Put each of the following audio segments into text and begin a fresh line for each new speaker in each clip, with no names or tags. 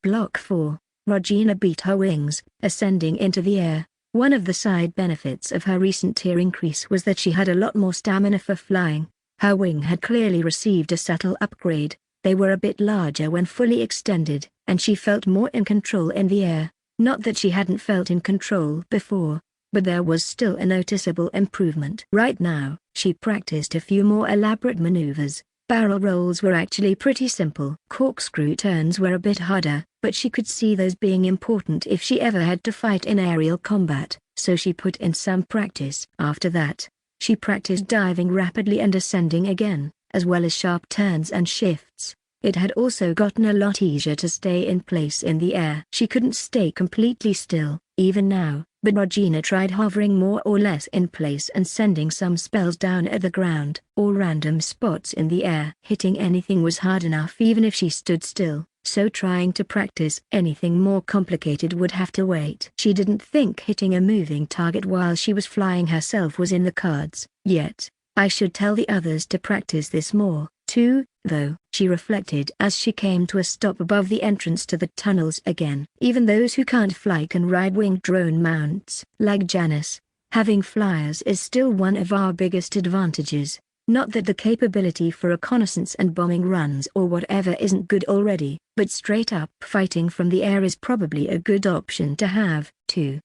Block 4. Regina beat her wings, ascending into the air. One of the side benefits of her recent tier increase was that she had a lot more stamina for flying. Her wing had clearly received a subtle upgrade. They were a bit larger when fully extended, and she felt more in control in the air. Not that she hadn't felt in control before, but there was still a noticeable improvement. Right now, she practiced a few more elaborate maneuvers. Barrel rolls were actually pretty simple. Corkscrew turns were a bit harder, but she could see those being important if she ever had to fight in aerial combat, so she put in some practice. After that, she practiced diving rapidly and ascending again, as well as sharp turns and shifts. It had also gotten a lot easier to stay in place in the air. She couldn't stay completely still, even now, but Regina tried hovering more or less in place and sending some spells down at the ground or random spots in the air. Hitting anything was hard enough even if she stood still, so trying to practice anything more complicated would have to wait. She didn't think hitting a moving target while she was flying herself was in the cards yet. I should tell the others to practice this more, too, though, she reflected as she came to a stop above the entrance to the tunnels again. Even those who can't fly can ride winged drone mounts. Like Janice, having flyers is still one of our biggest advantages. Not that the capability for reconnaissance and bombing runs or whatever isn't good already, but straight up fighting from the air is probably a good option to have, too.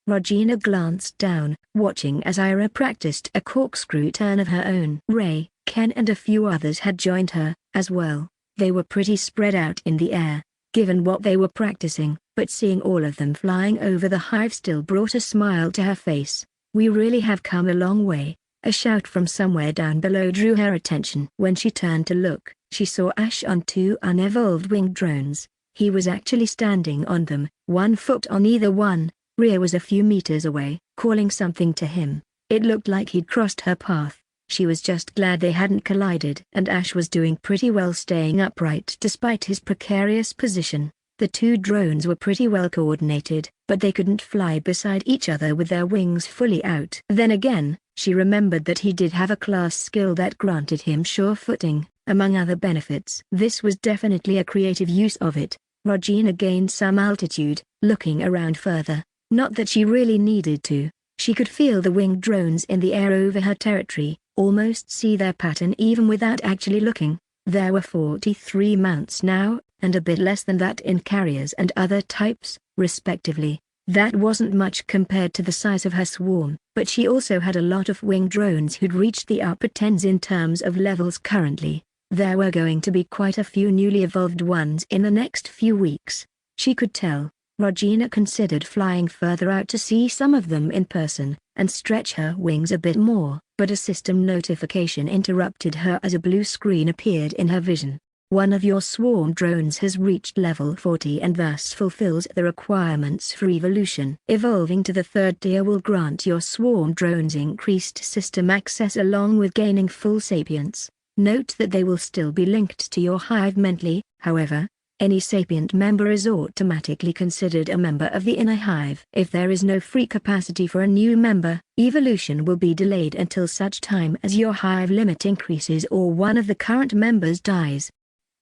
Regina glanced down, watching as Ira practiced a corkscrew turn of her own. Ray, Ken and a few others had joined her, as well. They were pretty spread out in the air, given what they were practicing, but seeing all of them flying over the hive still brought a smile to her face. We really have come a long way. A shout from somewhere down below drew her attention. When she turned to look, she saw Ash on 2 unevolved winged drones. He was actually standing on them, 1 foot on either one. Rhea was a few meters away, calling something to him. It looked like he'd crossed her path. She was just glad they hadn't collided. And Ash was doing pretty well staying upright despite his precarious position. The 2 drones were pretty well coordinated, but they couldn't fly beside each other with their wings fully out. Then again, she remembered that he did have a class skill that granted him sure footing, among other benefits. This was definitely a creative use of it. Regina gained some altitude, looking around further. Not that she really needed to. She could feel the winged drones in the air over her territory, almost see their pattern even without actually looking. There were 43 mounts now, and a bit less than that in carriers and other types, respectively. That wasn't much compared to the size of her swarm, but she also had a lot of winged drones who'd reached the upper tens in terms of levels currently. There were going to be quite a few newly evolved ones in the next few weeks. She could tell. Regina considered flying further out to see some of them in person, and stretch her wings a bit more, but a system notification interrupted her as a blue screen appeared in her vision. One of your swarm drones has reached level 40 and thus fulfills the requirements for evolution. Evolving to the 3rd tier will grant your swarm drones increased system access along with gaining full sapience. Note that they will still be linked to your hive mentally, however. Any sapient member is automatically considered a member of the inner hive. If there is no free capacity for a new member, evolution will be delayed until such time as your hive limit increases or one of the current members dies.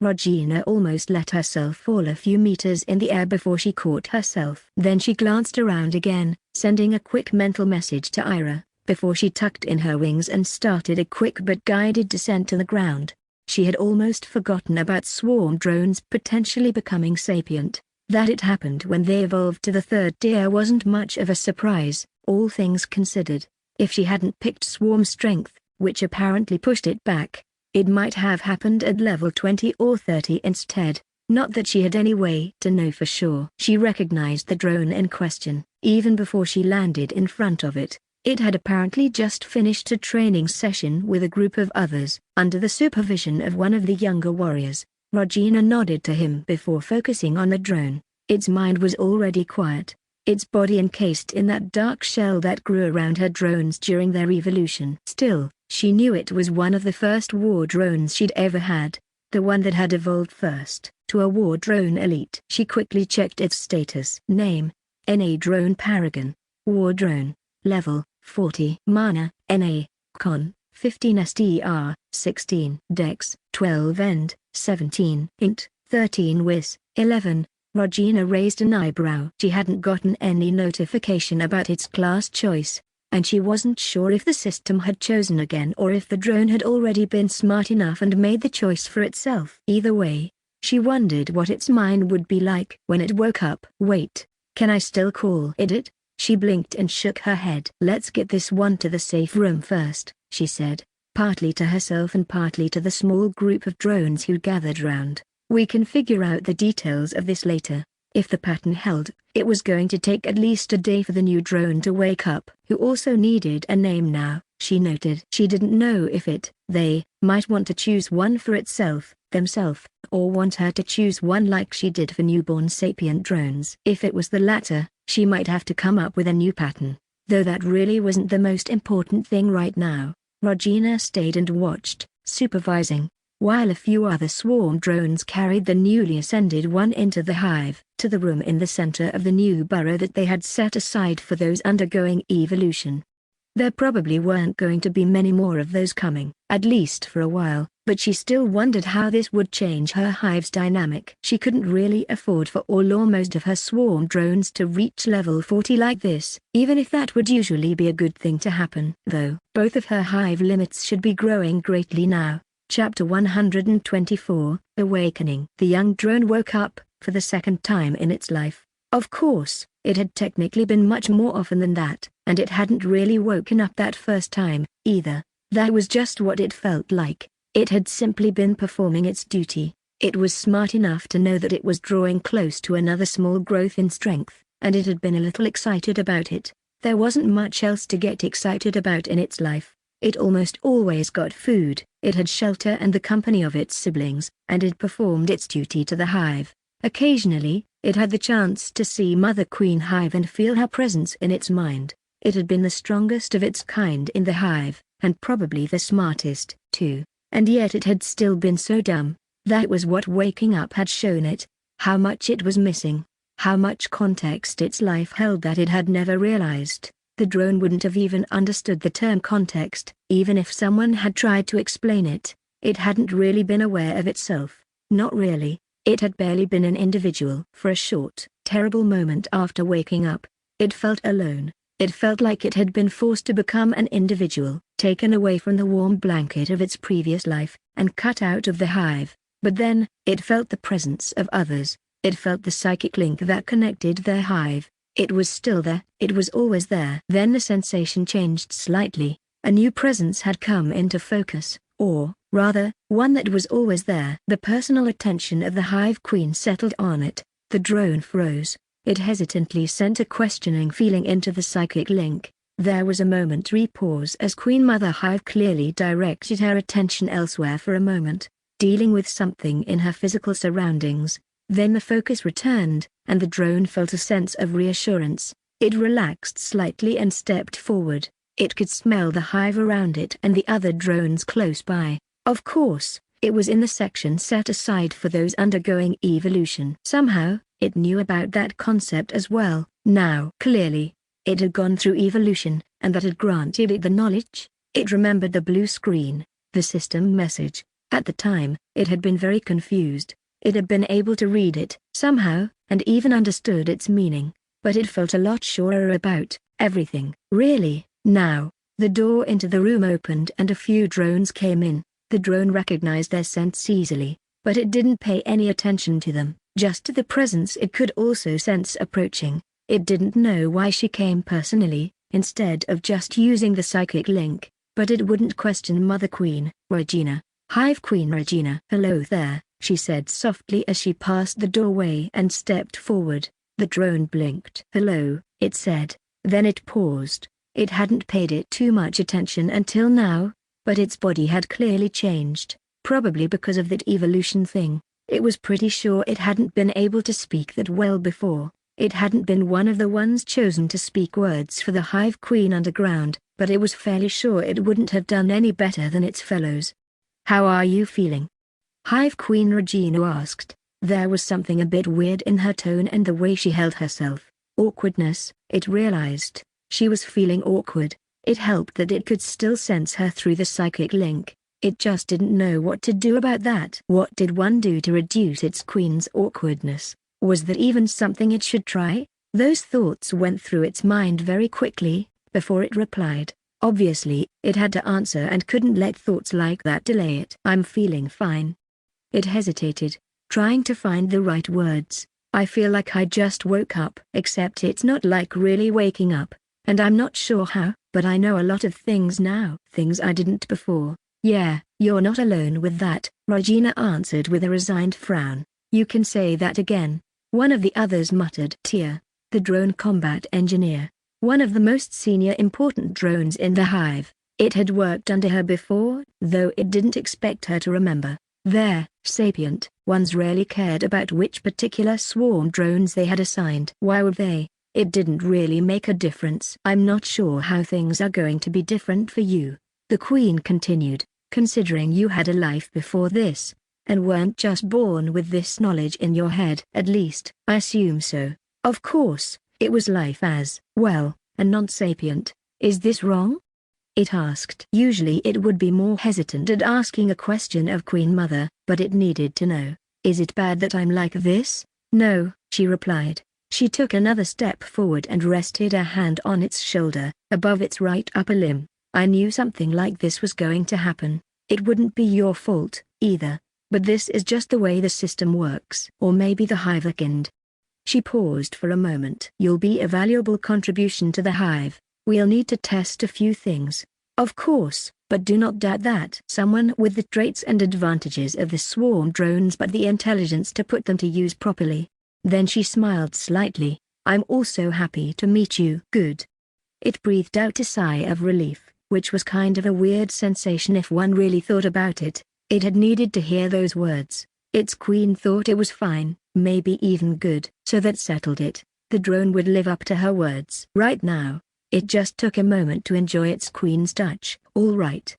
Regina almost let herself fall a few meters in the air before she caught herself. Then she glanced around again, sending a quick mental message to Ira, before she tucked in her wings and started a quick but guided descent to the ground. She had almost forgotten about swarm drones potentially becoming sapient. That it happened when they evolved to the 3rd tier wasn't much of a surprise, all things considered. If she hadn't picked swarm strength, which apparently pushed it back, it might have happened at level 20 or 30 instead. Not that she had any way to know for sure. She recognized the drone in question, even before she landed in front of it. It had apparently just finished a training session with a group of others, under the supervision of one of the younger warriors. Regina nodded to him before focusing on the drone. Its mind was already quiet, its body encased in that dark shell that grew around her drones during their evolution. Still, she knew it was one of the first war drones she'd ever had, the one that had evolved first to a war drone elite. She quickly checked its status. Name: NA Drone Paragon. War Drone. Level: 40. Mana: NA. Con: 15 STR, 16. Dex: 12 End, 17. Int: 13 Wis, 11. Regina raised an eyebrow. She hadn't gotten any notification about its class choice, and she wasn't sure if the system had chosen again or if the drone had already been smart enough and made the choice for itself. Either way, she wondered what its mind would be like when it woke up. Wait, can I still call it? She blinked and shook her head. Let's get this one to the safe room first, she said, partly to herself and partly to the small group of drones who gathered round. We can figure out the details of this later. If the pattern held, it was going to take at least a day for the new drone to wake up, who also needed a name now, she noted. She didn't know if they might want to choose one for themselves, or want her to choose one like she did for newborn sapient drones. If it was the latter, she might have to come up with a new pattern, though that really wasn't the most important thing right now. Regina stayed and watched, supervising, while a few other swarm drones carried the newly ascended one into the hive, to the room in the center of the new burrow that they had set aside for those undergoing evolution. There probably weren't going to be many more of those coming, at least for a while, but she still wondered how this would change her hive's dynamic. She couldn't really afford for all or most of her swarm drones to reach level 40 like this, even if that would usually be a good thing to happen. Though, both of her hive limits should be growing greatly now. Chapter 124, Awakening. The young drone woke up, for the second time in its life. Of course, it had technically been much more often than that, and it hadn't really woken up that first time, either. That was just what it felt like. It had simply been performing its duty. It was smart enough to know that it was drawing close to another small growth in strength, and it had been a little excited about it. There wasn't much else to get excited about in its life. It almost always got food, it had shelter and the company of its siblings, and it performed its duty to the hive. Occasionally, it had the chance to see Mother Queen Hive and feel her presence in its mind. It had been the strongest of its kind in the hive, and probably the smartest, too. And yet it had still been so dumb. That was what waking up had shown it. How much it was missing. How much context its life held that it had never realized. The drone wouldn't have even understood the term context, even if someone had tried to explain it. It hadn't really been aware of itself. Not really. It had barely been an individual. For a short, terrible moment after waking up, it felt alone. It felt like it had been forced to become an individual, taken away from the warm blanket of its previous life, and cut out of the hive. But then, it felt the presence of others. It felt the psychic link that connected their hive. It was still there, it was always there. Then the sensation changed slightly. A new presence had come into focus, or, rather, one that was always there. The personal attention of the hive queen settled on it. The drone froze. It hesitantly sent a questioning feeling into the psychic link. There was a momentary pause as Queen Mother Hive clearly directed her attention elsewhere for a moment, dealing with something in her physical surroundings. Then the focus returned, and the drone felt a sense of reassurance. It relaxed slightly and stepped forward. It could smell the hive around it and the other drones close by. Of course, it was in the section set aside for those undergoing evolution. Somehow, it knew about that concept as well. Now, clearly, it had gone through evolution, and that had granted it the knowledge. It remembered the blue screen, the system message. At the time, it had been very confused. It had been able to read it, somehow, and even understood its meaning, but it felt a lot surer about everything. Really, now, the door into the room opened and a few drones came in. The drone recognized their scents easily, but it didn't pay any attention to them, just to the presence it could also sense approaching. It didn't know why she came personally, instead of just using the psychic link, but it wouldn't question Mother Queen, Regina. Hive Queen Regina. Hello there, she said softly as she passed the doorway and stepped forward. The drone blinked. Hello, it said, then it paused. It hadn't paid it too much attention until now, but its body had clearly changed, probably because of that evolution thing. It was pretty sure it hadn't been able to speak that well before. It hadn't been one of the ones chosen to speak words for the Hive Queen underground, but it was fairly sure it wouldn't have done any better than its fellows. How are you feeling? Hive Queen Regina asked. There was something a bit weird in her tone and the way she held herself. Awkwardness, it realized. She was feeling awkward. It helped that it could still sense her through the psychic link. It just didn't know what to do about that. What did one do to reduce its queen's awkwardness? Was that even something it should try? Those thoughts went through its mind very quickly, before it replied. Obviously, it had to answer and couldn't let thoughts like that delay it. I'm feeling fine. It hesitated, trying to find the right words. I feel like I just woke up. Except it's not like really waking up, and I'm not sure how, but I know a lot of things now. Things I didn't before. Yeah, you're not alone with that, Regina answered with a resigned frown. You can say that again. One of the others muttered. Tia, the drone combat engineer, one of the most senior important drones in the hive. It had worked under her before, though it didn't expect her to remember. Their sapient ones rarely cared about which particular swarm drones they had assigned. Why would they? It didn't really make a difference. I'm not sure how things are going to be different for you, the Queen continued, considering you had a life before this, and weren't just born with this knowledge in your head. At least, I assume so. Of course, it was life as well, a non-sapient. Is this wrong? It asked. Usually it would be more hesitant at asking a question of Queen Mother, but it needed to know. Is it bad that I'm like this? No, she replied. She took another step forward and rested a hand on its shoulder, above its right upper limb. I knew something like this was going to happen. It wouldn't be your fault, either. But this is just the way the system works. Or maybe the hive weakened. She paused for a moment. You'll be a valuable contribution to the hive. We'll need to test a few things. Of course, but do not doubt that someone with the traits and advantages of the swarm drones but the intelligence to put them to use properly. Then she smiled slightly. I'm also happy to meet you. Good. It breathed out a sigh of relief, which was kind of a weird sensation if one really thought about it. It had needed to hear those words. Its queen thought it was fine, maybe even good. So that settled it. The drone would live up to her words. Right now, it just took a moment to enjoy its queen's touch. All right.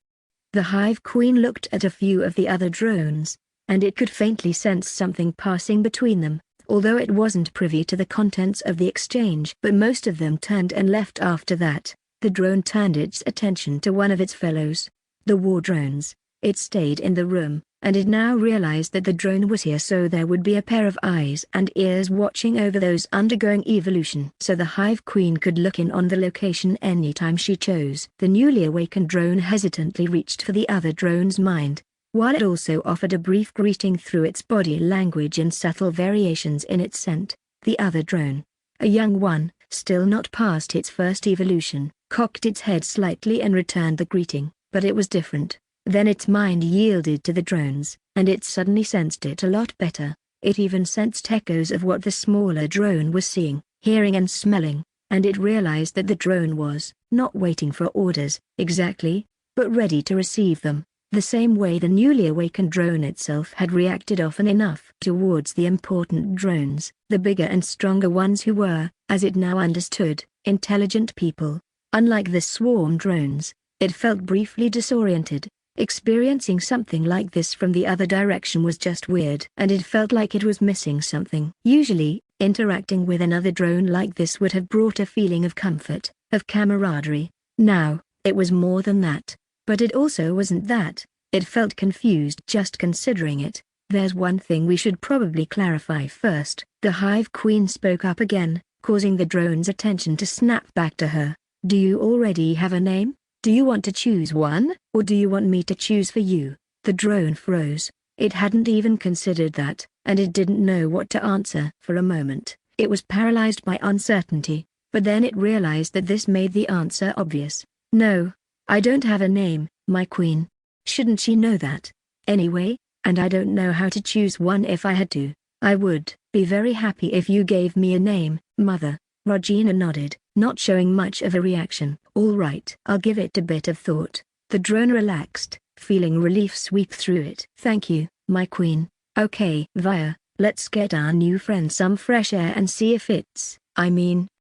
The hive queen looked at a few of the other drones, and it could faintly sense something passing between them, although it wasn't privy to the contents of the exchange. But most of them turned and left after that. The drone turned its attention to one of its fellows, the war drones. It stayed in the room, and it now realized that the drone was here, so there would be a pair of eyes and ears watching over those undergoing evolution. So the hive queen could look in on the location anytime she chose. The newly awakened drone hesitantly reached for the other drone's mind, while it also offered a brief greeting through its body language and subtle variations in its scent. The other drone, a young one, still not past its first evolution, cocked its head slightly and returned the greeting, but it was different. Then its mind yielded to the drones, and it suddenly sensed it a lot better. It even sensed echoes of what the smaller drone was seeing, hearing and smelling, and it realized that the drone was not waiting for orders, exactly, but ready to receive them, the same way the newly awakened drone itself had reacted often enough towards the important drones, the bigger and stronger ones who were, as it now understood, intelligent people. Unlike the swarm drones, it felt briefly disoriented. Experiencing something like this from the other direction was just weird, and it felt like it was missing something. Usually, interacting with another drone like this would have brought a feeling of comfort, of camaraderie. Now, it was more than that. But it also wasn't that. It felt confused just considering it. There's one thing we should probably clarify first. The hive queen spoke up again, causing the drone's attention to snap back to her. Do you already have a name? Do you want to choose one, or do you want me to choose for you? The drone froze. It hadn't even considered that, and it didn't know what to answer. For a moment, it was paralyzed by uncertainty, but then it realized that this made the answer obvious. No, I don't have a name, my queen. Shouldn't she know that? Anyway, and I don't know how to choose one if I had to. I would be very happy if you gave me a name, mother. Regina nodded, not showing much of a reaction. All right. I'll give it a bit of thought. The drone relaxed, feeling relief sweep through it. Thank you, my queen. Okay, Via, let's get our new friend some fresh air and see if it's,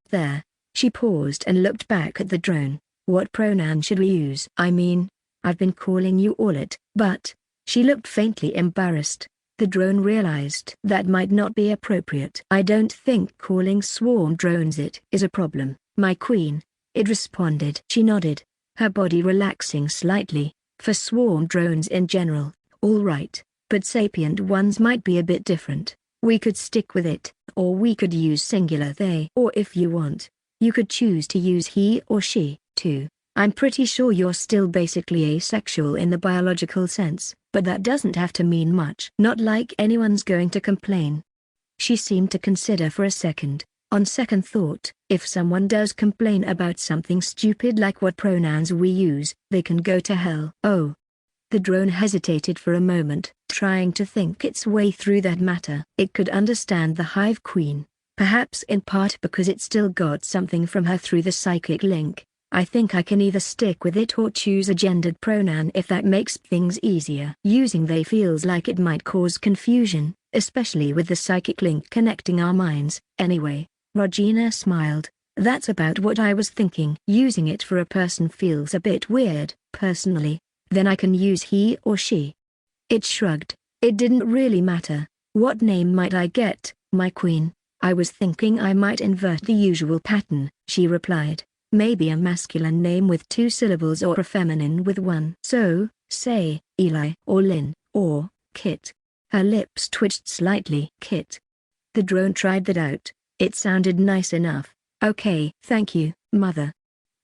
there. She paused and looked back at the drone. What pronoun should we use? I've been calling you all it, but, she looked faintly embarrassed. The drone realized that might not be appropriate. I don't think calling swarm drones it is a problem, my queen, it responded. She nodded, her body relaxing slightly. For swarm drones in general, all right, but sapient ones might be a bit different. We could stick with it, or we could use singular they. Or if you want, you could choose to use he or she, too. I'm pretty sure you're still basically asexual in the biological sense, but that doesn't have to mean much. Not like anyone's going to complain. She seemed to consider for a second. On second thought, if someone does complain about something stupid like what pronouns we use, they can go to hell. Oh. The drone hesitated for a moment, trying to think its way through that matter. It could understand the Hive Queen, perhaps in part because it still got something from her through the psychic link. I think I can either stick with it or choose a gendered pronoun if that makes things easier. Using they feels like it might cause confusion, especially with the psychic link connecting our minds. Anyway, Regina smiled. That's about what I was thinking. Using it for a person feels a bit weird, personally. Then I can use he or she. It shrugged. It didn't really matter. What name might I get, my queen? I was thinking I might invert the usual pattern, she replied. Maybe a masculine name with 2 syllables or a feminine with 1. So, say, Eli or Lynn, or Kit. Her lips twitched slightly. Kit. The drone tried that out. It sounded nice enough. Okay, thank you, mother.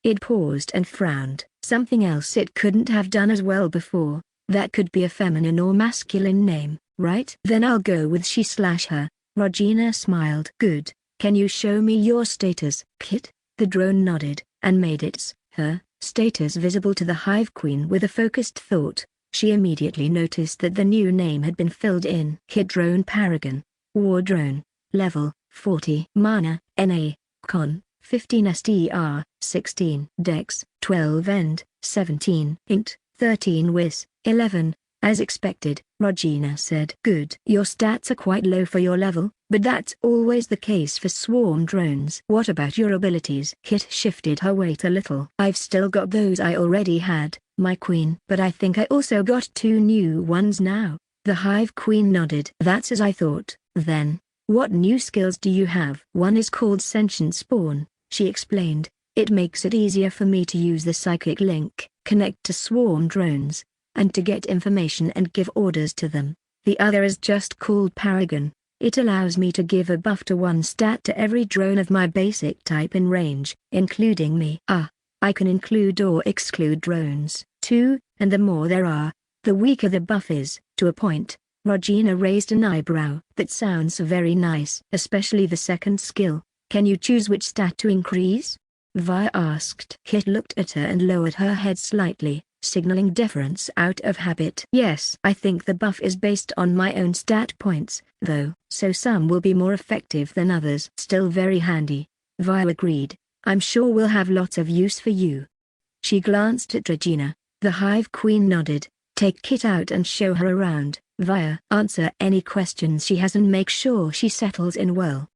It paused and frowned. Something else it couldn't have done as well before. That could be a feminine or masculine name, right? Then I'll go with she/her. Regina smiled. Good. Can you show me your status, Kit? The drone nodded, and made her status visible to the Hive Queen with a focused thought. She immediately noticed that the new name had been filled in. Kit Drone Paragon. War Drone. Level, 40. Mana, NA, Con, 15 STR, 16. Dex, 12 End, 17. Int, 13 Wis, 11. As expected, Regina said. Good. Your stats are quite low for your level, but that's always the case for swarm drones. What about your abilities? Kit shifted her weight a little. I've still got those I already had, my queen. But I think I also got 2 new ones now. The Hive Queen nodded. That's as I thought. Then, what new skills do you have? One is called Sentient Spawn, she explained. It makes it easier for me to use the psychic link, connect to swarm drones, and to get information and give orders to them. The other is just called Paragon. It allows me to give a buff to 1 stat to every drone of my basic type in range, including me. I can include or exclude drones, too, and the more there are, the weaker the buff is. To a point. Regina raised an eyebrow. That sounds very nice. Especially the second skill. Can you choose which stat to increase? Vi asked. Kit looked at her and lowered her head slightly, signaling deference out of habit. Yes. I think the buff is based on my own stat points, though, so some will be more effective than others. Still very handy. Vi agreed. I'm sure we'll have lots of use for you. She glanced at Regina. The Hive Queen nodded. Take Kit out and show her around, Vi. Answer any questions she has and make sure she settles in well.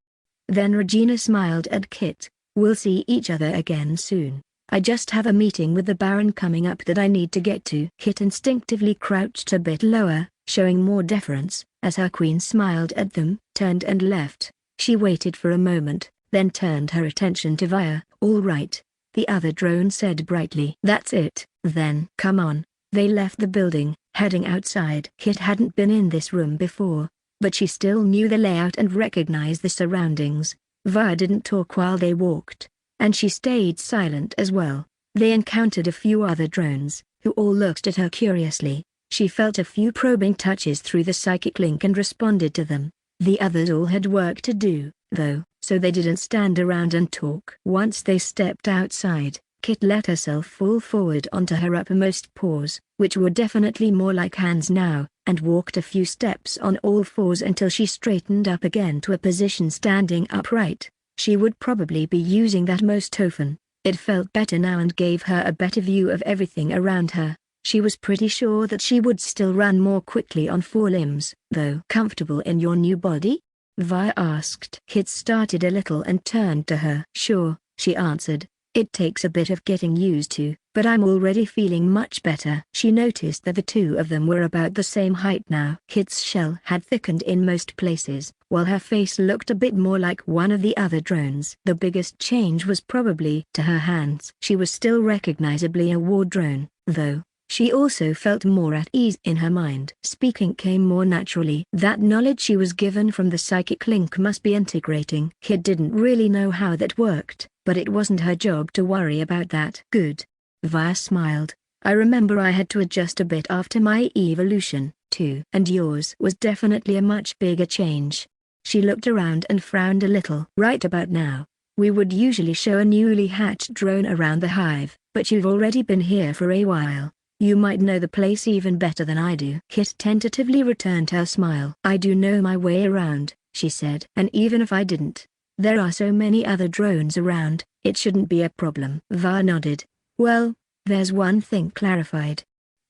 Then Regina smiled at Kit. We'll see each other again soon. I just have a meeting with the Baron coming up that I need to get to. Kit instinctively crouched a bit lower, showing more deference, as her queen smiled at them, turned and left. She waited for a moment, then turned her attention to Vi. All right. The other drone said brightly. That's it, then. Come on. They left the building, heading outside. Kit hadn't been in this room before, but she still knew the layout and recognized the surroundings. Vi didn't talk while they walked, and she stayed silent as well. They encountered a few other drones, who all looked at her curiously. She felt a few probing touches through the psychic link and responded to them. The others all had work to do, though, so they didn't stand around and talk. Once they stepped outside, Kit let herself fall forward onto her uppermost paws, which were definitely more like hands now, and walked a few steps on all fours until she straightened up again to a position standing upright. She would probably be using that most often. It felt better now and gave her a better view of everything around her. She was pretty sure that she would still run more quickly on 4 limbs. Though. Comfortable in your new body? Vi asked. Kit started a little and turned to her. Sure, she answered. It takes a bit of getting used to, but I'm already feeling much better. She noticed that the 2 of them were about the same height now. Kit's shell had thickened in most places, while her face looked a bit more like one of the other drones. The biggest change was probably to her hands. She was still recognizably a war drone, though, She also felt more at ease in her mind. Speaking came more naturally. That knowledge she was given from the psychic link must be integrating. Kit didn't really know how that worked, but it wasn't her job to worry about that. Good. Vi smiled. I remember I had to adjust a bit after my evolution, too. And yours was definitely a much bigger change. She looked around and frowned a little. Right about now, we would usually show a newly hatched drone around the hive, but you've already been here for a while. You might know the place even better than I do. Kit tentatively returned her smile. I do know my way around, she said. And even if I didn't, there are so many other drones around, it shouldn't be a problem. Va nodded. Well, there's one thing clarified.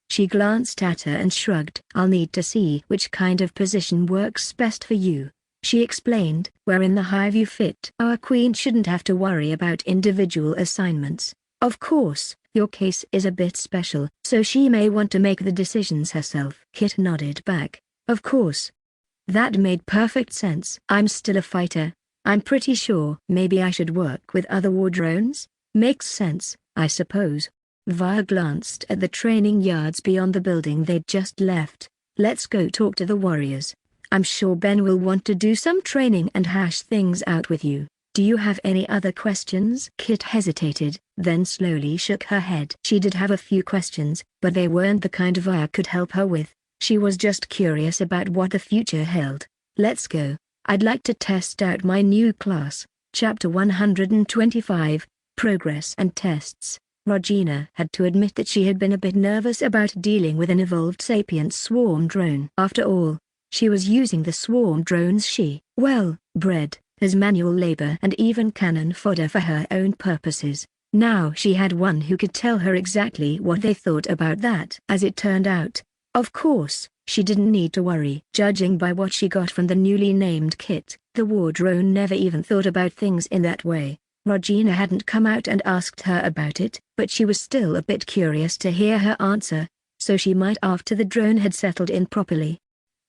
She glanced at her and shrugged. I'll need to see which kind of position works best for you. She explained. Where in the hive you fit. Our queen shouldn't have to worry about individual assignments. Of course, your case is a bit special, so she may want to make the decisions herself. Kit nodded back. Of course. That made perfect sense. I'm still a fighter. I'm pretty sure maybe I should work with other war drones? Makes sense, I suppose. Vi glanced at the training yards beyond the building they'd just left. Let's go talk to the warriors. I'm sure Ben will want to do some training and hash things out with you. Do you have any other questions? Kit hesitated, then slowly shook her head. She did have a few questions, but they weren't the kind Vi could help her with. She was just curious about what the future held. Let's go. I'd like to test out my new class. Chapter 125, Progress and Tests. Regina had to admit that she had been a bit nervous about dealing with an evolved sapient swarm drone. After all, she was using the swarm drones bred as manual labor and even cannon fodder for her own purposes. Now she had one who could tell her exactly what they thought about that. As it turned out, of course, she didn't need to worry. Judging by what she got from the newly named Kit, the war drone never even thought about things in that way. Regina hadn't come out and asked her about it, but she was still a bit curious to hear her answer, so she might after the drone had settled in properly.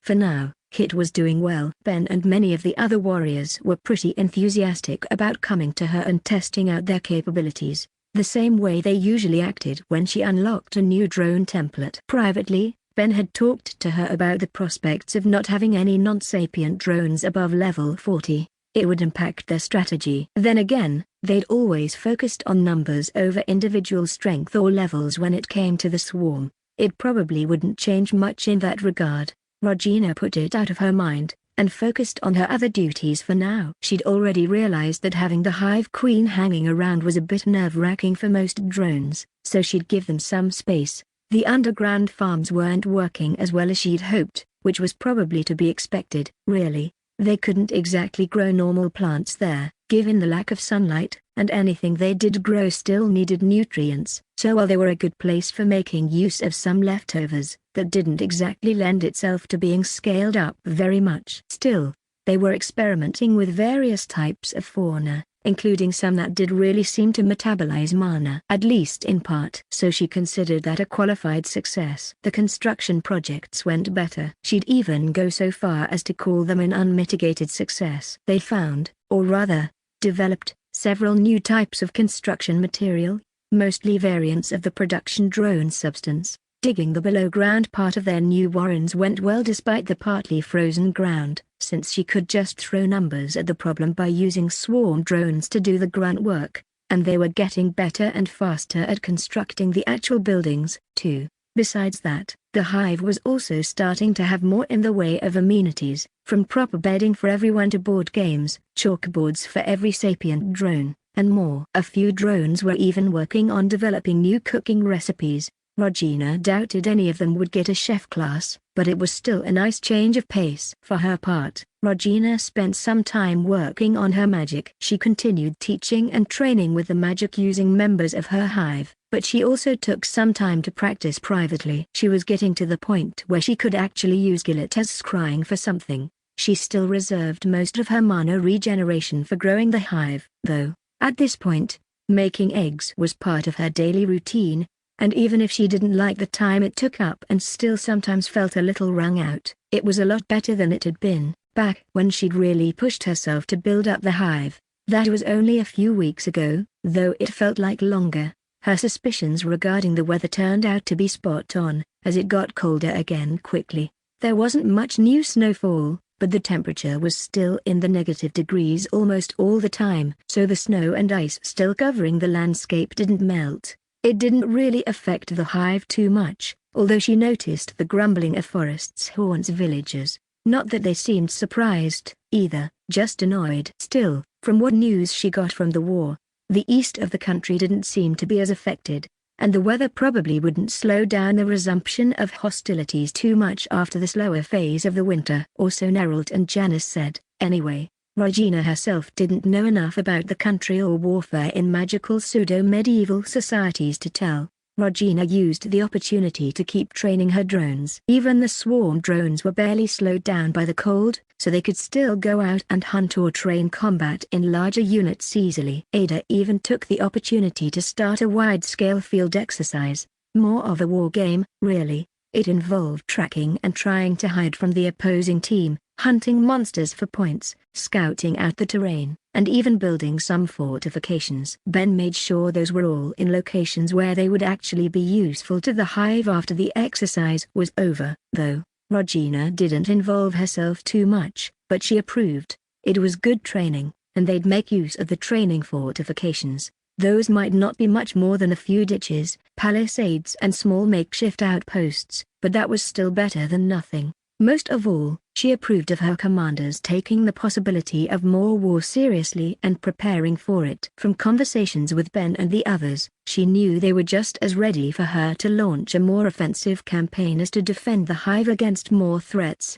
For now, Kit was doing well. Ben and many of the other warriors were pretty enthusiastic about coming to her and testing out their capabilities, the same way they usually acted when she unlocked a new drone template. Privately, Ben had talked to her about the prospects of not having any non-sapient drones above level 40. It would impact their strategy. Then again, they'd always focused on numbers over individual strength or levels when it came to the swarm. It probably wouldn't change much in that regard. Regina put it out of her mind, and focused on her other duties for now. She'd already realized that having the Hive Queen hanging around was a bit nerve-wracking for most drones, so she'd give them some space. The underground farms weren't working as well as she'd hoped, which was probably to be expected. Really, they couldn't exactly grow normal plants there, given the lack of sunlight, and anything they did grow still needed nutrients. So while they were a good place for making use of some leftovers, that didn't exactly lend itself to being scaled up very much. Still, they were experimenting with various types of fauna, including some that did really seem to metabolize mana, at least in part. So she considered that a qualified success. The construction projects went better. She'd even go so far as to call them an unmitigated success. They found, or rather, developed, several new types of construction material, mostly variants of the production drone substance. Digging the below-ground part of their new warrens went well despite the partly frozen ground, since she could just throw numbers at the problem by using swarm drones to do the grunt work, and they were getting better and faster at constructing the actual buildings, too. Besides that, the hive was also starting to have more in the way of amenities, from proper bedding for everyone to board games, chalkboards for every sapient drone, and more. A few drones were even working on developing new cooking recipes. Regina doubted any of them would get a chef class, but it was still a nice change of pace. For her part, Regina spent some time working on her magic. She continued teaching and training with the magic using members of her hive, but she also took some time to practice privately. She was getting to the point where she could actually use Gillet as scrying for something. She still reserved most of her mana regeneration for growing the hive, though. At this point, making eggs was part of her daily routine, and even if she didn't like the time it took up and still sometimes felt a little wrung out, it was a lot better than it had been back when she'd really pushed herself to build up the hive. That was only a few weeks ago, though it felt like longer. Her suspicions regarding the weather turned out to be spot on, as it got colder again quickly. There wasn't much new snowfall, but the temperature was still in the negative degrees almost all the time, so the snow and ice still covering the landscape didn't melt. It didn't really affect the hive too much, although she noticed the grumbling of Forest's Horn's villagers. Not that they seemed surprised, either, just annoyed. Still, from what news she got from the war, the east of the country didn't seem to be as affected, and the weather probably wouldn't slow down the resumption of hostilities too much after the slower phase of the winter. Or so Neralt and Janice said. Anyway, Regina herself didn't know enough about the country or warfare in magical pseudo-medieval societies to tell. Regina used the opportunity to keep training her drones. Even the swarm drones were barely slowed down by the cold, so they could still go out and hunt or train combat in larger units easily. Ada even took the opportunity to start a wide-scale field exercise. More of a war game, really. It involved tracking and trying to hide from the opposing team, hunting monsters for points, scouting out the terrain, and even building some fortifications. Ben made sure those were all in locations where they would actually be useful to the hive after the exercise was over. Though, Regina didn't involve herself too much, but she approved. It was good training, and they'd make use of the training fortifications. Those might not be much more than a few ditches, palisades and small makeshift outposts, but that was still better than nothing. Most of all, she approved of her commanders taking the possibility of more war seriously and preparing for it. From conversations with Ben and the others, she knew they were just as ready for her to launch a more offensive campaign as to defend the hive against more threats.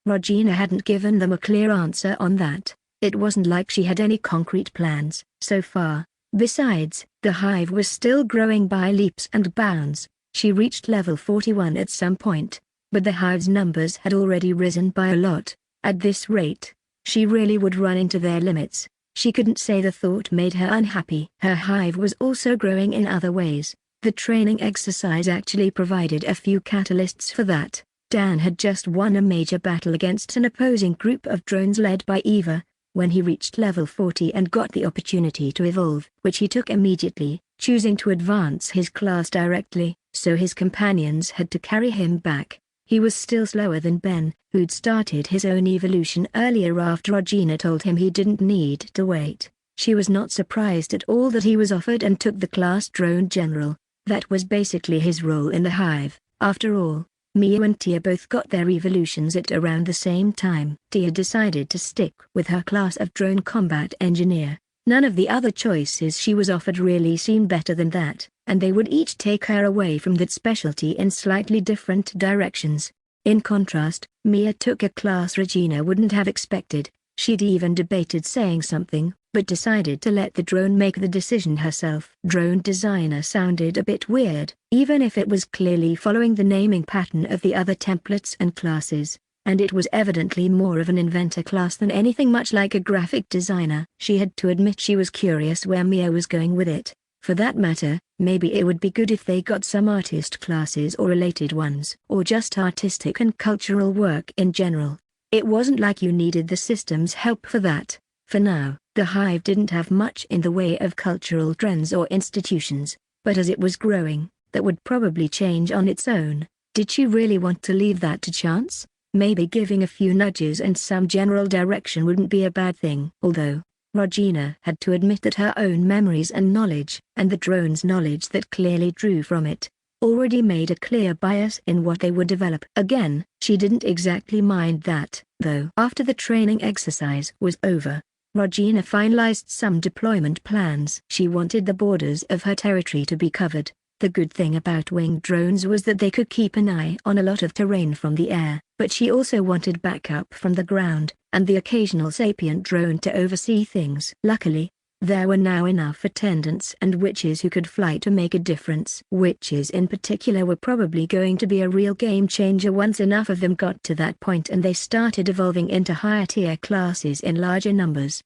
Regina hadn't given them a clear answer on that. It wasn't like she had any concrete plans, so far. Besides, the hive was still growing by leaps and bounds. She reached level 41 at some point, but the hive's numbers had already risen by a lot. At this rate, she really would run into their limits. She couldn't say the thought made her unhappy. Her hive was also growing in other ways. The training exercise actually provided a few catalysts for that. Dan had just won a major battle against an opposing group of drones led by Eva, when he reached level 40 and got the opportunity to evolve, which he took immediately, choosing to advance his class directly, so his companions had to carry him back. He was still slower than Ben, who'd started his own evolution earlier after Regina told him he didn't need to wait. She was not surprised at all that he was offered and took the class drone general. That was basically his role in the hive. After all, Mia and Tia both got their evolutions at around the same time. Tia decided to stick with her class of drone combat engineer. None of the other choices she was offered really seemed better than that, and they would each take her away from that specialty in slightly different directions. In contrast, Mia took a class Regina wouldn't have expected. She'd even debated saying something, but decided to let the drone make the decision herself. Drone designer sounded a bit weird, even if it was clearly following the naming pattern of the other templates and classes, and it was evidently more of an inventor class than anything much like a graphic designer. She had to admit she was curious where Mia was going with it. For that matter, maybe it would be good if they got some artist classes or related ones, or just artistic and cultural work in general. It wasn't like you needed the system's help for that. For now, the hive didn't have much in the way of cultural trends or institutions, but as it was growing, that would probably change on its own. Did she really want to leave that to chance? Maybe giving a few nudges and some general direction wouldn't be a bad thing. Although, Regina had to admit that her own memories and knowledge, and the drone's knowledge that clearly drew from it, already made a clear bias in what they would develop. Again, she didn't exactly mind that, though. After the training exercise was over, Regina finalized some deployment plans. She wanted the borders of her territory to be covered. The good thing about winged drones was that they could keep an eye on a lot of terrain from the air, but she also wanted backup from the ground, and the occasional sapient drone to oversee things. Luckily, there were now enough attendants and witches who could fly to make a difference. Witches in particular were probably going to be a real game changer once enough of them got to that point and they started evolving into higher tier classes in larger numbers.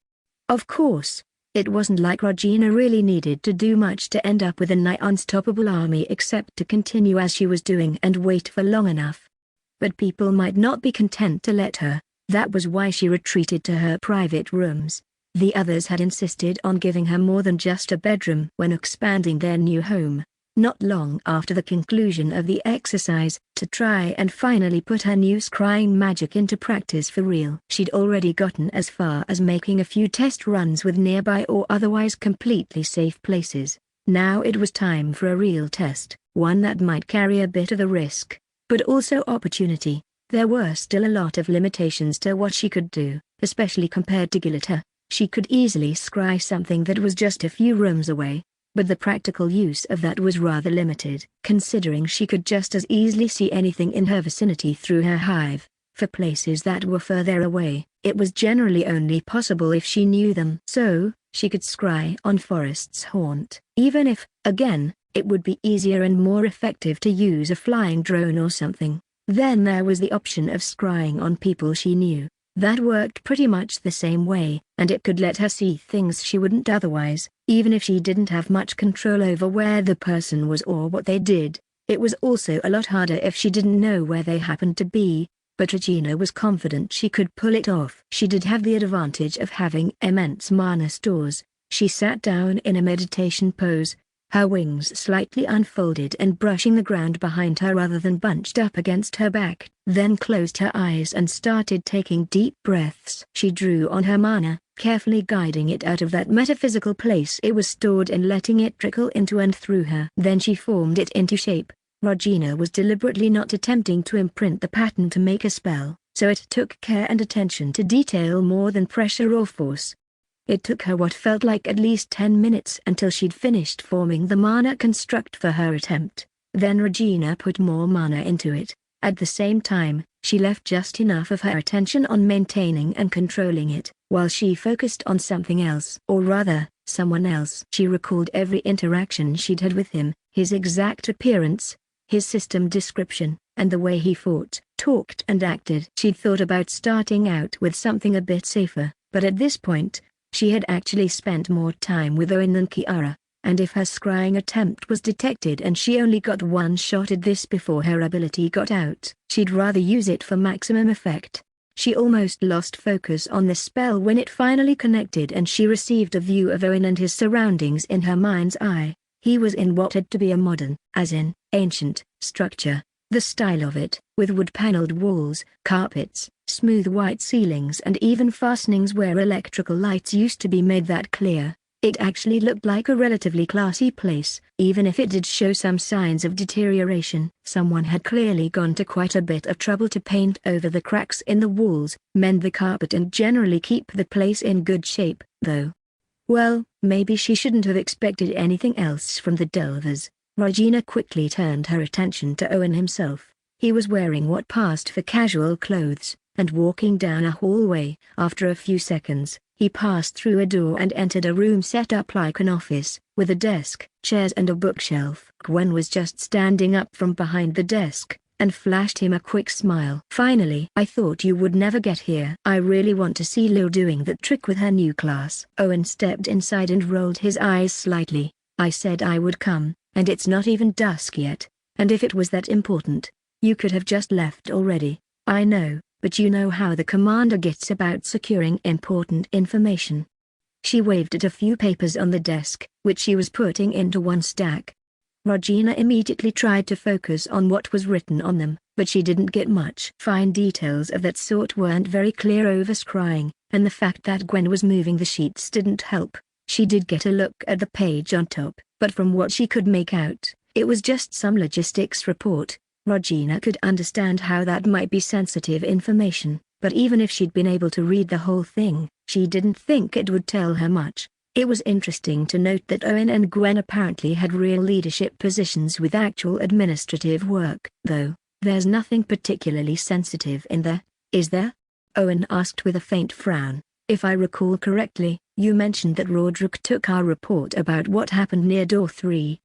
Of course, it wasn't like Regina really needed to do much to end up with a nigh unstoppable army except to continue as she was doing and wait for long enough. But people might not be content to let her. That was why she retreated to her private rooms. The others had insisted on giving her more than just a bedroom when expanding their new home. Not long after the conclusion of the exercise, to try and finally put her new scrying magic into practice for real. She'd already gotten as far as making a few test runs with nearby or otherwise completely safe places. Now it was time for a real test, one that might carry a bit of a risk, but also opportunity. There were still a lot of limitations to what she could do, especially compared to Gilita. She could easily scry something that was just a few rooms away, but the practical use of that was rather limited, considering she could just as easily see anything in her vicinity through her hive. For places that were further away, it was generally only possible if she knew them. So, she could scry on Forest's haunt. Even if, again, it would be easier and more effective to use a flying drone or something. Then there was the option of scrying on people she knew. That worked pretty much the same way, and it could let her see things she wouldn't otherwise, even if she didn't have much control over where the person was or what they did. It was also a lot harder if she didn't know where they happened to be, but Regina was confident she could pull it off. She did have the advantage of having immense mana stores. She sat down in a meditation pose, her wings slightly unfolded and brushing the ground behind her rather than bunched up against her back, then closed her eyes and started taking deep breaths. She drew on her mana, carefully guiding it out of that metaphysical place it was stored and letting it trickle into and through her. Then she formed it into shape. Regina was deliberately not attempting to imprint the pattern to make a spell, so it took care and attention to detail more than pressure or force. It took her what felt like at least 10 minutes until she'd finished forming the mana construct for her attempt. Then Regina put more mana into it. At the same time, she left just enough of her attention on maintaining and controlling it, while she focused on something else. Or rather, someone else. She recalled every interaction she'd had with him, his exact appearance, his system description, and the way he fought, talked and acted. She'd thought about starting out with something a bit safer, but at this point, she had actually spent more time with Owen than Kiara, and if her scrying attempt was detected and she only got one shot at this before her ability got out, she'd rather use it for maximum effect. She almost lost focus on the spell when it finally connected and she received a view of Owen and his surroundings in her mind's eye. He was in what had to be a modern, as in, ancient, structure. The style of it, with wood-paneled walls, carpets, smooth white ceilings and even fastenings where electrical lights used to be, made that clear. It actually looked like a relatively classy place, even if it did show some signs of deterioration. Someone had clearly gone to quite a bit of trouble to paint over the cracks in the walls, mend the carpet and generally keep the place in good shape, though. Well, maybe she shouldn't have expected anything else from the Delvers. Regina quickly turned her attention to Owen himself. He was wearing what passed for casual clothes, and walking down a hallway. After a few seconds, he passed through a door and entered a room set up like an office, with a desk, chairs and a bookshelf. Gwen was just standing up from behind the desk, and flashed him a quick smile. "Finally, I thought you would never get here. I really want to see Lil doing that trick with her new class." Owen stepped inside and rolled his eyes slightly. "I said I would come. And it's not even dusk yet, and if it was that important, you could have just left already." "I know, but you know how the commander gets about securing important information." She waved at a few papers on the desk, which she was putting into one stack. Regina immediately tried to focus on what was written on them, but she didn't get much. Fine details of that sort weren't very clear over scrying, and the fact that Gwen was moving the sheets didn't help. She did get a look at the page on top, but from what she could make out, it was just some logistics report. Regina could understand how that might be sensitive information, but even if she'd been able to read the whole thing, she didn't think it would tell her much. It was interesting to note that Owen and Gwen apparently had real leadership positions with actual administrative work, though. "There's nothing particularly sensitive in there, is there?" Owen asked with a faint frown. "If I recall correctly, you mentioned that Roderick took our report about what happened near door 3.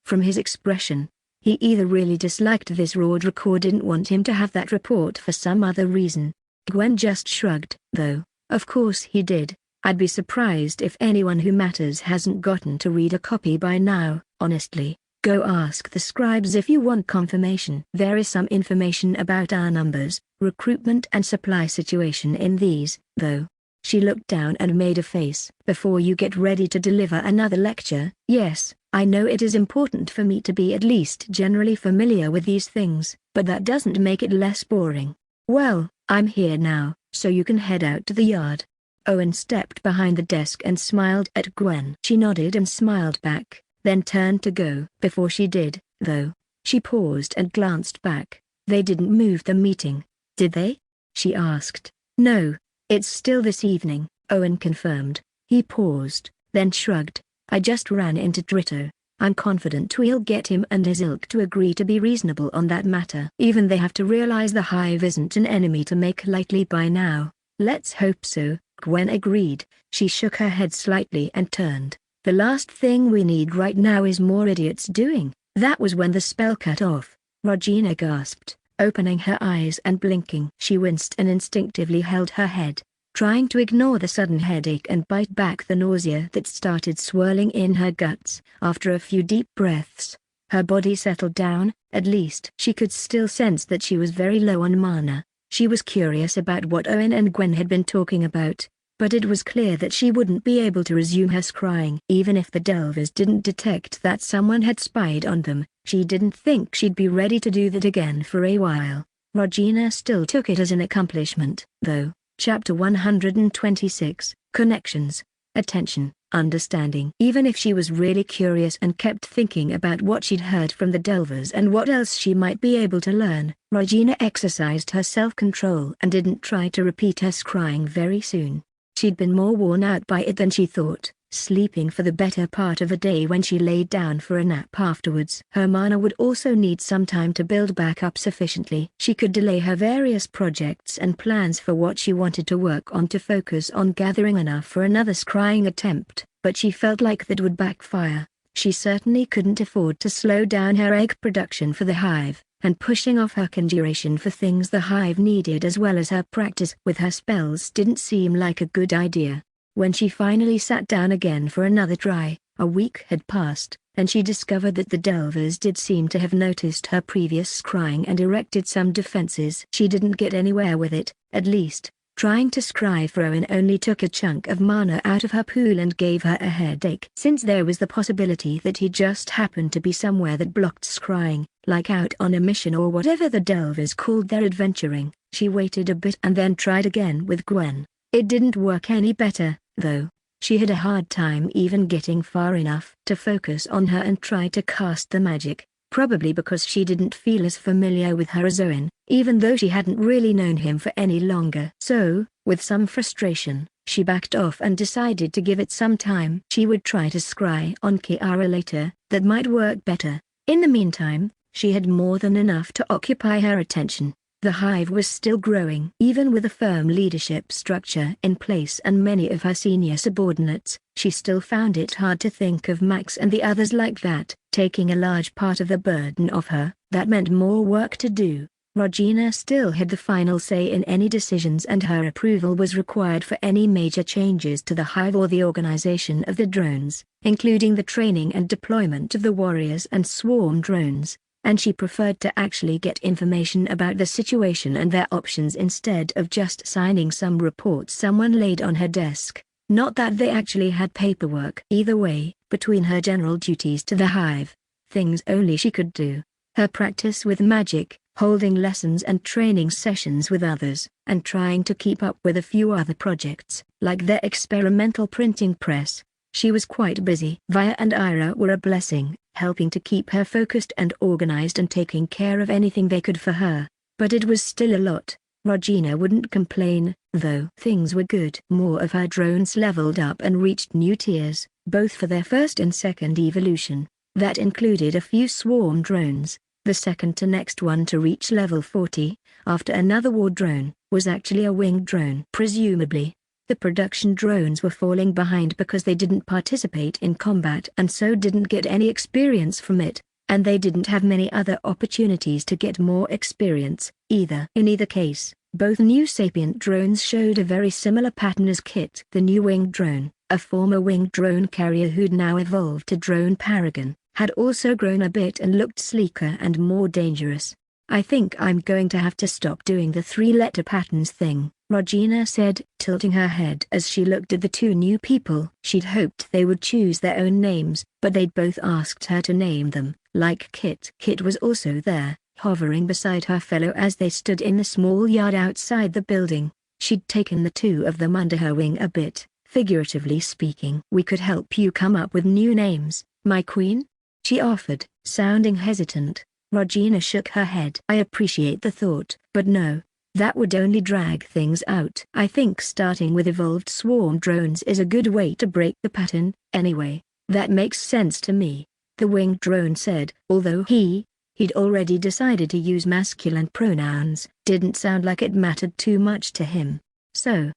From his expression, he either really disliked this Roderick or didn't want him to have that report for some other reason. Gwen just shrugged, though. "Of course he did. I'd be surprised if anyone who matters hasn't gotten to read a copy by now, honestly. Go ask the scribes if you want confirmation. There is some information about our numbers, recruitment and supply situation in these, though." She looked down and made a face. Before you get ready to deliver another lecture, yes, I know it is important for me to be at least generally familiar with these things, but that doesn't make it less boring. Well, I'm here now, so you can head out to the yard. Owen stepped behind the desk and smiled at Gwen. She nodded and smiled back, then turned to go. Before she did, though, she paused and glanced back. They didn't move the meeting, did they? She asked. No, it's still this evening, Owen confirmed. He paused, then shrugged. I just ran into Trito. I'm confident we'll get him and his ilk to agree to be reasonable on that matter. Even they have to realize the Hive isn't an enemy to make lightly by now. Let's hope so, Gwen agreed. She shook her head slightly and turned. The last thing we need right now is more idiots doing. That was when the spell cut off. Regina gasped, opening her eyes and blinking. She winced and instinctively held her head, trying to ignore the sudden headache and bite back the nausea that started swirling in her guts. After a few deep breaths, her body settled down. At least she could still sense that she was very low on mana. She was curious about what Owen and Gwen had been talking about, but it was clear that she wouldn't be able to resume her scrying. Even if the Delvers didn't detect that someone had spied on them, she didn't think she'd be ready to do that again for a while. Regina still took it as an accomplishment, though. Chapter 126, Connections, Attention, Understanding. Even if she was really curious and kept thinking about what she'd heard from the Delvers and what else she might be able to learn, Regina exercised her self-control and didn't try to repeat her scrying very soon. She'd been more worn out by it than she thought, sleeping for the better part of a day when she laid down for a nap afterwards. Her mana would also need some time to build back up sufficiently. She could delay her various projects and plans for what she wanted to work on to focus on gathering enough for another scrying attempt, but she felt like that would backfire. She certainly couldn't afford to slow down her egg production for the Hive, and pushing off her conjuration for things the Hive needed as well as her practice with her spells didn't seem like a good idea. When she finally sat down again for another try, a week had passed, and she discovered that the Delvers did seem to have noticed her previous scrying and erected some defenses. She didn't get anywhere with it, at least. Trying to scry for Owen only took a chunk of mana out of her pool and gave her a headache. Since there was the possibility that he just happened to be somewhere that blocked scrying, like out on a mission or whatever the Delvers called their adventuring, she waited a bit and then tried again with Gwen. It didn't work any better, though. She had a hard time even getting far enough to focus on her and try to cast the magic, probably because she didn't feel as familiar with her as Owen, even though she hadn't really known him for any longer. So, with some frustration, she backed off and decided to give it some time. She would try to scry on Kiara later, that might work better. In the meantime, she had more than enough to occupy her attention. The Hive was still growing. Even with a firm leadership structure in place and many of her senior subordinates, she still found it hard to think of Max and the others like that, taking a large part of the burden off her. That meant more work to do. Regina still had the final say in any decisions and her approval was required for any major changes to the Hive or the organization of the drones, including the training and deployment of the warriors and swarm drones. And she preferred to actually get information about the situation and their options instead of just signing some report someone laid on her desk. Not that they actually had paperwork. Either way, between her general duties to the Hive, things only she could do, her practice with magic, holding lessons and training sessions with others, and trying to keep up with a few other projects, like their experimental printing press, she was quite busy. Via and Ira were a blessing, helping to keep her focused and organized and taking care of anything they could for her. But it was still a lot. Regina wouldn't complain, though. Things were good. More of her drones leveled up and reached new tiers, both for their first and second evolution. That included a few swarm drones. The second to next one to reach level 40, after another war drone, was actually a winged drone. Presumably, the production drones were falling behind because they didn't participate in combat and so didn't get any experience from it, and they didn't have many other opportunities to get more experience, either. In either case, both new sapient drones showed a very similar pattern as Kit. The new winged drone, a former winged drone carrier who'd now evolved to drone paragon, had also grown a bit and looked sleeker and more dangerous. I think I'm going to have to stop doing the 3-letter patterns thing, Regina said, tilting her head as she looked at the two new people. She'd hoped they would choose their own names, but they'd both asked her to name them, like Kit. Kit was also there, hovering beside her fellow as they stood in the small yard outside the building. She'd taken the two of them under her wing a bit, figuratively speaking. "We could help you come up with new names, my queen?" she offered, sounding hesitant. Regina shook her head. "I appreciate the thought, but no. That would only drag things out. I think starting with evolved swarm drones is a good way to break the pattern. Anyway, that makes sense to me," the winged drone said, although he'd already decided to use masculine pronouns. Didn't sound like it mattered too much to him. "So?"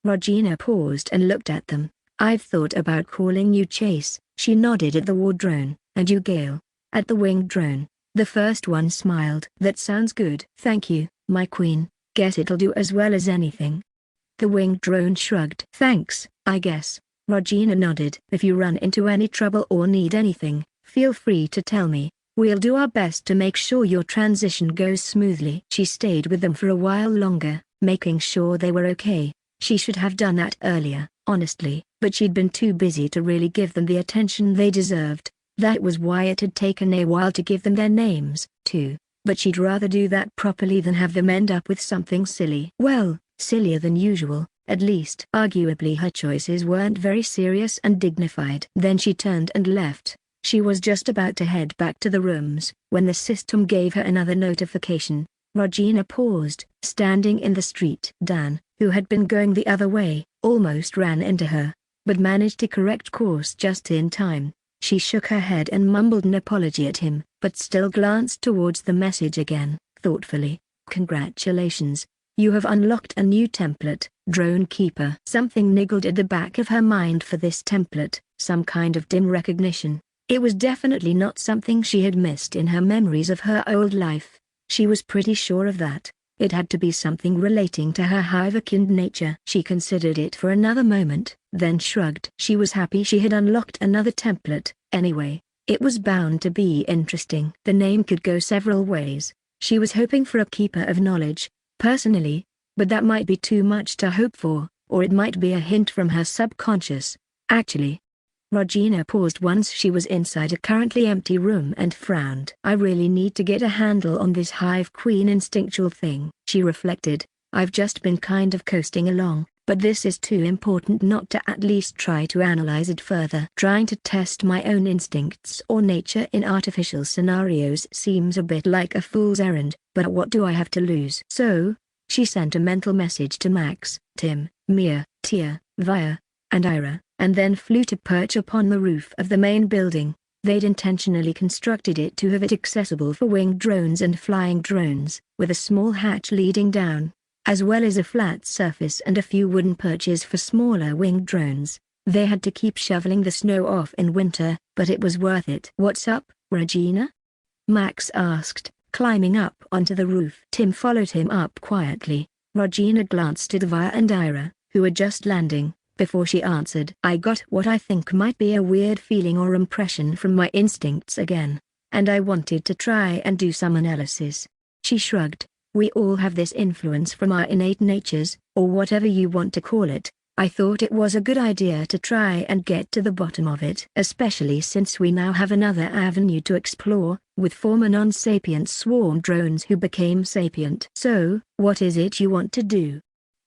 Regina paused and looked at them. "I've thought about calling you Chase." She nodded at the war drone. "And you Gale?" At the winged drone. The first one smiled. "That sounds good. Thank you, my queen. Guess it'll do as well as anything." The winged drone shrugged. "Thanks, I guess." Regina nodded. "If you run into any trouble or need anything, feel free to tell me. We'll do our best to make sure your transition goes smoothly." She stayed with them for a while longer, making sure they were okay. She should have done that earlier, honestly, but she'd been too busy to really give them the attention they deserved. That was why it had taken a while to give them their names, too. But she'd rather do that properly than have them end up with something silly. Well, sillier than usual, at least. Arguably her choices weren't very serious and dignified. Then she turned and left. She was just about to head back to the rooms, when the system gave her another notification. Regina paused, standing in the street. Dan, who had been going the other way, almost ran into her, but managed to correct course just in time. She shook her head and mumbled an apology at him, but still glanced towards the message again, thoughtfully. "Congratulations. You have unlocked a new template, Drone Keeper." Something niggled at the back of her mind for this template, some kind of dim recognition. It was definitely not something she had missed in her memories of her old life. She was pretty sure of that. It had to be something relating to her hive-akin nature. She considered it for another moment, then shrugged. She was happy she had unlocked another template, anyway. It was bound to be interesting. The name could go several ways. She was hoping for a keeper of knowledge, personally, but that might be too much to hope for, or it might be a hint from her subconscious. Actually, Regina paused once she was inside a currently empty room and frowned. "I really need to get a handle on this Hive Queen instinctual thing," she reflected. "I've just been kind of coasting along, but this is too important not to at least try to analyze it further. Trying to test my own instincts or nature in artificial scenarios seems a bit like a fool's errand, but what do I have to lose?" So, she sent a mental message to Max, Tim, Mia, Tia, Via, and Ira, and then flew to perch upon the roof of the main building. They'd intentionally constructed it to have it accessible for winged drones and flying drones, with a small hatch leading down, as well as a flat surface and a few wooden perches for smaller winged drones. They had to keep shoveling the snow off in winter, but it was worth it. "What's up, Regina?" Max asked, climbing up onto the roof. Tim followed him up quietly. Regina glanced at Via and Ira, who were just landing, before she answered. "I got what I think might be a weird feeling or impression from my instincts again, and I wanted to try and do some analysis." She shrugged. "We all have this influence from our innate natures, or whatever you want to call it. I thought it was a good idea to try and get to the bottom of it, especially since we now have another avenue to explore, with former non-sapient swarm drones who became sapient." "So, what is it you want to do?"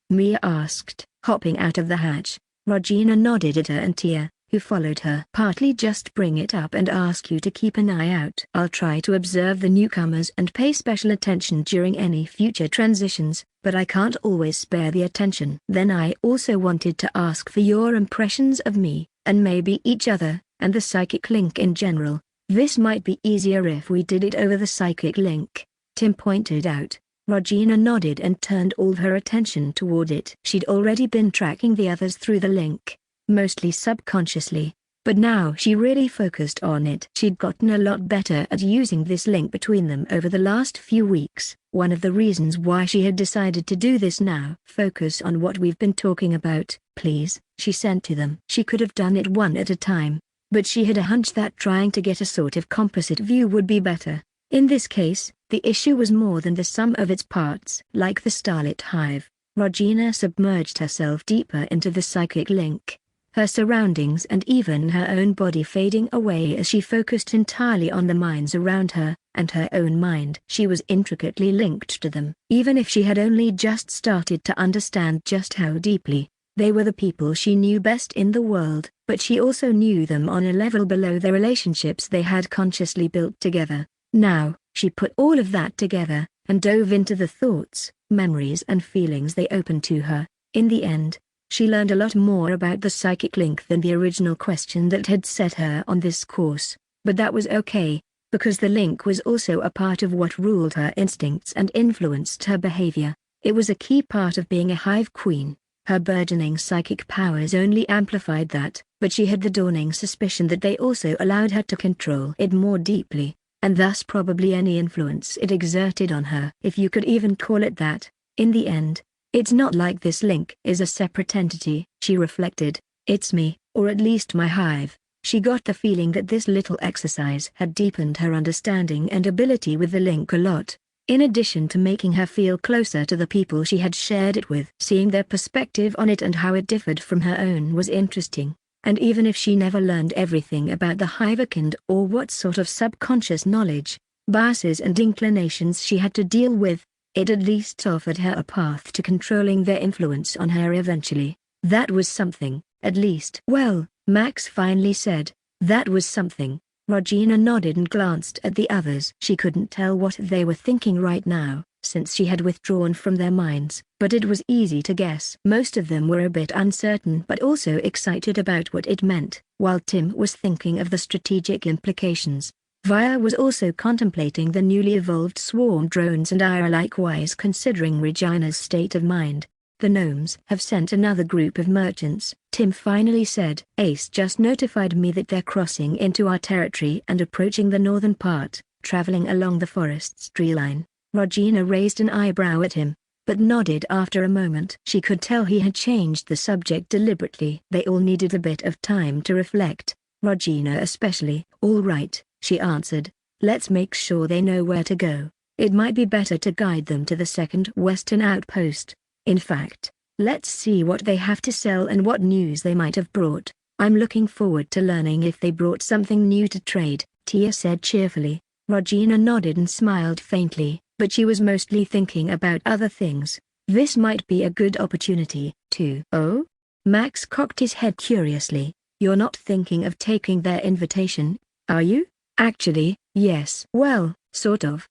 Mia asked, hopping out of the hatch. Regina nodded at her and Tia, who followed her. "Partly just bring it up and ask you to keep an eye out. I'll try to observe the newcomers and pay special attention during any future transitions, but I can't always spare the attention." Then I also wanted to ask for your impressions of me, and maybe each other, and the psychic link in general. This might be easier if we did it over the psychic link, Tim pointed out. Regina nodded and turned all her attention toward it. She'd already been tracking the others through the link, mostly subconsciously, but now she really focused on it. She'd gotten a lot better at using this link between them over the last few weeks, one of the reasons why she had decided to do this now. "Focus on what we've been talking about, please," she sent to them. She could have done it one at a time, but she had a hunch that trying to get a sort of composite view would be better. In this case, the issue was more than the sum of its parts. Like the starlit hive, Regina submerged herself deeper into the psychic link, her surroundings and even her own body fading away as she focused entirely on the minds around her, and her own mind. She was intricately linked to them. Even if she had only just started to understand just how deeply, they were the people she knew best in the world, but she also knew them on a level below the relationships they had consciously built together. Now, she put all of that together, and dove into the thoughts, memories and feelings they opened to her. In the end, she learned a lot more about the psychic link than the original question that had set her on this course, but that was okay, because the link was also a part of what ruled her instincts and influenced her behavior. It was a key part of being a hive queen. Her burgeoning psychic powers only amplified that, but she had the dawning suspicion that they also allowed her to control it more deeply, and thus probably any influence it exerted on her, if you could even call it that. In the end, it's not like this link is a separate entity, she reflected. It's me, or at least my hive. She got the feeling that this little exercise had deepened her understanding and ability with the link a lot, in addition to making her feel closer to the people she had shared it with. Seeing their perspective on it and how it differed from her own was interesting, and even if she never learned everything about the Hivekind or what sort of subconscious knowledge, biases and inclinations she had to deal with, it at least offered her a path to controlling their influence on her eventually. That was something, at least. Well, Max finally said, that was something. Regina nodded and glanced at the others. She couldn't tell what they were thinking right now, since she had withdrawn from their minds, but it was easy to guess. Most of them were a bit uncertain but also excited about what it meant, while Tim was thinking of the strategic implications. Via was also contemplating the newly evolved swarm drones, and Ira likewise considering Regina's state of mind. The gnomes have sent another group of merchants, Tim finally said. Ace just notified me that they're crossing into our territory and approaching the northern part, traveling along the forest's tree line. Regina raised an eyebrow at him, but nodded after a moment. She could tell he had changed the subject deliberately. They all needed a bit of time to reflect, Regina especially. All right, she answered. Let's make sure they know where to go. It might be better to guide them to the second western outpost. In fact, let's see what they have to sell and what news they might have brought. I'm looking forward to learning if they brought something new to trade, Tia said cheerfully. Regina nodded and smiled faintly, but she was mostly thinking about other things. This might be a good opportunity, too. Oh? Max cocked his head curiously. You're not thinking of taking their invitation, are you? Actually, yes. Well, sort of.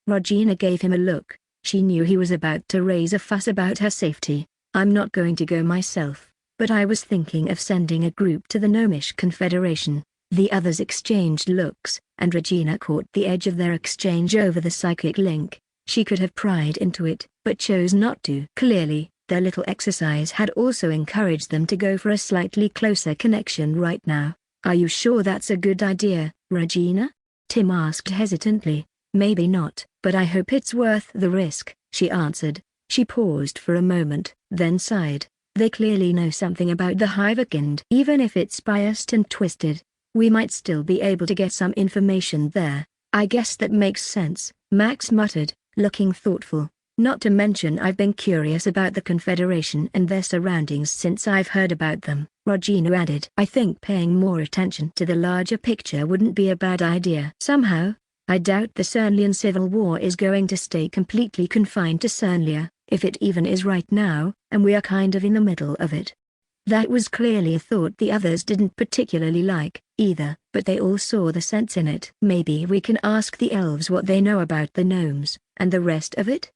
Regina gave him a look. She knew he was about to raise a fuss about her safety. I'm not going to go myself, but I was thinking of sending a group to the Gnomish Confederation. The others exchanged looks, and Regina caught the edge of their exchange over the psychic link. She could have pried into it, but chose not to. Clearly, their little exercise had also encouraged them to go for a slightly closer connection right now. Are you sure that's a good idea, Regina? Tim asked hesitantly. Maybe not, but I hope it's worth the risk, she answered. She paused for a moment, then sighed. They clearly know something about the Hivekind. Even if it's biased and twisted, we might still be able to get some information there. I guess that makes sense, Max muttered, looking thoughtful. Not to mention I've been curious about the Confederation and their surroundings since I've heard about them, Regina added. I think paying more attention to the larger picture wouldn't be a bad idea. Somehow, I doubt the Cernlian civil war is going to stay completely confined to Cernlia, if it even is right now, and we are kind of in the middle of it. That was clearly a thought the others didn't particularly like, either, but they all saw the sense in it. Maybe we can ask the elves what they know about the gnomes, and the rest of it?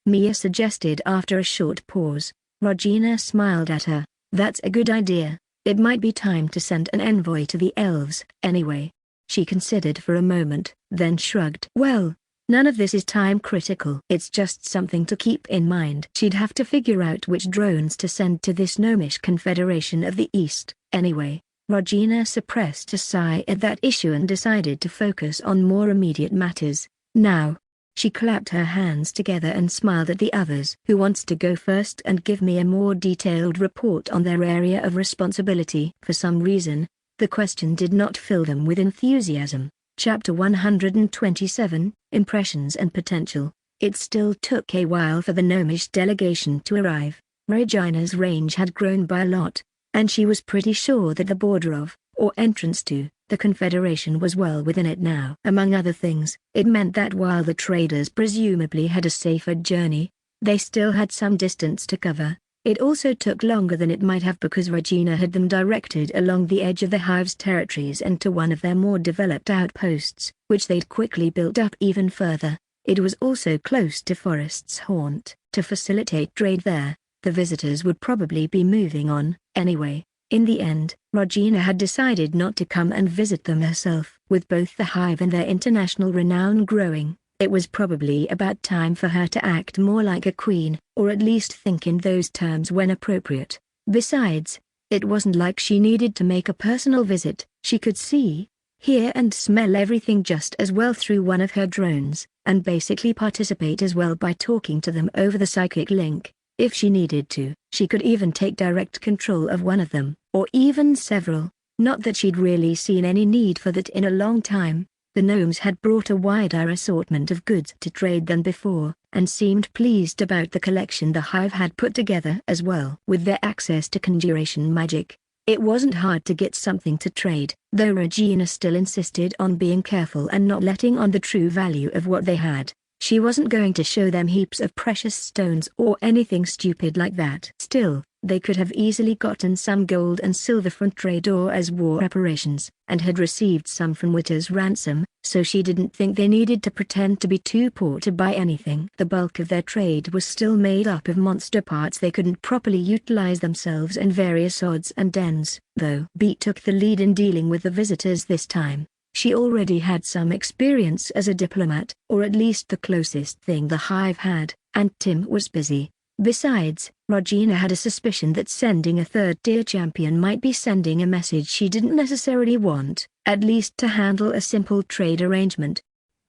Mia suggested after a short pause. Regina smiled at her. That's a good idea. It might be time to send an envoy to the elves, anyway. She considered for a moment, then shrugged. Well, none of this is time critical. It's just something to keep in mind. She'd have to figure out which drones to send to this Gnomish Confederation of the East, anyway. Regina suppressed a sigh at that issue and decided to focus on more immediate matters. Now, she clapped her hands together and smiled at the others. Who wants to go first and give me a more detailed report on their area of responsibility? For some reason, the question did not fill them with enthusiasm. Chapter 127, Impressions and Potential. It still took a while for the gnomish delegation to arrive. Regina's range had grown by a lot, and she was pretty sure that the border of, or entrance to, the Confederation was well within it now. Among other things, it meant that while the traders presumably had a safer journey, they still had some distance to cover. It also took longer than it might have because Regina had them directed along the edge of the Hive's territories and to one of their more developed outposts, which they'd quickly built up even further. It was also close to Forest's haunt. To facilitate trade there, the visitors would probably be moving on, anyway. In the end, Regina had decided not to come and visit them herself. With both the Hive and their international renown growing, it was probably about time for her to act more like a queen, or at least think in those terms when appropriate. Besides, it wasn't like she needed to make a personal visit. She could see, hear and smell everything just as well through one of her drones, and basically participate as well by talking to them over the psychic link. If she needed to, she could even take direct control of one of them, or even several. Not that she'd really seen any need for that in a long time. The gnomes had brought a wider assortment of goods to trade than before, and seemed pleased about the collection the Hive had put together as well. With their access to conjuration magic, it wasn't hard to get something to trade, though Regina still insisted on being careful and not letting on the true value of what they had. She wasn't going to show them heaps of precious stones or anything stupid like that. Still, they could have easily gotten some gold and silver from trade or as war reparations, and had received some from Witter's ransom, so she didn't think they needed to pretend to be too poor to buy anything. The bulk of their trade was still made up of monster parts they couldn't properly utilize themselves and various odds and ends, though. Beat took the lead in dealing with the visitors this time. She already had some experience as a diplomat, or at least the closest thing the Hive had, and Tim was busy. Besides, Regina had a suspicion that sending a third-tier champion might be sending a message she didn't necessarily want, at least to handle a simple trade arrangement.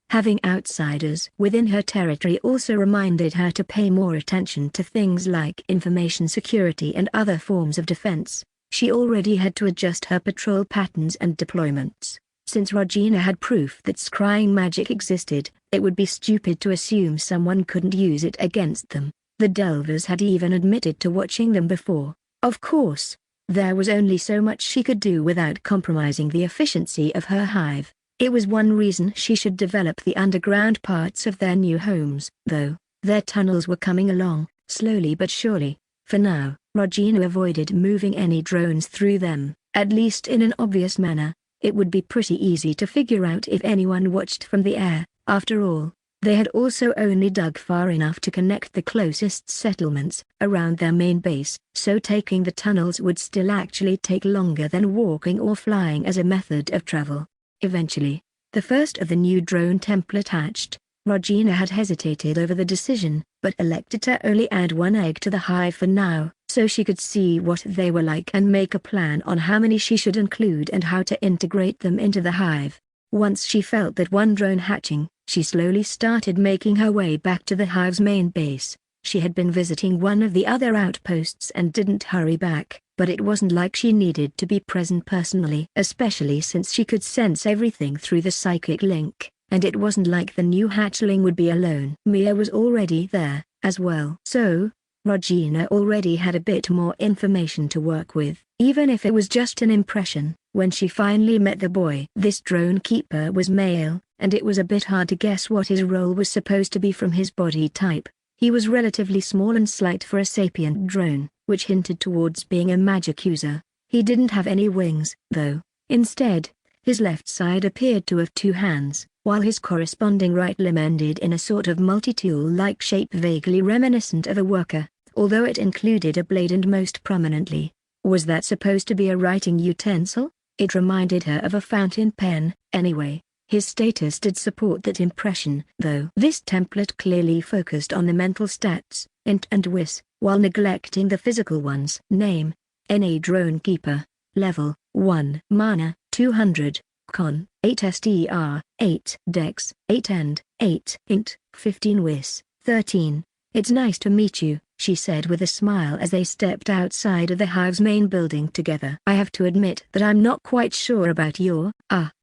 Having outsiders within her territory also reminded her to pay more attention to things like information security and other forms of defense. She already had to adjust her patrol patterns and deployments. Since Regina had proof that scrying magic existed, it would be stupid to assume someone couldn't use it against them. The Delvers had even admitted to watching them before. Of course, there was only so much she could do without compromising the efficiency of her Hive. It was one reason she should develop the underground parts of their new homes, though. Their tunnels were coming along, slowly but surely. For now, Regina avoided moving any drones through them, at least in an obvious manner. It would be pretty easy to figure out if anyone watched from the air. After all, they had also only dug far enough to connect the closest settlements around their main base, so taking the tunnels would still actually take longer than walking or flying as a method of travel. Eventually, the first of the new drone template hatched. Regina had hesitated over the decision, but elected to only add one egg to the Hive for now, so she could see what they were like and make a plan on how many she should include and how to integrate them into the Hive. Once she felt that one drone hatching, she slowly started making her way back to the Hive's main base. She had been visiting one of the other outposts and didn't hurry back, but it wasn't like she needed to be present personally, especially since she could sense everything through the psychic link. And it wasn't like the new hatchling would be alone. Mia was already there, as well. So, Regina already had a bit more information to work with, even if it was just an impression. When she finally met the boy, this drone keeper was male, and it was a bit hard to guess what his role was supposed to be from his body type. He was relatively small and slight for a sapient drone, which hinted towards being a magic user. He didn't have any wings, though. Instead, his left side appeared to have two hands, while his corresponding right limb ended in a sort of multi-tool-like shape vaguely reminiscent of a worker, although it included a blade and most prominently. Was that supposed to be a writing utensil? It reminded her of a fountain pen, anyway. His status did support that impression, though. This template clearly focused on the mental stats, int and wis, while neglecting the physical ones. Name: NA Drone Keeper. Level: 1. Mana, 200. Con, 8 STR, 8 Dex, 8 and 8 Int, 15 Wis, 13. It's nice to meet you, she said with a smile as they stepped outside of the Hive's main building together. I have to admit that I'm not quite sure about your,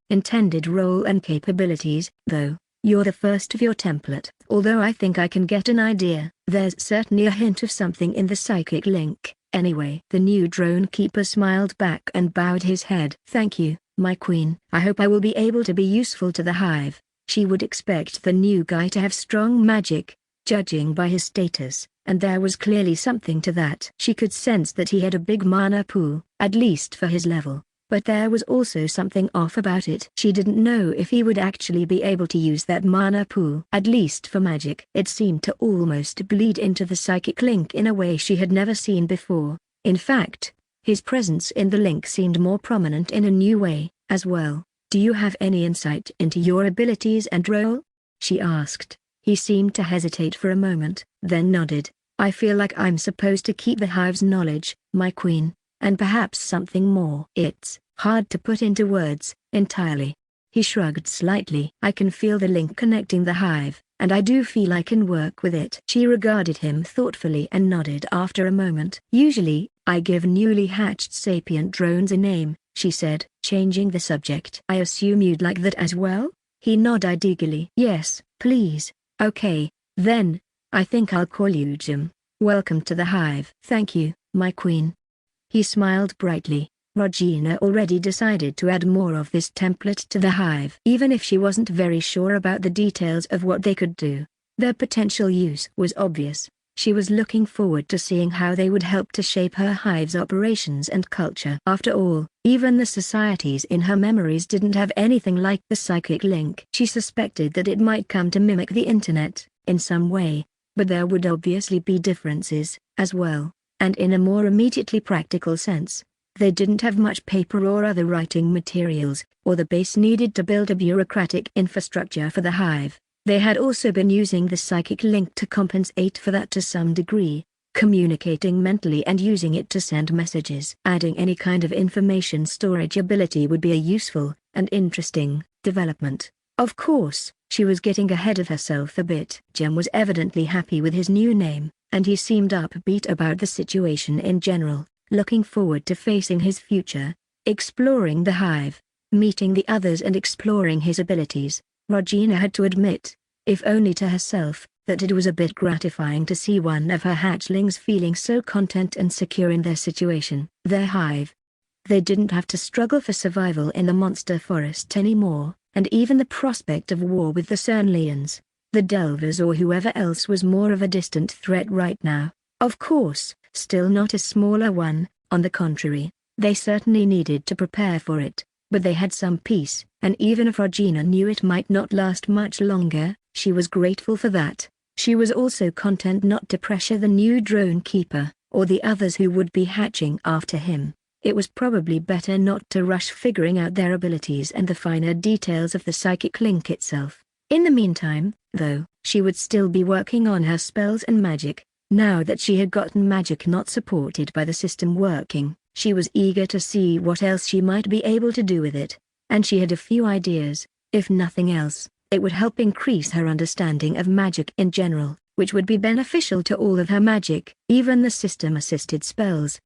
intended role and capabilities, though. You're the first of your template. Although I think I can get an idea, there's certainly a hint of something in the psychic link. Anyway, the new drone keeper smiled back and bowed his head. Thank you, my queen. I hope I will be able to be useful to the hive. She would expect the new guy to have strong magic, judging by his status, and there was clearly something to that. She could sense that he had a big mana pool, at least for his level. But there was also something off about it. She didn't know if he would actually be able to use that mana pool, at least for magic. It seemed to almost bleed into the psychic link in a way she had never seen before. In fact, his presence in the link seemed more prominent in a new way, as well. Do you have any insight into your abilities and role? She asked. He seemed to hesitate for a moment, then nodded. I feel like I'm supposed to keep the hive's knowledge, my queen. And perhaps something more. It's hard to put into words, entirely. He shrugged slightly. I can feel the link connecting the hive, and I do feel I can work with it. She regarded him thoughtfully and nodded after a moment. Usually, I give newly hatched sapient drones a name, she said, changing the subject. I assume you'd like that as well? He nodded eagerly. Yes, please. Okay, then, I think I'll call you Jim. Welcome to the hive. Thank you, my queen. He smiled brightly. Regina already decided to add more of this template to the hive. Even if she wasn't very sure about the details of what they could do, their potential use was obvious. She was looking forward to seeing how they would help to shape her hive's operations and culture. After all, even the societies in her memories didn't have anything like the psychic link. She suspected that it might come to mimic the internet, in some way, but there would obviously be differences, as well. And in a more immediately practical sense, they didn't have much paper or other writing materials, or the base needed to build a bureaucratic infrastructure for the hive. They had also been using the psychic link to compensate for that to some degree, communicating mentally and using it to send messages. Adding any kind of information storage ability would be a useful, and interesting, development. Of course, she was getting ahead of herself a bit. Jem was evidently happy with his new name, and he seemed upbeat about the situation in general, looking forward to facing his future, exploring the hive, meeting the others and exploring his abilities. Regina had to admit, if only to herself, that it was a bit gratifying to see one of her hatchlings feeling so content and secure in their situation. Their hive. They didn't have to struggle for survival in the monster forest anymore, and even the prospect of war with the Cernlians, the Delvers or whoever else was more of a distant threat right now. Of course, still not a smaller one, on the contrary, they certainly needed to prepare for it, but they had some peace, and even if Regina knew it might not last much longer, she was grateful for that. She was also content not to pressure the new drone keeper, or the others who would be hatching after him. It was probably better not to rush figuring out their abilities and the finer details of the psychic link itself. In the meantime, though, she would still be working on her spells and magic. Now that she had gotten magic not supported by the system working, she was eager to see what else she might be able to do with it, and she had a few ideas. If nothing else, it would help increase her understanding of magic in general, which would be beneficial to all of her magic, even the system-assisted spells.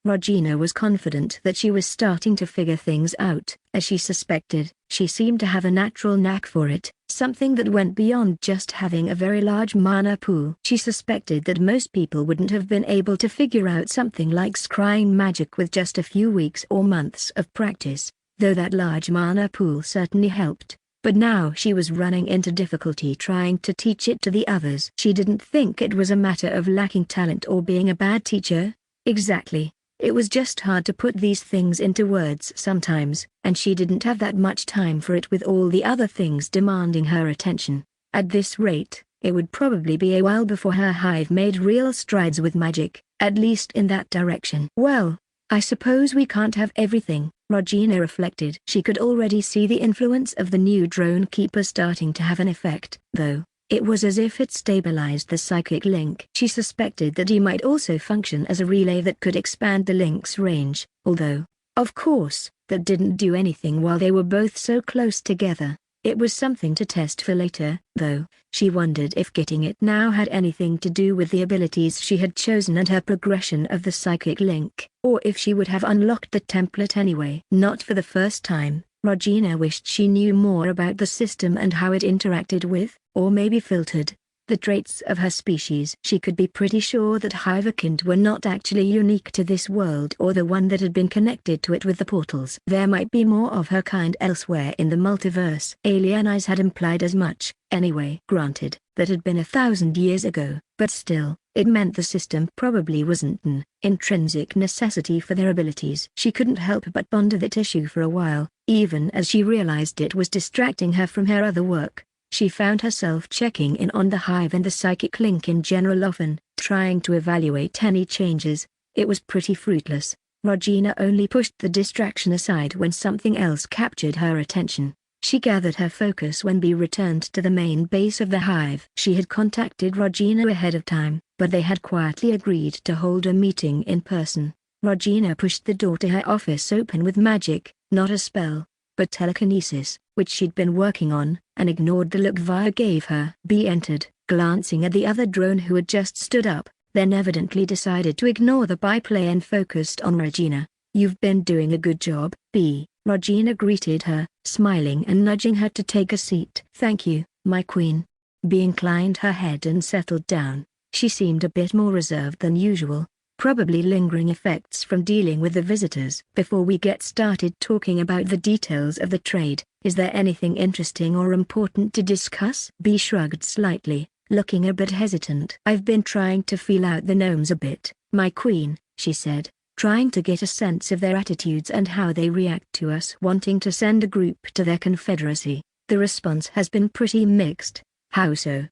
Regina was confident that she was starting to figure things out. As she suspected, she seemed to have a natural knack for it, something that went beyond just having a very large mana pool. She suspected that most people wouldn't have been able to figure out something like scrying magic with just a few weeks or months of practice, though that large mana pool certainly helped. But now she was running into difficulty trying to teach it to the others. She didn't think it was a matter of lacking talent or being a bad teacher. Exactly. It was just hard to put these things into words sometimes, and she didn't have that much time for it with all the other things demanding her attention. At this rate, it would probably be a while before her hive made real strides with magic, at least in that direction. Well, I suppose we can't have everything, Regina reflected. She could already see the influence of the new drone keeper starting to have an effect, though. It was as if it stabilized the psychic link. She suspected that he might also function as a relay that could expand the link's range, although, of course, that didn't do anything while they were both so close together. It was something to test for later, though. She wondered if getting it now had anything to do with the abilities she had chosen and her progression of the psychic link, or if she would have unlocked the template anyway. Not for the first time, Regina wished she knew more about the system and how it interacted with, or maybe filtered, the traits of her species. She could be pretty sure that Hivekind were not actually unique to this world or the one that had been connected to it with the portals. There might be more of her kind elsewhere in the multiverse. Alien eyes had implied as much, anyway. Granted, that had been 1,000 years ago, but still, it meant the system probably wasn't an intrinsic necessity for their abilities. She couldn't help but ponder that issue for a while, even as she realized it was distracting her from her other work. She found herself checking in on the hive and the psychic link in general often, trying to evaluate any changes. It was pretty fruitless. Regina only pushed the distraction aside when something else captured her attention. She gathered her focus when Bee returned to the main base of the hive. She had contacted Regina ahead of time, but they had quietly agreed to hold a meeting in person. Regina pushed the door to her office open with magic, not a spell, but telekinesis, which she'd been working on, and ignored the look Via gave her. Bee entered, glancing at the other drone who had just stood up, then evidently decided to ignore the byplay and focused on Regina. "You've been doing a good job, Bee," Regina greeted her, smiling and nudging her to take a seat. "Thank you, my queen." Bee inclined her head and settled down. She seemed a bit more reserved than usual, probably lingering effects from dealing with the visitors. "Before we get started talking about the details of the trade, is there anything interesting or important to discuss?" Bee shrugged slightly, looking a bit hesitant. "I've been trying to feel out the gnomes a bit, my queen," she said, trying to get a sense of their attitudes and how they react to us wanting to send a group to their confederacy. "The response has been pretty mixed." "How so?"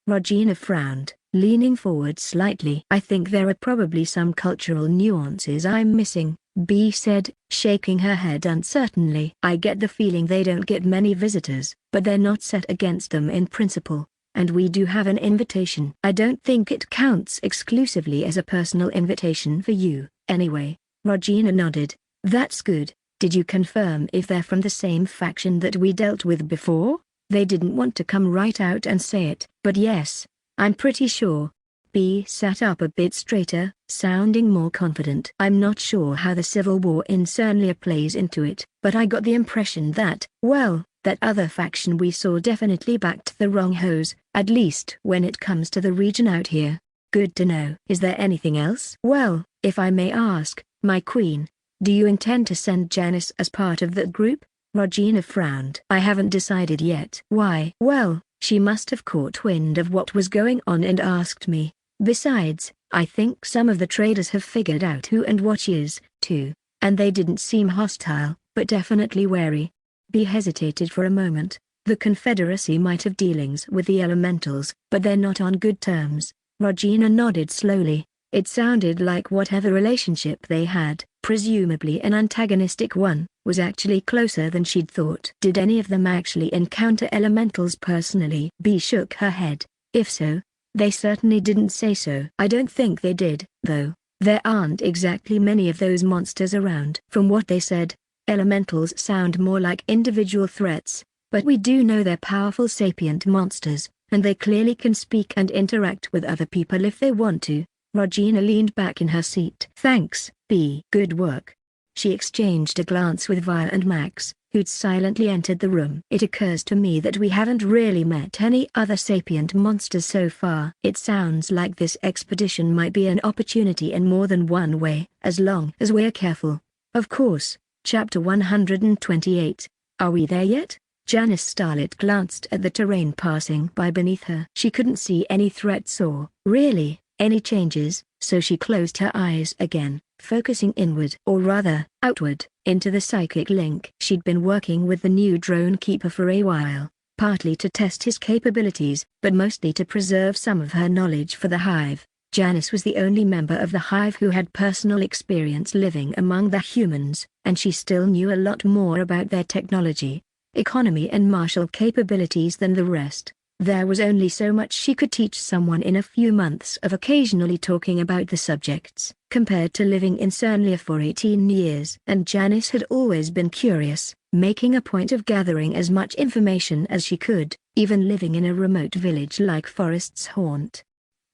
Regina frowned, leaning forward slightly. "I think there are probably some cultural nuances I'm missing," Bee said, shaking her head uncertainly. "I get the feeling they don't get many visitors, but they're not set against them in principle. And we do have an invitation. I don't think it counts exclusively as a personal invitation for you, anyway." Regina nodded. "That's good. Did you confirm if they're from the same faction that we dealt with before?" They didn't want to come right out and say it, but yes, I'm pretty sure. Bee sat up a bit straighter, sounding more confident. "I'm not sure how the civil war in Cernlia plays into it, but I got the impression that, well, that other faction we saw definitely backed the wrong hose, at least when it comes to the region out here." "Good to know." "Is there anything else?" "Well, if I may ask, my queen, do you intend to send Janice as part of that group?" Regina frowned. "I haven't decided yet." "Why?" "Well, she must have caught wind of what was going on and asked me. Besides, I think some of the traders have figured out who and what she is, too, and they didn't seem hostile, but definitely wary." Bee hesitated for a moment. The Confederacy might have dealings with the elementals, but they're not on good terms. Regina nodded slowly. It sounded like whatever relationship they had, presumably an antagonistic one, was actually closer than she'd thought. "Did any of them actually encounter elementals personally?" Bee shook her head. "If so, they certainly didn't say so." "I don't think they did, though. There aren't exactly many of those monsters around." "From what they said, elementals sound more like individual threats, but we do know they're powerful sapient monsters, and they clearly can speak and interact with other people if they want to." Regina leaned back in her seat. "Thanks, Bee." "Good work." She exchanged a glance with Via and Max, who'd silently entered the room. "It occurs to me that we haven't really met any other sapient monsters so far. It sounds like this expedition might be an opportunity in more than one way, as long as we're careful." "Of course." Chapter 128. Are we there yet? Janice Starlet glanced at the terrain passing by beneath her. She couldn't see any threats or, really, any changes, so she closed her eyes again, focusing inward, or rather, outward, into the psychic link. She'd been working with the new drone keeper for a while, partly to test his capabilities, but mostly to preserve some of her knowledge for the hive. Janice was the only member of the hive who had personal experience living among the humans, and she still knew a lot more about their technology, economy and martial capabilities than the rest. There was only so much she could teach someone in a few months of occasionally talking about the subjects, compared to living in Cernlia for 18 years. And Janice had always been curious, making a point of gathering as much information as she could, even living in a remote village like Forest's Haunt.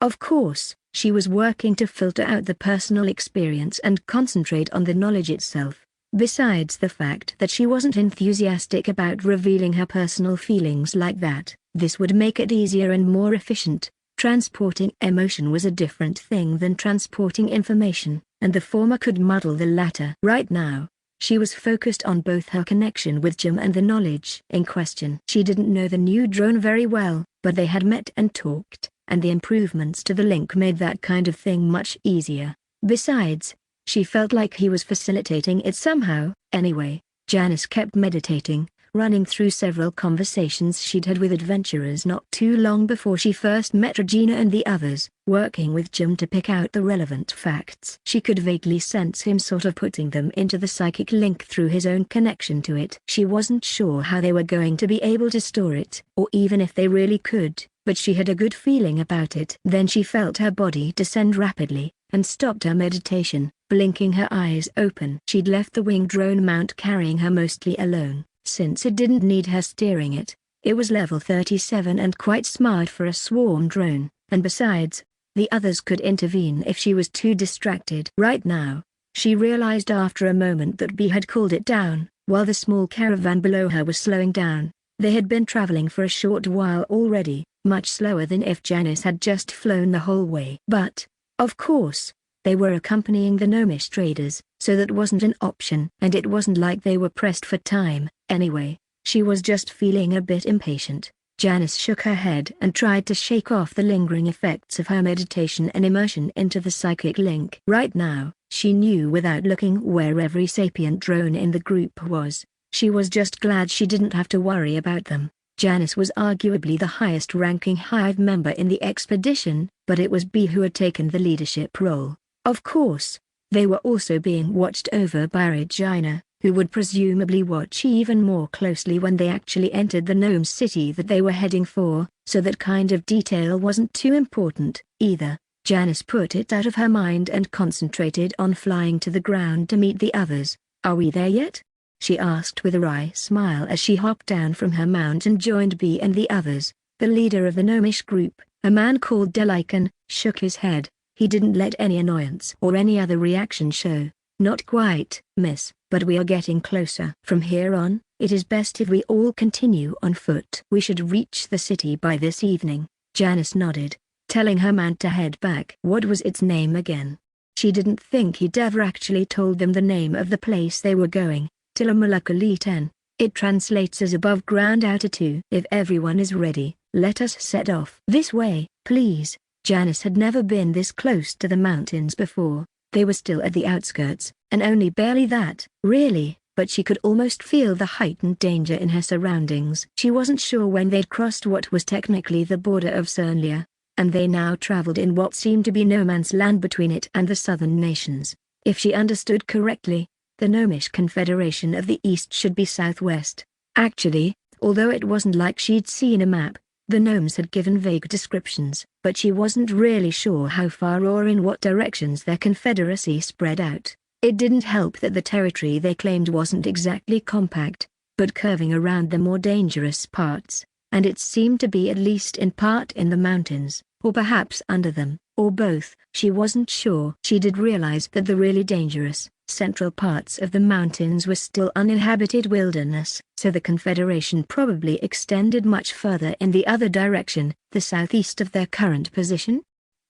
Of course, she was working to filter out the personal experience and concentrate on the knowledge itself. Besides the fact that she wasn't enthusiastic about revealing her personal feelings like that, this would make it easier and more efficient. Transporting emotion was a different thing than transporting information, and the former could muddle the latter. Right now, she was focused on both her connection with Jim and the knowledge in question. She didn't know the new drone very well, but they had met and talked, and the improvements to the link made that kind of thing much easier. Besides, she felt like he was facilitating it somehow. Anyway, Janice kept meditating, running through several conversations she'd had with adventurers not too long before she first met Regina and the others, working with Jim to pick out the relevant facts. She could vaguely sense him sort of putting them into the psychic link through his own connection to it. She wasn't sure how they were going to be able to store it, or even if they really could, but she had a good feeling about it. Then she felt her body descend rapidly, and stopped her meditation, blinking her eyes open. She'd left the winged drone mount carrying her mostly alone, since it didn't need her steering it. It was level 37 and quite smart for a swarm drone, and besides, the others could intervene if she was too distracted. Right now, she realized after a moment that B had cooled it down, while the small caravan below her was slowing down. They had been traveling for a short while already, much slower than if Janice had just flown the whole way. But, of course, they were accompanying the gnomish traders, so that wasn't an option. And it wasn't like they were pressed for time, anyway. She was just feeling a bit impatient. Janice shook her head and tried to shake off the lingering effects of her meditation and immersion into the psychic link. Right now, she knew without looking where every sapient drone in the group was. She was just glad she didn't have to worry about them. Janice was arguably the highest-ranking Hive member in the expedition, but it was B who had taken the leadership role. Of course, they were also being watched over by Regina, who would presumably watch even more closely when they actually entered the gnome city that they were heading for, so that kind of detail wasn't too important, either. Janice put it out of her mind and concentrated on flying to the ground to meet the others. "Are we there yet?" she asked with a wry smile as she hopped down from her mount and joined B and the others. The leader of the gnomish group, a man called Delican, shook his head. He didn't let any annoyance or any other reaction show. "Not quite, miss, but we are getting closer. From here on, it is best if we all continue on foot. We should reach the city by this evening." Janice nodded, telling her man to head back. What was its name again? She didn't think he'd ever actually told them the name of the place they were going. Tillamoolakali 10. It translates as above ground altitude. "If everyone is ready, let us set off." "This way, please." Janice had never been this close to the mountains before. They were still at the outskirts, and only barely that, really, but she could almost feel the heightened danger in her surroundings. She wasn't sure when they'd crossed what was technically the border of Cernlia, and they now traveled in what seemed to be no man's land between it and the southern nations. If she understood correctly, the Gnomish Confederation of the East should be southwest. Actually, although it wasn't like she'd seen a map, the gnomes had given vague descriptions, but she wasn't really sure how far or in what directions their confederacy spread out. It didn't help that the territory they claimed wasn't exactly compact, but curving around the more dangerous parts, and it seemed to be at least in part in the mountains, or perhaps under them, or both. She wasn't sure. She did realize that the really dangerous, central parts of the mountains were still uninhabited wilderness, so the Confederation probably extended much further in the other direction, the southeast of their current position.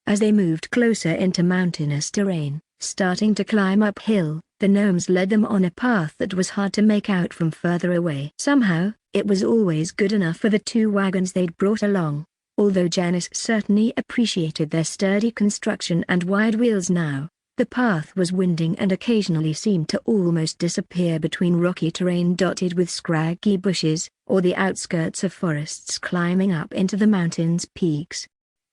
As they moved closer into mountainous terrain, starting to climb uphill, the gnomes led them on a path that was hard to make out from further away. Somehow, it was always good enough for the two wagons they'd brought along, although Janice certainly appreciated their sturdy construction and wide wheels now. The path was winding and occasionally seemed to almost disappear between rocky terrain dotted with scraggy bushes, or the outskirts of forests climbing up into the mountain's peaks.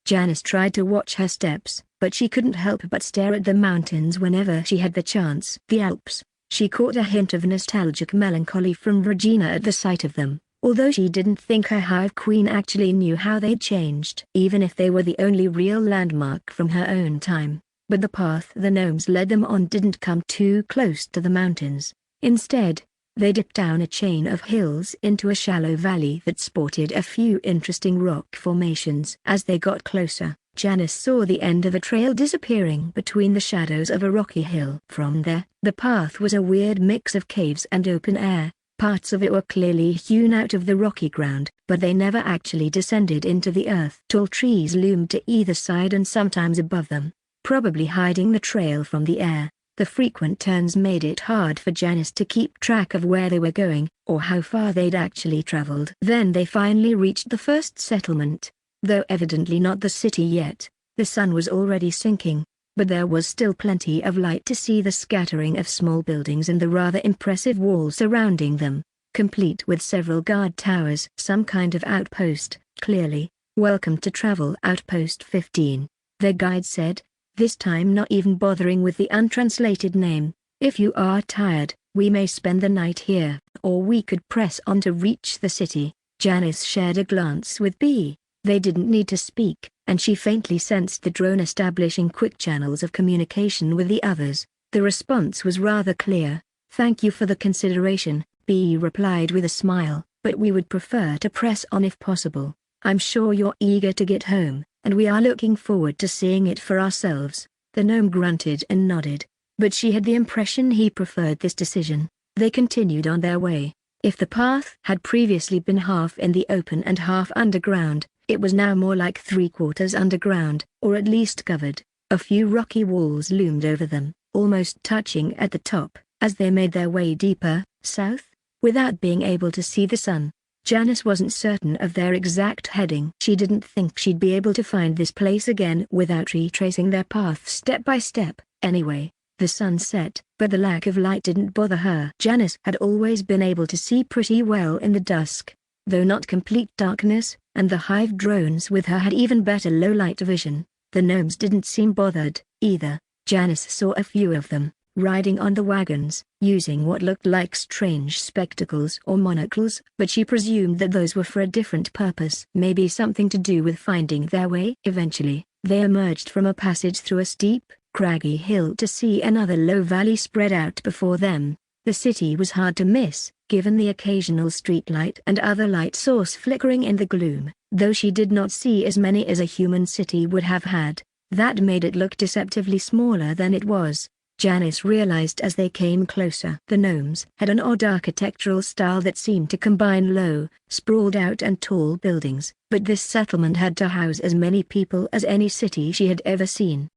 Janice tried to watch her steps, but she couldn't help but stare at the mountains whenever she had the chance. The Alps. She caught a hint of nostalgic melancholy from Regina at the sight of them, although she didn't think her Hive Queen actually knew how they'd changed, even if they were the only real landmark from her own time. But the path the gnomes led them on didn't come too close to the mountains. Instead, they dipped down a chain of hills into a shallow valley that sported a few interesting rock formations. As they got closer, Janice saw the end of a trail disappearing between the shadows of a rocky hill. From there, the path was a weird mix of caves and open air. Parts of it were clearly hewn out of the rocky ground, but they never actually descended into the earth. Tall trees loomed to either side and sometimes above them, probably hiding the trail from the air. The frequent turns made it hard for Janice to keep track of where they were going, or how far they'd actually traveled. Then they finally reached the first settlement, though evidently not the city yet. The sun was already sinking, but there was still plenty of light to see the scattering of small buildings and the rather impressive walls surrounding them, complete with several guard towers. Some kind of outpost, clearly. "Welcome to Travel Outpost 15, their guide said, this time not even bothering with the untranslated name. "If you are tired, we may spend the night here, or we could press on to reach the city." Janice shared a glance with B. They didn't need to speak, and she faintly sensed the drone establishing quick channels of communication with the others. The response was rather clear. "Thank you for the consideration," B replied with a smile, "but we would prefer to press on if possible. I'm sure you're eager to get home, and we are looking forward to seeing it for ourselves." The gnome grunted and nodded, but she had the impression he preferred this decision. They continued on their way. If the path had previously been half in the open and half underground, it was now more like 3/4 underground, or at least covered. A few rocky walls loomed over them, almost touching at the top. As they made their way deeper, south, without being able to see the sun, Janice wasn't certain of their exact heading. She didn't think she'd be able to find this place again without retracing their path step by step. Anyway, the sun set, but the lack of light didn't bother her. Janice had always been able to see pretty well in the dusk, though not complete darkness, and the hive drones with her had even better low-light vision. The gnomes didn't seem bothered, either. Janice saw a few of them, riding on the wagons, using what looked like strange spectacles or monocles, but she presumed that those were for a different purpose. Maybe something to do with finding their way. Eventually, they emerged from a passage through a steep, craggy hill to see another low valley spread out before them. The city was hard to miss, given the occasional streetlight and other light source flickering in the gloom, though she did not see as many as a human city would have had. That made it look deceptively smaller than it was, Janice realized as they came closer. The gnomes had an odd architectural style that seemed to combine low, sprawled-out and tall buildings, but this settlement had to house as many people as any city she had ever seen.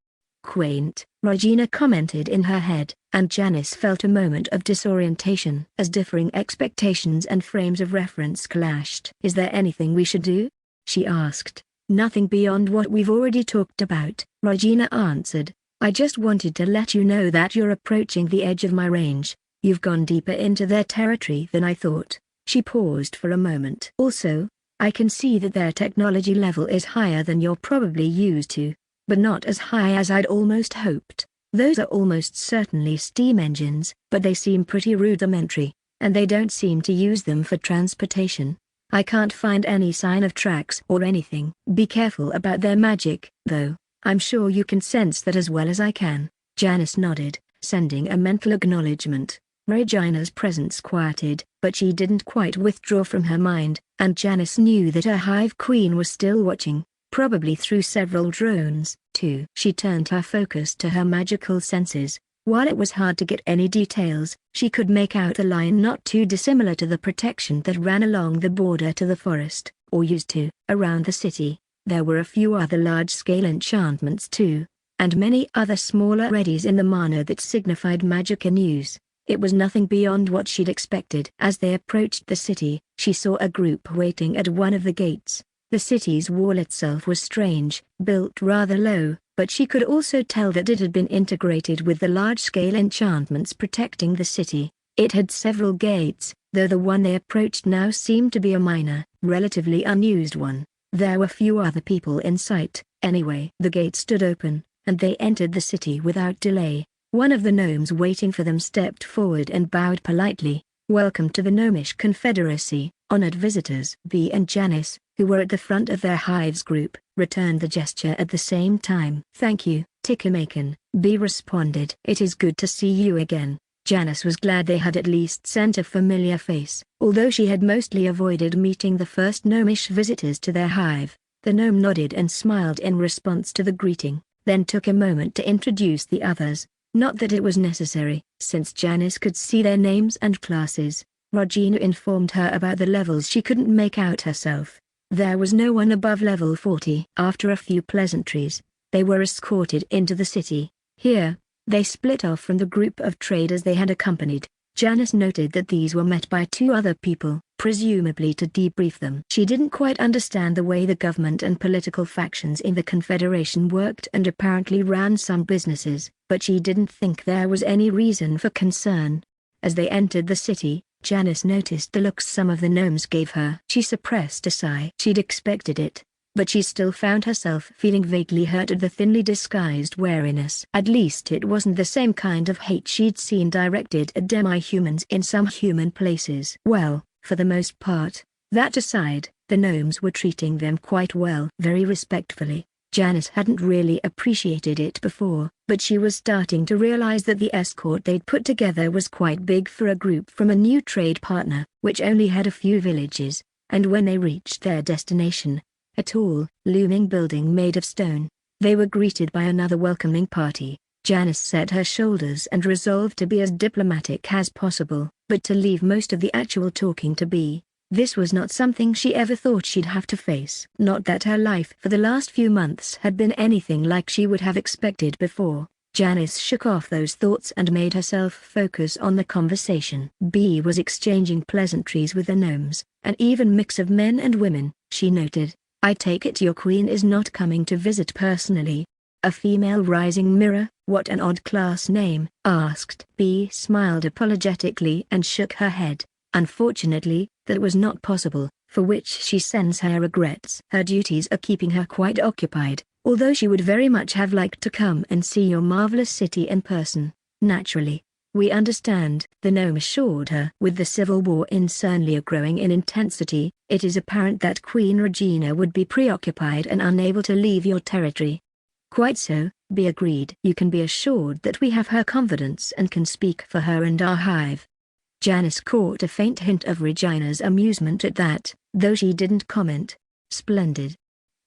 "Quaint," Regina commented in her head, and Janice felt a moment of disorientation as differing expectations and frames of reference clashed. "Is there anything we should do?" she asked. "Nothing beyond what we've already talked about," Regina answered. "I just wanted to let you know that you're approaching the edge of my range. You've gone deeper into their territory than I thought." She paused for a moment. "Also, I can see that their technology level is higher than you're probably used to, but not as high as I'd almost hoped. Those are almost certainly steam engines, but they seem pretty rudimentary, and they don't seem to use them for transportation. I can't find any sign of tracks or anything. Be careful about their magic, though. I'm sure you can sense that as well as I can." Janice nodded, sending a mental acknowledgement. Regina's presence quieted, but she didn't quite withdraw from her mind, and Janice knew that her hive queen was still watching, probably through several drones, too. She turned her focus to her magical senses. While it was hard to get any details, she could make out a line not too dissimilar to the protection that ran along the border to the forest, or used to, around the city. There were a few other large-scale enchantments too, and many other smaller readies in the manner that signified magic in use. It was nothing beyond what she'd expected. As they approached the city, she saw a group waiting at one of the gates. The city's wall itself was strange, built rather low, but she could also tell that it had been integrated with the large-scale enchantments protecting the city. It had several gates, though the one they approached now seemed to be a minor, relatively unused one. There were few other people in sight, anyway. The gate stood open, and they entered the city without delay. One of the gnomes waiting for them stepped forward and bowed politely. "Welcome to the Gnomish Confederacy, honored visitors." B and Janice, who were at the front of their hives group, returned the gesture at the same time. "Thank you, Tikamakan," B responded. "It is good to see you again." Janice was glad they had at least sent a familiar face, although she had mostly avoided meeting the first gnomish visitors to their hive. The gnome nodded and smiled in response to the greeting, then took a moment to introduce the others. Not that it was necessary, since Janice could see their names and classes. Regina informed her about the levels she couldn't make out herself. There was no one above level 40. After a few pleasantries, they were escorted into the city. Here, they split off from the group of traders they had accompanied. Janice noted that these were met by two other people, presumably to debrief them. She didn't quite understand the way the government and political factions in the Confederation worked and apparently ran some businesses, but she didn't think there was any reason for concern. As they entered the city, Janice noticed the looks some of the gnomes gave her. She suppressed a sigh. She'd expected it, but she still found herself feeling vaguely hurt at the thinly disguised wariness. At least it wasn't the same kind of hate she'd seen directed at demi-humans in some human places. Well, for the most part, that aside, the gnomes were treating them quite well. Very respectfully. Janice hadn't really appreciated it before, but she was starting to realize that the escort they'd put together was quite big for a group from a new trade partner, which only had a few villages, and when they reached their destination, a tall, looming building made of stone, they were greeted by another welcoming party. Janice set her shoulders and resolved to be as diplomatic as possible, but to leave most of the actual talking to Bee. This was not something she ever thought she'd have to face. Not that her life for the last few months had been anything like she would have expected before. Janice shook off those thoughts and made herself focus on the conversation. Bee was exchanging pleasantries with the gnomes, an even mix of men and women, she noted. I take it your queen is not coming to visit personally. A female rising mirror, what an odd class name, asked. Bee smiled apologetically and shook her head. Unfortunately, that was not possible, for which she sends her regrets. Her duties are keeping her quite occupied, although she would very much have liked to come and see your marvelous city in person. Naturally. We understand, the gnome assured her. With the civil war in Cernlia growing in intensity, it is apparent that Queen Regina would be preoccupied and unable to leave your territory. Quite so, Bee agreed. You can be assured that we have her confidence and can speak for her and our hive. Janice caught a faint hint of Regina's amusement at that, though she didn't comment. Splendid.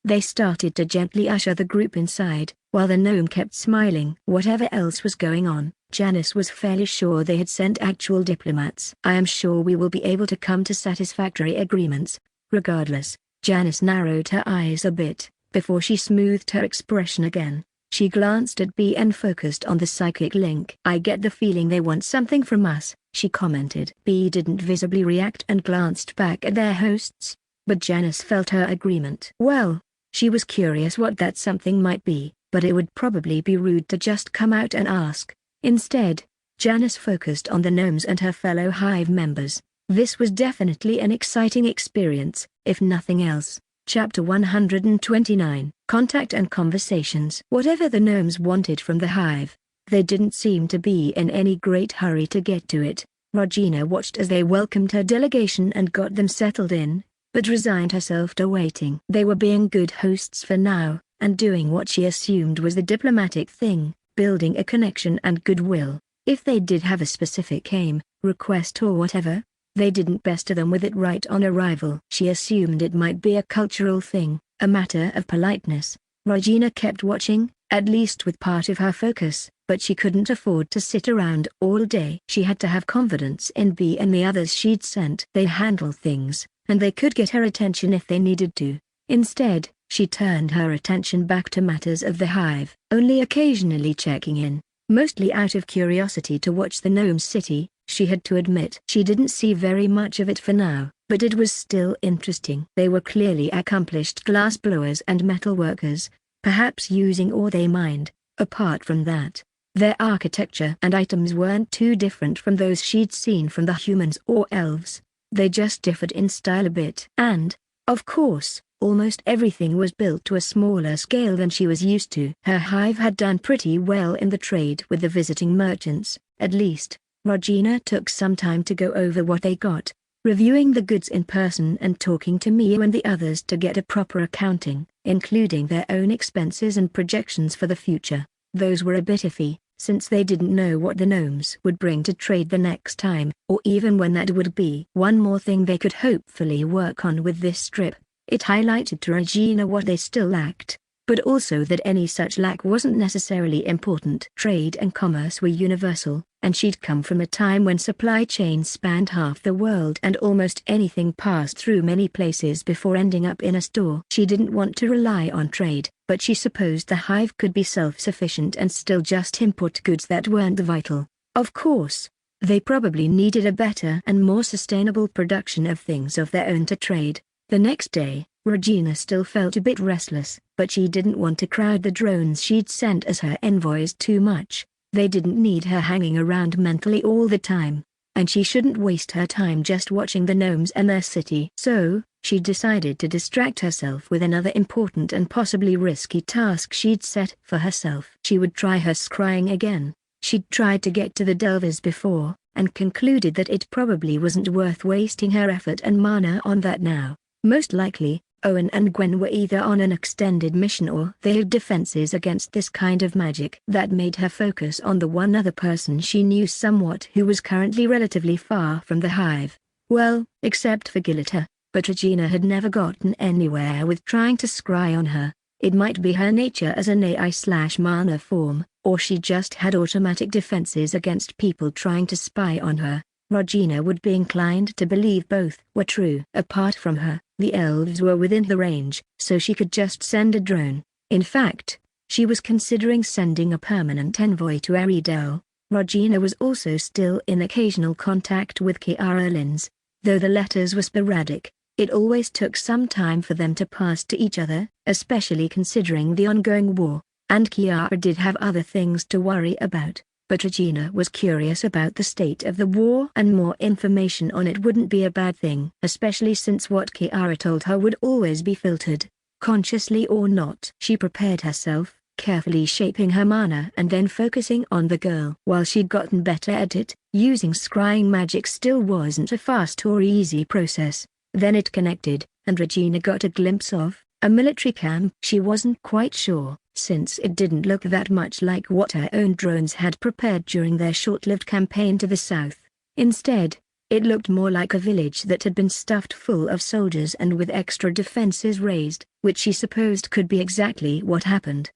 They started to gently usher the group inside, while the gnome kept smiling. Whatever else was going on, Janice was fairly sure they had sent actual diplomats. I am sure we will be able to come to satisfactory agreements. Regardless, Janice narrowed her eyes a bit, before she smoothed her expression again. She glanced at Bee and focused on the psychic link. I get the feeling they want something from us, she commented. Bee didn't visibly react and glanced back at their hosts, but Janice felt her agreement. Well, she was curious what that something might be, but it would probably be rude to just come out and ask. Instead, Janice focused on the gnomes and her fellow hive members. This was definitely an exciting experience, if nothing else. Chapter 129, Contact and Conversations. Whatever the gnomes wanted from the hive, they didn't seem to be in any great hurry to get to it. Regina watched as they welcomed her delegation and got them settled in, but resigned herself to waiting. They were being good hosts for now, and doing what she assumed was the diplomatic thing, building a connection and goodwill. If they did have a specific aim, request or whatever, they didn't pester them with it right on arrival. She assumed it might be a cultural thing, a matter of politeness. Regina kept watching, at least with part of her focus, but she couldn't afford to sit around all day. She had to have confidence in Bee and the others she'd sent. They'd handle things, and they could get her attention if they needed to. Instead, she turned her attention back to matters of the hive, only occasionally checking in, mostly out of curiosity to watch the gnome city. She had to admit she didn't see very much of it for now, but it was still interesting. They were clearly accomplished glassblowers and metalworkers, perhaps using ore they mined. Apart from that, their architecture and items weren't too different from those she'd seen from the humans or elves. They just differed in style a bit. And, of course, almost everything was built to a smaller scale than she was used to. Her hive had done pretty well in the trade with the visiting merchants, at least. Regina took some time to go over what they got, reviewing the goods in person and talking to Mia and the others to get a proper accounting, including their own expenses and projections for the future. Those were a bit iffy, since they didn't know what the gnomes would bring to trade the next time, or even when that would be. One more thing they could hopefully work on with this trip, It highlighted to Regina what they still lacked, but also that any such lack wasn't necessarily important. Trade and commerce were universal, and she'd come from a time when supply chains spanned half the world and almost anything passed through many places before ending up in a store. She didn't want to rely on trade, but she supposed the hive could be self-sufficient and still just import goods that weren't vital. Of course, they probably needed a better and more sustainable production of things of their own to trade. The next day, Regina still felt a bit restless, but she didn't want to crowd the drones she'd sent as her envoys too much. They didn't need her hanging around mentally all the time, and she shouldn't waste her time just watching the gnomes and their city. So, she decided to distract herself with another important and possibly risky task she'd set for herself. She would try her scrying again. She'd tried to get to the Delvers before, and concluded that it probably wasn't worth wasting her effort and mana on that now. Most likely, Owen and Gwen were either on an extended mission or they had defenses against this kind of magic. That made her focus on the one other person she knew somewhat who was currently relatively far from the hive. Well, except for Gilletta, but Regina had never gotten anywhere with trying to scry on her. It might be her nature as an AI/mana form, or she just had automatic defenses against people trying to spy on her. Regina would be inclined to believe both were true. Apart from her, the elves were within the range, so she could just send a drone. In fact, she was considering sending a permanent envoy to Eridel. Regina was also still in occasional contact with Kiara Lins. Though the letters were sporadic, it always took some time for them to pass to each other, especially considering the ongoing war, and Kiara did have other things to worry about. But Regina was curious about the state of the war, and more information on it wouldn't be a bad thing, especially since what Kiara told her would always be filtered, consciously or not. She prepared herself, carefully shaping her mana and then focusing on the girl. While she'd gotten better at it, using scrying magic still wasn't a fast or easy process. Then it connected, and Regina got a glimpse of a military camp. She wasn't quite sure, since it didn't look that much like what her own drones had prepared during their short-lived campaign to the south. Instead, it looked more like a village that had been stuffed full of soldiers and with extra defenses raised, which she supposed could be exactly what happened.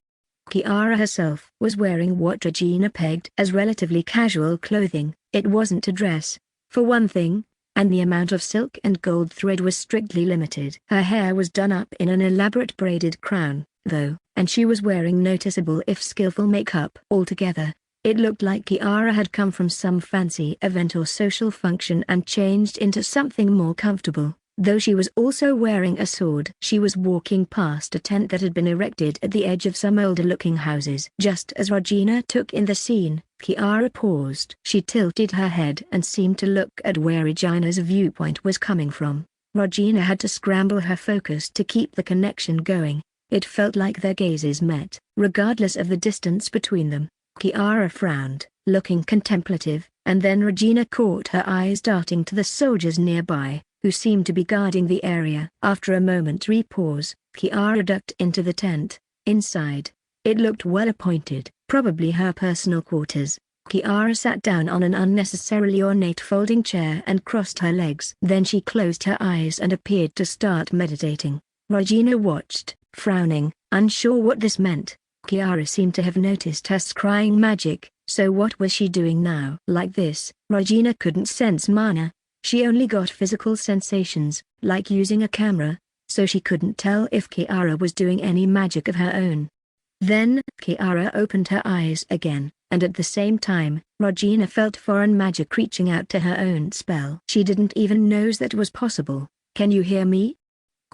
Kiara herself was wearing what Regina pegged as relatively casual clothing. It wasn't a dress, for one thing, and the amount of silk and gold thread was strictly limited. Her hair was done up in an elaborate braided crown, though, and she was wearing noticeable if skillful makeup. Altogether, it looked like Kiara had come from some fancy event or social function and changed into something more comfortable. Though she was also wearing a sword. She was walking past a tent that had been erected at the edge of some older-looking houses. Just as Regina took in the scene, Kiara paused. She tilted her head and seemed to look at where Regina's viewpoint was coming from. Regina had to scramble her focus to keep the connection going. It felt like their gazes met, regardless of the distance between them. Kiara frowned, looking contemplative, and then Regina caught her eyes darting to the soldiers nearby, who seemed to be guarding the area. After a momentary pause, Kiara ducked into the tent. Inside, it looked well appointed, probably her personal quarters. Kiara sat down on an unnecessarily ornate folding chair and crossed her legs. Then she closed her eyes and appeared to start meditating. Regina watched, frowning, unsure what this meant. Kiara seemed to have noticed her scrying magic, so what was she doing now? Like this, Regina couldn't sense mana. She only got physical sensations, like using a camera, so she couldn't tell if Kiara was doing any magic of her own. Then, Kiara opened her eyes again, and at the same time, Regina felt foreign magic reaching out to her own spell. She didn't even know that was possible. "Can you hear me?"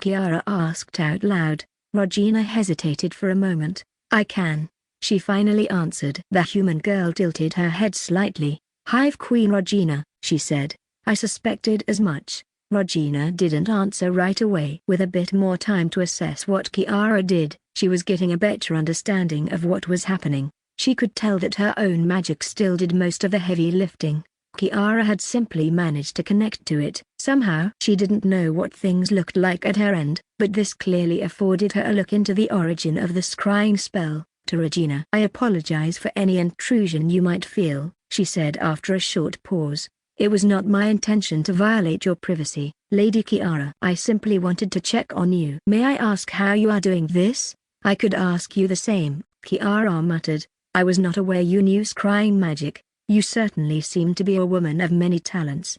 Kiara asked out loud. Regina hesitated for a moment. "I can," she finally answered. The human girl tilted her head slightly. "Hive Queen Regina," she said. "I suspected as much." Regina didn't answer right away. With a bit more time to assess what Kiara did, she was getting a better understanding of what was happening. She could tell that her own magic still did most of the heavy lifting. Kiara had simply managed to connect to it. Somehow she didn't know what things looked like at her end, but this clearly afforded her a look into the origin of the scrying spell. To Regina, "I apologize for any intrusion you might feel," she said after a short pause. It was not my intention to violate your privacy, Lady Kiara. I simply wanted to check on you. May I ask how you are doing this? I could ask you the same, Kiara muttered. I was not aware you knew scrying magic. You certainly seem to be a woman of many talents.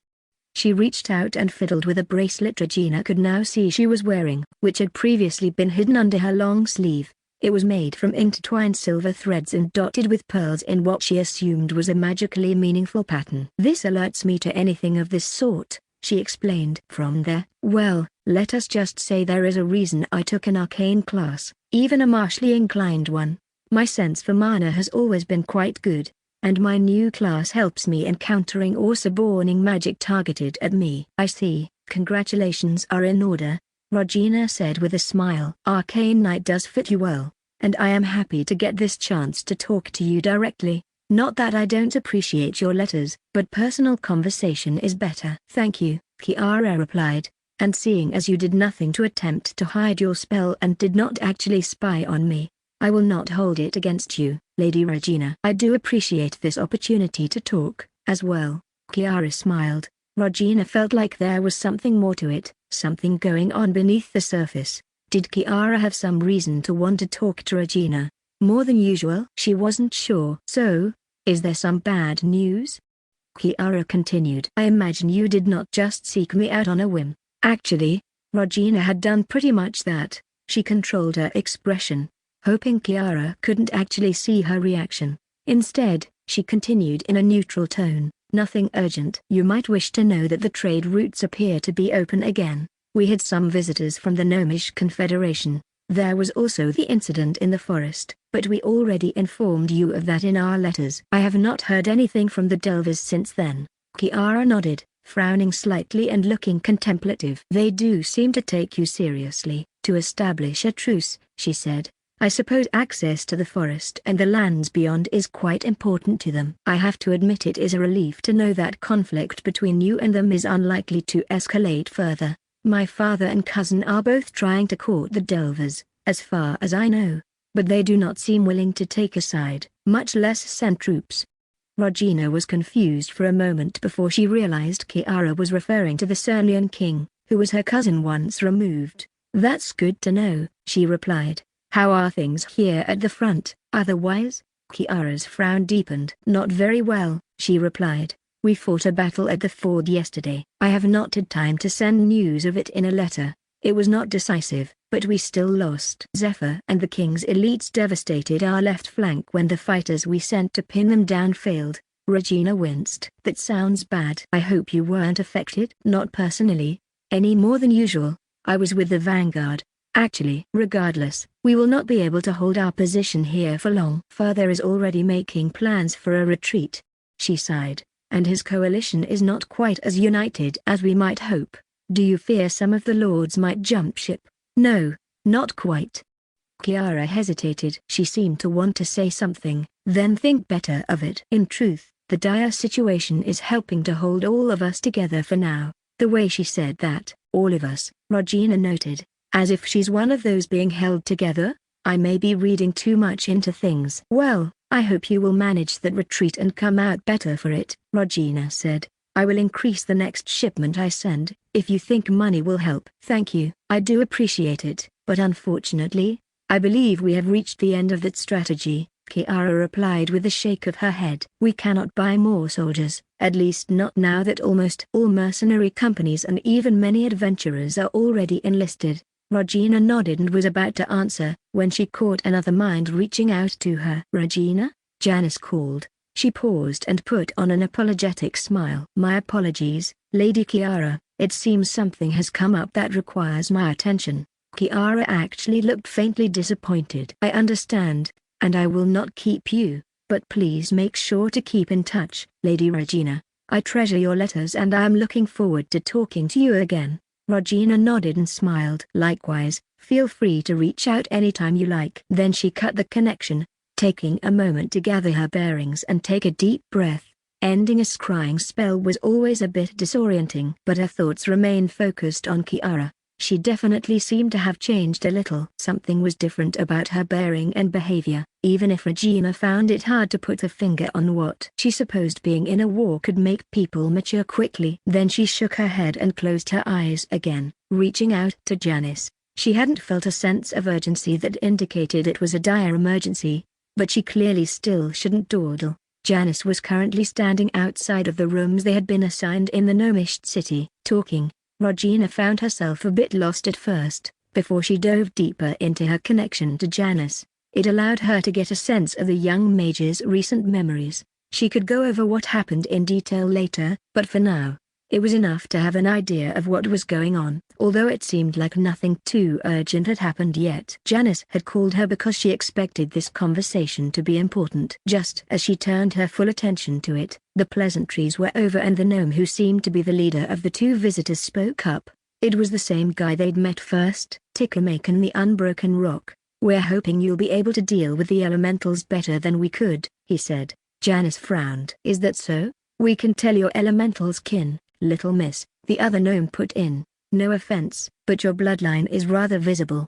She reached out and fiddled with a bracelet Regina could now see she was wearing, which had previously been hidden under her long sleeve. It was made from intertwined silver threads and dotted with pearls in what she assumed was a magically meaningful pattern. This alerts me to anything of this sort, she explained. From there, well, let us just say there is a reason I took an arcane class, even a martially inclined one. My sense for mana has always been quite good, and my new class helps me in countering or suborning magic targeted at me. I see. Congratulations are in order, Regina said with a smile. Arcane Knight does fit you well, and I am happy to get this chance to talk to you directly. Not that I don't appreciate your letters, but personal conversation is better. Thank you, Kiara replied, and seeing as you did nothing to attempt to hide your spell and did not actually spy on me, I will not hold it against you, Lady Regina. I do appreciate this opportunity to talk, as well. Kiara smiled. Regina felt like there was something more to it, something going on beneath the surface. Did Kiara have some reason to want to talk to Regina? More than usual? She wasn't sure. So, is there some bad news? Kiara continued. I imagine you did not just seek me out on a whim. Actually, Regina had done pretty much that. She controlled her expression, hoping Kiara couldn't actually see her reaction. Instead, she continued in a neutral tone, nothing urgent. You might wish to know that the trade routes appear to be open again. We had some visitors from the Gnomish Confederation. There was also the incident in the forest, but we already informed you of that in our letters. I have not heard anything from the Delvers since then. Kiara nodded, frowning slightly and looking contemplative. They do seem to take you seriously. To establish a truce, she said, I suppose access to the forest and the lands beyond is quite important to them. I have to admit it is a relief to know that conflict between you and them is unlikely to escalate further. My father and cousin are both trying to court the Delvers, as far as I know, but they do not seem willing to take a side, much less send troops. Regina was confused for a moment before she realized Kiara was referring to the Cernian king, who was her cousin once removed. That's good to know, she replied. How are things here at the front, otherwise? Kiara's frown deepened. Not very well, she replied. We fought a battle at the ford yesterday. I have not had time to send news of it in a letter. It was not decisive, but we still lost. Zephyr and the king's elites devastated our left flank when the fighters we sent to pin them down failed. Regina winced. That sounds bad. I hope you weren't affected. Not personally, any more than usual. I was with the vanguard. Actually, regardless, we will not be able to hold our position here for long. Father is already making plans for a retreat. She sighed. And his coalition is not quite as united as we might hope. Do you fear some of the lords might jump ship? No, not quite. Kiara hesitated. She seemed to want to say something, then think better of it. In truth, the dire situation is helping to hold all of us together for now. The way she said that, all of us, Regina noted, as if she's one of those being held together. I may be reading too much into things. Well, I hope you will manage that retreat and come out better for it, Regina said. I will increase the next shipment I send, if you think money will help. Thank you. I do appreciate it, but unfortunately, I believe we have reached the end of that strategy, Kiara replied with a shake of her head. We cannot buy more soldiers, at least not now that almost all mercenary companies and even many adventurers are already enlisted. Regina nodded and was about to answer, when she caught another mind reaching out to her. Regina? Janice called. She paused and put on an apologetic smile. My apologies, Lady Kiara, it seems something has come up that requires my attention. Kiara actually looked faintly disappointed. I understand, and I will not keep you, but please make sure to keep in touch, Lady Regina. I treasure your letters and I am looking forward to talking to you again. Regina nodded and smiled. Likewise, feel free to reach out anytime you like. Then she cut the connection, taking a moment to gather her bearings and take a deep breath. Ending a scrying spell was always a bit disorienting, but her thoughts remained focused on Kiara. She definitely seemed to have changed a little. Something was different about her bearing and behavior, even if Regina found it hard to put a finger on what she supposed being in a war could make people mature quickly. Then she shook her head and closed her eyes again, reaching out to Janice. She hadn't felt a sense of urgency that indicated it was a dire emergency, but she clearly still shouldn't dawdle. Janice was currently standing outside of the rooms they had been assigned in the gnomish city, talking. Regina found herself a bit lost at first, before she dove deeper into her connection to Janice. It allowed her to get a sense of the young mage's recent memories. She could go over what happened in detail later, but for now, it was enough to have an idea of what was going on. Although it seemed like nothing too urgent had happened yet. Janice had called her because she expected this conversation to be important. Just as she turned her full attention to it, the pleasantries were over and the gnome who seemed to be the leader of the two visitors spoke up. It was the same guy they'd met first, Tickermaken the Unbroken Rock. "We're hoping you'll be able to deal with the elementals better than we could," he said. Janice frowned. "Is that so? We can tell your elementals kin, little miss," the other gnome put in. "No offense, but your bloodline is rather visible."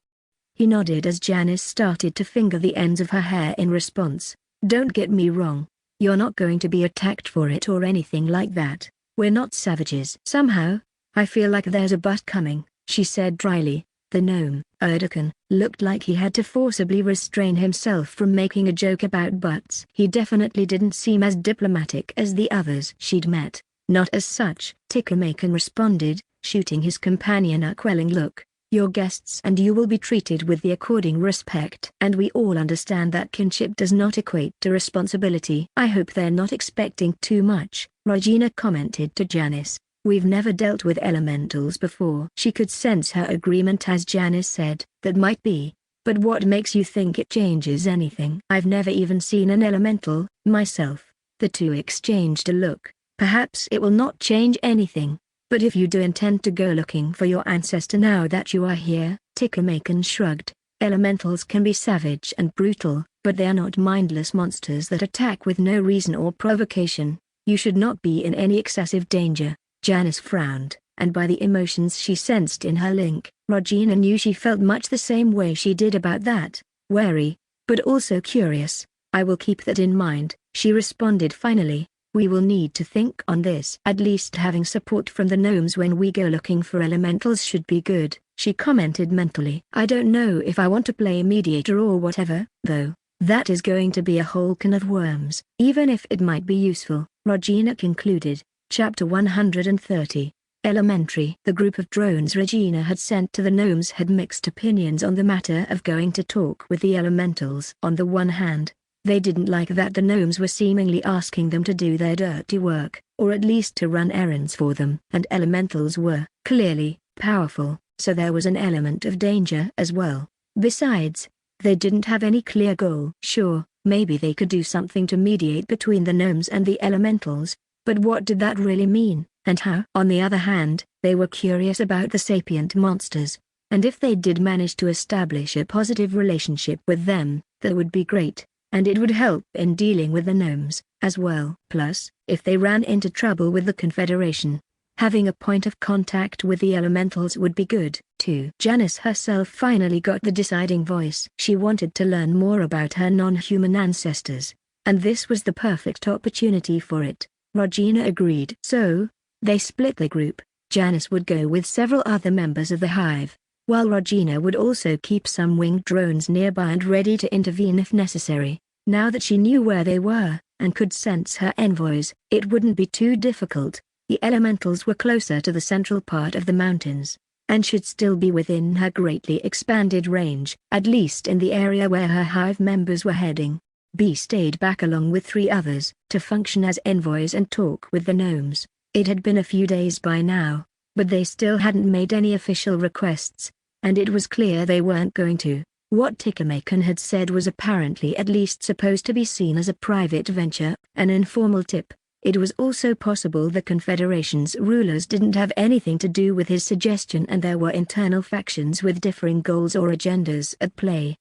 He nodded as Janice started to finger the ends of her hair in response. "Don't get me wrong. You're not going to be attacked for it or anything like that. We're not savages." "Somehow, I feel like there's a but coming," she said dryly. The gnome, Erdogan, looked like he had to forcibly restrain himself from making a joke about butts. He definitely didn't seem as diplomatic as the others she'd met. "Not as such," Tickermaken responded, shooting his companion a quelling look. "Your guests and you will be treated with the according respect. And we all understand that kinship does not equate to responsibility." "I hope they're not expecting too much," Regina commented to Janice. "We've never dealt with elementals before." She could sense her agreement as Janice said, "That might be, but what makes you think it changes anything?" "I've never even seen an elemental, myself." The two exchanged a look. "Perhaps it will not change anything, but if you do intend to go looking for your ancestor now that you are here," Tickermaken shrugged. "Elementals can be savage and brutal, but they are not mindless monsters that attack with no reason or provocation. You should not be in any excessive danger." Janice frowned, and by the emotions she sensed in her link, Regina knew she felt much the same way she did about that, wary, but also curious. "I will keep that in mind," she responded finally. "We will need to think on this. At least having support from the gnomes when we go looking for elementals should be good," she commented mentally. "I don't know if I want to play mediator or whatever, though. That is going to be a whole can of worms. Even if it might be useful," Regina concluded. Chapter 130. Elementary. The group of drones Regina had sent to the gnomes had mixed opinions on the matter of going to talk with the elementals. On the one hand, they didn't like that the gnomes were seemingly asking them to do their dirty work, or at least to run errands for them. And elementals were, clearly, powerful, so there was an element of danger as well. Besides, they didn't have any clear goal. Sure, maybe they could do something to mediate between the gnomes and the elementals, but what did that really mean, and how? On the other hand, they were curious about the sapient monsters, and if they did manage to establish a positive relationship with them, that would be great, and it would help in dealing with the gnomes, as well. Plus, if they ran into trouble with the Confederation, having a point of contact with the elementals would be good, too. Janice herself finally got the deciding voice. She wanted to learn more about her non-human ancestors, and this was the perfect opportunity for it. Regina agreed. So, they split the group. Janice would go with several other members of the hive, while Regina would also keep some winged drones nearby and ready to intervene if necessary. Now that she knew where they were, and could sense her envoys, it wouldn't be too difficult. The elementals were closer to the central part of the mountains, and should still be within her greatly expanded range, at least in the area where her hive members were heading. B stayed back along with 3 others, to function as envoys and talk with the gnomes. It had been a few days by now, but they still hadn't made any official requests, and it was clear they weren't going to. What Tickermaken had said was apparently at least supposed to be seen as a private venture, an informal tip. It was also possible the Confederation's rulers didn't have anything to do with his suggestion and there were internal factions with differing goals or agendas at play.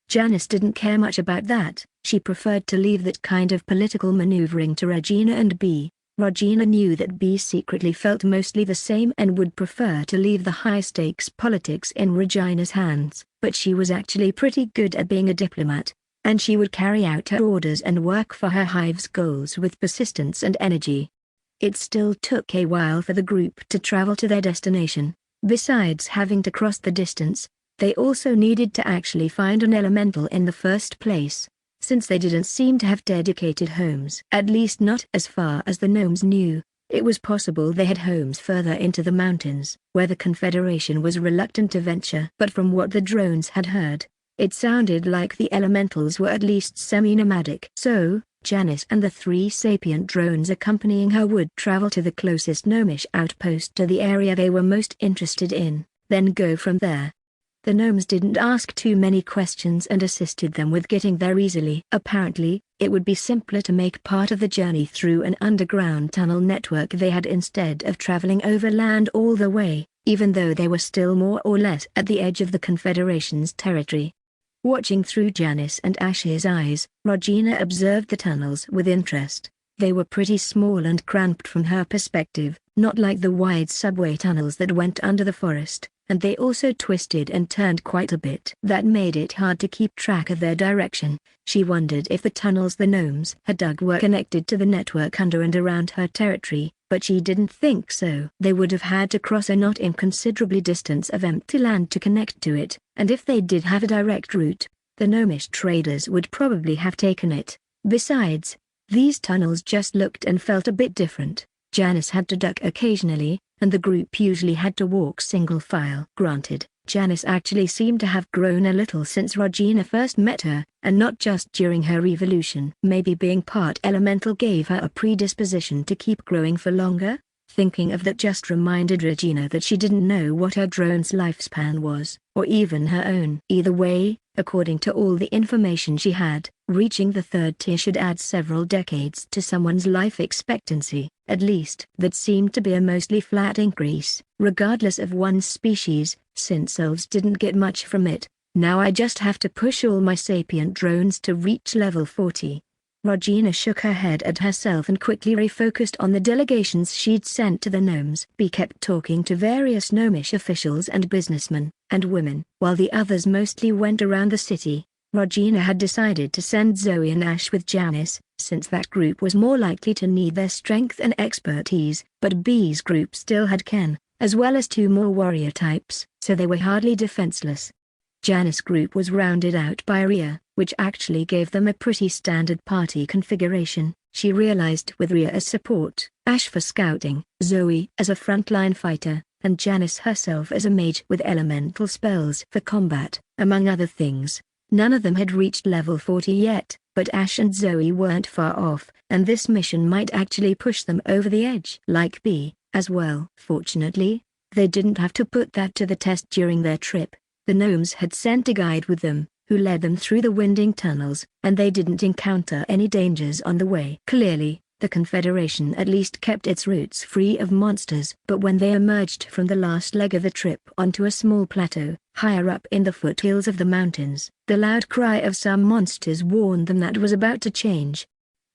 Janice didn't care much about that. She preferred to leave that kind of political maneuvering to Regina and B. Regina knew that B secretly felt mostly the same and would prefer to leave the high-stakes politics in Regina's hands, but she was actually pretty good at being a diplomat, and she would carry out her orders and work for her hive's goals with persistence and energy. It still took a while for the group to travel to their destination. Besides having to cross the distance, they also needed to actually find an elemental in the first place, since they didn't seem to have dedicated homes. At least not as far as the gnomes knew. It was possible they had homes further into the mountains, where the Confederation was reluctant to venture. But from what the drones had heard, it sounded like the elementals were at least semi-nomadic. So, Janice and the 3 sapient drones accompanying her would travel to the closest gnomish outpost to the area they were most interested in, then go from there. The gnomes didn't ask too many questions and assisted them with getting there easily. Apparently, it would be simpler to make part of the journey through an underground tunnel network they had instead of traveling overland all the way, even though they were still more or less at the edge of the Confederation's territory. Watching through Janice and Ash's eyes, Regina observed the tunnels with interest. They were pretty small and cramped from her perspective, not like the wide subway tunnels that went under the forest, and they also twisted and turned quite a bit. That made it hard to keep track of their direction. She wondered if the tunnels the gnomes had dug were connected to the network under and around her territory, but she didn't think so. They would have had to cross a not inconsiderable distance of empty land to connect to it, and if they did have a direct route, the gnomish traders would probably have taken it. Besides, these tunnels just looked and felt a bit different. Janice had to duck occasionally, and the group usually had to walk single file. Granted, Janice actually seemed to have grown a little since Regina first met her, and not just during her evolution. Maybe being part elemental gave her a predisposition to keep growing for longer? Thinking of that just reminded Regina that she didn't know what her drone's lifespan was, or even her own. Either way, according to all the information she had, reaching the 3rd tier should add several decades to someone's life expectancy. At least, that seemed to be a mostly flat increase, regardless of one's species, since elves didn't get much from it. Now I just have to push all my sapient drones to reach level 40. Regina shook her head at herself and quickly refocused on the delegations she'd sent to the gnomes. Bee kept talking to various gnomish officials and businessmen, and women, while the others mostly went around the city. Regina had decided to send Zoe and Ash with Janice, since that group was more likely to need their strength and expertise, but Bee's group still had Ken, as well as 2 more warrior types, so they were hardly defenseless. Janice's group was rounded out by Rhea, which actually gave them a pretty standard party configuration. She realized with Rhea as support, Ash for scouting, Zoe as a frontline fighter, and Janice herself as a mage with elemental spells for combat, among other things. None of them had reached level 40 yet, but Ash and Zoe weren't far off, and this mission might actually push them over the edge. Like Bee, as well. Fortunately, they didn't have to put that to the test during their trip. The gnomes had sent a guide with them, who led them through the winding tunnels, and they didn't encounter any dangers on the way. Clearly, the Confederation at least kept its routes free of monsters. But when they emerged from the last leg of the trip onto a small plateau, higher up in the foothills of the mountains, the loud cry of some monsters warned them that was about to change.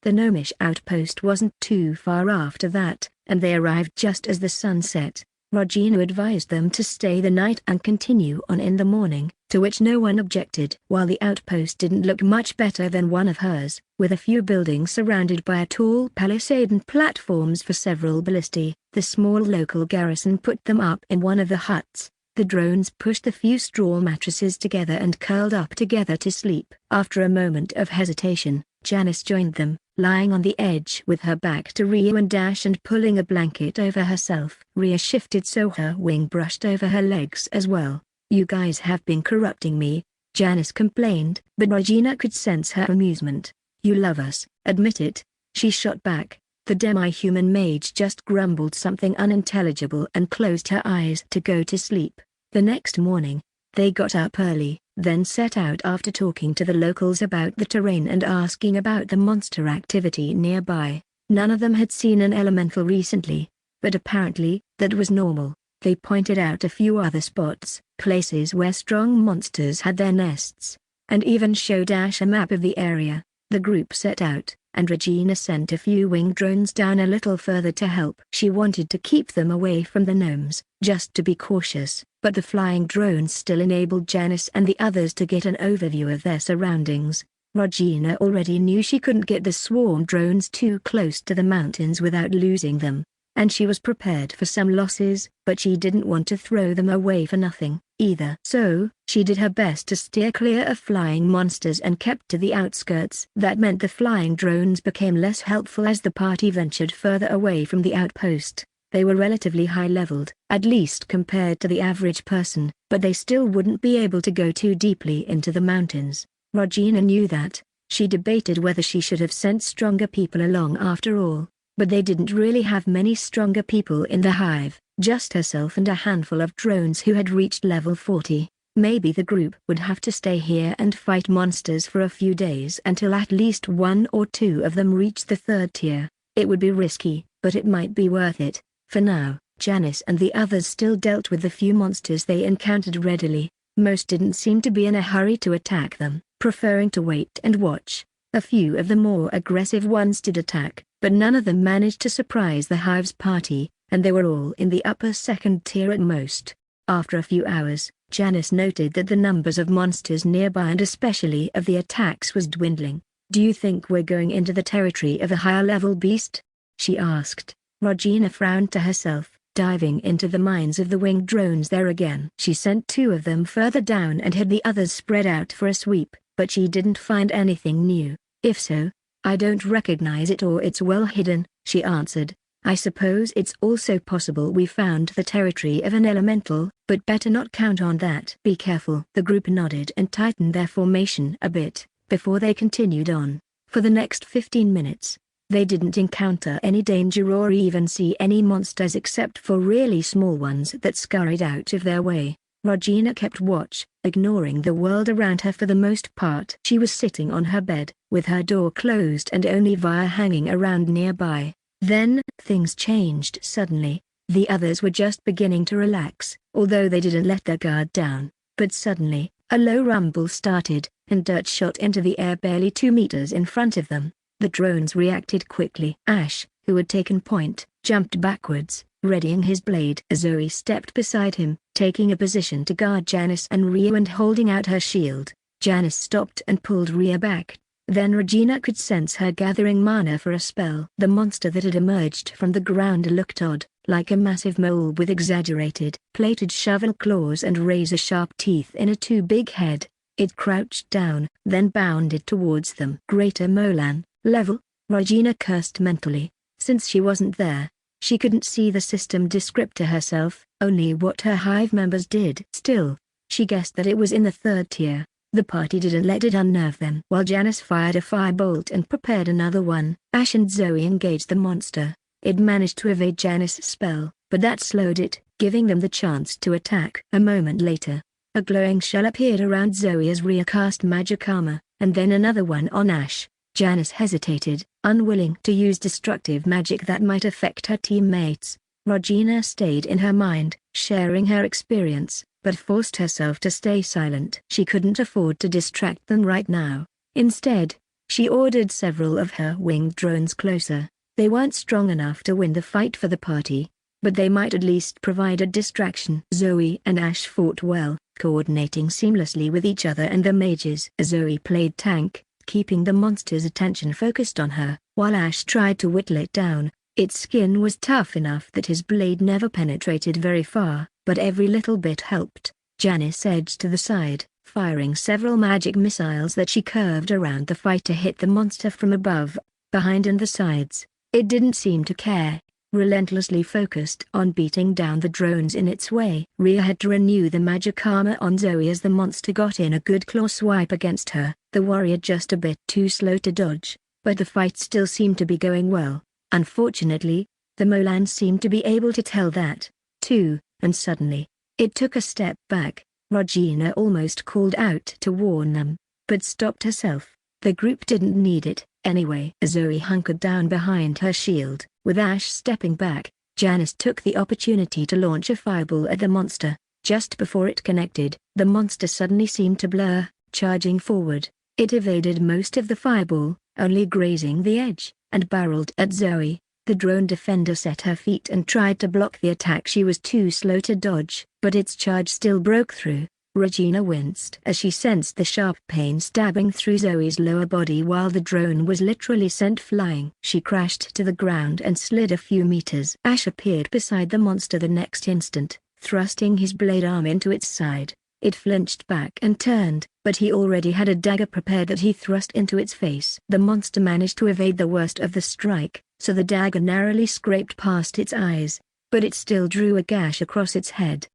The gnomish outpost wasn't too far after that, and they arrived just as the sun set. Regina advised them to stay the night and continue on in the morning, to which no one objected. While the outpost didn't look much better than one of hers, with a few buildings surrounded by a tall palisade and platforms for several ballistae, the small local garrison put them up in one of the huts. The drones pushed the few straw mattresses together and curled up together to sleep. After a moment of hesitation, Janice joined them, lying on the edge with her back to Rhea and Dash and pulling a blanket over herself. Rhea shifted so her wing brushed over her legs as well. "You guys have been corrupting me," Janice complained, but Regina could sense her amusement. "You love us, admit it," she shot back. The demi-human mage just grumbled something unintelligible and closed her eyes to go to sleep. The next morning, they got up early, then set out after talking to the locals about the terrain and asking about the monster activity nearby. None of them had seen an elemental recently, but apparently, that was normal. They pointed out a few other spots, places where strong monsters had their nests, and even showed Ash a map of the area. The group set out, and Regina sent a few winged drones down a little further to help. She wanted to keep them away from the gnomes, just to be cautious, but the flying drones still enabled Janice and the others to get an overview of their surroundings. Regina already knew she couldn't get the swarm drones too close to the mountains without losing them, and she was prepared for some losses, but she didn't want to throw them away for nothing, either. So, she did her best to steer clear of flying monsters and kept to the outskirts. That meant the flying drones became less helpful as the party ventured further away from the outpost. They were relatively high-leveled, at least compared to the average person, but they still wouldn't be able to go too deeply into the mountains. Regina knew that. She debated whether she should have sent stronger people along after all. But they didn't really have many stronger people in the hive, just herself and a handful of drones who had reached level 40. Maybe the group would have to stay here and fight monsters for a few days until at least one or two of them reached the 3rd tier. It would be risky, but it might be worth it. For now, Janice and the others still dealt with the few monsters they encountered readily. Most didn't seem to be in a hurry to attack them, preferring to wait and watch. A few of the more aggressive ones did attack, but none of them managed to surprise the hive's party, and they were all in the upper 2nd tier at most. After a few hours, Janice noted that the numbers of monsters nearby and especially of the attacks was dwindling. "Do you think we're going into the territory of a higher-level beast?" she asked. Regina frowned to herself, diving into the minds of the winged drones there again. She sent 2 of them further down and had the others spread out for a sweep, but she didn't find anything new. "If so, I don't recognize it or it's well hidden," she answered. "I suppose it's also possible we found the territory of an elemental, but better not count on that." "Be careful." The group nodded and tightened their formation a bit, before they continued on. For the next 15 minutes, they didn't encounter any danger or even see any monsters except for really small ones that scurried out of their way. Regina kept watch, ignoring the world around her for the most part. She was sitting on her bed, with her door closed and only Via hanging around nearby. Then, things changed suddenly. The others were just beginning to relax, although they didn't let their guard down. But suddenly, a low rumble started, and dirt shot into the air barely 2 meters in front of them. The drones reacted quickly. Ash, who had taken point, jumped backwards, readying his blade. Zoe stepped beside him, taking a position to guard Janice and Rhea and holding out her shield. Janice stopped and pulled Rhea back. Then Regina could sense her gathering mana for a spell. The monster that had emerged from the ground looked odd, like a massive mole with exaggerated, plated shovel claws and razor-sharp teeth in a too big head. It crouched down, then bounded towards them. Greater Molan, level? Regina cursed mentally. Since she wasn't there, she couldn't see the system descriptor herself, only what her hive members did. Still, she guessed that it was in the 3rd tier. The party didn't let it unnerve them. While Janice fired a firebolt and prepared another one, Ash and Zoe engaged the monster. It managed to evade Janice's spell, but that slowed it, giving them the chance to attack. A moment later, a glowing shell appeared around Zoe as Rhea cast magic armor, and then another one on Ash. Janice hesitated, unwilling to use destructive magic that might affect her teammates. Regina stayed in her mind, sharing her experience, but forced herself to stay silent. She couldn't afford to distract them right now. Instead, she ordered several of her winged drones closer. They weren't strong enough to win the fight for the party, but they might at least provide a distraction. Zoe and Ash fought well, coordinating seamlessly with each other and the mages. Zoe played tank, keeping the monster's attention focused on her, while Ash tried to whittle it down. Its skin was tough enough that his blade never penetrated very far, but every little bit helped. Janice edged to the side, firing several magic missiles that she curved around the fight to hit the monster from above, behind and the sides. It didn't seem to care, relentlessly focused on beating down the drones in its way. Rhea had to renew the magic armor on Zoe as the monster got in a good claw swipe against her, the warrior just a bit too slow to dodge, but the fight still seemed to be going well. Unfortunately, the Molan seemed to be able to tell that, too, and suddenly, it took a step back. Regina almost called out to warn them, but stopped herself. The group didn't need it, anyway. Zoe hunkered down behind her shield, with Ash stepping back. Janice took the opportunity to launch a fireball at the monster. Just before it connected, the monster suddenly seemed to blur, charging forward. It evaded most of the fireball, only grazing the edge, and barreled at Zoe. The drone defender set her feet and tried to block the attack. She was too slow to dodge, but its charge still broke through. Regina winced as she sensed the sharp pain stabbing through Zoe's lower body while the drone was literally sent flying. She crashed to the ground and slid a few meters. Ash appeared beside the monster the next instant, thrusting his blade arm into its side. It flinched back and turned, but he already had a dagger prepared that he thrust into its face. The monster managed to evade the worst of the strike, so the dagger narrowly scraped past its eyes, but it still drew a gash across its head.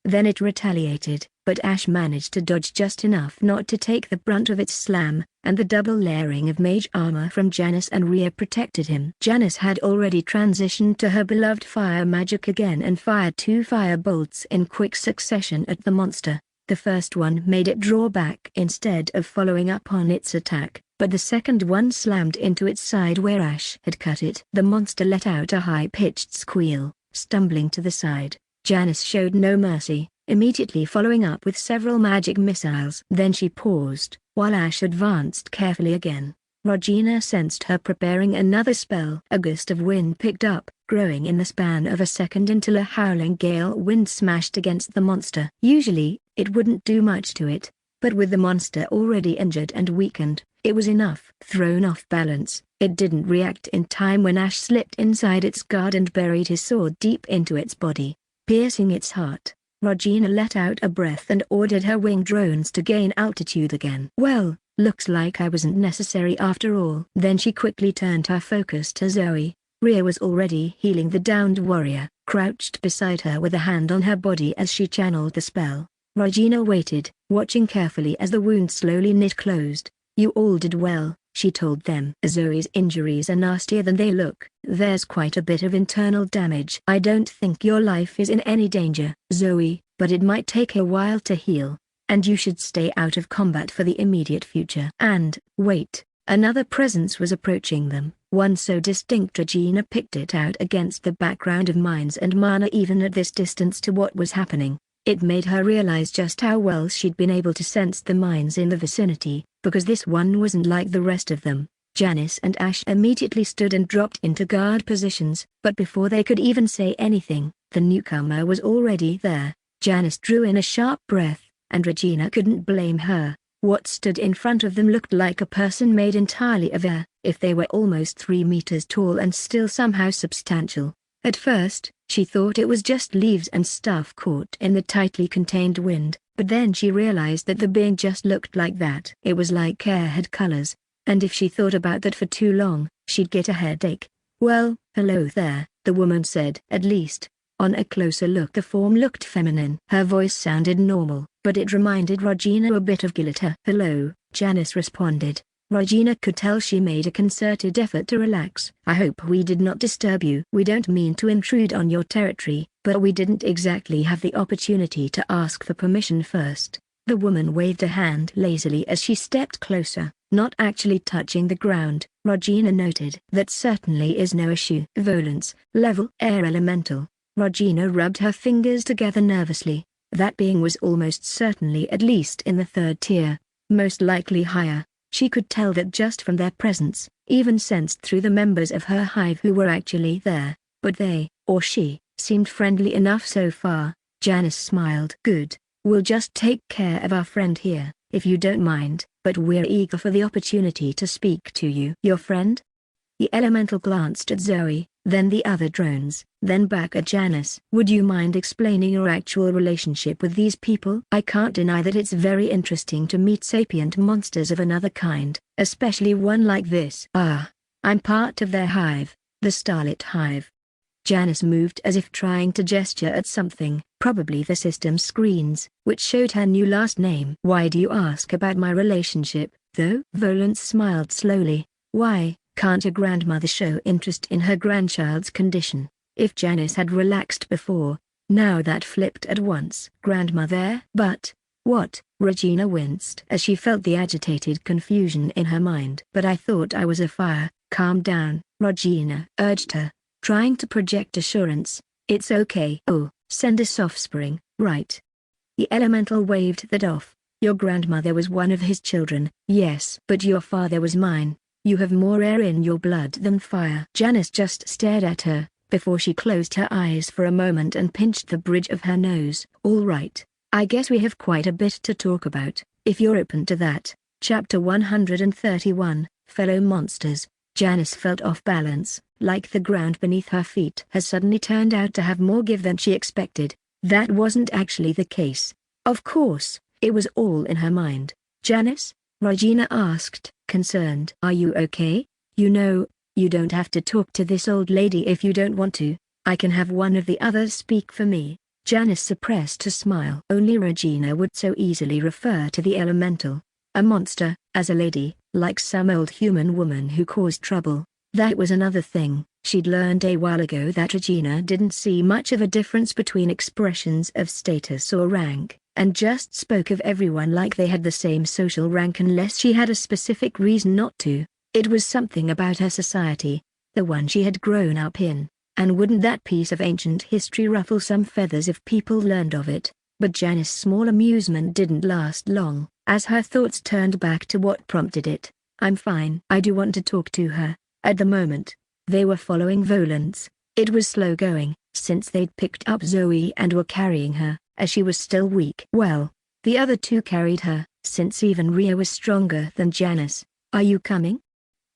Then it retaliated, but Ash managed to dodge just enough not to take the brunt of its slam, and the double layering of mage armor from Janice and Rhea protected him. Janice had already transitioned to her beloved fire magic again and fired 2 fire bolts in quick succession at the monster. The first one made it draw back instead of following up on its attack, but the second one slammed into its side where Ash had cut it. The monster let out a high-pitched squeal, stumbling to the side. Janice showed no mercy, immediately following up with several magic missiles. Then she paused, while Ash advanced carefully again. Regina sensed her preparing another spell. A gust of wind picked up, growing in the span of a second until a howling gale wind smashed against the monster. Usually, it wouldn't do much to it, but with the monster already injured and weakened, it was enough. Thrown off balance, it didn't react in time when Ash slipped inside its guard and buried his sword deep into its body, piercing its heart. Regina let out a breath and ordered her wing drones to gain altitude again. Well, looks like I wasn't necessary after all. Then she quickly turned her focus to Zoe. Rhea was already healing the downed warrior, crouched beside her with a hand on her body as she channeled the spell. Regina waited, watching carefully as the wound slowly knit closed. "You all did well," she told them. "Zoe's injuries are nastier than they look. There's quite a bit of internal damage. I don't think your life is in any danger, Zoe, but it might take a while to heal, and you should stay out of combat for the immediate future." And, wait, another presence was approaching them, one so distinct Regina picked it out against the background of mines and mana. Even at this distance to what was happening, it made her realize just how well she'd been able to sense the mines in the vicinity, because this one wasn't like the rest of them. Janice and Ash immediately stood and dropped into guard positions, but before they could even say anything, the newcomer was already there. Janice drew in a sharp breath, and Regina couldn't blame her. What stood in front of them looked like a person made entirely of air, if they were almost 3 meters tall and still somehow substantial. At first, she thought it was just leaves and stuff caught in the tightly contained wind, but then she realized that the being just looked like that. It was like air had colors, and if she thought about that for too long, she'd get a headache. "Well, hello there," the woman said. At least, on a closer look the form looked feminine. Her voice sounded normal, but it reminded Regina a bit of Gilita. "Hello," Janice responded. Regina could tell she made a concerted effort to relax. "I hope we did not disturb you. We don't mean to intrude on your territory, but we didn't exactly have the opportunity to ask for permission first." The woman waved a hand lazily as she stepped closer, not actually touching the ground. Regina noted, "That certainly is no issue." "Volance, level air elemental." Regina rubbed her fingers together nervously. That being was almost certainly at least in the 3rd tier, most likely higher. She could tell that just from their presence, even sensed through the members of her hive who were actually there, but they, or she, seemed friendly enough so far. Janice smiled. "Good, we'll just take care of our friend here, if you don't mind, but we're eager for the opportunity to speak to you." "Your friend?" The elemental glanced at Zoe, then the other drones, then back at Janice. "Would you mind explaining your actual relationship with these people?" "I can't deny that it's very interesting to meet sapient monsters of another kind, especially one like this." "I'm part of their hive, the Starlit Hive." Janice moved as if trying to gesture at something, probably the system screens, which showed her new last name. "Why do you ask about my relationship, though?" Volance smiled slowly. "Why? Can't a grandmother show interest in her grandchild's condition?" If Janice had relaxed before, now that flipped at once. "Grandmother?" "But, what?" Regina winced as she felt the agitated confusion in her mind. "But I thought I was a fire." "Calm down," Regina urged her, trying to project assurance. "It's okay." "Oh, send us offspring, right?" The elemental waved that off. Your grandmother was one of his children, yes. But your father was mine. You have more air in your blood than fire. Janice just stared at her, before she closed her eyes for a moment and pinched the bridge of her nose. All right, I guess we have quite a bit to talk about, if you're open to that. Chapter 131, Fellow Monsters. Janice felt off balance, like the ground beneath her feet had suddenly turned out to have more give than she expected. That wasn't actually the case. Of course, it was all in her mind. Janice? Regina asked, concerned. Are you okay? You know, you don't have to talk to this old lady if you don't want to. I can have one of the others speak for me. Janice suppressed a smile. Only Regina would so easily refer to the elemental, a monster, as a lady, like some old human woman who caused trouble. That was another thing. She'd learned a while ago that Regina didn't see much of a difference between expressions of status or rank, and just spoke of everyone like they had the same social rank unless she had a specific reason not to. It was something about her society, the one she had grown up in, and wouldn't that piece of ancient history ruffle some feathers if people learned of it? But Janice's small amusement didn't last long, as her thoughts turned back to what prompted it. I'm fine. I do want to talk to her. At the moment, they were following Volans. It was slow going, since they'd picked up Zoe and were carrying her, as she was still weak. Well, the other two carried her, since even Rhea was stronger than Janice. Are you coming?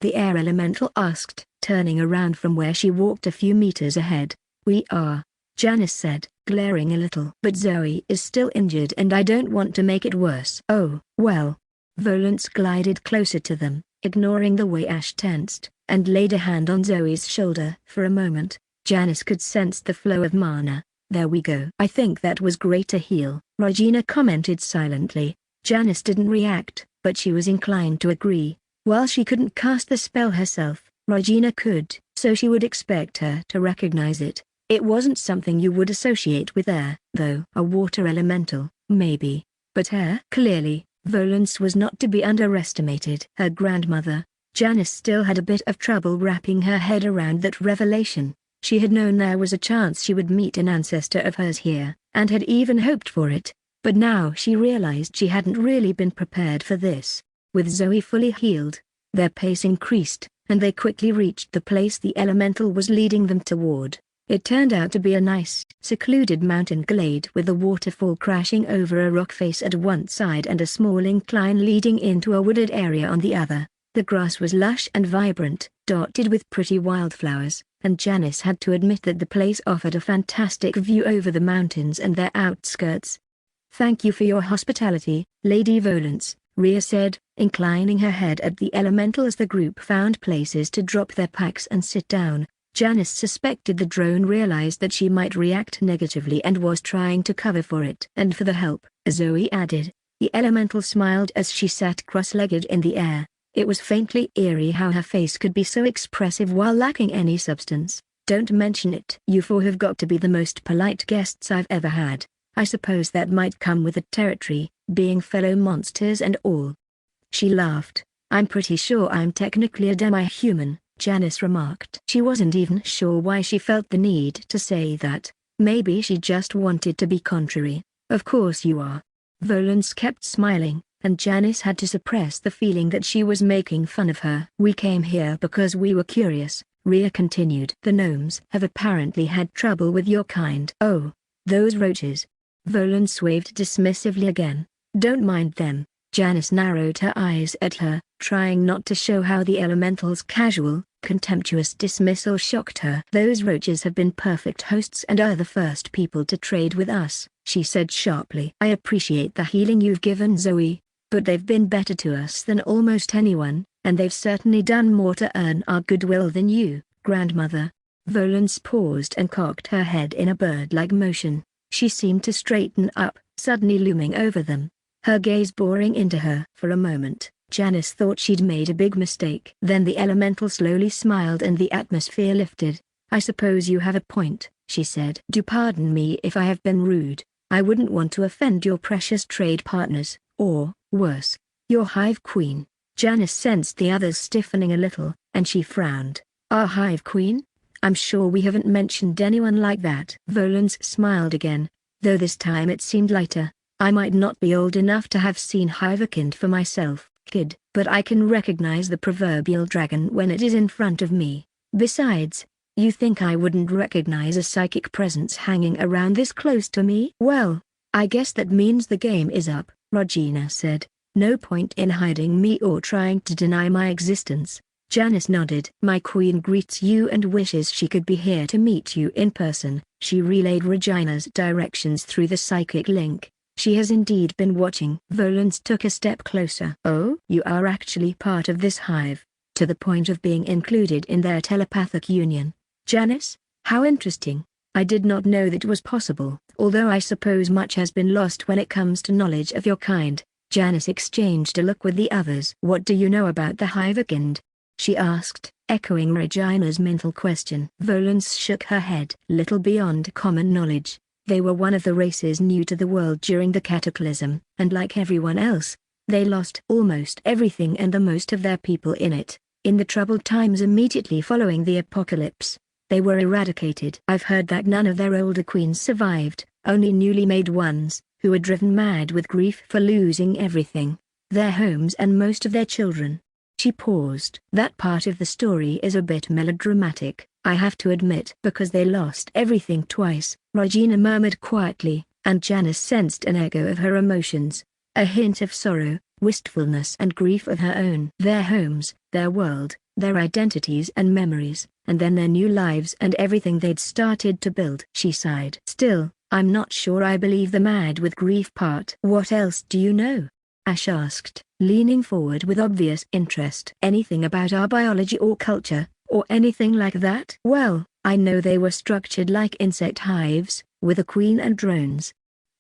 The air elemental asked, turning around from where she walked a few meters ahead. We are, Janice said, glaring a little. But Zoe is still injured and I don't want to make it worse. Oh, well. Volans glided closer to them, ignoring the way Ash tensed, and laid a hand on Zoe's shoulder. For a moment, Janice could sense the flow of mana. There we go. I think that was great to heal, Regina commented silently. Janice didn't react, but she was inclined to agree. While she couldn't cast the spell herself, Regina could, so she would expect her to recognize it. It wasn't something you would associate with air, though. A water elemental, maybe. But air? Clearly, Volans was not to be underestimated. Her grandmother, Janice still had a bit of trouble wrapping her head around that revelation. She had known there was a chance she would meet an ancestor of hers here, and had even hoped for it, but now she realized she hadn't really been prepared for this. With Zoe fully healed, their pace increased, and they quickly reached the place the elemental was leading them toward. It turned out to be a nice, secluded mountain glade with a waterfall crashing over a rock face at one side and a small incline leading into a wooded area on the other. The grass was lush and vibrant, dotted with pretty wildflowers, and Janice had to admit that the place offered a fantastic view over the mountains and their outskirts. Thank you for your hospitality, Lady Volans, Rhea said, inclining her head at the elemental as the group found places to drop their packs and sit down. Janice suspected the drone realized that she might react negatively and was trying to cover for it. And for the help, Zoe added. The elemental smiled as she sat cross-legged in the air. It was faintly eerie how her face could be so expressive while lacking any substance. Don't mention it. You four have got to be the most polite guests I've ever had. I suppose that might come with the territory, being fellow monsters and all. She laughed. I'm pretty sure I'm technically a demi-human, Janice remarked. She wasn't even sure why she felt the need to say that. Maybe she just wanted to be contrary. Of course you are. Volans kept smiling, and Janice had to suppress the feeling that she was making fun of her. We came here because we were curious, Rhea continued. The gnomes have apparently had trouble with your kind. Oh, those roaches. Volans waved dismissively again. Don't mind them. Janice narrowed her eyes at her, trying not to show how the elemental's casual, contemptuous dismissal shocked her. Those roaches have been perfect hosts and are the first people to trade with us, she said sharply. I appreciate the healing you've given Zoe, but they've been better to us than almost anyone, and they've certainly done more to earn our goodwill than you, grandmother. Volans paused and cocked her head in a bird-like motion. She seemed to straighten up, suddenly looming over them, her gaze boring into her. For a moment, Janice thought she'd made a big mistake. Then the elemental slowly smiled and the atmosphere lifted. I suppose you have a point, she said. Do pardon me if I have been rude. I wouldn't want to offend your precious trade partners, or, worse, your hive queen. Janice sensed the others stiffening a little, and she frowned. Our hive queen? I'm sure we haven't mentioned anyone like that. Volans smiled again, though this time it seemed lighter. I might not be old enough to have seen Hivekind for myself, kid, but I can recognize the proverbial dragon when it is in front of me. Besides, you think I wouldn't recognize a psychic presence hanging around this close to me? Well, I guess that means the game is up, Regina said. No point in hiding me or trying to deny my existence. Janice nodded. My queen greets you and wishes she could be here to meet you in person. She relayed Regina's directions through the psychic link. She has indeed been watching. Volans took a step closer. Oh? You are actually part of this hive, to the point of being included in their telepathic union. Janice, how interesting. I did not know that was possible, although I suppose much has been lost when it comes to knowledge of your kind. Janice exchanged a look with the others. What do you know about the Hivekind? She asked, echoing Regina's mental question. Volans shook her head. Little beyond common knowledge. They were one of the races new to the world during the cataclysm, and like everyone else, they lost almost everything and the most of their people in it. In the troubled times immediately following the apocalypse, they were eradicated. I've heard that none of their older queens survived, only newly made ones, who were driven mad with grief for losing everything, their homes and most of their children. She paused. That part of the story is a bit melodramatic, I have to admit. Because they lost everything twice, Regina murmured quietly, and Janice sensed an echo of her emotions, a hint of sorrow, wistfulness and grief of her own. Their homes, their world, their identities and memories, and then their new lives and everything they'd started to build. She sighed. Still, I'm not sure I believe the mad with grief part. What else do you know? Ash asked, leaning forward with obvious interest. Anything about our biology or culture, or anything like that? Well, I know they were structured like insect hives, with a queen and drones.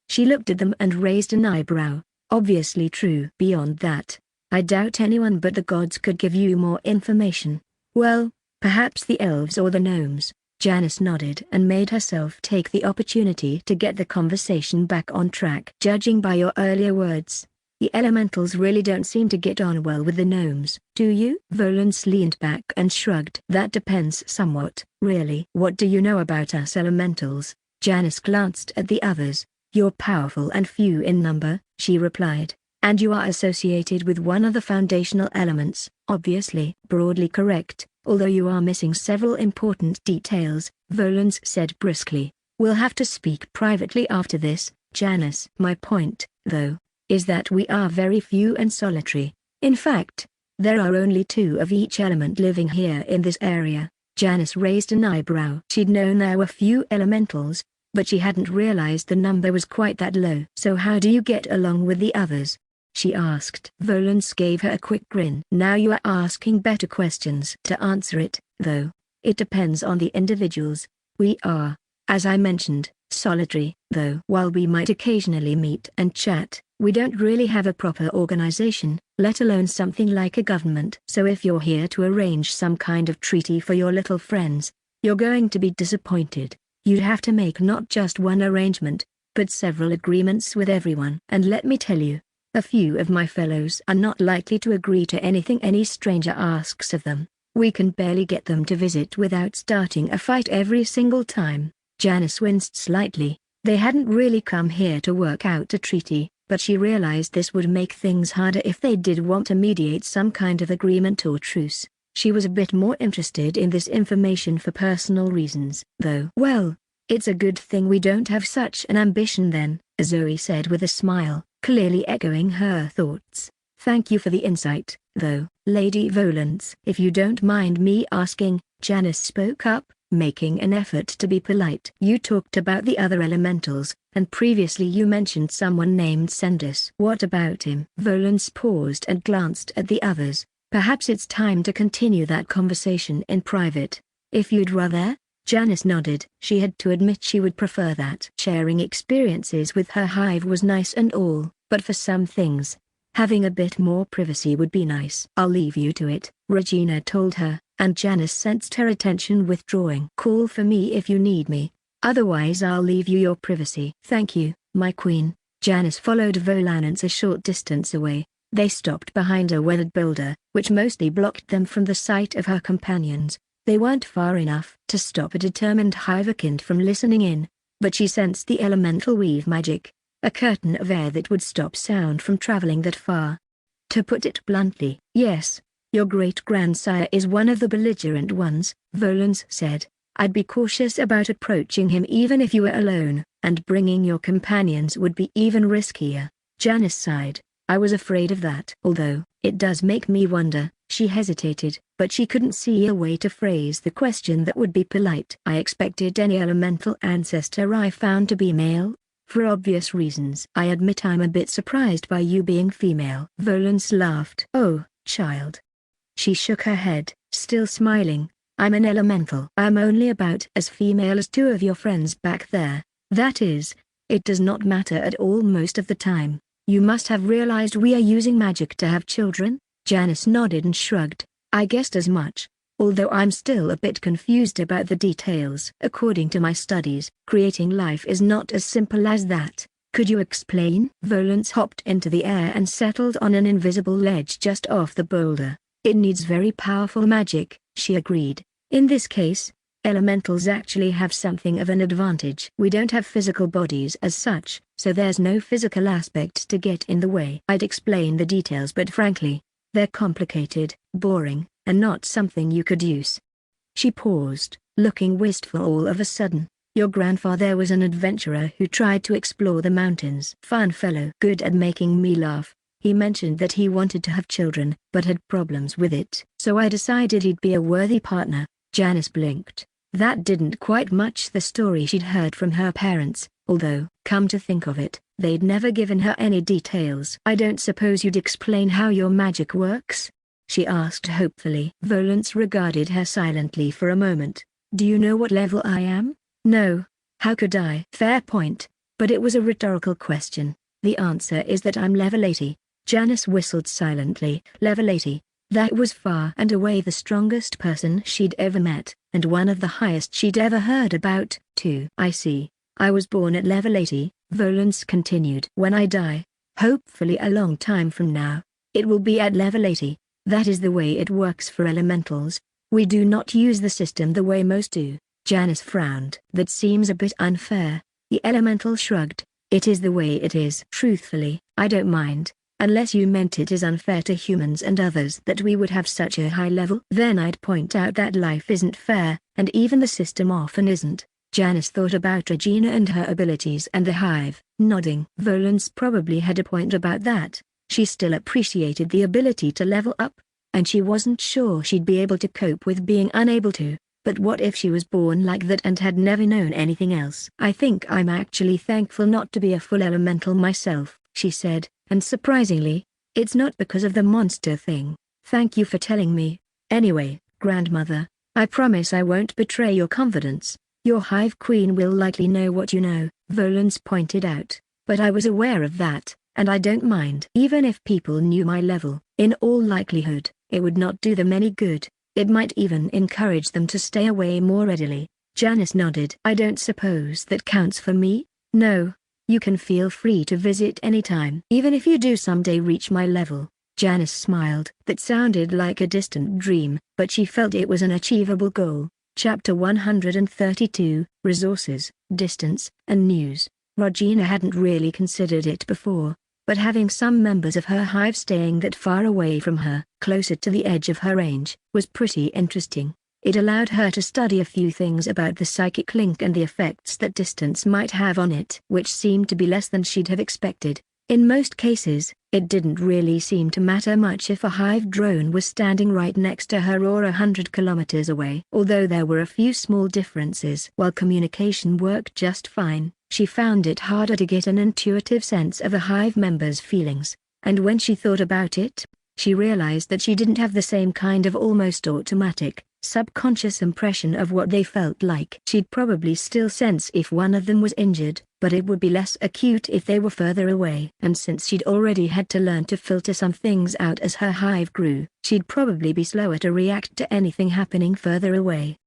She looked at them and raised an eyebrow. Obviously true. Beyond that, I doubt anyone but the gods could give you more information. Well, perhaps the elves or the gnomes. Janice nodded and made herself take the opportunity to get the conversation back on track. Judging by your earlier words, the elementals really don't seem to get on well with the gnomes, do you? Volans leaned back and shrugged. That depends somewhat, really. What do you know about us elementals? Janice glanced at the others. You're powerful and few in number, she replied, and you are associated with one of the foundational elements, obviously. Broadly correct, although you are missing several important details, Volans said briskly. We'll have to speak privately after this, Janice. My point, though, is that we are very few and solitary. In fact, there are only 2 of each element living here in this area. Janice raised an eyebrow. She'd known there were few elementals, but she hadn't realized the number was quite that low. So how do you get along with the others? She asked. Volans gave her a quick grin. Now you are asking better questions. To answer it, though, it depends on the individuals. We are, as I mentioned, solitary. Though while we might occasionally meet and chat, we don't really have a proper organization, let alone something like a government. So if you're here to arrange some kind of treaty for your little friends, you're going to be disappointed. You'd have to make not just one arrangement, but several agreements with everyone. And let me tell you, a few of my fellows are not likely to agree to anything any stranger asks of them. We can barely get them to visit without starting a fight every single time. Janice winced slightly. They hadn't really come here to work out a treaty, but she realized this would make things harder if they did want to mediate some kind of agreement or truce. She was a bit more interested in this information for personal reasons, though. Well, it's a good thing we don't have such an ambition then, Zoe said with a smile, clearly echoing her thoughts. Thank you for the insight, though, Lady Volans. If you don't mind me asking, Janice spoke up, making an effort to be polite. You talked about the other elementals, and previously you mentioned someone named Sendus. What about him? Volans paused and glanced at the others. Perhaps it's time to continue that conversation in private. If you'd rather? Janice nodded. She had to admit she would prefer that. Sharing experiences with her hive was nice and all, but for some things, having a bit more privacy would be nice. I'll leave you to it, Regina told her, and Janice sensed her attention withdrawing. Call for me if you need me, otherwise I'll leave you your privacy. Thank you, my queen. Janice followed Volans a short distance away. They stopped behind a weathered boulder, which mostly blocked them from the sight of her companions. They weren't far enough to stop a determined Hivekind from listening in, but she sensed the elemental weave magic. a curtain of air that would stop sound from traveling that far. To put it bluntly, yes. Your great-grandsire is one of the belligerent ones, Volans said. I'd be cautious about approaching him even if you were alone, and bringing your companions would be even riskier. Janice sighed. I was afraid of that. Although, it does make me wonder. She hesitated, but she couldn't see a way to phrase the question that would be polite. I expected any elemental ancestor I found to be male. For obvious reasons. I admit I'm a bit surprised by you being female. Volans laughed. Oh, child. She shook her head, still smiling. I'm an elemental. I'm only about as female as two of your friends back there. That is, it does not matter at all most of the time. You must have realized we are using magic to have children? Janice nodded and shrugged. I guessed as much. Although I'm still a bit confused about the details. According to my studies, creating life is not as simple as that. Could you explain? Volans hopped into the air and settled on an invisible ledge just off the boulder. It needs very powerful magic, she agreed. In this case, elementals actually have something of an advantage. We don't have physical bodies as such, so there's no physical aspect to get in the way. I'd explain the details, but frankly, they're complicated, boring, and not something you could use. She paused, looking wistful all of a sudden. Your grandfather was an adventurer who tried to explore the mountains. Fun fellow. Good at making me laugh. He mentioned that he wanted to have children, but had problems with it. So I decided he'd be a worthy partner. Janice blinked. That didn't quite match the story she'd heard from her parents, although, come to think of it, they'd never given her any details. I don't suppose you'd explain how your magic works? She asked hopefully. Volans regarded her silently for a moment. Do you know what level I am? No. How could I? Fair point. But it was a rhetorical question. The answer is that I'm level 80. Janice whistled silently. Level 80. That was far and away the strongest person she'd ever met, and one of the highest she'd ever heard about, too. I see. I was born at level 80, Volans continued. When I die, hopefully a long time from now, it will be at level 80. That is the way it works for elementals. We do not use the system the way most do. Janice frowned. That seems a bit unfair. The elemental shrugged. It is the way it is. Truthfully, I don't mind. Unless you meant it is unfair to humans and others that we would have such a high level. Then I'd point out that life isn't fair, and even the system often isn't. Janice thought about Regina and her abilities and the hive, nodding. Volans probably had a point about that. She still appreciated the ability to level up, and she wasn't sure she'd be able to cope with being unable to. But what if she was born like that and had never known anything else? I think I'm actually thankful not to be a full elemental myself, she said. And surprisingly, it's not because of the monster thing. Thank you for telling me. Anyway, grandmother, I promise I won't betray your confidence. Your hive queen will likely know what you know, Volans pointed out. But I was aware of that, and I don't mind. Even if people knew my level, in all likelihood, it would not do them any good. It might even encourage them to stay away more readily. Janice nodded. I don't suppose that counts for me? No. You can feel free to visit anytime. Even if you do someday reach my level. Janice smiled. That sounded like a distant dream, but she felt it was an achievable goal. Chapter 132, Resources, Distance, and News. Regina hadn't really considered it before, but having some members of her hive staying that far away from her, closer to the edge of her range, was pretty interesting. It allowed her to study a few things about the psychic link and the effects that distance might have on it, which seemed to be less than she'd have expected. In most cases, it didn't really seem to matter much if a hive drone was standing right next to her or 100 kilometers away. Although there were a few small differences. While communication worked just fine, she found it harder to get an intuitive sense of a hive member's feelings. And when she thought about it, she realized that she didn't have the same kind of almost automatic, subconscious impression of what they felt like. She'd probably still sense if one of them was injured, but it would be less acute if they were further away. And since she'd already had to learn to filter some things out as her hive grew, she'd probably be slower to react to anything happening further away.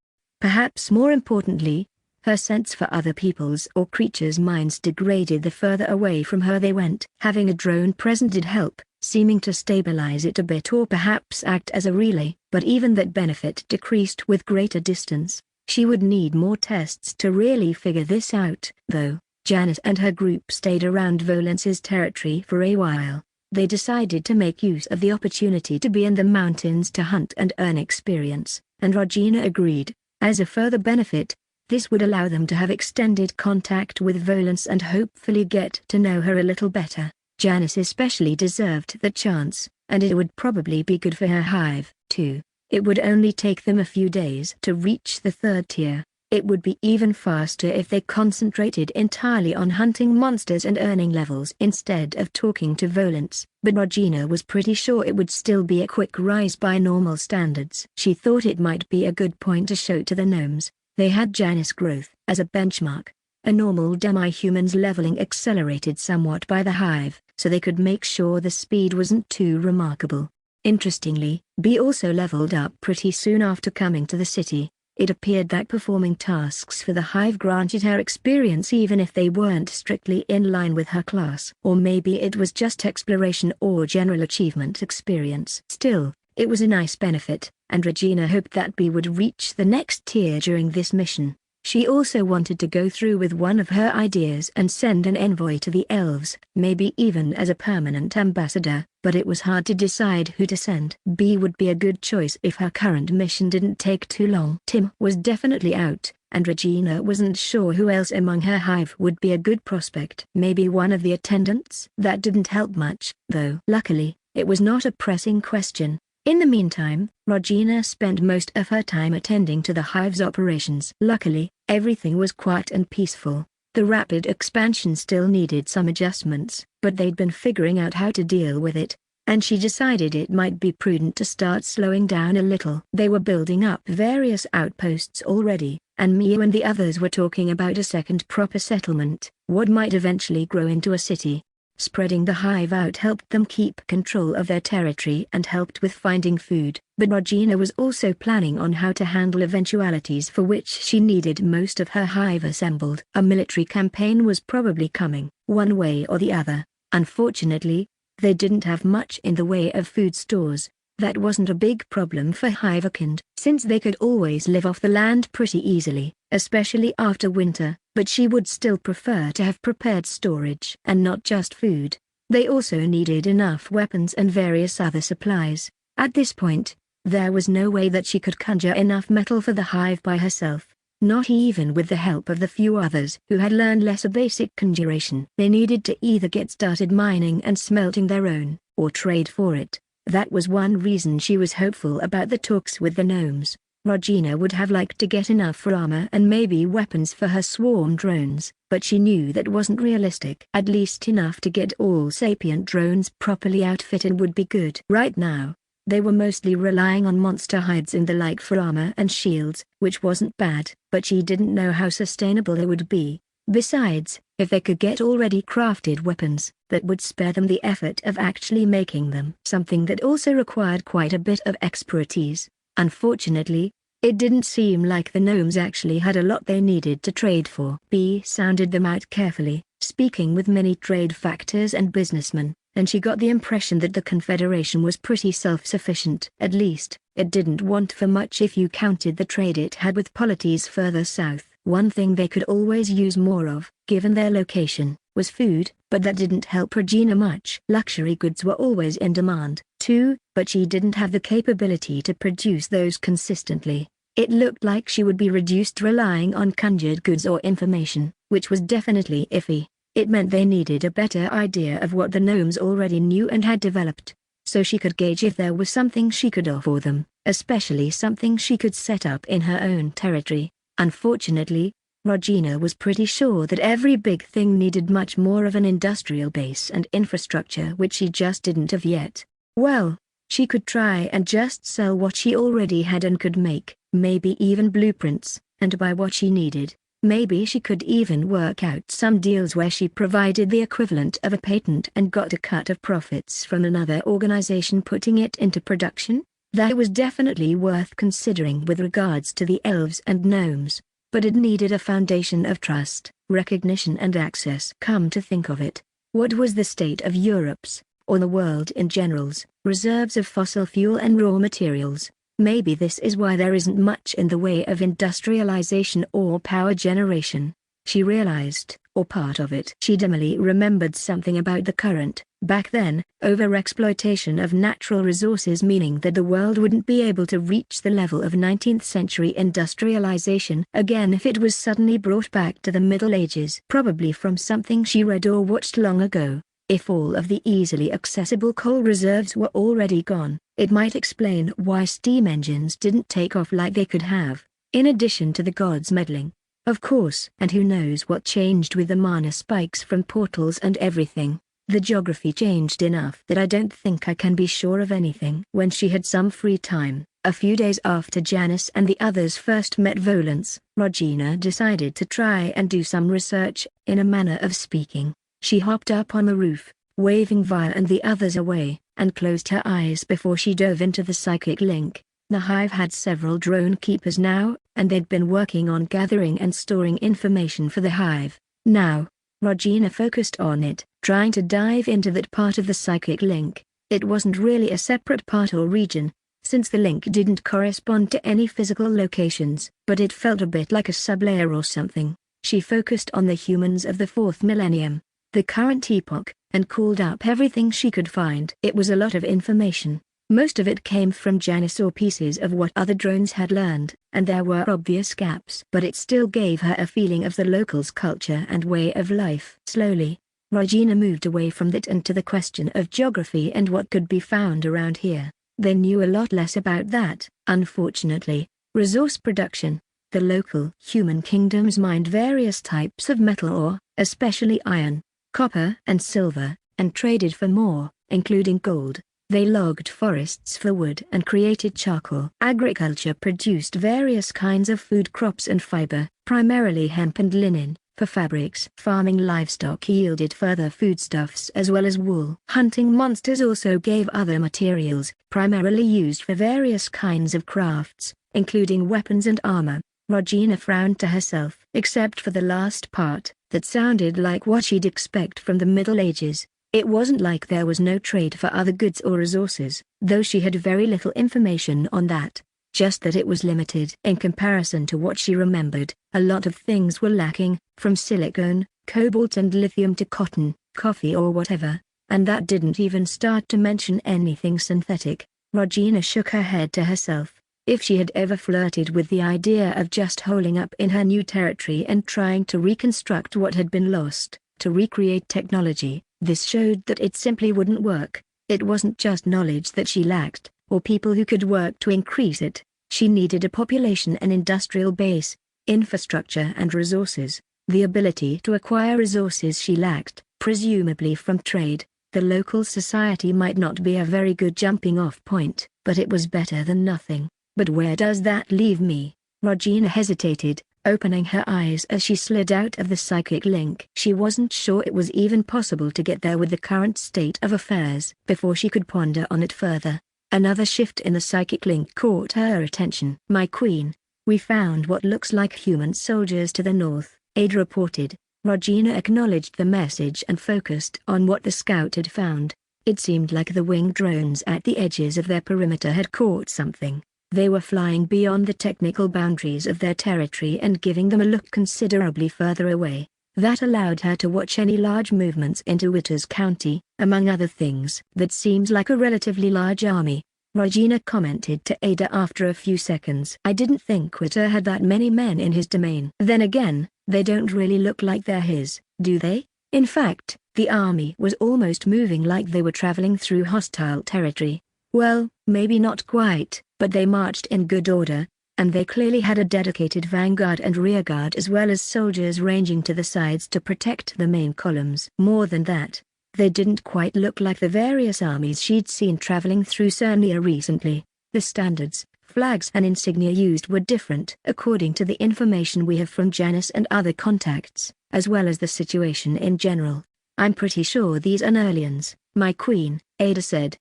Perhaps more importantly, her sense for other people's or creatures' minds degraded the further away from her they went. Having a drone present did help, seeming to stabilize it a bit or perhaps act as a relay, but even that benefit decreased with greater distance. She would need more tests to really figure this out, though. Janice and her group stayed around Volance's territory for a while. They decided to make use of the opportunity to be in the mountains to hunt and earn experience, and Regina agreed. As a further benefit, this would allow them to have extended contact with Volance and hopefully get to know her a little better. Janice especially deserved the chance, and it would probably be good for her hive, too. It would only take them a few days to reach the 3rd tier. It would be even faster if they concentrated entirely on hunting monsters and earning levels instead of talking to Volance. But Regina was pretty sure it would still be a quick rise by normal standards. She thought it might be a good point to show to the gnomes. They had Janice growth as a benchmark. A normal demi-human's leveling accelerated somewhat by the hive, so they could make sure the speed wasn't too remarkable. Interestingly, B also leveled up pretty soon after coming to the city. It appeared that performing tasks for the hive granted her experience even if they weren't strictly in line with her class. Or maybe it was just exploration or general achievement experience. Still, it was a nice benefit, and Regina hoped that B would reach the next tier during this mission. She also wanted to go through with one of her ideas and send an envoy to the elves, maybe even as a permanent ambassador, but it was hard to decide who to send. B would be a good choice if her current mission didn't take too long. Tim was definitely out, and Regina wasn't sure who else among her hive would be a good prospect. Maybe one of the attendants? That didn't help much, though. Luckily, it was not a pressing question. In the meantime, Regina spent most of her time attending to the hive's operations. Luckily, everything was quiet and peaceful. The rapid expansion still needed some adjustments, but they'd been figuring out how to deal with it, and she decided it might be prudent to start slowing down a little. They were building up various outposts already, and Mia and the others were talking about a second proper settlement, what might eventually grow into a city. Spreading the hive out helped them keep control of their territory and helped with finding food. But Regina was also planning on how to handle eventualities for which she needed most of her hive assembled. A military campaign was probably coming, one way or the other. Unfortunately, they didn't have much in the way of food stores. That wasn't a big problem for Hivekind, since they could always live off the land pretty easily, especially after winter, but she would still prefer to have prepared storage. And not just food. They also needed enough weapons and various other supplies. At this point, there was no way that she could conjure enough metal for the hive by herself, not even with the help of the few others who had learned lesser basic conjuration. They needed to either get started mining and smelting their own, or trade for it. That was one reason she was hopeful about the talks with the gnomes. Regina would have liked to get enough for armor and maybe weapons for her swarm drones, but she knew that wasn't realistic. At least enough to get all sapient drones properly outfitted would be good. Right now, they were mostly relying on monster hides and the like for armor and shields, which wasn't bad, but she didn't know how sustainable it would be. Besides, if they could get already crafted weapons, that would spare them the effort of actually making them. Something that also required quite a bit of expertise. Unfortunately, it didn't seem like the gnomes actually had a lot they needed to trade for. B sounded them out carefully, speaking with many trade factors and businessmen, and she got the impression that the Confederation was pretty self-sufficient. At least, it didn't want for much if you counted the trade it had with polities further south. One thing they could always use more of, given their location, was food, but that didn't help Regina much. Luxury goods were always in demand, too, but she didn't have the capability to produce those consistently. It looked like she would be reduced to relying on conjured goods or information, which was definitely iffy. It meant they needed a better idea of what the gnomes already knew and had developed, so she could gauge if there was something she could offer them, especially something she could set up in her own territory. Unfortunately, Regina was pretty sure that every big thing needed much more of an industrial base and infrastructure which she just didn't have yet. Well, she could try and just sell what she already had and could make, maybe even blueprints, and buy what she needed. Maybe she could even work out some deals where she provided the equivalent of a patent and got a cut of profits from another organization putting it into production. That was definitely worth considering with regards to the elves and gnomes, but it needed a foundation of trust, recognition and access. Come to think of it, what was the state of Europe's, or the world in general's, reserves of fossil fuel and raw materials? Maybe this is why there isn't much in the way of industrialization or power generation. She realized, or part of it. She dimly remembered something about the current, back then, over-exploitation of natural resources, meaning that the world wouldn't be able to reach the level of 19th century industrialization again if it was suddenly brought back to the Middle Ages. Probably from something she read or watched long ago. If all of the easily accessible coal reserves were already gone, it might explain why steam engines didn't take off like they could have, in addition to the gods meddling. Of course. And who knows what changed with the mana spikes from portals and everything. The geography changed enough that I don't think I can be sure of anything. When she had some free time, a few days after Janice and the others first met Volance, Regina decided to try and do some research, in a manner of speaking. She hopped up on the roof, waving Via and the others away, and closed her eyes before she dove into the psychic link. The hive had several drone keepers now, and they'd been working on gathering and storing information for the hive. Now, Regina focused on it, trying to dive into that part of the psychic link. It wasn't really a separate part or region, since the link didn't correspond to any physical locations, but it felt a bit like a sublayer or something. She focused on the humans of the 4th millennium, the current epoch, and called up everything she could find. It was a lot of information. Most of it came from Janice or pieces of what other drones had learned, and there were obvious gaps. But it still gave her a feeling of the locals' culture and way of life. Slowly, Regina moved away from that and to the question of geography and what could be found around here. They knew a lot less about that, unfortunately. Resource production. The local human kingdoms mined various types of metal ore, especially iron, copper and silver, and traded for more, including gold. They logged forests for wood and created charcoal. Agriculture produced various kinds of food crops and fiber, primarily hemp and linen, for fabrics. Farming livestock yielded further foodstuffs as well as wool. Hunting monsters also gave other materials, primarily used for various kinds of crafts, including weapons and armor. Regina frowned to herself. Except for the last part, that sounded like what she'd expect from the Middle Ages. It wasn't like there was no trade for other goods or resources, though she had very little information on that. Just that it was limited. In comparison to what she remembered, a lot of things were lacking, from silicone, cobalt and lithium to cotton, coffee or whatever, and that didn't even start to mention anything synthetic. Regina shook her head to herself. If she had ever flirted with the idea of just holing up in her new territory and trying to reconstruct what had been lost, to recreate technology, this showed that it simply wouldn't work. It wasn't just knowledge that she lacked, or people who could work to increase it. She needed a population and industrial base, infrastructure and resources. The ability to acquire resources she lacked, presumably from trade. The local society might not be a very good jumping-off point, but it was better than nothing. But where does that leave me? Regina hesitated, opening her eyes as she slid out of the psychic link. She wasn't sure it was even possible to get there with the current state of affairs. Before she could ponder on it further, another shift in the psychic link caught her attention. "My queen, we found what looks like human soldiers to the north," Ada reported. Regina acknowledged the message and focused on what the scout had found. It seemed like the winged drones at the edges of their perimeter had caught something. They were flying beyond the technical boundaries of their territory and giving them a look considerably further away. That allowed her to watch any large movements into Witters County, among other things. "That seems like a relatively large army," Regina commented to Ada after a few seconds. "I didn't think Witter had that many men in his domain." "Then again, they don't really look like they're his, do they?" In fact, the army was almost moving like they were traveling through hostile territory. "Well, maybe not quite, but they marched in good order, and they clearly had a dedicated vanguard and rearguard as well as soldiers ranging to the sides to protect the main columns. More than that, they didn't quite look like the various armies she'd seen traveling through Cernia recently. The standards, flags and insignia used were different according to the information we have from Janice and other contacts, as well as the situation in general. I'm pretty sure these are Nerlians, my queen, Ada said.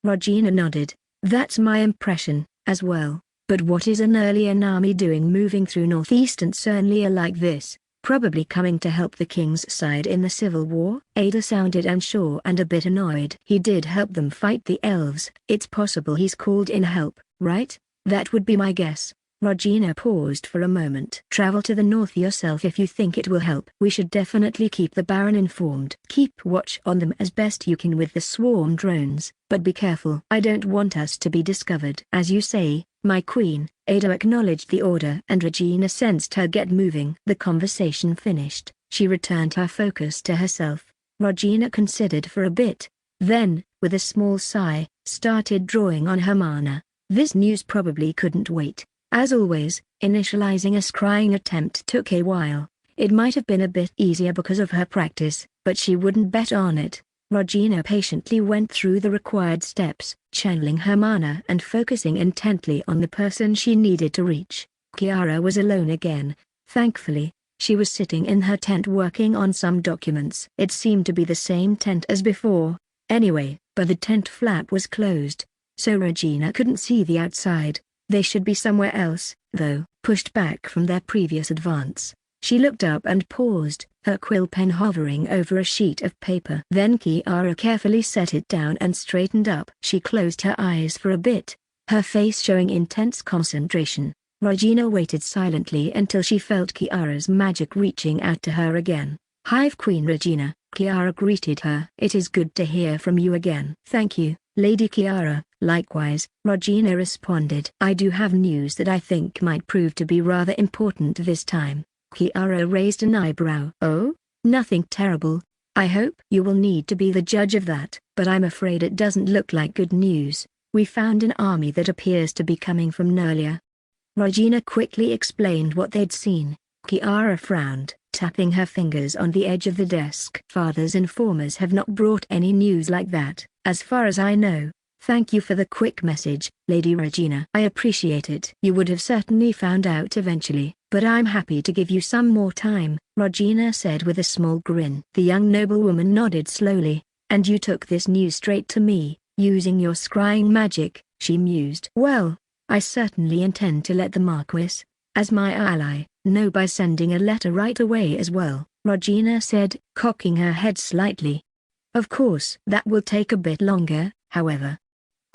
Regina nodded. That's my impression, as well. But what is an Nerlian army doing moving through northeastern Cernia like this? Probably coming to help the king's side in the civil war? Ada sounded unsure and a bit annoyed. He did help them fight the elves. It's possible he's called in help, right? That would be my guess. Regina paused for a moment. Travel to the north yourself if you think it will help. We should definitely keep the Baron informed. Keep watch on them as best you can with the swarm drones, but be careful. I don't want us to be discovered. As you say, my queen. Ada acknowledged the order and Regina sensed her get moving. The conversation finished, she returned her focus to herself. Regina considered for a bit, then, with a small sigh, started drawing on her mana. This news probably couldn't wait. As always, initializing a scrying attempt took a while. It might have been a bit easier because of her practice, but she wouldn't bet on it. Regina patiently went through the required steps, channeling her mana and focusing intently on the person she needed to reach. Kiara was alone again. Thankfully, she was sitting in her tent working on some documents. It seemed to be the same tent as before, anyway, but the tent flap was closed, so Regina couldn't see the outside. They should be somewhere else, though, pushed back from their previous advance. She looked up and paused, her quill pen hovering over a sheet of paper. Then Kiara carefully set it down and straightened up. She closed her eyes for a bit, her face showing intense concentration. Regina waited silently until she felt Kiara's magic reaching out to her again. "Hive Queen Regina," Kiara greeted her. "It is good to hear from you again." "Thank you, Lady Kiara." "Likewise," Regina responded. "I do have news that I think might prove to be rather important this time." Kiara raised an eyebrow. "Oh? Nothing terrible, I hope?" "You will need to be the judge of that, but I'm afraid it doesn't look like good news. We found an army that appears to be coming from Nerlia." Regina quickly explained what they'd seen. Kiara frowned, tapping her fingers on the edge of the desk. "Father's informers have not brought any news like that, as far as I know. Thank you for the quick message, Lady Regina. I appreciate it. You would have certainly found out eventually, but I'm happy to give you some more time," Regina said with a small grin. The young noblewoman nodded slowly. "And you took this news straight to me, using your scrying magic," she mused. "Well, I certainly intend to let the Marquis, as my ally, know by sending a letter right away as well," Regina said, cocking her head slightly. "Of course, that will take a bit longer, however."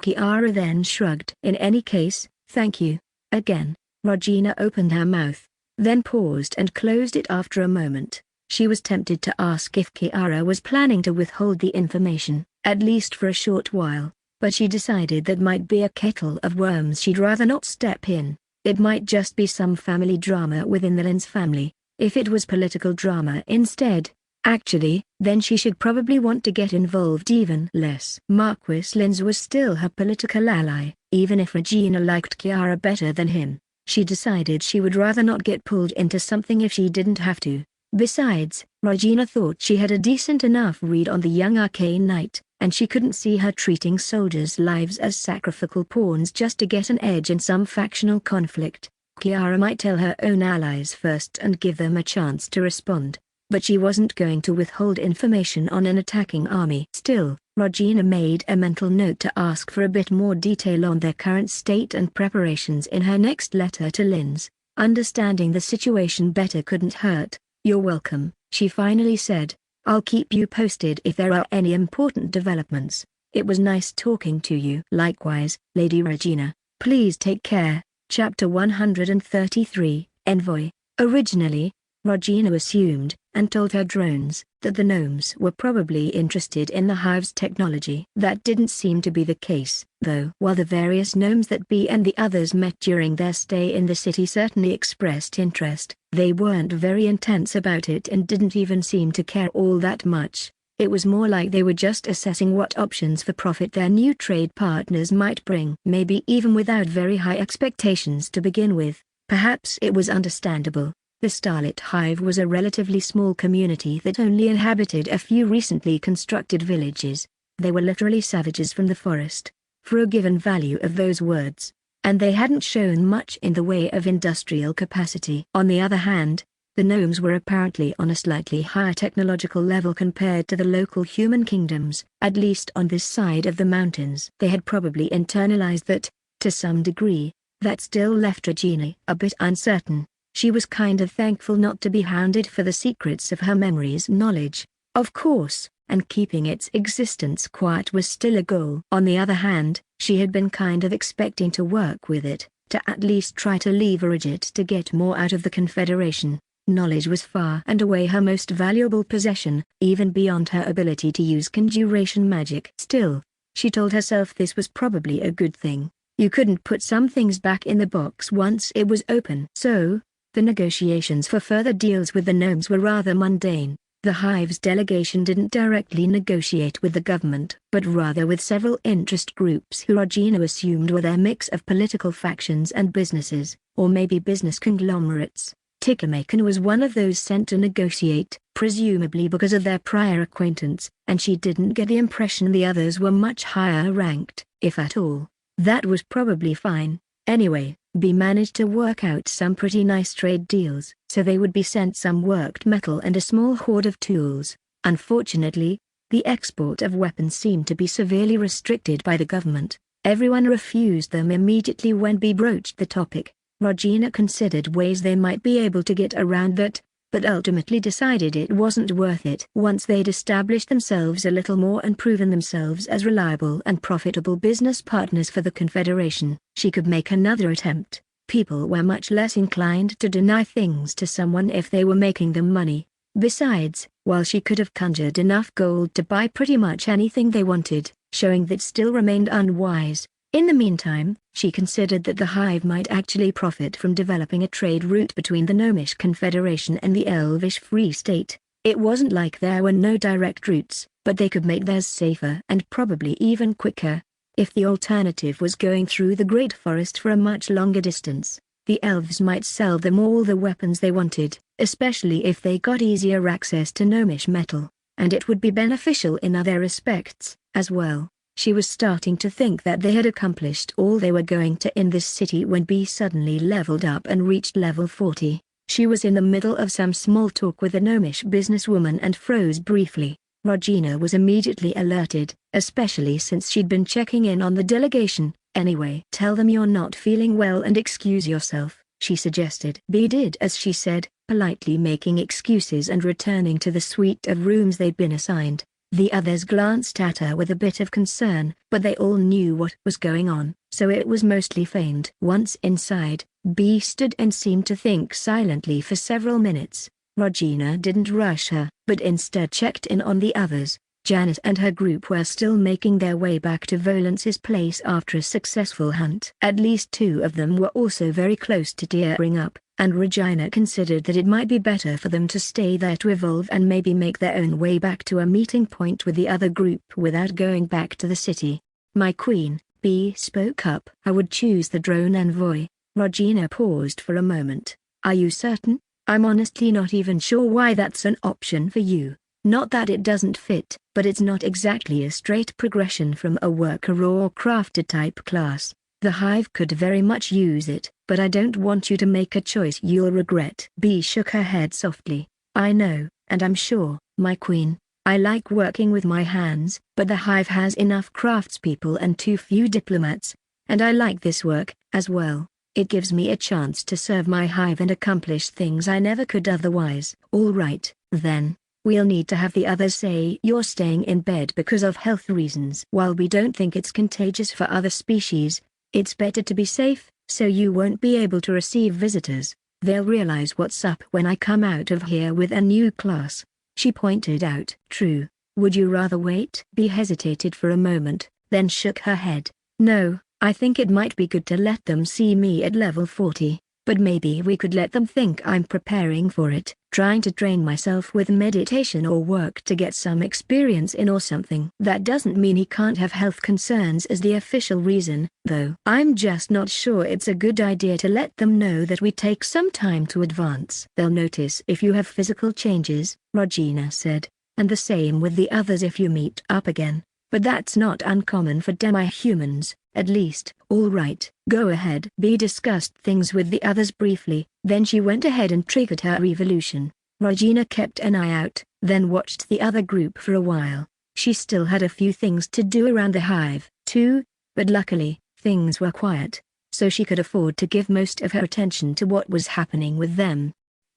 Kiara then shrugged. "In any case, thank you, again." Regina opened her mouth, then paused and closed it after a moment. She was tempted to ask if Kiara was planning to withhold the information, at least for a short while, but she decided that might be a kettle of worms she'd rather not step in. It might just be some family drama within the Linz family. If it was political drama instead, actually, then she should probably want to get involved even less. Marquis Linz was still her political ally, even if Regina liked Kiara better than him. She decided she would rather not get pulled into something if she didn't have to. Besides, Regina thought she had a decent enough read on the young arcane knight, and she couldn't see her treating soldiers' lives as sacrificial pawns just to get an edge in some factional conflict. Kiara might tell her own allies first and give them a chance to respond, but she wasn't going to withhold information on an attacking army. Still, Regina made a mental note to ask for a bit more detail on their current state and preparations in her next letter to Linz. Understanding the situation better couldn't hurt. "You're welcome," she finally said. "I'll keep you posted if there are any important developments. It was nice talking to you." "Likewise, Lady Regina. Please take care." Chapter 133, Envoy. Originally, Regina assumed, and told her drones, that the gnomes were probably interested in the hive's technology. That didn't seem to be the case, though. While the various gnomes that Bee and the others met during their stay in the city certainly expressed interest, they weren't very intense about it and didn't even seem to care all that much. It was more like they were just assessing what options for profit their new trade partners might bring. Maybe even without very high expectations to begin with. Perhaps it was understandable. The Starlit Hive was a relatively small community that only inhabited a few recently constructed villages. They were literally savages from the forest, for a given value of those words, and they hadn't shown much in the way of industrial capacity. On the other hand, the gnomes were apparently on a slightly higher technological level compared to the local human kingdoms, at least on this side of the mountains. They had probably internalized that, to some degree. That still left Regina a bit uncertain. She was kind of thankful not to be hounded for the secrets of her memory's knowledge, of course, and keeping its existence quiet was still a goal. On the other hand, she had been kind of expecting to work with it, to at least try to leverage it to get more out of the Confederation. Knowledge was far and away her most valuable possession, even beyond her ability to use conjuration magic. Still, she told herself this was probably a good thing. You couldn't put some things back in the box once it was open. So, the negotiations for further deals with the gnomes were rather mundane. The Hive's delegation didn't directly negotiate with the government, but rather with several interest groups who Regina assumed were their mix of political factions and businesses, or maybe business conglomerates. Ticklemakin was one of those sent to negotiate, presumably because of their prior acquaintance, and she didn't get the impression the others were much higher ranked, if at all. That was probably fine. Anyway, B managed to work out some pretty nice trade deals, so they would be sent some worked metal and a small hoard of tools. Unfortunately, the export of weapons seemed to be severely restricted by the government. Everyone refused them immediately when B broached the topic. Regina considered ways they might be able to get around that, but ultimately decided it wasn't worth it. Once they'd established themselves a little more and proven themselves as reliable and profitable business partners for the Confederation, she could make another attempt. People were much less inclined to deny things to someone if they were making them money. Besides, while she could have conjured enough gold to buy pretty much anything they wanted, showing that still remained unwise. In the meantime, she considered that the Hive might actually profit from developing a trade route between the Gnomish Confederation and the Elvish Free State. It wasn't like there were no direct routes, but they could make theirs safer and probably even quicker. If the alternative was going through the Great Forest for a much longer distance, the elves might sell them all the weapons they wanted, especially if they got easier access to Gnomish metal, and it would be beneficial in other respects, as well. She was starting to think that they had accomplished all they were going to in this city when B suddenly leveled up and reached level 40. She was in the middle of some small talk with a gnomish businesswoman and froze briefly. Regina was immediately alerted, especially since she'd been checking in on the delegation. Anyway, tell them you're not feeling well and excuse yourself, she suggested. B did as she said, politely making excuses and returning to the suite of rooms they'd been assigned. The others glanced at her with a bit of concern, but they all knew what was going on, so it was mostly feigned. Once inside, B stood and seemed to think silently for several minutes. Regina didn't rush her, but instead checked in on the others. Janet and her group were still making their way back to Volance's place after a successful hunt. At least two of them were also very close to tearing up, and Regina considered that it might be better for them to stay there to evolve and maybe make their own way back to a meeting point with the other group without going back to the city. My queen, B spoke up. I would choose the drone envoy. Regina paused for a moment. Are you certain? I'm honestly not even sure why that's an option for you. Not that it doesn't fit, but it's not exactly a straight progression from a worker or crafter type class. The Hive could very much use it, but I don't want you to make a choice you'll regret. B shook her head softly. I know, and I'm sure, my queen. I like working with my hands, but the Hive has enough craftspeople and too few diplomats. And I like this work, as well. It gives me a chance to serve my Hive and accomplish things I never could otherwise. All right, then. We'll need to have the others say you're staying in bed because of health reasons. While we don't think it's contagious for other species, it's better to be safe, so you won't be able to receive visitors. They'll realize what's up when I come out of here with a new class. She pointed out. True. Would you rather wait? B hesitated for a moment, then shook her head. No, I think it might be good to let them see me at level 40. But maybe we could let them think I'm preparing for it, trying to train myself with meditation or work to get some experience in or something. That doesn't mean he can't have health concerns as the official reason, though. I'm just not sure it's a good idea to let them know that we take some time to advance. They'll notice if you have physical changes, Regina said, and the same with the others if you meet up again. But that's not uncommon for demi-humans, at least. All right, go ahead. B discussed things with the others briefly, then she went ahead and triggered her evolution. Regina kept an eye out, then watched the other group for a while. She still had a few things to do around the Hive, too, but luckily, things were quiet, so she could afford to give most of her attention to what was happening with them.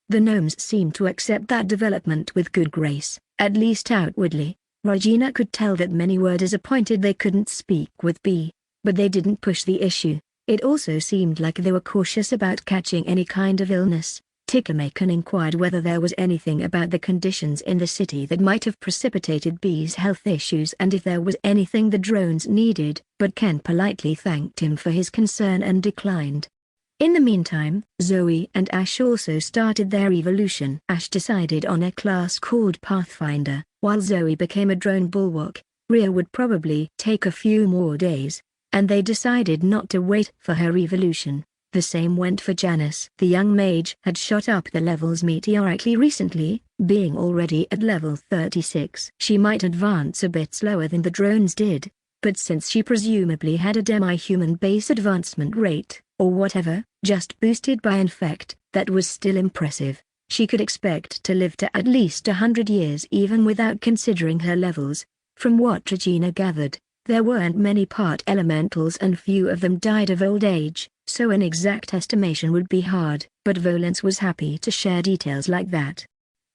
The gnomes seemed to accept that development with good grace, at least outwardly. Regina could tell that many were disappointed they couldn't speak with B, but they didn't push the issue. It also seemed like they were cautious about catching any kind of illness. Tikamakan inquired whether there was anything about the conditions in the city that might have precipitated B's health issues and if there was anything the drones needed, but Ken politely thanked him for his concern and declined. In the meantime, Zoe and Ash also started their evolution. Ash decided on a class called Pathfinder, while Zoe became a drone bulwark. Rhea would probably take a few more days, and they decided not to wait for her evolution. The same went for Janice. The young mage had shot up the levels meteorically recently, being already at level 36. She might advance a bit slower than the drones did, but since she presumably had a demi-human base advancement rate, or whatever, just boosted by infect, that was still impressive. She could expect to live to at least 100 years even without considering her levels. From what Regina gathered, there weren't many part elementals and few of them died of old age, so an exact estimation would be hard, but Volance was happy to share details like that.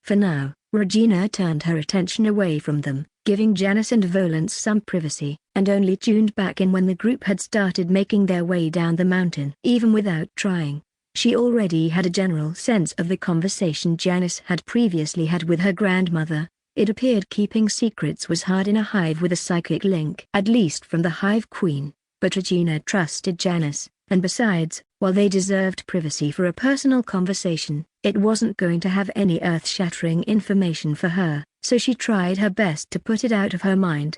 For now, Regina turned her attention away from them, giving Janice and Volance some privacy, and only tuned back in when the group had started making their way down the mountain. Even without trying, she already had a general sense of the conversation Janice had previously had with her grandmother. It appeared keeping secrets was hard in a hive with a psychic link, at least from the hive queen, but Regina trusted Janice, and besides, while they deserved privacy for a personal conversation, it wasn't going to have any earth-shattering information for her, so she tried her best to put it out of her mind.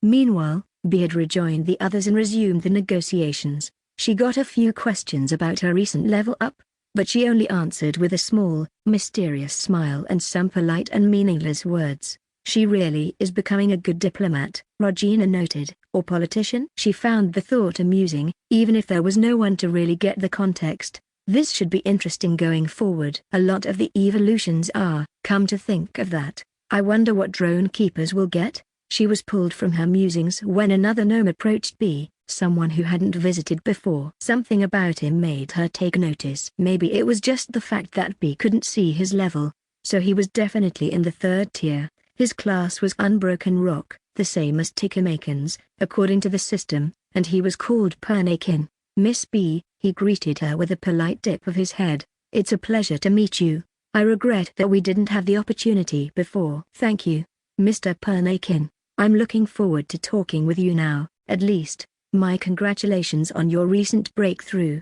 Meanwhile, B had rejoined the others and resumed the negotiations. She got a few questions about her recent level up, but she only answered with a small, mysterious smile and some polite and meaningless words. She really is becoming a good diplomat, Regina noted, or politician. She found the thought amusing, even if there was no one to really get the context. This should be interesting going forward. A lot of the evolutions are, come to think of that. I wonder what drone keepers will get? She was pulled from her musings when another gnome approached B, someone who hadn't visited before. Something about him made her take notice. Maybe it was just the fact that B couldn't see his level, so he was definitely in the 3rd tier. His class was Unbroken Rock, the same as Tikamakan's, according to the system, and he was called Pernakin. Miss B, he greeted her with a polite dip of his head. It's a pleasure to meet you. I regret that we didn't have the opportunity before. Thank you, Mr. Pernakin. I'm looking forward to talking with you now, at least. My congratulations on your recent breakthrough.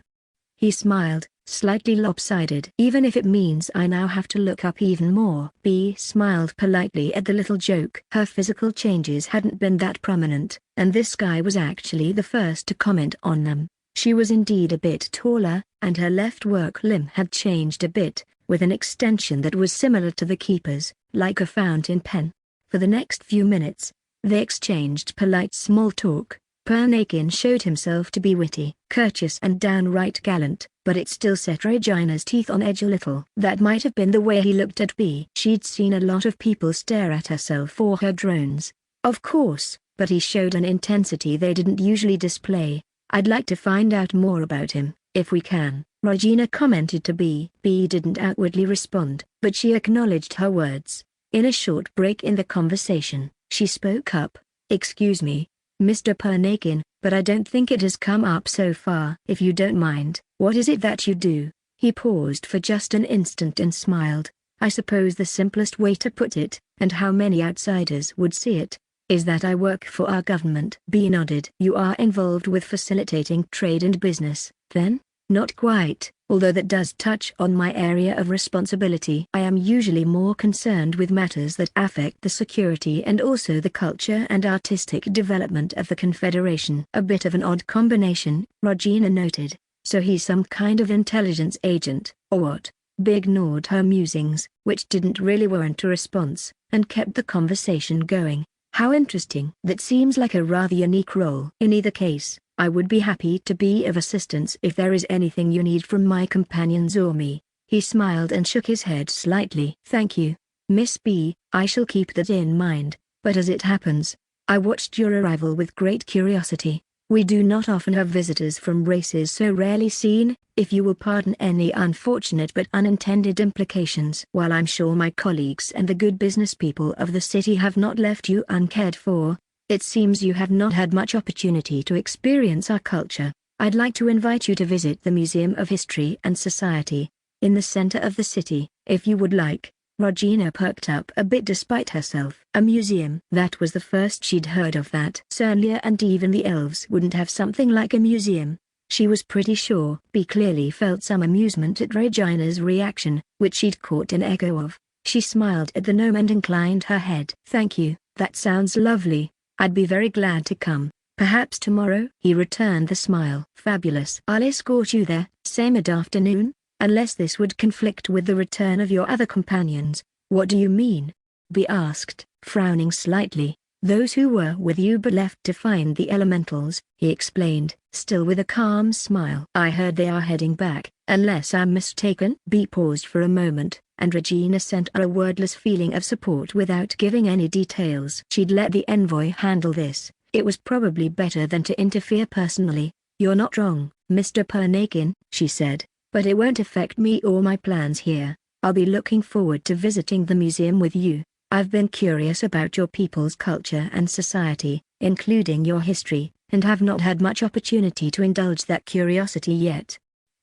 He smiled, slightly lopsided. Even if it means I now have to look up even more. B smiled politely at the little joke. Her physical changes hadn't been that prominent, and this guy was actually the first to comment on them. She was indeed a bit taller, and her left work limb had changed a bit, with an extension that was similar to the keeper's, like a fountain pen. For the next few minutes, they exchanged polite small talk. Pernakin showed himself to be witty, courteous and downright gallant, but it still set Regina's teeth on edge a little. That might have been the way he looked at B. She'd seen a lot of people stare at herself for her drones, of course, but he showed an intensity they didn't usually display. I'd like to find out more about him, if we can, Regina commented to B. B didn't outwardly respond, but she acknowledged her words. In a short break in the conversation, she spoke up. Excuse me, Mr. Pernakin, but I don't think it has come up so far. If you don't mind, what is it that you do? He paused for just an instant and smiled. I suppose the simplest way to put it, and how many outsiders would see it, is that I work for our government. B nodded. You are involved with facilitating trade and business, then? Not quite, although that does touch on my area of responsibility. I am usually more concerned with matters that affect the security and also the culture and artistic development of the Confederation. A bit of an odd combination, Regina noted. So he's some kind of intelligence agent, or what? B ignored her musings, which didn't really warrant a response, and kept the conversation going. How interesting. That seems like a rather unique role. In either case, I would be happy to be of assistance if there is anything you need from my companions or me. He smiled and shook his head slightly. Thank you, Miss B, I shall keep that in mind, but as it happens, I watched your arrival with great curiosity. We do not often have visitors from races so rarely seen, if you will pardon any unfortunate but unintended implications. While I'm sure my colleagues and the good business people of the city have not left you uncared for, it seems you have not had much opportunity to experience our culture. I'd like to invite you to visit the Museum of History and Society, in the center of the city, if you would like." Regina perked up a bit despite herself. A museum? That was the first she'd heard of that. Cernlia and even the elves wouldn't have something like a museum. She was pretty sure. Bee clearly felt some amusement at Regina's reaction, which she'd caught an echo of. She smiled at the gnome and inclined her head. "Thank you, that sounds lovely. I'd be very glad to come. Perhaps tomorrow?" He returned the smile. "Fabulous. I'll escort you there, same mid-afternoon? Unless this would conflict with the return of your other companions." "What do you mean?" Bee asked, frowning slightly. "Those who were with you but left to find the elementals," he explained, still with a calm smile. "I heard they are heading back, unless I'm mistaken." Bee paused for a moment, and Regina sent her a wordless feeling of support without giving any details. She'd let the envoy handle this. It was probably better than to interfere personally. "You're not wrong, Mr. Pernakin," she said, "but it won't affect me or my plans here. I'll be looking forward to visiting the museum with you. I've been curious about your people's culture and society, including your history, and have not had much opportunity to indulge that curiosity yet."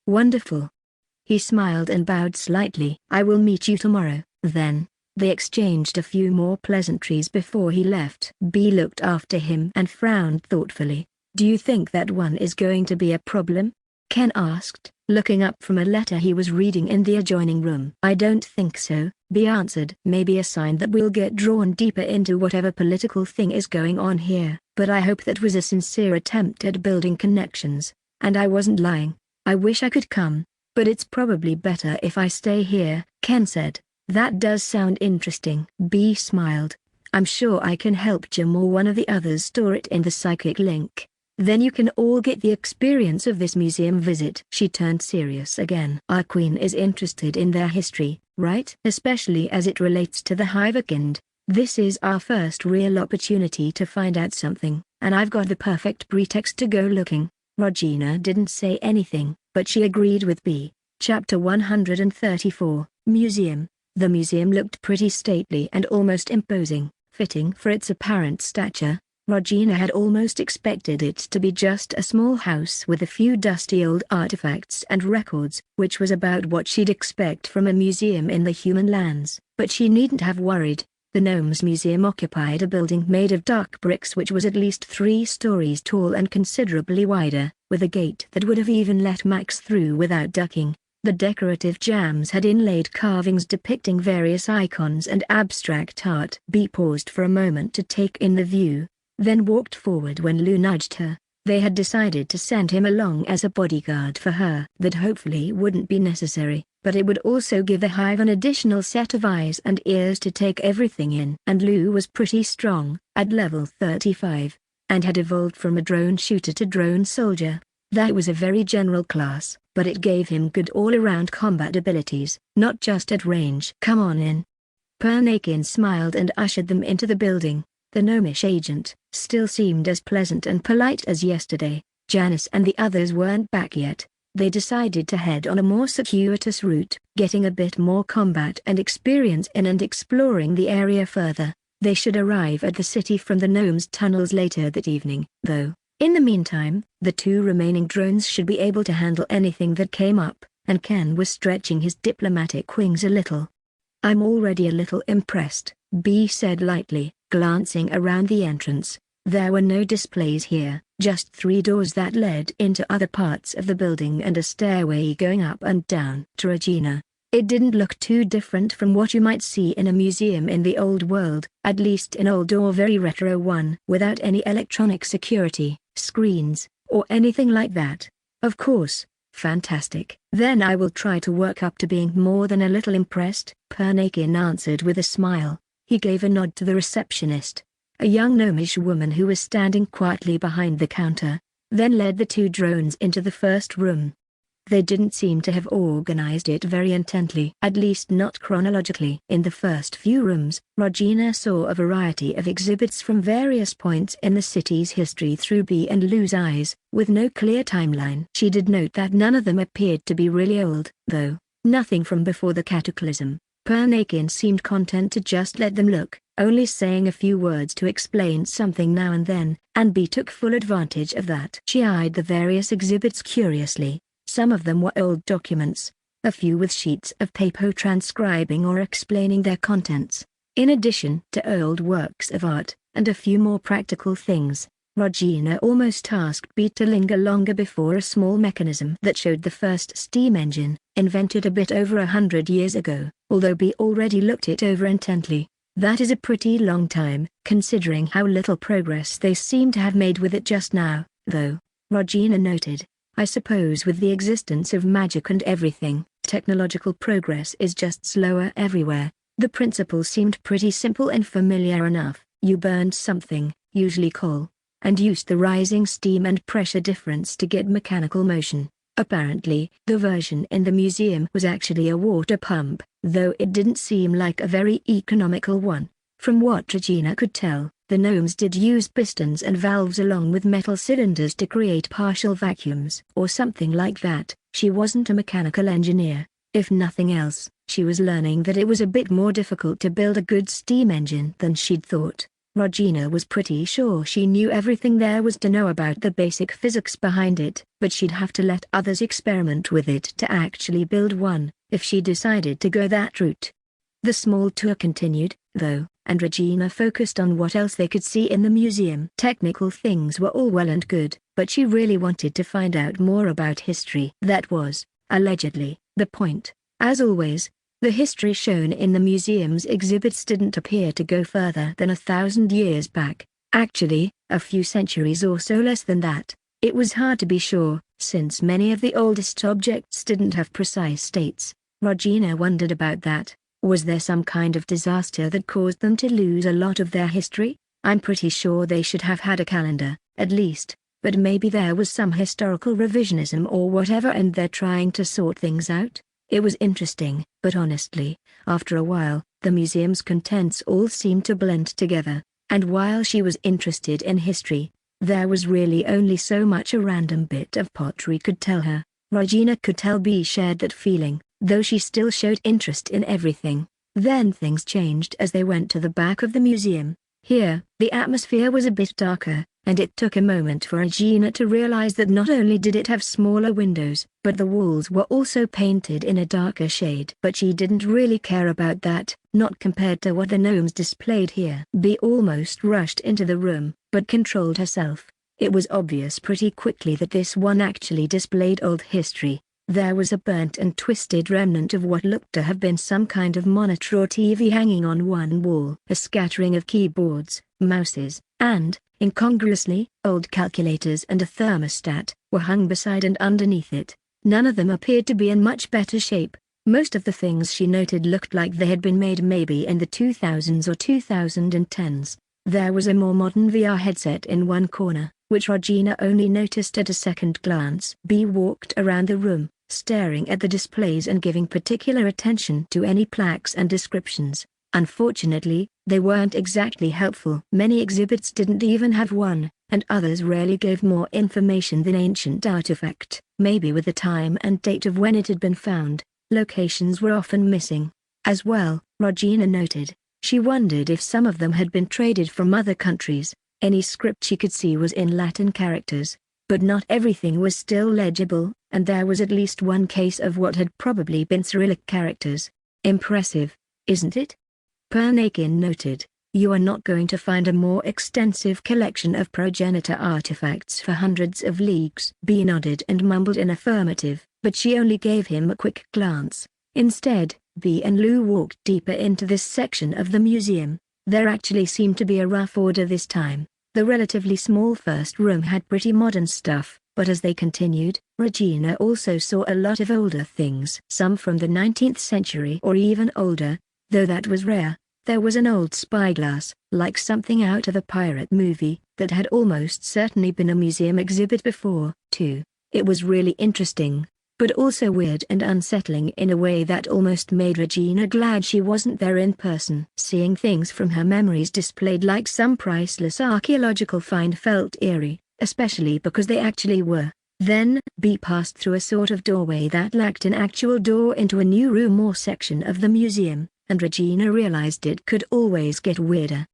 "Wonderful." He smiled and bowed slightly. "I will meet you tomorrow, then." They exchanged a few more pleasantries before he left. Bee looked after him and frowned thoughtfully. "Do you think that one is going to be a problem?" Ken asked, looking up from a letter he was reading in the adjoining room. "I don't think so," Bee answered. "Maybe a sign that we'll get drawn deeper into whatever political thing is going on here. But I hope that was a sincere attempt at building connections, and I wasn't lying. I wish I could come, but it's probably better if I stay here," Ken said. "That does sound interesting." Bee smiled. "I'm sure I can help Jim or one of the others store it in the psychic link. Then you can all get the experience of this museum visit." She turned serious again. "Our queen is interested in their history, right? Especially as it relates to the Hivekind. This is our first real opportunity to find out something, and I've got the perfect pretext to go looking." Regina didn't say anything, but she agreed with Bee. Chapter 134, Museum. The museum looked pretty stately and almost imposing, fitting for its apparent stature. Regina had almost expected it to be just a small house with a few dusty old artifacts and records, which was about what she'd expect from a museum in the human lands. But she needn't have worried. The Gnomes Museum occupied a building made of dark bricks which was at least 3 stories tall and considerably wider, with a gate that would have even let Max through without ducking. The decorative jambs had inlaid carvings depicting various icons and abstract art. Bee paused for a moment to take in the view, then walked forward when Lou nudged her. They had decided to send him along as a bodyguard for her. That hopefully wouldn't be necessary, but it would also give the Hive an additional set of eyes and ears to take everything in. And Lou was pretty strong, at level 35, and had evolved from a drone shooter to drone soldier. That was a very general class, but it gave him good all-around combat abilities, not just at range. "Come on in." Pernakin smiled and ushered them into the building. The gnomish agent still seemed as pleasant and polite as yesterday. Janice and the others weren't back yet. They decided to head on a more circuitous route, getting a bit more combat and experience in and exploring the area further. They should arrive at the city from the gnomes' tunnels later that evening, though. In the meantime, the 2 remaining drones should be able to handle anything that came up, and Ken was stretching his diplomatic wings a little. "I'm already a little impressed," Bee said lightly, glancing around the entrance. There were no displays here, just 3 doors that led into other parts of the building and a stairway going up and down. To Regina, it didn't look too different from what you might see in a museum in the old world, at least an old or very retro one, without any electronic security, screens, or anything like that. "Of course." "Fantastic. Then I will try to work up to being more than a little impressed," Pernakin answered with a smile. He gave a nod to the receptionist, a young gnomish woman who was standing quietly behind the counter, then led the 2 drones into the first room. They didn't seem to have organized it very intently, at least not chronologically. In the first few rooms, Regina saw a variety of exhibits from various points in the city's history through Bee and Lou's eyes, with no clear timeline. She did note that none of them appeared to be really old, though. Nothing from before the cataclysm. Pernakin seemed content to just let them look. only saying a few words to explain something now and then, and B took full advantage of that. She eyed the various exhibits curiously. Some of them were old documents, a few with sheets of paper transcribing or explaining their contents, in addition to old works of art, and a few more practical things. Regina almost asked B to linger longer before a small mechanism that showed the first steam engine, invented a bit over 100 years ago, although B already looked it over intently. That is a pretty long time, considering how little progress they seem to have made with it just now, though, Regina noted. I suppose with the existence of magic and everything, technological progress is just slower everywhere. The principle seemed pretty simple and familiar enough. You burned something, usually coal, and used the rising steam and pressure difference to get mechanical motion. Apparently, the version in the museum was actually a water pump, though it didn't seem like a very economical one. From what Regina could tell, the gnomes did use pistons and valves along with metal cylinders to create partial vacuums or something like that. She wasn't a mechanical engineer. If nothing else, she was learning that it was a bit more difficult to build a good steam engine than she'd thought. Regina was pretty sure she knew everything there was to know about the basic physics behind it, but she'd have to let others experiment with it to actually build one, if she decided to go that route. The small tour continued, though, and Regina focused on what else they could see in the museum. Technical things were all well and good, but she really wanted to find out more about history. That was, allegedly, the point. As always, the history shown in the museum's exhibits didn't appear to go further than 1,000 years back. Actually, a few centuries or so less than that. It was hard to be sure, since many of the oldest objects didn't have precise dates. Regina wondered about that. Was there some kind of disaster that caused them to lose a lot of their history? I'm pretty sure they should have had a calendar, at least, but maybe there was some historical revisionism or whatever and they're trying to sort things out. It was interesting, but honestly, after a while, the museum's contents all seemed to blend together, and while she was interested in history, there was really only so much a random bit of pottery could tell her. Regina could tell B shared that feeling, though she still showed interest in everything. Then things changed as they went to the back of the museum. Here, the atmosphere was a bit darker, and it took a moment for Regina to realize that not only did it have smaller windows, but the walls were also painted in a darker shade. But she didn't really care about that, not compared to what the gnomes displayed here. B almost rushed into the room, but controlled herself. It was obvious pretty quickly that this one actually displayed old history. There was a burnt and twisted remnant of what looked to have been some kind of monitor or TV hanging on one wall. A scattering of keyboards, mouses, and, incongruously, old calculators and a thermostat, were hung beside and underneath it. None of them appeared to be in much better shape. Most of the things she noted looked like they had been made maybe in the 2000s or 2010s. There was a more modern VR headset in one corner, which Regina only noticed at a second glance. B walked around the room, staring at the displays and giving particular attention to any plaques and descriptions. Unfortunately, they weren't exactly helpful. Many exhibits didn't even have one, and others rarely gave more information than ancient artifact. Maybe with the time and date of when it had been found, locations were often missing. As well, Regina noted, she wondered if some of them had been traded from other countries. Any script she could see was in Latin characters, but not everything was still legible, and there was at least one case of what had probably been Cyrillic characters. Impressive, isn't it? Pernakin noted, you are not going to find a more extensive collection of progenitor artifacts for hundreds of leagues. B nodded and mumbled an affirmative, but she only gave him a quick glance. Instead, B and Lou walked deeper into this section of the museum. There actually seemed to be a rough order this time. The relatively small first room had pretty modern stuff, but as they continued, Regina also saw a lot of older things. Some from the 19th century or even older, though that was rare. There was an old spyglass, like something out of a pirate movie, that had almost certainly been a museum exhibit before, too. It was really interesting, but also weird and unsettling in a way that almost made Regina glad she wasn't there in person. Seeing things from her memories displayed like some priceless archaeological find felt eerie, especially because they actually were. Then, B passed through a sort of doorway that lacked an actual door into a new room or section of the museum. and Regina realized it could always get weirder.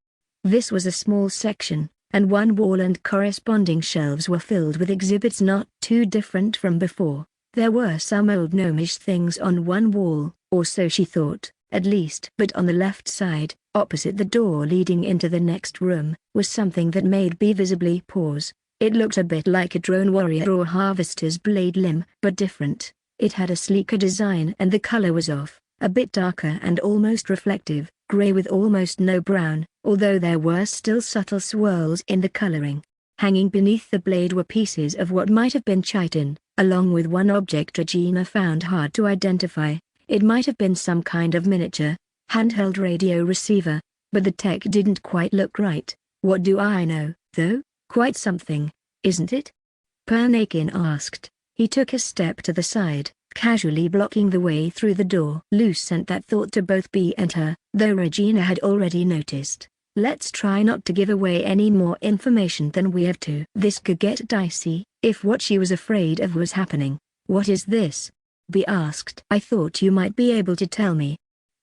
This was a small section, and one wall and corresponding shelves were filled with exhibits not too different from before. There were some old gnomish things on one wall, or so she thought, at least. But on the left side, opposite the door leading into the next room, was something that made Bee visibly pause. It looked a bit like a drone warrior or harvester's blade limb, but different. It had a sleeker design and the color was off, a bit darker and almost reflective, gray with almost no brown, although there were still subtle swirls in the coloring. Hanging beneath the blade were pieces of what might have been chitin, along with one object Regina found hard to identify. It might have been some kind of miniature, handheld radio receiver, but the tech didn't quite look right. What do I know, though? Quite something, isn't it? Pernakin asked. He took a step to the side, casually blocking the way through the door. Lou sent that thought to both Bee and her, though Regina had already noticed. Let's try not to give away any more information than we have to. This could get dicey, if what she was afraid of was happening. What is this? Bee asked. I thought you might be able to tell me.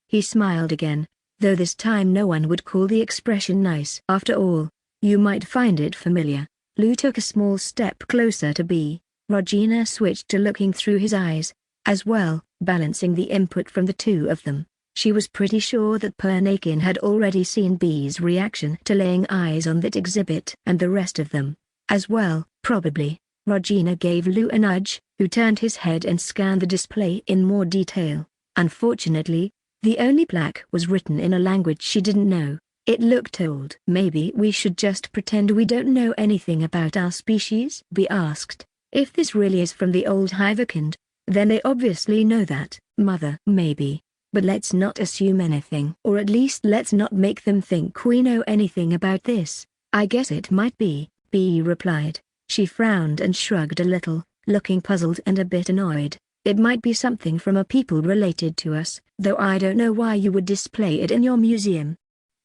He smiled again, though this time no one would call the expression nice. After all, you might find it familiar. Lou took a small step closer to Bee. Regina switched to looking through his eyes, as well, balancing the input from the two of them. She was pretty sure that Pernakin had already seen Bee's reaction to laying eyes on that exhibit and the rest of them, as well, probably. Regina gave Lou a nudge, who turned his head and scanned the display in more detail. Unfortunately, the only plaque was written in a language she didn't know. It looked old. Maybe we should just pretend we don't know anything about our species? Bee asked. If this really is from the old Hivekind, then they obviously know that, Mother. Maybe. But let's not assume anything. Or at least let's not make them think we know anything about this. I guess it might be, Bee replied. She frowned and shrugged a little, looking puzzled and a bit annoyed. It might be something from a people related to us, though I don't know why you would display it in your museum.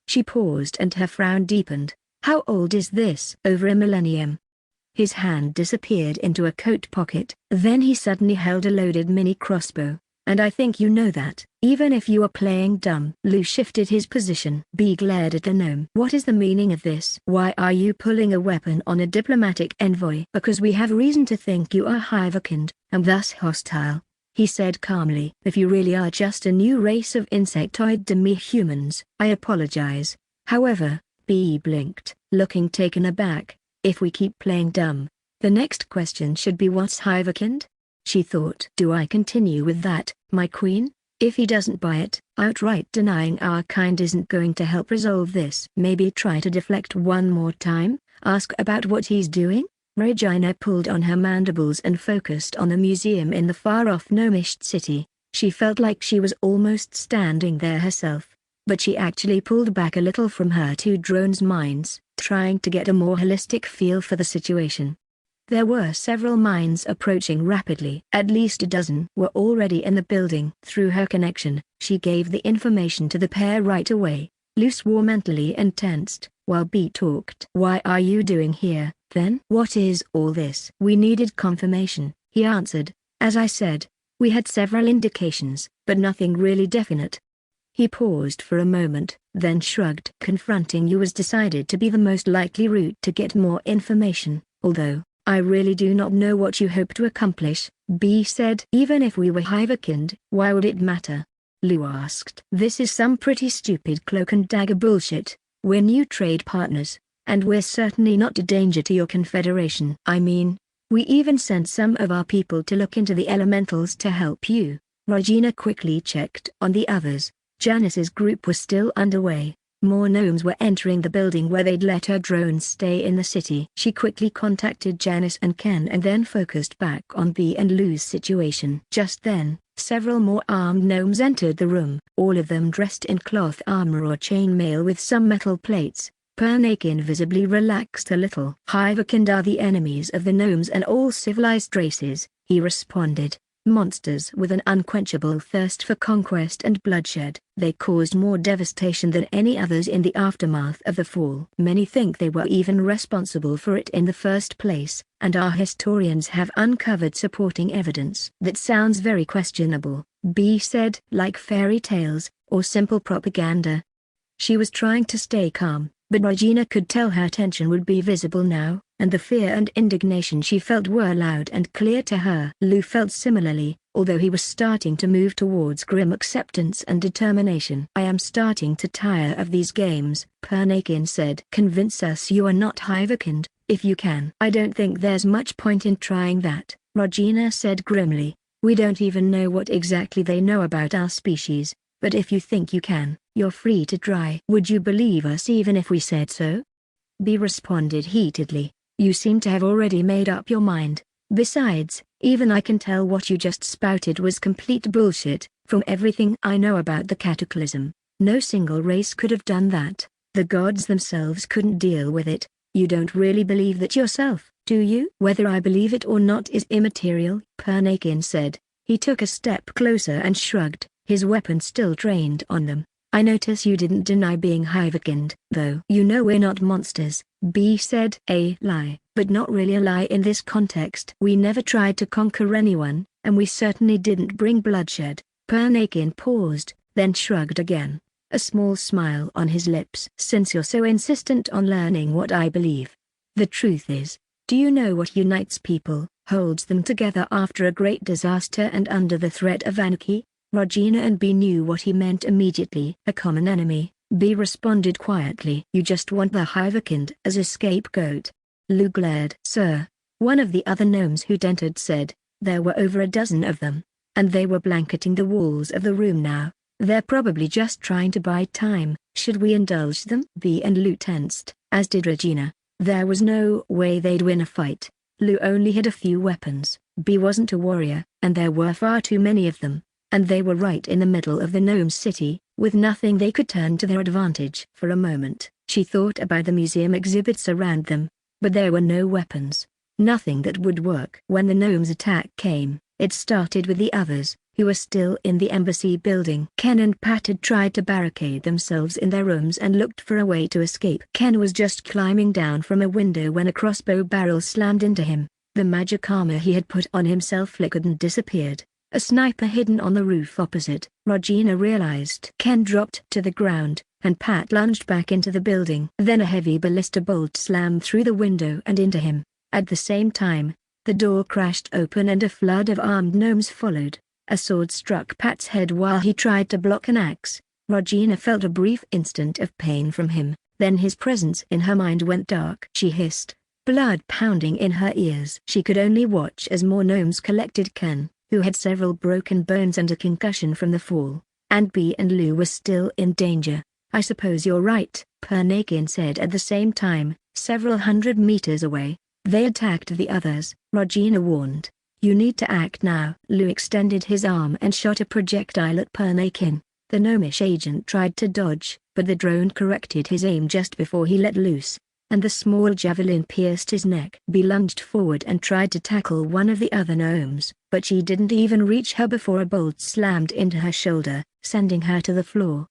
She paused and her frown deepened. How old is this? Over a millennium. His hand disappeared into a coat pocket. Then he suddenly held a loaded mini crossbow. And I think you know that. Even if you are playing dumb. Lou shifted his position. Bee glared at the gnome. What is the meaning of this? Why are you pulling a weapon on a diplomatic envoy? Because we have reason to think you are Hivekind, and thus hostile, he said calmly. If you really are just a new race of insectoid demi-humans, I apologize. However, Bee blinked, looking taken aback. If we keep playing dumb, the next question should be what's Hivekind? She thought. Do I continue with that, my queen? If he doesn't buy it, outright denying our kind isn't going to help resolve this. Maybe try to deflect one more time, ask about what he's doing? Regina pulled on her mandibles and focused on the museum in the far-off gnomish city. She felt like she was almost standing there herself. But she actually pulled back a little from her two drones' minds, trying to get a more holistic feel for the situation. There were several minds approaching rapidly. At least a dozen were already in the building. Through her connection, she gave the information to the pair right away. Lou swore mentally and tensed, while Bee talked. Why are you doing here, then? What is all this? We needed confirmation, he answered. As I said, we had several indications, but nothing really definite. He paused for a moment, then shrugged. Confronting you was decided to be the most likely route to get more information, although I really do not know what you hope to accomplish, Bee said. Even if we were Hivekind, why would it matter? Lou asked. This is some pretty stupid cloak and dagger bullshit. We're new trade partners, and we're certainly not a danger to your confederation. I mean, we even sent some of our people to look into the elementals to help you. Regina quickly checked on the others. Janice's group was still underway. More gnomes were entering the building where they'd let her drones stay in the city. She quickly contacted Janice and Ken and then focused back on Bee and Lou's situation. Just then, several more armed gnomes entered the room, all of them dressed in cloth armor or chainmail with some metal plates. Pernakin visibly relaxed a little. Hivekind are the enemies of the gnomes and all civilized races, he responded. Monsters with an unquenchable thirst for conquest and bloodshed. They caused more devastation than any others in the aftermath of the fall. Many think they were even responsible for it in the first place, and our historians have uncovered supporting evidence. That sounds very questionable, B said. Like fairy tales, or simple propaganda. She was trying to stay calm, but Regina could tell her tension would be visible now, and the fear and indignation she felt were loud and clear to her. Lou felt similarly, although he was starting to move towards grim acceptance and determination. I am starting to tire of these games, Pernakin said. Convince us you are not Hivekind, if you can. I don't think there's much point in trying that, Regina said grimly. We don't even know what exactly they know about our species, but if you think you can, you're free to try. Would you believe us even if we said so? B responded heatedly. You seem to have already made up your mind. Besides, even I can tell what you just spouted was complete bullshit. From everything I know about the cataclysm, no single race could have done that. The gods themselves couldn't deal with it. You don't really believe that yourself, do you? Whether I believe it or not is immaterial, Pernakin said. He took a step closer and shrugged, his weapon still trained on them. I notice you didn't deny being Hivekind, though. You know we're not monsters, B said. A lie, but not really a lie in this context. We never tried to conquer anyone, and we certainly didn't bring bloodshed. Pernakin paused, then shrugged again, a small smile on his lips. Since you're so insistent on learning what I believe. The truth is, do you know what unites people, holds them together after a great disaster and under the threat of anarchy? Regina and B knew what he meant immediately. A common enemy, B responded quietly. You just want the Hivekind as a scapegoat. Lou glared. Sir, one of the other gnomes who'd entered said, there were over a dozen of them, and they were blanketing the walls of the room now. They're probably just trying to buy time. Should we indulge them? B and Lou tensed, as did Regina. There was no way they'd win a fight. Lou only had a few weapons. B wasn't a warrior, and there were far too many of them. And they were right in the middle of the gnome city, with nothing they could turn to their advantage. For a moment, she thought about the museum exhibits around them, but there were no weapons, nothing that would work. When the gnome's attack came, it started with the others, who were still in the embassy building. Ken and Pat had tried to barricade themselves in their rooms and looked for a way to escape. Ken was just climbing down from a window when a crossbow barrel slammed into him. The magic armor he had put on himself flickered and disappeared. A sniper hidden on the roof opposite. Regina realized. Ken dropped to the ground, and Pat lunged back into the building. Then a heavy ballista bolt slammed through the window and into him. At the same time, the door crashed open and a flood of armed gnomes followed. A sword struck Pat's head while he tried to block an axe. Regina felt a brief instant of pain from him, then his presence in her mind went dark. She hissed, blood pounding in her ears. She could only watch as more gnomes collected Ken, who had several broken bones and a concussion from the fall, and B and Lou were still in danger. I suppose you're right, Pernakin said at the same time, several hundred meters away. They attacked the others, Regina warned. You need to act now. Lou extended his arm and shot a projectile at Pernakin. The gnomish agent tried to dodge, but the drone corrected his aim just before he let loose, and the small javelin pierced his neck. B lunged forward and tried to tackle one of the other gnomes, but she didn't even reach her before a bolt slammed into her shoulder, sending her to the floor.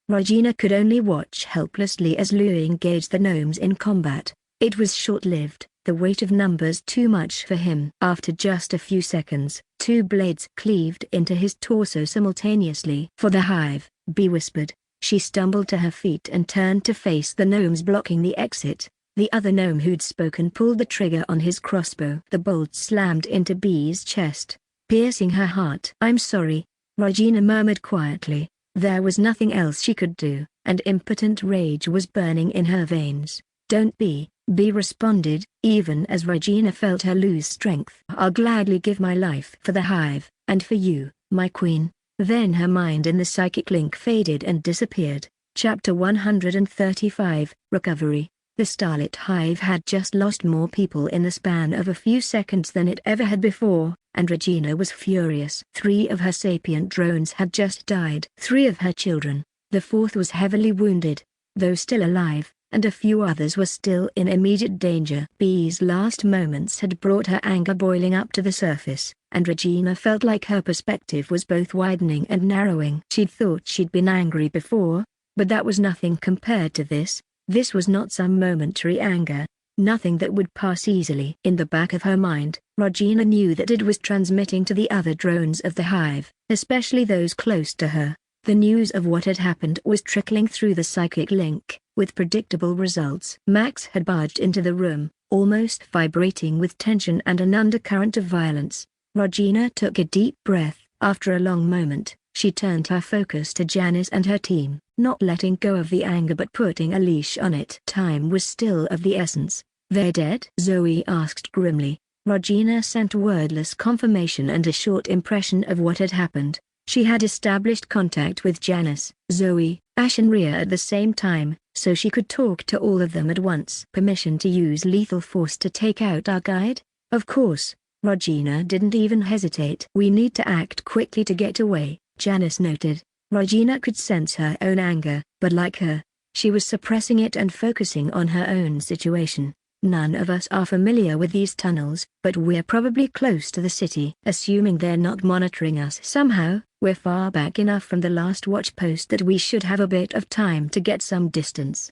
Regina could only watch helplessly as Lou engaged the gnomes in combat. It was short-lived, the weight of numbers too much for him. After just a few seconds, two blades cleaved into his torso simultaneously. For the hive, B whispered. She stumbled to her feet and turned to face the gnomes blocking the exit. The other gnome who'd spoken pulled the trigger on his crossbow. The bolt slammed into B's chest, piercing her heart. I'm sorry, Regina murmured quietly. There was nothing else she could do, and impotent rage was burning in her veins. Don't be, B responded, even as Regina felt her lose strength. I'll gladly give my life for the hive, and for you, my queen. Then her mind in the psychic link faded and disappeared. Chapter 135, Recovery. The Starlit Hive had just lost more people in the span of a few seconds than it ever had before, and Regina was furious. 3 of her sapient drones had just died. 3 of her children. The 4th was heavily wounded, though still alive, and a few others were still in immediate danger. Bee's last moments had brought her anger boiling up to the surface, and Regina felt like her perspective was both widening and narrowing. She'd thought she'd been angry before, but that was nothing compared to this. This was not some momentary anger, nothing that would pass easily. In the back of her mind, Regina knew that it was transmitting to the other drones of the hive, especially those close to her. The news of what had happened was trickling through the psychic link, with predictable results. Max had barged into the room, almost vibrating with tension and an undercurrent of violence. Regina took a deep breath. After a long moment, she turned her focus to Janice and her team, not letting go of the anger but putting a leash on it. Time was still of the essence. "They're dead?" Zoe asked grimly. Regina sent wordless confirmation and a short impression of what had happened. She had established contact with Janice, Zoe, Ash and Rhea at the same time, so she could talk to all of them at once. "Permission to use lethal force to take out our guide?" "Of course." Regina didn't even hesitate. "We need to act quickly to get away," Janice noted. Regina could sense her own anger, but like her, she was suppressing it and focusing on her own situation. "None of us are familiar with these tunnels, but we're probably close to the city. Assuming they're not monitoring us somehow, we're far back enough from the last watch post that we should have a bit of time to get some distance.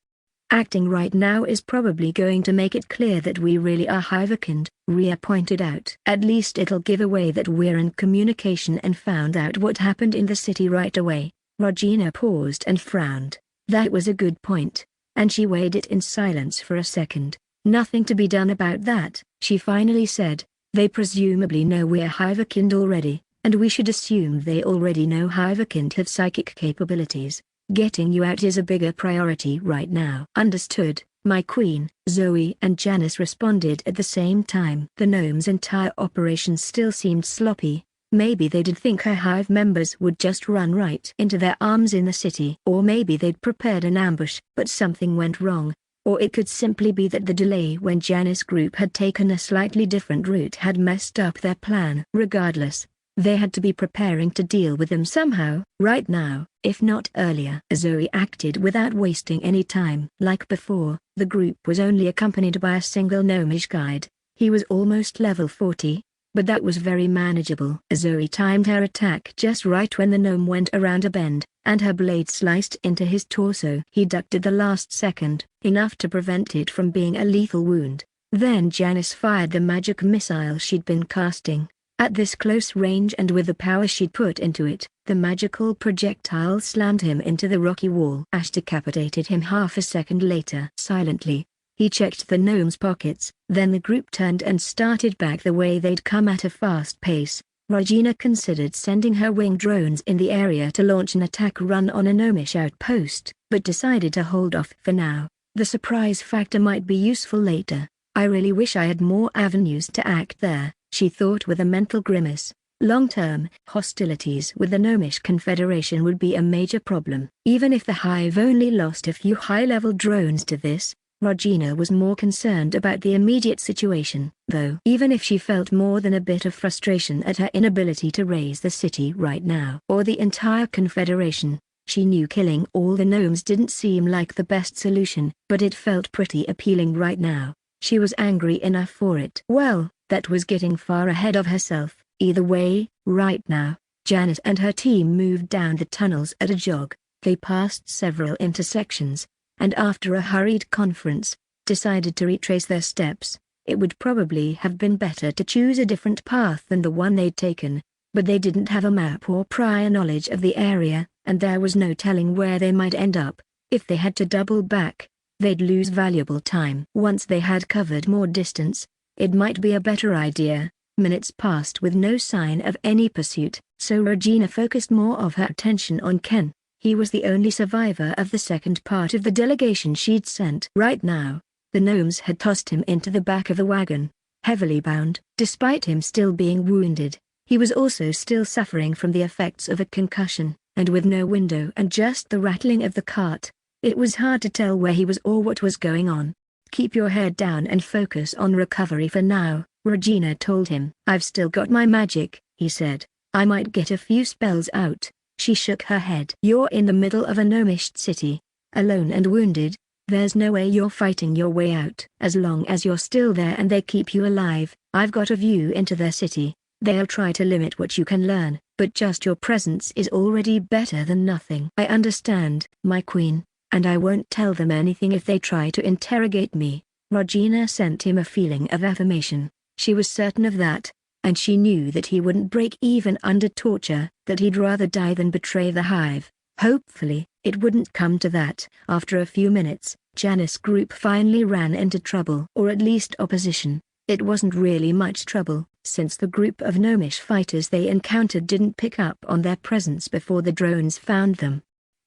Acting right now is probably going to make it clear that we really are Hivekind," Rhea pointed out. "At least it'll give away that we're in communication and found out what happened in the city right away." Regina paused and frowned. That was a good point, and she weighed it in silence for a second. "Nothing to be done about that," she finally said. "They presumably know we're Hivekind already, and we should assume they already know Hivekind have psychic capabilities. Getting you out is a bigger priority right now." "Understood, my queen," Zoe and Janice responded at the same time. The gnome's entire operation still seemed sloppy. Maybe they did think her hive members would just run right into their arms in the city. Or maybe they'd prepared an ambush, but something went wrong. Or it could simply be that the delay when Janice's group had taken a slightly different route had messed up their plan. Regardless, they had to be preparing to deal with them somehow, right now, if not earlier. Zoe acted without wasting any time. Like before, the group was only accompanied by a single gnomish guide. He was almost level 40, but that was very manageable. Zoe timed her attack just right when the gnome went around a bend, and her blade sliced into his torso. He ducked at the last second, enough to prevent it from being a lethal wound. Then Janice fired the magic missile she'd been casting. At this close range and with the power she'd put into it, the magical projectile slammed him into the rocky wall. Ash decapitated him half a second later. Silently, he checked the gnome's pockets, then the group turned and started back the way they'd come at a fast pace. Regina considered sending her wing drones in the area to launch an attack run on a gnomish outpost, but decided to hold off for now. The surprise factor might be useful later. "I really wish I had more avenues to act there," she thought with a mental grimace. Long-term, hostilities with the Gnomish Confederation would be a major problem. Even if the Hive only lost a few high-level drones to this, Regina was more concerned about the immediate situation, though. Even if she felt more than a bit of frustration at her inability to raise the city right now, or the entire Confederation, she knew killing all the gnomes didn't seem like the best solution, but it felt pretty appealing right now. She was angry enough for it. Well, that was getting far ahead of herself. Either way, right now, Janice and her team moved down the tunnels at a jog. They passed several intersections, and after a hurried conference, decided to retrace their steps. It would probably have been better to choose a different path than the one they'd taken, but they didn't have a map or prior knowledge of the area, and there was no telling where they might end up. If they had to double back, they'd lose valuable time. Once they had covered more distance, it might be a better idea. Minutes passed with no sign of any pursuit, so Regina focused more of her attention on Ken. He was the only survivor of the second part of the delegation she'd sent. Right now, the gnomes had tossed him into the back of the wagon, heavily bound. Despite him still being wounded, he was also still suffering from the effects of a concussion, and with no window and just the rattling of the cart, it was hard to tell where he was or what was going on. "Keep your head down and focus on recovery for now," Regina told him. "I've still got my magic," he said. "I might get a few spells out." She shook her head. "You're in the middle of a gnomish city, alone and wounded. There's no way you're fighting your way out. As long as you're still there and they keep you alive, I've got a view into their city. They'll try to limit what you can learn, but just your presence is already better than nothing. I understand, my queen, and I won't tell them anything if they try to interrogate me. Regina sent him a feeling of affirmation. She was certain of that, and she knew that he wouldn't break even under torture, that he'd rather die than betray the hive. Hopefully, it wouldn't come to that. After a few minutes, Janice's group finally ran into trouble, or at least opposition. It wasn't really much trouble, since the group of gnomish fighters they encountered didn't pick up on their presence before the drones found them.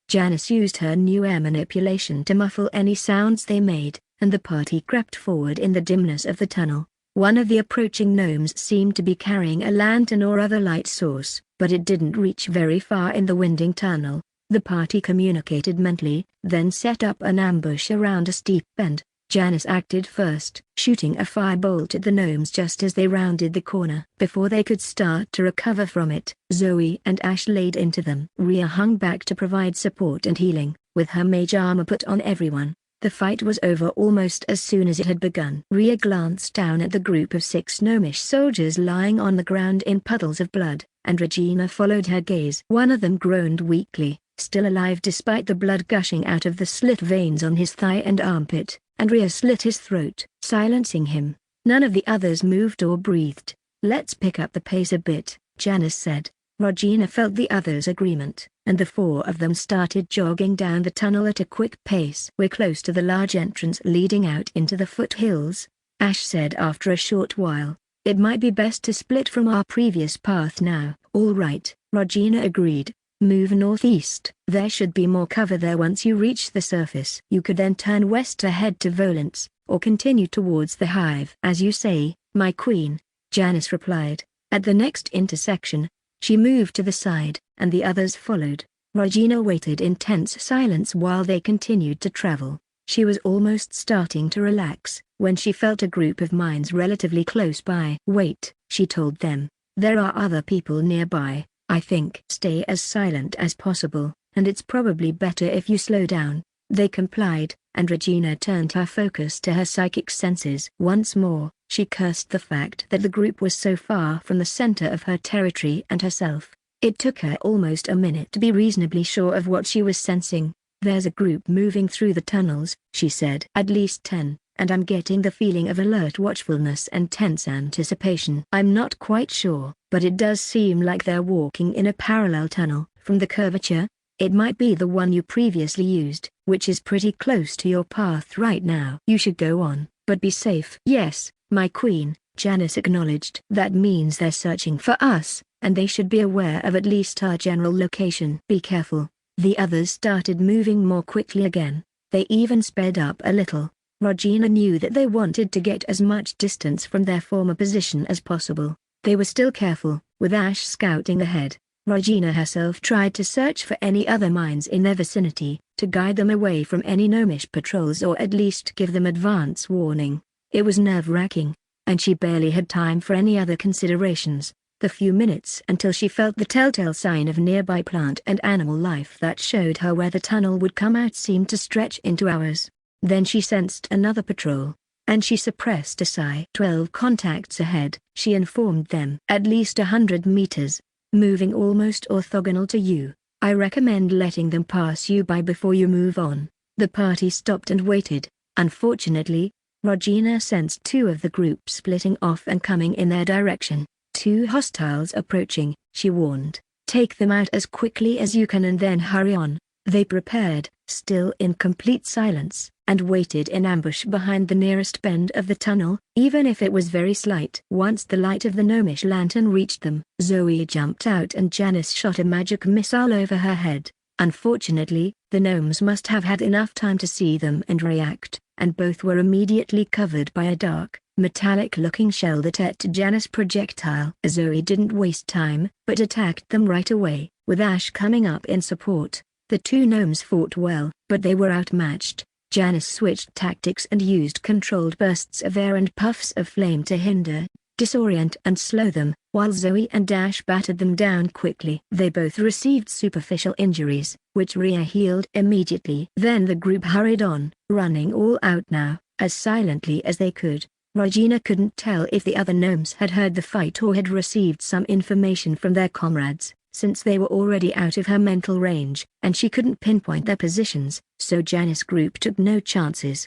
Janice used her new air manipulation to muffle any sounds they made, and the party crept forward in the dimness of the tunnel. One of the approaching gnomes seemed to be carrying a lantern or other light source, but it didn't reach very far in the winding tunnel. The party communicated mentally, then set up an ambush around a steep bend. Janice acted first, shooting a firebolt at the gnomes just as they rounded the corner. Before they could start to recover from it, Zoe and Ash laid into them. Rhea hung back to provide support and healing, with her mage armor put on everyone. The fight was over almost as soon as it had begun. Rhea glanced down at the group of 6 gnomish soldiers lying on the ground in puddles of blood, and Regina followed her gaze. One of them groaned weakly, still alive despite the blood gushing out of the slit veins on his thigh and armpit, and Rhea slit his throat, silencing him. None of the others moved or breathed. "Let's pick up the pace a bit," Janice said. Regina felt the others' agreement, and the 4 of them started jogging down the tunnel at a quick pace. "We're close to the large entrance leading out into the foothills," Ash said after a short while. "It might be best to split from our previous path now." "All right," Regina agreed. "Move northeast. There should be more cover there once you reach the surface. You could then turn west to head to Volant's, or continue towards the hive." "As you say, my queen," Janice replied. At the next intersection, she moved to the side, and the others followed. Regina waited in tense silence while they continued to travel. She was almost starting to relax, when she felt a group of mines relatively close by. "Wait," she told them. "There are other people nearby, I think." "Stay as silent as possible, and it's probably better if you slow down." They complied, and Regina turned her focus to her psychic senses. Once more, she cursed the fact that the group was so far from the center of her territory and herself. It took her almost a minute to be reasonably sure of what she was sensing. "There's a group moving through the tunnels," she said. "At least 10, and I'm getting the feeling of alert watchfulness and tense anticipation. I'm not quite sure, but it does seem like they're walking in a parallel tunnel. From the curvature, it might be the one you previously used, which is pretty close to your path right now. You should go on, but be safe." "Yes, my queen," Janice acknowledged. "That means they're searching for us, and they should be aware of at least our general location." "Be careful." The others started moving more quickly again. They even sped up a little. Regina knew that they wanted to get as much distance from their former position as possible. They were still careful, with Ash scouting ahead. Regina herself tried to search for any other mines in their vicinity, to guide them away from any gnomish patrols or at least give them advance warning. It was nerve-wracking, and she barely had time for any other considerations. The few minutes until she felt the telltale sign of nearby plant and animal life that showed her where the tunnel would come out seemed to stretch into hours. Then she sensed another patrol, and she suppressed a sigh. 12 contacts ahead, she informed them. "At least 100 meters. Moving almost orthogonal to you. I recommend letting them pass you by before you move on." The party stopped and waited. Unfortunately, Regina sensed 2 of the group splitting off and coming in their direction. 2 hostiles approaching, she warned. "Take them out as quickly as you can and then hurry on." They prepared, still in complete silence, and waited in ambush behind the nearest bend of the tunnel, even if it was very slight. Once the light of the gnomish lantern reached them, Zoe jumped out and Janice shot a magic missile over her head. Unfortunately, the gnomes must have had enough time to see them and react, and both were immediately covered by a dark, metallic-looking shell that ate Janice's projectile. Zoe didn't waste time, but attacked them right away, with Ash coming up in support. The 2 gnomes fought well, but they were outmatched. Janice switched tactics and used controlled bursts of air and puffs of flame to hinder disorient and slow them, while Zoe and Dash battered them down quickly. They both received superficial injuries, which Rhea healed immediately. Then the group hurried on, running all out now, as silently as they could. Regina couldn't tell if the other gnomes had heard the fight or had received some information from their comrades, since they were already out of her mental range, and she couldn't pinpoint their positions, so Janice's group took no chances.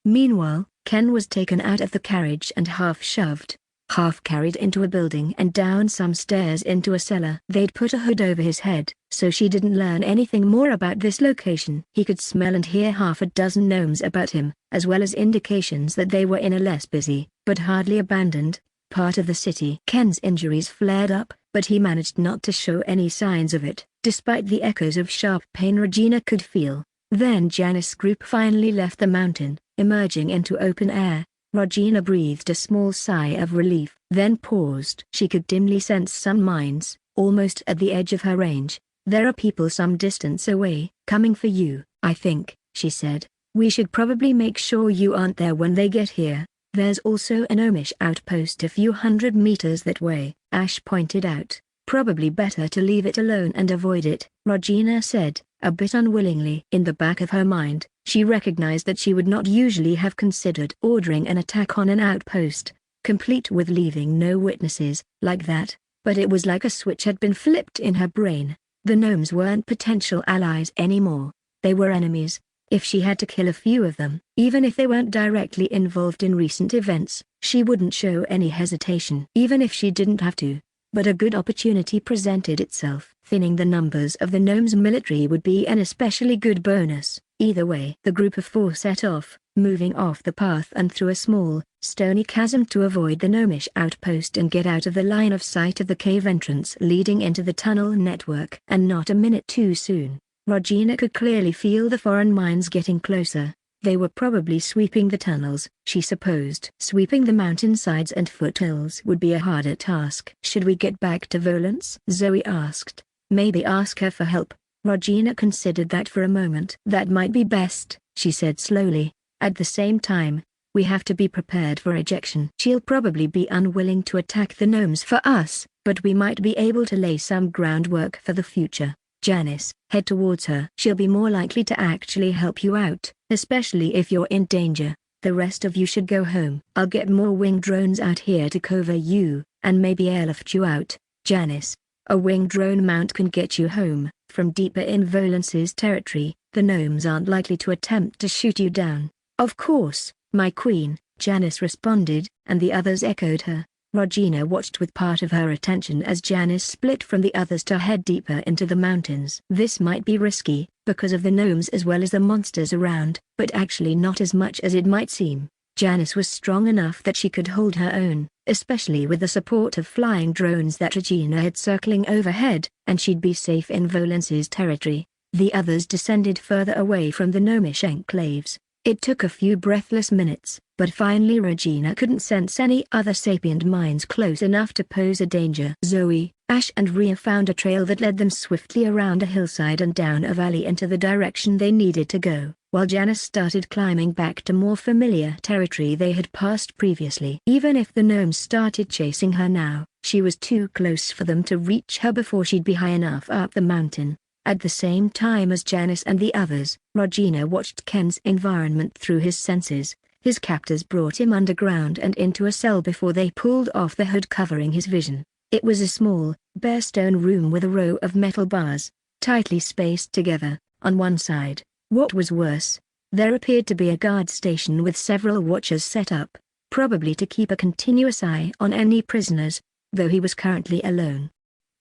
Meanwhile, Ken was taken out of the carriage and half shoved, half carried into a building and down some stairs into a cellar. They'd put a hood over his head, so she didn't learn anything more about this location. He could smell and hear half a dozen gnomes about him, as well as indications that they were in a less busy, but hardly abandoned, part of the city. Ken's injuries flared up, but he managed not to show any signs of it, despite the echoes of sharp pain Regina could feel. Then Janice's group finally left the mountain, emerging into open air. Regina breathed a small sigh of relief, then paused. She could dimly sense some mines, almost at the edge of her range. "There are people some distance away, coming for you, I think," she said. "We should probably make sure you aren't there when they get here." "There's also an Gnomish outpost a few hundred meters that way," Ash pointed out. "Probably better to leave it alone and avoid it," Regina said, a bit unwillingly. In the back of her mind, she recognized that she would not usually have considered ordering an attack on an outpost, complete with leaving no witnesses, like that, but it was like a switch had been flipped in her brain. The gnomes weren't potential allies anymore, they were enemies. If she had to kill a few of them, even if they weren't directly involved in recent events, she wouldn't show any hesitation. Even if she didn't have to. But a good opportunity presented itself. Thinning the numbers of the gnomes' military would be an especially good bonus. Either way, the group of four set off, moving off the path and through a small, stony chasm to avoid the gnomish outpost and get out of the line of sight of the cave entrance leading into the tunnel network. And not a minute too soon. Regina could clearly feel the foreign mines getting closer. They were probably sweeping the tunnels, she supposed. Sweeping the mountainsides and foothills would be a harder task. "Should we get back to Volance?" Zoe asked. "Maybe ask her for help." Regina considered that for a moment. "That might be best," she said slowly. "At the same time, we have to be prepared for ejection. She'll probably be unwilling to attack the gnomes for us, but we might be able to lay some groundwork for the future." "Janice, head towards her. She'll be more likely to actually help you out, especially if you're in danger. The rest of you should go home. I'll get more winged drones out here to cover you, and maybe airlift you out." "Janice, a winged drone mount can get you home. From deeper in Volance's territory, the gnomes aren't likely to attempt to shoot you down." "Of course, my queen," Janice responded, and the others echoed her. Regina watched with part of her attention as Janice split from the others to head deeper into the mountains. This might be risky, because of the gnomes as well as the monsters around, but actually not as much as it might seem. Janice was strong enough that she could hold her own, especially with the support of flying drones that Regina had circling overhead, and she'd be safe in Volance's territory. The others descended further away from the gnomish enclaves. It took a few breathless minutes, but finally Regina couldn't sense any other sapient minds close enough to pose a danger. Zoe, Ash and Rhea found a trail that led them swiftly around a hillside and down a valley into the direction they needed to go, while Janice started climbing back to more familiar territory they had passed previously. Even if the gnomes started chasing her now, she was too close for them to reach her before she'd be high enough up the mountain. At the same time as Janice and the others, Regina watched Ken's environment through his senses. His captors brought him underground and into a cell before they pulled off the hood covering his vision. It was a small, bare stone room with a row of metal bars, tightly spaced together, on one side. What was worse, there appeared to be a guard station with several watchers set up, probably to keep a continuous eye on any prisoners, though he was currently alone.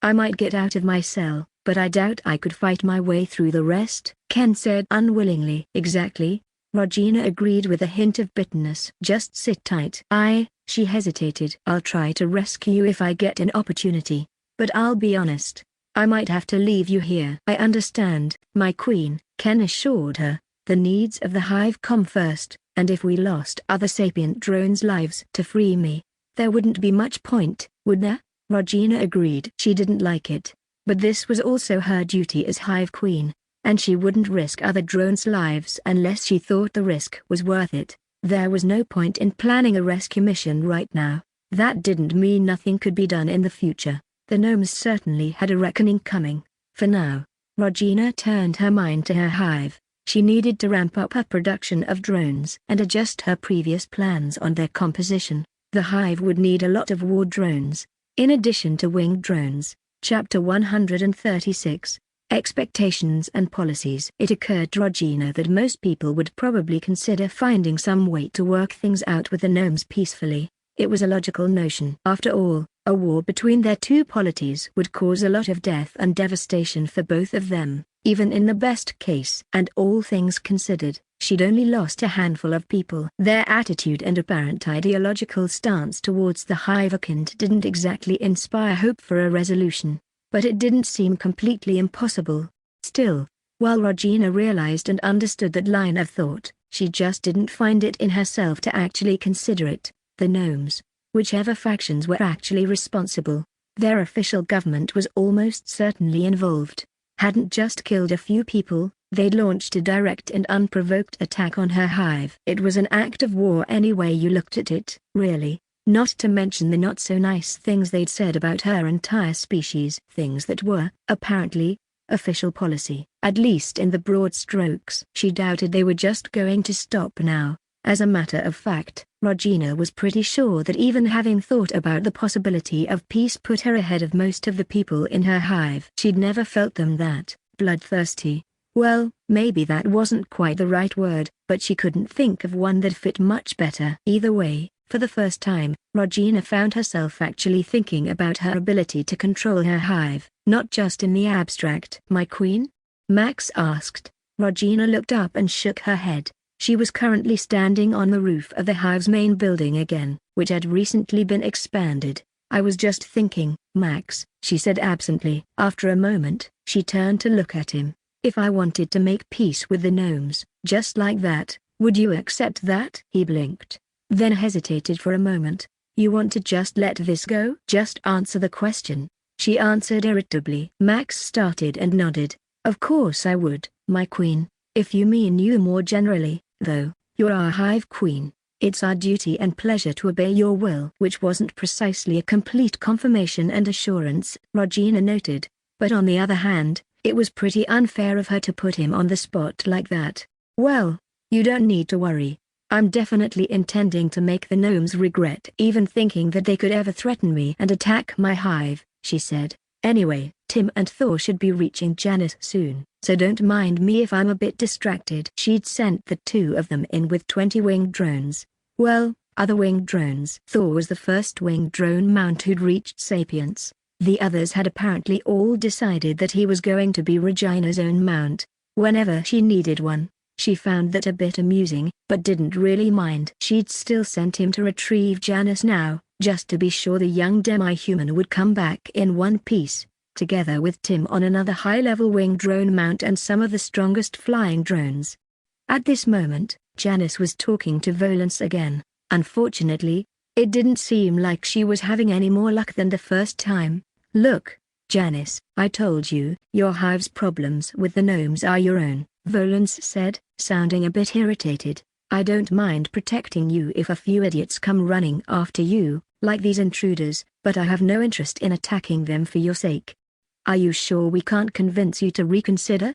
"I might get out of my cell, but I doubt I could fight my way through the rest," Ken said unwillingly. "Exactly," Regina agreed with a hint of bitterness. "Just sit tight." She hesitated. "I'll try to rescue you if I get an opportunity, but I'll be honest, I might have to leave you here." "I understand, my queen," Ken assured her. "The needs of the hive come first, and if we lost other sapient drones' lives to free me, there wouldn't be much point, would there?" Regina agreed. She didn't like it, but this was also her duty as hive queen, and she wouldn't risk other drones' lives unless she thought the risk was worth it. There was no point in planning a rescue mission right now. That didn't mean nothing could be done in the future. The gnomes certainly had a reckoning coming. For now, Regina turned her mind to her hive. She needed to ramp up her production of drones and adjust her previous plans on their composition. The hive would need a lot of war drones, in addition to winged drones. Chapter 136. Expectations and Policies. It occurred to Regina that most people would probably consider finding some way to work things out with the gnomes peacefully. It was a logical notion. After all, a war between their two polities would cause a lot of death and devastation for both of them, even in the best case. And all things considered, she'd only lost a handful of people. Their attitude and apparent ideological stance towards the Hivekind didn't exactly inspire hope for a resolution, but it didn't seem completely impossible. Still, while Regina realized and understood that line of thought, she just didn't find it in herself to actually consider it. The gnomes, whichever factions were actually responsible, their official government was almost certainly involved, hadn't just killed a few people, they'd launched a direct and unprovoked attack on her hive. It was an act of war any way you looked at it, really, not to mention the not-so-nice things they'd said about her entire species. Things that were, apparently, official policy. At least in the broad strokes. She doubted they were just going to stop now. As a matter of fact, Regina was pretty sure that even having thought about the possibility of peace put her ahead of most of the people in her hive. She'd never felt them that bloodthirsty. Well, maybe that wasn't quite the right word, but she couldn't think of one that fit much better. Either way, for the first time, Regina found herself actually thinking about her ability to control her hive, not just in the abstract. "My queen?" Max asked. Regina looked up and shook her head. She was currently standing on the roof of the hive's main building again, which had recently been expanded. "I was just thinking, Max," she said absently. After a moment, she turned to look at him. "If I wanted to make peace with the gnomes, just like that, would you accept that?" He blinked, then hesitated for a moment. "You want to just let this go?" "Just answer the question," she answered irritably. Max started and nodded. "Of course I would, my queen. If you mean you more generally, though, you're our hive queen. It's our duty and pleasure to obey your will." Which wasn't precisely a complete confirmation and assurance, Regina noted, but on the other hand, it was pretty unfair of her to put him on the spot like that. "Well, you don't need to worry. I'm definitely intending to make the gnomes regret even thinking that they could ever threaten me and attack my hive," she said. "Anyway, Tim and Thor should be reaching Janice soon, so don't mind me if I'm a bit distracted." She'd sent the two of them in with 20 winged drones. Well, other winged drones. Thor was the first winged drone mount who'd reached sapience. The others had apparently all decided that he was going to be Regina's own mount, whenever she needed one. She found that a bit amusing, but didn't really mind. She'd still sent him to retrieve Janice now, just to be sure the young demi-human would come back in one piece, together with Tim on another high-level winged drone mount and some of the strongest flying drones. At this moment, Janice was talking to Volance again. Unfortunately, it didn't seem like she was having any more luck than the first time. "Look, Janice, I told you, your hive's problems with the gnomes are your own," Volance said, sounding a bit irritated. "I don't mind protecting you if a few idiots come running after you, like these intruders, but I have no interest in attacking them for your sake. Are you sure we can't convince you to reconsider?"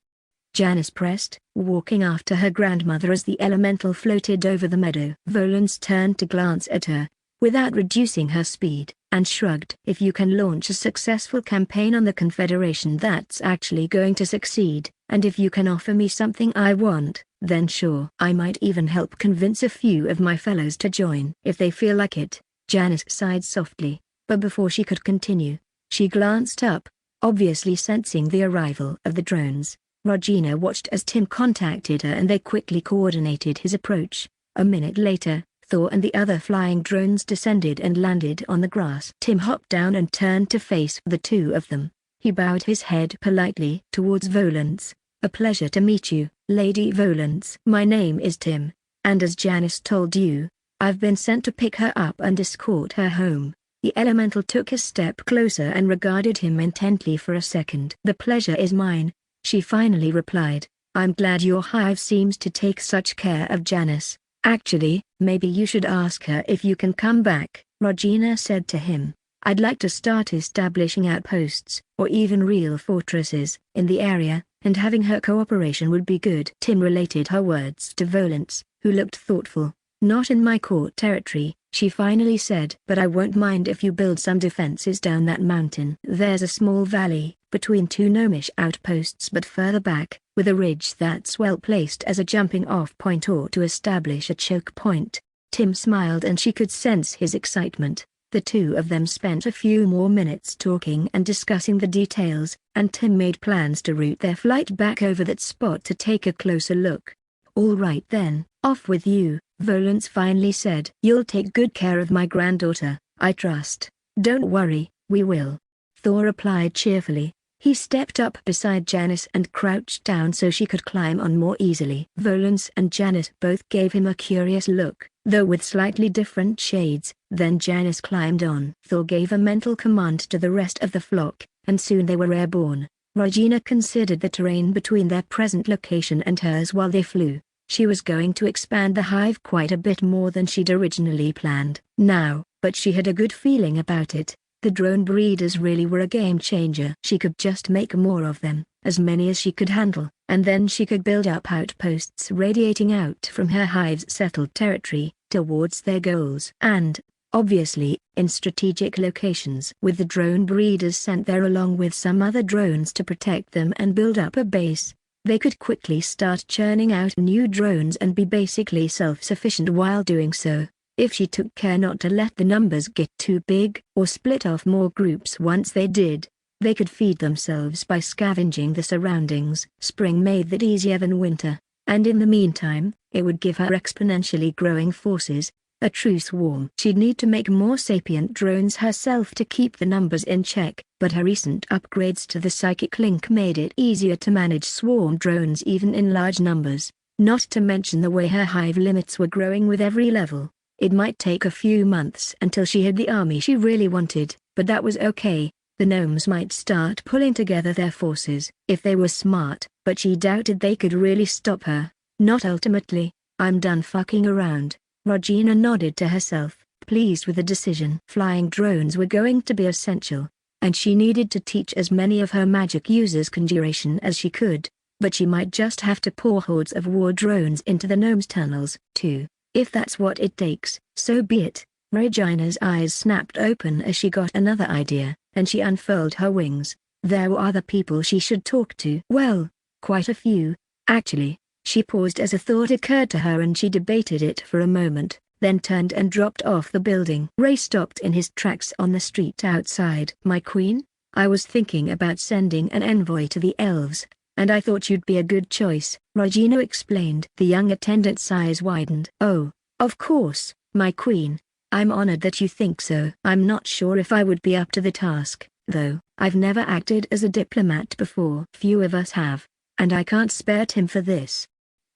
Janice pressed, walking after her grandmother as the elemental floated over the meadow. Volance turned to glance at her, without reducing her speed, and shrugged. "If you can launch a successful campaign on the Confederation that's actually going to succeed, and if you can offer me something I want, then sure. I might even help convince a few of my fellows to join if they feel like it." Janice sighed softly, but before she could continue, she glanced up, obviously sensing the arrival of the drones. Regina watched as Tim contacted her and they quickly coordinated his approach. A minute later, Thor and the other flying drones descended and landed on the grass. Tim hopped down and turned to face the two of them. He bowed his head politely towards Volance. "A pleasure to meet you, Lady Volance. My name is Tim, and as Janice told you, I've been sent to pick her up and escort her home." The elemental took a step closer and regarded him intently for a second. "The pleasure is mine," she finally replied. "I'm glad your hive seems to take such care of Janice. Actually, maybe you should ask her if you can come back, Regina said to him. I'd like to start establishing outposts, or even real fortresses, in the area, and having her cooperation would be good. Tim related her words to Volance, who looked thoughtful. Not in my court territory, she finally said. But I won't mind if you build some defenses down that mountain. There's a small valley, between two gnomish outposts but further back, with a ridge that's well placed as a jumping-off point or to establish a choke point. Tim smiled and she could sense his excitement. The two of them spent a few more minutes talking and discussing the details, and Tim made plans to route their flight back over that spot to take a closer look. All right then, off with you, Volance finally said. You'll take good care of my granddaughter, I trust. Don't worry, we will. Thor replied cheerfully. He stepped up beside Janice and crouched down so she could climb on more easily. Volance and Janice both gave him a curious look, though with slightly different shades. Then Janice climbed on. Thor gave a mental command to the rest of the flock, and soon they were airborne. Regina considered the terrain between their present location and hers while they flew. She was going to expand the hive quite a bit more than she'd originally planned now, but she had a good feeling about it. The drone breeders really were a game changer. She could just make more of them, as many as she could handle, and then she could build up outposts radiating out from her hive's settled territory, towards their goals. And, obviously, in strategic locations. With the drone breeders sent there along with some other drones to protect them and build up a base, they could quickly start churning out new drones and be basically self-sufficient while doing so. If she took care not to let the numbers get too big, or split off more groups once they did, they could feed themselves by scavenging the surroundings. Spring made that easier than winter, and in the meantime, it would give her exponentially growing forces, a true swarm. She'd need to make more sapient drones herself to keep the numbers in check, but her recent upgrades to the psychic link made it easier to manage swarm drones even in large numbers, not to mention the way her hive limits were growing with every level. It might take a few months until she had the army she really wanted, but that was okay. The gnomes might start pulling together their forces, if they were smart, but she doubted they could really stop her. Not ultimately. I'm done fucking around. Regina nodded to herself, pleased with the decision. Flying drones were going to be essential, and she needed to teach as many of her magic users conjuration as she could, but she might just have to pour hordes of war drones into the gnomes' tunnels, too. If that's what it takes, so be it. Regina's eyes snapped open as she got another idea, and she unfurled her wings. There were other people she should talk to. Well, quite a few, actually. She paused as a thought occurred to her and she debated it for a moment, then turned and dropped off the building. Ray stopped in his tracks on the street outside. My queen? I was thinking about sending an envoy to the elves, and I thought you'd be a good choice, Regina explained. The young attendant's eyes widened. Oh, of course, my queen. I'm honored that you think so. I'm not sure if I would be up to the task, though. I've never acted as a diplomat before. Few of us have, and I can't spare Tim for this.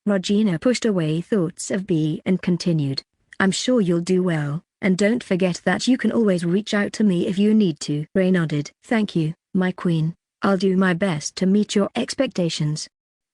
Regina pushed away thoughts of B and continued. I'm sure you'll do well, and don't forget that you can always reach out to me if you need to. Ray nodded. Thank you, my queen. I'll do my best to meet your expectations.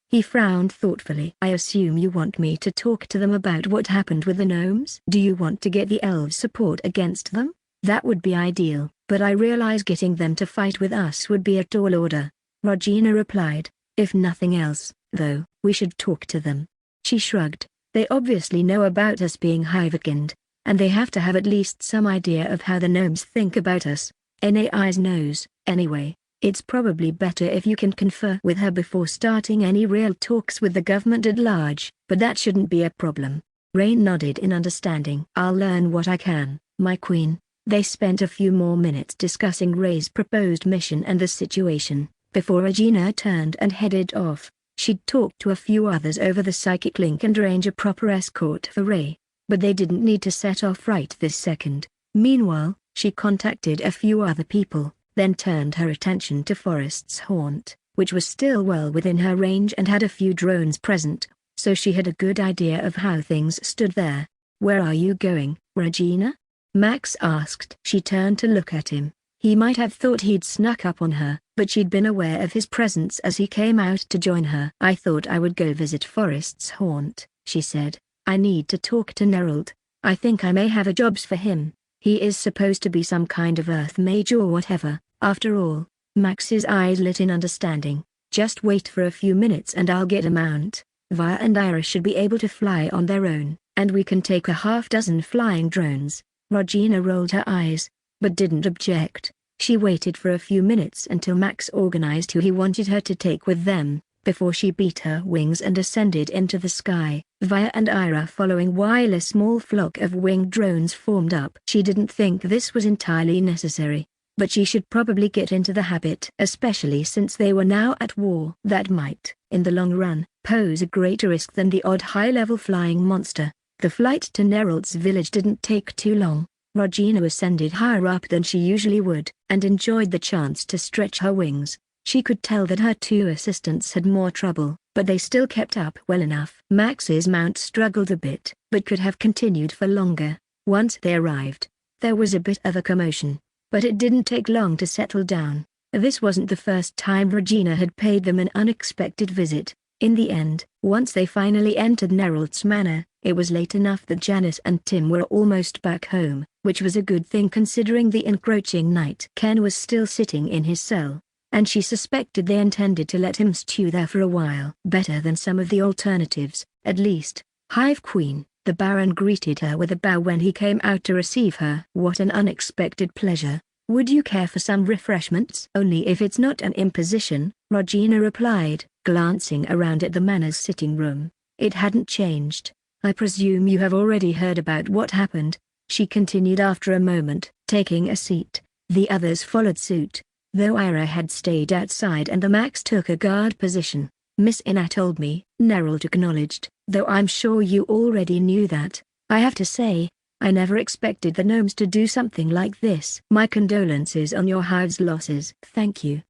He frowned thoughtfully. I assume you want me to talk to them about what happened with the gnomes? Do you want to get the elves' support against them? That would be ideal, but I realize getting them to fight with us would be a tall order. Regina replied. If nothing else, though, we should talk to them. She shrugged. They obviously know about us being hive-akined, and they have to have at least some idea of how the gnomes think about us. NAI's knows, anyway. It's probably better if you can confer with her before starting any real talks with the government at large, but that shouldn't be a problem. Ray nodded in understanding. I'll learn what I can, my queen. They spent a few more minutes discussing Ray's proposed mission and the situation, before Regina turned and headed off. She'd talked to a few others over the psychic link and arrange a proper escort for Ray, but they didn't need to set off right this second. Meanwhile, she contacted a few other people, then turned her attention to Forest's Haunt, which was still well within her range and had a few drones present, so she had a good idea of how things stood there. Where are you going, Regina? Max asked. She turned to look at him. He might have thought he'd snuck up on her, but she'd been aware of his presence as he came out to join her. I thought I would go visit Forest's Haunt, she said. I need to talk to Nerold. I think I may have a jobs for him. He is supposed to be some kind of earth mage or whatever, after all. Max's eyes lit in understanding. Just wait for a few minutes and I'll get a mount. Via and Ira should be able to fly on their own, and we can take a half-dozen flying drones. Regina rolled her eyes, but didn't object. She waited for a few minutes until Max organized who he wanted her to take with them, before she beat her wings and ascended into the sky. Via and Ira following while a small flock of winged drones formed up. She didn't think this was entirely necessary, but she should probably get into the habit, especially since they were now at war. That might, in the long run, pose a greater risk than the odd high-level flying monster. The flight to Nerald's village didn't take too long. Regina ascended higher up than she usually would, and enjoyed the chance to stretch her wings. She could tell that her two assistants had more trouble, but they still kept up well enough. Max's mount struggled a bit, but could have continued for longer. Once they arrived, there was a bit of a commotion, but it didn't take long to settle down. This wasn't the first time Regina had paid them an unexpected visit. In the end, once they finally entered Nerald's manor, it was late enough that Janice and Tim were almost back home, which was a good thing considering the encroaching night. Ken was still sitting in his cell, and she suspected they intended to let him stew there for a while. Better than some of the alternatives, at least. Hive Queen, the Baron greeted her with a bow when he came out to receive her. What an unexpected pleasure. Would you care for some refreshments? Only if it's not an imposition, Regina replied, glancing around at the manor's sitting room. It hadn't changed. I presume you have already heard about what happened, she continued after a moment, taking a seat. The others followed suit, though Ira had stayed outside and the Max took a guard position. Miss Inna told me, Nerald acknowledged, though I'm sure you already knew that. I have to say, I never expected the gnomes to do something like this. My condolences on your hive's losses. Thank you.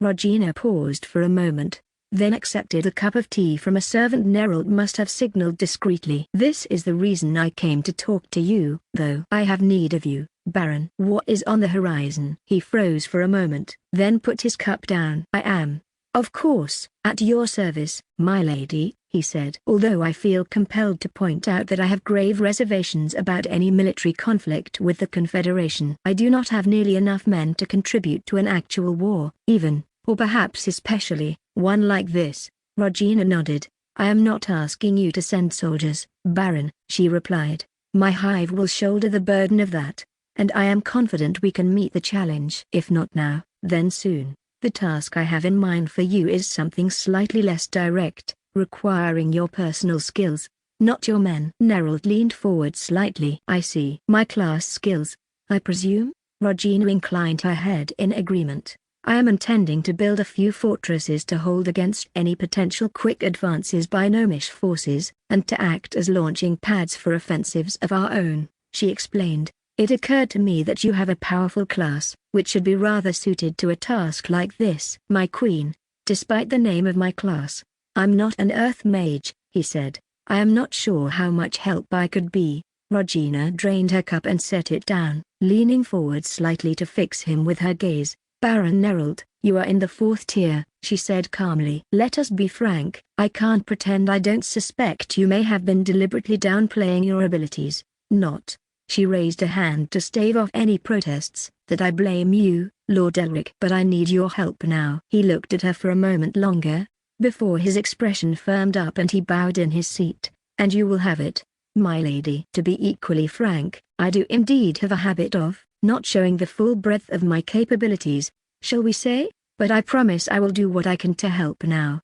Regina paused for a moment, then accepted a cup of tea from a servant Nerald must have signaled discreetly. This is the reason I came to talk to you, though. I have need of you, Baron. What is on the horizon? He froze for a moment, then put his cup down. I am, of course, at your service, my lady, he said. Although I feel compelled to point out that I have grave reservations about any military conflict with the Confederation. I do not have nearly enough men to contribute to an actual war, even, or perhaps especially, one like this. Regina nodded. I am not asking you to send soldiers, Baron, she replied. My hive will shoulder the burden of that, and I am confident we can meet the challenge. If not now, then soon. The task I have in mind for you is something slightly less direct, requiring your personal skills, not your men. Nerald leaned forward slightly. I see. My class skills, I presume? Regina inclined her head in agreement. I am intending to build a few fortresses to hold against any potential quick advances by gnomish forces, and to act as launching pads for offensives of our own, she explained. It occurred to me that you have a powerful class, which should be rather suited to a task like this. My queen, despite the name of my class, I'm not an earth mage, he said. I am not sure how much help I could be. Regina drained her cup and set it down, leaning forward slightly to fix him with her gaze. Baron Nerald, you are in the 4th tier, she said calmly. Let us be frank, I can't pretend I don't suspect you may have been deliberately downplaying your abilities. Not, she raised a hand to stave off any protests, that I blame you, Lord Elric. But I need your help now. He looked at her for a moment longer, before his expression firmed up and he bowed in his seat. And you will have it, my lady. To be equally frank, I do indeed have a habit of not showing the full breadth of my capabilities, shall we say? But I promise I will do what I can to help now.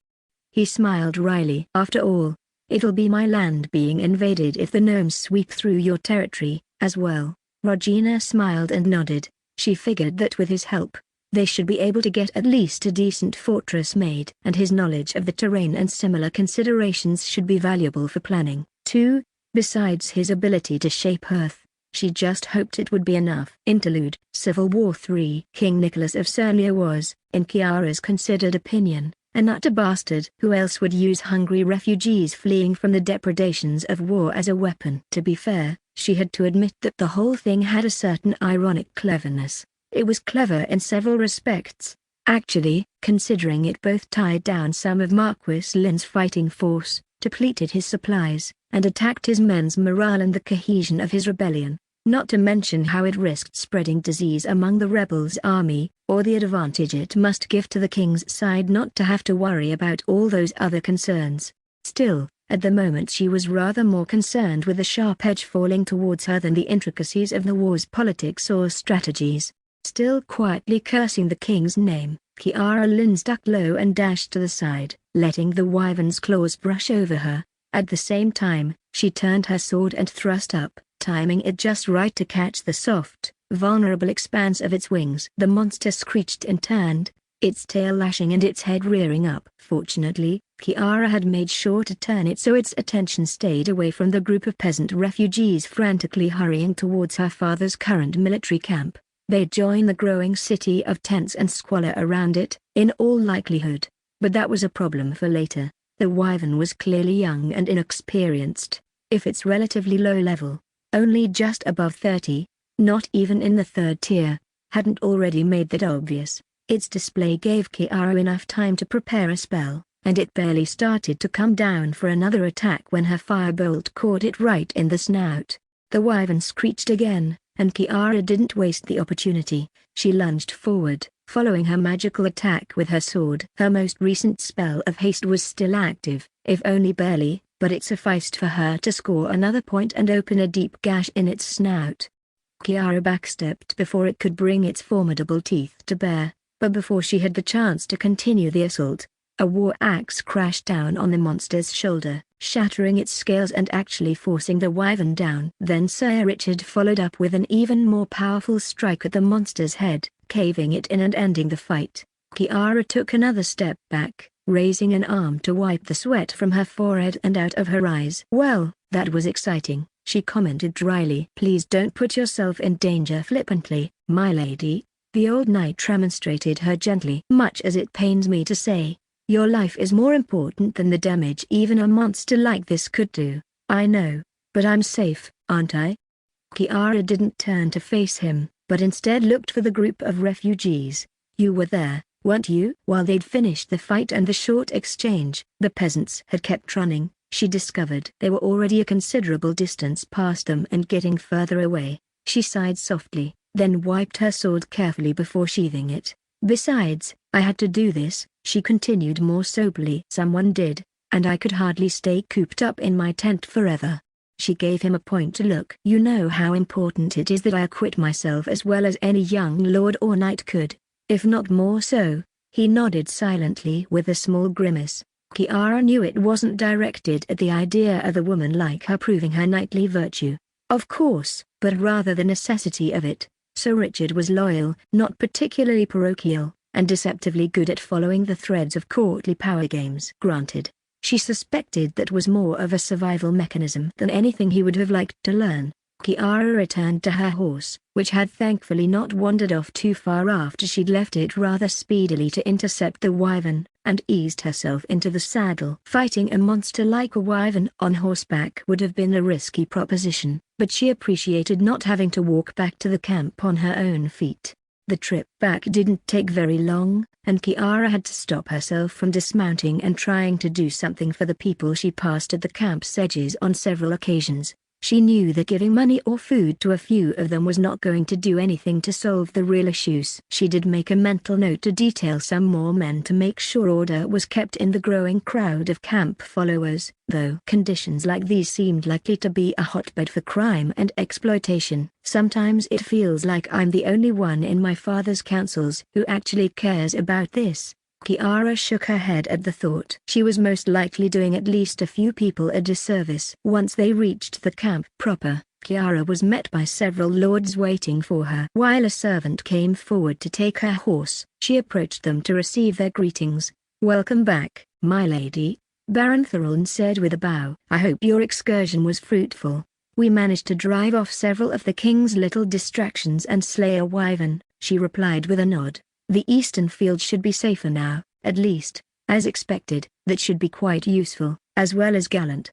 He smiled wryly. After all, it'll be my land being invaded if the gnomes sweep through your territory, as well. Regina smiled and nodded. She figured that with his help, they should be able to get at least a decent fortress made. And his knowledge of the terrain and similar considerations should be valuable for planning, too, besides his ability to shape earth. She just hoped it would be enough. Interlude. Civil War III. King Nicholas of Cernia was, in Kiara's considered opinion, an utter bastard. Who else would use hungry refugees fleeing from the depredations of war as a weapon? To be fair, she had to admit that the whole thing had a certain ironic cleverness. It was clever in several respects, actually, considering it both tied down some of Marquis Lynn's fighting force, depleted his supplies, and attacked his men's morale and the cohesion of his rebellion. not to mention how it risked spreading disease among the rebels' army, or the advantage it must give to the king's side not to have to worry about all those other concerns. Still, at the moment she was rather more concerned with the sharp edge falling towards her than the intricacies of the war's politics or strategies. Still quietly cursing the king's name, Kiara Lynn stuck low and dashed to the side, letting the wyvern's claws brush over her. At the same time, she turned her sword and thrust up, timing it just right to catch the soft, vulnerable expanse of its wings. The monster screeched and turned, its tail lashing and its head rearing up. Fortunately, Kiara had made sure to turn it so its attention stayed away from the group of peasant refugees frantically hurrying towards her father's current military camp. They'd join the growing city of tents and squalor around it, in all likelihood. But that was a problem for later. The wyvern was clearly young and inexperienced. If it's relatively low level, only just above 30, not even in the third tier, hadn't already made that obvious. Its display gave Kiara enough time to prepare a spell, and it barely started to come down for another attack when her firebolt caught it right in the snout. The wyvern screeched again, and Kiara didn't waste the opportunity. She lunged forward, following her magical attack with her sword. Her most recent spell of haste was still active, if only barely, but it sufficed for her to score another point and open a deep gash in its snout. Kiara backstepped before it could bring its formidable teeth to bear, but before she had the chance to continue the assault, a war axe crashed down on the monster's shoulder, shattering its scales and actually forcing the wyvern down. Then Sir Richard followed up with an even more powerful strike at the monster's head, caving it in and ending the fight. Kiara took another step back, raising an arm to wipe the sweat from her forehead and out of her eyes. "Well, that was exciting," she commented dryly. "Please don't put yourself in danger flippantly, my lady," the old knight remonstrated her gently. "Much as it pains me to say, your life is more important than the damage even a monster like this could do. I know, but I'm safe, aren't I?" Kiara didn't turn to face him, but instead looked for the group of refugees. "You were there, weren't you?" While they'd finished the fight and the short exchange, the peasants had kept running. She discovered they were already a considerable distance past them and getting further away. She sighed softly, then wiped her sword carefully before sheathing it. "Besides, I had to do this," she continued more soberly. "Someone did, and I could hardly stay cooped up in my tent forever." She gave him a pointed look. "You know how important it is that I acquit myself as well as any young lord or knight could, if not more so." He nodded silently with a small grimace. Kiara knew it wasn't directed at the idea of a woman like her proving her knightly virtue, of course, but rather the necessity of it. Sir Richard was loyal, not particularly parochial, and deceptively good at following the threads of courtly power games. Granted, she suspected that was more of a survival mechanism than anything he would have liked to learn. Kiara returned to her horse, which had thankfully not wandered off too far after she'd left it rather speedily to intercept the wyvern, and eased herself into the saddle. Fighting a monster like a wyvern on horseback would have been a risky proposition, but she appreciated not having to walk back to the camp on her own feet. The trip back didn't take very long, and Kiara had to stop herself from dismounting and trying to do something for the people she passed at the camp's edges on several occasions. She knew that giving money or food to a few of them was not going to do anything to solve the real issues. She did make a mental note to detail some more men to make sure order was kept in the growing crowd of camp followers, though conditions like these seemed likely to be a hotbed for crime and exploitation. "Sometimes it feels like I'm the only one in my father's councils who actually cares about this." Kiara shook her head at the thought. She was most likely doing at least a few people a disservice. Once they reached the camp proper, Kiara was met by several lords waiting for her. While a servant came forward to take her horse, she approached them to receive their greetings. "Welcome back, my lady," Baron Thoroln said with a bow. "I hope your excursion was fruitful." "We managed to drive off several of the king's little distractions and slay a wyvern," she replied with a nod. "The eastern field should be safer now, at least, as expected. That should be quite useful, as well as gallant."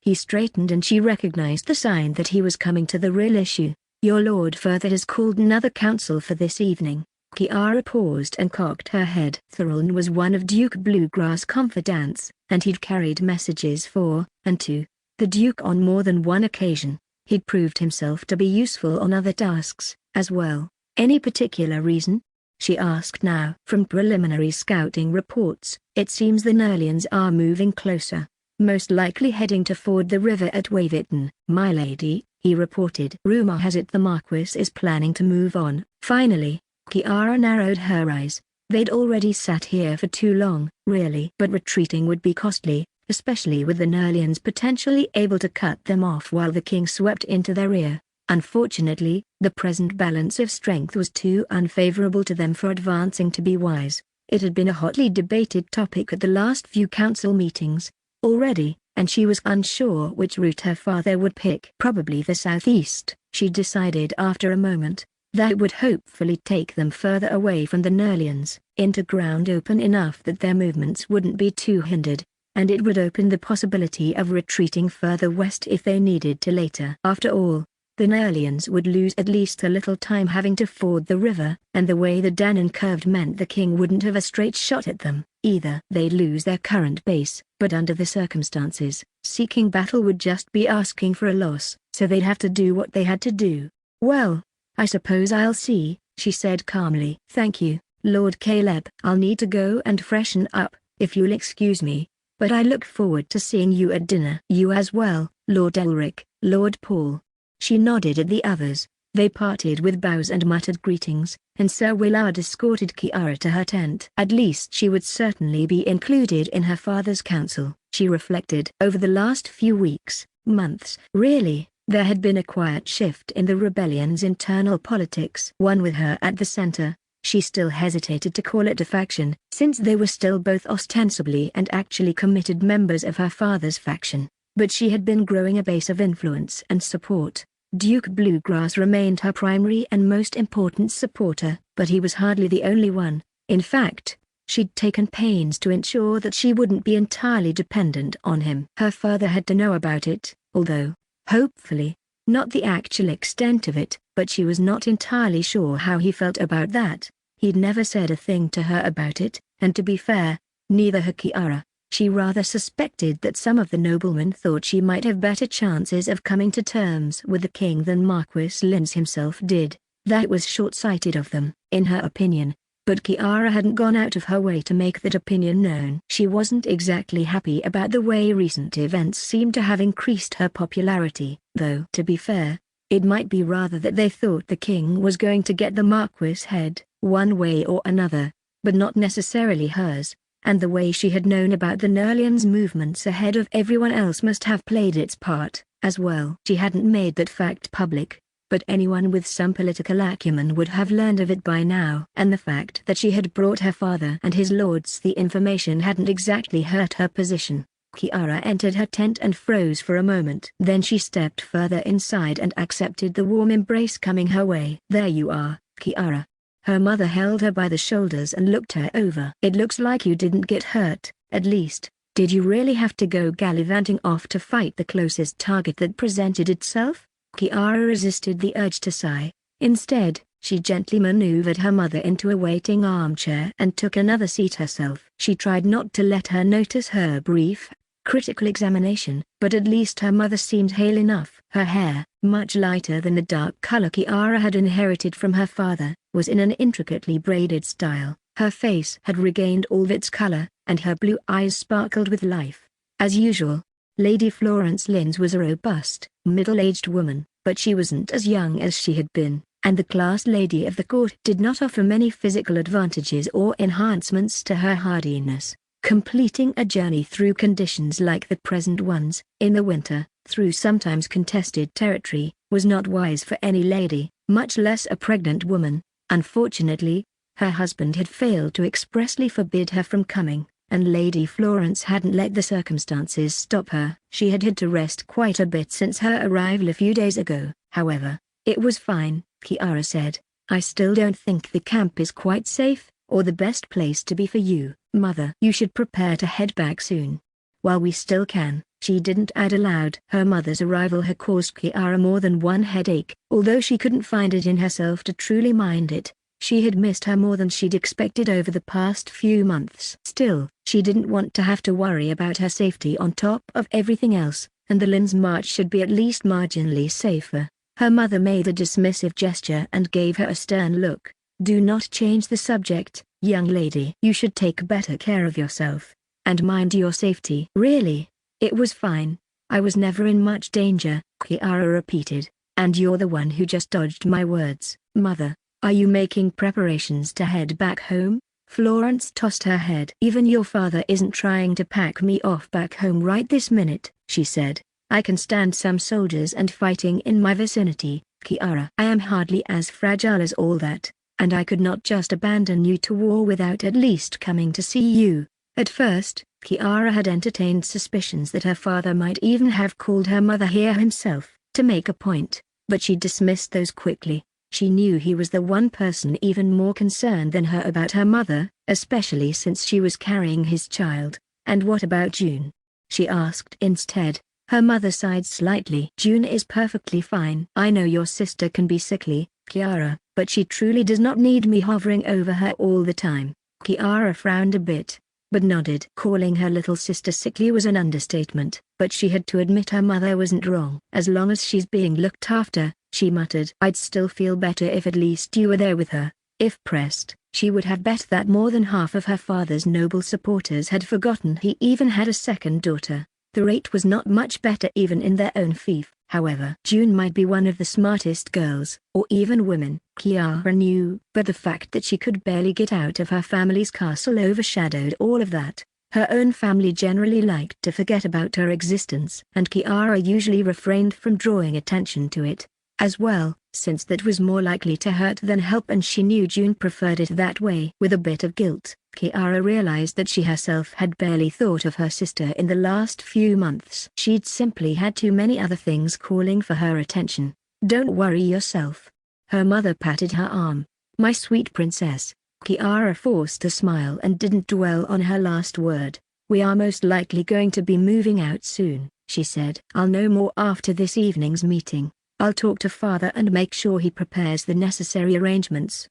He straightened and she recognized the sign that he was coming to the real issue. "Your lord further has called another council for this evening." Kiara paused and cocked her head. Thoroln was one of Duke Bluegrass' confidants, and he'd carried messages for, and to, the Duke on more than one occasion. He'd proved himself to be useful on other tasks, as well. Any particular reason? She asked now. From preliminary scouting reports, it seems the Nerlians are moving closer. Most likely heading to ford the river at Waverton. My lady, he reported. Rumor has it the Marquis is planning to move on. Finally, Kiara narrowed her eyes. They'd already sat here for too long, really. But retreating would be costly, especially with the Nerlians potentially able to cut them off while the king swept into their rear. Unfortunately, the present balance of strength was too unfavorable to them for advancing to be wise. It had been a hotly debated topic at the last few council meetings already, and she was unsure which route her father would pick. Probably the southeast, she decided after a moment. That would hopefully take them further away from the Nerlians, into ground open enough that their movements wouldn't be too hindered, and it would open the possibility of retreating further west if they needed to later. After all, the Nerlians would lose at least a little time having to ford the river, and the way the Danann curved meant the king wouldn't have a straight shot at them, either. They'd lose their current base, but under the circumstances, seeking battle would just be asking for a loss, so they'd have to do what they had to do. Well, I suppose I'll see, she said calmly. Thank you, Lord Caleb. I'll need to go and freshen up, if you'll excuse me, but I look forward to seeing you at dinner. You as well, Lord Elric, Lord Paul. She nodded at the others. They parted with bows and muttered greetings, and Sir Willard escorted Kiara to her tent. At least she would certainly be included in her father's council, she reflected. Over the last few weeks, months, really, there had been a quiet shift in the rebellion's internal politics. One with her at the center, she still hesitated to call it a faction, since they were still both ostensibly and actually committed members of her father's faction. But she had been growing a base of influence and support. Duke Bluegrass remained her primary and most important supporter, but he was hardly the only one. In fact, she'd taken pains to ensure that she wouldn't be entirely dependent on him. Her father had to know about it, although, hopefully, not the actual extent of it, but she was not entirely sure how he felt about that. He'd never said a thing to her about it, and to be fair, neither had Kiara. She rather suspected that some of the noblemen thought she might have better chances of coming to terms with the king than Marquis Linz himself did. That was short-sighted of them, in her opinion, but Kiara hadn't gone out of her way to make that opinion known. She wasn't exactly happy about the way recent events seemed to have increased her popularity, though. To be fair, it might be rather that they thought the king was going to get the Marquis' head, one way or another, but not necessarily hers. And the way she had known about the Nerlians' movements ahead of everyone else must have played its part, as well. She hadn't made that fact public, but anyone with some political acumen would have learned of it by now. And the fact that she had brought her father and his lords the information hadn't exactly hurt her position. Kiara entered her tent and froze for a moment. Then she stepped further inside and accepted the warm embrace coming her way. There you are, Kiara. Her mother held her by the shoulders and looked her over. It looks like you didn't get hurt, at least. Did you really have to go gallivanting off to fight the closest target that presented itself? Kiara resisted the urge to sigh. Instead, she gently maneuvered her mother into a waiting armchair and took another seat herself. She tried not to let her notice her brief, critical examination, but at least her mother seemed hale enough. Her hair, much lighter than the dark color Kiara had inherited from her father, was in an intricately braided style. Her face had regained all of its color, and her blue eyes sparkled with life. As usual, Lady Florence Linz was a robust, middle-aged woman, but she wasn't as young as she had been, and the class lady of the court did not offer many physical advantages or enhancements to her hardiness. Completing a journey through conditions like the present ones, in the winter, through sometimes contested territory, was not wise for any lady, much less a pregnant woman. Unfortunately, her husband had failed to expressly forbid her from coming, and Lady Florence hadn't let the circumstances stop her. She had had to rest quite a bit since her arrival a few days ago, however. It was fine, Kiara said. I still don't think the camp is quite safe, or the best place to be for you, Mother. You should prepare to head back soon. While we still can. She didn't add aloud. Her mother's arrival had caused Kiara more than one headache. Although she couldn't find it in herself to truly mind it, she had missed her more than she'd expected over the past few months. Still, she didn't want to have to worry about her safety on top of everything else, and the Lin's march should be at least marginally safer. Her mother made a dismissive gesture and gave her a stern look. Do not change the subject, young lady. You should take better care of yourself. And mind your safety. Really? It was fine. I was never in much danger, Kiara repeated. And you're the one who just dodged my words. Mother, are you making preparations to head back home? Florence tossed her head. Even your father isn't trying to pack me off back home right this minute, she said. I can stand some soldiers and fighting in my vicinity, Kiara. I am hardly as fragile as all that, and I could not just abandon you to war without at least coming to see you. At first, Kiara had entertained suspicions that her father might even have called her mother here himself, to make a point, but she dismissed those quickly. She knew he was the one person even more concerned than her about her mother, especially since she was carrying his child. And what about June? She asked instead. Her mother sighed slightly. June is perfectly fine. I know your sister can be sickly, Kiara, but she truly does not need me hovering over her all the time. Kiara frowned a bit, but nodded. Calling her little sister sickly was an understatement, but she had to admit her mother wasn't wrong. As long as she's being looked after, she muttered. I'd still feel better if at least you were there with her. If pressed, she would have bet that more than half of her father's noble supporters had forgotten he even had a second daughter. The rate was not much better even in their own fief. However, June might be one of the smartest girls, or even women, Kiara knew, but the fact that she could barely get out of her family's castle overshadowed all of that. Her own family generally liked to forget about her existence, and Kiara usually refrained from drawing attention to it as well, since that was more likely to hurt than help, and she knew June preferred it that way. With a bit of guilt, Kiara realized that she herself had barely thought of her sister in the last few months. She'd simply had too many other things calling for her attention. Don't worry yourself. Her mother patted her arm. My sweet princess. Kiara forced a smile and didn't dwell on her last word. We are most likely going to be moving out soon, she said. I'll know more after this evening's meeting. I'll talk to father and make sure he prepares the necessary arrangements.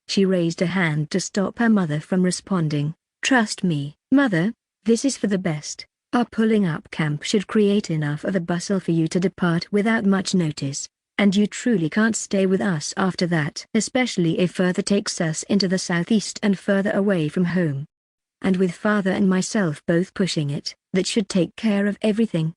She raised a hand to stop her mother from responding. Trust me, mother, this is for the best. Our pulling up camp should create enough of a bustle for you to depart without much notice, and you truly can't stay with us after that, especially if further takes us into the southeast and further away from home. And with father and myself both pushing it, that should take care of everything.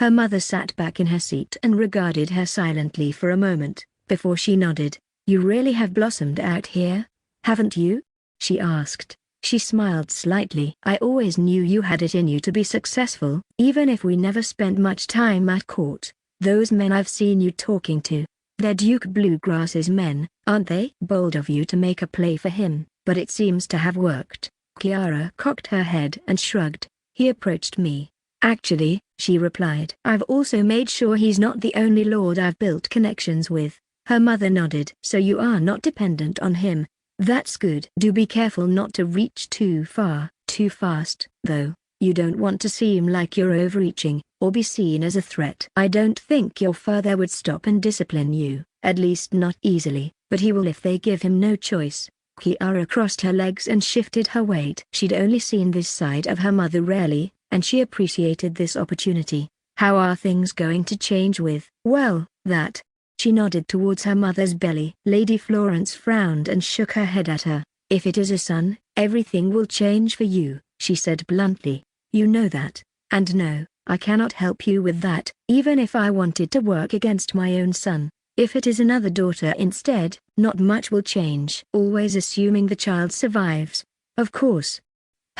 Her mother sat back in her seat and regarded her silently for a moment, before she nodded. You really have blossomed out here, haven't you? She asked. She smiled slightly. I always knew you had it in you to be successful, even if we never spent much time at court. Those men I've seen you talking to, they're Duke Bluegrass's men, aren't they? Bold of you to make a play for him, but it seems to have worked. Kiara cocked her head and shrugged. He approached me. Actually, she replied. I've also made sure he's not the only lord I've built connections with. Her mother nodded. So you are not dependent on him. That's good. Do be careful not to reach too far, too fast, though. You don't want to seem like you're overreaching, or be seen as a threat. I don't think your father would stop and discipline you, at least not easily, but he will if they give him no choice. Kiara crossed her legs and shifted her weight. She'd only seen this side of her mother rarely, and she appreciated this opportunity. How are things going to change with, well, that? She nodded towards her mother's belly. Lady Florence frowned and shook her head at her. If it is a son, everything will change for you, she said bluntly. You know that, and no, I cannot help you with that, even if I wanted to work against my own son. If it is another daughter instead, not much will change. Always assuming the child survives, of course.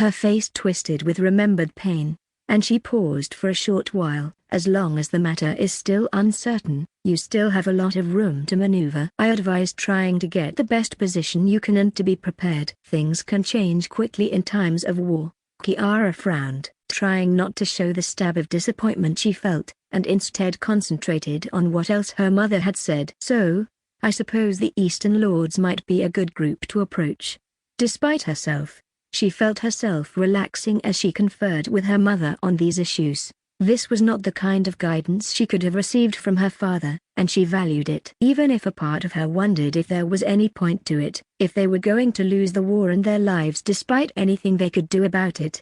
Her face twisted with remembered pain, and she paused for a short while. As long as the matter is still uncertain, you still have a lot of room to maneuver. I advise trying to get the best position you can and to be prepared. Things can change quickly in times of war. Kiara frowned, trying not to show the stab of disappointment she felt, and instead concentrated on what else her mother had said. So, I suppose the Eastern Lords might be a good group to approach. Despite herself, she felt herself relaxing as she conferred with her mother on these issues. This was not the kind of guidance she could have received from her father, and she valued it. Even if a part of her wondered if there was any point to it, if they were going to lose the war and their lives despite anything they could do about it.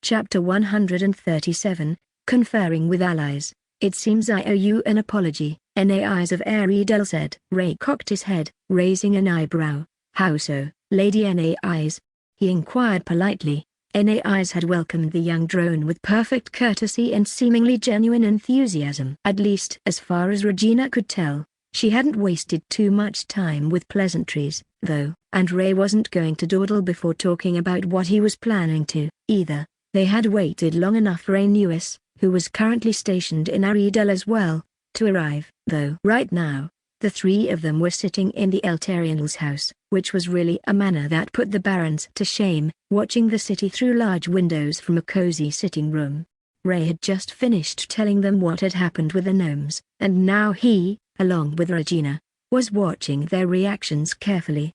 Chapter 137, Conferring with Allies. It seems I owe you an apology, Nais of Aridel said. Ray cocked his head, raising an eyebrow. How so, Lady Nais? He inquired politely. Nais had welcomed the young drone with perfect courtesy and seemingly genuine enthusiasm. At least as far as Regina could tell. She hadn't wasted too much time with pleasantries, though, and Ray wasn't going to dawdle before talking about what he was planning to, either. They had waited long enough for Aeneas, who was currently stationed in Aridel as well, to arrive. Though right now, the three of them were sitting in the Eltarian's house, which was really a manner that put the barons to shame, watching the city through large windows from a cozy sitting room. Ray had just finished telling them what had happened with the gnomes, and now he, along with Regina, was watching their reactions carefully.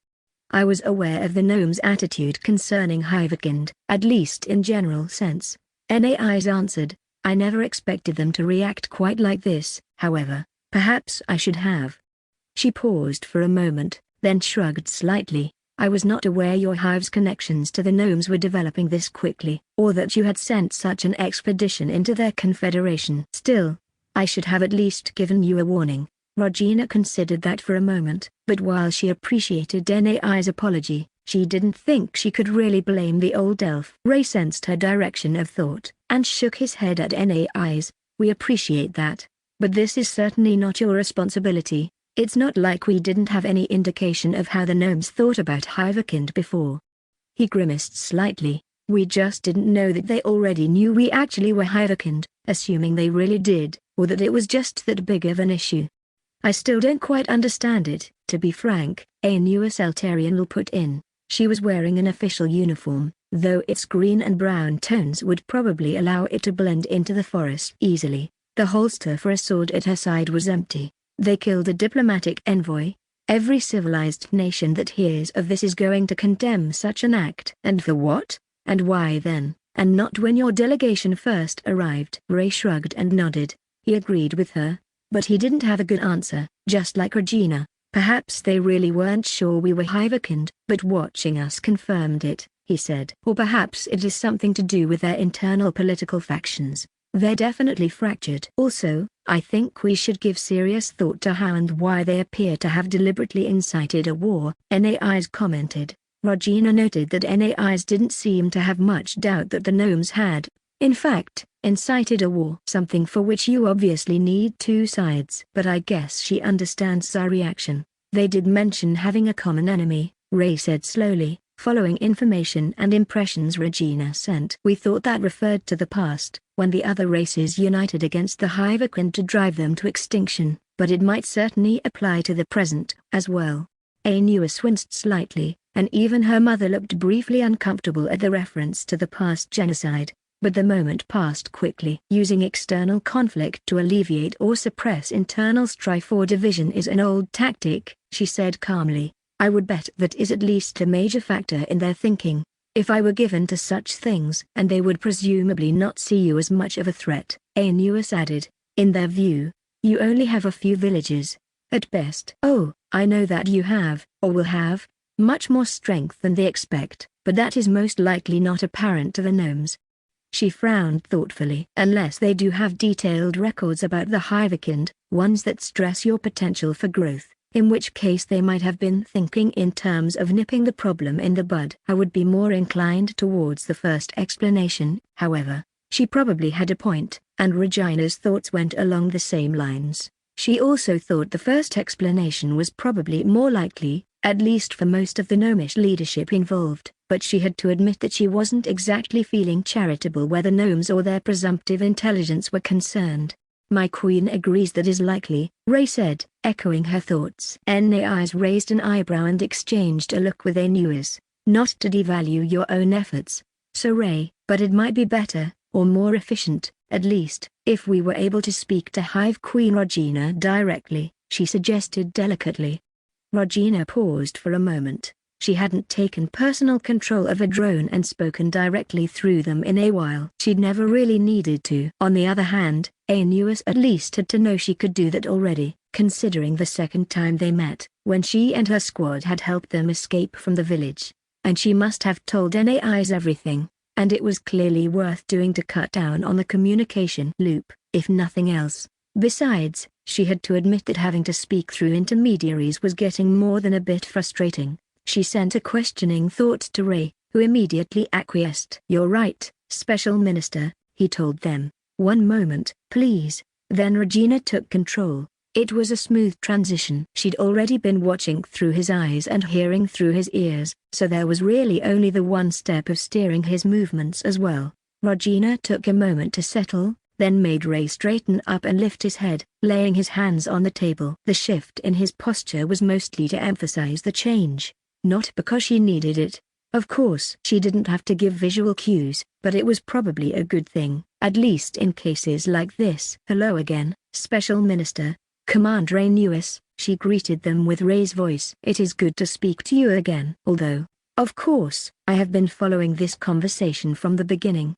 I was aware of the gnomes' attitude concerning Hivekind, at least in general sense. Nais answered. I never expected them to react quite like this, however, perhaps I should have. She paused for a moment, then shrugged slightly. I was not aware your hive's connections to the gnomes were developing this quickly, or that you had sent such an expedition into their confederation. Still, I should have at least given you a warning. Regina considered that for a moment, but while she appreciated Nai's apology, she didn't think she could really blame the old elf. Ray sensed her direction of thought, and shook his head at Nais. We appreciate that. But this is certainly not your responsibility. It's not like we didn't have any indication of how the gnomes thought about Hivekind before. He grimaced slightly. We just didn't know that they already knew we actually were Hivekind, assuming they really did, or that it was just that big of an issue. I still don't quite understand it, to be frank, Aeneas Eltarian will put in. She was wearing an official uniform, though its green and brown tones would probably allow it to blend into the forest easily. The holster for a sword at her side was empty. They killed a diplomatic envoy. Every civilized nation that hears of this is going to condemn such an act. And for what? And why then? And not when your delegation first arrived. Ray shrugged and nodded. He agreed with her. But he didn't have a good answer, just like Regina. Perhaps they really weren't sure we were Hivekind, but watching us confirmed it, he said. Or perhaps it is something to do with their internal political factions. They're definitely fractured. Also, I think we should give serious thought to how and why they appear to have deliberately incited a war, Nais commented. Regina noted that Nais didn't seem to have much doubt that the gnomes had, in fact, incited a war. Something for which you obviously need two sides. But I guess she understands our reaction. They did mention having a common enemy, Ray said slowly, following information and impressions Regina sent. We thought that referred to the past, when the other races united against the Hivekind to drive them to extinction, but it might certainly apply to the present, as well. Aeneas winced slightly, and even her mother looked briefly uncomfortable at the reference to the past genocide. But the moment passed quickly. Using external conflict to alleviate or suppress internal strife or division is an old tactic, she said calmly. I would bet that is at least a major factor in their thinking. If I were given to such things, and they would presumably not see you as much of a threat, Aeneas added. In their view, you only have a few villages. At best. Oh, I know that you have, or will have, much more strength than they expect, but that is most likely not apparent to the gnomes. She frowned thoughtfully. Unless they do have detailed records about the Hivekind, ones that stress your potential for growth, in which case they might have been thinking in terms of nipping the problem in the bud. I would be more inclined towards the first explanation, however. She probably had a point, and Regina's thoughts went along the same lines. She also thought the first explanation was probably more likely, at least for most of the gnomish leadership involved, but she had to admit that she wasn't exactly feeling charitable where the gnomes or their presumptive intelligence were concerned. My queen agrees that is likely, Ray said, echoing her thoughts. Nais raised an eyebrow and exchanged a look with Aeneas. Not to devalue your own efforts, Sir Ray, but it might be better, or more efficient, at least, if we were able to speak to Hive Queen Regina directly, she suggested delicately. Regina paused for a moment. She hadn't taken personal control of a drone and spoken directly through them in a while. She'd never really needed to. On the other hand, Aeneas at least had to know she could do that already, considering the second time they met, when she and her squad had helped them escape from the village. And she must have told Nais everything, and it was clearly worth doing to cut down on the communication loop, if nothing else. Besides, she had to admit that having to speak through intermediaries was getting more than a bit frustrating. She sent a questioning thought to Ray, who immediately acquiesced. "You're right, Special Minister," he told them. "One moment, please." Then Regina took control. It was a smooth transition. She'd already been watching through his eyes and hearing through his ears, so there was really only the one step of steering his movements as well. Regina took a moment to settle, then made Ray straighten up and lift his head, laying his hands on the table. The shift in his posture was mostly to emphasize the change, not because she needed it. Of course, she didn't have to give visual cues, but it was probably a good thing, at least in cases like this. "Hello again, Special Minister. Commander Aeneas," she greeted them with Ray's voice. "It is good to speak to you again. Although, of course, I have been following this conversation from the beginning."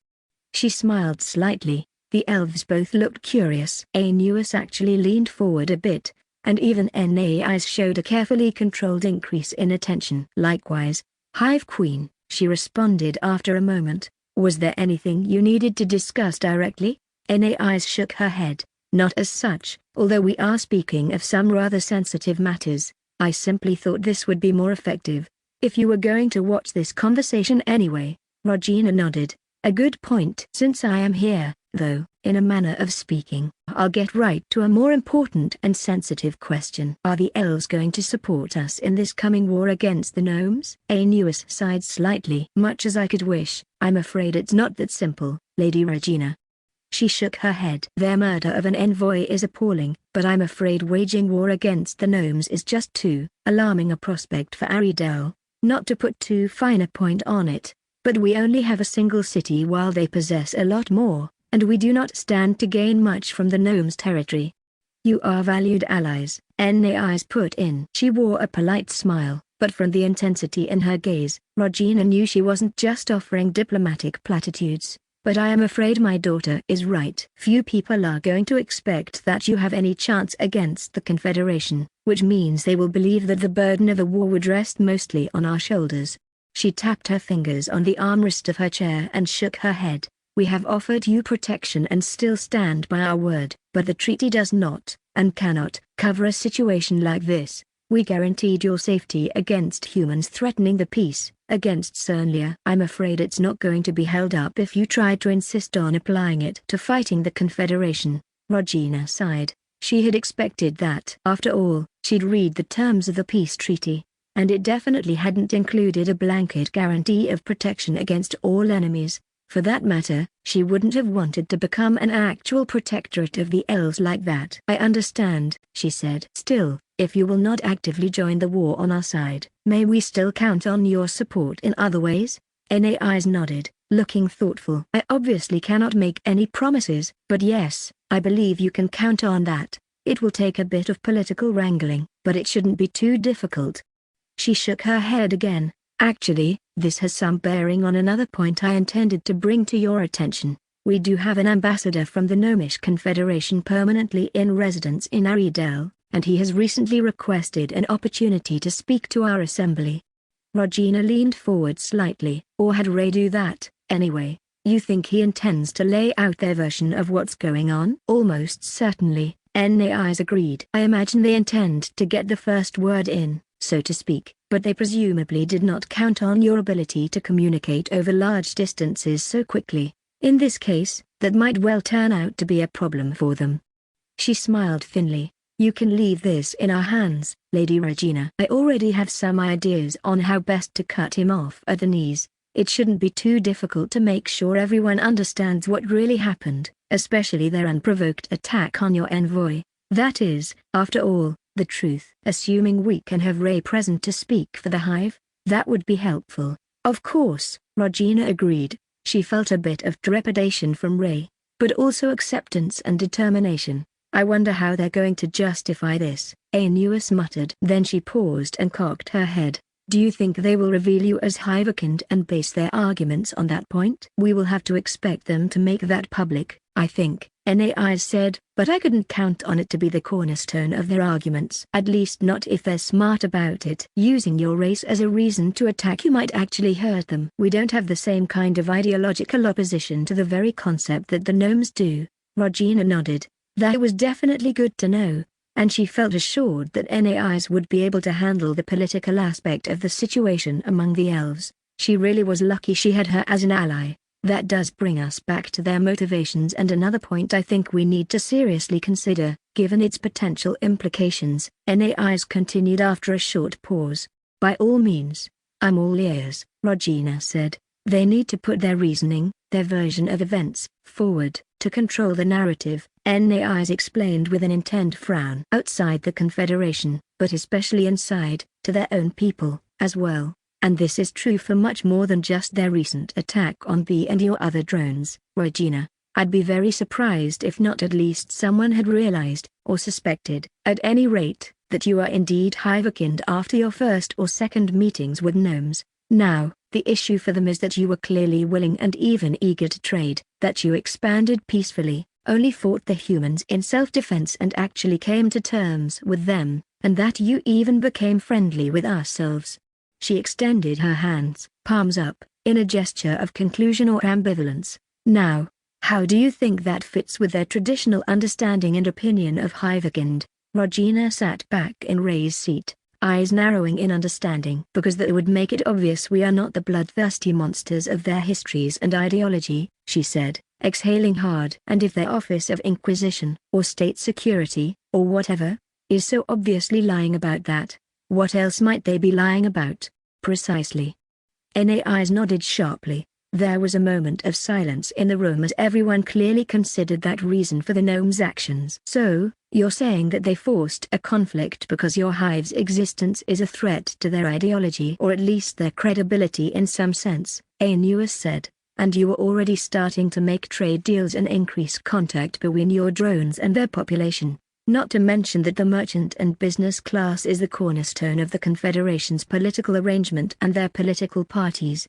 She smiled slightly. The elves both looked curious. Aeneas actually leaned forward a bit, and even Aeneas showed a carefully controlled increase in attention. "Likewise, Hive Queen," she responded after a moment. "Was there anything you needed to discuss directly?" Aeneas shook her head. "Not as such, although we are speaking of some rather sensitive matters. I simply thought this would be more effective if you were going to watch this conversation anyway." Regina nodded. "A good point. Since I am here, though, in a manner of speaking, I'll get right to a more important and sensitive question. Are the elves going to support us in this coming war against the gnomes?" Aeneas sighed slightly. "Much as I could wish, I'm afraid it's not that simple, Lady Regina." She shook her head. "Their murder of an envoy is appalling, but I'm afraid waging war against the gnomes is just too alarming a prospect for Aridel. Not to put too fine a point on it, but we only have a single city while they possess a lot more, and we do not stand to gain much from the gnomes' territory." "You are valued allies," Aeneas put in. She wore a polite smile, but from the intensity in her gaze, Regina knew she wasn't just offering diplomatic platitudes. "But I am afraid my daughter is right. Few people are going to expect that you have any chance against the Confederation, which means they will believe that the burden of a war would rest mostly on our shoulders." She tapped her fingers on the armrest of her chair and shook her head. "We have offered you protection and still stand by our word, but the treaty does not, and cannot, cover a situation like this. We guaranteed your safety against humans threatening the peace, against Cernlia. I'm afraid it's not going to be held up if you try to insist on applying it to fighting the Confederation." Regina sighed. She had expected that. After all, she'd read the terms of the peace treaty, and it definitely hadn't included a blanket guarantee of protection against all enemies. For that matter, she wouldn't have wanted to become an actual protectorate of the elves like that. "I understand," she said. "Still, if you will not actively join the war on our side, may we still count on your support in other ways?" Aeneas nodded, looking thoughtful. "I obviously cannot make any promises, but yes, I believe you can count on that. It will take a bit of political wrangling, but it shouldn't be too difficult." She shook her head again. "Actually, this has some bearing on another point I intended to bring to your attention. We do have an ambassador from the Gnomish Confederation permanently in residence in Aridel, and he has recently requested an opportunity to speak to our assembly." Regina leaned forward slightly. "Or had Ray do that, anyway? You think he intends to lay out their version of what's going on?" "Almost certainly," Aeneas agreed. "I imagine they intend to get the first word in, so to speak, but they presumably did not count on your ability to communicate over large distances so quickly. In this case, that might well turn out to be a problem for them." She smiled thinly. "You can leave this in our hands, Lady Regina. I already have some ideas on how best to cut him off at the knees. It shouldn't be too difficult to make sure everyone understands what really happened, especially their unprovoked attack on your envoy. That is, after all, the truth. Assuming we can have Ray present to speak for the Hive, that would be helpful." "Of course," Regina agreed. She felt a bit of trepidation from Ray, but also acceptance and determination. "I wonder how they're going to justify this," Aeneas muttered. Then she paused and cocked her head. "Do you think they will reveal you as Hivekind and base their arguments on that point?" "We will have to expect them to make that public, I think," Aeneas said, "but I couldn't count on it to be the cornerstone of their arguments. At least not if they're smart about it. Using your race as a reason to attack you might actually hurt them. We don't have the same kind of ideological opposition to the very concept that the gnomes do." Regina nodded. That was definitely good to know, and she felt assured that NAIs would be able to handle the political aspect of the situation among the elves. She really was lucky she had her as an ally. That does bring us back to their motivations, and another point I think we need to seriously consider, given its potential implications. NAIs continued after a short pause. By all means, I'm all ears, Regina said. They need to put their reasoning, their version of events, forward, to control the narrative, NAIs explained with an intent frown. Outside the Confederation, but especially inside, to their own people, as well. And this is true for much more than just their recent attack on B and your other drones, Regina. I'd be very surprised if not at least someone had realized, or suspected, at any rate, that you are indeed Hivekind after your first or second meetings with gnomes. Now, the issue for them is that you were clearly willing and even eager to trade, that you expanded peacefully, only fought the humans in self-defense and actually came to terms with them, and that you even became friendly with ourselves. She extended her hands, palms up, in a gesture of conclusion or ambivalence. Now, how do you think that fits with their traditional understanding and opinion of Hivekind? Regina sat back in Ray's seat, eyes narrowing in understanding. Because that would make it obvious we are not the bloodthirsty monsters of their histories and ideology, she said, exhaling hard. And if their Office of Inquisition, or State Security, or whatever, is so obviously lying about that, what else might they be lying about? Precisely. NAIs nodded sharply. There was a moment of silence in the room as everyone clearly considered that reason for the gnomes' actions. So, you're saying that they forced a conflict because your hive's existence is a threat to their ideology, or at least their credibility in some sense, Aeneas said, and you were already starting to make trade deals and increase contact between your drones and their population. Not to mention that the merchant and business class is the cornerstone of the Confederation's political arrangement and their political parties.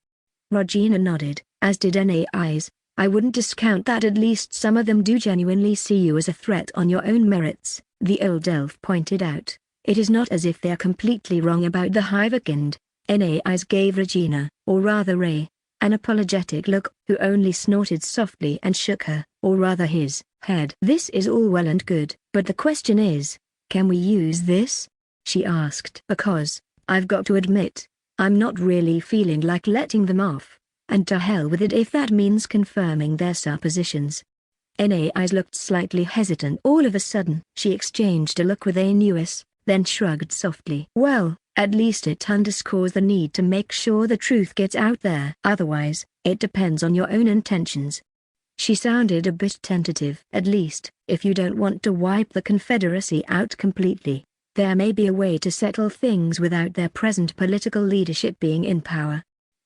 Regina nodded, as did NAIs. I wouldn't discount that at least some of them do genuinely see you as a threat on your own merits, the old elf pointed out. It is not as if they are completely wrong about the Hivekind. NAIs gave Regina, or rather Ray, an apologetic look, who only snorted softly and shook her, or rather his, head. This is all well and good, but the question is, can we use this? She asked. Because, I've got to admit, I'm not really feeling like letting them off, and to hell with it if that means confirming their suppositions. NAIs looked slightly hesitant all of a sudden. She exchanged a look with Aeneas, then shrugged softly. Well, at least it underscores the need to make sure the truth gets out there. Otherwise, it depends on your own intentions. She sounded a bit tentative. At least, if you don't want to wipe the Confederacy out completely, there may be a way to settle things without their present political leadership being in power.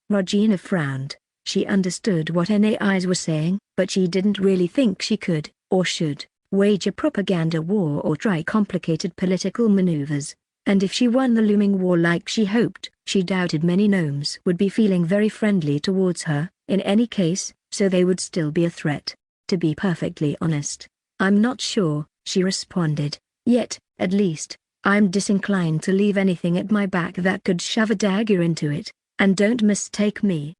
Regina frowned. She understood what NAIs were saying, but she didn't really think she could, or should, wage a propaganda war or try complicated political maneuvers. And if she won the looming war like she hoped, she doubted many gnomes would be feeling very friendly towards her, in any case, so they would still be a threat. To be perfectly honest, I'm not sure, she responded. Yet, at least, I'm disinclined to leave anything at my back that could shove a dagger into it, and don't mistake me.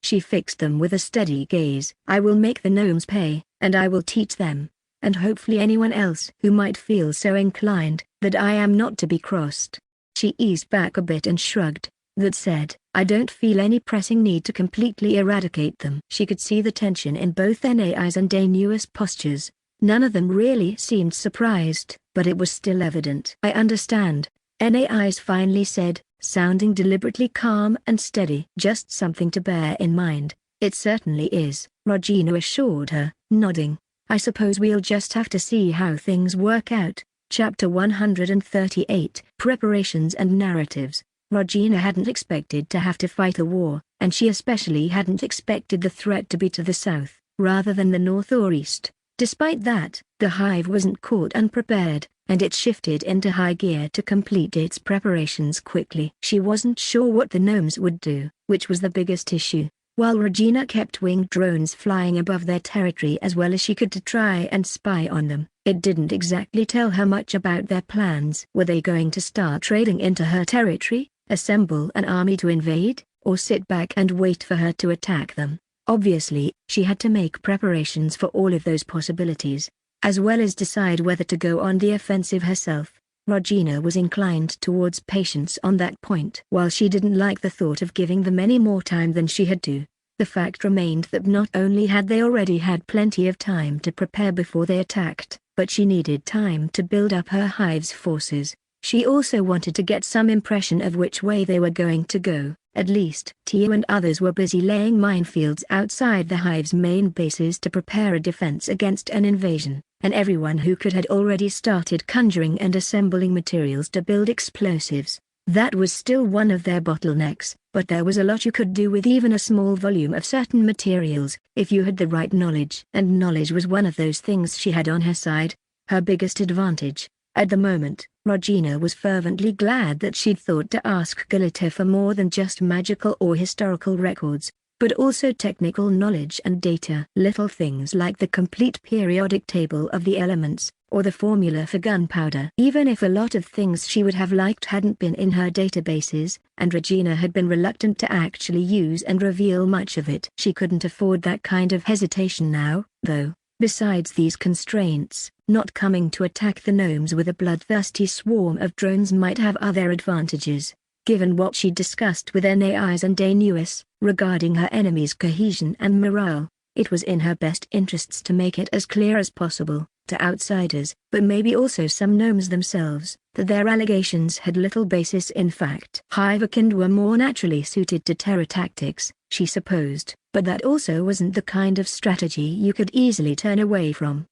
She fixed them with a steady gaze. I will make the gnomes pay, and I will teach them, and hopefully anyone else who might feel so inclined, that I am not to be crossed. She eased back a bit and shrugged. That said, I don't feel any pressing need to completely eradicate them. She could see the tension in both NAIs and Aeneas' postures. None of them really seemed surprised, but it was still evident. I understand, NAIs finally said, sounding deliberately calm and steady. Just something to bear in mind. It certainly is, Regina assured her, nodding. I suppose we'll just have to see how things work out. Chapter 138 Preparations and Narratives. Regina hadn't expected to have to fight a war, and she especially hadn't expected the threat to be to the south, rather than the north or east. Despite that, the hive wasn't caught unprepared, and it shifted into high gear to complete its preparations quickly. She wasn't sure what the gnomes would do, which was the biggest issue. While Regina kept winged drones flying above their territory as well as she could to try and spy on them, it didn't exactly tell her much about their plans. Were they going to start trading into her territory, assemble an army to invade, or sit back and wait for her to attack them? Obviously, she had to make preparations for all of those possibilities. as well as decide whether to go on the offensive herself. Regina was inclined towards patience on that point. While she didn't like the thought of giving them any more time than she had to, the fact remained that not only had they already had plenty of time to prepare before they attacked, but she needed time to build up her hive's forces. She also wanted to get some impression of which way they were going to go. At least, Tio and others were busy laying minefields outside the hive's main bases to prepare a defense against an invasion, and everyone who could had already started conjuring and assembling materials to build explosives. That was still one of their bottlenecks, but there was a lot you could do with even a small volume of certain materials, if you had the right knowledge. And knowledge was one of those things she had on her side, her biggest advantage. At the moment, Regina was fervently glad that she'd thought to ask Galita for more than just magical or historical records, but also technical knowledge and data. Little things like the complete periodic table of the elements, or the formula for gunpowder. Even if a lot of things she would have liked hadn't been in her databases, and Regina had been reluctant to actually use and reveal much of it. She couldn't afford that kind of hesitation now, though. Besides these constraints, not coming to attack the gnomes with a bloodthirsty swarm of drones might have other advantages. Given what she discussed with Anais and Daenuis, regarding her enemy's cohesion and morale, it was in her best interests to make it as clear as possible, to outsiders, but maybe also some gnomes themselves, that their allegations had little basis in fact. Hivekind were more naturally suited to terror tactics, she supposed, but that also wasn't the kind of strategy you could easily turn away from.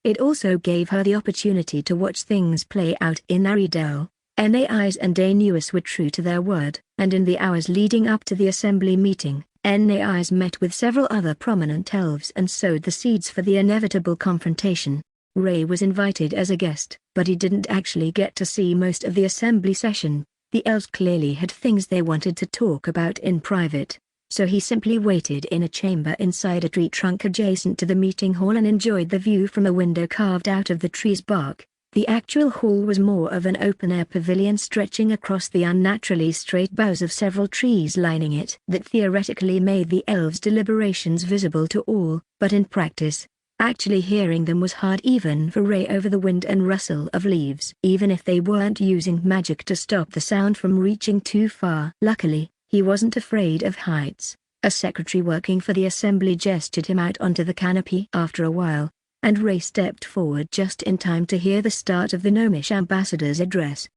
It also gave her the opportunity to watch things play out in Aridel. Anais and Daenuis were true to their word, and in the hours leading up to the assembly meeting, Anais met with several other prominent elves and sowed the seeds for the inevitable confrontation. Ray was invited as a guest, but he didn't actually get to see most of the assembly session. The elves clearly had things they wanted to talk about in private, so he simply waited in a chamber inside a tree trunk adjacent to the meeting hall and enjoyed the view from a window carved out of the tree's bark. The actual hall was more of an open-air pavilion stretching across the unnaturally straight boughs of several trees lining it that theoretically made the elves' deliberations visible to all, but in practice, actually hearing them was hard even for Ray over the wind and rustle of leaves. Even if they weren't using magic to stop the sound from reaching too far. Luckily, he wasn't afraid of heights. A secretary working for the assembly gestured him out onto the canopy after a while, and Ray stepped forward just in time to hear the start of the gnomish ambassador's address.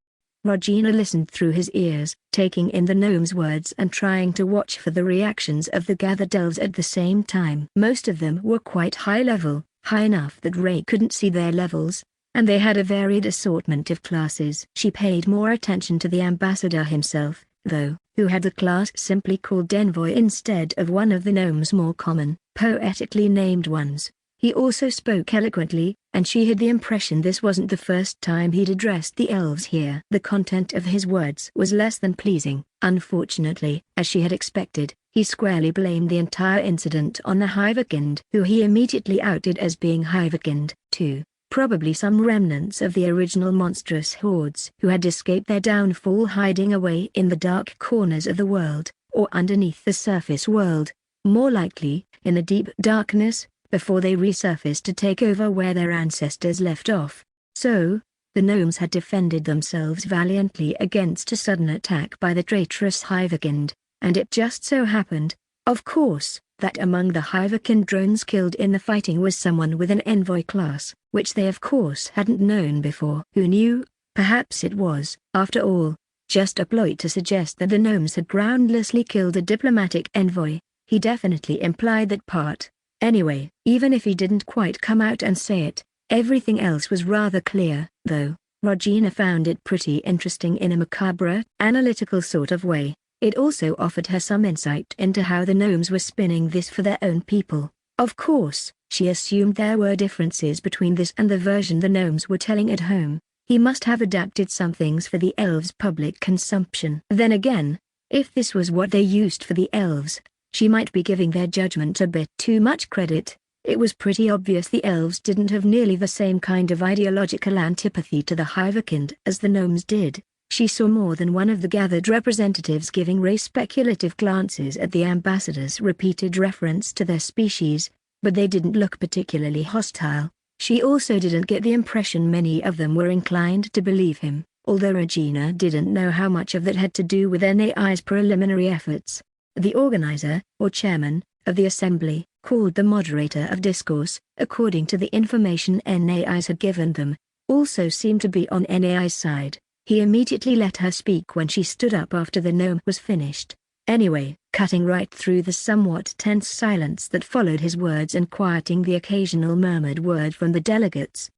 Regina listened through his ears, taking in the gnome's words and trying to watch for the reactions of the gathered elves at the same time. Most of them were quite high level, high enough that Ray couldn't see their levels, and they had a varied assortment of classes. She paid more attention to the ambassador himself, though, who had the class simply called Envoy instead of one of the gnome's more common, poetically named ones. He also spoke eloquently, and she had the impression this wasn't the first time he'd addressed the elves here. The content of his words was less than pleasing. Unfortunately, as she had expected, he squarely blamed the entire incident on the Hivekind, who he immediately outed as being Hivekind, too. Probably some remnants of the original monstrous hordes who had escaped their downfall hiding away in the dark corners of the world, or underneath the surface world, more likely, in the deep darkness, before they resurfaced to take over where their ancestors left off. So, the gnomes had defended themselves valiantly against a sudden attack by the traitorous Hivekind, and it just so happened, of course, that among the Hivekind drones killed in the fighting was someone with an envoy class, which they of course hadn't known before. Who knew? Perhaps it was, after all, just a ploy to suggest that the gnomes had groundlessly killed a diplomatic envoy. He definitely implied that part. Anyway, even if he didn't quite come out and say it, everything else was rather clear, though. Regina found it pretty interesting in a macabre, analytical sort of way. It also offered her some insight into how the gnomes were spinning this for their own people. Of course, she assumed there were differences between this and the version the gnomes were telling at home. He must have adapted some things for the elves' public consumption. Then again, if this was what they used for the elves, she might be giving their judgment a bit too much credit. It was pretty obvious the elves didn't have nearly the same kind of ideological antipathy to the Hivekind as the gnomes did. She saw more than one of the gathered representatives giving Ray speculative glances at the ambassador's repeated reference to their species, but they didn't look particularly hostile. She also didn't get the impression many of them were inclined to believe him, although Regina didn't know how much of that had to do with NAI's preliminary efforts. The organizer, or chairman, of the assembly, called the moderator of discourse, according to the information NAIs had given them, also seemed to be on NAI's side. He immediately let her speak when she stood up after the gnome was finished. Anyway, cutting right through the somewhat tense silence that followed his words and quieting the occasional murmured word from the delegates,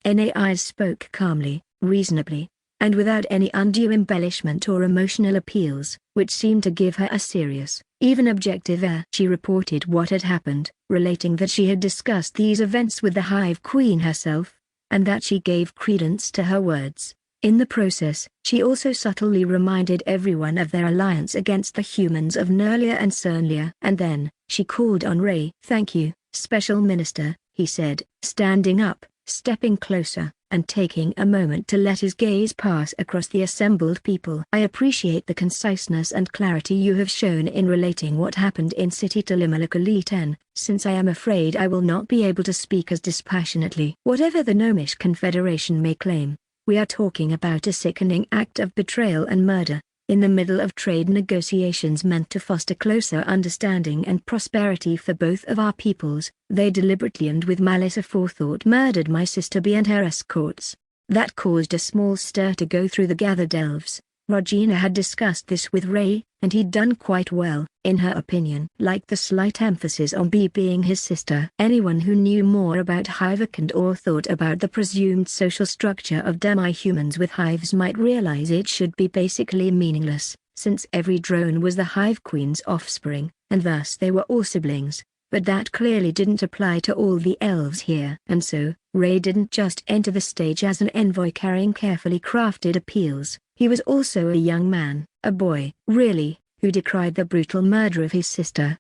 NAIs spoke calmly, reasonably, and without any undue embellishment or emotional appeals, which seemed to give her a serious, even objective air. She reported what had happened, relating that she had discussed these events with the Hive Queen herself, and that she gave credence to her words. In the process, she also subtly reminded everyone of their alliance against the humans of Nerlia and Cernlia. And then, she called on Ray. "Thank you, Special Minister," he said, standing up, stepping closer, and taking a moment to let his gaze pass across the assembled people. "I appreciate the conciseness and clarity you have shown in relating what happened in City to Limelec Elite 10, since I am afraid I will not be able to speak as dispassionately. Whatever the Gnomish Confederation may claim, we are talking about a sickening act of betrayal and murder, in the middle of trade negotiations meant to foster closer understanding and prosperity for both of our peoples. They deliberately and with malice aforethought murdered my sister B and her escorts." That caused a small stir to go through the gathered elves. Regina had discussed this with Ray, and he'd done quite well, in her opinion. Like the slight emphasis on B being his sister. Anyone who knew more about Hivekand or thought about the presumed social structure of demi-humans with hives might realize it should be basically meaningless, since every drone was the Hive Queen's offspring, and thus they were all siblings. But that clearly didn't apply to all the elves here. And so, Ray didn't just enter the stage as an envoy carrying carefully crafted appeals. He was also a young man, a boy, really, who decried the brutal murder of his sister.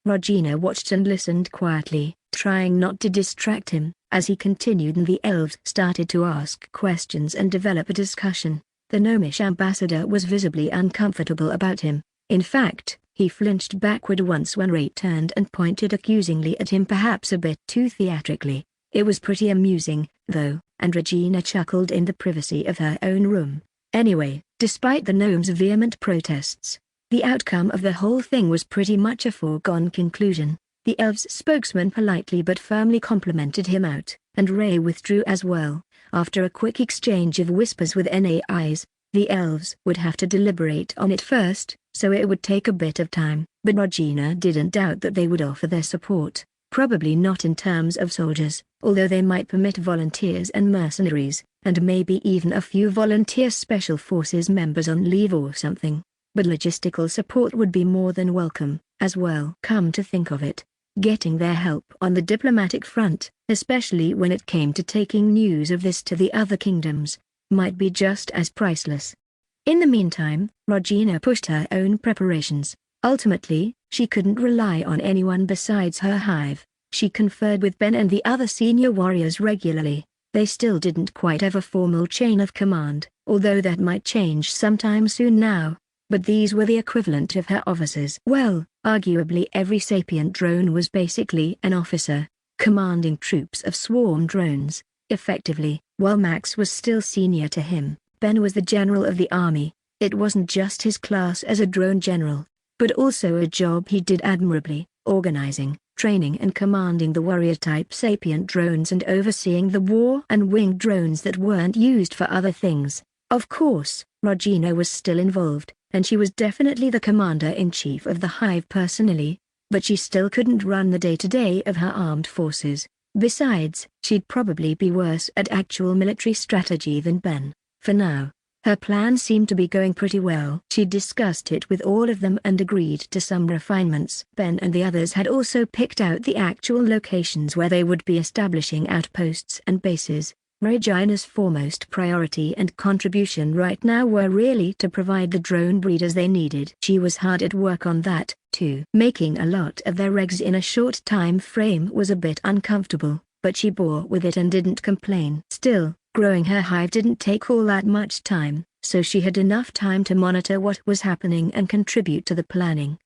Regina watched and listened quietly, trying not to distract him, as he continued and the elves started to ask questions and develop a discussion. The gnomish ambassador was visibly uncomfortable about him. In fact, he flinched backward once when Ray turned and pointed accusingly at him, perhaps a bit too theatrically. It was pretty amusing, though, and Regina chuckled in the privacy of her own room. Anyway, despite the gnome's vehement protests, the outcome of the whole thing was pretty much a foregone conclusion. The elf's spokesman politely but firmly complimented him out, and Ray withdrew as well. After a quick exchange of whispers with NAIs, the elves would have to deliberate on it first, so it would take a bit of time. But Regina didn't doubt that they would offer their support, probably not in terms of soldiers, although they might permit volunteers and mercenaries, and maybe even a few volunteer special forces members on leave or something. But logistical support would be more than welcome, as well. Come to think of it, getting their help on the diplomatic front, especially when it came to taking news of this to the other kingdoms, might be just as priceless. In the meantime, Regina pushed her own preparations. Ultimately, she couldn't rely on anyone besides her hive. She conferred with Ben and the other senior warriors regularly. They still didn't quite have a formal chain of command, although that might change sometime soon now. But these were the equivalent of her officers. Well, arguably every sapient drone was basically an officer, commanding troops of swarm drones. Effectively, while Max was still senior to him, Ben was the general of the army. It wasn't just his class as a drone general, but also a job he did admirably, organizing, training and commanding the warrior-type sapient drones and overseeing the war and winged drones that weren't used for other things. Of course, Regina was still involved, and she was definitely the commander-in-chief of the hive personally, but she still couldn't run the day-to-day of her armed forces. Besides, she'd probably be worse at actual military strategy than Ben. For now, her plan seemed to be going pretty well. She discussed it with all of them and agreed to some refinements. Ben and the others had also picked out the actual locations where they would be establishing outposts and bases. Regina's foremost priority and contribution right now were really to provide the drone breeders they needed. She was hard at work on that, too. Making a lot of their eggs in a short time frame was a bit uncomfortable, but she bore with it and didn't complain. Still, growing her hive didn't take all that much time, so she had enough time to monitor what was happening and contribute to the planning.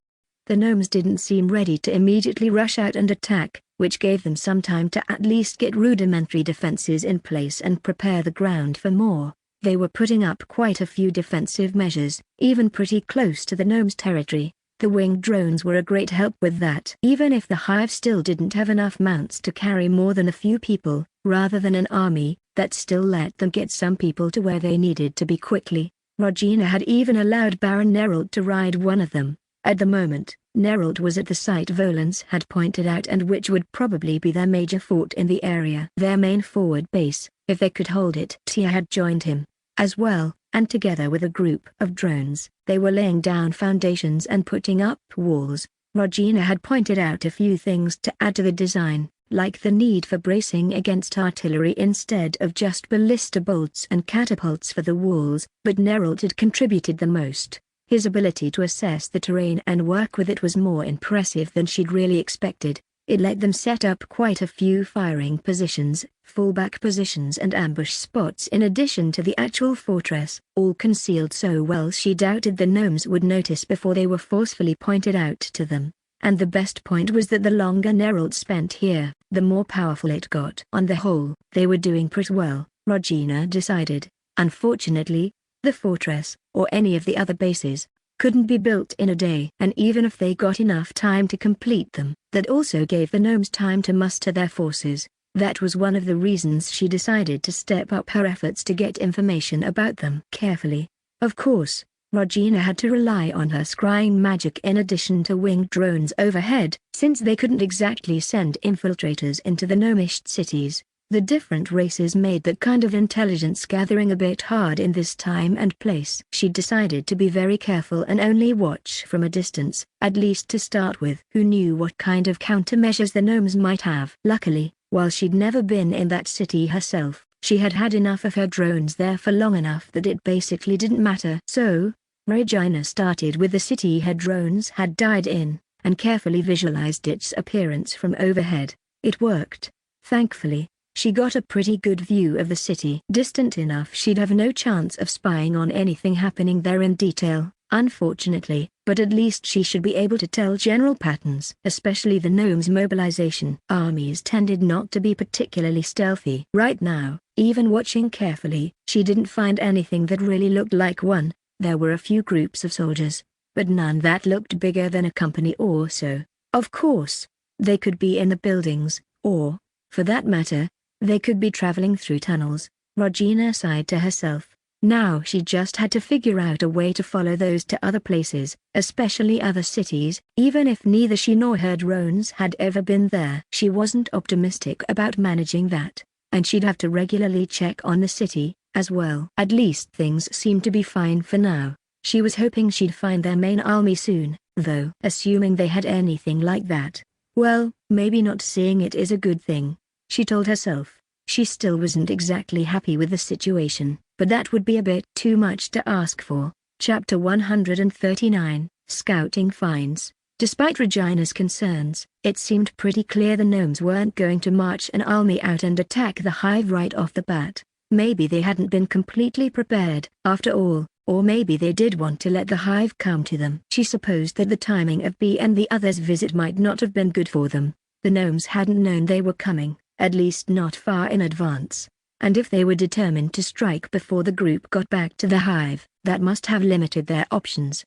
The gnomes didn't seem ready to immediately rush out and attack, which gave them some time to at least get rudimentary defenses in place and prepare the ground for more. They were putting up quite a few defensive measures, even pretty close to the gnomes' territory. The winged drones were a great help with that. Even if the hive still didn't have enough mounts to carry more than a few people, rather than an army, that still let them get some people to where they needed to be quickly. Regina had even allowed Baron Neralt to ride one of them. At the moment, Neralt was at the site Volans had pointed out and which would probably be their major fort in the area. Their main forward base, if they could hold it. Tia had joined him as well, and together with a group of drones, they were laying down foundations and putting up walls. Regina had pointed out a few things to add to the design, like the need for bracing against artillery instead of just ballista bolts and catapults for the walls, but Neralt had contributed the most. His ability to assess the terrain and work with it was more impressive than she'd really expected. It let them set up quite a few firing positions, fallback positions and ambush spots in addition to the actual fortress, all concealed so well she doubted the gnomes would notice before they were forcefully pointed out to them. And the best point was that the longer Neralt spent here, the more powerful it got. On the whole, they were doing pretty well, Regina decided. Unfortunately, the fortress, or any of the other bases, couldn't be built in a day. And even if they got enough time to complete them, that also gave the gnomes time to muster their forces. That was one of the reasons she decided to step up her efforts to get information about them carefully. Of course, Regina had to rely on her scrying magic in addition to winged drones overhead, since they couldn't exactly send infiltrators into the gnomish cities. The different races made that kind of intelligence gathering a bit hard in this time and place. She decided to be very careful and only watch from a distance, at least to start with. Who knew what kind of countermeasures the gnomes might have? Luckily, while she'd never been in that city herself, she had had enough of her drones there for long enough that it basically didn't matter. So, Regina started with the city her drones had died in, and carefully visualized its appearance from overhead. It worked. Thankfully, she got a pretty good view of the city. Distant enough she'd have no chance of spying on anything happening there in detail, unfortunately, but at least she should be able to tell general patterns. Especially the gnomes' mobilization. Armies tended not to be particularly stealthy. Right now, even watching carefully, she didn't find anything that really looked like one. There were a few groups of soldiers, but none that looked bigger than a company or so. Of course, they could be in the buildings, or, for that matter, they could be traveling through tunnels. Regina sighed to herself. Now she just had to figure out a way to follow those to other places, especially other cities, even if neither she nor her drones had ever been there. She wasn't optimistic about managing that, and she'd have to regularly check on the city, as well. At least things seemed to be fine for now. She was hoping she'd find their main army soon, though. Assuming they had anything like that, well, maybe not seeing it is a good thing, she told herself. She still wasn't exactly happy with the situation, but that would be a bit too much to ask for. Chapter 139, Scouting Finds. Despite Regina's concerns, it seemed pretty clear the gnomes weren't going to march an army out and attack the hive right off the bat. Maybe they hadn't been completely prepared, after all, or maybe they did want to let the hive come to them. She supposed that the timing of Bee and the others' visit might not have been good for them. The gnomes hadn't known they were coming, at least not far in advance. And if they were determined to strike before the group got back to the hive, that must have limited their options.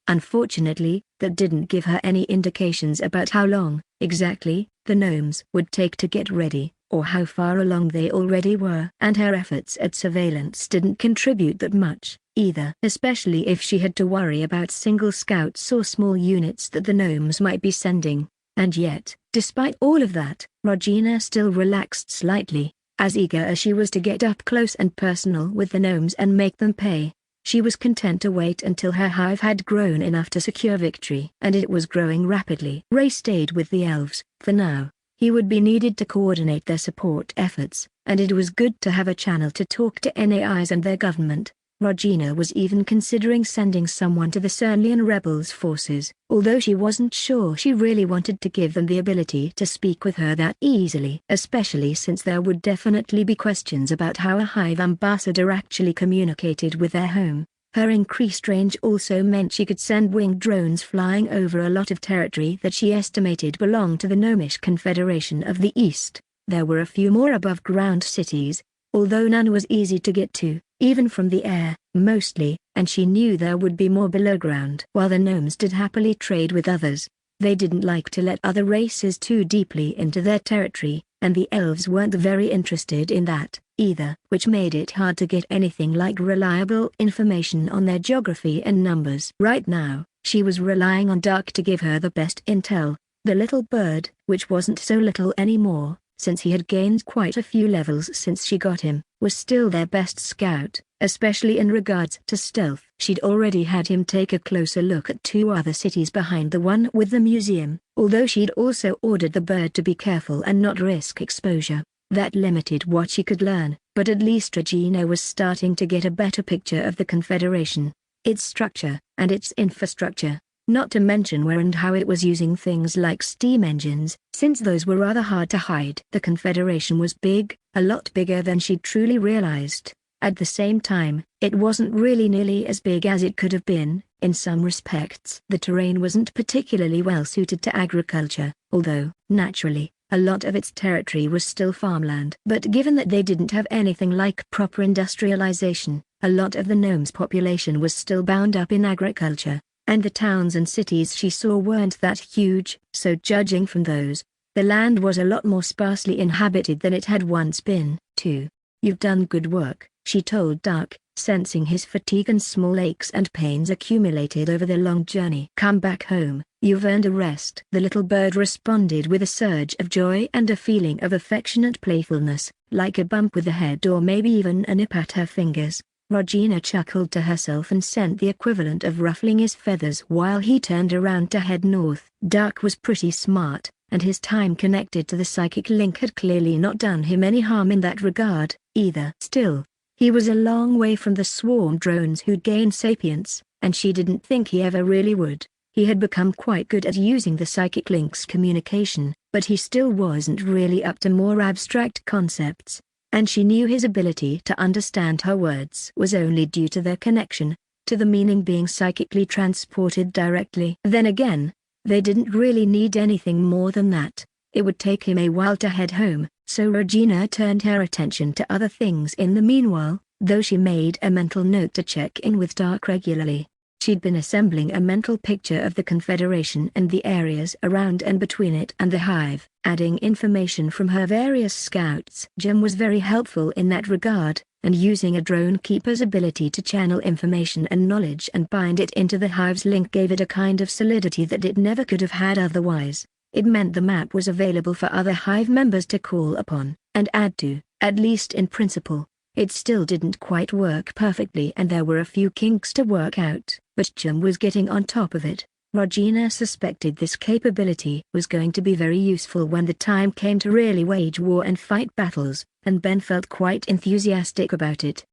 Unfortunately, that didn't give her any indications about how long, exactly, the gnomes would take to get ready, or how far along they already were. And her efforts at surveillance didn't contribute that much, either. Especially if she had to worry about single scouts or small units that the gnomes might be sending. And yet, despite all of that, Regina still relaxed slightly, as eager as she was to get up close and personal with the gnomes and make them pay. She was content to wait until her hive had grown enough to secure victory. And it was growing rapidly. Ray stayed with the elves, for now. He would be needed to coordinate their support efforts, and it was good to have a channel to talk to NAIs and their government. Regina was even considering sending someone to the Cernlian rebels' forces, although she wasn't sure she really wanted to give them the ability to speak with her that easily. Especially since there would definitely be questions about how a hive ambassador actually communicated with their home. Her increased range also meant she could send winged drones flying over a lot of territory that she estimated belonged to the Gnomish Confederation of the East. There were a few more above-ground cities, although none was easy to get to, even from the air, mostly, and she knew there would be more below ground. While the gnomes did happily trade with others, they didn't like to let other races too deeply into their territory, and the elves weren't very interested in that, either, which made it hard to get anything like reliable information on their geography and numbers. Right now, she was relying on Dark to give her the best intel. The little bird, which wasn't so little anymore, since he had gained quite a few levels since she got him, was still their best scout, especially in regards to stealth. She'd already had him take a closer look at 2 other cities behind the one with the museum, although she'd also ordered the bird to be careful and not risk exposure. That limited what she could learn, but at least Regina was starting to get a better picture of the Confederation, its structure, and its infrastructure. Not to mention where and how it was using things like steam engines, since those were rather hard to hide. The Confederation was big, a lot bigger than she'd truly realized. At the same time, it wasn't really nearly as big as it could have been. In some respects, the terrain wasn't particularly well suited to agriculture, although, naturally, a lot of its territory was still farmland. But given that they didn't have anything like proper industrialization, a lot of the gnomes' population was still bound up in agriculture. And the towns and cities she saw weren't that huge, so judging from those, the land was a lot more sparsely inhabited than it had once been, too. "You've done good work," she told Dark, sensing his fatigue and small aches and pains accumulated over the long journey. "Come back home, you've earned a rest." The little bird responded with a surge of joy and a feeling of affectionate playfulness, like a bump with the head or maybe even a nip at her fingers. Regina chuckled to herself and sent the equivalent of ruffling his feathers while he turned around to head north. Dark was pretty smart, and his time connected to the psychic link had clearly not done him any harm in that regard, either. Still, he was a long way from the swarm drones who'd gained sapience, and she didn't think he ever really would. He had become quite good at using the psychic link's communication, but he still wasn't really up to more abstract concepts. And she knew his ability to understand her words was only due to their connection, to the meaning being psychically transported directly. Then again, they didn't really need anything more than that. It would take him a while to head home, so Regina turned her attention to other things in the meanwhile, though she made a mental note to check in with Dark regularly. She'd been assembling a mental picture of the Confederation and the areas around and between it and the hive, adding information from her various scouts. Jim was very helpful in that regard, and using a drone keeper's ability to channel information and knowledge and bind it into the hive's link gave it a kind of solidity that it never could have had otherwise. It meant the map was available for other hive members to call upon, and add to, at least in principle. It still didn't quite work perfectly and there were a few kinks to work out, but Jim was getting on top of it. Regina suspected this capability was going to be very useful when the time came to really wage war and fight battles, and Ben felt quite enthusiastic about it.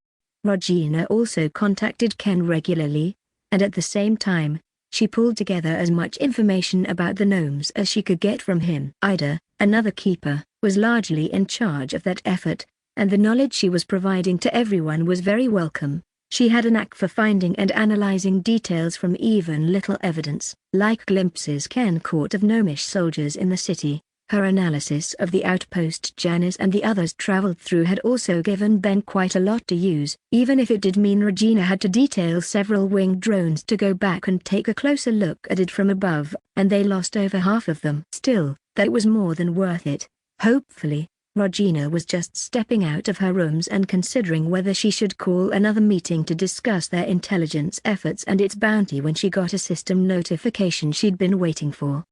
Regina also contacted Ken regularly, and at the same time, she pulled together as much information about the gnomes as she could get from him. Ida, another keeper, was largely in charge of that effort, and the knowledge she was providing to everyone was very welcome. She had a knack for finding and analyzing details from even little evidence, like glimpses Ken caught of gnomish soldiers in the city. Her analysis of the outpost Janice and the others traveled through had also given Ben quite a lot to use, even if it did mean Regina had to detail several winged drones to go back and take a closer look at it from above, and they lost over half of them. Still, that was more than worth it, hopefully. Regina was just stepping out of her rooms and considering whether she should call another meeting to discuss their intelligence efforts and its bounty when she got a system notification she'd been waiting for.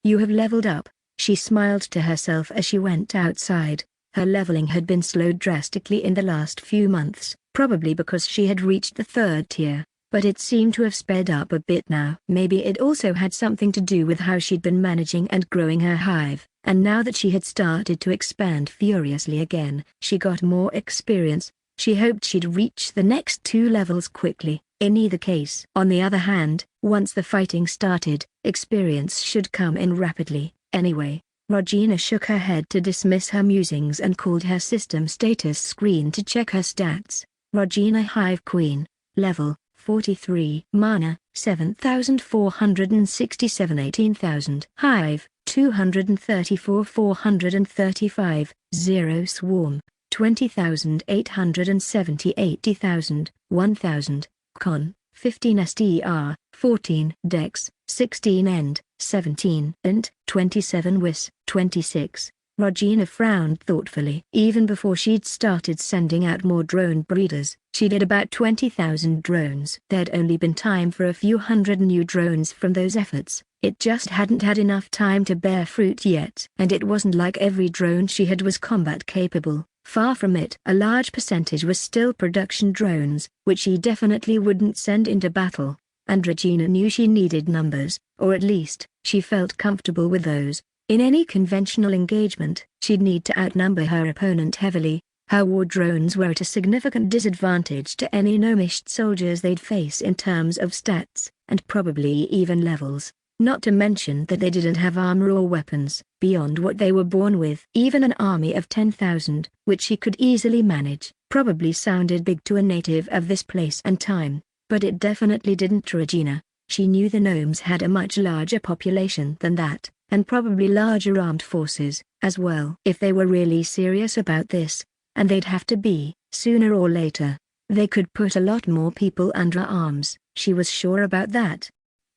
"You have leveled up," she smiled to herself as she went outside. Her leveling had been slowed drastically in the last few months, probably because she had reached the 3rd tier, but it seemed to have sped up a bit now. Maybe it also had something to do with how she'd been managing and growing her hive. And now that she had started to expand furiously again, she got more experience. She hoped she'd reach the next 2 levels quickly. In either case. On the other hand, once the fighting started, experience should come in rapidly. Anyway, Regina shook her head to dismiss her musings and called her system status screen to check her stats. Regina Hive Queen, level 43. Mana, 7,467 18,000. Hive, 234 435, 0 Swarm, 20,870 80,000, 1,000. Con, 15 STR, 14 Dex, 16 End, 17 Int, 27 Wis, 26. Regina frowned thoughtfully. Even before she'd started sending out more drone breeders, she did about 20,000 drones. There'd only been time for a few hundred new drones from those efforts. It just hadn't had enough time to bear fruit yet. And it wasn't like every drone she had was combat capable. Far from it. A large percentage was still production drones, which she definitely wouldn't send into battle. And Regina knew she needed numbers, or at least, she felt comfortable with those. In any conventional engagement, she'd need to outnumber her opponent heavily. Her war drones were at a significant disadvantage to any gnomish soldiers they'd face in terms of stats, and probably even levels. Not to mention that they didn't have armor or weapons, beyond what they were born with. Even an army of 10,000, which she could easily manage, probably sounded big to a native of this place and time, but it definitely didn't to Regina. She knew the gnomes had a much larger population than that, and probably larger armed forces, as well. If they were really serious about this, and they'd have to be, sooner or later, they could put a lot more people under arms. She was sure about that.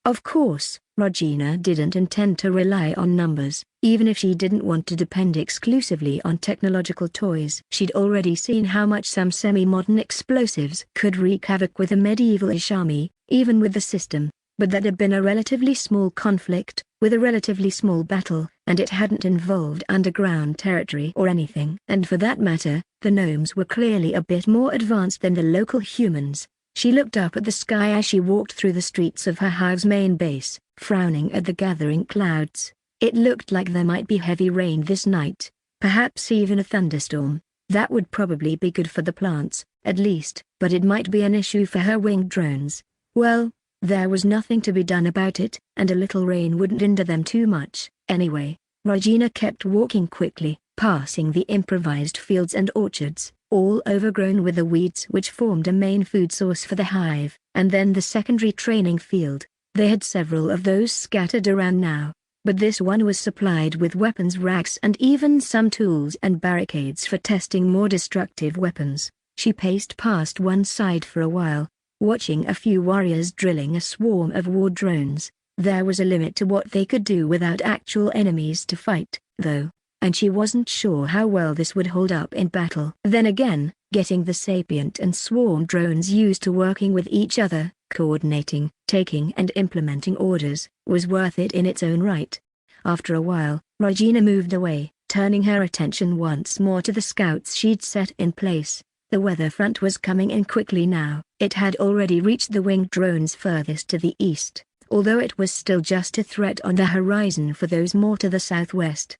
Of course, Regina didn't intend to rely on numbers, even if she didn't want to depend exclusively on technological toys. She'd already seen how much some semi-modern explosives could wreak havoc with a medieval-ish army, even with the system. But that had been a relatively small conflict, with a relatively small battle, and it hadn't involved underground territory or anything. And for that matter, the gnomes were clearly a bit more advanced than the local humans. She looked up at the sky as she walked through the streets of her hive's main base, frowning at the gathering clouds. It looked like there might be heavy rain this night, perhaps even a thunderstorm. That would probably be good for the plants, at least, but it might be an issue for her winged drones. Well, there was nothing to be done about it, and a little rain wouldn't hinder them too much. Anyway, Regina kept walking quickly, passing the improvised fields and orchards, all overgrown with the weeds which formed a main food source for the hive, and then the secondary training field. They had several of those scattered around now, but this one was supplied with weapons racks and even some tools and barricades for testing more destructive weapons. She paced past one side for a while, watching a few warriors drilling a swarm of war drones. There was a limit to what they could do without actual enemies to fight, though, and she wasn't sure how well this would hold up in battle. Then again, getting the sapient and swarm drones used to working with each other, coordinating, taking and implementing orders, was worth it in its own right. After a while, Regina moved away, turning her attention once more to the scouts she'd set in place. The weather front was coming in quickly now. It had already reached the winged drones furthest to the east, although it was still just a threat on the horizon for those more to the southwest.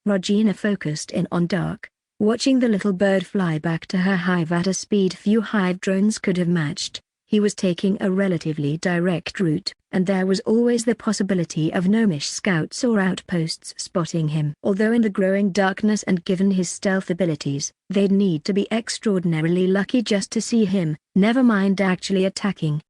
Regina focused in on Dark, watching the little bird fly back to her hive at a speed few hive drones could have matched. He was taking a relatively direct route, and there was always the possibility of gnomish scouts or outposts spotting him. Although in the growing darkness and given his stealth abilities, they'd need to be extraordinarily lucky just to see him, never mind actually attacking.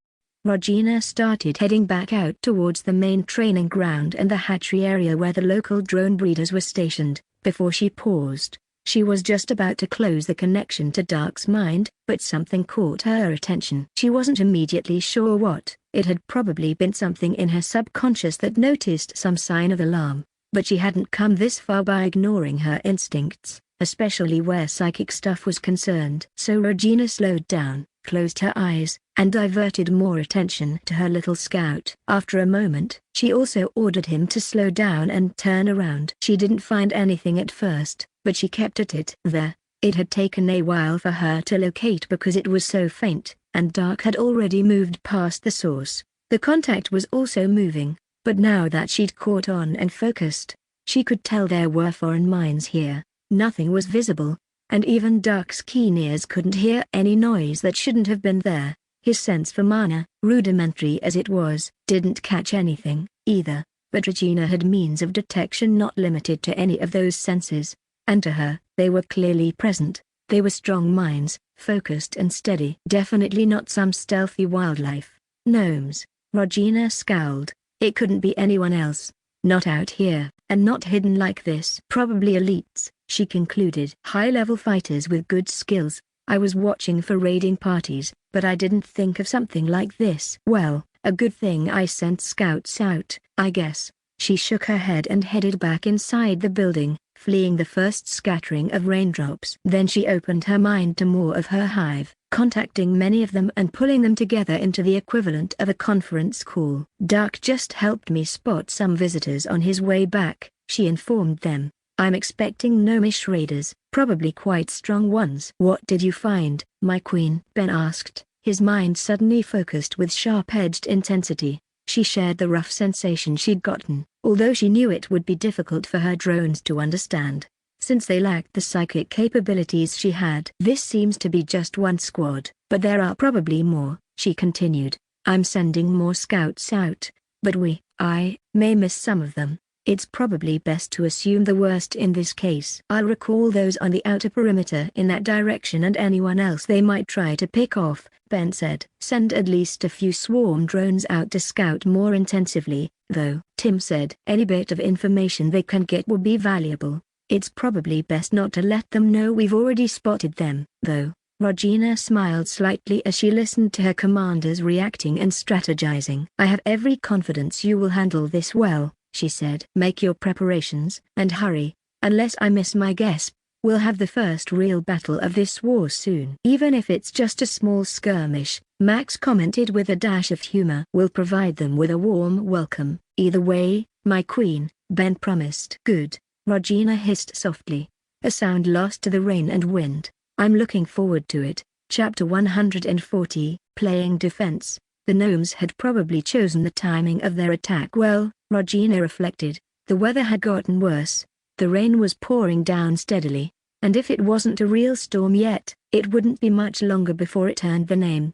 Regina started heading back out towards the main training ground and the hatchery area where the local drone breeders were stationed, before she paused. She was just about to close the connection to Dark's mind, but something caught her attention. She wasn't immediately sure what. It had probably been something in her subconscious that noticed some sign of alarm, but she hadn't come this far by ignoring her instincts, especially where psychic stuff was concerned. So Regina slowed down, closed her eyes, and diverted more attention to her little scout. After a moment, she also ordered him to slow down and turn around. She didn't find anything at first, but she kept at it. There, it had taken a while for her to locate because it was so faint, and Dark had already moved past the source. The contact was also moving, but now that she'd caught on and focused, she could tell there were foreign minds here. Nothing was visible, and even Dark's keen ears couldn't hear any noise that shouldn't have been there. His sense for mana, rudimentary as it was, didn't catch anything, either, but Regina had means of detection not limited to any of those senses, and to her, they were clearly present. They were strong minds, focused and steady. Definitely not some stealthy wildlife. Gnomes. Regina scowled. It couldn't be anyone else. Not out here, and not hidden like this. Probably elites, she concluded. High-level fighters with good skills. I was watching for raiding parties, but I didn't think of something like this. Well, a good thing I sent scouts out, I guess. She shook her head and headed back inside the building, fleeing the first scattering of raindrops. Then she opened her mind to more of her hive, contacting many of them and pulling them together into the equivalent of a conference call. Dark just helped me spot some visitors on his way back, she informed them. I'm expecting gnomish raiders, probably quite strong ones. What did you find, my queen? Ben asked, his mind suddenly focused with sharp-edged intensity. She shared the rough sensation she'd gotten, although she knew it would be difficult for her drones to understand, since they lacked the psychic capabilities she had. This seems to be just one squad, but there are probably more, she continued. I'm sending more scouts out, but I may miss some of them. It's probably best to assume the worst in this case. I'll recall those on the outer perimeter in that direction and anyone else they might try to pick off, Ben said. Send at least a few swarm drones out to scout more intensively, though, Tim said. Any bit of information they can get will be valuable. It's probably best not to let them know we've already spotted them, though. Regina smiled slightly as she listened to her commanders reacting and strategizing. I have every confidence you will handle this well, she said. Make your preparations, and hurry, unless I miss my guess. We'll have the first real battle of this war soon. Even if it's just a small skirmish, Max commented with a dash of humor. We'll provide them with a warm welcome. Either way, my queen, Ben promised. Good, Regina hissed softly, a sound lost to the rain and wind. I'm looking forward to it. Chapter 140, Playing Defense. The gnomes had probably chosen the timing of their attack well, Regina reflected. The weather had gotten worse. The rain was pouring down steadily, and if it wasn't a real storm yet, it wouldn't be much longer before it turned the name.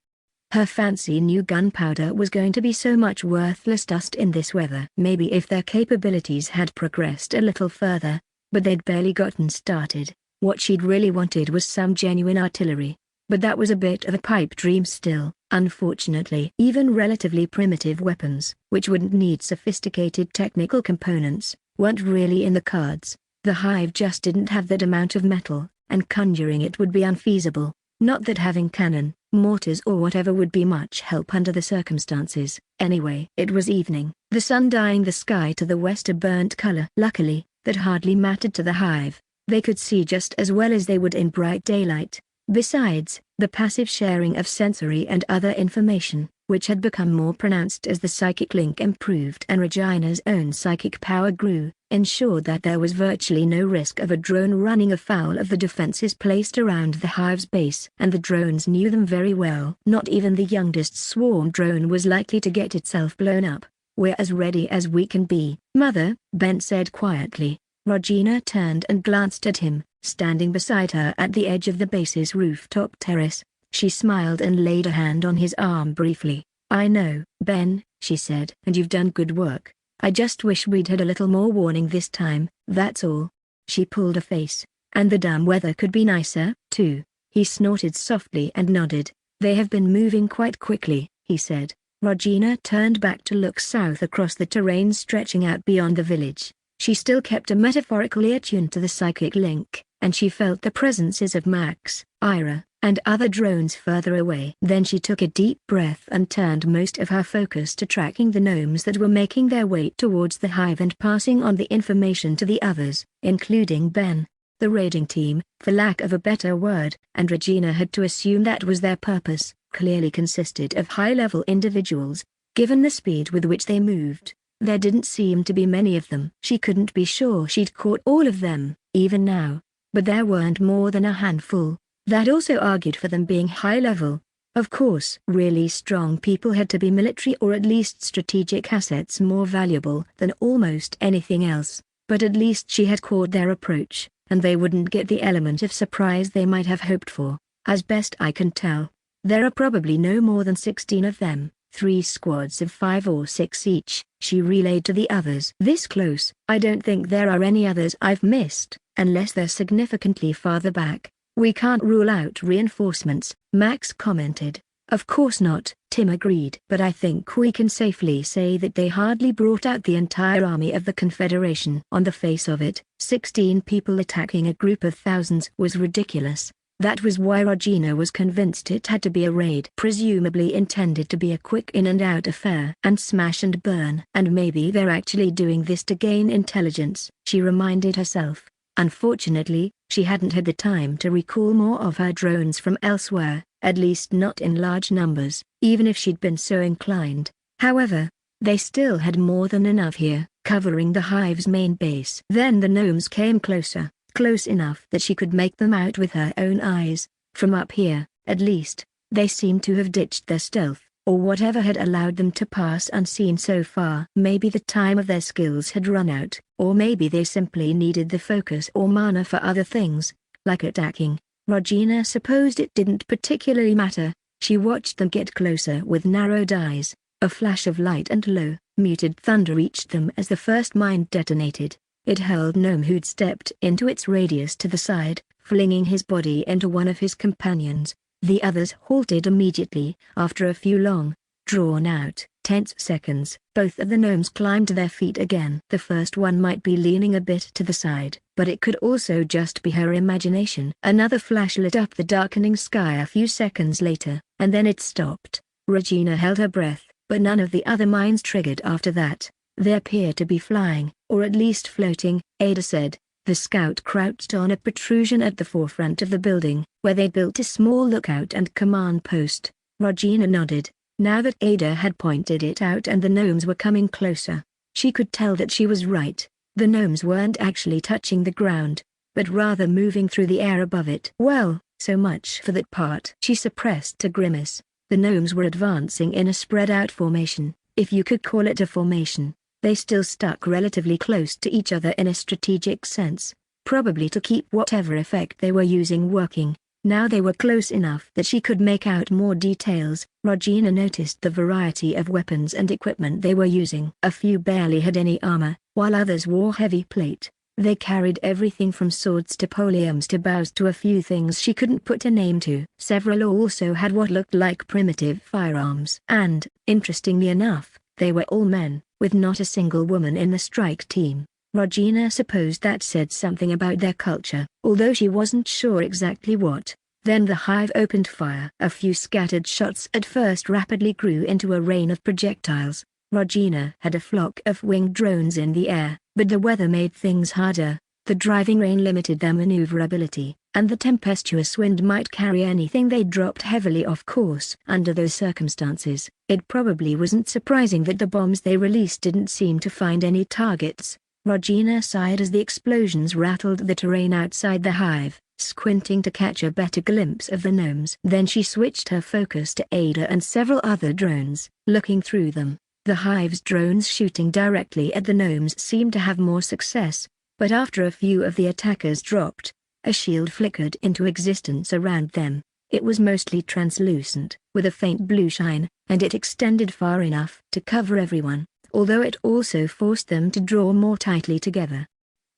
Her fancy new gunpowder was going to be so much worthless dust in this weather. Maybe if their capabilities had progressed a little further, but they'd barely gotten started. What she'd really wanted was some genuine artillery. But that was a bit of a pipe dream still. Unfortunately, even relatively primitive weapons, which wouldn't need sophisticated technical components, weren't really in the cards. The hive just didn't have that amount of metal, and conjuring it would be unfeasible. Not that having cannon, mortars or whatever would be much help under the circumstances. Anyway, it was evening, the sun dyeing the sky to the west a burnt color. Luckily, that hardly mattered to the hive. They could see just as well as they would in bright daylight. Besides, the passive sharing of sensory and other information, which had become more pronounced as the psychic link improved and Regina's own psychic power grew, ensured that there was virtually no risk of a drone running afoul of the defenses placed around the hive's base. And the drones knew them very well. Not even the youngest swarm drone was likely to get itself blown up. We're as ready as we can be, Mother, Ben said quietly. Regina turned and glanced at him, standing beside her at the edge of the base's rooftop terrace. She smiled and laid a hand on his arm briefly. I know, Ben, she said. And you've done good work. I just wish we'd had a little more warning this time, that's all. She pulled a face. And the damn weather could be nicer, too. He snorted softly and nodded. They have been moving quite quickly, he said. Regina turned back to look south across the terrain stretching out beyond the village. She still kept a metaphorical ear tuned to the psychic link, and she felt the presences of Max, Ira, and other drones further away. Then she took a deep breath and turned most of her focus to tracking the gnomes that were making their way towards the hive and passing on the information to the others, including Ben. The raiding team, for lack of a better word, and Regina had to assume that was their purpose, clearly consisted of high-level individuals. Given the speed with which they moved, there didn't seem to be many of them. She couldn't be sure she'd caught all of them, even now, but there weren't more than a handful. That also argued for them being high-level. Of course, really strong people had to be military or at least strategic assets more valuable than almost anything else, but at least she had caught their approach, and they wouldn't get the element of surprise they might have hoped for. As best I can tell, there are probably no more than 16 of them. 3 squads of 5 or 6 each, she relayed to the others. This close, I don't think there are any others I've missed, unless they're significantly farther back. "We can't rule out reinforcements," Max commented. "Of course not," Tim agreed. "But I think we can safely say that they hardly brought out the entire army of the Confederation." On the face of it, 16 people attacking a group of thousands was ridiculous. That was why Regina was convinced it had to be a raid, presumably intended to be a quick in-and-out affair and smash and burn. And maybe they're actually doing this to gain intelligence, she reminded herself. Unfortunately, she hadn't had the time to recall more of her drones from elsewhere, at least not in large numbers, even if she'd been so inclined. However, they still had more than enough here, covering the hive's main base. Then the gnomes came closer, close enough that she could make them out with her own eyes. From up here, at least, they seemed to have ditched their stealth, or whatever had allowed them to pass unseen so far. Maybe the time of their skills had run out, or maybe they simply needed the focus or mana for other things, like attacking. Regina supposed it didn't particularly matter. She watched them get closer with narrowed eyes. A flash of light and low, muted thunder reached them as the first mine detonated. It hurled gnome who'd stepped into its radius to the side, flinging his body into one of his companions. The others halted immediately, after a few long, drawn-out, tense seconds. Both of the gnomes climbed to their feet again. The first one might be leaning a bit to the side, but it could also just be her imagination. Another flash lit up the darkening sky a few seconds later, and then it stopped. Regina held her breath, but none of the other mines triggered after that. "They appear to be flying, or at least floating," Ada said. The scout crouched on a protrusion at the forefront of the building, where they built a small lookout and command post. Regina nodded. Now that Ada had pointed it out and the gnomes were coming closer, she could tell that she was right. The gnomes weren't actually touching the ground, but rather moving through the air above it. Well, so much for that part. She suppressed a grimace. The gnomes were advancing in a spread-out formation, if you could call it a formation. They still stuck relatively close to each other in a strategic sense, probably to keep whatever effect they were using working. Now they were close enough that she could make out more details. Regina noticed the variety of weapons and equipment they were using. A few barely had any armor, while others wore heavy plate. They carried everything from swords to polearms to bows to a few things she couldn't put a name to. Several also had what looked like primitive firearms. And, interestingly enough, they were all men, with not a single woman in the strike team. Regina supposed that said something about their culture, although she wasn't sure exactly what. Then the hive opened fire. A few scattered shots at first rapidly grew into a rain of projectiles. Regina had a flock of winged drones in the air, but the weather made things harder. The driving rain limited their maneuverability, and the tempestuous wind might carry anything they dropped heavily off course. Under those circumstances, it probably wasn't surprising that the bombs they released didn't seem to find any targets. Regina sighed as the explosions rattled the terrain outside the hive, squinting to catch a better glimpse of the gnomes. Then she switched her focus to Ada and several other drones. Looking through them, the hive's drones shooting directly at the gnomes seemed to have more success, but after a few of the attackers dropped, a shield flickered into existence around them. It was mostly translucent, with a faint blue shine, and it extended far enough to cover everyone, although it also forced them to draw more tightly together.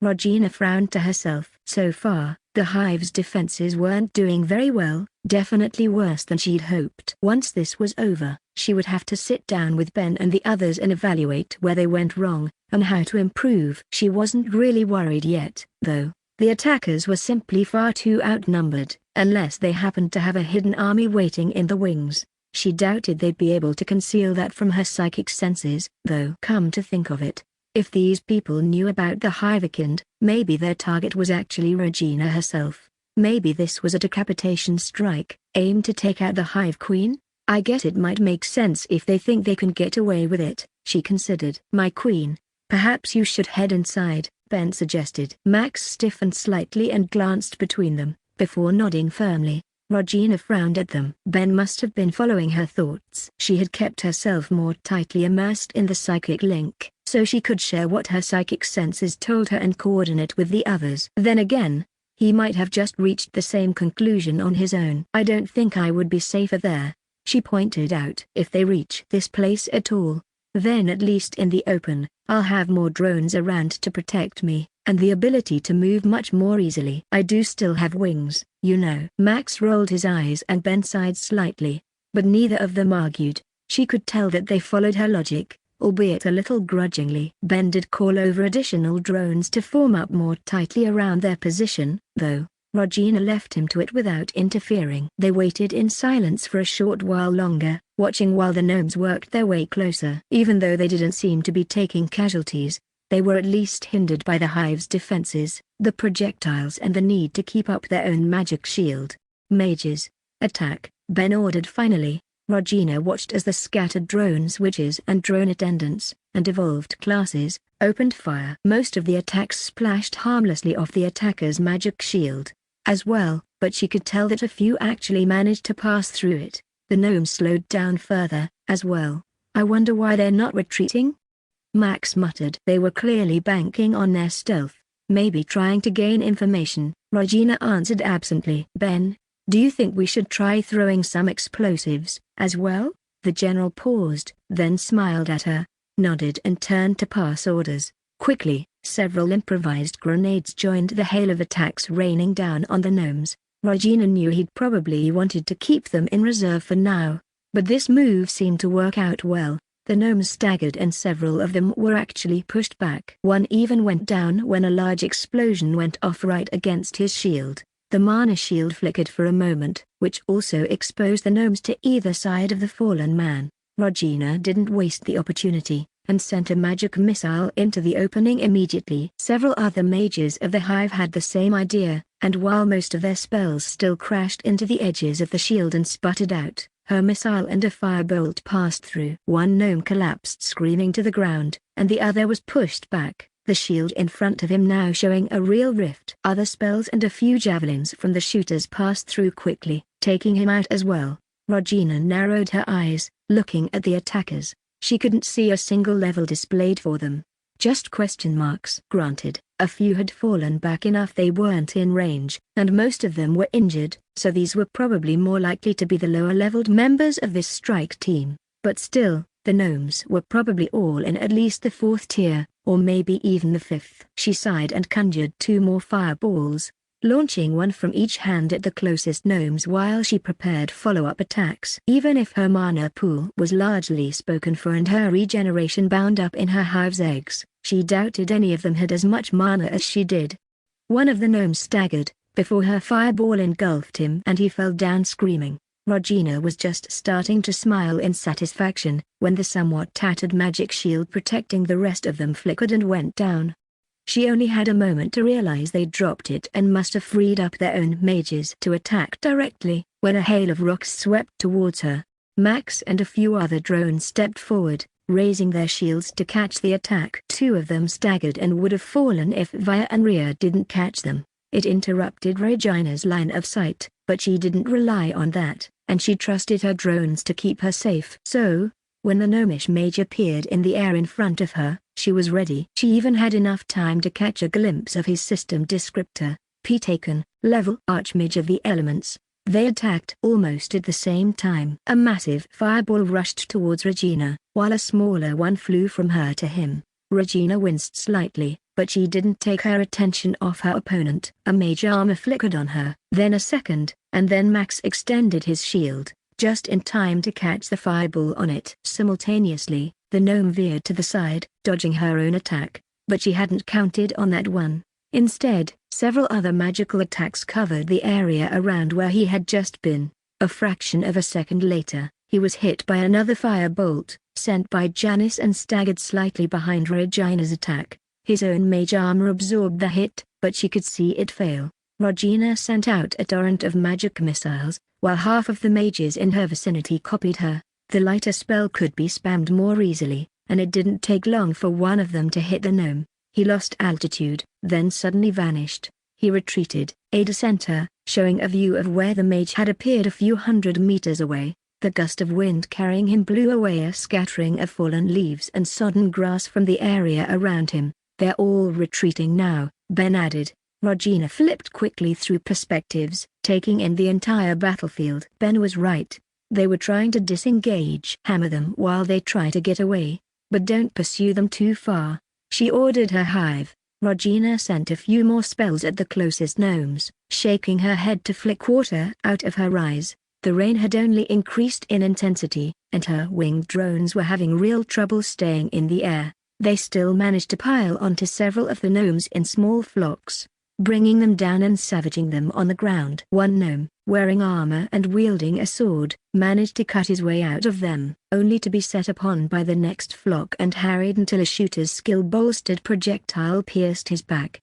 Regina frowned to herself. So far, the hive's defenses weren't doing very well, definitely worse than she'd hoped. Once this was over, she would have to sit down with Ben and the others and evaluate where they went wrong, and how to improve. She wasn't really worried yet, though. The attackers were simply far too outnumbered, unless they happened to have a hidden army waiting in the wings. She doubted they'd be able to conceal that from her psychic senses, though. Come to think of it, if these people knew about the Hivekind, maybe their target was actually Regina herself. Maybe this was a decapitation strike, aimed to take out the Hive Queen? I guess it might make sense if they think they can get away with it, she considered. My queen, perhaps you should head inside, Ben suggested. Max stiffened slightly and glanced between them, before nodding firmly. Regina frowned at them. Ben must have been following her thoughts. She had kept herself more tightly immersed in the psychic link, so she could share what her psychic senses told her and coordinate with the others. Then again, he might have just reached the same conclusion on his own. I don't think I would be safer there, she pointed out. If they reach this place at all, then at least in the open, I'll have more drones around to protect me, and the ability to move much more easily. I do still have wings, you know. Max rolled his eyes and Ben sighed slightly, but neither of them argued. She could tell that they followed her logic, albeit a little grudgingly. Ben did call over additional drones to form up more tightly around their position, though. Regina left him to it without interfering. They waited in silence for a short while longer, watching while the gnomes worked their way closer. Even though they didn't seem to be taking casualties, they were at least hindered by the hive's defenses, the projectiles and the need to keep up their own magic shield. Mages, attack, Ben ordered finally. Regina watched as the scattered drones, witches and drone attendants, and evolved classes, opened fire. Most of the attacks splashed harmlessly off the attacker's magic shield, as well, but she could tell that a few actually managed to pass through it. The gnomes slowed down further, as well. I wonder why they're not retreating? Max muttered. They were clearly banking on their stealth, maybe trying to gain information. Regina answered absently. Ben, do you think we should try throwing some explosives, as well? The general paused, then smiled at her, nodded and turned to pass orders. Quickly, several improvised grenades joined the hail of attacks raining down on the gnomes. Regina knew he'd probably wanted to keep them in reserve for now, but this move seemed to work out well. The gnomes staggered and several of them were actually pushed back. One even went down when a large explosion went off right against his shield. The mana shield flickered for a moment, which also exposed the gnomes to either side of the fallen man. Regina didn't waste the opportunity, and sent a magic missile into the opening immediately. Several other mages of the hive had the same idea, and while most of their spells still crashed into the edges of the shield and sputtered out, her missile and a firebolt passed through. One gnome collapsed screaming to the ground, and the other was pushed back, the shield in front of him now showing a real rift. Other spells and a few javelins from the shooters passed through quickly, taking him out as well. Regina narrowed her eyes, looking at the attackers. She couldn't see a single level displayed for them. Just question marks. Granted, a few had fallen back enough they weren't in range, and most of them were injured, so these were probably more likely to be the lower-leveled members of this strike team. But still, the gnomes were probably all in at least the 4th tier, or maybe even the 5th. She sighed and conjured 2 more fireballs, launching one from each hand at the closest gnomes while she prepared follow-up attacks. Even if her mana pool was largely spoken for and her regeneration bound up in her hive's eggs, she doubted any of them had as much mana as she did. One of the gnomes staggered, before her fireball engulfed him and he fell down screaming. Regina was just starting to smile in satisfaction, when the somewhat tattered magic shield protecting the rest of them flickered and went down. She only had a moment to realize they'd dropped it and must have freed up their own mages to attack directly, when a hail of rocks swept towards her. Max and a few other drones stepped forward, raising their shields to catch the attack. 2 of them staggered and would have fallen if Via and Rhea didn't catch them. It interrupted Regina's line of sight, but she didn't rely on that, and she trusted her drones to keep her safe. So, when the gnomish mage appeared in the air in front of her, she was ready. She even had enough time to catch a glimpse of his system descriptor, P-Taken, level Archmage of the Elements. They attacked almost at the same time. A massive fireball rushed towards Regina, while a smaller one flew from her to him. Regina winced slightly, but she didn't take her attention off her opponent. A mage armor flickered on her, then a second, and then Max extended his shield, just in time to catch the fireball on it. Simultaneously, the gnome veered to the side, dodging her own attack, but she hadn't counted on that one. Instead, several other magical attacks covered the area around where he had just been. A fraction of a second later, he was hit by another firebolt, sent by Janice and staggered slightly behind Regina's attack. His own mage armor absorbed the hit, but she could see it fail. Regina sent out a torrent of magic missiles, while half of the mages in her vicinity copied her. The lighter spell could be spammed more easily, and it didn't take long for one of them to hit the gnome. He lost altitude, then suddenly vanished. He retreated, a descenter, showing a view of where the mage had appeared a few hundred meters away. The gust of wind carrying him blew away a scattering of fallen leaves and sodden grass from the area around him. They're all retreating now, Ben added. Regina flipped quickly through perspectives, taking in the entire battlefield. Ben was right. They were trying to disengage. Hammer them while they try to get away, but don't pursue them too far. She ordered her hive, Regina sent a few more spells at the closest gnomes, shaking her head to flick water out of her eyes. The rain had only increased in intensity, and her winged drones were having real trouble staying in the air. They still managed to pile onto several of the gnomes in small flocks, bringing them down and savaging them on the ground. One gnome, wearing armor and wielding a sword, managed to cut his way out of them, only to be set upon by the next flock and harried until a shooter's skill-bolstered projectile pierced his back.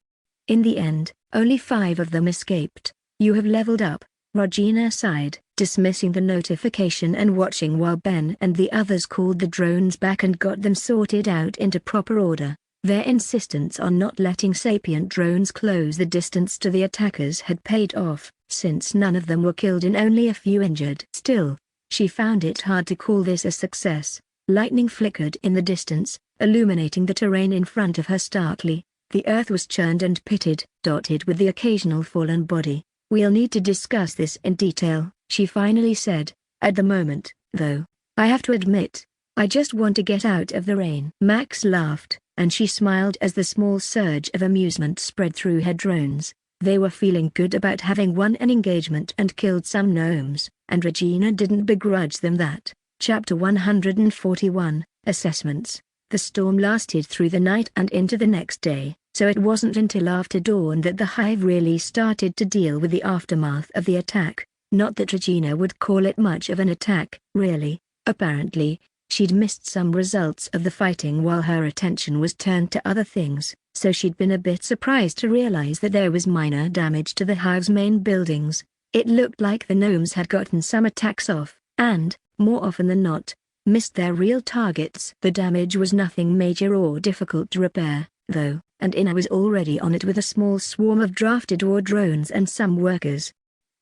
In the end, only 5 of them escaped. "You have leveled up," Regina sighed, dismissing the notification and watching while Ben and the others called the drones back and got them sorted out into proper order. Their insistence on not letting sapient drones close the distance to the attackers had paid off, since none of them were killed and only a few injured. Still, she found it hard to call this a success. Lightning flickered in the distance, illuminating the terrain in front of her starkly. The earth was churned and pitted, dotted with the occasional fallen body. "We'll need to discuss this in detail," she finally said. "At the moment, though, I have to admit, I just want to get out of the rain." Max laughed, and she smiled as the small surge of amusement spread through her drones. They were feeling good about having won an engagement and killed some gnomes, and Regina didn't begrudge them that. Chapter 141, Assessments. The storm lasted through the night and into the next day, so it wasn't until after dawn that the hive really started to deal with the aftermath of the attack. Not that Regina would call it much of an attack, really. Apparently, she'd missed some results of the fighting while her attention was turned to other things, so she'd been a bit surprised to realize that there was minor damage to the hive's main buildings. It looked like the gnomes had gotten some attacks off, and, more often than not, missed their real targets. The damage was nothing major or difficult to repair, though, and Ina was already on it with a small swarm of drafted war drones and some workers.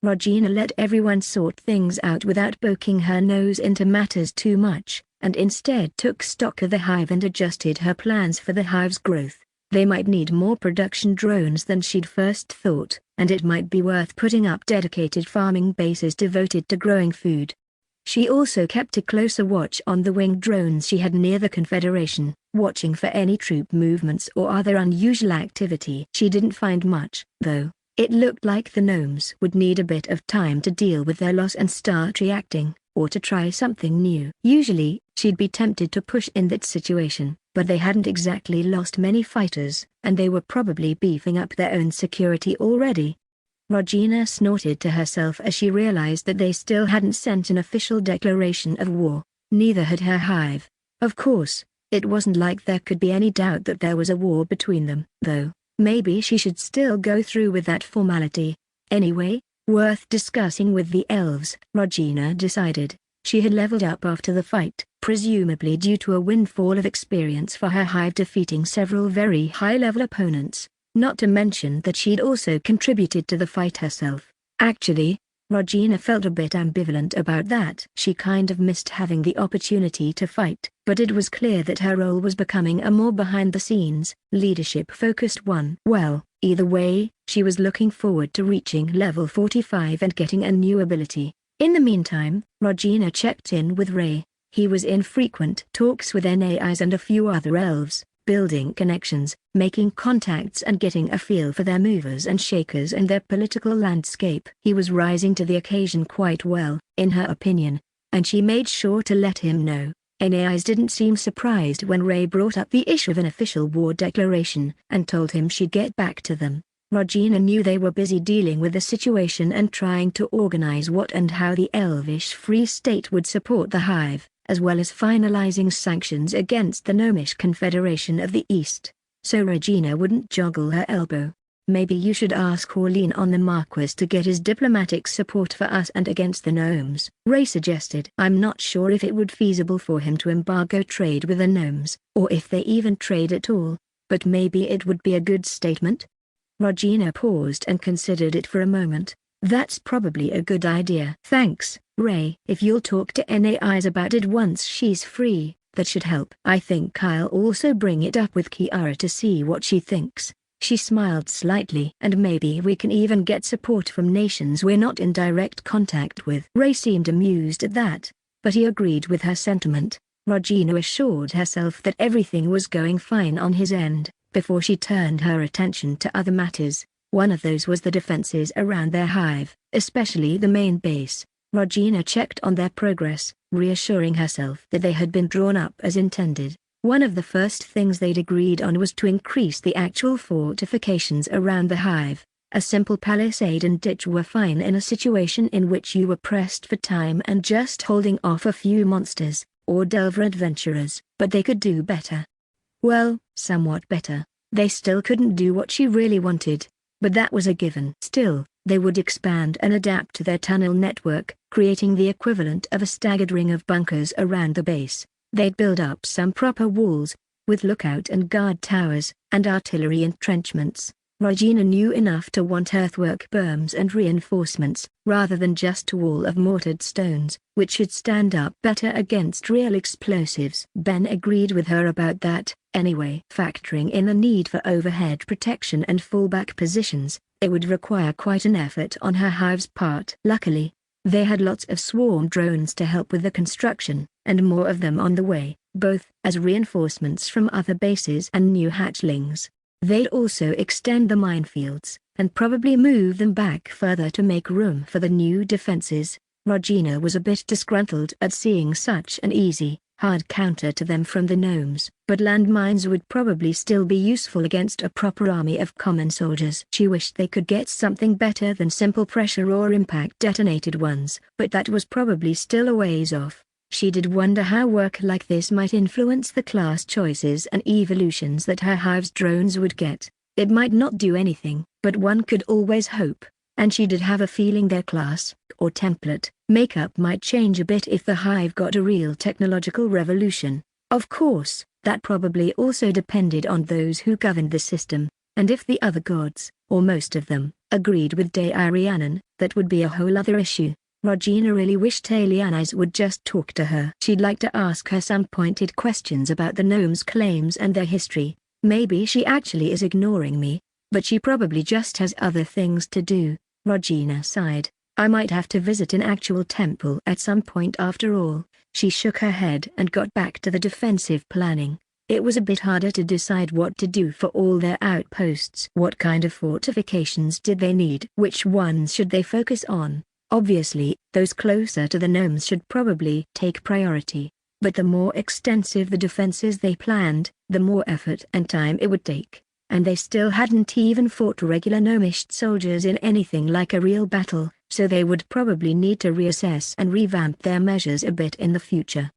Regina let everyone sort things out without poking her nose into matters too much, and instead took stock of the hive and adjusted her plans for the hive's growth. They might need more production drones than she'd first thought, and it might be worth putting up dedicated farming bases devoted to growing food. She also kept a closer watch on the winged drones she had near the Confederation, watching for any troop movements or other unusual activity. She didn't find much, though. It looked like the gnomes would need a bit of time to deal with their loss and start reacting, or to try something new. Usually, she'd be tempted to push in that situation, but they hadn't exactly lost many fighters, and they were probably beefing up their own security already. Regina snorted to herself as she realized that they still hadn't sent an official declaration of war. Neither had her hive. Of course, it wasn't like there could be any doubt that there was a war between them, though. Maybe she should still go through with that formality. Anyway, worth discussing with the elves, Regina decided. She had leveled up after the fight, presumably due to a windfall of experience for her hive defeating several very high-level opponents, not to mention that she'd also contributed to the fight herself. Actually, Regina felt a bit ambivalent about that. She kind of missed having the opportunity to fight, but it was clear that her role was becoming a more behind-the-scenes, leadership-focused one. Well, either way, she was looking forward to reaching level 45 and getting a new ability. In the meantime, Regina checked in with Ray. He was in frequent talks with NAIs and a few other elves, building connections, making contacts and getting a feel for their movers and shakers and their political landscape. He was rising to the occasion quite well, in her opinion, and she made sure to let him know. NAIs didn't seem surprised when Ray brought up the issue of an official war declaration, and told him she'd get back to them. Regina knew they were busy dealing with the situation and trying to organize what and how the Elvish Free State would support the hive, as well as finalizing sanctions against the Gnomish Confederation of the East. So Regina wouldn't joggle her elbow. "Maybe you should ask or lean on the Marquis to get his diplomatic support for us and against the gnomes," Ray suggested. "I'm not sure if it would feasible for him to embargo trade with the gnomes, or if they even trade at all, but maybe it would be a good statement." Regina paused and considered it for a moment. "That's probably a good idea." "Thanks, Ray. If you'll talk to NAIs about it once she's free, that should help." "I think I'll also bring it up with Kiara to see what she thinks." She smiled slightly. "And maybe we can even get support from nations we're not in direct contact with." Ray seemed amused at that, but he agreed with her sentiment. Regina assured herself that everything was going fine on his end. before she turned her attention to other matters. One of those was the defenses around their hive, especially the main base. Regina checked on their progress, reassuring herself that they had been drawn up as intended. One of the first things they'd agreed on was to increase the actual fortifications around the hive. A simple palisade and ditch were fine in a situation in which you were pressed for time and just holding off a few monsters, or delver adventurers, but they could do better. Well, somewhat better. They still couldn't do what she really wanted, but that was a given. Still, they would expand and adapt to their tunnel network, creating the equivalent of a staggered ring of bunkers around the base. They'd build up some proper walls, with lookout and guard towers, and artillery entrenchments. Regina knew enough to want earthwork berms and reinforcements, rather than just a wall of mortared stones, which should stand up better against real explosives. Ben agreed with her about that, anyway. Factoring in the need for overhead protection and fallback positions, it would require quite an effort on her hive's part. Luckily, they had lots of swarm drones to help with the construction, and more of them on the way, both as reinforcements from other bases and new hatchlings. They'd also extend the minefields, and probably move them back further to make room for the new defenses. Regina was a bit disgruntled at seeing such an easy, hard counter to them from the gnomes, but landmines would probably still be useful against a proper army of common soldiers. She wished they could get something better than simple pressure or impact detonated ones, but that was probably still a ways off. She did wonder how work like this might influence the class choices and evolutions that her hive's drones would get. It might not do anything, but one could always hope, and she did have a feeling their class, or template, makeup might change a bit if the hive got a real technological revolution. Of course, that probably also depended on those who governed the system, and if the other gods, or most of them, agreed with De Arianen, that would be a whole other issue. Regina really wished Alianis would just talk to her. She'd like to ask her some pointed questions about the gnomes' claims and their history. Maybe she actually is ignoring me, but she probably just has other things to do. Regina sighed. I might have to visit an actual temple at some point after all. She shook her head and got back to the defensive planning. It was a bit harder to decide what to do for all their outposts. What kind of fortifications did they need? Which ones should they focus on? Obviously, those closer to the gnomes should probably take priority, but the more extensive the defenses they planned, the more effort and time it would take, and they still hadn't even fought regular gnomish soldiers in anything like a real battle, so they would probably need to reassess and revamp their measures a bit in the future.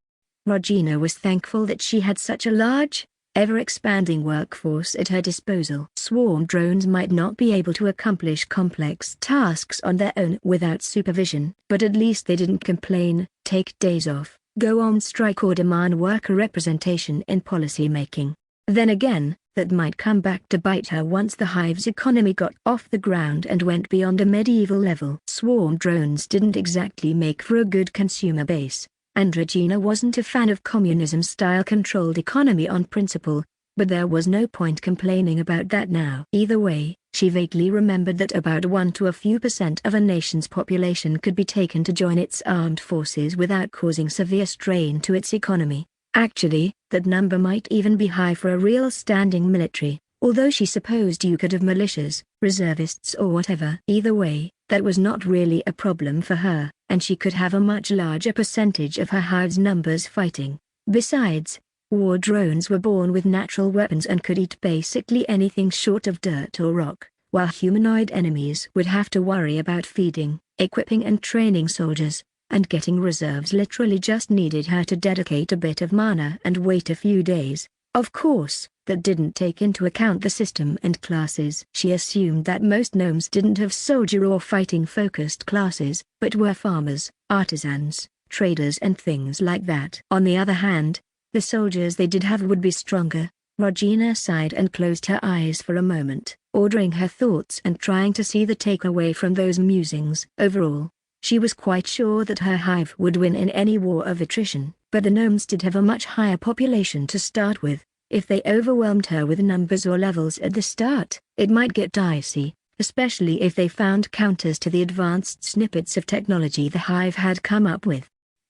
Regina was thankful that she had such a large, ever-expanding workforce at her disposal. Swarm drones might not be able to accomplish complex tasks on their own without supervision, but at least they didn't complain, take days off, go on strike or demand worker representation in policy making. Then again, that might come back to bite her once the hive's economy got off the ground and went beyond a medieval level. Swarm drones didn't exactly make for a good consumer base, and Regina wasn't a fan of communism-style controlled economy on principle, but there was no point complaining about that now. Either way, she vaguely remembered that about 1 to a few % of a nation's population could be taken to join its armed forces without causing severe strain to its economy. Actually, that number might even be high for a real standing military, although she supposed you could have militias, reservists or whatever. Either way, that was not really a problem for her, and she could have a much larger percentage of her hive's numbers fighting. Besides, war drones were born with natural weapons and could eat basically anything short of dirt or rock, while humanoid enemies would have to worry about feeding, equipping and training soldiers, and getting reserves literally just needed her to dedicate a bit of mana and wait a few days. Of course, that didn't take into account the system and classes. She assumed that most gnomes didn't have soldier or fighting-focused classes, but were farmers, artisans, traders and things like that. On the other hand, the soldiers they did have would be stronger. Regina sighed and closed her eyes for a moment, ordering her thoughts and trying to see the takeaway from those musings. Overall, she was quite sure that her hive would win in any war of attrition, but the gnomes did have a much higher population to start with. If they overwhelmed her with numbers or levels at the start, it might get dicey, especially if they found counters to the advanced snippets of technology the hive had come up with.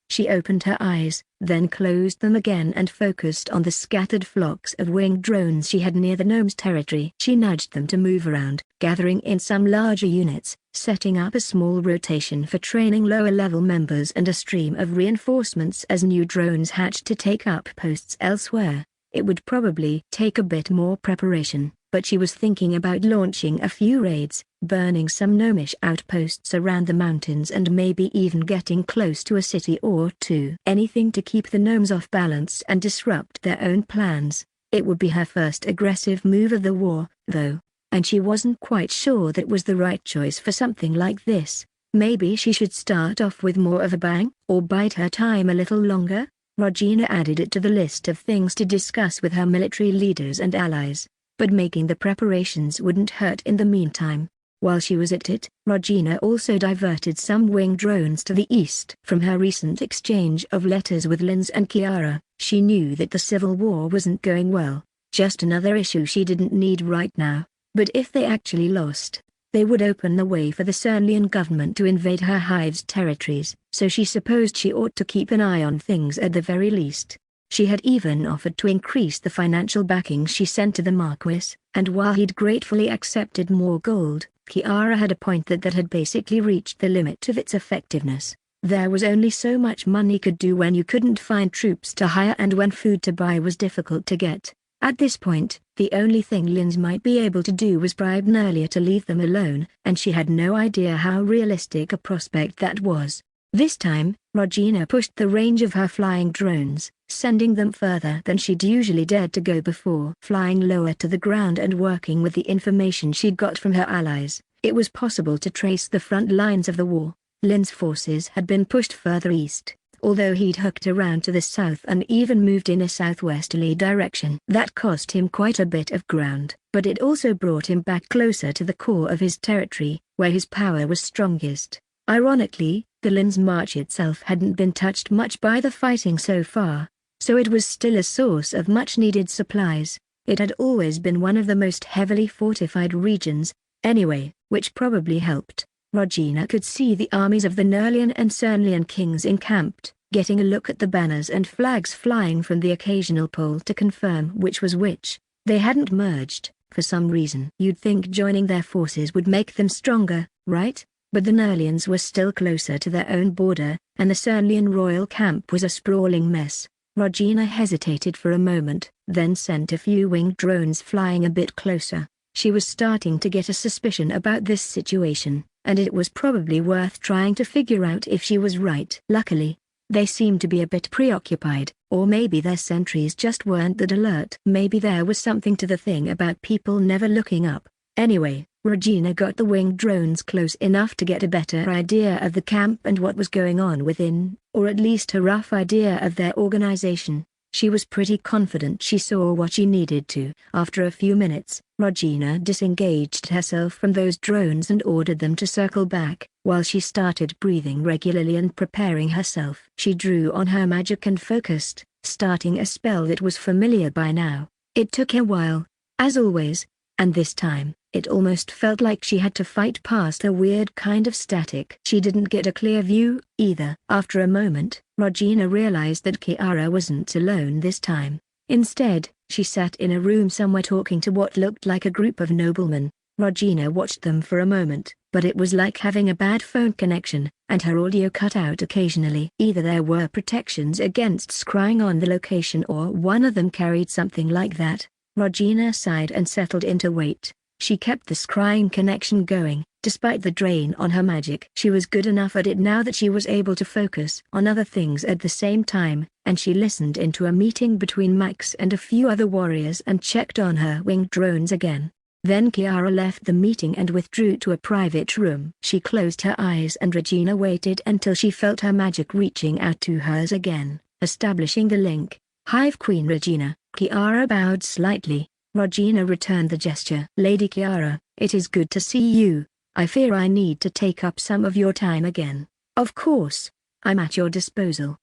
She opened her eyes, then closed them again and focused on the scattered flocks of winged drones she had near the gnome's territory. She nudged them to move around, gathering in some larger units, setting up a small rotation for training lower-level members and a stream of reinforcements as new drones hatched to take up posts elsewhere. It would probably take a bit more preparation, but she was thinking about launching a few raids, burning some gnomish outposts around the mountains and maybe even getting close to a city or two. Anything to keep the gnomes off balance and disrupt their own plans. It would be her first aggressive move of the war, though, and she wasn't quite sure that was the right choice for something like this. Maybe she should start off with more of a bang, or bide her time a little longer. Regina added it to the list of things to discuss with her military leaders and allies. But making the preparations wouldn't hurt in the meantime. While she was at it, Regina also diverted some winged drones to the east. From her recent exchange of letters with Linz and Kiara, she knew that the civil war wasn't going well. Just another issue she didn't need right now. But if they actually lost, they would open the way for the Cernlian government to invade her hive's territories, so she supposed she ought to keep an eye on things at the very least. She had even offered to increase the financial backing she sent to the Marquis, and while he'd gratefully accepted more gold, Kiara had a point that had basically reached the limit of its effectiveness. There was only so much money could do when you couldn't find troops to hire and when food to buy was difficult to get. At this point, the only thing Linz might be able to do was bribe Nerlia to leave them alone, and she had no idea how realistic a prospect that was. This time, Regina pushed the range of her flying drones, sending them further than she'd usually dared to go before. Flying lower to the ground and working with the information she'd got from her allies, it was possible to trace the front lines of the war. Lin's forces had been pushed further east, although he'd hooked around to the south and even moved in a southwesterly direction. That cost him quite a bit of ground, but it also brought him back closer to the core of his territory, where his power was strongest. Ironically, the Linz March itself hadn't been touched much by the fighting so far, so it was still a source of much-needed supplies. It had always been one of the most heavily fortified regions, anyway, which probably helped. Regina could see the armies of the Nerlian and Cernlian kings encamped, getting a look at the banners and flags flying from the occasional pole to confirm which was which. They hadn't merged, for some reason. You'd think joining their forces would make them stronger, right? But the Nerlians were still closer to their own border, and the Cernlian royal camp was a sprawling mess. Regina hesitated for a moment, then sent a few winged drones flying a bit closer. She was starting to get a suspicion about this situation, and it was probably worth trying to figure out if she was right. Luckily, they seemed to be a bit preoccupied, or maybe their sentries just weren't that alert. Maybe there was something to the thing about people never looking up. Anyway, Regina got the winged drones close enough to get a better idea of the camp and what was going on within, or at least a rough idea of their organization. She was pretty confident she saw what she needed to. After a few minutes, Regina disengaged herself from those drones and ordered them to circle back, while she started breathing regularly and preparing herself. She drew on her magic and focused, starting a spell that was familiar by now. It took a while, as always, and this time, it almost felt like she had to fight past a weird kind of static. She didn't get a clear view, either. After a moment, Regina realized that Kiara wasn't alone this time. Instead, she sat in a room somewhere talking to what looked like a group of noblemen. Regina watched them for a moment, but it was like having a bad phone connection, and her audio cut out occasionally. Either there were protections against scrying on the location or one of them carried something like that. Regina sighed and settled into wait. She kept the scrying connection going, despite the drain on her magic. She was good enough at it now that she was able to focus on other things at the same time, and she listened into a meeting between Max and a few other warriors and checked on her winged drones again. Then Kiara left the meeting and withdrew to a private room. She closed her eyes and Regina waited until she felt her magic reaching out to hers again, establishing the link. Hive Queen Regina. Kiara bowed slightly. Regina returned the gesture. Lady Kiara, it is good to see you. I fear I need to take up some of your time again. Of course, I'm at your disposal.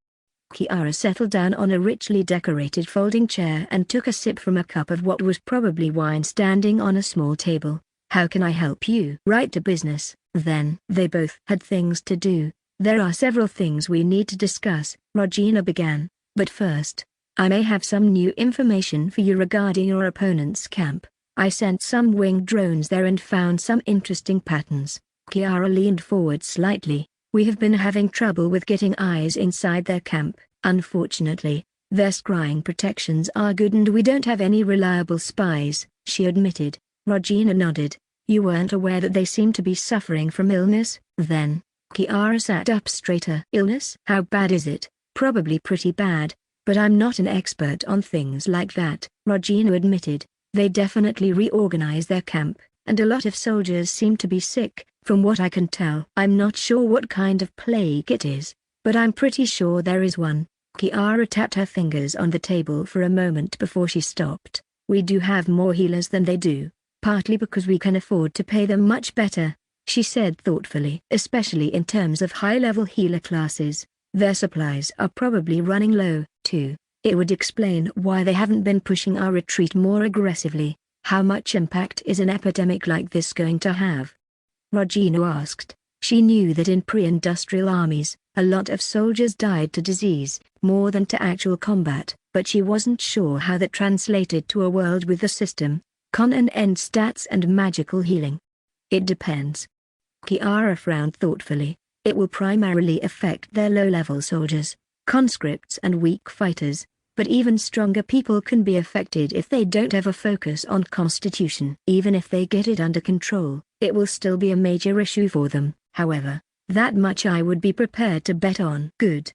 Kiara settled down on a richly decorated folding chair and took a sip from a cup of what was probably wine standing on a small table. How can I help you? Right to business, then. They both had things to do. There are several things we need to discuss, Regina began. But first, I may have some new information for you regarding your opponent's camp. I sent some winged drones there and found some interesting patterns. Kiara leaned forward slightly. We have been having trouble with getting eyes inside their camp. Unfortunately, their scrying protections are good and we don't have any reliable spies, she admitted. Regina nodded. You weren't aware that they seem to be suffering from illness, then? Kiara sat up straighter. Illness? How bad is it? Probably pretty bad, but I'm not an expert on things like that, Regina admitted. They definitely reorganize their camp, and a lot of soldiers seem to be sick, from what I can tell. I'm not sure what kind of plague it is, but I'm pretty sure there is one. Kiara tapped her fingers on the table for a moment before she stopped. We do have more healers than they do, partly because we can afford to pay them much better, she said thoughtfully. Especially in terms of high-level healer classes, their supplies are probably running low, too. It would explain why they haven't been pushing our retreat more aggressively. How much impact is an epidemic like this going to have? Regina asked. She knew that in pre-industrial armies, a lot of soldiers died to disease, more than to actual combat, but she wasn't sure how that translated to a world with the system, con and end stats and magical healing. It depends. Kiara frowned thoughtfully. It will primarily affect their low-level soldiers, conscripts and weak fighters, but even stronger people can be affected if they don't have a focus on constitution. Even if they get it under control, it will still be a major issue for them, however. That much I would be prepared to bet on. Good.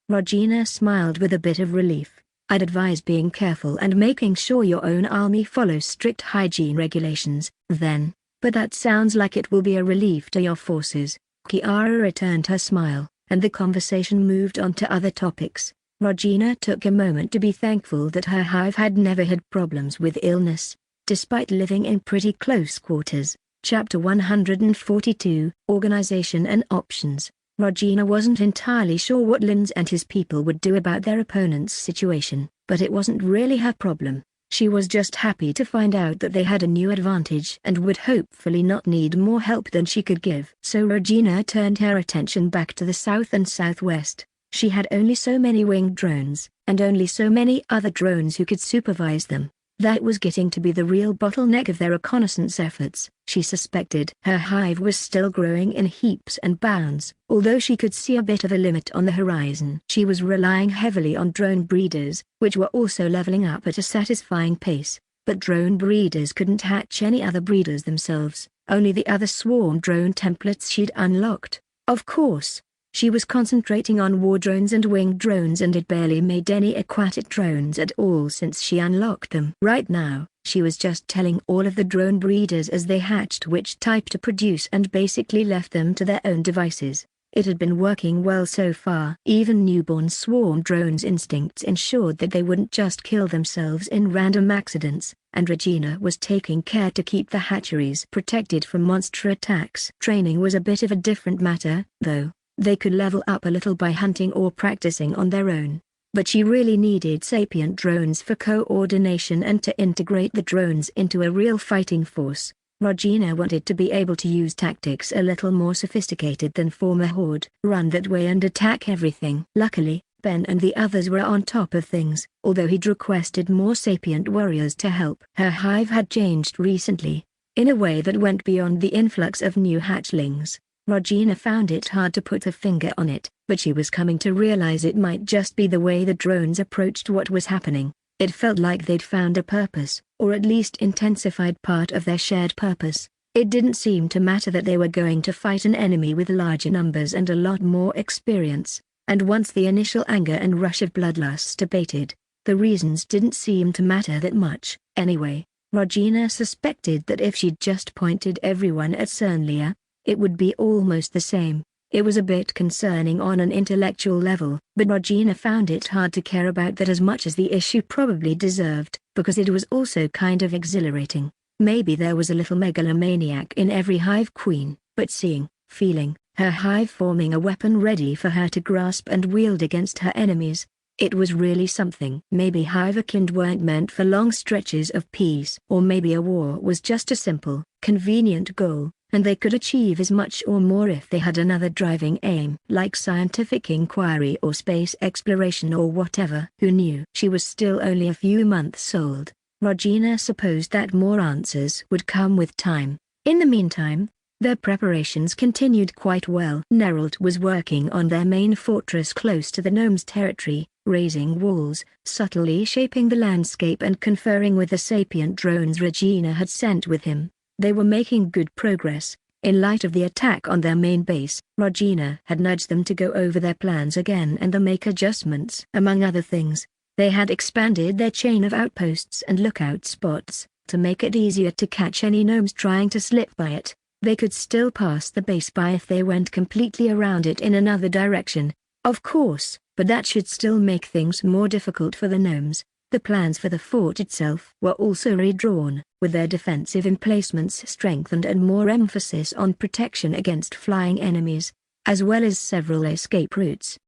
Regina smiled with a bit of relief. I'd advise being careful and making sure your own army follows strict hygiene regulations, then. But that sounds like it will be a relief to your forces. Kiara returned her smile, and the conversation moved on to other topics. Regina took a moment to be thankful that her hive had never had problems with illness, despite living in pretty close quarters. Chapter 142, Organization and Options. Regina wasn't entirely sure what Linz and his people would do about their opponent's situation, but it wasn't really her problem. She was just happy to find out that they had a new advantage and would hopefully not need more help than she could give. So Regina turned her attention back to the south and southwest. She had only so many winged drones, and only so many other drones who could supervise them. That was getting to be the real bottleneck of their reconnaissance efforts, she suspected. Her hive was still growing in heaps and bounds, although she could see a bit of a limit on the horizon. She was relying heavily on drone breeders, which were also leveling up at a satisfying pace, but drone breeders couldn't hatch any other breeders themselves, only the other swarm drone templates she'd unlocked. Of course, she was concentrating on war drones and winged drones and had barely made any aquatic drones at all since she unlocked them. Right now, she was just telling all of the drone breeders as they hatched which type to produce and basically left them to their own devices. It had been working well so far. Even newborn swarm drones' instincts ensured that they wouldn't just kill themselves in random accidents, and Regina was taking care to keep the hatcheries protected from monster attacks. Training was a bit of a different matter, though. They could level up a little by hunting or practicing on their own. But she really needed sapient drones for coordination and to integrate the drones into a real fighting force. Regina wanted to be able to use tactics a little more sophisticated than form a horde, run that way and attack everything. Luckily, Ben and the others were on top of things, although he'd requested more sapient warriors to help. Her hive had changed recently, in a way that went beyond the influx of new hatchlings. Regina found it hard to put a finger on it, but she was coming to realize it might just be the way the drones approached what was happening. It felt like they'd found a purpose, or at least intensified part of their shared purpose. It didn't seem to matter that they were going to fight an enemy with larger numbers and a lot more experience, and once the initial anger and rush of bloodlust abated, the reasons didn't seem to matter that much. Anyway, Regina suspected that if she'd just pointed everyone at Cernlia, it would be almost the same. It was a bit concerning on an intellectual level, but Regina found it hard to care about that as much as the issue probably deserved, because it was also kind of exhilarating. Maybe there was a little megalomaniac in every hive queen, but seeing, feeling, her hive forming a weapon ready for her to grasp and wield against her enemies, It was really something. Maybe Hivekind weren't meant for long stretches of peace. Or maybe a war was just a simple, convenient goal, and they could achieve as much or more if they had another driving aim. Like scientific inquiry or space exploration or whatever. Who knew? She was still only a few months old. Regina supposed that more answers would come with time. In the meantime, their preparations continued quite well. Neralt was working on their main fortress close to the gnomes' territory, raising walls, subtly shaping the landscape and conferring with the sapient drones Regina had sent with him. They were making good progress. In light of the attack on their main base, Regina had nudged them to go over their plans again and make adjustments. Among other things, they had expanded their chain of outposts and lookout spots, to make it easier to catch any gnomes trying to slip by it. They could still pass the base by if they went completely around it in another direction, of course, but that should still make things more difficult for the gnomes. The plans for the fort itself were also redrawn, with their defensive emplacements strengthened and more emphasis on protection against flying enemies, as well as several escape routes.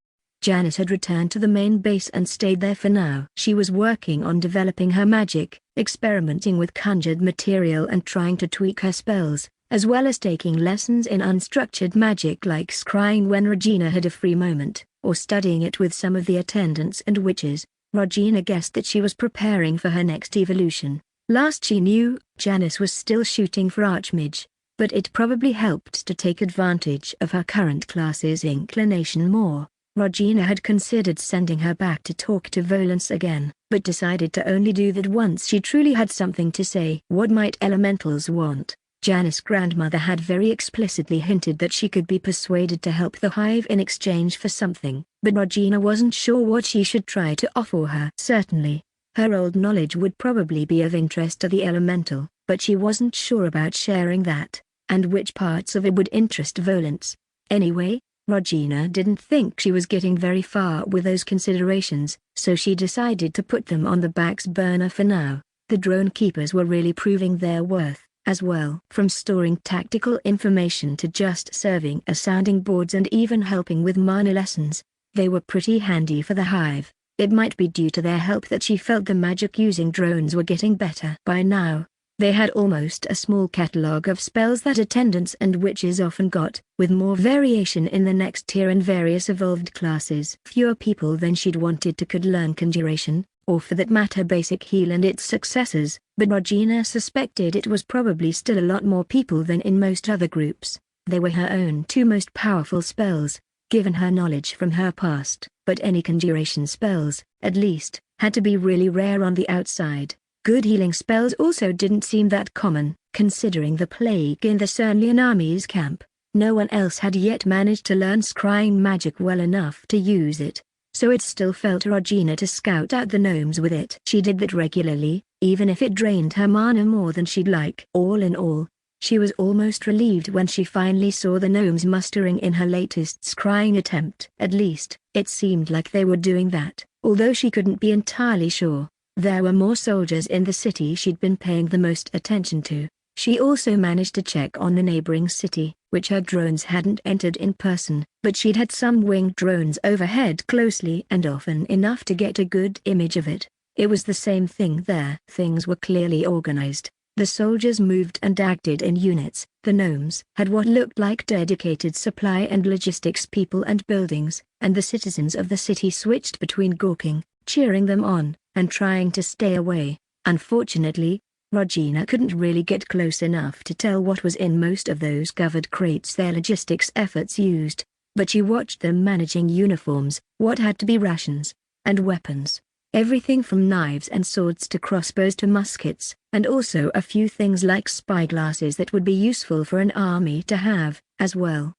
Janice had returned to the main base and stayed there for now. She was working on developing her magic, experimenting with conjured material and trying to tweak her spells, as well as taking lessons in unstructured magic like scrying when Regina had a free moment, or studying it with some of the attendants and witches. Regina guessed that she was preparing for her next evolution. Last she knew, Janice was still shooting for Archmage, but it probably helped to take advantage of her current class's inclination more. Regina had considered sending her back to talk to Volance again, but decided to only do that once she truly had something to say. What might elementals want? Janice's grandmother had very explicitly hinted that she could be persuaded to help the hive in exchange for something, but Regina wasn't sure what she should try to offer her. Certainly, her old knowledge would probably be of interest to the elemental, but she wasn't sure about sharing that, and which parts of it would interest Volance. Anyway, Regina didn't think she was getting very far with those considerations, so she decided to put them on the back burner for now. The drone keepers were really proving their worth as well. From storing tactical information to just serving as sounding boards and even helping with minor lessons, they were pretty handy for the hive. It might be due to their help that she felt the magic using drones were getting better. By now, they had almost a small catalogue of spells that attendants and witches often got, with more variation in the next tier and various evolved classes. Fewer people than she'd wanted to could learn conjuration, or for that matter basic heal and its successors, but Regina suspected it was probably still a lot more people than in most other groups. They were her own two most powerful spells, given her knowledge from her past, but any conjuration spells, at least, had to be really rare on the outside. Good healing spells also didn't seem that common, considering the plague in the Cernlian army's camp. No one else had yet managed to learn scrying magic well enough to use it, so it still fell to Regina to scout out the gnomes with it. She did that regularly, even if it drained her mana more than she'd like. All in all, she was almost relieved when she finally saw the gnomes mustering in her latest scrying attempt. At least, it seemed like they were doing that, although she couldn't be entirely sure. There were more soldiers in the city she'd been paying the most attention to. She also managed to check on the neighboring city, which her drones hadn't entered in person, but she'd had some winged drones overhead closely and often enough to get a good image of it. It was the same thing there. Things were clearly organized. The soldiers moved and acted in units. The gnomes had what looked like dedicated supply and logistics people and buildings, and the citizens of the city switched between gawking, cheering them on, and trying to stay away. Unfortunately, Regina couldn't really get close enough to tell what was in most of those covered crates their logistics efforts used, but she watched them managing uniforms, what had to be rations, and weapons. Everything from knives and swords to crossbows to muskets, and also a few things like spyglasses that would be useful for an army to have, as well.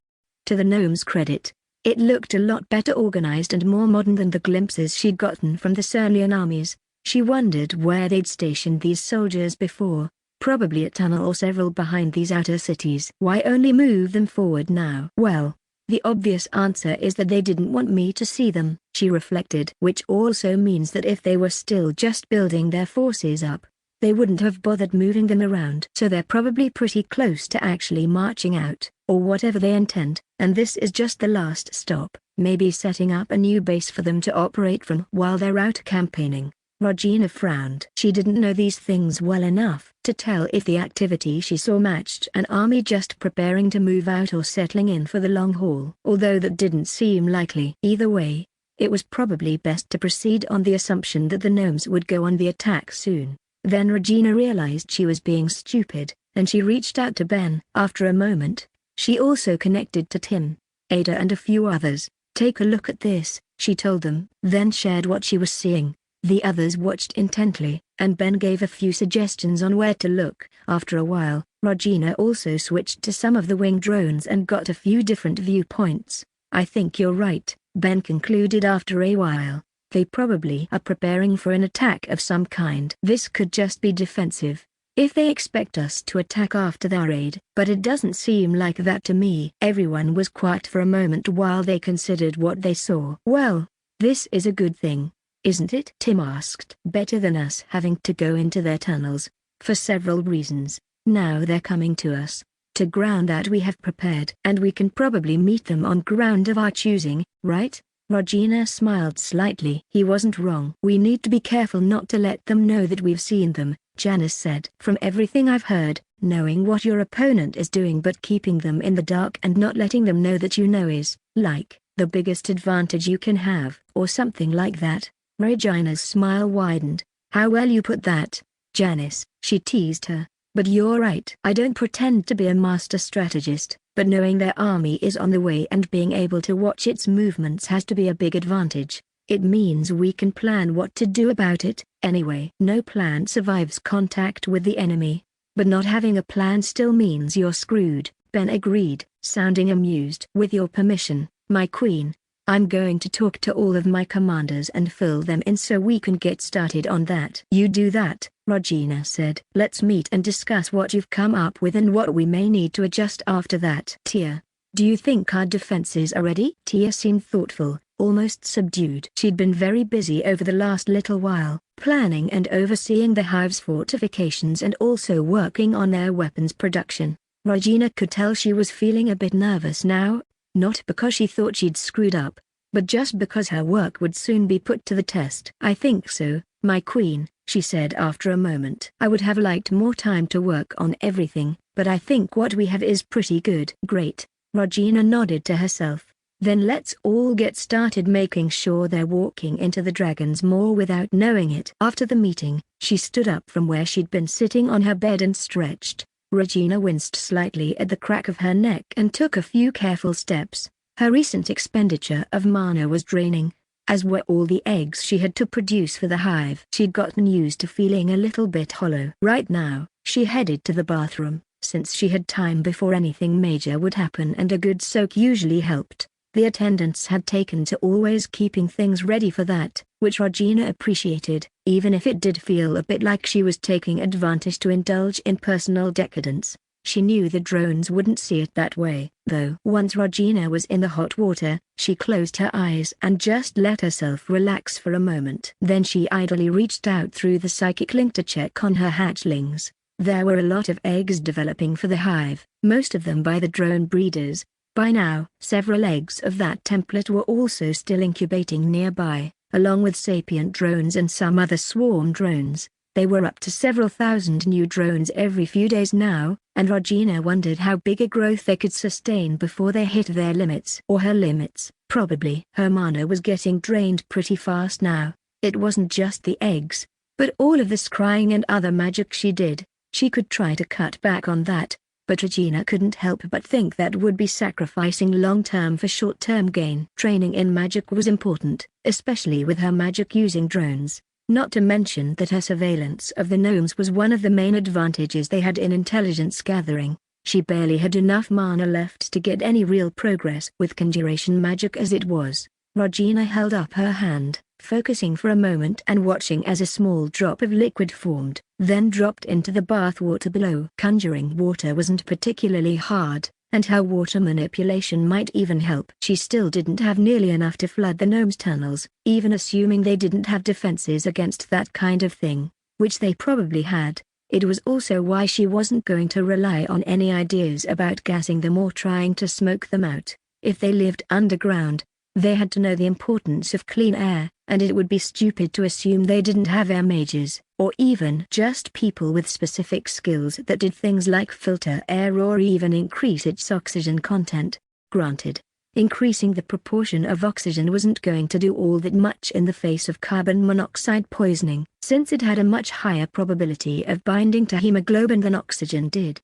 To the gnomes' credit, it looked a lot better organized and more modern than the glimpses she'd gotten from the Cernlian armies. She wondered where they'd stationed these soldiers before, probably a tunnel or several behind these outer cities. Why only move them forward now? Well, the obvious answer is that they didn't want me to see them, she reflected. Which also means that if they were still just building their forces up, they wouldn't have bothered moving them around. So they're probably pretty close to actually marching out, or whatever they intend. And this is just the last stop, maybe setting up a new base for them to operate from while they're out campaigning. Regina frowned. She didn't know these things well enough to tell if the activity she saw matched an army just preparing to move out or settling in for the long haul. Although that didn't seem likely. Either way, it was probably best to proceed on the assumption that the gnomes would go on the attack soon. Then Regina realized she was being stupid, and she reached out to Ben. After a moment, she also connected to Tim, Ada and a few others. "Take a look at this," she told them, then shared what she was seeing. The others watched intently, and Ben gave a few suggestions on where to look. After a while, Regina also switched to some of the wing drones and got a few different viewpoints. "I think you're right," Ben concluded after a while. "They probably are preparing for an attack of some kind. This could just be defensive, if they expect us to attack after their raid. But it doesn't seem like that to me." Everyone was quiet for a moment while they considered what they saw. "Well, this is a good thing, isn't it?" Tim asked. "Better than us having to go into their tunnels, for several reasons. Now they're coming to us, to ground that we have prepared. And we can probably meet them on ground of our choosing, right?" Regina smiled slightly. He wasn't wrong. "We need to be careful not to let them know that we've seen them," Janice said. "From everything I've heard, knowing what your opponent is doing but keeping them in the dark and not letting them know that you know is, like, the biggest advantage you can have, or something like that." Regina's smile widened. "How well you put that, Janice," she teased her. "But you're right. I don't pretend to be a master strategist, but knowing their army is on the way and being able to watch its movements has to be a big advantage. It means we can plan what to do about it. Anyway, no plan survives contact with the enemy, but not having a plan still means you're screwed," Ben agreed, sounding amused. "With your permission, my queen, I'm going to talk to all of my commanders and fill them in so we can get started on that." "You do that," Regina said. "Let's meet and discuss what you've come up with and what we may need to adjust after that." "Tia, do you think our defenses are ready?" Tia seemed thoughtful, almost subdued. She'd been very busy over the last little while, planning and overseeing the hive's fortifications and also working on their weapons production. Regina could tell she was feeling a bit nervous now. Not because she thought she'd screwed up, but just because her work would soon be put to the test. "I think so, my queen," she said after a moment. "I would have liked more time to work on everything, but I think what we have is pretty good." "Great," Regina nodded to herself. "Then let's all get started making sure they're walking into the dragon's maw without knowing it." After the meeting, she stood up from where she'd been sitting on her bed and stretched. Regina winced slightly at the crack of her neck and took a few careful steps. Her recent expenditure of mana was draining, as were all the eggs she had to produce for the hive. She'd gotten used to feeling a little bit hollow. Right now, she headed to the bathroom, since she had time before anything major would happen and a good soak usually helped. The attendants had taken to always keeping things ready for that, which Regina appreciated, even if it did feel a bit like she was taking advantage to indulge in personal decadence. She knew the drones wouldn't see it that way, though. Once Regina was in the hot water, she closed her eyes and just let herself relax for a moment. Then she idly reached out through the psychic link to check on her hatchlings. There were a lot of eggs developing for the hive, most of them by the drone breeders. By now, several eggs of that template were also still incubating nearby, along with sapient drones and some other swarm drones. They were up to several thousand new drones every few days now, and Regina wondered how big a growth they could sustain before they hit their limits. Or her limits, probably. Her mana was getting drained pretty fast now. It wasn't just the eggs, but all of the scrying and other magic she did. She could try to cut back on that, but Regina couldn't help but think that would be sacrificing long-term for short-term gain. Training in magic was important, especially with her magic using drones. Not to mention that her surveillance of the gnomes was one of the main advantages they had in intelligence gathering. She barely had enough mana left to get any real progress with conjuration magic as it was. Regina held up her hand, focusing for a moment and watching as a small drop of liquid formed, then dropped into the bath water below. Conjuring water wasn't particularly hard, and her water manipulation might even help. She still didn't have nearly enough to flood the gnomes' tunnels, even assuming they didn't have defenses against that kind of thing, which they probably had. It was also why she wasn't going to rely on any ideas about gassing them or trying to smoke them out. If they lived underground, they had to know the importance of clean air, and it would be stupid to assume they didn't have air mages, or even just people with specific skills that did things like filter air or even increase its oxygen content. Granted, increasing the proportion of oxygen wasn't going to do all that much in the face of carbon monoxide poisoning, since it had a much higher probability of binding to hemoglobin than oxygen did.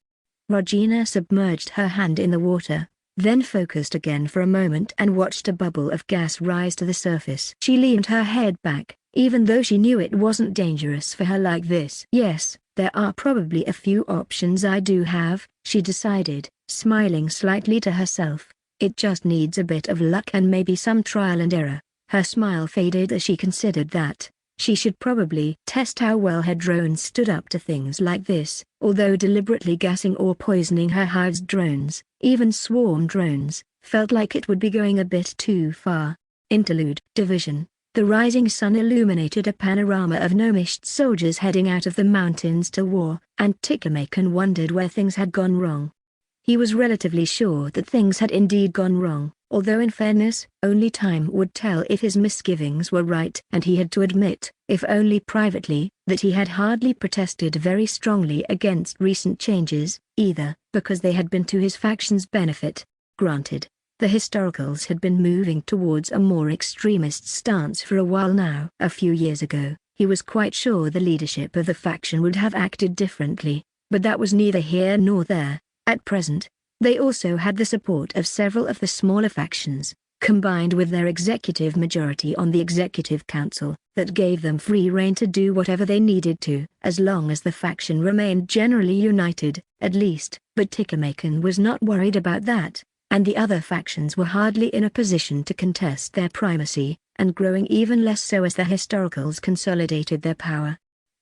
Regina submerged her hand in the water, then focused again for a moment and watched a bubble of gas rise to the surface. She leaned her head back, even though she knew it wasn't dangerous for her like this. Yes, there are probably a few options I do have, she decided, smiling slightly to herself. It just needs a bit of luck and maybe some trial and error. Her smile faded as she considered that she should probably test how well her drones stood up to things like this, although deliberately gassing or poisoning her hive's drones, even swarm drones, felt like it would be going a bit too far. Interlude. Division. The rising sun illuminated a panorama of gnomish soldiers heading out of the mountains to war, and Ticklemakin wondered where things had gone wrong. He was relatively sure that things had indeed gone wrong, although in fairness, only time would tell if his misgivings were right, and he had to admit, if only privately, that he had hardly protested very strongly against recent changes, either, because they had been to his faction's benefit. Granted, the historicals had been moving towards a more extremist stance for a while now. A few years ago, he was quite sure the leadership of the faction would have acted differently, but that was neither here nor there. At present, they also had the support of several of the smaller factions, combined with their executive majority on the Executive Council, that gave them free rein to do whatever they needed to, as long as the faction remained generally united, at least. But Ticklemakin was not worried about that, and the other factions were hardly in a position to contest their primacy, and growing even less so as the historicals consolidated their power.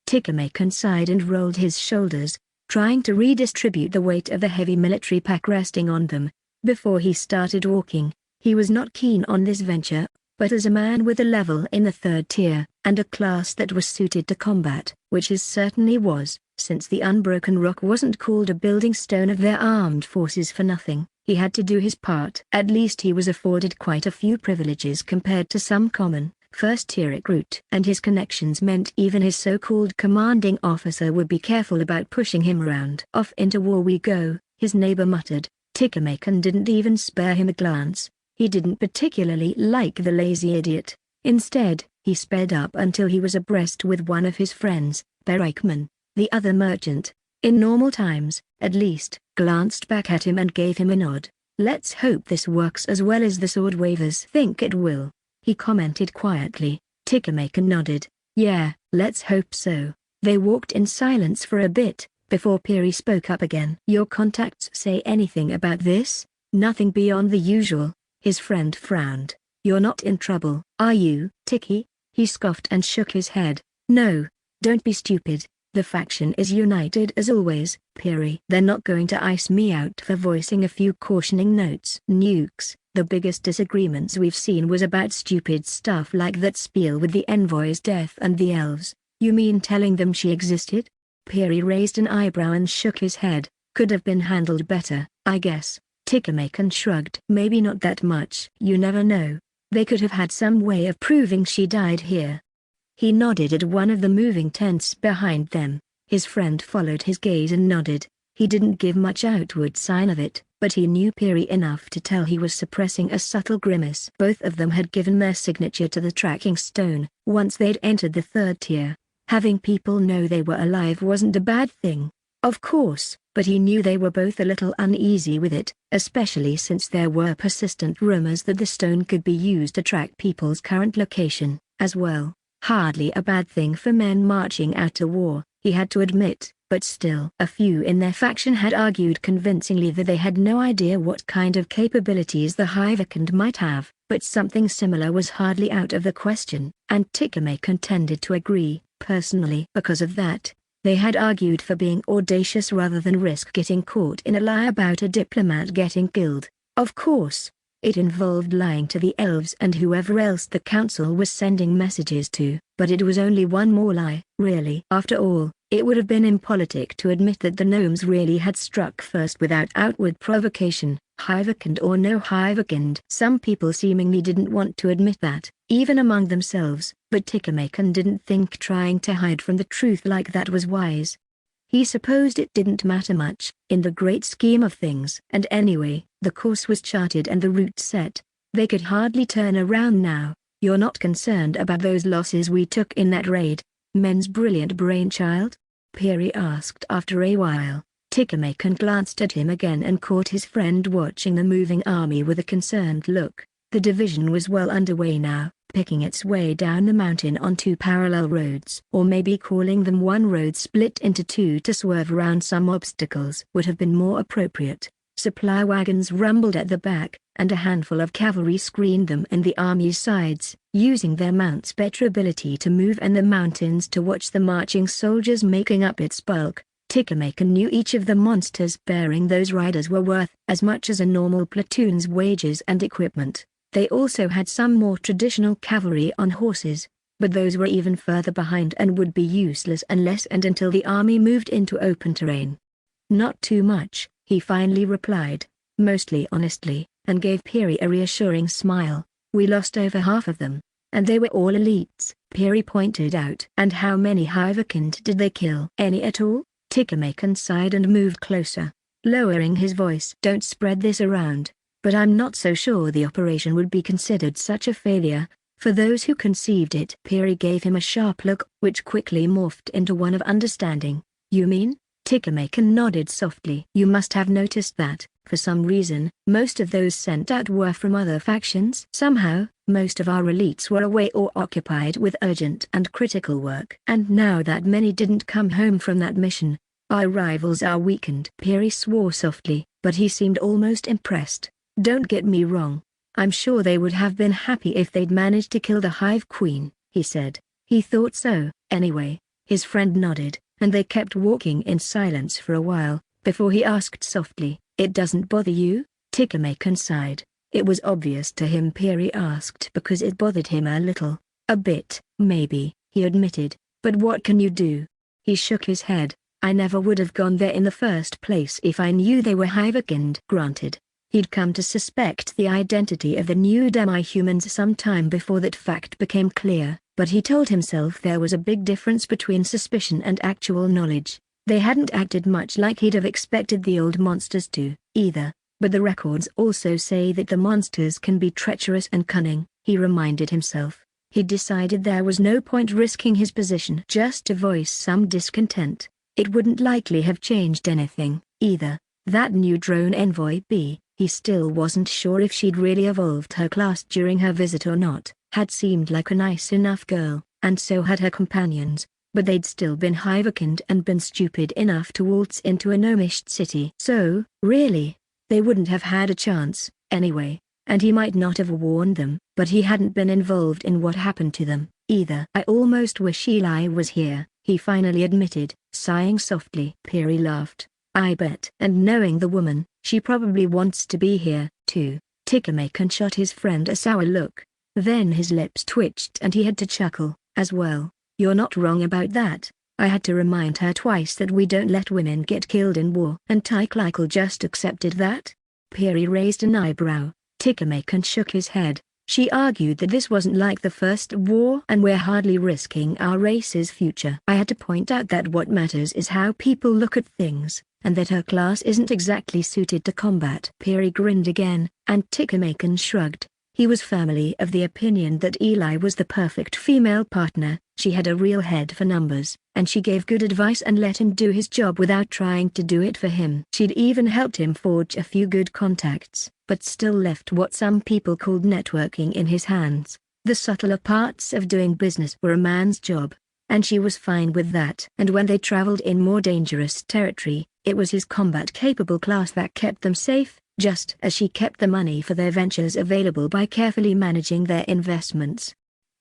Ticklemakin sighed and rolled his shoulders, trying to redistribute the weight of the heavy military pack resting on them. Before he started walking, he was not keen on this venture, but as a man with a level in the 3rd tier, and a class that was suited to combat, which his certainly was, since the Unbroken Rock wasn't called a building stone of their armed forces for nothing, he had to do his part. At least he was afforded quite a few privileges compared to some common, first-tier recruit, and his connections meant even his so-called commanding officer would be careful about pushing him around. Off into war we go, his neighbor muttered. Ticklemakin didn't even spare him a glance. He didn't particularly like the lazy idiot. Instead, he sped up until he was abreast with one of his friends, Berikman, the other merchant. In normal times, at least, glanced back at him and gave him a nod. Let's hope this works as well as the sword wavers think it will, he commented quietly. Ticklemakin nodded. Yeah, let's hope so. They walked in silence for a bit, before Peary spoke up again. Your contacts say anything about this? Nothing beyond the usual. His friend frowned. You're not in trouble, are you, Ticky? He scoffed and shook his head. No, don't be stupid. The faction is united as always, Peary. They're not going to ice me out for voicing a few cautioning notes. Nukes. The biggest disagreements we've seen was about stupid stuff like that spiel with the envoy's death and the elves. You mean telling them she existed? Peary raised an eyebrow and shook his head. Could have been handled better, I guess. Ticklemakin shrugged. Maybe not that much. You never know. They could have had some way of proving she died here. He nodded at one of the moving tents behind them. His friend followed his gaze and nodded. He didn't give much outward sign of it, but he knew Peary enough to tell he was suppressing a subtle grimace. Both of them had given their signature to the tracking stone once they'd entered the 3rd tier. Having people know they were alive wasn't a bad thing, of course, but he knew they were both a little uneasy with it, especially since there were persistent rumors that the stone could be used to track people's current location, as well. Hardly a bad thing for men marching out to war, he had to admit, but still. A few in their faction had argued convincingly that they had no idea what kind of capabilities the Hivekand might have, but something similar was hardly out of the question, and Ticklemakin tended to agree. Personally, because of that, they had argued for being audacious rather than risk getting caught in a lie about a diplomat getting killed. Of course, it involved lying to the elves and whoever else the council was sending messages to, but it was only one more lie, really. After all, it would have been impolitic to admit that the gnomes really had struck first without outward provocation. Hivekind or no Hivekind. Some people seemingly didn't want to admit that, even among themselves, but Tikamakan didn't think trying to hide from the truth like that was wise. He supposed it didn't matter much, in the great scheme of things. And anyway, the course was charted and the route set. They could hardly turn around now. You're not concerned about those losses we took in that raid, Men's brilliant brainchild? Peary asked after a while. Tikamakan glanced at him again and caught his friend watching the moving army with a concerned look. The division was well underway now, picking its way down the mountain on two parallel roads, or maybe calling them one road split into two to swerve around some obstacles would have been more appropriate. Supply wagons rumbled at the back, and a handful of cavalry screened them and the army's sides, using their mounts' better ability to move and the mountains to watch the marching soldiers making up its bulk. Tikamakan knew each of the monsters bearing those riders were worth as much as a normal platoon's wages and equipment. They also had some more traditional cavalry on horses, but those were even further behind and would be useless unless and until the army moved into open terrain. Not too much, he finally replied, mostly honestly, and gave Peary a reassuring smile. We lost over half of them, and they were all elites, Peary pointed out. And how many Hivekind did they kill? Any at all? Tikamakan sighed and moved closer, lowering his voice. Don't spread this around, but I'm not so sure the operation would be considered such a failure, for those who conceived it. Peary gave him a sharp look, which quickly morphed into one of understanding. You mean? Tikamakan nodded softly. You must have noticed that, for some reason, most of those sent out were from other factions. Somehow, most of our elites were away or occupied with urgent and critical work. And now that many didn't come home from that mission, our rivals are weakened. Peary swore softly, but he seemed almost impressed. Don't get me wrong. I'm sure they would have been happy if they'd managed to kill the Hive Queen, he said. He thought so, anyway. His friend nodded, and they kept walking in silence for a while, before he asked softly, It doesn't bother you? Tikamakan sighed. It was obvious to him Peary asked because it bothered him a little. A bit, maybe, he admitted, but what can you do? He shook his head. I never would have gone there in the first place if I knew they were Hivekind. Granted, he'd come to suspect the identity of the new demi-humans some time before that fact became clear, but he told himself there was a big difference between suspicion and actual knowledge. They hadn't acted much like he'd have expected the old monsters to, either. But the records also say that the monsters can be treacherous and cunning, he reminded himself. He decided there was no point risking his position just to voice some discontent. It wouldn't likely have changed anything, either. That new drone envoy B, he still wasn't sure if she'd really evolved her class during her visit or not, had seemed like a nice enough girl, and so had her companions, but they'd still been Hivekind and been stupid enough to waltz into a gnomish city. So, really, they wouldn't have had a chance, anyway, and he might not have warned them, but he hadn't been involved in what happened to them, either. I almost wish Eli was here, he finally admitted, sighing softly. Peary laughed. I bet. And knowing the woman, she probably wants to be here, too. Tikamakan shot his friend a sour look. Then his lips twitched and he had to chuckle, as well. You're not wrong about that. I had to remind her twice that we don't let women get killed in war. And Tikamakan just accepted that? Peary raised an eyebrow. Tikamakan shook his head. She argued that this wasn't like the first war and we're hardly risking our race's future. I had to point out that what matters is how people look at things, and that her class isn't exactly suited to combat. Peary grinned again, and Tikamakan shrugged. He was firmly of the opinion that Eli was the perfect female partner. She had a real head for numbers, and she gave good advice and let him do his job without trying to do it for him. She'd even helped him forge a few good contacts, but still left what some people called networking in his hands. The subtler parts of doing business were a man's job, and she was fine with that. And when they traveled in more dangerous territory, it was his combat-capable class that kept them safe, just as she kept the money for their ventures available by carefully managing their investments.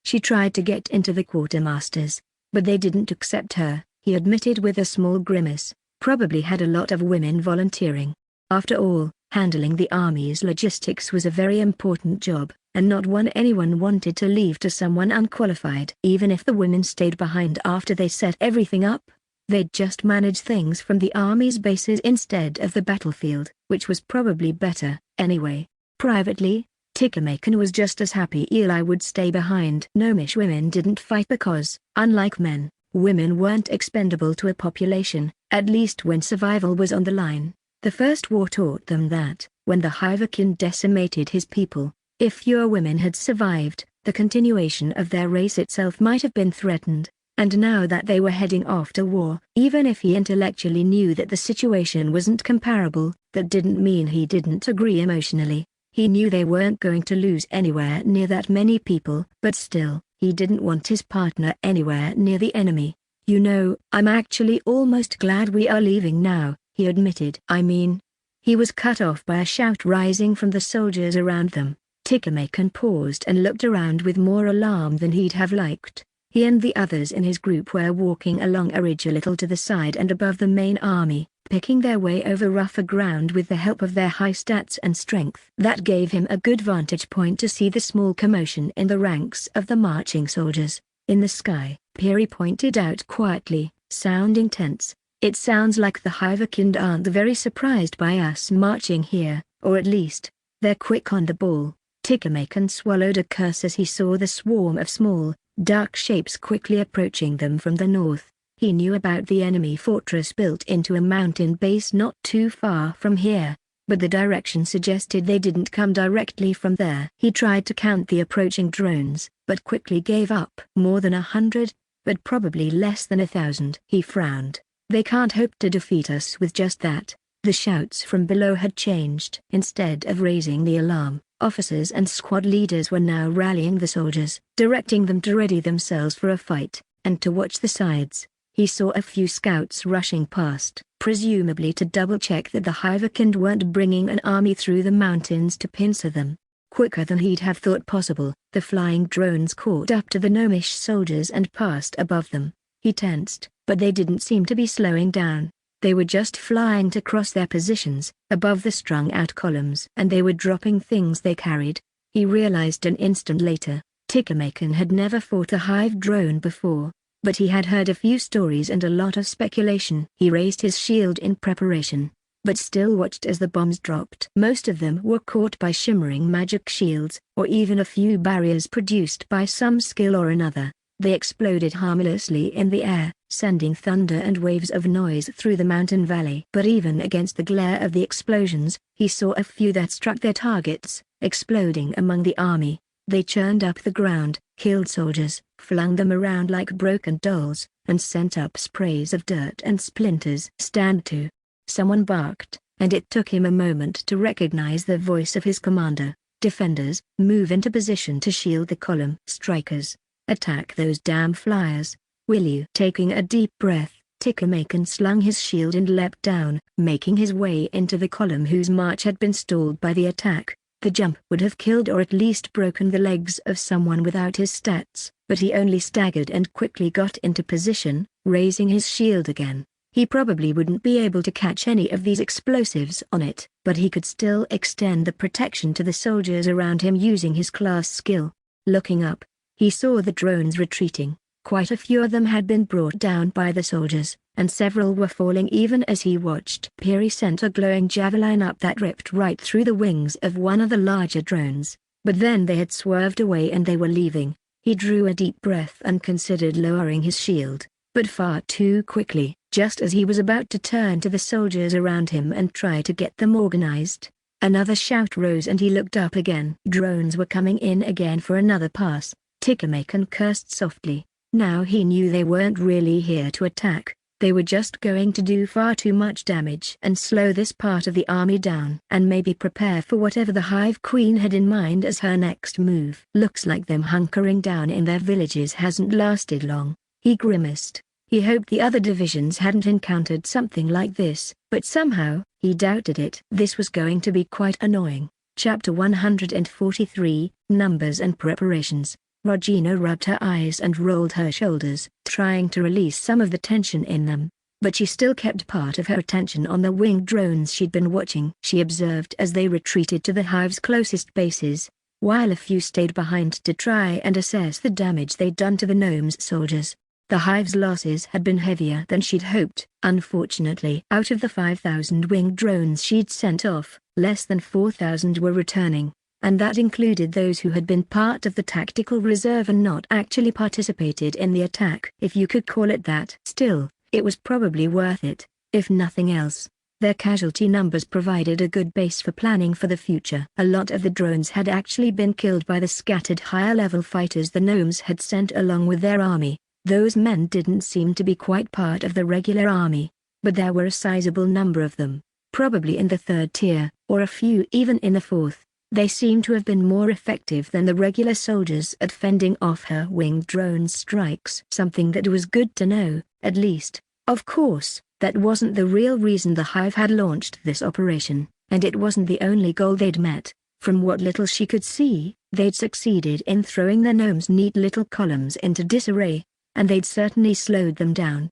She tried to get into the quartermasters, but they didn't accept her, he admitted with a small grimace. Probably had a lot of women volunteering. After all, handling the army's logistics was a very important job, and not one anyone wanted to leave to someone unqualified. Even if the women stayed behind after they set everything up, They'd just managed things from the army's bases instead of the battlefield, which was probably better, anyway. Privately, Tikamakan was just as happy Eli would stay behind. Gnomish women didn't fight because, unlike men, women weren't expendable to a population, at least when survival was on the line. The First War taught them that, when the Hivekin decimated his people, if fewer women had survived, the continuation of their race itself might have been threatened. And now that they were heading off to war, even if he intellectually knew that the situation wasn't comparable, that didn't mean he didn't agree emotionally. He knew they weren't going to lose anywhere near that many people, but still, he didn't want his partner anywhere near the enemy. You know, I'm actually almost glad we are leaving now, he admitted. I mean... He was cut off by a shout rising from the soldiers around them. Tikamakan paused and looked around with more alarm than he'd have liked. He and the others in his group were walking along a ridge a little to the side and above the main army, picking their way over rougher ground with the help of their high stats and strength. That gave him a good vantage point to see the small commotion in the ranks of the marching soldiers. In the sky, Peary pointed out quietly, sounding tense, "It sounds like the Hivekind aren't very surprised by us marching here, or at least, they're quick on the ball." Tikamakan swallowed a curse as he saw the swarm of small, dark shapes quickly approaching them from the north. He knew about the enemy fortress built into a mountain base not too far from here, but the direction suggested they didn't come directly from there. He tried to count the approaching drones, but quickly gave up. More than 100, but probably less than 1,000. He frowned. They can't hope to defeat us with just that. The shouts from below had changed. Instead of raising the alarm, officers and squad leaders were now rallying the soldiers, directing them to ready themselves for a fight, and to watch the sides. He saw a few scouts rushing past, presumably to double-check that the Hivekind weren't bringing an army through the mountains to pincer them. Quicker than he'd have thought possible, the flying drones caught up to the gnomish soldiers and passed above them. He tensed, but they didn't seem to be slowing down. They were just flying to cross their positions, above the strung-out columns, and they were dropping things they carried. He realized an instant later, Tikamakan had never fought a hive drone before, but he had heard a few stories and a lot of speculation. He raised his shield in preparation, but still watched as the bombs dropped. Most of them were caught by shimmering magic shields, or even a few barriers produced by some skill or another. They exploded harmlessly in the air, sending thunder and waves of noise through the mountain valley. But even against the glare of the explosions, he saw a few that struck their targets, exploding among the army. They churned up the ground, killed soldiers, flung them around like broken dolls, and sent up sprays of dirt and splinters. "Stand to!" Someone barked, and it took him a moment to recognize the voice of his commander. "Defenders, move into position to shield the column. Strikers, attack those damn flyers, will you?" Taking a deep breath, Tikamakan slung his shield and leapt down, making his way into the column whose march had been stalled by the attack. The jump would have killed or at least broken the legs of someone without his stats, but he only staggered and quickly got into position, raising his shield again. He probably wouldn't be able to catch any of these explosives on it, but he could still extend the protection to the soldiers around him using his class skill. Looking up, he saw the drones retreating. Quite a few of them had been brought down by the soldiers, and several were falling even as he watched. Peary sent a glowing javelin up that ripped right through the wings of one of the larger drones, but then they had swerved away and they were leaving. He drew a deep breath and considered lowering his shield, but far too quickly. Just as he was about to turn to the soldiers around him and try to get them organized, another shout rose and he looked up again. Drones were coming in again for another pass. Tikamakan cursed softly. Now he knew they weren't really here to attack. They were just going to do far too much damage and slow this part of the army down and maybe prepare for whatever the Hive Queen had in mind as her next move. Looks like them hunkering down in their villages hasn't lasted long. He grimaced. He hoped the other divisions hadn't encountered something like this, but somehow, he doubted it. This was going to be quite annoying. Chapter 143, Numbers and Preparations. Regina rubbed her eyes and rolled her shoulders, trying to release some of the tension in them. But she still kept part of her attention on the winged drones she'd been watching. She observed as they retreated to the hive's closest bases, while a few stayed behind to try and assess the damage they'd done to the gnomes' soldiers. The hive's losses had been heavier than she'd hoped. Unfortunately, out of the 5,000 winged drones she'd sent off, less than 4,000 were returning, and that included those who had been part of the tactical reserve and not actually participated in the attack, if you could call it that. Still, it was probably worth it, if nothing else. Their casualty numbers provided a good base for planning for the future. A lot of the drones had actually been killed by the scattered higher-level fighters the gnomes had sent along with their army. Those men didn't seem to be quite part of the regular army, but there were a sizable number of them, probably in the third tier, or a few even in the fourth. They seemed to have been more effective than the regular soldiers at fending off her winged drone strikes. Something that was good to know, at least. Of course, that wasn't the real reason the hive had launched this operation, and it wasn't the only goal they'd met. From what little she could see, they'd succeeded in throwing the gnomes' neat little columns into disarray, and they'd certainly slowed them down.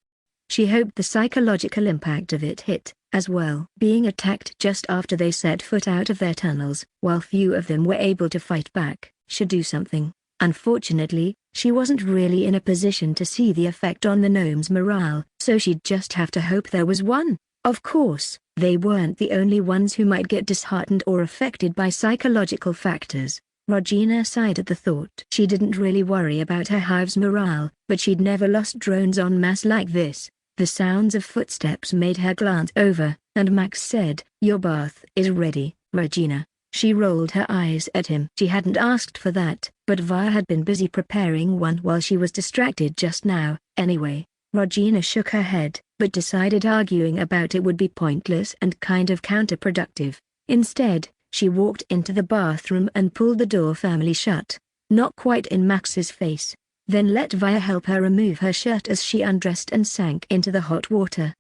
She hoped the psychological impact of it hit, as well. Being attacked just after they set foot out of their tunnels, while few of them were able to fight back, should do something. Unfortunately, she wasn't really in a position to see the effect on the gnomes' morale, so she'd just have to hope there was one. Of course, they weren't the only ones who might get disheartened or affected by psychological factors. Regina sighed at the thought. She didn't really worry about her hive's morale, but she'd never lost drones en masse like this. The sounds of footsteps made her glance over, and Max said, "Your bath is ready, Regina." She rolled her eyes at him. She hadn't asked for that, but Via had been busy preparing one while she was distracted just now. Anyway, Regina shook her head, but decided arguing about it would be pointless and kind of counterproductive. Instead, she walked into the bathroom and pulled the door firmly shut, not quite in Max's face, then let Via help her remove her shirt as she undressed and sank into the hot water.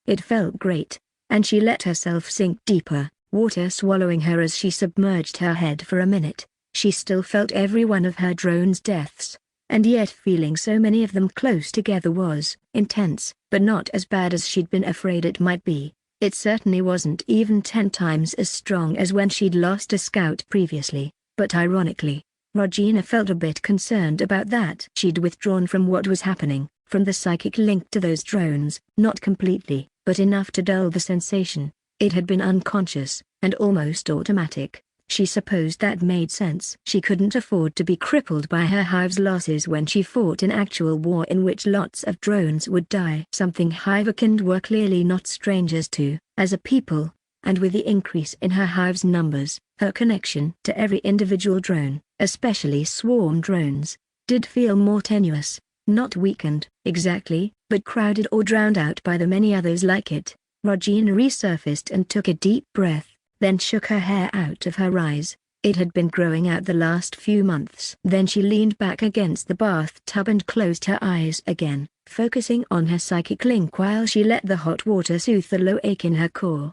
It felt great, and she let herself sink deeper, water swallowing her as she submerged her head for a minute. She still felt every one of her drone's deaths, and yet feeling so many of them close together was intense, but not as bad as she'd been afraid it might be. It certainly wasn't even 10 times as strong as when she'd lost a scout previously, but ironically, Regina felt a bit concerned about that. She'd withdrawn from what was happening, from the psychic link to those drones, not completely, but enough to dull the sensation. It had been unconscious, and almost automatic. She supposed that made sense. She couldn't afford to be crippled by her hive's losses when she fought in actual war in which lots of drones would die. Something Hivekind were clearly not strangers to, as a people, and with the increase in her hive's numbers, her connection to every individual drone, especially swarm drones, did feel more tenuous, not weakened, exactly, but crowded or drowned out by the many others like it. Regina resurfaced and took a deep breath, then shook her hair out of her eyes. It had been growing out the last few months. Then she leaned back against the bathtub and closed her eyes again, focusing on her psychic link while she let the hot water soothe the low ache in her core.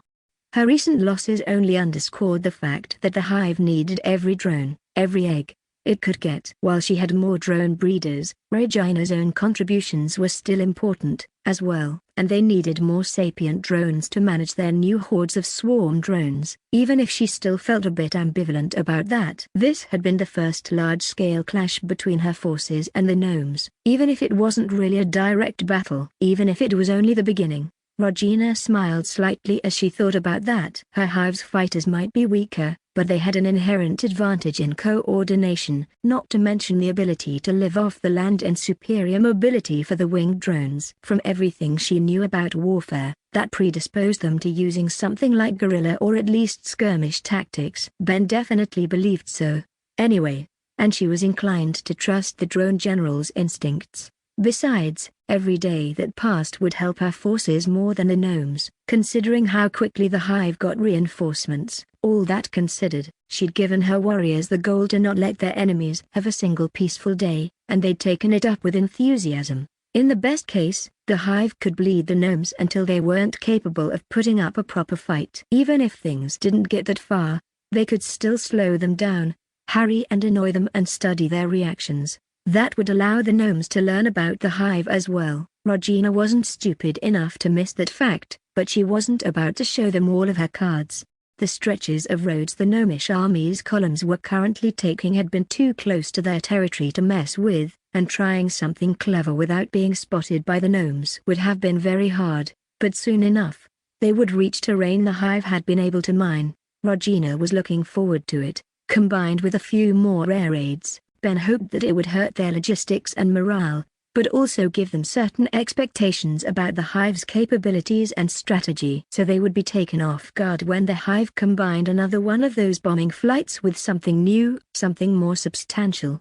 Her recent losses only underscored the fact that the hive needed every drone, every egg it could get. While she had more drone breeders, Regina's own contributions were still important, as well, and they needed more sapient drones to manage their new hordes of swarm drones. Even if she still felt a bit ambivalent about that. This had been the first large-scale clash between her forces and the gnomes. Even if it wasn't really a direct battle, even if it was only the beginning, Regina smiled slightly as she thought about that. Her hive's fighters might be weaker, but they had an inherent advantage in coordination, not to mention the ability to live off the land and superior mobility for the winged drones. From everything she knew about warfare, that predisposed them to using something like guerrilla or at least skirmish tactics. Ben definitely believed so, anyway, and she was inclined to trust the drone general's instincts. Besides, every day that passed would help her forces more than the gnomes. Considering how quickly the hive got reinforcements, all that considered, she'd given her warriors the goal to not let their enemies have a single peaceful day, and they'd taken it up with enthusiasm. In the best case, the hive could bleed the gnomes until they weren't capable of putting up a proper fight. Even if things didn't get that far, they could still slow them down, harry and annoy them and study their reactions. That would allow the gnomes to learn about the hive as well. Regina wasn't stupid enough to miss that fact, but she wasn't about to show them all of her cards. The stretches of roads the gnomish army's columns were currently taking had been too close to their territory to mess with, and trying something clever without being spotted by the gnomes would have been very hard, but soon enough, they would reach terrain the hive had been able to mine. Regina was looking forward to it. Combined with a few more air raids, Ben hoped that it would hurt their logistics and morale, but also give them certain expectations about the hive's capabilities and strategy, so they would be taken off guard when the hive combined another one of those bombing flights with something new, something more substantial.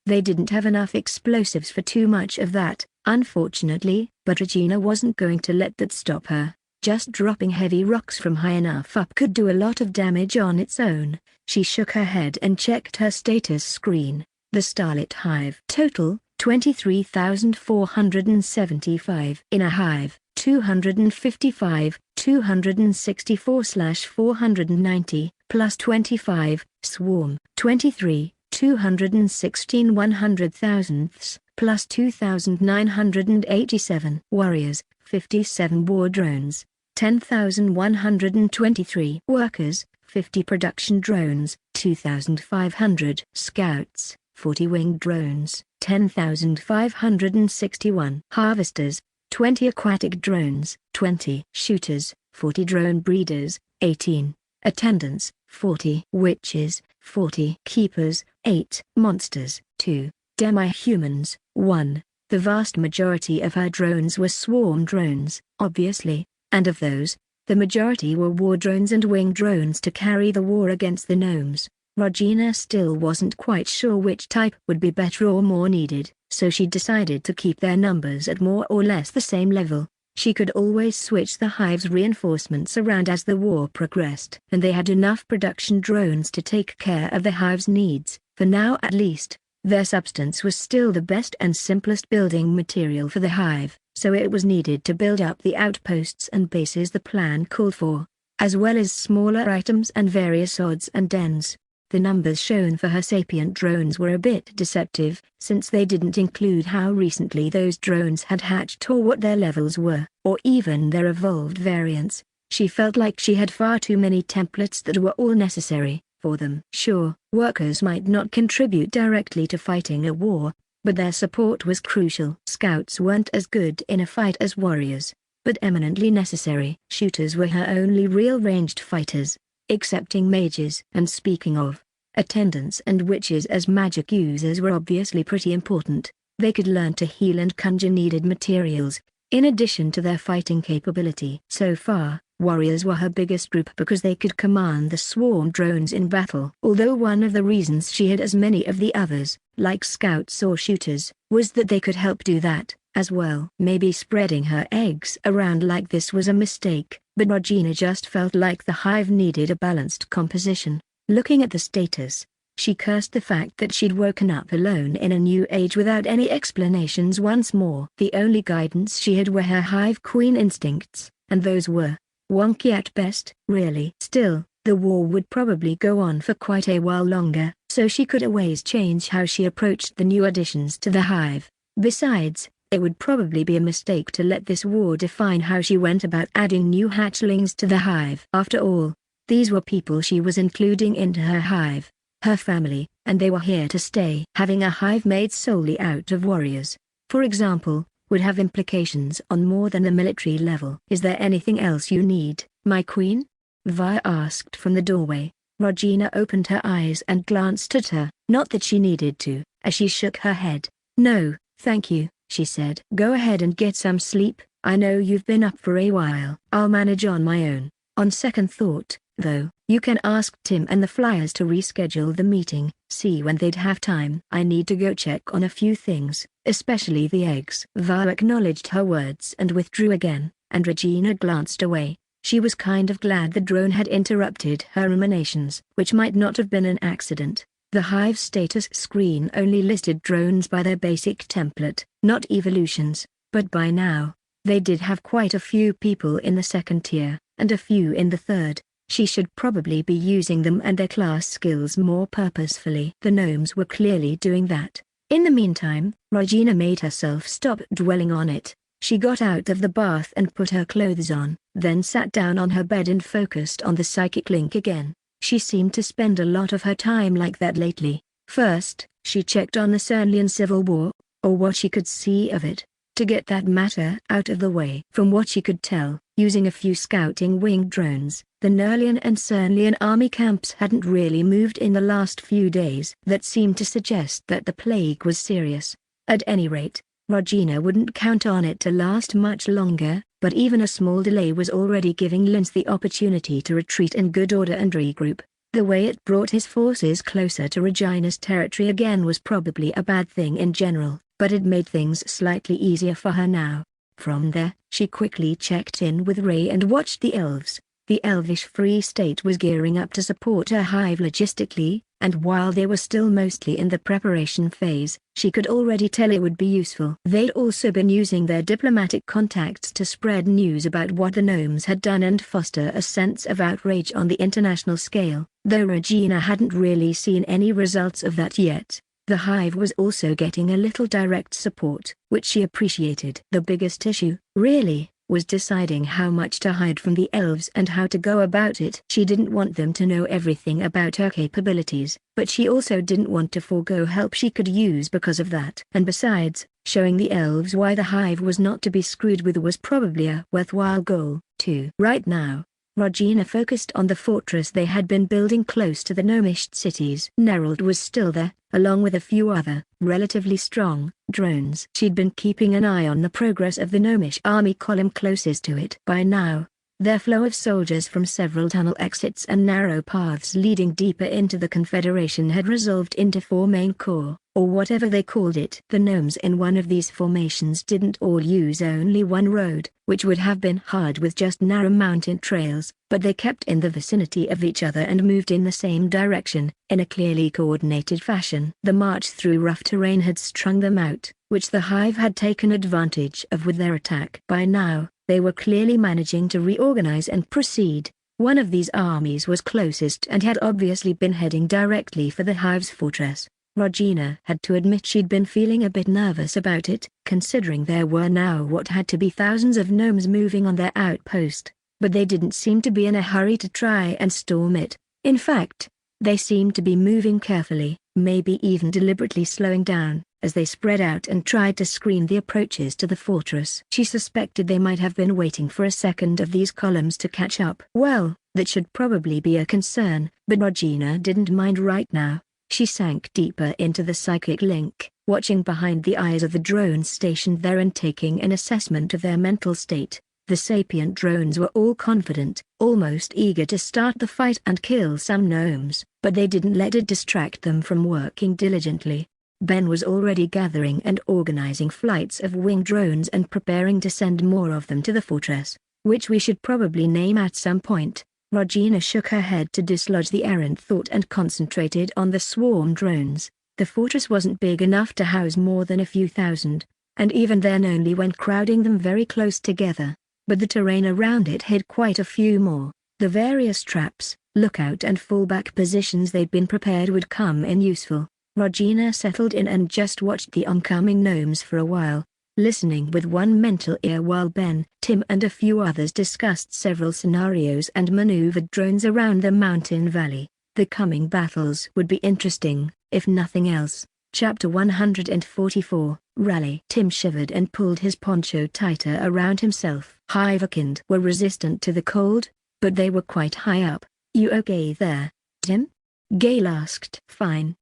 They didn't have enough explosives for too much of that, unfortunately, but Regina wasn't going to let that stop her. Just dropping heavy rocks from high enough up could do a lot of damage on its own. She shook her head and checked her status screen. The Starlit Hive total, 23,475. In a hive, 255, 264/490, plus 25, swarm, 23, 216 100,000ths, plus 2,987. Warriors, 57 war drones, 10,123. Workers, 50 production drones, 2,500. Scouts, 40 winged drones, 10,561. Harvesters, 20 aquatic drones, 20. Shooters, 40 drone breeders, 18. Attendants, 40. Witches, 40. Keepers, 8. Monsters, 2. Demi-humans, 1. The vast majority of her drones were swarm drones, obviously, and of those, the majority were war drones and winged drones to carry the war against the gnomes. Regina still wasn't quite sure which type would be better or more needed, so she decided to keep their numbers at more or less the same level. She could always switch the hive's reinforcements around as the war progressed, and they had enough production drones to take care of the hive's needs, for now at least. Their substance was still the best and simplest building material for the hive, so it was needed to build up the outposts and bases the plan called for, as well as smaller items and various odds and ends. The numbers shown for her sapient drones were a bit deceptive, since they didn't include how recently those drones had hatched or what their levels were, or even their evolved variants. She felt like she had far too many templates that were all necessary for them. Sure, workers might not contribute directly to fighting a war, but their support was crucial. Scouts weren't as good in a fight as warriors, but eminently necessary. Shooters were her only real ranged fighters, excepting mages. And speaking of, attendants and witches as magic users were obviously pretty important. They could learn to heal and conjure needed materials, in addition to their fighting capability. So far, warriors were her biggest group because they could command the swarm drones in battle. Although one of the reasons she had as many of the others, like scouts or shooters, was that they could help do that, as well. Maybe spreading her eggs around like this was a mistake, but Regina just felt like the hive needed a balanced composition. Looking at the status, she cursed the fact that she'd woken up alone in a new age without any explanations once more. The only guidance she had were her hive queen instincts, and those were wonky at best. Really. Still, the war would probably go on for quite a while longer, so she could always change how she approached the new additions to the hive. Besides, it would probably be a mistake to let this war define how she went about adding new hatchlings to the hive. After all, these were people she was including into her hive, her family, and they were here to stay. Having a hive made solely out of warriors, for example, would have implications on more than the military level. Is there anything else you need, my queen? Vi asked from the doorway. Regina opened her eyes and glanced at her. Not that she needed to, as she shook her head. No, thank you, she said. Go ahead and get some sleep. I know you've been up for a while. I'll manage on my own. On second thought, though, you can ask Tim and the Flyers to reschedule the meeting, see when they'd have time. I need to go check on a few things, especially the eggs. Vi acknowledged her words and withdrew again, and Regina glanced away. She was kind of glad the drone had interrupted her ruminations, which might not have been an accident. The hive status screen only listed drones by their basic template, not evolutions, but by now, they did have quite a few people in the second tier, and a few in the third. She should probably be using them and their class skills more purposefully. The gnomes were clearly doing that. In the meantime, Regina made herself stop dwelling on it. She got out of the bath and put her clothes on, then sat down on her bed and focused on the psychic link again. She seemed to spend a lot of her time like that lately. First, she checked on the Cernlian civil war, or what she could see of it. To get that matter out of the way, from what she could tell, using a few scouting winged drones, the Nerlian and Cernlian army camps hadn't really moved in the last few days. That seemed to suggest that the plague was serious. At any rate, Regina wouldn't count on it to last much longer, but even a small delay was already giving Linz the opportunity to retreat in good order and regroup. The way it brought his forces closer to Regina's territory again was probably a bad thing in general, but it made things slightly easier for her now. From there, she quickly checked in with Ray and watched the elves. The Elvish Free State was gearing up to support her hive logistically, and while they were still mostly in the preparation phase, she could already tell it would be useful. They'd also been using their diplomatic contacts to spread news about what the gnomes had done and foster a sense of outrage on the international scale. Though Regina hadn't really seen any results of that yet, the hive was also getting a little direct support, which she appreciated. The biggest issue, really, was deciding how much to hide from the elves and how to go about it. She didn't want them to know everything about her capabilities, but she also didn't want to forego help she could use because of that. And besides, showing the elves why the hive was not to be screwed with was probably a worthwhile goal, too. Right now, Regina focused on the fortress they had been building close to the gnomish cities. Nerold was still there, along with a few other, relatively strong, drones. She'd been keeping an eye on the progress of the gnomish army column closest to it. By now, their flow of soldiers from several tunnel exits and narrow paths leading deeper into the Confederation had resolved into 4 main corps, or whatever they called it. The gnomes in one of these formations didn't all use only one road, which would have been hard with just narrow mountain trails, but they kept in the vicinity of each other and moved in the same direction, in a clearly coordinated fashion. The march through rough terrain had strung them out, which the hive had taken advantage of with their attack. By now, they were clearly managing to reorganize and proceed. One of these armies was closest and had obviously been heading directly for the hive's fortress. Regina had to admit she'd been feeling a bit nervous about it, considering there were now what had to be thousands of gnomes moving on their outpost, but they didn't seem to be in a hurry to try and storm it. In fact, they seemed to be moving carefully, maybe even deliberately slowing down, as they spread out and tried to screen the approaches to the fortress. She suspected they might have been waiting for a second of these columns to catch up. Well, that should probably be a concern, but Regina didn't mind right now. She sank deeper into the psychic link, watching behind the eyes of the drones stationed there and taking an assessment of their mental state. The sapient drones were all confident, almost eager to start the fight and kill some gnomes, but they didn't let it distract them from working diligently. Ben was already gathering and organizing flights of winged drones and preparing to send more of them to the fortress, which we should probably name at some point. Regina shook her head to dislodge the errant thought and concentrated on the swarm drones. The fortress wasn't big enough to house more than a few thousand, and even then only when crowding them very close together, but the terrain around it hid quite a few more. The various traps, lookout and fallback positions they'd been prepared would come in useful. Regina settled in and just watched the oncoming gnomes for a while, listening with one mental ear while Ben, Tim and a few others discussed several scenarios and maneuvered drones around the mountain valley. The coming battles would be interesting, if nothing else. Chapter 144, Rally. Tim shivered and pulled his poncho tighter around himself. Hivekind were resistant to the cold, but they were quite high up. "You okay there, Tim?" Gale asked. "Fine,"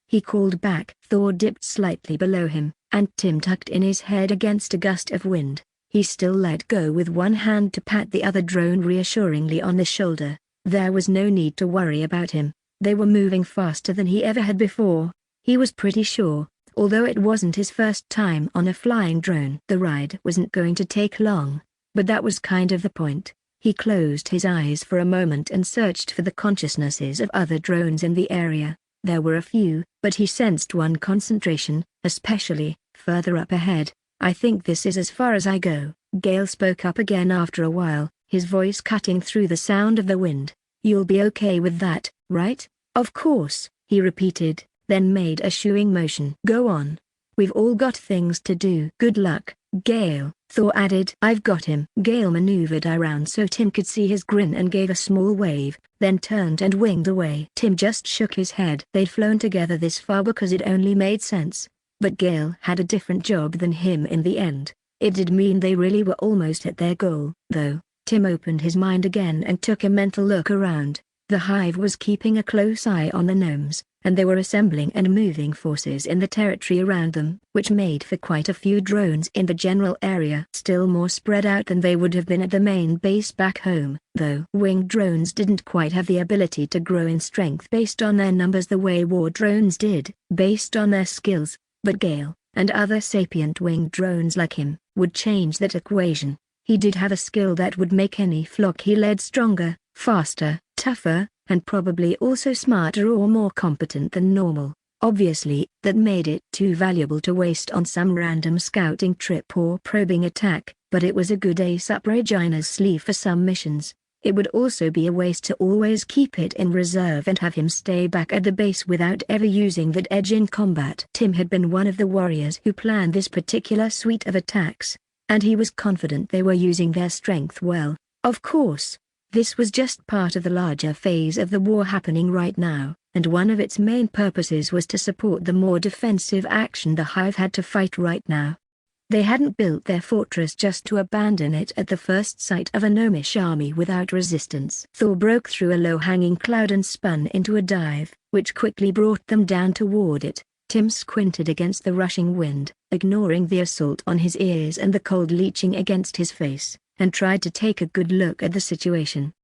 he called back. Thor dipped slightly below him, and Tim tucked in his head against a gust of wind. He still let go with one hand to pat the other drone reassuringly on the shoulder. There was no need to worry about him. They were moving faster than he ever had before, he was pretty sure, although it wasn't his first time on a flying drone. The ride wasn't going to take long, but that was kind of the point. He closed his eyes for a moment and searched for the consciousnesses of other drones in the area. There were a few, but he sensed one concentration, especially further up ahead. "I think this is as far as I go," Gale spoke up again after a while, his voice cutting through the sound of the wind. "You'll be okay with that, right?" "Of course," he repeated, then made a shooing motion. "Go on. We've all got things to do." "Good luck, Gale," Thor added. "I've got him." Gale maneuvered around so Tim could see his grin and gave a small wave, then turned and winged away. Tim just shook his head. They'd flown together this far because it only made sense. But Gale had a different job than him in the end. It did mean they really were almost at their goal, though. Tim opened his mind again and took a mental look around. The hive was keeping a close eye on the gnomes, and they were assembling and moving forces in the territory around them, which made for quite a few drones in the general area. Still more spread out than they would have been at the main base back home, though. Winged drones didn't quite have the ability to grow in strength based on their numbers the way war drones did, based on their skills, but Gale, and other sapient winged drones like him, would change that equation. He did have a skill that would make any flock he led stronger, faster, tougher, and probably also smarter or more competent than normal. Obviously, that made it too valuable to waste on some random scouting trip or probing attack, but it was a good ace up Regina's sleeve for some missions. It would also be a waste to always keep it in reserve and have him stay back at the base without ever using that edge in combat. Tim had been one of the warriors who planned this particular suite of attacks, and he was confident they were using their strength well. Of course, this was just part of the larger phase of the war happening right now, and one of its main purposes was to support the more defensive action the hive had to fight right now. They hadn't built their fortress just to abandon it at the first sight of a gnomish army without resistance. Thor broke through a low-hanging cloud and spun into a dive, which quickly brought them down toward it. Tim squinted against the rushing wind, ignoring the assault on his ears and the cold leaching against his face, and tried to take a good look at the situation.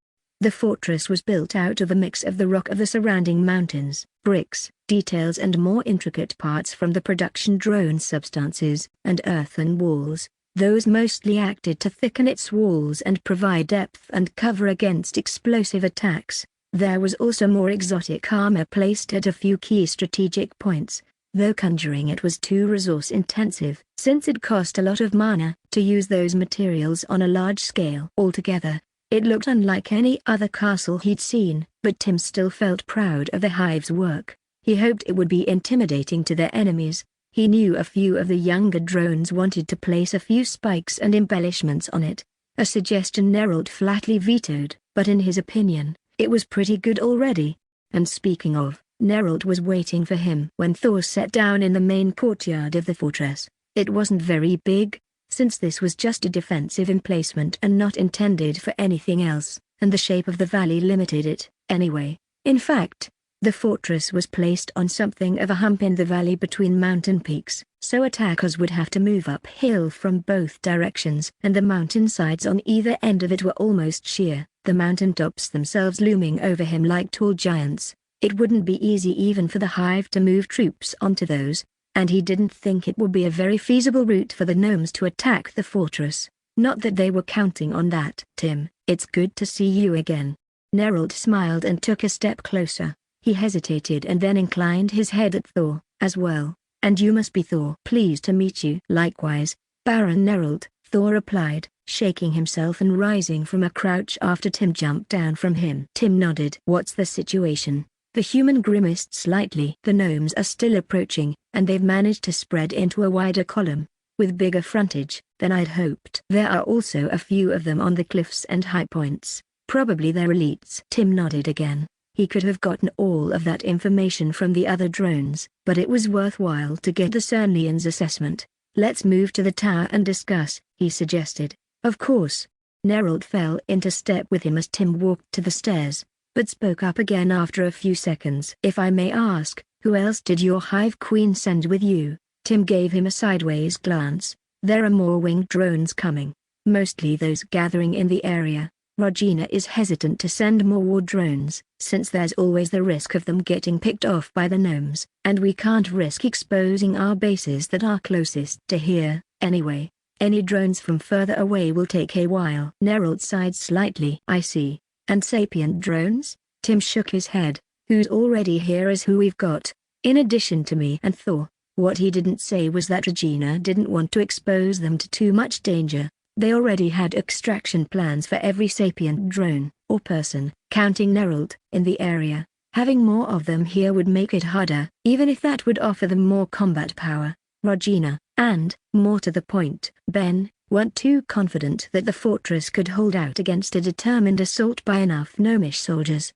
The fortress was built out of a mix of the rock of the surrounding mountains, bricks, details and more intricate parts from the production drone substances, and earthen walls. Those mostly acted to thicken its walls and provide depth and cover against explosive attacks. There was also more exotic armor placed at a few key strategic points, though conjuring it was too resource-intensive, since it cost a lot of mana to use those materials on a large scale. Altogether, it looked unlike any other castle he'd seen, but Tim still felt proud of the hive's work. He hoped it would be intimidating to their enemies. He knew a few of the younger drones wanted to place a few spikes and embellishments on it, a suggestion Neralt flatly vetoed, but in his opinion, it was pretty good already. And speaking of, Neralt was waiting for him when Thor sat down in the main courtyard of the fortress. It wasn't very big, since this was just a defensive emplacement and not intended for anything else, and the shape of the valley limited it, anyway. In fact, the fortress was placed on something of a hump in the valley between mountain peaks, so attackers would have to move uphill from both directions, and the mountainsides on either end of it were almost sheer, the mountaintops themselves looming over him like tall giants. It wouldn't be easy even for the hive to move troops onto those, and he didn't think it would be a very feasible route for the gnomes to attack the fortress. Not that they were counting on that. Tim, it's good to see you again. Neralt smiled and took a step closer. He hesitated and then inclined his head at Thor, as well. And you must be Thor. Pleased to meet you. Likewise, Baron Neralt, Thor replied, shaking himself and rising from a crouch after Tim jumped down from him. Tim nodded. What's the situation? The human grimaced slightly. The gnomes are still approaching, and they've managed to spread into a wider column, with bigger frontage than I'd hoped. There are also a few of them on the cliffs and high points. Probably they're elites. Tim nodded again. He could have gotten all of that information from the other drones, but it was worthwhile to get the Cernians' assessment. Let's move to the tower and discuss, he suggested. Of course. Neralt fell into step with him as Tim walked to the stairs, but spoke up again after a few seconds. If I may ask, who else did your hive queen send with you? Tim gave him a sideways glance. There are more winged drones coming, mostly those gathering in the area. Regina is hesitant to send more war drones, since there's always the risk of them getting picked off by the gnomes, and we can't risk exposing our bases that are closest to here. Anyway, any drones from further away will take a while. Neralt sighed slightly. I see. And sapient drones? Tim shook his head. Who's already here is who we've got, in addition to me and Thor. What he didn't say was that Regina didn't want to expose them to too much danger. They already had extraction plans for every sapient drone, or person, counting Neralt, in the area. Having more of them here would make it harder, even if that would offer them more combat power. Regina, and, more to the point, Ben, weren't too confident that the fortress could hold out against a determined assault by enough gnomish soldiers.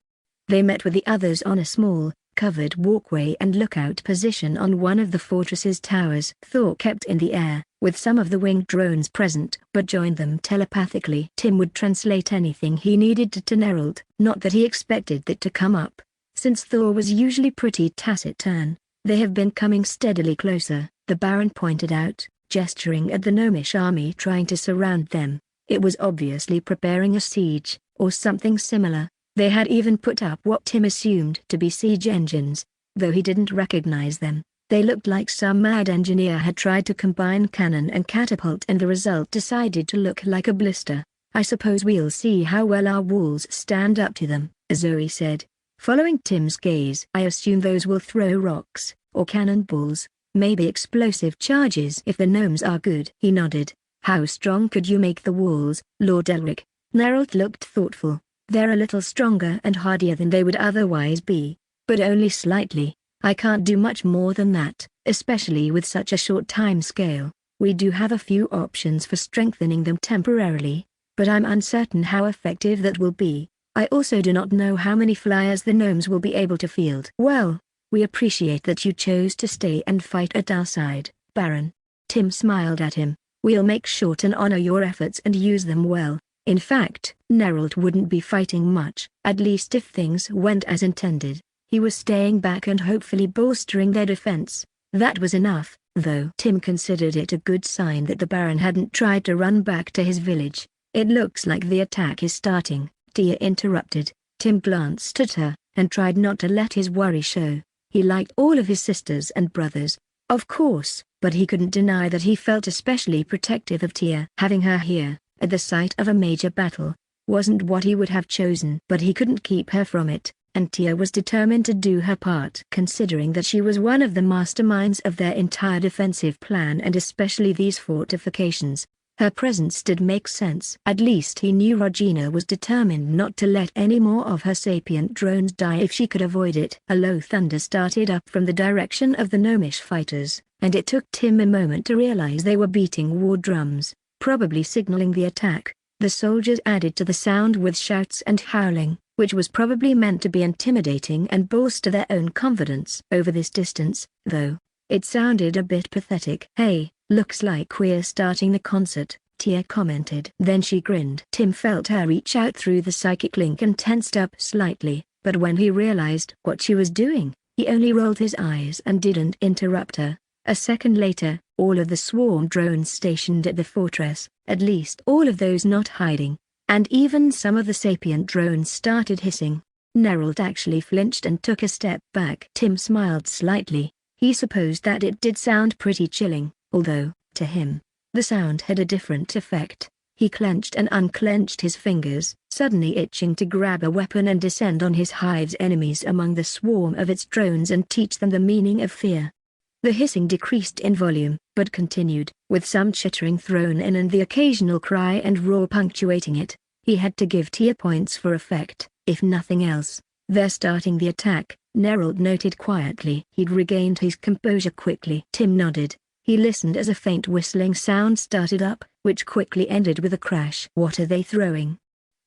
They met with the others on a small, covered walkway and lookout position on one of the fortress's towers. Thor kept in the air, with some of the winged drones present, but joined them telepathically. Tim would translate anything he needed to Nerold, not that he expected that to come up. Since Thor was usually pretty taciturn, they have been coming steadily closer, the Baron pointed out, gesturing at the gnomish army trying to surround them. It was obviously preparing a siege, or something similar. They had even put up what Tim assumed to be siege engines, though he didn't recognize them. They looked like some mad engineer had tried to combine cannon and catapult, and the result decided to look like a blister. I suppose we'll see how well our walls stand up to them, Zoe said. Following Tim's gaze, I assume those will throw rocks, or cannonballs, maybe explosive charges if the gnomes are good. He nodded. How strong could you make the walls, Lord Elric? Nerold looked thoughtful. They're a little stronger and hardier than they would otherwise be, but only slightly. I can't do much more than that, especially with such a short time scale. We do have a few options for strengthening them temporarily, but I'm uncertain how effective that will be. I also do not know how many flyers the gnomes will be able to field. Well, we appreciate that you chose to stay and fight at our side, Baron. Tim smiled at him. We'll make sure to honor your efforts and use them well. In fact, Nerold wouldn't be fighting much, at least if things went as intended. He was staying back and hopefully bolstering their defense. That was enough, though. Tim considered it a good sign that the Baron hadn't tried to run back to his village. It looks like the attack is starting, Tia interrupted. Tim glanced at her, and tried not to let his worry show. He liked all of his sisters and brothers, of course, but he couldn't deny that he felt especially protective of Tia. Having her here, at the site of a major battle, wasn't what he would have chosen, but he couldn't keep her from it, and Tia was determined to do her part. Considering that she was one of the masterminds of their entire defensive plan and especially these fortifications, her presence did make sense. At least he knew Regina was determined not to let any more of her sapient drones die if she could avoid it. A low thunder started up from the direction of the gnomish fighters, and it took Tim a moment to realize they were beating war drums, probably signaling the attack. The soldiers added to the sound with shouts and howling, which was probably meant to be intimidating and bolster their own confidence. Over this distance, though, it sounded a bit pathetic. Hey, looks like we're starting the concert, Tia commented. Then she grinned. Tim felt her reach out through the psychic link and tensed up slightly, but when he realized what she was doing, he only rolled his eyes and didn't interrupt her. A second later, all of the swarm drones stationed at the fortress, at least all of those not hiding, and even some of the sapient drones started hissing. Nerold actually flinched and took a step back. Tim smiled slightly. He supposed that it did sound pretty chilling, although, to him, the sound had a different effect. He clenched and unclenched his fingers, suddenly itching to grab a weapon and descend on his hive's enemies among the swarm of its drones and teach them the meaning of fear. The hissing decreased in volume, but continued, with some chittering thrown in and the occasional cry and roar punctuating it. He had to give Tia points for effect, if nothing else. They're starting the attack, Nerold noted quietly. He'd regained his composure quickly. Tim nodded. He listened as a faint whistling sound started up, which quickly ended with a crash. What are they throwing?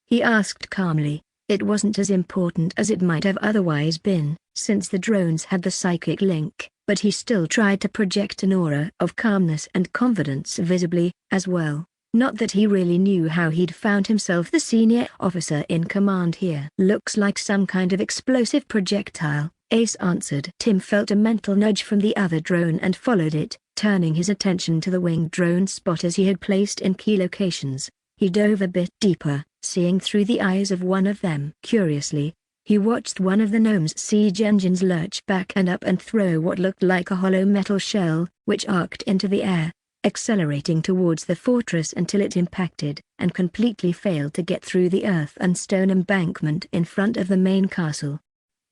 He asked calmly. It wasn't as important as it might have otherwise been, since the drones had the psychic link, but he still tried to project an aura of calmness and confidence visibly, as well. Not that he really knew how he'd found himself the senior officer in command here. Looks like some kind of explosive projectile, Ace answered. Tim felt a mental nudge from the other drone and followed it, turning his attention to the winged drone spotters he had placed in key locations. He dove a bit deeper, seeing through the eyes of one of them. Curiously, he watched one of the gnome's siege engines lurch back and up and throw what looked like a hollow metal shell, which arced into the air, accelerating towards the fortress until it impacted and completely failed to get through the earth and stone embankment in front of the main castle.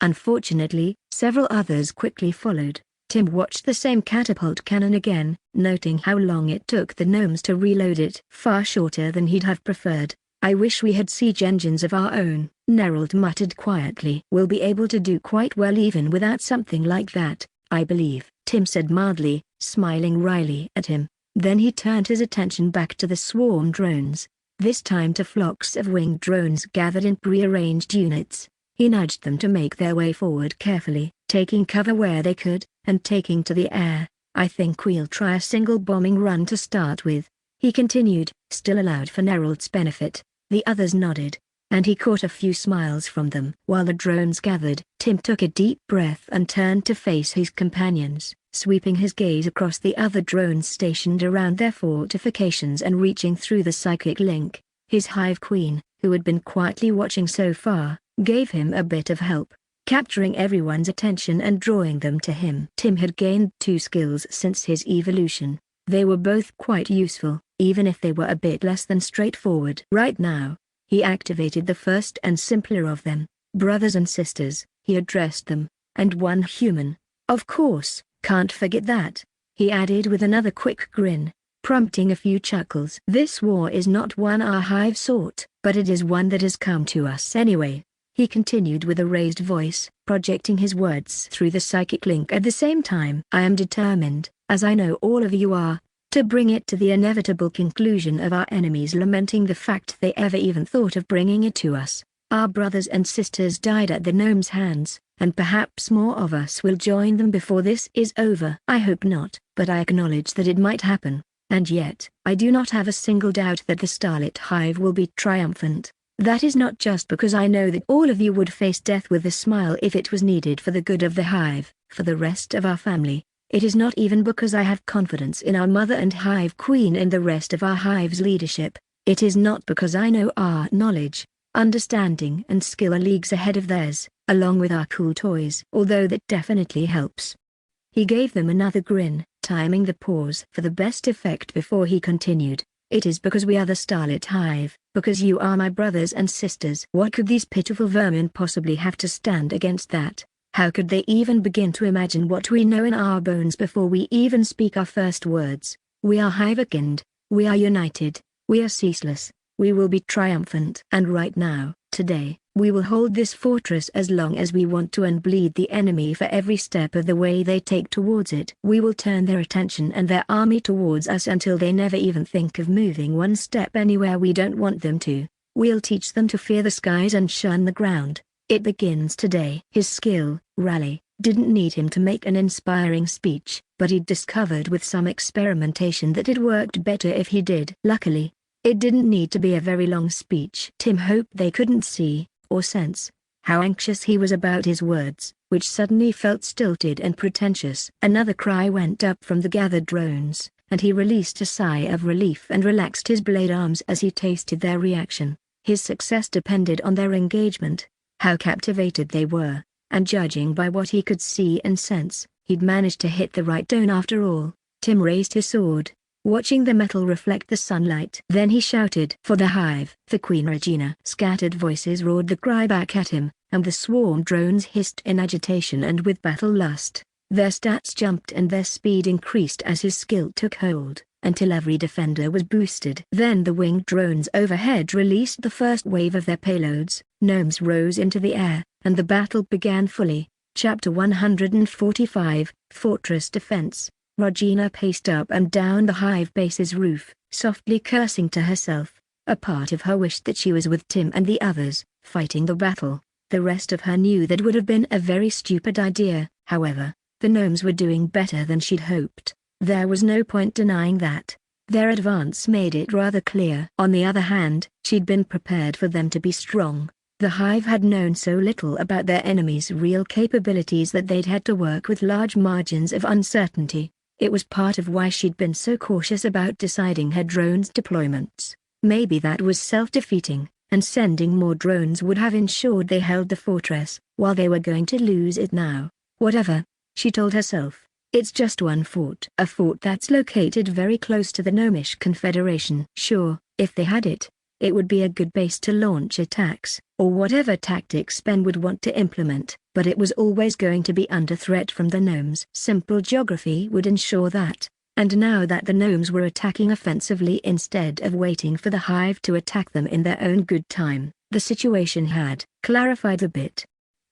Unfortunately, several others quickly followed. Tim watched the same catapult cannon again, noting how long it took the gnomes to reload it. Far shorter than he'd have preferred. I wish we had siege engines of our own, Nerold muttered quietly. We'll be able to do quite well even without something like that, I believe, Tim said mildly, smiling wryly at him. Then he turned his attention back to the swarm drones, this time to flocks of winged drones gathered in prearranged units. He nudged them to make their way forward carefully, taking cover where they could, and taking to the air. "I think we'll try a single bombing run to start with," he continued, still aloud for Neralt's benefit. The others nodded, and he caught a few smiles from them. While the drones gathered, Tim took a deep breath and turned to face his companions, sweeping his gaze across the other drones stationed around their fortifications and reaching through the psychic link. His hive queen, who had been quietly watching so far, gave him a bit of help, capturing everyone's attention and drawing them to him. Tim had gained 2 skills since his evolution. They were both quite useful, even if they were a bit less than straightforward. Right now, he activated the first and simpler of them. "Brothers and sisters," he addressed them, "and one human. Of course, can't forget that," he added with another quick grin, prompting a few chuckles. "This war is not one our hive sought, but it is one that has come to us anyway," he continued with a raised voice, projecting his words through the psychic link at the same time. "I am determined, as I know all of you are, to bring it to the inevitable conclusion of our enemies lamenting the fact they ever even thought of bringing it to us. Our brothers and sisters died at the gnomes' hands, and perhaps more of us will join them before this is over. I hope not, but I acknowledge that it might happen, and yet, I do not have a single doubt that the Starlit Hive will be triumphant. That is not just because I know that all of you would face death with a smile if it was needed for the good of the hive, for the rest of our family. It is not even because I have confidence in our mother and hive queen and the rest of our hive's leadership. It is not because I know our knowledge, understanding and skill are leagues ahead of theirs, along with our cool toys. Although that definitely helps." He gave them another grin, timing the pause for the best effect before he continued. "It is because we are the Starlit Hive, because you are my brothers and sisters." What could these pitiful vermin possibly have to stand against that? How could they even begin to imagine what we know in our bones before we even speak our first words? "We are hive-akined, we are united, we are ceaseless, we will be triumphant. And right now, today, we will hold this fortress as long as we want to and bleed the enemy for every step of the way they take towards it. We will turn their attention and their army towards us until they never even think of moving one step anywhere we don't want them to. We'll teach them to fear the skies and shun the ground. It begins today." His skill, Rally, didn't need him to make an inspiring speech, but he'd discovered with some experimentation that it worked better if he did. Luckily, it didn't need to be a very long speech. Tim hoped they couldn't see, or sense, how anxious he was about his words, which suddenly felt stilted and pretentious. Another cry went up from the gathered drones, and he released a sigh of relief and relaxed his blade arms as he tasted their reaction. His success depended on their engagement, how captivated they were, and judging by what he could see and sense, he'd managed to hit the right tone after all. Tim raised his sword, watching the metal reflect the sunlight. Then he shouted, "For the hive, for Queen Regina!" Scattered voices roared the cry back at him, and the swarm drones hissed in agitation and with battle lust. Their stats jumped and their speed increased as his skill took hold, until every defender was boosted. Then the winged drones overhead released the first wave of their payloads, gnomes rose into the air, and the battle began fully. Chapter 145, Fortress Defense. Regina paced up and down the hive base's roof, softly cursing to herself. A part of her wished that she was with Tim and the others, fighting the battle. The rest of her knew that would have been a very stupid idea. However, the gnomes were doing better than she'd hoped. There was no point denying that. Their advance made it rather clear. On the other hand, she'd been prepared for them to be strong. The hive had known so little about their enemies' real capabilities that they'd had to work with large margins of uncertainty. It was part of why she'd been so cautious about deciding her drones' deployments. Maybe that was self-defeating, and sending more drones would have ensured they held the fortress, while they were going to lose it now. Whatever, she told herself, it's just one fort. A fort that's located very close to the Gnomish Confederation. Sure, if they had it, it would be a good base to launch attacks, or whatever tactics Ben would want to implement, but it was always going to be under threat from the gnomes. Simple geography would ensure that, and now that the gnomes were attacking offensively instead of waiting for the hive to attack them in their own good time, the situation had clarified a bit.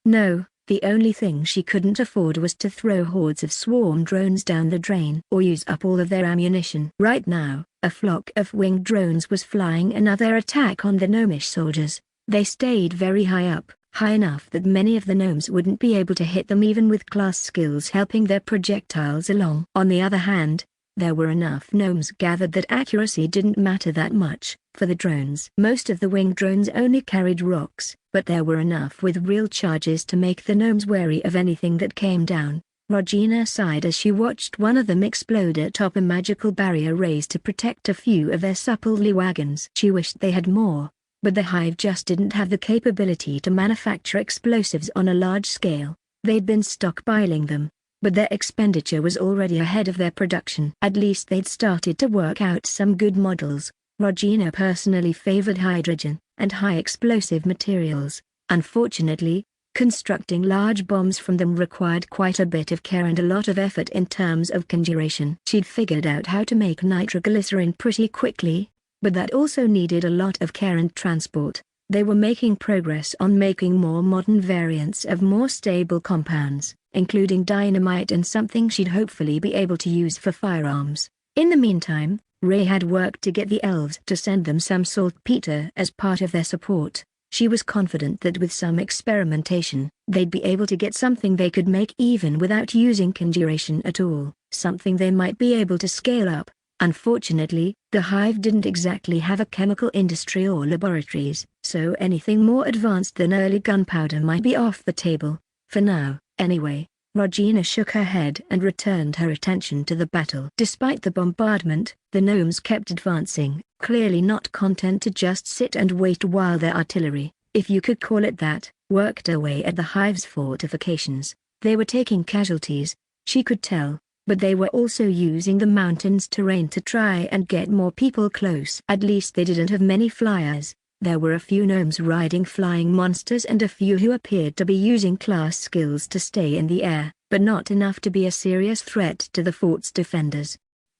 No, the only thing she couldn't afford was to throw hordes of swarm drones down the drain or use up all of their ammunition. Right now, a flock of winged drones was flying another attack on the gnomish soldiers. They stayed very high up, high enough that many of the gnomes wouldn't be able to hit them even with class skills helping their projectiles along. On the other hand, there were enough gnomes gathered that accuracy didn't matter that much. For the drones, most of the winged drones only carried rocks, but there were enough with real charges to make the gnomes wary of anything that came down. Regina sighed as she watched one of them explode atop a magical barrier raised to protect a few of their supplely wagons. She wished they had more, but the hive just didn't have the capability to manufacture explosives on a large scale. They'd been stockpiling them, but their expenditure was already ahead of their production. At least they'd started to work out some good models. Regina personally favored hydrogen and high explosive materials. Unfortunately, constructing large bombs from them required quite a bit of care and a lot of effort in terms of conjuration. She'd figured out how to make nitroglycerin pretty quickly, but that also needed a lot of care and transport. They were making progress on making more modern variants of more stable compounds, including dynamite and something she'd hopefully be able to use for firearms. In the meantime, Ray had worked to get the elves to send them some saltpeter as part of their support. She was confident that with some experimentation, they'd be able to get something they could make even without using conjuration at all, something they might be able to scale up. Unfortunately, the hive didn't exactly have a chemical industry or laboratories, so anything more advanced than early gunpowder might be off the table. For now, anyway. Regina shook her head and returned her attention to the battle. Despite the bombardment, the gnomes kept advancing, clearly not content to just sit and wait while their artillery, if you could call it that, worked away at the hive's fortifications. They were taking casualties, she could tell, but they were also using the mountain's terrain to try and get more people close. At least they didn't have many flyers. There were a few gnomes riding flying monsters and a few who appeared to be using class skills to stay in the air, but not enough to be a serious threat to the fort's defenders.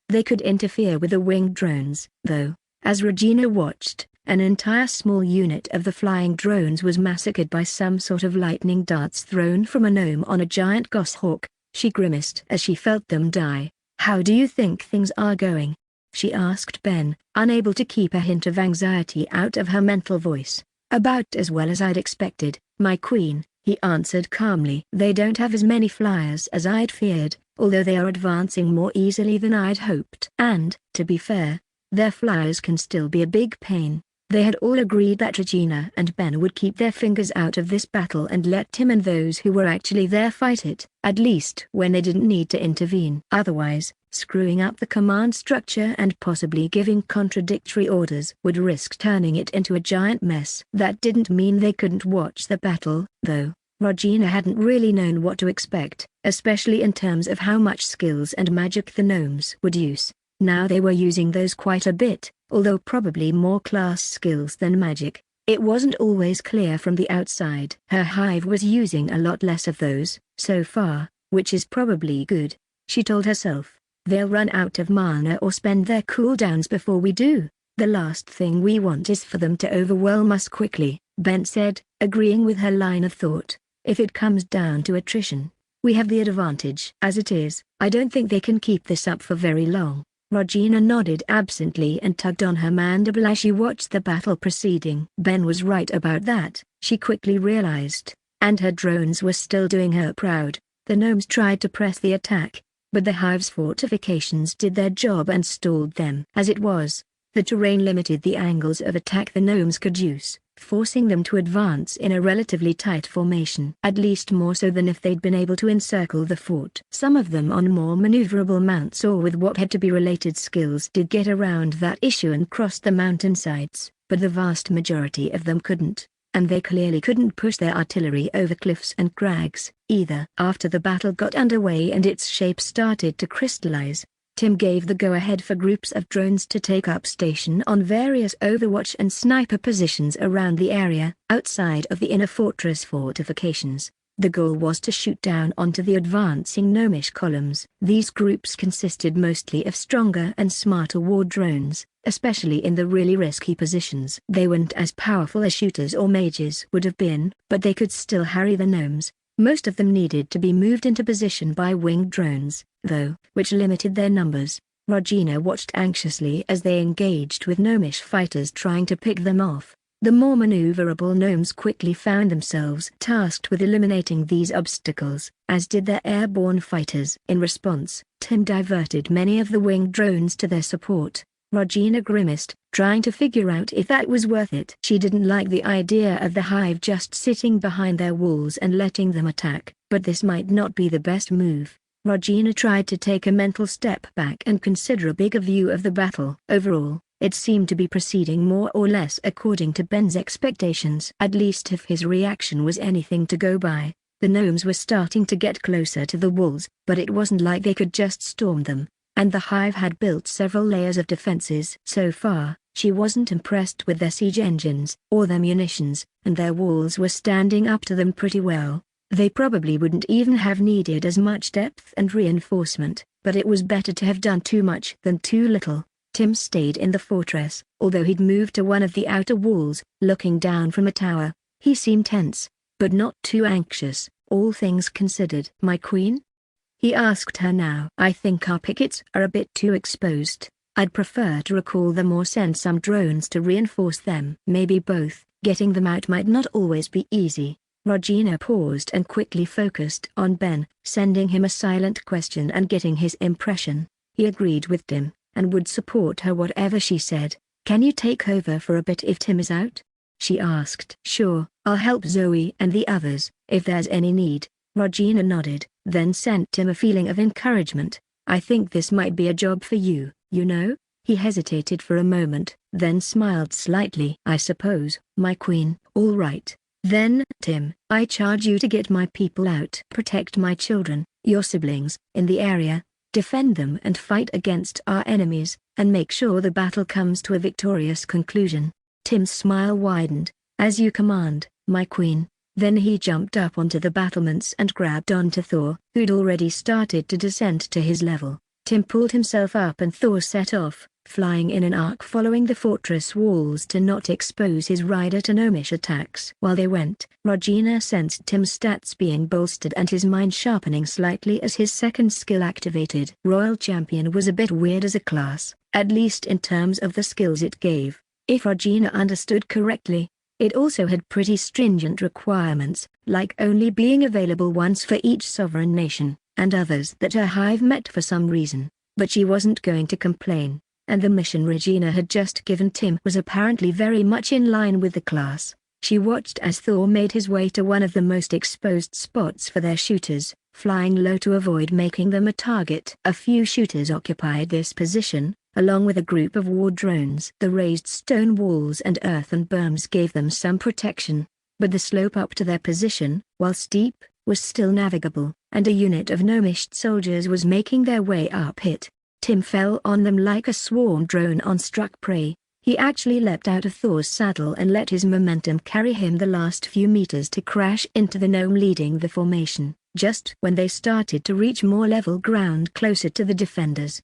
They could interfere with the winged drones, though. As Regina watched, an entire small unit of the flying drones was massacred by some sort of lightning darts thrown from a gnome on a giant goshawk. She grimaced as she felt them die. "How do you think things are going?" she asked Ben, unable to keep a hint of anxiety out of her mental voice. "About as well as I'd expected, my queen," he answered calmly. "They don't have as many flyers as I'd feared, although they are advancing more easily than I'd hoped. And, to be fair, their flyers can still be a big pain." They had all agreed that Regina and Ben would keep their fingers out of this battle and let Tim and those who were actually there fight it, at least when they didn't need to intervene. Otherwise, screwing up the command structure and possibly giving contradictory orders would risk turning it into a giant mess. That didn't mean they couldn't watch the battle, though. Regina hadn't really known what to expect, especially in terms of how much skills and magic the gnomes would use. Now they were using those quite a bit, although probably more class skills than magic. It wasn't always clear from the outside. Her hive was using a lot less of those, so far, which is probably good, she told herself. They'll run out of mana or spend their cooldowns before we do. The last thing we want is for them to overwhelm us quickly, Ben said, agreeing with her line of thought. If it comes down to attrition, we have the advantage. As it is, I don't think they can keep this up for very long. Regina nodded absently and tugged on her mandible as she watched the battle proceeding. Ben was right about that, she quickly realized, and her drones were still doing her proud. The gnomes tried to press the attack, but the hive's fortifications did their job and stalled them. As it was, the terrain limited the angles of attack the gnomes could use, forcing them to advance in a relatively tight formation, at least more so than if they'd been able to encircle the fort. Some of them on more maneuverable mounts or with what had to be related skills did get around that issue and crossed the mountainsides, but the vast majority of them couldn't, and they clearly couldn't push their artillery over cliffs and crags, either. After the battle got underway and its shape started to crystallize, Tim gave the go-ahead for groups of drones to take up station on various overwatch and sniper positions around the area, outside of the inner fortress fortifications. The goal was to shoot down onto the advancing gnomish columns. These groups consisted mostly of stronger and smarter war drones, especially in the really risky positions. They weren't as powerful as shooters or mages would have been, but they could still harry the gnomes. Most of them needed to be moved into position by winged drones, though, which limited their numbers. Regina watched anxiously as they engaged with gnomish fighters trying to pick them off. The more maneuverable gnomes quickly found themselves tasked with eliminating these obstacles, as did their airborne fighters. In response, Tim diverted many of the winged drones to their support. Regina grimaced, trying to figure out if that was worth it. She didn't like the idea of the hive just sitting behind their walls and letting them attack, but this might not be the best move. Regina tried to take a mental step back and consider a bigger view of the battle. Overall, it seemed to be proceeding more or less according to Ben's expectations. At least if his reaction was anything to go by. The gnomes were starting to get closer to the walls, but it wasn't like they could just storm them, and the hive had built several layers of defenses. So far, she wasn't impressed with their siege engines or their munitions, and their walls were standing up to them pretty well. They probably wouldn't even have needed as much depth and reinforcement, but it was better to have done too much than too little. Tim stayed in the fortress, although he'd moved to one of the outer walls, looking down from a tower. He seemed tense, but not too anxious, all things considered. "My queen?" he asked her now. "I think our pickets are a bit too exposed. I'd prefer to recall them or send some drones to reinforce them." "Maybe both. Getting them out might not always be easy." Regina paused and quickly focused on Ben, sending him a silent question and getting his impression. He agreed with Tim, and would support her whatever she said. "Can you take over for a bit if Tim is out?" she asked. "Sure, I'll help Zoe and the others, if there's any need." Regina nodded, then sent Tim a feeling of encouragement. "I think this might be a job for you, you know?" He hesitated for a moment, then smiled slightly. "I suppose, my queen." "All right. Then, Tim, I charge you to get my people out. Protect my children, your siblings, in the area, defend them and fight against our enemies, and make sure the battle comes to a victorious conclusion." Tim's smile widened. "As you command, my queen." Then he jumped up onto the battlements and grabbed onto Thor, who'd already started to descend to his level. Tim pulled himself up and Thor set off, flying in an arc following the fortress walls to not expose his rider to gnomish attacks. While they went, Regina sensed Tim's stats being bolstered and his mind sharpening slightly as his second skill activated. Royal Champion was a bit weird as a class, at least in terms of the skills it gave. If Regina understood correctly, it also had pretty stringent requirements, like only being available once for each sovereign nation, and others that her hive met for some reason. But she wasn't going to complain, and the mission Regina had just given Tim was apparently very much in line with the class. She watched as Thor made his way to one of the most exposed spots for their shooters, flying low to avoid making them a target. A few shooters occupied this position, along with a group of war drones. The raised stone walls and earthen berms gave them some protection, but the slope up to their position, while steep, was still navigable, and a unit of gnomish soldiers was making their way up it. Tim fell on them like a swarm drone on struck prey. He actually leapt out of Thor's saddle and let his momentum carry him the last few meters to crash into the gnome leading the formation, just when they started to reach more level ground closer to the defenders.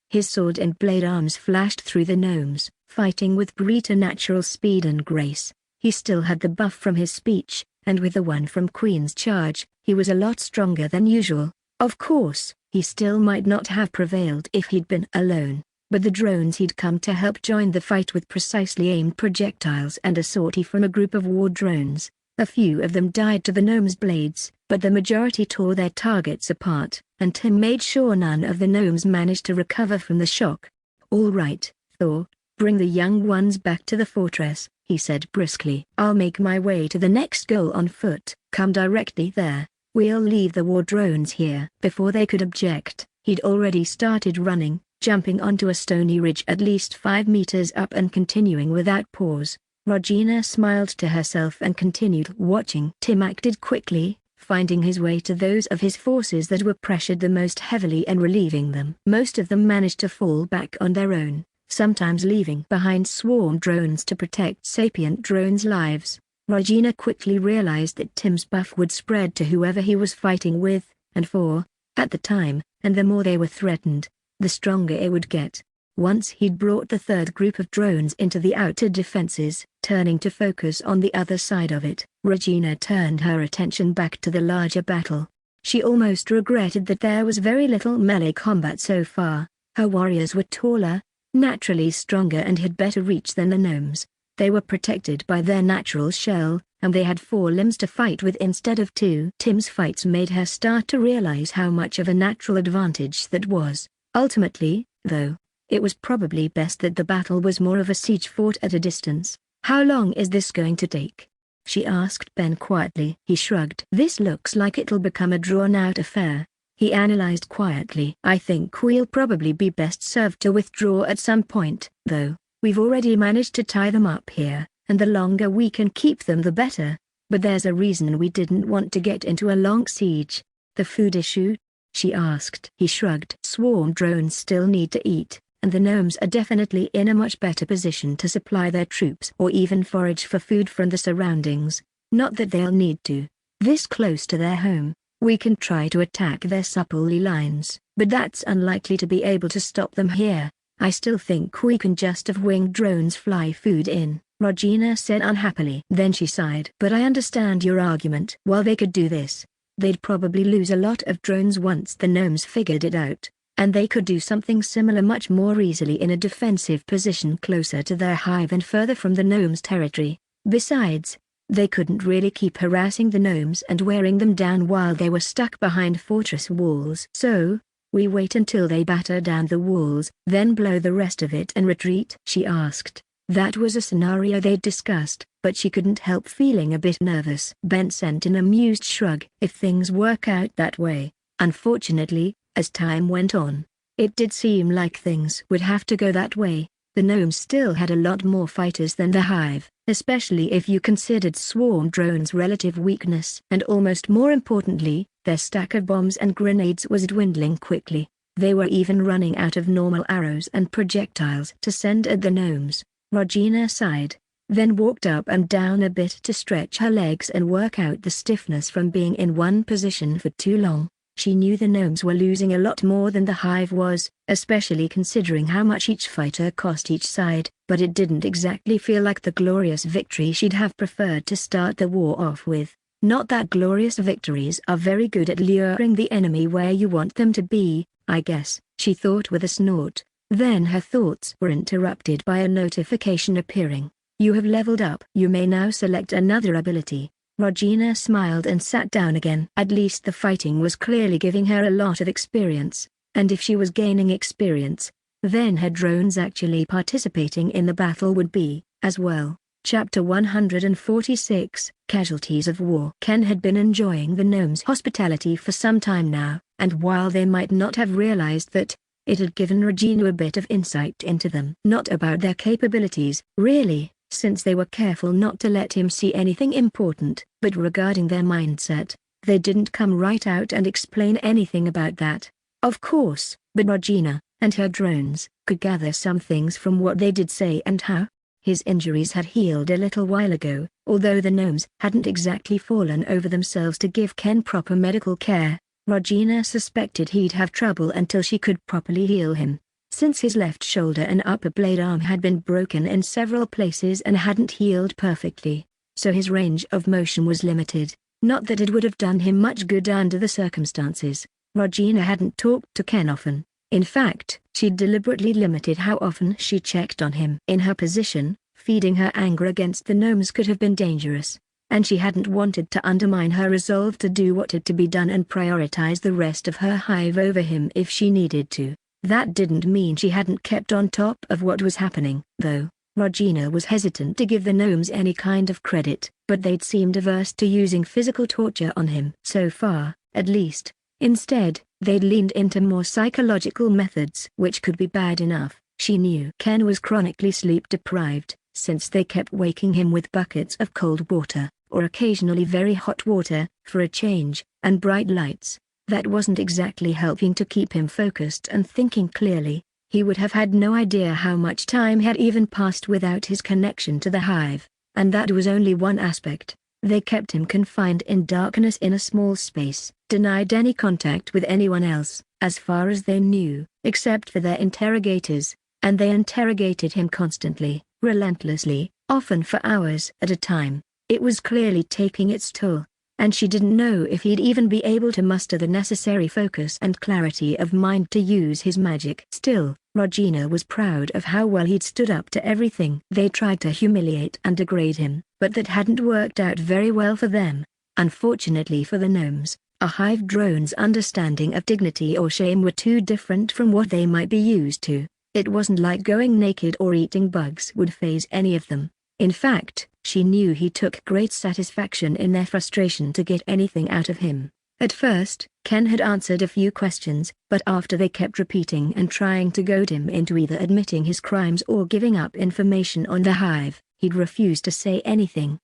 His sword and blade arms flashed through the gnomes, fighting with preternatural speed and grace. He still had the buff from his speech, and with the one from Queen's charge, he was a lot stronger than usual. Of course, he still might not have prevailed if he'd been alone, but the drones he'd come to help joined the fight with precisely aimed projectiles and a sortie from a group of war drones. A few of them died to the gnomes' blades, but the majority tore their targets apart, and Tim made sure none of the gnomes managed to recover from the shock. "All right, Thor, bring the young ones back to the fortress," he said briskly. "I'll make my way to the next goal on foot." "Come directly there. We'll leave the war drones here." Before they could object, he'd already started running, jumping onto a stony ridge at least 5 meters up and continuing without pause. Regina smiled to herself and continued watching. Tim acted quickly, finding his way to those of his forces that were pressured the most heavily and relieving them. Most of them managed to fall back on their own, sometimes leaving behind swarm drones to protect sapient drones' lives. Regina quickly realized that Tim's buff would spread to whoever he was fighting with, and for, at the time, and the more they were threatened, the stronger it would get. Once he'd brought the third group of drones into the outer defenses, turning to focus on the other side of it, Regina turned her attention back to the larger battle. She almost regretted that there was very little melee combat so far. Her warriors were taller, naturally stronger and had better reach than the gnomes. They were protected by their natural shell, and they had 4 limbs to fight with instead of 2. Tim's fights made her start to realize how much of a natural advantage that was. Ultimately, though, it was probably best that the battle was more of a siege fought at a distance. "How long is this going to take?" she asked Ben quietly. He shrugged. "This looks like it'll become a drawn-out affair," he analyzed quietly. "I think we'll probably be best served to withdraw at some point, though. We've already managed to tie them up here, and the longer we can keep them the better. But there's a reason we didn't want to get into a long siege." "The food issue?" she asked. He shrugged. "Swarm drones still need to eat, and the gnomes are definitely in a much better position to supply their troops or even forage for food from the surroundings. Not that they'll need to. This close to their home, we can try to attack their supply lines, but that's unlikely to be able to stop them here. I still think we can just have winged drones fly food in," Regina said unhappily. Then she sighed. "But I understand your argument. While they could do this, they'd probably lose a lot of drones once the gnomes figured it out, and they could do something similar much more easily in a defensive position closer to their hive and further from the gnomes' territory. Besides, they couldn't really keep harassing the gnomes and wearing them down while they were stuck behind fortress walls. So, we wait until they batter down the walls, then blow the rest of it and retreat?" she asked. That was a scenario they'd discussed, but she couldn't help feeling a bit nervous. Ben sent an amused shrug. "If things work out that way." Unfortunately, as time went on, it did seem like things would have to go that way. The gnomes still had a lot more fighters than the hive, especially if you considered swarm drones' relative weakness. And almost more importantly, their stack of bombs and grenades was dwindling quickly. They were even running out of normal arrows and projectiles to send at the gnomes. Regina sighed, then walked up and down a bit to stretch her legs and work out the stiffness from being in one position for too long. She knew the gnomes were losing a lot more than the hive was, especially considering how much each fighter cost each side, but it didn't exactly feel like the glorious victory she'd have preferred to start the war off with. Not that glorious victories are very good at luring the enemy where you want them to be, I guess, she thought with a snort. Then her thoughts were interrupted by a notification appearing. "You have leveled up. You may now select another ability." Regina smiled and sat down again. At least the fighting was clearly giving her a lot of experience, and if she was gaining experience, then her drones actually participating in the battle would be, as well. Chapter 146, Casualties of War. Ken had been enjoying the gnomes' hospitality for some time now, and while they might not have realized that, it had given Regina a bit of insight into them. Not about their capabilities, really, since they were careful not to let him see anything important, but regarding their mindset. They didn't come right out and explain anything about that, of course, but Regina, and her drones, could gather some things from what they did say and how. His injuries had healed a little while ago, although the gnomes hadn't exactly fallen over themselves to give Ken proper medical care. Regina suspected he'd have trouble until she could properly heal him, since his left shoulder and upper blade arm had been broken in several places and hadn't healed perfectly, so his range of motion was limited. Not that it would have done him much good under the circumstances. Regina hadn't talked to Ken often. In fact, she'd deliberately limited how often she checked on him. In her position, feeding her anger against the gnomes could have been dangerous, and she hadn't wanted to undermine her resolve to do what had to be done and prioritize the rest of her hive over him if she needed to. That didn't mean she hadn't kept on top of what was happening, though. Regina was hesitant to give the gnomes any kind of credit, but they'd seemed averse to using physical torture on him. So far, at least. Instead, they'd leaned into more psychological methods, which could be bad enough. She knew Ken was chronically sleep-deprived, since they kept waking him with buckets of cold water, or occasionally very hot water, for a change, and bright lights. That wasn't exactly helping to keep him focused and thinking clearly. He would have had no idea how much time had even passed without his connection to the hive, and that was only one aspect. They kept him confined in darkness in a small space, denied any contact with anyone else, as far as they knew, except for their interrogators, and they interrogated him constantly, relentlessly, often for hours at a time. It was clearly taking its toll, and she didn't know if he'd even be able to muster the necessary focus and clarity of mind to use his magic. Still, Regina was proud of how well he'd stood up to everything. They tried to humiliate and degrade him, but that hadn't worked out very well for them. Unfortunately for the gnomes, a hive drone's understanding of dignity or shame were too different from what they might be used to. It wasn't like going naked or eating bugs would faze any of them. In fact, she knew he took great satisfaction in their frustration to get anything out of him. At first, Ken had answered a few questions, but after they kept repeating and trying to goad him into either admitting his crimes or giving up information on the hive, he'd refused to say anything.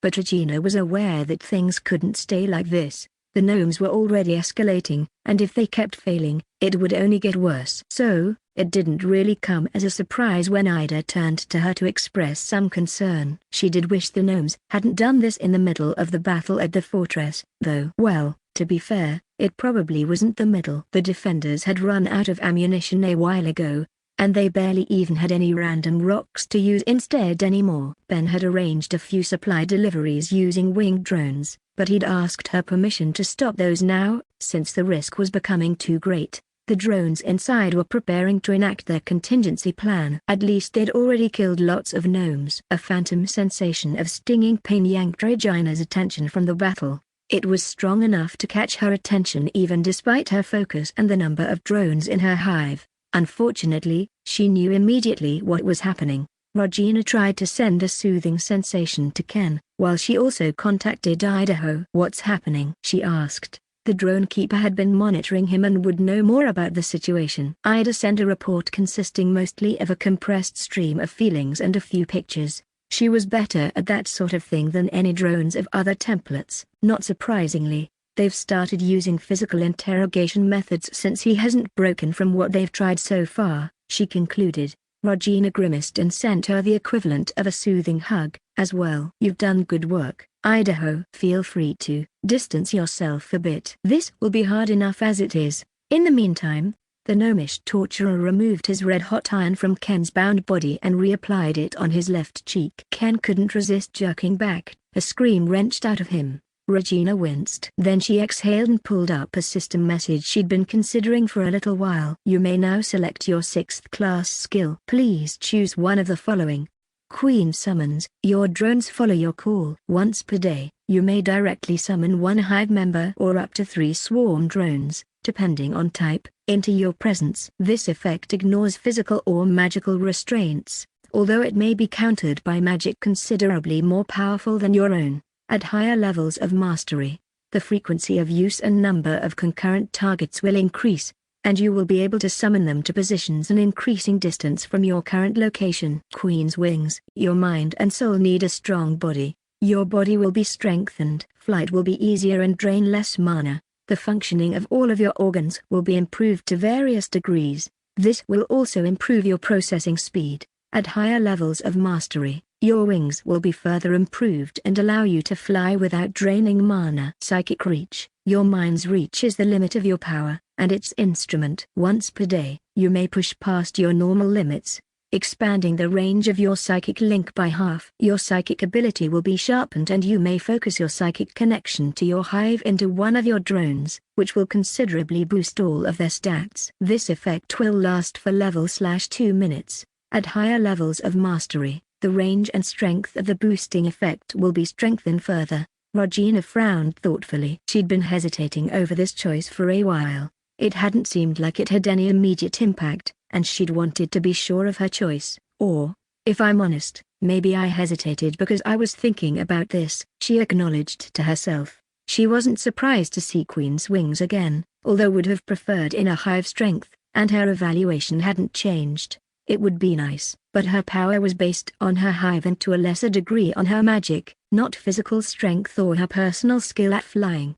But Regina was aware that things couldn't stay like this. The gnomes were already escalating, and if they kept failing, it would only get worse. So, it didn't really come as a surprise when Ida turned to her to express some concern. She did wish the gnomes hadn't done this in the middle of the battle at the fortress, though. Well, to be fair, it probably wasn't the middle. The defenders had run out of ammunition a while ago, and they barely even had any random rocks to use instead anymore. Ben had arranged a few supply deliveries using winged drones, but he'd asked her permission to stop those now, since the risk was becoming too great. The drones inside were preparing to enact their contingency plan. At least they'd already killed lots of gnomes. A phantom sensation of stinging pain yanked Regina's attention from the battle. It was strong enough to catch her attention even despite her focus and the number of drones in her hive. Unfortunately, she knew immediately what was happening. Regina tried to send a soothing sensation to Ken, while she also contacted Idaho. "What's happening?" she asked. The drone keeper had been monitoring him and would know more about the situation. Ida sent a report consisting mostly of a compressed stream of feelings and a few pictures. She was better at that sort of thing than any drones of other templates. Not surprisingly, they've started using physical interrogation methods since he hasn't broken from what they've tried so far, she concluded. Regina grimaced and sent her the equivalent of a soothing hug, as well. "You've done good work, Idaho. Feel free to distance yourself a bit. This will be hard enough as it is." In the meantime, the gnomish torturer removed his red-hot iron from Ken's bound body and reapplied it on his left cheek. Ken couldn't resist jerking back. A scream wrenched out of him. Regina winced. Then she exhaled and pulled up a system message she'd been considering for a little while. "You may now select your 6th class skill. Please choose one of the following. Queen summons. Your drones follow your call. Once per day, you may directly summon one hive member or up to 3 swarm drones, depending on type, into your presence. This effect ignores physical or magical restraints, although it may be countered by magic considerably more powerful than your own. At higher levels of mastery, the frequency of use and number of concurrent targets will increase, and you will be able to summon them to positions an increasing distance from your current location." Queen's wings. Your mind and soul need a strong body. Your body will be strengthened. Flight will be easier and drain less mana. The functioning of all of your organs will be improved to various degrees. This will also improve your processing speed. At higher levels of mastery, your wings will be further improved and allow you to fly without draining mana. Psychic reach. Your mind's reach is the limit of your power, and its instrument. Once per day, you may push past your normal limits, expanding the range of your psychic link by half. Your psychic ability will be sharpened and you may focus your psychic connection to your hive into one of your drones, which will considerably boost all of their stats. This effect will last for level/2 minutes. At higher levels of mastery, the range and strength of the boosting effect will be strengthened further. Regina frowned thoughtfully. She'd been hesitating over this choice for a while. It hadn't seemed like it had any immediate impact, and she'd wanted to be sure of her choice. "Or, if I'm honest, maybe I hesitated because I was thinking about this," she acknowledged to herself. She wasn't surprised to see Queen's wings again, although would have preferred inner hive strength, and her evaluation hadn't changed. It would be nice, but her power was based on her hive and to a lesser degree on her magic, not physical strength or her personal skill at flying.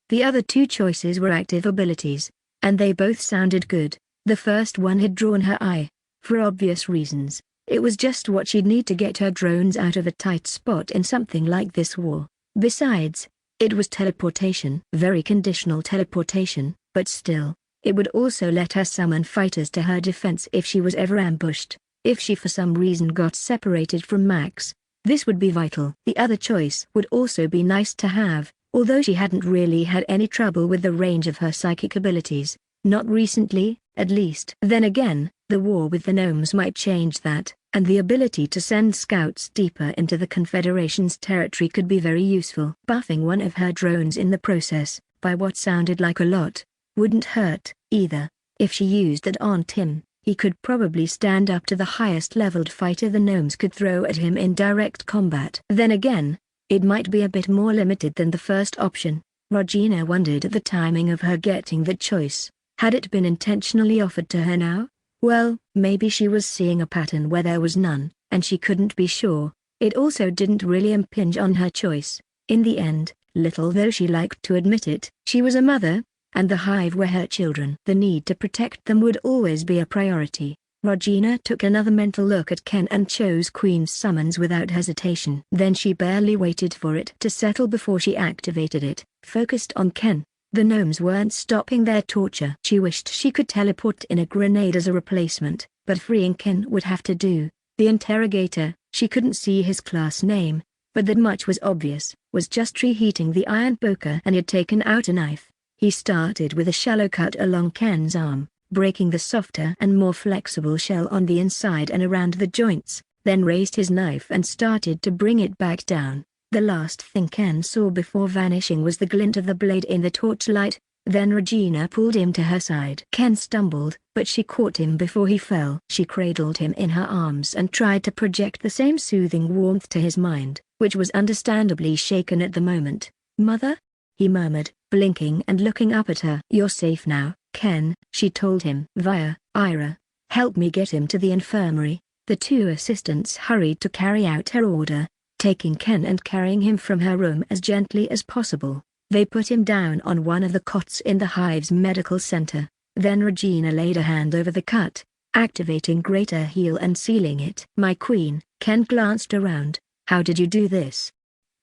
The other 2 choices were active abilities, and they both sounded good. The first one had drawn her eye. For obvious reasons, it was just what she'd need to get her drones out of a tight spot in something like this war. Besides, it was teleportation. Very conditional teleportation, but still. It would also let her summon fighters to her defense if she was ever ambushed. If she for some reason got separated from Max, this would be vital. The other choice would also be nice to have, although she hadn't really had any trouble with the range of her psychic abilities. Not recently, at least. Then again, the war with the gnomes might change that, and the ability to send scouts deeper into the Confederation's territory could be very useful. Buffing one of her drones in the process, by what sounded like a lot, wouldn't hurt, either. If she used that on Tim, he could probably stand up to the highest leveled fighter the gnomes could throw at him in direct combat. Then again, it might be a bit more limited than the first option. Regina wondered at the timing of her getting that choice. Had it been intentionally offered to her now? Well, maybe she was seeing a pattern where there was none, and she couldn't be sure. It also didn't really impinge on her choice. In the end, little though she liked to admit it, she was a mother, and the hive were her children. The need to protect them would always be a priority. Regina took another mental look at Ken and chose Queen's summons without hesitation. Then she barely waited for it to settle before she activated it, focused on Ken. The gnomes weren't stopping their torture. She wished she could teleport in a grenade as a replacement, but freeing Ken would have to do. The interrogator, she couldn't see his class name, but that much was obvious, was just reheating the iron poker and had taken out a knife. He started with a shallow cut along Ken's arm, breaking the softer and more flexible shell on the inside and around the joints, then raised his knife and started to bring it back down. The last thing Ken saw before vanishing was the glint of the blade in the torchlight. Then Regina pulled him to her side. Ken stumbled, but she caught him before he fell. She cradled him in her arms and tried to project the same soothing warmth to his mind, which was understandably shaken at the moment. "Mother?" he murmured, blinking and looking up at her. "You're safe now, Ken," she told him. "Via, Ira, help me get him to the infirmary." The two assistants hurried to carry out her order, taking Ken and carrying him from her room as gently as possible. They put him down on one of the cots in the hive's medical center. Then Regina laid a hand over the cut, activating Greater Heal and sealing it. "My queen," Ken glanced around. "How did you do this?"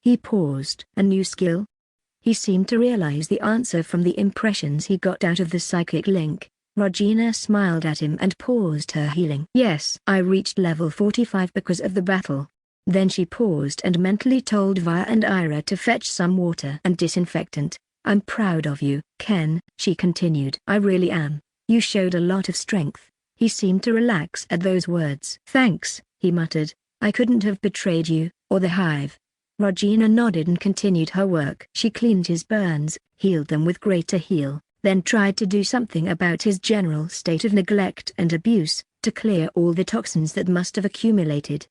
He paused. "A new skill?" He seemed to realize the answer from the impressions he got out of the psychic link. Regina smiled at him and paused her healing. "Yes, I reached level 45 because of the battle." Then she paused and mentally told Via and Ira to fetch some water and disinfectant. "I'm proud of you, Ken," she continued. "I really am. You showed a lot of strength." He seemed to relax at those words. "Thanks," he muttered. "I couldn't have betrayed you, or the hive." Regina nodded and continued her work. She cleaned his burns, healed them with Greater Heal, then tried to do something about his general state of neglect and abuse, to clear all the toxins that must have accumulated.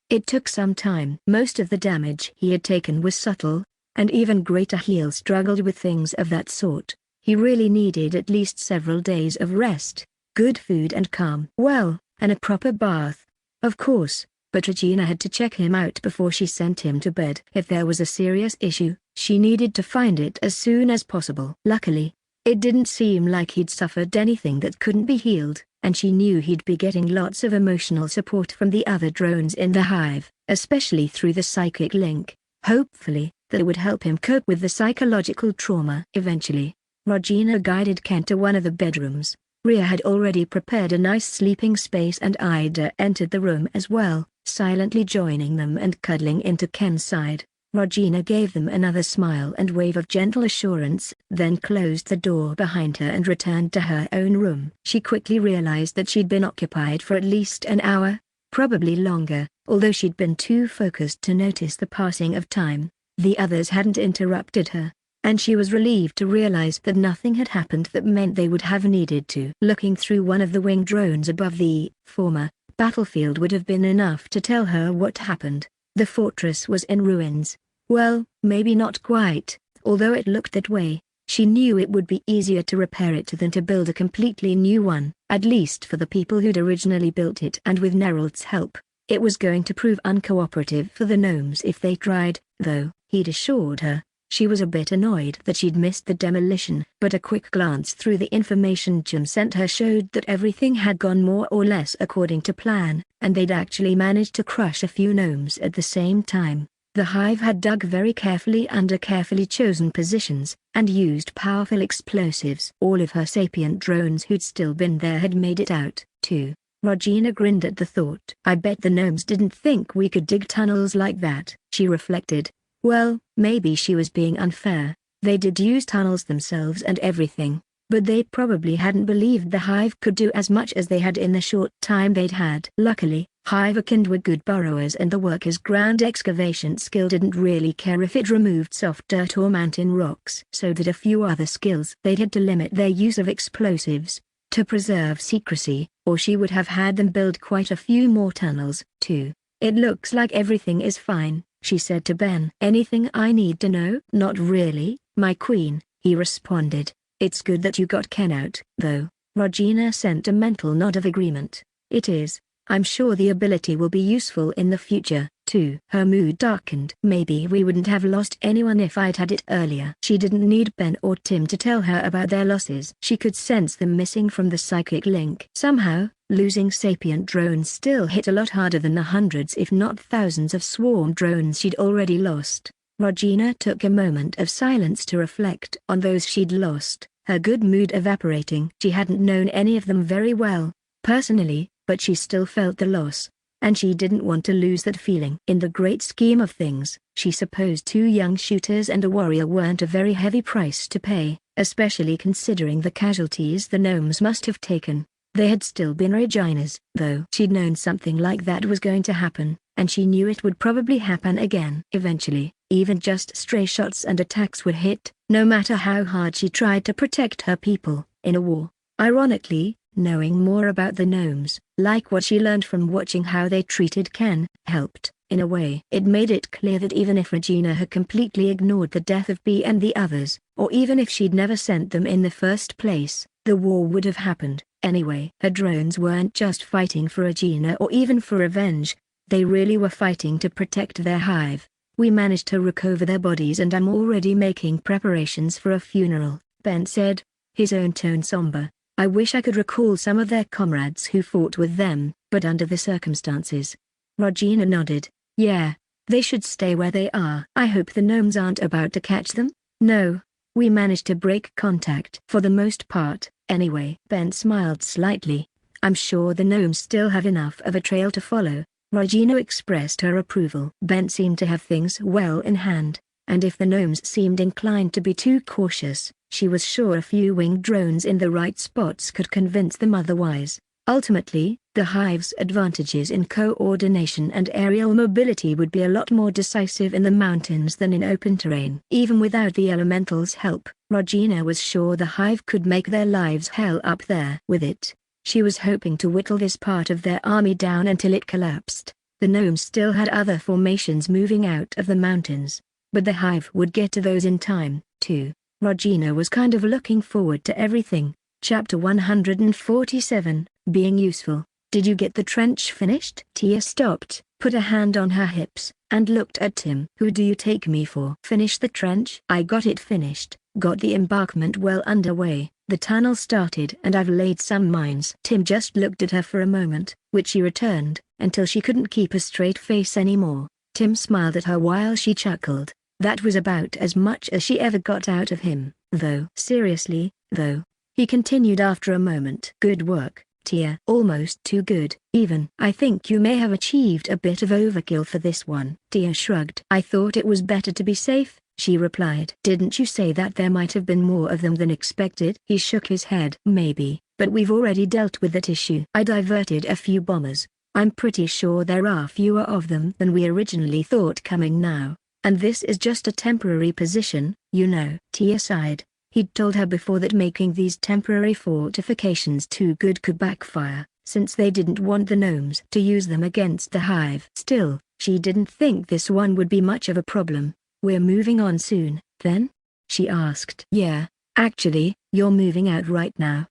It took some time. Most of the damage he had taken was subtle, and even Greater Heal struggled with things of that sort. He really needed at least several days of rest, good food and calm. Well, and a proper bath. Of course, but Regina had to check him out before she sent him to bed. If there was a serious issue, she needed to find it as soon as possible. Luckily, it didn't seem like he'd suffered anything that couldn't be healed, and she knew he'd be getting lots of emotional support from the other drones in the hive, especially through the psychic link. Hopefully, that would help him cope with the psychological trauma. Eventually, Regina guided Ken to one of the bedrooms. Rhea had already prepared a nice sleeping space and Ida entered the room as well, silently joining them and cuddling into Ken's side. Regina gave them another smile and wave of gentle assurance, then closed the door behind her and returned to her own room. She quickly realized that she'd been occupied for at least an hour, probably longer, although she'd been too focused to notice the passing of time. The others hadn't interrupted her, and she was relieved to realize that nothing had happened that meant they would have needed to. Looking through one of the wing drones above the former battlefield would have been enough to tell her what happened. The fortress was in ruins. Well, maybe not quite, although it looked that way. She knew it would be easier to repair it than to build a completely new one, at least for the people who'd originally built it. And with Nerald's help, it was going to prove uncooperative for the gnomes if they tried, though, he'd assured her. She was a bit annoyed that she'd missed the demolition, but a quick glance through the information Jim sent her showed that everything had gone more or less according to plan, and they'd actually managed to crush a few gnomes at the same time. The hive had dug very carefully under carefully chosen positions, and used powerful explosives. All of her sapient drones who'd still been there had made it out, too. Regina grinned at the thought. "I bet the gnomes didn't think we could dig tunnels like that," she reflected. Well, maybe she was being unfair. They did use tunnels themselves and everything. But they probably hadn't believed the Hive could do as much as they had in the short time they'd had. Luckily, Hivekind were good burrowers and the workers' ground excavation skill didn't really care if it removed soft dirt or mountain rocks. So did a few other skills. They'd had to limit their use of explosives to preserve secrecy, or she would have had them build quite a few more tunnels, too. It looks like everything is fine, she said to Ben. Anything I need to know? Not really, my queen, he responded. It's good that you got Ken out, though. Regina sent a mental nod of agreement. It is. I'm sure the ability will be useful in the future, too. Her mood darkened. Maybe we wouldn't have lost anyone if I'd had it earlier. She didn't need Ben or Tim to tell her about their losses. She could sense them missing from the psychic link. Somehow, losing sapient drones still hit a lot harder than the hundreds if not thousands of swarm drones she'd already lost. Regina took a moment of silence to reflect on those she'd lost, her good mood evaporating. She hadn't known any of them very well, personally, but she still felt the loss, and she didn't want to lose that feeling. In the great scheme of things, she supposed 2 young shooters and a warrior weren't a very heavy price to pay, especially considering the casualties the gnomes must have taken. They had still been Regina's, though. She'd known something like that was going to happen, and she knew it would probably happen again. Eventually, even just stray shots and attacks would hit, no matter how hard she tried to protect her people, in a war. Ironically, knowing more about the gnomes, like what she learned from watching how they treated Ken, helped. In a way, it made it clear that even if Regina had completely ignored the death of B and the others, or even if she'd never sent them in the first place, the war would have happened. Anyway, her drones weren't just fighting for Regina or even for revenge, they really were fighting to protect their hive. We managed to recover their bodies and I'm already making preparations for a funeral, Ben said, his own tone somber. I wish I could recall some of their comrades who fought with them, but under the circumstances. Regina nodded. Yeah, they should stay where they are. I hope the gnomes aren't about to catch them? No. We managed to break contact. For the most part, anyway. Ben smiled slightly. I'm sure the gnomes still have enough of a trail to follow. Regina expressed her approval. Ben seemed to have things well in hand, and if the gnomes seemed inclined to be too cautious, she was sure a few winged drones in the right spots could convince them otherwise. Ultimately, the hive's advantages in coordination and aerial mobility would be a lot more decisive in the mountains than in open terrain. Even without the elementals' help, Regina was sure the hive could make their lives hell up there. With it, she was hoping to whittle this part of their army down until it collapsed. The gnomes still had other formations moving out of the mountains, but the hive would get to those in time, too. Regina was kind of looking forward to everything. Chapter 147, Being Useful. Did you get the trench finished? Tia stopped, put a hand on her hips, and looked at Tim. Who do you take me for? Finish the trench? I got it finished, got the embankment well underway, the tunnel started and I've laid some mines. Tim just looked at her for a moment, which she returned, until she couldn't keep a straight face anymore. Tim smiled at her while she chuckled. That was about as much as she ever got out of him, though. Seriously, though, he continued after a moment. Good work, Tia. Almost too good, even. I think you may have achieved a bit of overkill for this one. Tia shrugged. I thought it was better to be safe, she replied. Didn't you say that there might have been more of them than expected? He shook his head. Maybe, but we've already dealt with that issue. I diverted a few bombers. I'm pretty sure there are fewer of them than we originally thought coming now. And this is just a temporary position, you know. Tia sighed. He'd told her before that making these temporary fortifications too good could backfire, since they didn't want the gnomes to use them against the hive. Still, she didn't think this one would be much of a problem. We're moving on soon, then? She asked. Yeah, actually, you're moving out right now.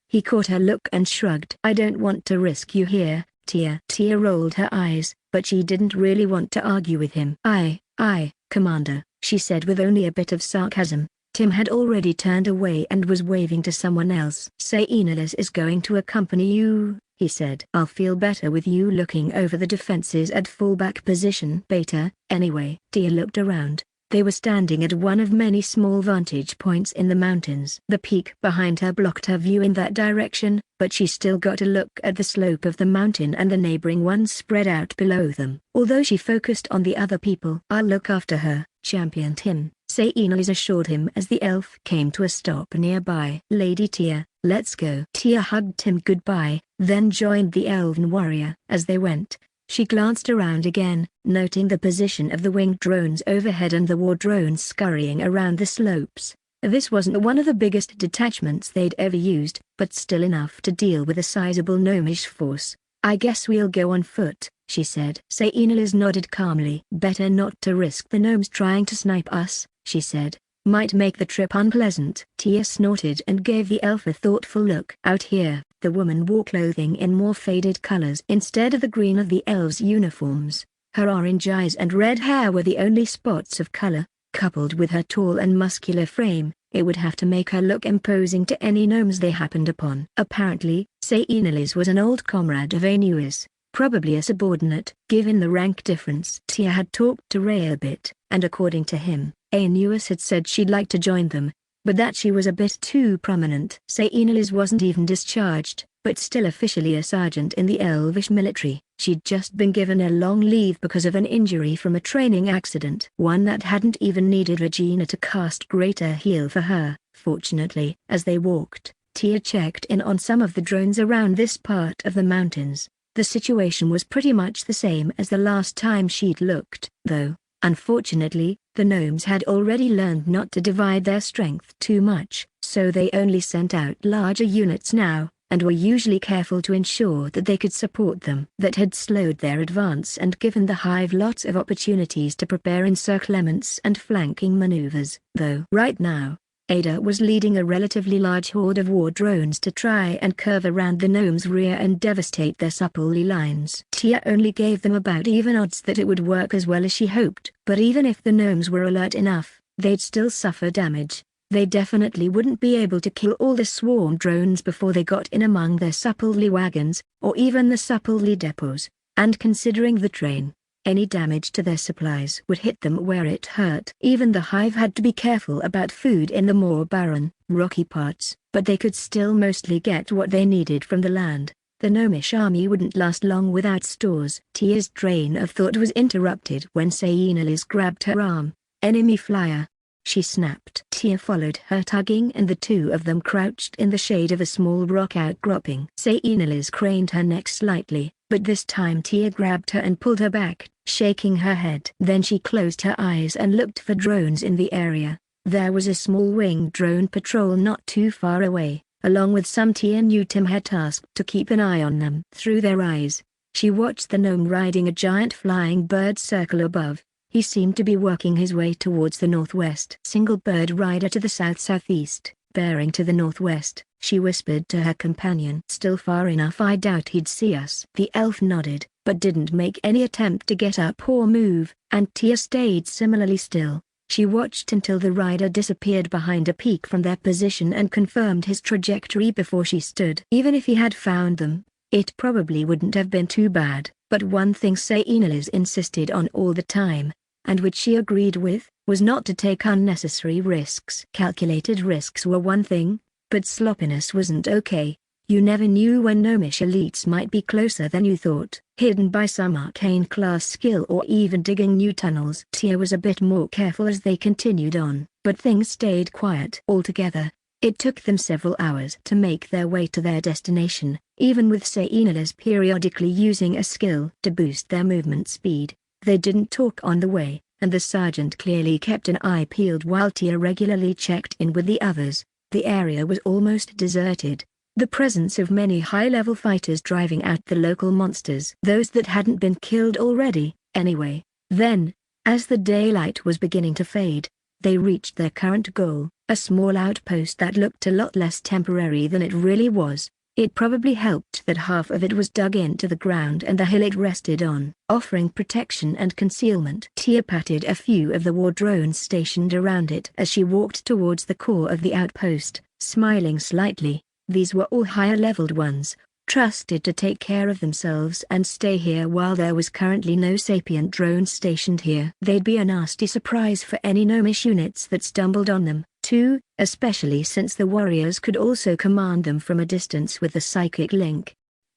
He caught her look and shrugged. I don't want to risk you here, Tia. Tia rolled her eyes, but she didn't really want to argue with him. Aye, Commander, she said with only a bit of sarcasm. Tim had already turned away and was waving to someone else. Say Enelis is going to accompany you, he said. I'll feel better with you looking over the defenses at fullback position. Beta, anyway. Tia looked around. They were standing at one of many small vantage points in the mountains. The peak behind her blocked her view in that direction, but she still got a look at the slope of the mountain and the neighboring ones spread out below them. Although she focused on the other people. I'll look after her, championed him, Saenalis assured him as the elf came to a stop nearby. Lady Tia, let's go. Tia hugged him goodbye, then joined the elven warrior. As they went, she glanced around again, noting the position of the winged drones overhead and the war drones scurrying around the slopes. This wasn't one of the biggest detachments they'd ever used, but still enough to deal with a sizable gnomish force. I guess we'll go on foot, she said. Saenalis nodded calmly. Better not to risk the gnomes trying to snipe us, she said. Might make the trip unpleasant. Tia snorted and gave the elf a thoughtful look. Out here, the woman wore clothing in more faded colors instead of the green of the elves' uniforms. Her orange eyes and red hair were the only spots of color. Coupled with her tall and muscular frame, it would have to make her look imposing to any gnomes they happened upon. Apparently, Saenalis was an old comrade of Aeneas, probably a subordinate. Given the rank difference, Tia had talked to Ray a bit, and according to him, Aeneas had said she'd like to join them, but that she was a bit too prominent. Saenalis wasn't even discharged, but still officially a sergeant in the elvish military. She'd just been given a long leave because of an injury from a training accident. One that hadn't even needed Regina to cast greater heal for her. Fortunately, as they walked, Tia checked in on some of the drones around this part of the mountains. The situation was pretty much the same as the last time she'd looked, though, unfortunately, the gnomes had already learned not to divide their strength too much, so they only sent out larger units now, and were usually careful to ensure that they could support them. That had slowed their advance and given the hive lots of opportunities to prepare encirclements and flanking maneuvers. Though right now, Ada was leading a relatively large horde of war drones to try and curve around the gnomes' rear and devastate their supple lines. Tia only gave them about even odds that it would work as well as she hoped. But even if the gnomes were alert enough, they'd still suffer damage. They definitely wouldn't be able to kill all the swarm drones before they got in among their supplely wagons, or even the supplely depots. And considering the train, any damage to their supplies would hit them where it hurt. Even the hive had to be careful about food in the more barren, rocky parts, but they could still mostly get what they needed from the land. The gnomish army wouldn't last long without stores. Tia's train of thought was interrupted when Saenalis grabbed her arm. Enemy flyer, she snapped. Tia followed her tugging and the two of them crouched in the shade of a small rock outcropping. Saenalis craned her neck slightly, but this time Tia grabbed her and pulled her back, shaking her head. Then she closed her eyes and looked for drones in the area. There was a small winged drone patrol not too far away, along with some Tia knew Tim had tasked to keep an eye on them. Through their eyes, she watched the gnome riding a giant flying bird circle above. He seemed to be working his way towards the northwest. Single bird rider to the south-southeast, bearing to the northwest, she whispered to her companion. Still far enough, I doubt he'd see us. The elf nodded, but didn't make any attempt to get up or move, and Tia stayed similarly still. She watched until the rider disappeared behind a peak from their position and confirmed his trajectory before she stood. Even if he had found them, it probably wouldn't have been too bad. But one thing Saenalis insisted on all the time, and which she agreed with, was not to take unnecessary risks. Calculated risks were one thing, but sloppiness wasn't okay. You never knew when gnomish elites might be closer than you thought, hidden by some arcane class skill or even digging new tunnels. Tia was a bit more careful as they continued on, but things stayed quiet. Altogether, it took them several hours to make their way to their destination, even with Saenalis periodically using a skill to boost their movement speed. They didn't talk on the way, and the sergeant clearly kept an eye peeled while Tia regularly checked in with the others. The area was almost deserted, the presence of many high-level fighters driving out the local monsters. Those that hadn't been killed already, anyway. Then, as the daylight was beginning to fade, they reached their current goal, a small outpost that looked a lot less temporary than it really was. It probably helped that half of it was dug into the ground and the hill it rested on, offering protection and concealment. Tia patted a few of the war drones stationed around it as she walked towards the core of the outpost, smiling slightly. These were all higher-leveled ones, trusted to take care of themselves and stay here while there was currently no sapient drone stationed here. They'd be a nasty surprise for any gnomish units that stumbled on them, too, especially since the warriors could also command them from a distance with the psychic link.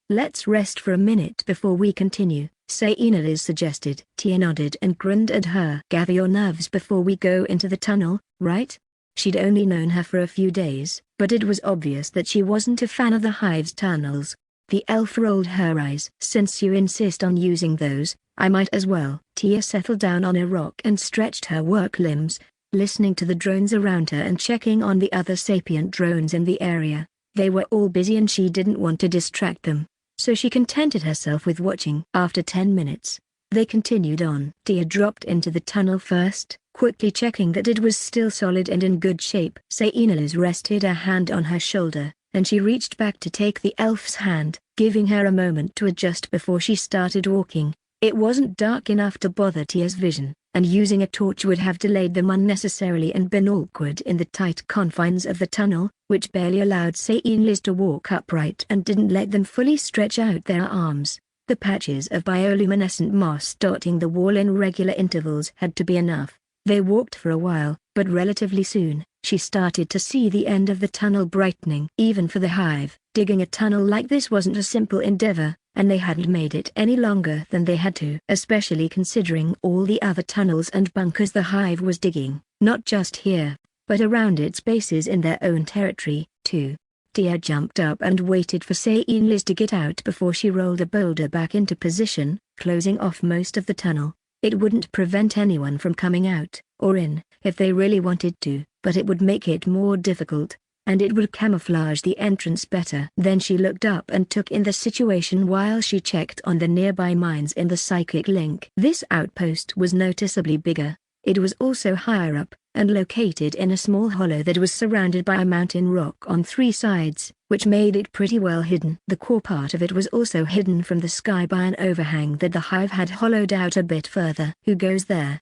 Let's rest for a minute before we continue, Sainalis suggested. Tia nodded and grinned at her. Gather your nerves before we go into the tunnel, right? She'd only known her for a few days, but it was obvious that she wasn't a fan of the hive's tunnels. The elf rolled her eyes. Since you insist on using those, I might as well. Tia settled down on a rock and stretched her work limbs, listening to the drones around her and checking on the other sapient drones in the area. They were all busy and she didn't want to distract them, so she contented herself with watching. After 10 minutes, they continued on. Tia dropped into the tunnel first, quickly checking that it was still solid and in good shape. Sainalis rested a hand on her shoulder, and she reached back to take the elf's hand, giving her a moment to adjust before she started walking. It wasn't dark enough to bother Tia's vision, and using a torch would have delayed them unnecessarily and been awkward in the tight confines of the tunnel, which barely allowed Sainalis to walk upright and didn't let them fully stretch out their arms. The patches of bioluminescent moss dotting the wall in regular intervals had to be enough. They walked for a while, but relatively soon, she started to see the end of the tunnel brightening. Even for the hive, digging a tunnel like this wasn't a simple endeavor, and they hadn't made it any longer than they had to. Especially considering all the other tunnels and bunkers the hive was digging, not just here, but around its bases in their own territory, too. Tia jumped up and waited for Sainalis to get out before she rolled a boulder back into position, closing off most of the tunnel. It wouldn't prevent anyone from coming out, or in, if they really wanted to, but it would make it more difficult, and it would camouflage the entrance better. Then she looked up and took in the situation while she checked on the nearby mines in the psychic link. This outpost was noticeably bigger. It was also higher up, and located in a small hollow that was surrounded by a mountain rock on 3 sides, which made it pretty well hidden. The core part of it was also hidden from the sky by an overhang that the hive had hollowed out a bit further. Who goes there?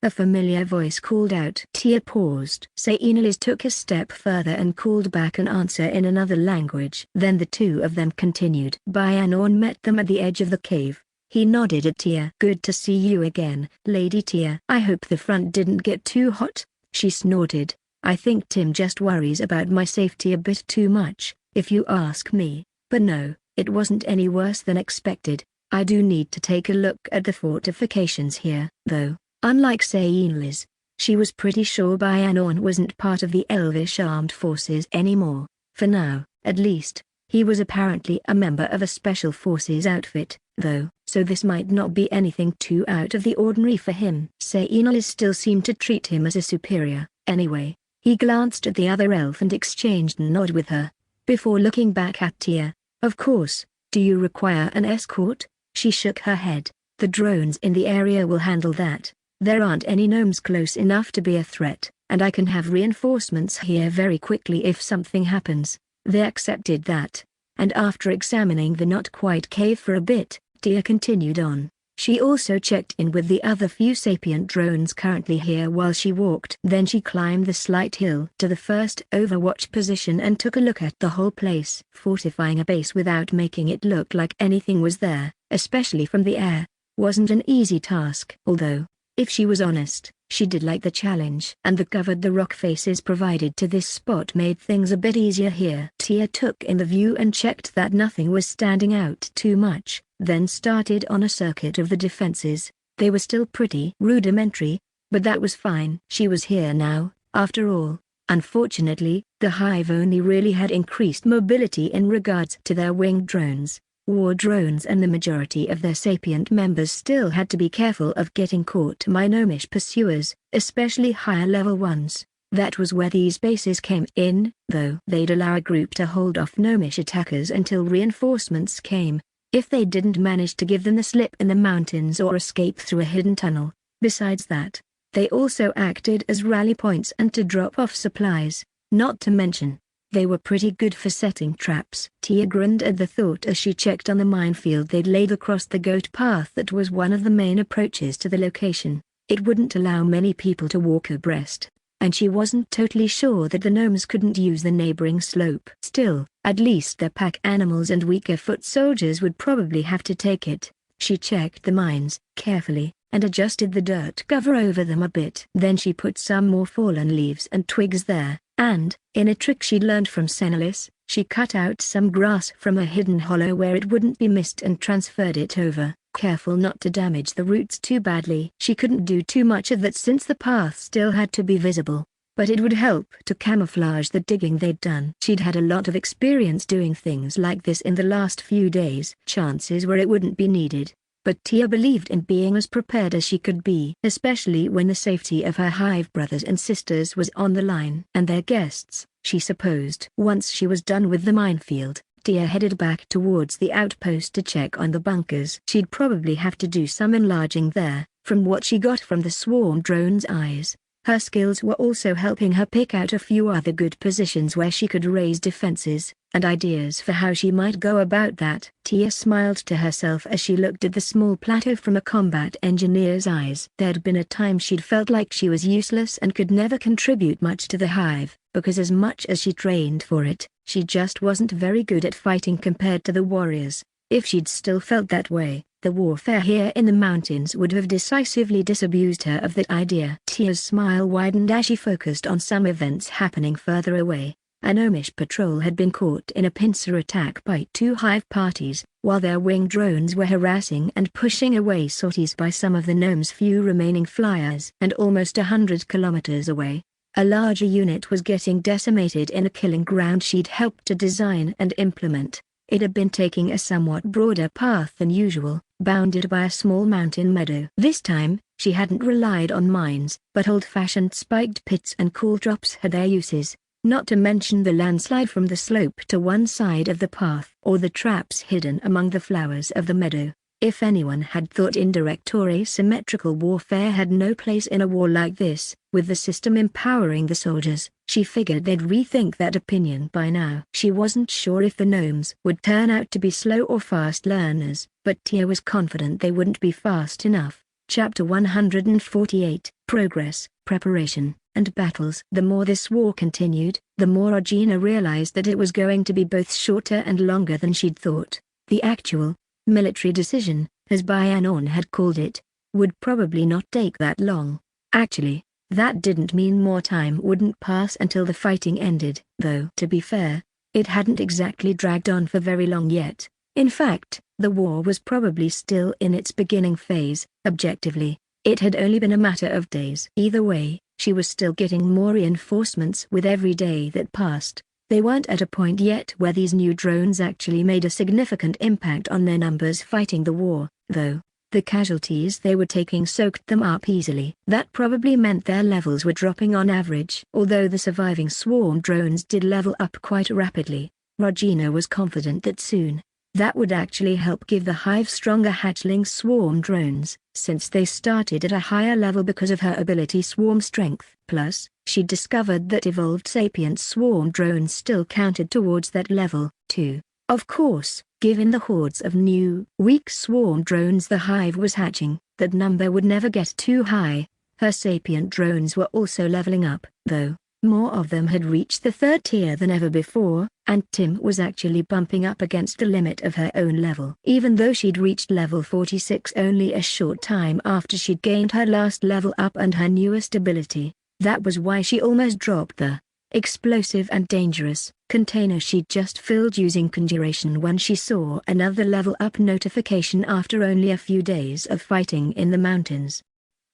A familiar voice called out. Tia paused. Sainalis took a step further and called back an answer in another language. Then the two of them continued. Byanorn met them at the edge of the cave. He nodded at Tia. Good to see you again, Lady Tia. I hope the front didn't get too hot, she snorted. I think Tim just worries about my safety a bit too much, if you ask me. But no, it wasn't any worse than expected. I do need to take a look at the fortifications here, though. Unlike Sainalis, she was pretty sure Byanorn wasn't part of the Elvish armed forces anymore. For now, at least, he was apparently a member of a special forces outfit, though, so this might not be anything too out of the ordinary for him. Sainalis still seemed to treat him as a superior. Anyway, he glanced at the other elf and exchanged a nod with her, before looking back at Tia. Of course. Do you require an escort? She shook her head. The drones in the area will handle that. There aren't any gnomes close enough to be a threat, and I can have reinforcements here very quickly if something happens. They accepted that, and after examining the not-quite cave for a bit, Tia continued on. She also checked in with the other few sapient drones currently here while she walked. Then she climbed the slight hill to the first overwatch position and took a look at the whole place. Fortifying a base without making it look like anything was there, especially from the air, wasn't an easy task. Although, if she was honest, she did like the challenge. And the covered the rock faces provided to this spot made things a bit easier here. Tia took in the view and checked that nothing was standing out too much, then started on a circuit of the defenses. They were still pretty rudimentary, but that was fine. She was here now, after all. Unfortunately, the hive only really had increased mobility in regards to their winged drones. War drones and the majority of their sapient members still had to be careful of getting caught by gnomish pursuers, especially higher level ones. That was where these bases came in, though. They'd allow a group to hold off gnomish attackers until reinforcements came, if they didn't manage to give them the slip in the mountains or escape through a hidden tunnel. Besides that, they also acted as rally points and to drop off supplies, not to mention, they were pretty good for setting traps. Tia grinned at the thought as she checked on the minefield they'd laid across the goat path that was one of the main approaches to the location. It wouldn't allow many people to walk abreast, and she wasn't totally sure that the gnomes couldn't use the neighboring slope. Still, at least their pack animals and weaker foot soldiers would probably have to take it. She checked the mines carefully, and adjusted the dirt cover over them a bit. Then she put some more fallen leaves and twigs there, and, in a trick she'd learned from Sainalis, she cut out some grass from a hidden hollow where it wouldn't be missed and transferred it over. careful not to damage the roots too badly. She couldn't do too much of that since the path still had to be visible, but it would help to camouflage the digging they'd done. She'd had a lot of experience doing things like this in the last few days. Chances were it wouldn't be needed, but Tia believed in being as prepared as she could be, especially when the safety of her hive brothers and sisters was on the line. And their guests, she supposed. Once she was done with the minefield, Tia headed back towards the outpost to check on the bunkers. She'd probably have to do some enlarging there, from what she got from the swarm drone's eyes. Her skills were also helping her pick out a few other good positions where she could raise defenses, and ideas for how she might go about that. Tia smiled to herself as she looked at the small plateau from a combat engineer's eyes. There'd been a time she'd felt like she was useless and could never contribute much to the hive, because as much as she trained for it, she just wasn't very good at fighting compared to the warriors. If she'd still felt that way, the warfare here in the mountains would have decisively disabused her of that idea. Tia's smile widened as she focused on some events happening further away. An Omish patrol had been caught in a pincer attack by two hive parties, while their wing drones were harassing and pushing away sorties by some of the gnomes' few remaining flyers. And almost 100 kilometers away, a larger unit was getting decimated in a killing ground she'd helped to design and implement. It had been taking a somewhat broader path than usual, bounded by a small mountain meadow. This time, she hadn't relied on mines, but old-fashioned spiked pits and cool drops had their uses, not to mention the landslide from the slope to one side of the path, or the traps hidden among the flowers of the meadow. If anyone had thought indirect or asymmetrical warfare had no place in a war like this, with the system empowering the soldiers, she figured they'd rethink that opinion by now. She wasn't sure if the gnomes would turn out to be slow or fast learners, but Tia was confident they wouldn't be fast enough. Chapter 148, Progress, Preparation, and Battles. The more this war continued, the more Augina realized that it was going to be both shorter and longer than she'd thought. The actual military decision, as Bayanon had called it, would probably not take that long. Actually, that didn't mean more time wouldn't pass until the fighting ended. Though, to be fair, it hadn't exactly dragged on for very long yet. In fact, the war was probably still in its beginning phase. Objectively, it had only been a matter of days. Either way, she was still getting more reinforcements with every day that passed. They weren't at a point yet where these new drones actually made a significant impact on their numbers fighting the war, though. The casualties they were taking soaked them up easily. That probably meant their levels were dropping on average. Although the surviving swarm drones did level up quite rapidly, Regina was confident that soon, that would actually help give the hive stronger hatchling swarm drones, since they started at a higher level because of her ability swarm strength. Plus, she discovered that evolved sapient swarm drones still counted towards that level, too. Of course, given the hordes of new, weak swarm drones the hive was hatching, that number would never get too high. Her sapient drones were also leveling up, though. More of them had reached the third tier than ever before, and Tim was actually bumping up against the limit of her own level. Even though she'd reached level 46 only a short time after she'd gained her last level up and her newest ability, that was why she almost dropped the explosive and dangerous container she'd just filled using conjuration when she saw another level up notification after only a few days of fighting in the mountains.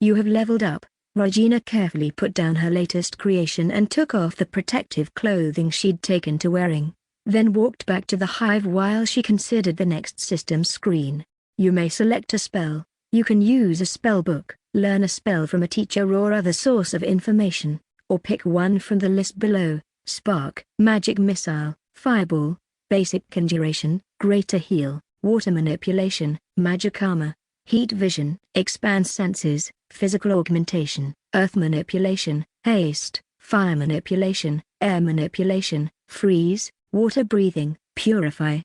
You have leveled up. Regina carefully put down her latest creation and took off the protective clothing she'd taken to wearing, then walked back to the hive while she considered the next system screen. You may select a spell. You can use a spell book, learn a spell from a teacher or other source of information, or pick one from the list below: Spark, Magic Missile, Fireball, Basic Conjuration, Greater Heal, Water Manipulation, Magic Armor, Heat Vision, Expand Senses, Physical Augmentation, Earth Manipulation, Haste, Fire Manipulation, Air Manipulation, Freeze, Water Breathing, Purify.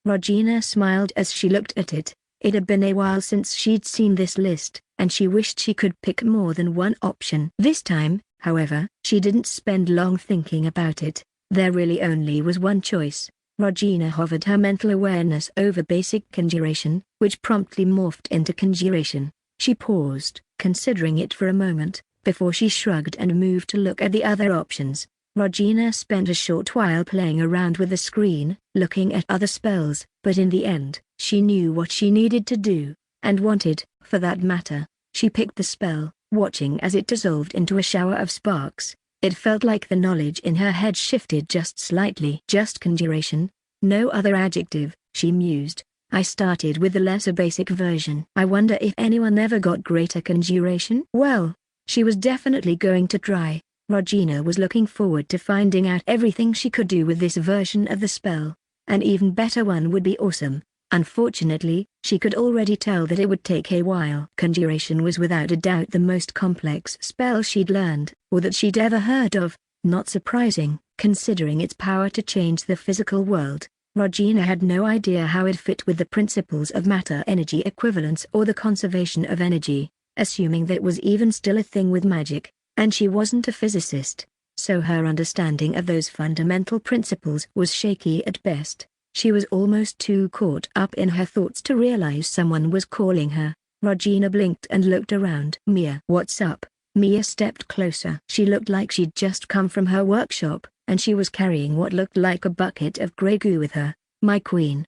Regina smiled as she looked at it. It had been a while since she'd seen this list, and she wished she could pick more than one option. This time, however, she didn't spend long thinking about it. There really only was one choice. Regina hovered her mental awareness over Basic Conjuration, which promptly morphed into Conjuration. She paused, considering it for a moment, before she shrugged and moved to look at the other options. Regina spent a short while playing around with the screen, looking at other spells, but in the end, she knew what she needed to do. and wanted, for that matter. She picked the spell, watching as it dissolved into a shower of sparks. It felt like the knowledge in her head shifted just slightly. Just conjuration? No other adjective, she mused. I started with the lesser basic version. I wonder if anyone ever got greater conjuration? Well, she was definitely going to try. Regina was looking forward to finding out everything she could do with this version of the spell. An even better one would be awesome. Unfortunately, she could already tell that it would take a while. Conjuration was without a doubt the most complex spell she'd learned, or that she'd ever heard of. Not surprising, considering its power to change the physical world. Regina had no idea how it fit with the principles of matter-energy equivalence or the conservation of energy, assuming that it was even still a thing with magic, and she wasn't a physicist, so her understanding of those fundamental principles was shaky at best. She was almost too caught up in her thoughts to realize someone was calling her. Regina blinked and looked around. Mia. What's up? Mia stepped closer. She looked like she'd just come from her workshop, and she was carrying what looked like a bucket of grey goo with her. My queen.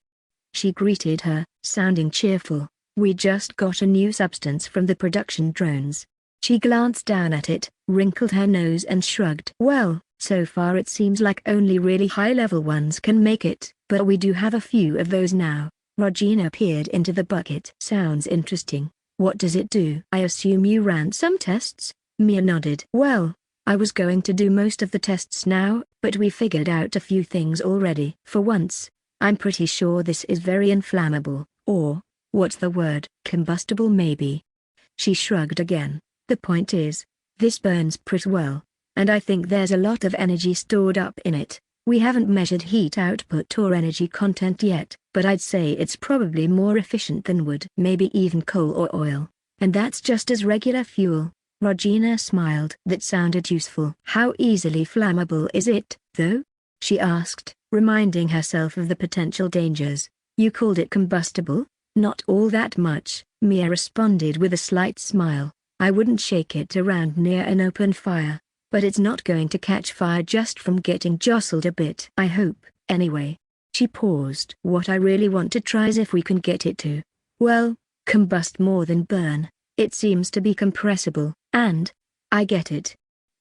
She greeted her, sounding cheerful. We just got a new substance from the production drones. She glanced down at it, wrinkled her nose and shrugged. Well, so far it seems like only really high-level ones can make it, but we do have a few of those now. Regina peered into the bucket. Sounds interesting. What does it do? I assume you ran some tests? Mia nodded. Well, I was going to do most of the tests now, but we figured out a few things already. For once, I'm pretty sure this is very inflammable, or, what's the word? Combustible maybe. She shrugged again. The point is, this burns pretty well, and I think there's a lot of energy stored up in it. We haven't measured heat output or energy content yet, but I'd say it's probably more efficient than wood, maybe even coal or oil. And that's just as regular fuel. Regina smiled. That sounded useful. How easily flammable is it, though? She asked, reminding herself of the potential dangers. You called it combustible? Not all that much, Mia responded with a slight smile. I wouldn't shake it around near an open fire, but it's not going to catch fire just from getting jostled a bit. I hope, anyway. She paused. What I really want to try is if we can get it to, well, combust more than burn. It seems to be compressible, and, I get it.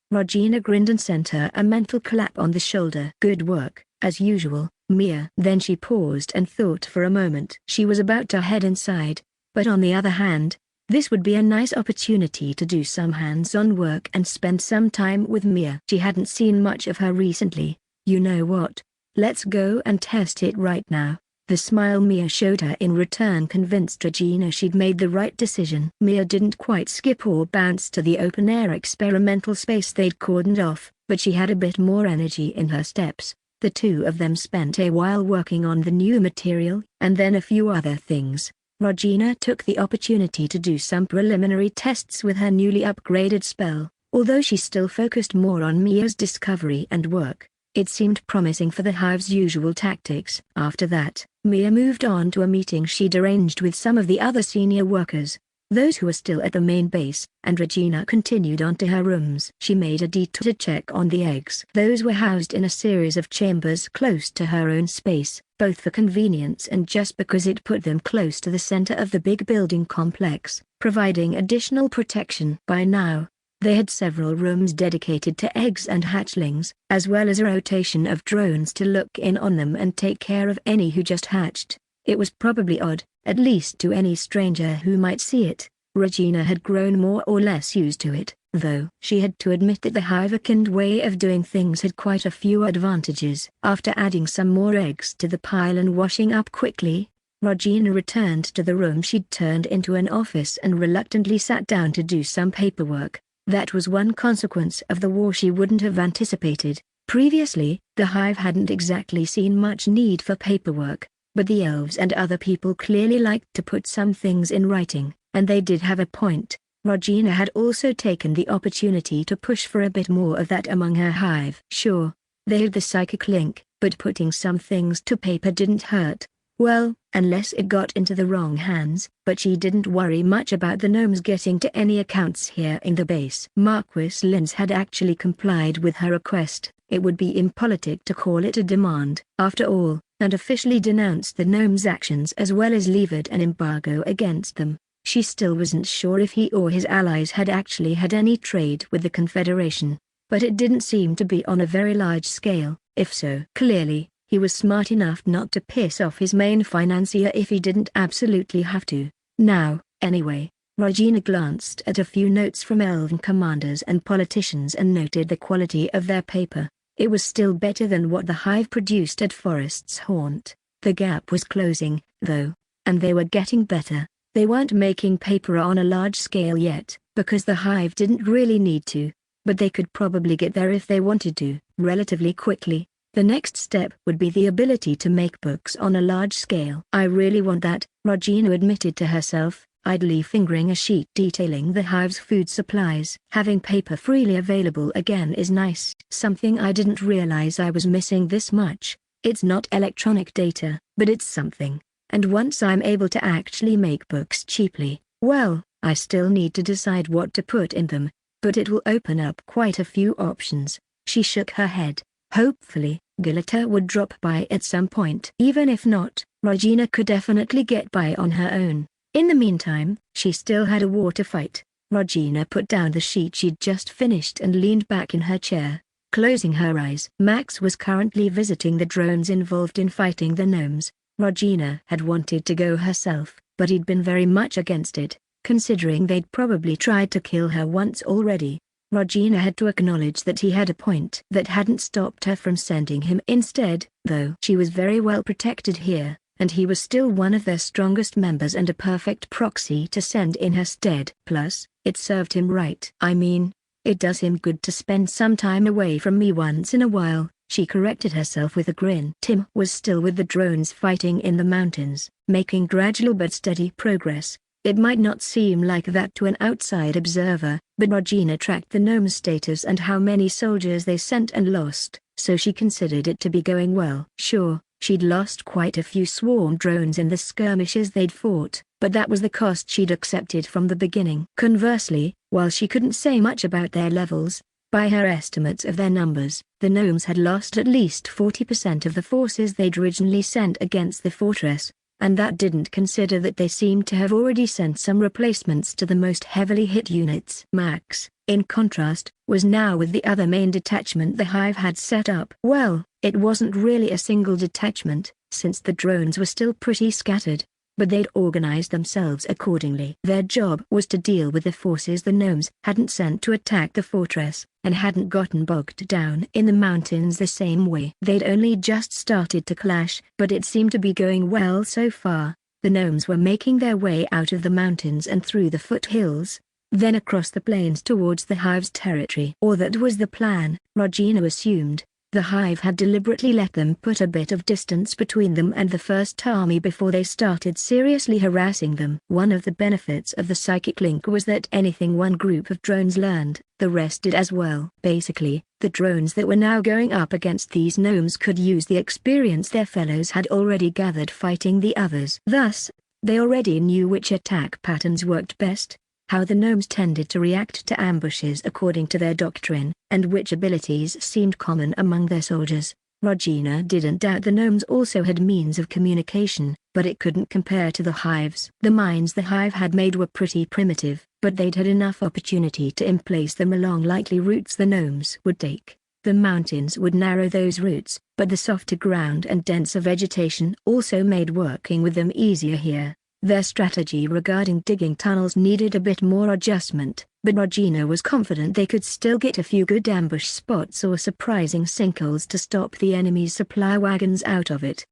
Regina grinned and sent her a mental clap on the shoulder. Good work, as usual, Mia. Then she paused and thought for a moment. She was about to head inside, but on the other hand, this would be a nice opportunity to do some hands-on work and spend some time with Mia. She hadn't seen much of her recently. You know what? Let's go and test it right now. The smile Mia showed her in return convinced Regina she'd made the right decision. Mia didn't quite skip or bounce to the open-air experimental space they'd cordoned off, but she had a bit more energy in her steps. The two of them spent a while working on the new material, and then a few other things. Regina took the opportunity to do some preliminary tests with her newly upgraded spell, although she still focused more on Mia's discovery and work. It seemed promising for the Hive's usual tactics. After that, Mia moved on to a meeting she'd arranged with some of the other senior workers, those who were still at the main base, and Regina continued on to her rooms. She made a detour to check on the eggs. Those were housed in a series of chambers close to her own space, both for convenience and just because it put them close to the center of the big building complex, providing additional protection. By now, they had several rooms dedicated to eggs and hatchlings, as well as a rotation of drones to look in on them and take care of any who just hatched. It was probably odd, at least to any stranger who might see it. Regina had grown more or less used to it, though she had to admit that the Hive-akin way of doing things had quite a few advantages. After adding some more eggs to the pile and washing up quickly, Regina returned to the room she'd turned into an office and reluctantly sat down to do some paperwork. That was one consequence of the war she wouldn't have anticipated. Previously, the Hive hadn't exactly seen much need for paperwork, but the elves and other people clearly liked to put some things in writing, and they did have a point. Regina had also taken the opportunity to push for a bit more of that among her Hive. Sure, they had the psychic link, but putting some things to paper didn't hurt. Well, unless it got into the wrong hands, but she didn't worry much about the gnomes getting to any accounts here in the base. Marquis Linz had actually complied with her request. It would be impolitic to call it a demand. After all, and officially denounced the gnome's actions as well as levied an embargo against them. She still wasn't sure if he or his allies had actually had any trade with the Confederation, but it didn't seem to be on a very large scale. If so, clearly, he was smart enough not to piss off his main financier if he didn't absolutely have to. Now, anyway, Regina glanced at a few notes from elven commanders and politicians and noted the quality of their paper. It was still better than what the Hive produced at Forest's Haunt. The gap was closing, though, and they were getting better. They weren't making paper on a large scale yet, because the Hive didn't really need to, but they could probably get there if they wanted to, relatively quickly. The next step would be the ability to make books on a large scale. I really want that, Regina admitted to herself, idly fingering a sheet detailing the Hive's food supplies. Having paper freely available again is nice. Something I didn't realize I was missing this much. It's not electronic data, but it's something. And once I'm able to actually make books cheaply, well, I still need to decide what to put in them, but it will open up quite a few options. She shook her head. Hopefully, Galata would drop by at some point. Even if not, Regina could definitely get by on her own. In the meantime, she still had a war to fight. Regina put down the sheet she'd just finished and leaned back in her chair, closing her eyes. Max was currently visiting the drones involved in fighting the gnomes. Regina had wanted to go herself, but he'd been very much against it, considering they'd probably tried to kill her once already. Regina had to acknowledge that he had a point. That hadn't stopped her from sending him instead, though. She was very well protected here, and he was still one of their strongest members and a perfect proxy to send in her stead. Plus, it served him right. I mean, it does him good to spend some time away from me once in a while. She corrected herself with a grin. Tim was still with the drones fighting in the mountains, making gradual but steady progress. It might not seem like that to an outside observer, but Regina tracked the gnome's status and how many soldiers they sent and lost, so she considered it to be going well. Sure, she'd lost quite a few swarm drones in the skirmishes they'd fought, but that was the cost she'd accepted from the beginning. Conversely, while she couldn't say much about their levels, by her estimates of their numbers, the gnomes had lost at least 40% of the forces they'd originally sent against the fortress, and that didn't consider that they seemed to have already sent some replacements to the most heavily hit units. Max, in contrast, was now with the other main detachment the Hive had set up. Well, it wasn't really a single detachment, since the drones were still pretty scattered, but they'd organized themselves accordingly. Their job was to deal with the forces the gnomes hadn't sent to attack the fortress, and hadn't gotten bogged down in the mountains the same way. They'd only just started to clash, but it seemed to be going well so far. The gnomes were making their way out of the mountains and through the foothills, then across the plains towards the Hive's territory. Or that was the plan, Regina assumed. The Hive had deliberately let them put a bit of distance between them and the First Army before they started seriously harassing them. One of the benefits of the psychic link was that anything one group of drones learned, the rest did as well. Basically, the drones that were now going up against these gnomes could use the experience their fellows had already gathered fighting the others. Thus, they already knew which attack patterns worked best, how the gnomes tended to react to ambushes according to their doctrine, and which abilities seemed common among their soldiers. Regina didn't doubt the gnomes also had means of communication, but it couldn't compare to the Hive's. The mines the Hive had made were pretty primitive, but they'd had enough opportunity to emplace them along likely routes the gnomes would take. The mountains would narrow those routes, but the softer ground and denser vegetation also made working with them easier here. Their strategy regarding digging tunnels needed a bit more adjustment, but Regina was confident they could still get a few good ambush spots or surprising sinkholes to stop the enemy's supply wagons out of it.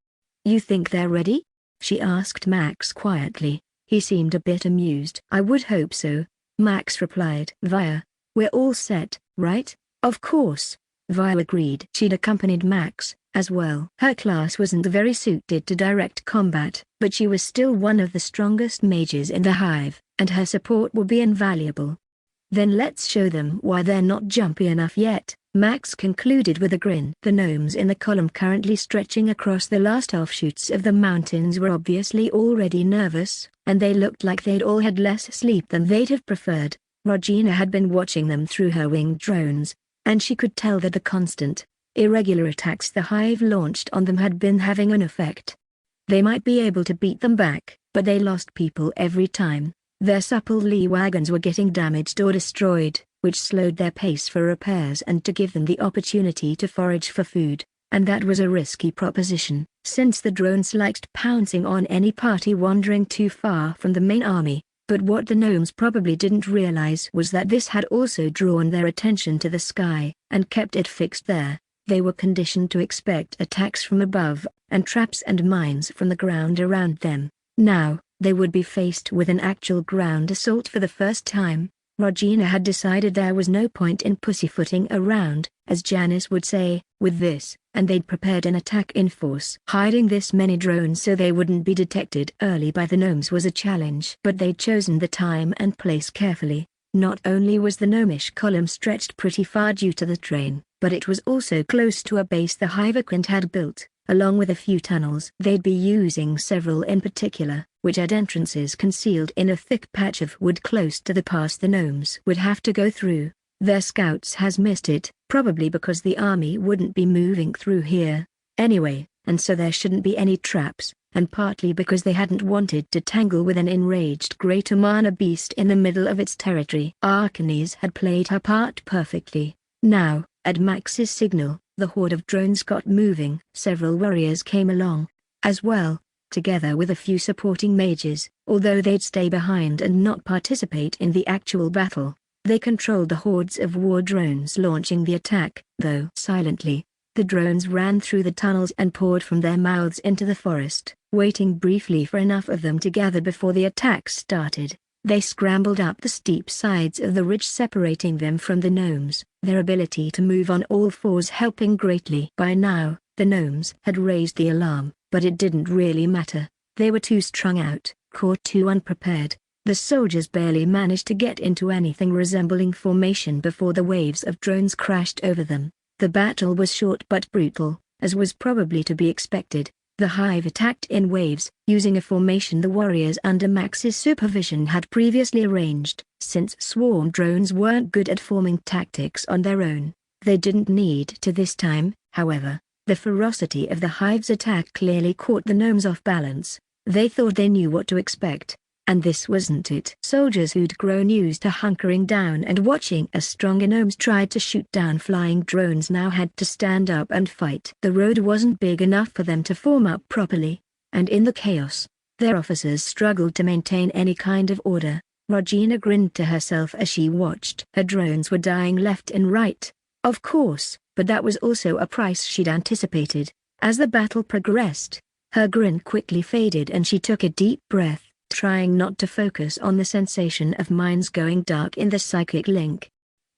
"You think they're ready?" she asked Max quietly. He seemed a bit amused. "I would hope so," Max replied. "Via, we're all set, right?" "Of course," Via agreed. She'd accompanied Max, as well. Her class wasn't very suited to direct combat, but she was still one of the strongest mages in the Hive, and her support will be invaluable. "Then let's show them why they're not jumpy enough yet," Max concluded with a grin. The gnomes in the column currently stretching across the last offshoots of the mountains were obviously already nervous, and they looked like they'd all had less sleep than they'd have preferred. Regina had been watching them through her winged drones, and she could tell that the constant, Irregular attacks the hive launched on them had been having an effect. They might be able to beat them back, but they lost people every time. Their supple lee wagons were getting damaged or destroyed, which slowed their pace for repairs and to give them the opportunity to forage for food. And that was a risky proposition, since the drones liked pouncing on any party wandering too far from the main army. But what the gnomes probably didn't realize was that this had also drawn their attention to the sky, and kept it fixed there. They were conditioned to expect attacks from above, and traps and mines from the ground around them. Now, they would be faced with an actual ground assault for the first time. Regina had decided there was no point in pussyfooting around, as Janice would say, with this, and they'd prepared an attack in force. Hiding this many drones so they wouldn't be detected early by the gnomes was a challenge. But they'd chosen the time and place carefully. Not only was the gnomish column stretched pretty far due to the train, but it was also close to a base the Hivekind had built, along with a few tunnels. They'd be using several in particular, which had entrances concealed in a thick patch of wood close to the pass the gnomes would have to go through. Their scouts has missed it, probably because the army wouldn't be moving through here anyway, and so there shouldn't be any traps, and partly because they hadn't wanted to tangle with an enraged great Amana beast in the middle of its territory. Arcanes had played her part perfectly. Now, at Max's signal, the horde of drones got moving. Several warriors came along as well, together with a few supporting mages, although they'd stay behind and not participate in the actual battle. They controlled the hordes of war drones launching the attack, though silently. The drones ran through the tunnels and poured from their mouths into the forest, waiting briefly for enough of them to gather before the attack started. They scrambled up the steep sides of the ridge separating them from the gnomes, their ability to move on all fours helping greatly. By now, the gnomes had raised the alarm, but it didn't really matter. They were too strung out, caught too unprepared. The soldiers barely managed to get into anything resembling formation before the waves of drones crashed over them. The battle was short but brutal, as was probably to be expected. The hive attacked in waves, using a formation the warriors under Max's supervision had previously arranged. Since swarm drones weren't good at forming tactics on their own, they didn't need to this time. However, the ferocity of the hive's attack clearly caught the gnomes off balance. They thought they knew what to expect, and this wasn't it. Soldiers who'd grown used to hunkering down and watching as stronger gnomes tried to shoot down flying drones now had to stand up and fight. The road wasn't big enough for them to form up properly, and in the chaos, their officers struggled to maintain any kind of order. Regina grinned to herself as she watched. Her drones were dying left and right, of course, but that was also a price she'd anticipated. As the battle progressed, her grin quickly faded and she took a deep breath, trying not to focus on the sensation of minds going dark in the psychic link.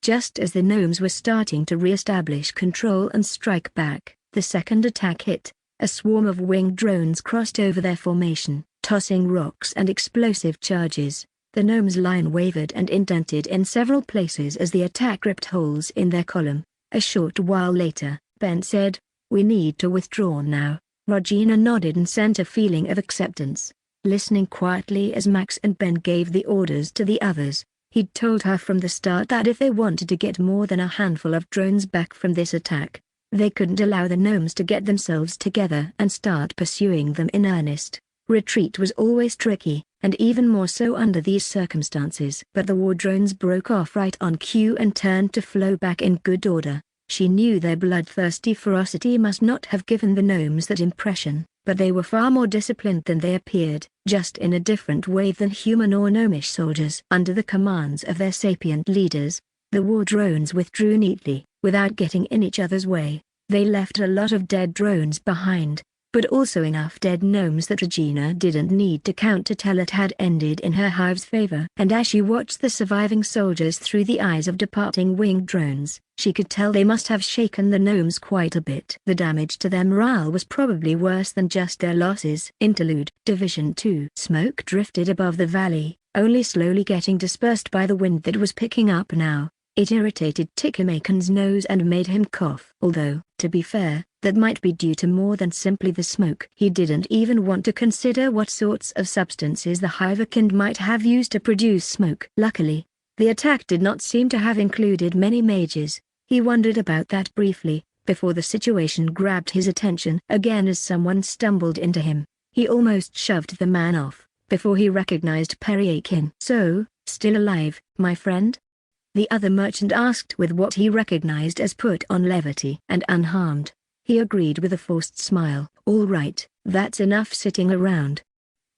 Just as the gnomes were starting to re-establish control and strike back, the second attack hit. A swarm of winged drones crossed over their formation, tossing rocks and explosive charges. The gnomes' line wavered and indented in several places as the attack ripped holes in their column. A short while later, Ben said, "We need to withdraw now." Regina nodded and sent a feeling of acceptance, listening quietly as Max and Ben gave the orders to the others. He'd told her from the start that if they wanted to get more than a handful of drones back from this attack, they couldn't allow the gnomes to get themselves together and start pursuing them in earnest. Retreat was always tricky, and even more so under these circumstances. But the war drones broke off right on cue and turned to flow back in good order. She knew their bloodthirsty ferocity must not have given the gnomes that impression, but they were far more disciplined than they appeared, just in a different way than human or gnomish soldiers. Under the commands of their sapient leaders, the war drones withdrew neatly, without getting in each other's way. They left a lot of dead drones behind, but also enough dead gnomes that Regina didn't need to count to tell it had ended in her hive's favor. And as she watched the surviving soldiers through the eyes of departing winged drones, she could tell they must have shaken the gnomes quite a bit. The damage to their morale was probably worse than just their losses. Interlude. Division 2. Smoke drifted above the valley, only slowly getting dispersed by the wind that was picking up now. It irritated Tikamakan's nose and made him cough. Although, to be fair, that might be due to more than simply the smoke. He didn't even want to consider what sorts of substances the Hivekind might have used to produce smoke. Luckily, the attack did not seem to have included many mages. He wondered about that briefly, before the situation grabbed his attention again as someone stumbled into him. He almost shoved the man off, before he recognized Perry Aiken. "So, still alive, my friend?" the other merchant asked with what he recognized as put-on levity. "And unharmed," he agreed with a forced smile. "All right, that's enough sitting around."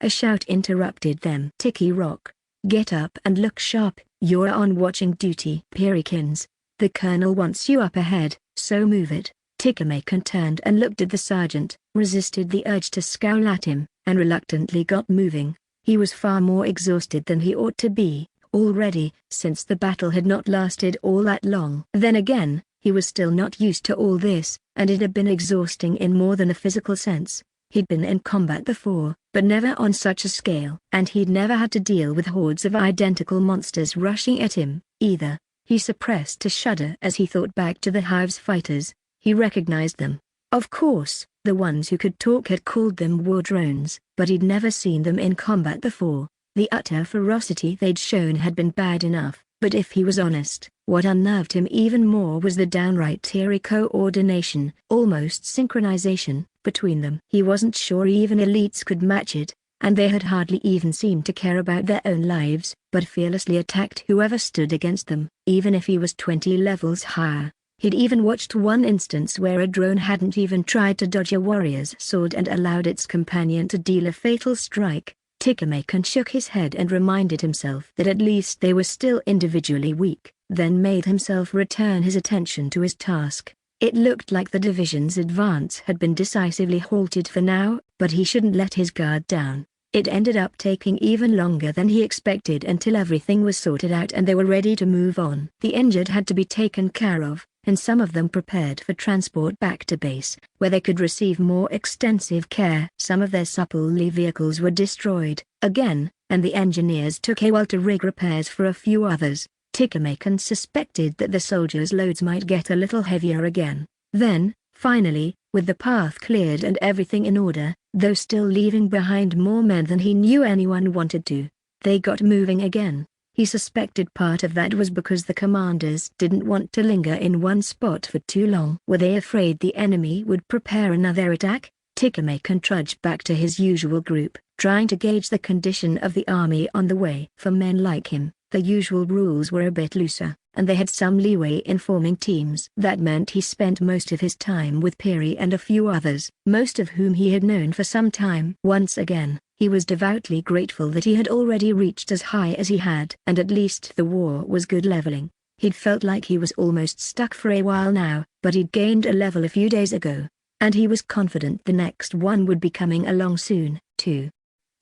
A shout interrupted them. "Ticky Rock, get up and look sharp, you're on watching duty." "Perrykins, the colonel wants you up ahead, so move it." Tickermakin turned and looked at the sergeant, resisted the urge to scowl at him, and reluctantly got moving. He was far more exhausted than he ought to be, already, since the battle had not lasted all that long. Then again, he was still not used to all this, and it had been exhausting in more than a physical sense. He'd been in combat before, but never on such a scale. And he'd never had to deal with hordes of identical monsters rushing at him, either. He suppressed a shudder as he thought back to the Hive's fighters. He recognized them. Of course, the ones who could talk had called them war drones, but he'd never seen them in combat before. The utter ferocity they'd shown had been bad enough, but if he was honest, what unnerved him even more was the downright eerie coordination, almost synchronization, between them. He wasn't sure even elites could match it, and they had hardly even seemed to care about their own lives, but fearlessly attacked whoever stood against them, even if he was 20 levels higher. He'd even watched one instance where a drone hadn't even tried to dodge a warrior's sword and allowed its companion to deal a fatal strike. Tickermakin shook his head and reminded himself that at least they were still individually weak, then made himself return his attention to his task. It looked like the division's advance had been decisively halted for now, but he shouldn't let his guard down. It ended up taking even longer than he expected until everything was sorted out and they were ready to move on. The injured had to be taken care of, and some of them prepared for transport back to base, where they could receive more extensive care. Some of their supple vehicles were destroyed, again, and the engineers took a while to rig repairs for a few others. Tickermakin suspected that the soldiers' loads might get a little heavier again. Then, finally, with the path cleared and everything in order, though still leaving behind more men than he knew anyone wanted to, they got moving again. He suspected part of that was because the commanders didn't want to linger in one spot for too long. Were they afraid the enemy would prepare another attack? Tickermakin trudged back to his usual group, trying to gauge the condition of the army on the way. For men like him, the usual rules were a bit looser, and they had some leeway in forming teams. That meant he spent most of his time with Peary and a few others, most of whom he had known for some time. Once again, he was devoutly grateful that he had already reached as high as he had, and at least the war was good leveling. He'd felt like he was almost stuck for a while now, but he'd gained a level a few days ago, and he was confident the next one would be coming along soon, too.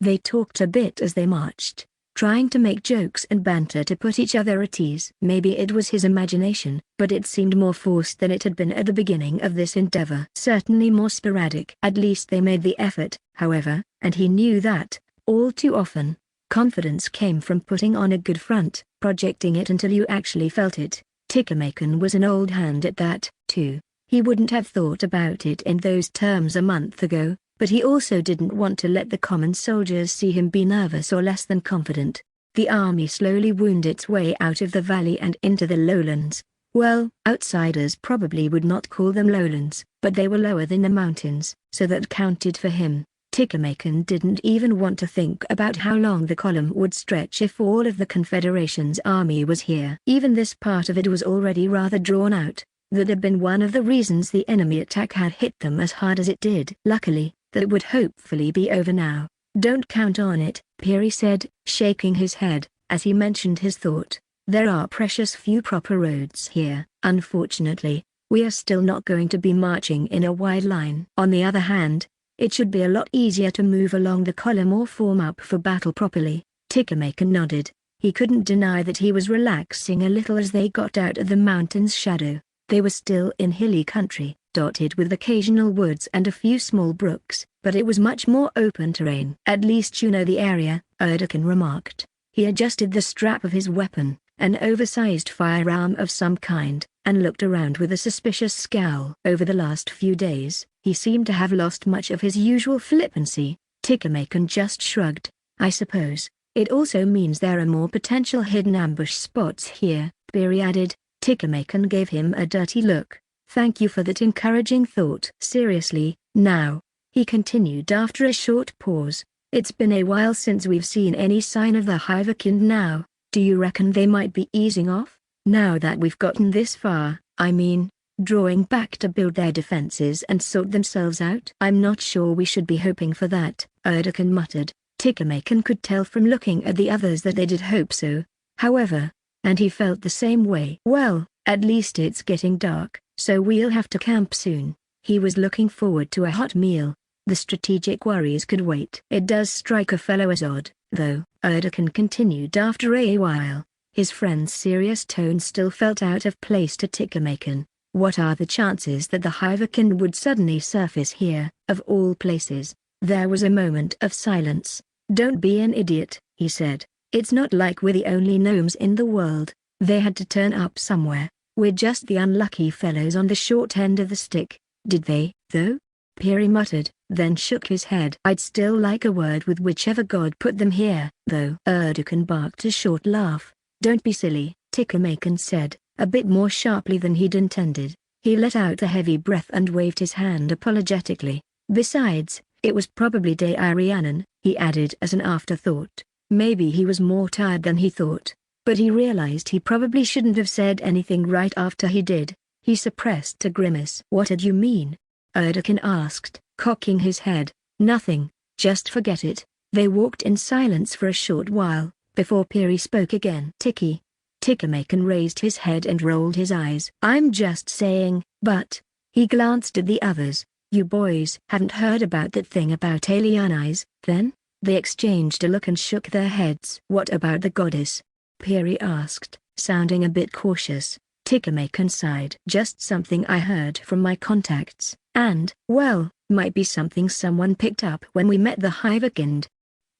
They talked a bit as they marched, trying to make jokes and banter to put each other at ease. Maybe it was his imagination, but it seemed more forced than it had been at the beginning of this endeavor. Certainly more sporadic. At least they made the effort, however, and he knew that, all too often, confidence came from putting on a good front, projecting it until you actually felt it. Tickermakin was an old hand at that, too. He wouldn't have thought about it in those terms a month ago, but he also didn't want to let the common soldiers see him be nervous or less than confident. The army slowly wound its way out of the valley and into the lowlands. Well, outsiders probably would not call them lowlands, but they were lower than the mountains, so that counted for him. Tickermakin didn't even want to think about how long the column would stretch if all of the Confederation's army was here. Even this part of it was already rather drawn out. That had been one of the reasons the enemy attack had hit them as hard as it did. Luckily, that would hopefully be over now. "Don't count on it," Peary said, shaking his head, as he mentioned his thought. "There are precious few proper roads here. Unfortunately, we are still not going to be marching in a wide line. On the other hand, it should be a lot easier to move along the column or form up for battle properly." Tickermakin nodded. He couldn't deny that he was relaxing a little as they got out of the mountain's shadow. They were still in hilly country, dotted with occasional woods and a few small brooks, but it was much more open terrain. "At least you know the area," Erdogan remarked. He adjusted the strap of his weapon, an oversized firearm of some kind, and looked around with a suspicious scowl. Over the last few days, he seemed to have lost much of his usual flippancy. Tickermakin just shrugged. "I suppose it also means there are more potential hidden ambush spots here," Peary added. Tickermakin gave him a dirty look. Thank you for that encouraging thought. Seriously, now, he continued after a short pause, it's been a while since we've seen any sign of the Hiverkind now. Do you reckon they might be easing off? Now that we've gotten this far, I mean, drawing back to build their defenses and sort themselves out? I'm not sure we should be hoping for that, Erdogan muttered. Tikamakan could tell from looking at the others that they did hope so, however, and he felt the same way. Well, at least it's getting dark, so we'll have to camp soon. He was looking forward to a hot meal. The strategic worries could wait. It does strike a fellow as odd, though, Erdogan continued after a while. His friend's serious tone still felt out of place to Tikamakan. What are the chances that the Hiverkind would suddenly surface here, of all places? There was a moment of silence. Don't be an idiot, he said. It's not like we're the only gnomes in the world. They had to turn up somewhere. We're just the unlucky fellows on the short end of the stick. Did they, though? Piri muttered, then shook his head. I'd still like a word with whichever god put them here, though. Erdogan barked a short laugh. Don't be silly, Tikamakan said, a bit more sharply than he'd intended. He let out a heavy breath and waved his hand apologetically. Besides, it was probably De Arianen, he added as an afterthought. Maybe he was more tired than he thought. But he realized he probably shouldn't have said anything right after he did. He suppressed a grimace. What did you mean? Erdogan asked, cocking his head. Nothing, just forget it. They walked in silence for a short while, before Piri spoke again. Tikamakan raised his head and rolled his eyes. I'm just saying, but, he glanced at the others, you boys haven't heard about that thing about alien eyes, then? They exchanged a look and shook their heads. What about the goddess? Piri asked, sounding a bit cautious. Tikamakan sighed. Just something I heard from my contacts, and, well, might be something someone picked up when we met the Hiverkind.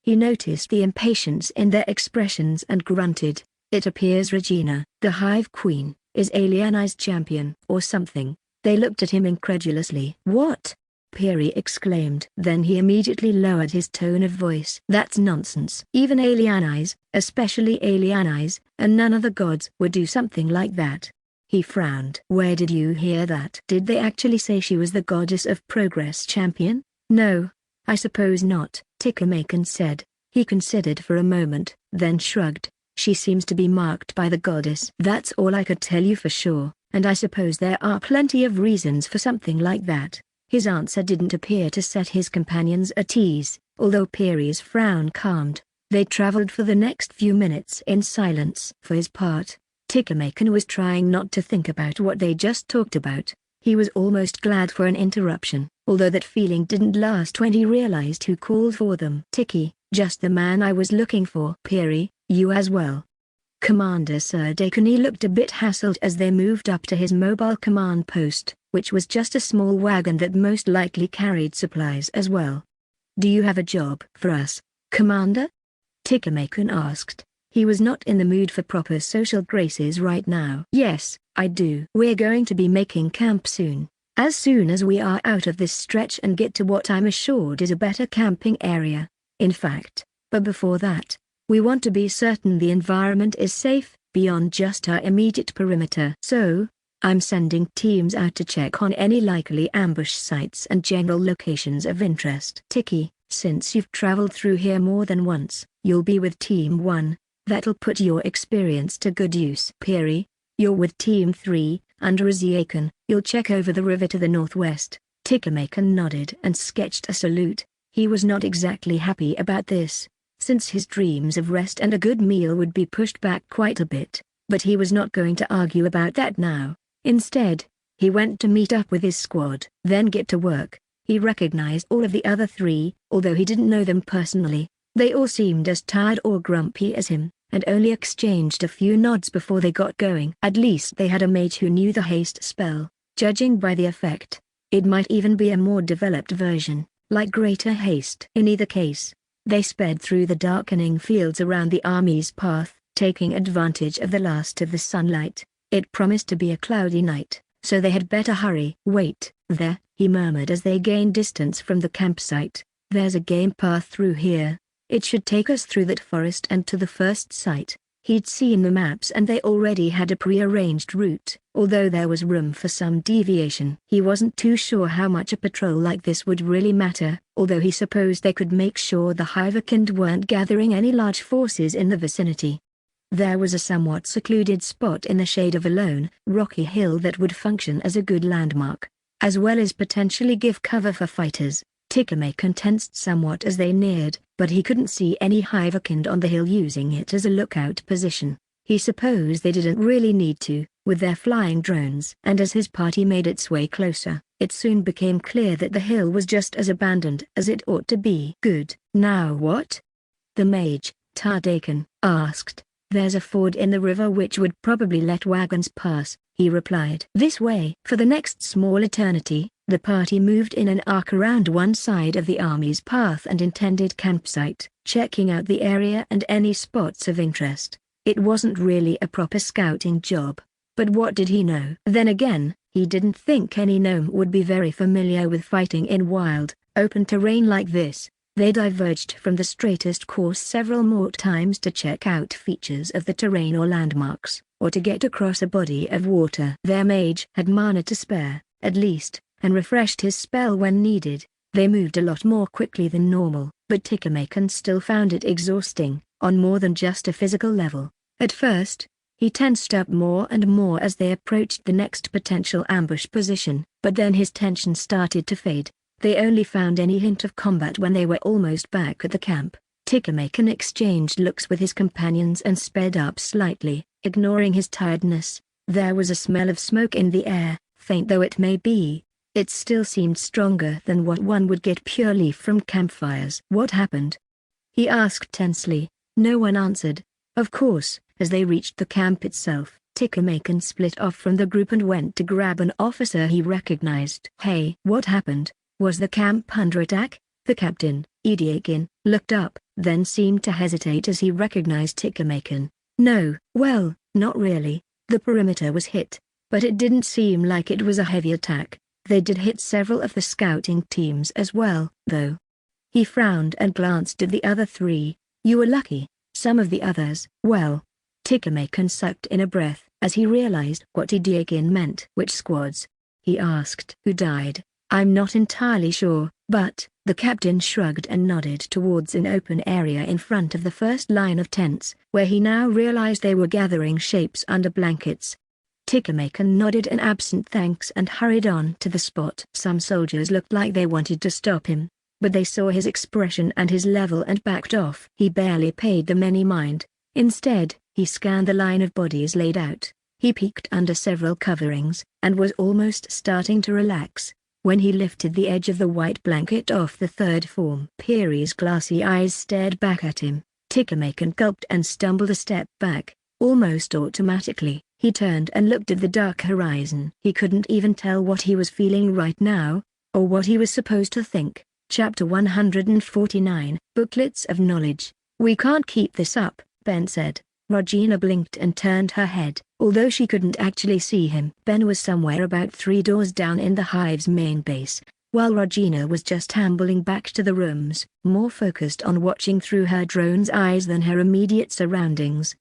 He noticed the impatience in their expressions and grunted. It appears Regina, the Hive Queen, is Alieni's champion, or something. They looked at him incredulously. What? Piri exclaimed. Then he immediately lowered his tone of voice. That's nonsense. Even Alieni's, especially Alieni's, and none of the gods would do something like that. He frowned. Where did you hear that? Did they actually say she was the goddess of progress champion? No, I suppose not, Tikamakan said. He considered for a moment, then shrugged. She seems to be marked by the goddess. That's all I could tell you for sure, and I suppose there are plenty of reasons for something like that. His answer didn't appear to set his companions at ease, although Piri's frown calmed. They traveled for the next few minutes in silence. For his part, Tikamakan was trying not to think about what they just talked about. He was almost glad for an interruption, although that feeling didn't last when he realized who called for them. Tiki, just the man I was looking for. Piri, you as well. Commander Sir Dakini looked a bit hassled as they moved up to his mobile command post, which was just a small wagon that most likely carried supplies as well. Do you have a job for us, Commander? Tikamakan asked. He was not in the mood for proper social graces right now. Yes, I do. We're going to be making camp soon. As soon as we are out of this stretch and get to what I'm assured is a better camping area. In fact, but before that, we want to be certain the environment is safe, beyond just our immediate perimeter. So, I'm sending teams out to check on any likely ambush sites and general locations of interest. Tiki, since you've traveled through here more than once, you'll be with Team 1. That'll put your experience to good use. Piri, you're with Team 3, under Aziakan. You'll check over the river to the northwest. Tikamakan nodded and sketched a salute. He was not exactly happy about this, since his dreams of rest and a good meal would be pushed back quite a bit, but he was not going to argue about that now. Instead, he went to meet up with his squad, then get to work. He recognized all of the other three, although he didn't know them personally. They all seemed as tired or grumpy as him, and only exchanged a few nods before they got going. At least they had a mage who knew the haste spell. Judging by the effect, it might even be a more developed version, like greater haste. In either case, they sped through the darkening fields around the army's path, taking advantage of the last of the sunlight. It promised to be a cloudy night, so they had better hurry. Wait, there, he murmured as they gained distance from the campsite. There's a game path through here. It should take us through that forest and to the first site. He'd seen the maps and they already had a pre-arranged route, although there was room for some deviation. He wasn't too sure how much a patrol like this would really matter, although he supposed they could make sure the Hiverkind weren't gathering any large forces in the vicinity. There was a somewhat secluded spot in the shade of a lone, rocky hill that would function as a good landmark, as well as potentially give cover for fighters. Tikamakan tensed somewhat as they neared, but he couldn't see any Hiverkind on the hill using it as a lookout position. He supposed they didn't really need to, with their flying drones. And as his party made its way closer, it soon became clear that the hill was just as abandoned as it ought to be. Good. Now what? The mage, Tardakan, asked. There's a ford in the river which would probably let wagons pass, he replied. This way. For the next small eternity, the party moved in an arc around one side of the army's path and intended campsite, checking out the area and any spots of interest. It wasn't really a proper scouting job. But what did he know? Then again, he didn't think any gnome would be very familiar with fighting in wild, open terrain like this. They diverged from the straightest course several more times to check out features of the terrain or landmarks, or to get across a body of water. Their mage had mana to spare, at least, and refreshed his spell when needed. They moved a lot more quickly than normal, but Tikamakan still found it exhausting, on more than just a physical level. At first, he tensed up more and more as they approached the next potential ambush position, but then his tension started to fade. They only found any hint of combat when they were almost back at the camp. Tikamakan exchanged looks with his companions and sped up slightly, ignoring his tiredness. There was a smell of smoke in the air, faint though it may be. It still seemed stronger than what one would get purely from campfires. What happened? He asked tensely. No one answered. Of course, as they reached the camp itself, Tikamakan split off from the group and went to grab an officer he recognized. Hey, what happened? Was the camp under attack? The captain, Idiakin, looked up, then seemed to hesitate as he recognized Tikamakan. No, well, not really. The perimeter was hit, but it didn't seem like it was a heavy attack. They did hit several of the scouting teams as well, though. He frowned and glanced at the other three. You were lucky. Some of the others, well. Tikamakan sucked in a breath as he realized what Idiakin meant. Which squads? He asked. Who died? I'm not entirely sure, but, the captain shrugged and nodded towards an open area in front of the first line of tents, where he now realized they were gathering shapes under blankets. Tikamakan nodded an absent thanks and hurried on to the spot. Some soldiers looked like they wanted to stop him, but they saw his expression and his level and backed off. He barely paid them any mind. Instead, he scanned the line of bodies laid out. He peeked under several coverings, and was almost starting to relax, when he lifted the edge of the white blanket off the third form. Piri's glassy eyes stared back at him. Tikamakan gulped and stumbled a step back. Almost automatically, he turned and looked at the dark horizon. He couldn't even tell what he was feeling right now, or what he was supposed to think. Chapter 149, Booklets of Knowledge. We can't keep this up, Ben said. Regina blinked and turned her head, although she couldn't actually see him. Ben was somewhere about 3 doors down in the hive's main base, while Regina was just ambling back to the rooms, more focused on watching through her drone's eyes than her immediate surroundings.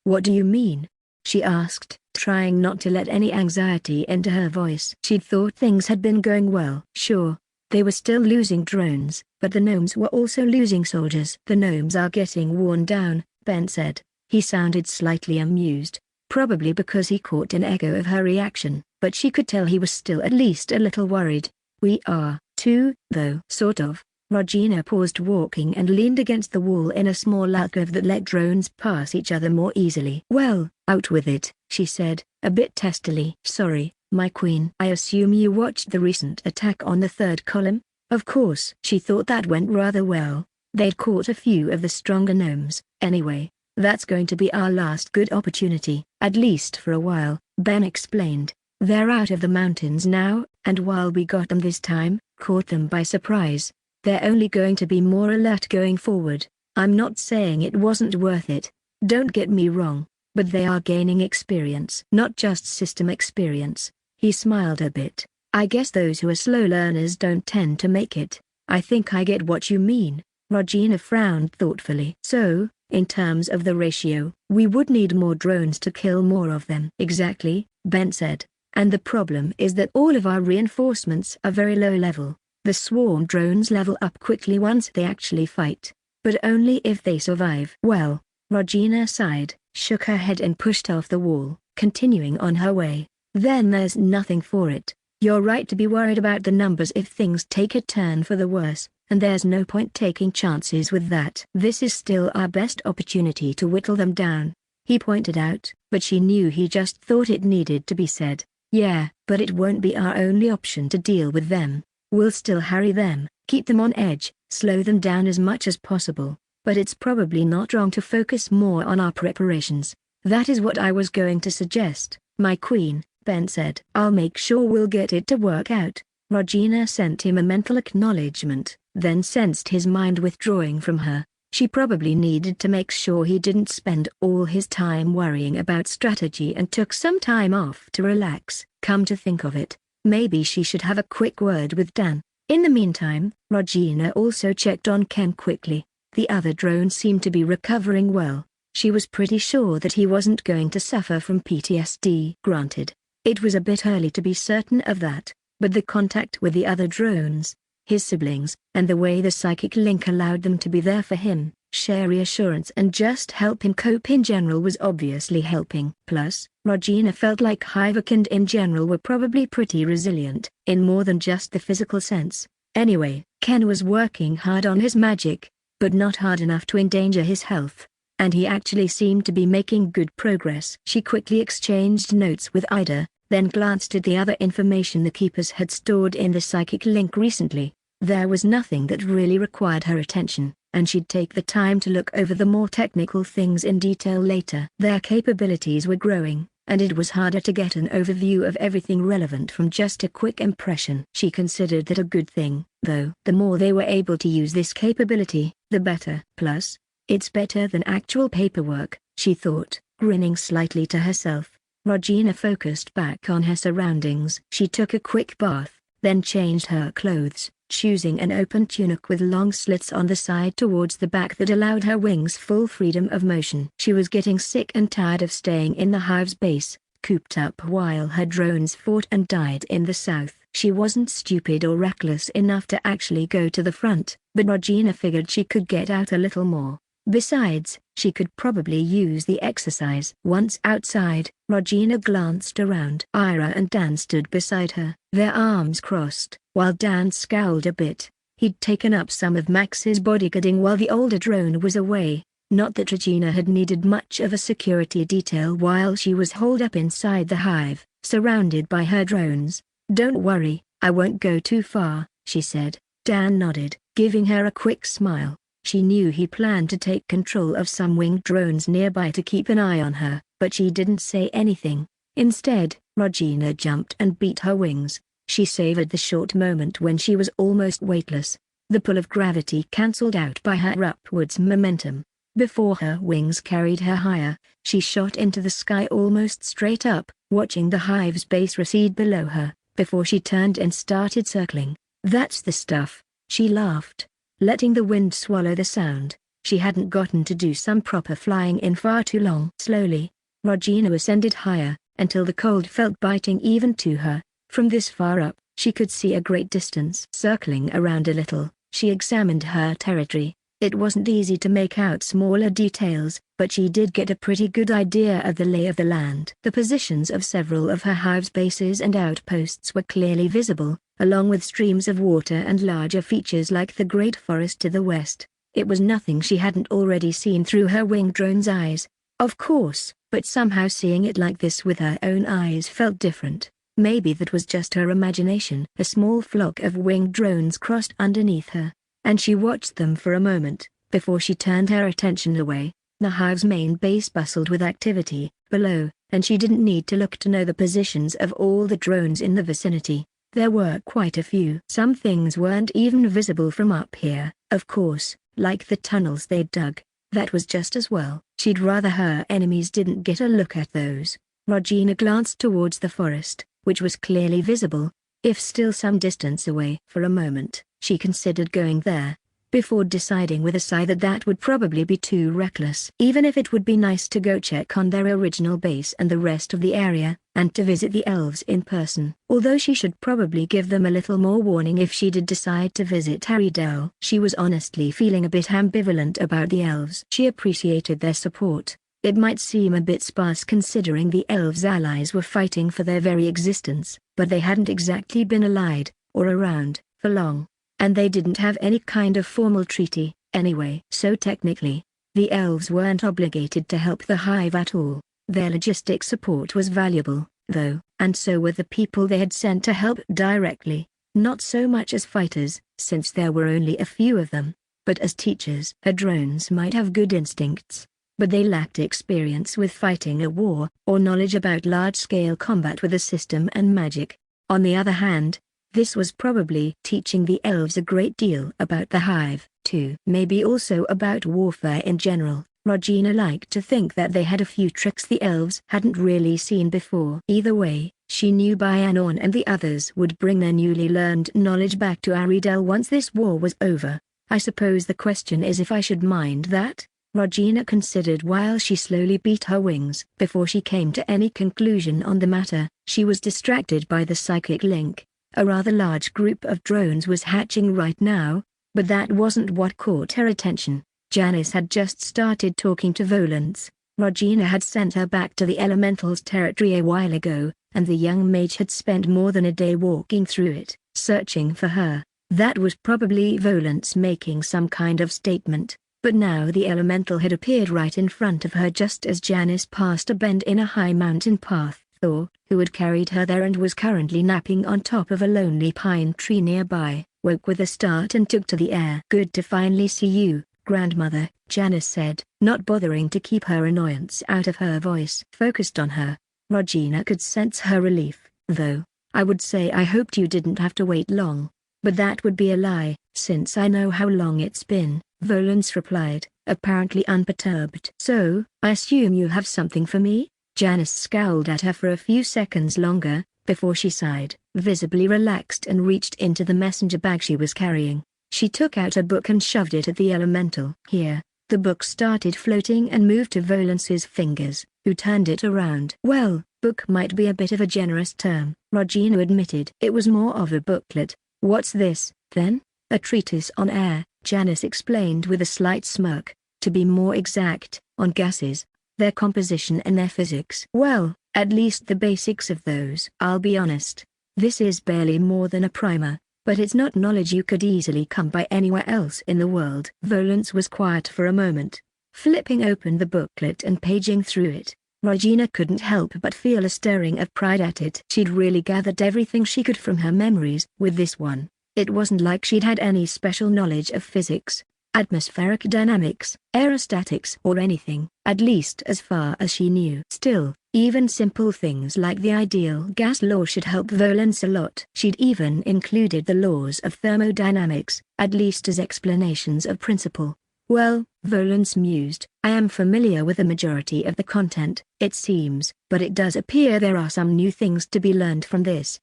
What do you mean? She asked, trying not to let any anxiety into her voice. She'd thought things had been going well. Sure, they were still losing drones, but the gnomes were also losing soldiers. The gnomes are getting worn down, Ben said. He sounded slightly amused, probably because he caught an echo of her reaction, but she could tell he was still at least a little worried. We are, too, though. Sort of. Regina paused walking and leaned against the wall in a small alcove that let drones pass each other more easily. Well, out with it, she said, a bit testily. Sorry, my queen. I assume you watched the recent attack on the third column? Of course. She thought that went rather well. They'd caught a few of the stronger gnomes. Anyway, that's going to be our last good opportunity, at least for a while, Ben explained. They're out of the mountains now, and while we got them this time, caught them by surprise, they're only going to be more alert going forward. I'm not saying it wasn't worth it, don't get me wrong, but they are gaining experience. Not just system experience. He smiled a bit. I guess those who are slow learners don't tend to make it. I think I get what you mean. Regina frowned thoughtfully. So, In terms of the ratio, we would need more drones to kill more of them. Exactly, Ben said. And the problem is that all of our reinforcements are very low level. The swarm drones level up quickly once they actually fight. But only if they survive. Well, Regina sighed, shook her head and pushed off the wall, continuing on her way. Then there's nothing for it. You're right to be worried about the numbers if things take a turn for the worse, and there's no point taking chances with that. This is still our best opportunity to whittle them down, he pointed out, but she knew he just thought it needed to be said. Yeah, but it won't be our only option to deal with them. We'll still harry them, keep them on edge, slow them down as much as possible, but it's probably not wrong to focus more on our preparations. That is what I was going to suggest, my queen, Ben said. I'll make sure we'll get it to work out. Regina sent him a mental acknowledgement, then sensed his mind withdrawing from her. She probably needed to make sure he didn't spend all his time worrying about strategy and took some time off to relax. Come to think of it, maybe she should have a quick word with Dan. In the meantime, Regina also checked on Ken quickly. The other drone seemed to be recovering well. She was pretty sure that he wasn't going to suffer from PTSD. Granted, it was a bit early to be certain of that, but the contact with the other drones, his siblings, and the way the psychic link allowed them to be there for him, share reassurance and just help him cope in general was obviously helping. Plus, Regina felt like Hivekand in general were probably pretty resilient, in more than just the physical sense. Anyway, Ken was working hard on his magic, but not hard enough to endanger his health. And he actually seemed to be making good progress. She quickly exchanged notes with Ida, then glanced at the other information the keepers had stored in the psychic link recently. There was nothing that really required her attention, and she'd take the time to look over the more technical things in detail later. Their capabilities were growing, and it was harder to get an overview of everything relevant from just a quick impression. She considered that a good thing, though. The more they were able to use this capability, the better. Plus, it's better than actual paperwork, she thought, grinning slightly to herself. Regina focused back on her surroundings. She took a quick bath, then changed her clothes, choosing an open tunic with long slits on the side towards the back that allowed her wings full freedom of motion. She was getting sick and tired of staying in the hive's base, cooped up while her drones fought and died in the south. She wasn't stupid or reckless enough to actually go to the front, but Regina figured she could get out a little more. Besides, she could probably use the exercise. Once outside, Regina glanced around. Ira and Dan stood beside her, their arms crossed, while Dan scowled a bit. He'd taken up some of Max's bodyguarding while the older drone was away. Not that Regina had needed much of a security detail while she was holed up inside the hive, surrounded by her drones. Don't worry, I won't go too far, she said. Dan nodded, giving her a quick smile. She knew he planned to take control of some winged drones nearby to keep an eye on her, but she didn't say anything. Instead, Regina jumped and beat her wings. She savored the short moment when she was almost weightless, the pull of gravity cancelled out by her upwards momentum. Before her wings carried her higher, she shot into the sky almost straight up, watching the hive's base recede below her, before she turned and started circling. That's the stuff, she laughed, letting the wind swallow the sound. She hadn't gotten to do some proper flying in far too long. Slowly, Regina ascended higher, until the cold felt biting even to her. From this far up, she could see a great distance. Circling around a little, she examined her territory. It wasn't easy to make out smaller details, but she did get a pretty good idea of the lay of the land. The positions of several of her hive's bases and outposts were clearly visible, along with streams of water and larger features like the Great Forest to the west. It was nothing she hadn't already seen through her winged drone's eyes, of course, but somehow seeing it like this with her own eyes felt different. Maybe that was just her imagination. A small flock of winged drones crossed underneath her, and she watched them for a moment, before she turned her attention away. The hive's main base bustled with activity below, and she didn't need to look to know the positions of all the drones in the vicinity. There were quite a few. Some things weren't even visible from up here, of course, like the tunnels they'd dug. That was just as well. She'd rather her enemies didn't get a look at those. Regina glanced towards the forest, which was clearly visible, if still some distance away. For a moment, she considered going there. before deciding with a sigh that that would probably be too reckless. Even if it would be nice to go check on their original base and the rest of the area, and to visit the elves in person. Although she should probably give them a little more warning if she did decide to visit Harrydale. She was honestly feeling a bit ambivalent about the elves. She appreciated their support. It might seem a bit sparse considering the elves' allies were fighting for their very existence, but they hadn't exactly been allied, or around, for long. And they didn't have any kind of formal treaty, anyway. So technically, the elves weren't obligated to help the hive at all. Their logistic support was valuable, though, and so were the people they had sent to help directly. Not so much as fighters, since there were only a few of them, but as teachers. Her drones might have good instincts, but they lacked experience with fighting a war, or knowledge about large-scale combat with a system and magic. On the other hand, this was probably teaching the elves a great deal about the hive, too. Maybe also about warfare in general. Regina liked to think that they had a few tricks the elves hadn't really seen before. Either way, she knew Byanorn and the others would bring their newly learned knowledge back to Harrydale once this war was over. I suppose the question is if I should mind that? Regina considered while she slowly beat her wings. Before she came to any conclusion on the matter, she was distracted by the psychic link. A rather large group of drones was hatching right now, but that wasn't what caught her attention. Janice had just started talking to Volans. Regina had sent her back to the elementals' territory a while ago, and the young mage had spent more than a day walking through it, searching for her. That was probably Volans making some kind of statement, but now the elemental had appeared right in front of her just as Janice passed a bend in a high mountain path. Thor, who had carried her there and was currently napping on top of a lonely pine tree nearby, woke with a start and took to the air. "Good to finally see you, grandmother," Janice said, not bothering to keep her annoyance out of her voice. Focused on her, Regina could sense her relief, though. "I would say I hoped you didn't have to wait long, but that would be a lie, since I know how long it's been," Volans replied, apparently unperturbed. "So, I assume you have something for me?" Janice scowled at her for a few seconds longer, before she sighed, visibly relaxed and reached into the messenger bag she was carrying. She took out a book and shoved it at the elemental. "Here." The book started floating and moved to Volans's fingers, who turned it around. "Well, book might be a bit of a generous term," Regina admitted. "It was more of a booklet." "What's this, then?" "A treatise on air," Janice explained with a slight smirk. "To be more exact, on gases, their composition and their physics." "Well, at least the basics of those." "I'll be honest, this is barely more than a primer, but it's not knowledge you could easily come by anywhere else in the world." Volans was quiet for a moment, flipping open the booklet and paging through it. Regina couldn't help but feel a stirring of pride at it. She'd really gathered everything she could from her memories with this one. It wasn't like she'd had any special knowledge of physics, atmospheric dynamics, aerostatics or anything, at least as far as she knew. Still, even simple things like the ideal gas law should help Volans a lot. She'd even included the laws of thermodynamics, at least as explanations of principle. "Well," Volans mused, "I am familiar with the majority of the content, it seems, but it does appear there are some new things to be learned from this."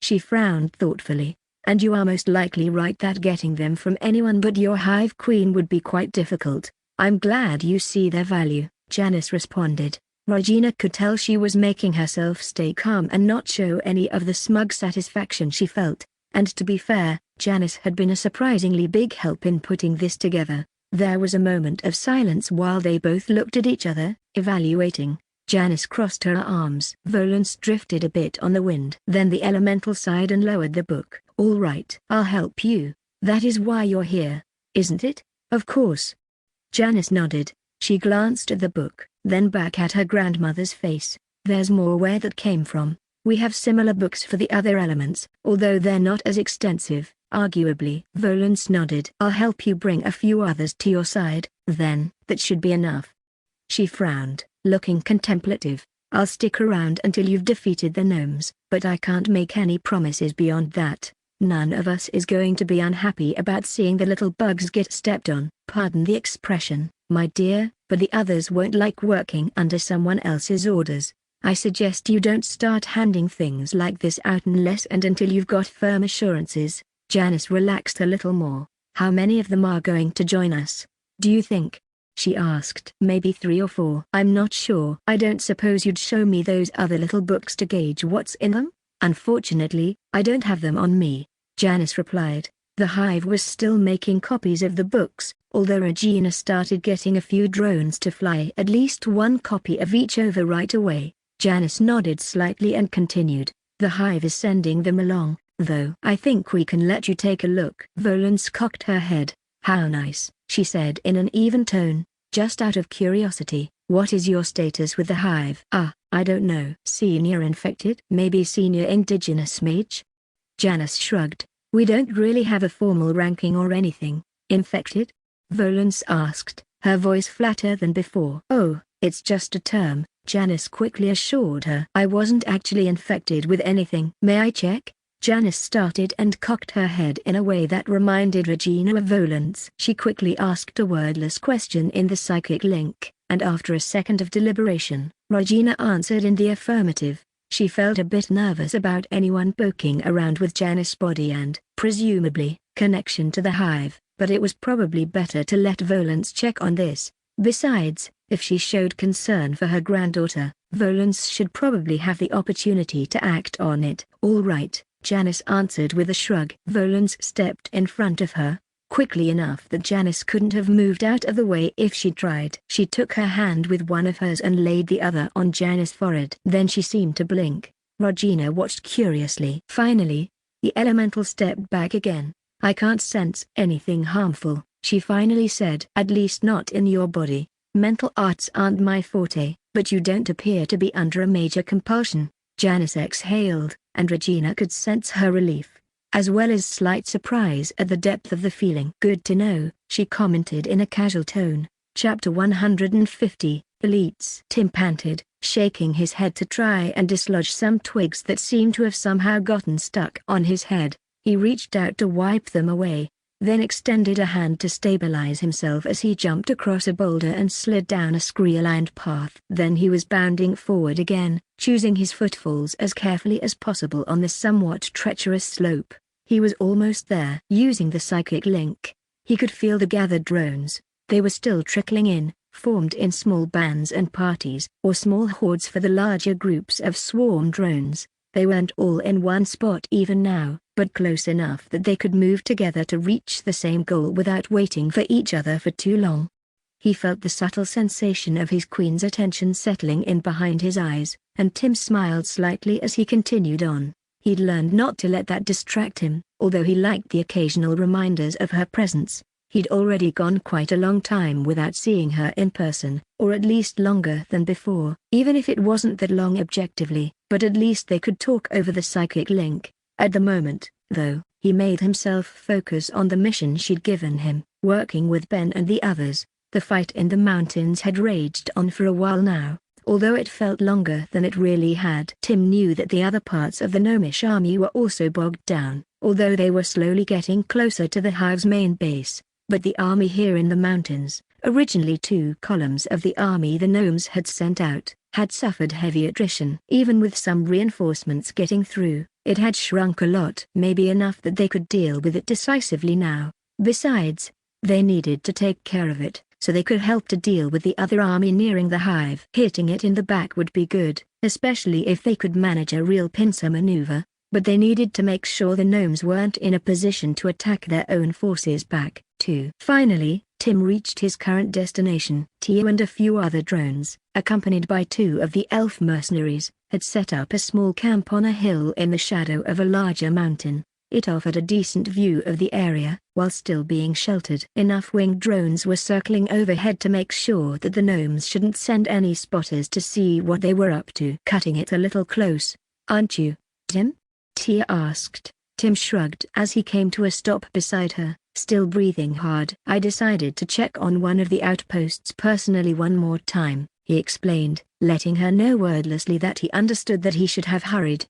She frowned thoughtfully. "And you are most likely right that getting them from anyone but your hive queen would be quite difficult. I'm glad you see their value," Janice responded. Regina could tell she was making herself stay calm and not show any of the smug satisfaction she felt, and to be fair, Janice had been a surprisingly big help in putting this together. There was a moment of silence while they both looked at each other, evaluating. Janice crossed her arms. Volans drifted a bit on the wind. Then the elemental sighed and lowered the book. "All right. I'll help you. That is why you're here, isn't it?" "Of course." Janice nodded. She glanced at the book, then back at her grandmother's face. "There's more where that came from. We have similar books for the other elements, although they're not as extensive, arguably." Volans nodded. "I'll help you bring a few others to your side, then." "That should be enough." She frowned, looking contemplative. "I'll stick around until you've defeated the gnomes, but I can't make any promises beyond that. None of us is going to be unhappy about seeing the little bugs get stepped on. Pardon the expression, my dear, but the others won't like working under someone else's orders. I suggest you don't start handing things like this out unless and until you've got firm assurances." Janice relaxed a little more. How many of them are going to join us, do you think? She asked. Maybe 3 or 4. I'm not sure. I don't suppose you'd show me those other little books to gauge what's in them? Unfortunately, I don't have them on me, Janice replied. The hive was still making copies of the books, although Regina started getting a few drones to fly at least one copy of each over right away. Janice nodded slightly and continued. The hive is sending them along, though. I think we can let you take a look. Volans cocked her head. How nice, she said in an even tone. Just out of curiosity, what is your status with the hive? I don't know. Senior infected? Maybe senior indigenous mage? Janice shrugged. We don't really have a formal ranking or anything. Infected? Volans asked, her voice flatter than before. Oh, it's just a term, Janice quickly assured her. I wasn't actually infected with anything. May I check? Janice started and cocked her head in a way that reminded Regina of Volans. She quickly asked a wordless question in the psychic link, and after a second of deliberation, Regina answered in the affirmative. She felt a bit nervous about anyone poking around with Janice's body and, presumably, connection to the hive, but it was probably better to let Volans check on this. Besides, if she showed concern for her granddaughter, Volans should probably have the opportunity to act on it. All right, Janice answered with a shrug. Volans stepped in front of her, quickly enough that Janice couldn't have moved out of the way if she tried. She took her hand with one of hers and laid the other on Janice's forehead. Then she seemed to blink. Regina watched curiously. Finally, the elemental stepped back again. I can't sense anything harmful, she finally said. At least not in your body. Mental arts aren't my forte, but you don't appear to be under a major compulsion. Janice exhaled, and Regina could sense her relief, as well as slight surprise at the depth of the feeling. Good to know, she commented in a casual tone. Chapter 150, Elites. Tim panted, shaking his head to try and dislodge some twigs that seemed to have somehow gotten stuck on his head. He reached out to wipe them away, then extended a hand to stabilize himself as he jumped across a boulder and slid down a scree-aligned path. Then he was bounding forward again, choosing his footfalls as carefully as possible on the somewhat treacherous slope. He was almost there. Using the psychic link, he could feel the gathered drones. They were still trickling in, formed in small bands and parties, or small hordes for the larger groups of swarm drones. They weren't all in one spot even now, but close enough that they could move together to reach the same goal without waiting for each other for too long. He felt the subtle sensation of his queen's attention settling in behind his eyes, and Tim smiled slightly as he continued on. He'd learned not to let that distract him, although he liked the occasional reminders of her presence. He'd already gone quite a long time without seeing her in person, or at least longer than before, even if it wasn't that long objectively, but at least they could talk over the psychic link. At the moment, though, he made himself focus on the mission she'd given him, working with Ben and the others. The fight in the mountains had raged on for a while now, although it felt longer than it really had. Tim knew that the other parts of the gnomish army were also bogged down, although they were slowly getting closer to the hive's main base. But the army here in the mountains, originally 2 columns of the army the gnomes had sent out, had suffered heavy attrition. Even with some reinforcements getting through, it had shrunk a lot. Maybe enough that they could deal with it decisively now. Besides, they needed to take care of it, so they could help to deal with the other army nearing the hive. Hitting it in the back would be good, especially if they could manage a real pincer maneuver, but they needed to make sure the gnomes weren't in a position to attack their own forces back, too. Finally, Tim reached his current destination. Tio and a few other drones, accompanied by 2 of the elf mercenaries, had set up a small camp on a hill in the shadow of a larger mountain. It offered a decent view of the area, while still being sheltered. Enough winged drones were circling overhead to make sure that the gnomes shouldn't send any spotters to see what they were up to. Cutting it a little close, aren't you, Tim? Tia asked. Tim shrugged as he came to a stop beside her, still breathing hard. I decided to check on one of the outposts personally one more time, he explained, letting her know wordlessly that he understood that he should have hurried.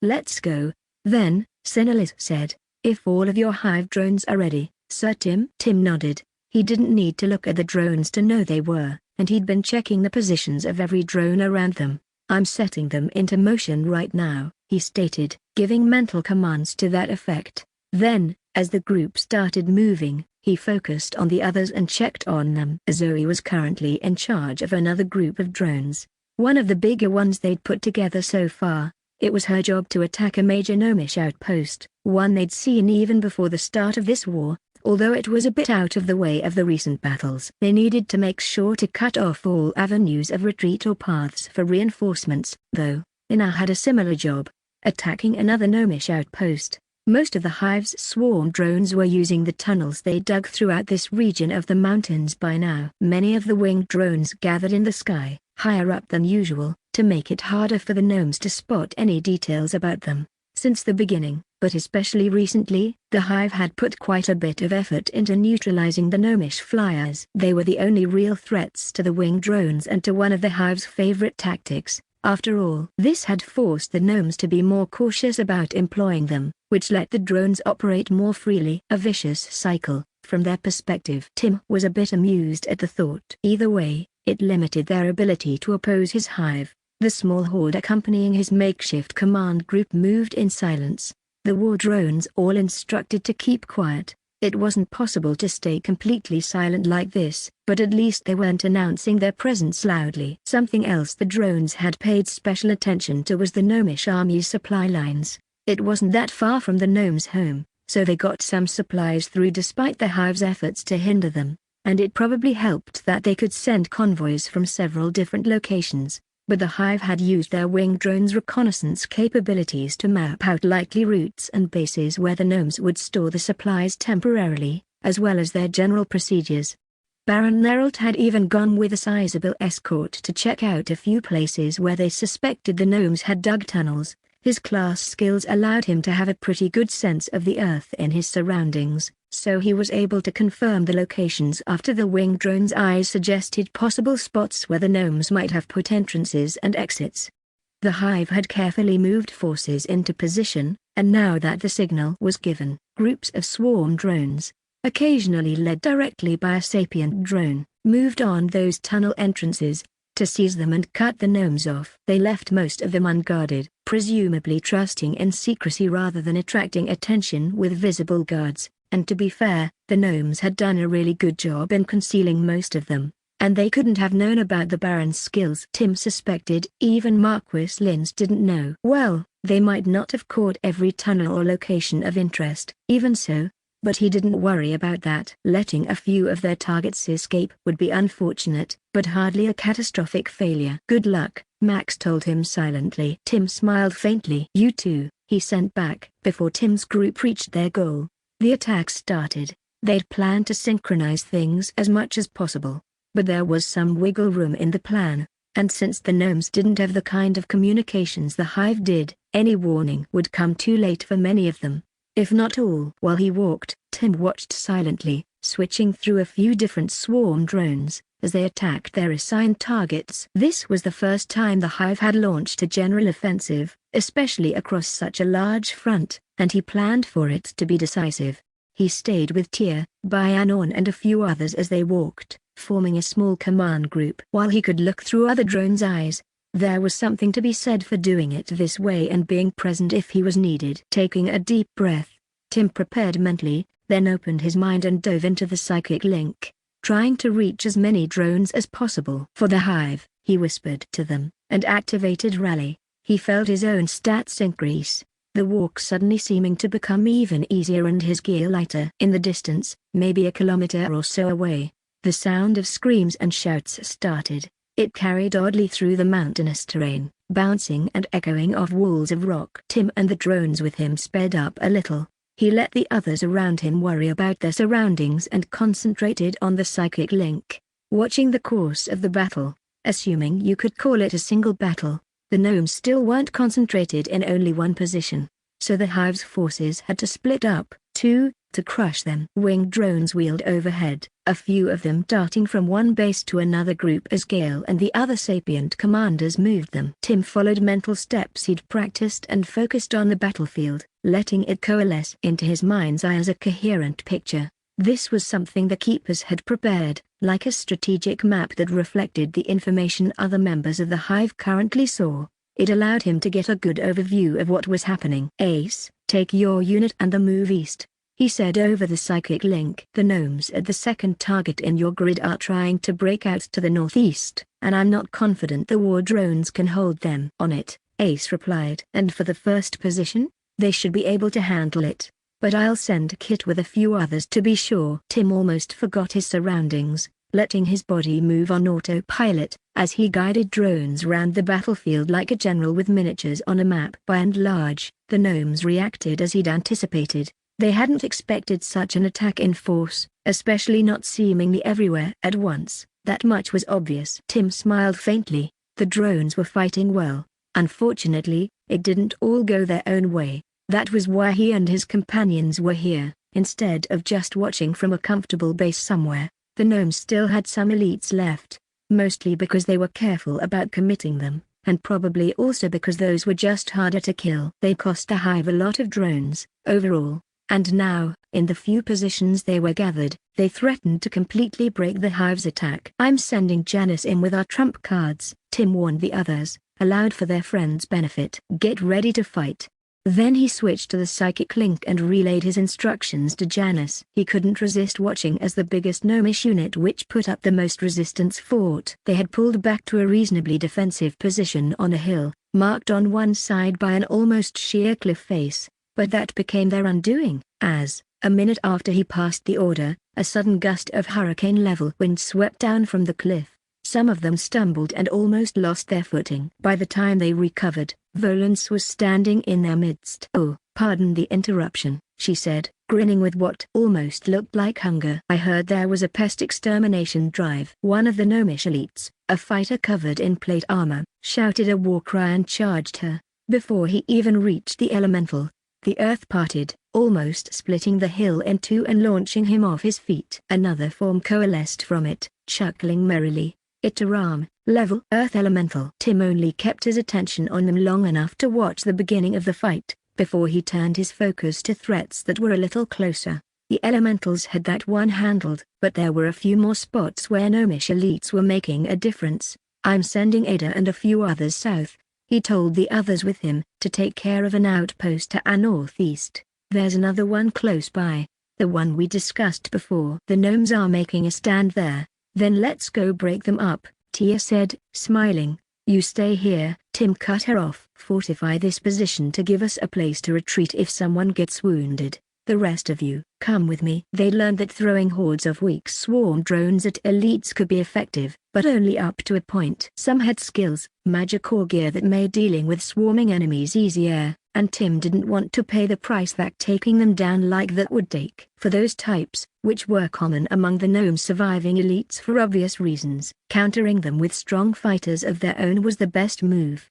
Let's go, then, Sinalis said, if all of your hive drones are ready, Sir Tim. Tim nodded. He didn't need to look at the drones to know they were, and he'd been checking the positions of every drone around them. I'm setting them into motion right now, he stated, giving mental commands to that effect. Then, as the group started moving, he focused on the others and checked on them. Zoe was currently in charge of another group of drones, one of the bigger ones they'd put together so far. It was her job to attack a major gnomish outpost, one they'd seen even before the start of this war. Although it was a bit out of the way of the recent battles, they needed to make sure to cut off all avenues of retreat or paths for reinforcements. Though, they now had a similar job, attacking another gnomish outpost. Most of the Hive's swarm drones were using the tunnels they dug throughout this region of the mountains by now. Many of the winged drones gathered in the sky, higher up than usual, to make it harder for the gnomes to spot any details about them. Since the beginning, but especially recently, the Hive had put quite a bit of effort into neutralizing the gnomish flyers. They were the only real threats to the winged drones and to one of the Hive's favorite tactics. After all, this had forced the gnomes to be more cautious about employing them, which let the drones operate more freely. A vicious cycle, from their perspective. Tim was a bit amused at the thought. Either way, it limited their ability to oppose his Hive. The small horde accompanying his makeshift command group moved in silence, the war drones all instructed to keep quiet. It wasn't possible to stay completely silent like this, but at least they weren't announcing their presence loudly. Something else the drones had paid special attention to was the gnomish army's supply lines. It wasn't that far from the gnomes' home, so they got some supplies through despite the Hive's efforts to hinder them, and it probably helped that they could send convoys from several different locations. But the Hive had used their winged drones' reconnaissance capabilities to map out likely routes and bases where the gnomes would store the supplies temporarily, as well as their general procedures. Baron Neralt had even gone with a sizable escort to check out a few places where they suspected the gnomes had dug tunnels. His class skills allowed him to have a pretty good sense of the earth in his surroundings, so he was able to confirm the locations after the winged drone's eyes suggested possible spots where the gnomes might have put entrances and exits. The Hive had carefully moved forces into position, and now that the signal was given, groups of swarm drones, occasionally led directly by a sapient drone, moved on those tunnel entrances, to seize them and cut the gnomes off. They left most of them unguarded, presumably trusting in secrecy rather than attracting attention with visible guards, and to be fair, the gnomes had done a really good job in concealing most of them, and they couldn't have known about the Baron's skills. Tim suspected even Marquis Linz didn't know. Well, they might not have caught every tunnel or location of interest. Even so, but he didn't worry about that. Letting a few of their targets escape would be unfortunate, but hardly a catastrophic failure. Good luck, Max told him silently. Tim smiled faintly. You too, he sent back. Before Tim's group reached their goal, the attack started. They'd planned to synchronize things as much as possible, but there was some wiggle room in the plan, and since the gnomes didn't have the kind of communications the Hive did, any warning would come too late for many of them, if not all. While he walked, Tim watched silently, switching through a few different swarm drones, as they attacked their assigned targets. This was the first time the Hive had launched a general offensive, especially across such a large front, and he planned for it to be decisive. He stayed with Tyr, Byanon and a few others as they walked, forming a small command group. While he could look through other drones' eyes, there was something to be said for doing it this way and being present if he was needed. Taking a deep breath, Tim prepared mentally, then opened his mind and dove into the psychic link, trying to reach as many drones as possible. For the Hive, he whispered to them, and activated Rally. He felt his own stats increase, the walk suddenly seeming to become even easier and his gear lighter. In the distance, maybe a kilometer or so away, the sound of screams and shouts started. It carried oddly through the mountainous terrain, bouncing and echoing off walls of rock. Tim and the drones with him sped up a little. He let the others around him worry about their surroundings and concentrated on the psychic link, watching the course of the battle. Assuming you could call it a single battle, the gnomes still weren't concentrated in only one position, so the Hive's forces had to split up, to crush them. Winged drones wheeled overhead, a few of them darting from one base to another group as Gale and the other sapient commanders moved them. Tim followed mental steps he'd practiced and focused on the battlefield, letting it coalesce into his mind's eye as a coherent picture. This was something the Keepers had prepared, like a strategic map that reflected the information other members of the Hive currently saw. It allowed him to get a good overview of what was happening. Ace, Take your unit and the move east, he said over the psychic link. The gnomes at the second target in your grid are trying to break out to the northeast, and I'm not confident the war drones can hold them. On it, Ace replied. And for the first position? They should be able to handle it. But I'll send Kit with a few others to be sure. Tim almost forgot his surroundings, letting his body move on autopilot, as he guided drones round the battlefield like a general with miniatures on a map. By and large, the gnomes reacted as he'd anticipated. They hadn't expected such an attack in force, especially not seemingly everywhere at once. That much was obvious. Tim smiled faintly. The drones were fighting well. Unfortunately, it didn't all go their own way. That was why he and his companions were here, instead of just watching from a comfortable base somewhere. The gnomes still had some elites left, mostly because they were careful about committing them, and probably also because those were just harder to kill. They cost the hive a lot of drones, overall, and now, in the few positions they were gathered, they threatened to completely break the hive's attack. I'm sending Janice in with our trump cards, Tim warned the others, aloud for their friend's benefit. Get ready to fight. Then he switched to the psychic link and relayed his instructions to Janice. He couldn't resist watching as the biggest gnomish unit, which put up the most resistance, fought. They had pulled back to a reasonably defensive position on a hill, marked on one side by an almost sheer cliff face, but that became their undoing, as, a minute after he passed the order, a sudden gust of hurricane-level wind swept down from the cliff. Some of them stumbled and almost lost their footing. By the time they recovered, Volance was standing in their midst. "Oh, pardon the interruption," she said, grinning with what almost looked like hunger. "I heard there was a pest extermination drive." One of the gnomish elites, a fighter covered in plate armor, shouted a war cry and charged her. Before he even reached the elemental, the earth parted, almost splitting the hill in two and launching him off his feet. Another form coalesced from it, chuckling merrily. Itaram, level Earth Elemental. Tim only kept his attention on them long enough to watch the beginning of the fight, before he turned his focus to threats that were a little closer. The elementals had that one handled, but there were a few more spots where gnomish elites were making a difference. I'm sending Ada and a few others south, he told the others with him, to take care of an outpost to our northeast. There's another one close by, the one we discussed before. The gnomes are making a stand there. Then let's go break them up, Tia said, smiling. You stay here, Tim cut her off. Fortify this position to give us a place to retreat if someone gets wounded. The rest of you, come with me. They learned that throwing hordes of weak swarm drones at elites could be effective, but only up to a point. Some had skills, magic or gear that made dealing with swarming enemies easier, and Tim didn't want to pay the price that taking them down like that would take. For those types, which were common among the gnomes surviving elites for obvious reasons, countering them with strong fighters of their own was the best move.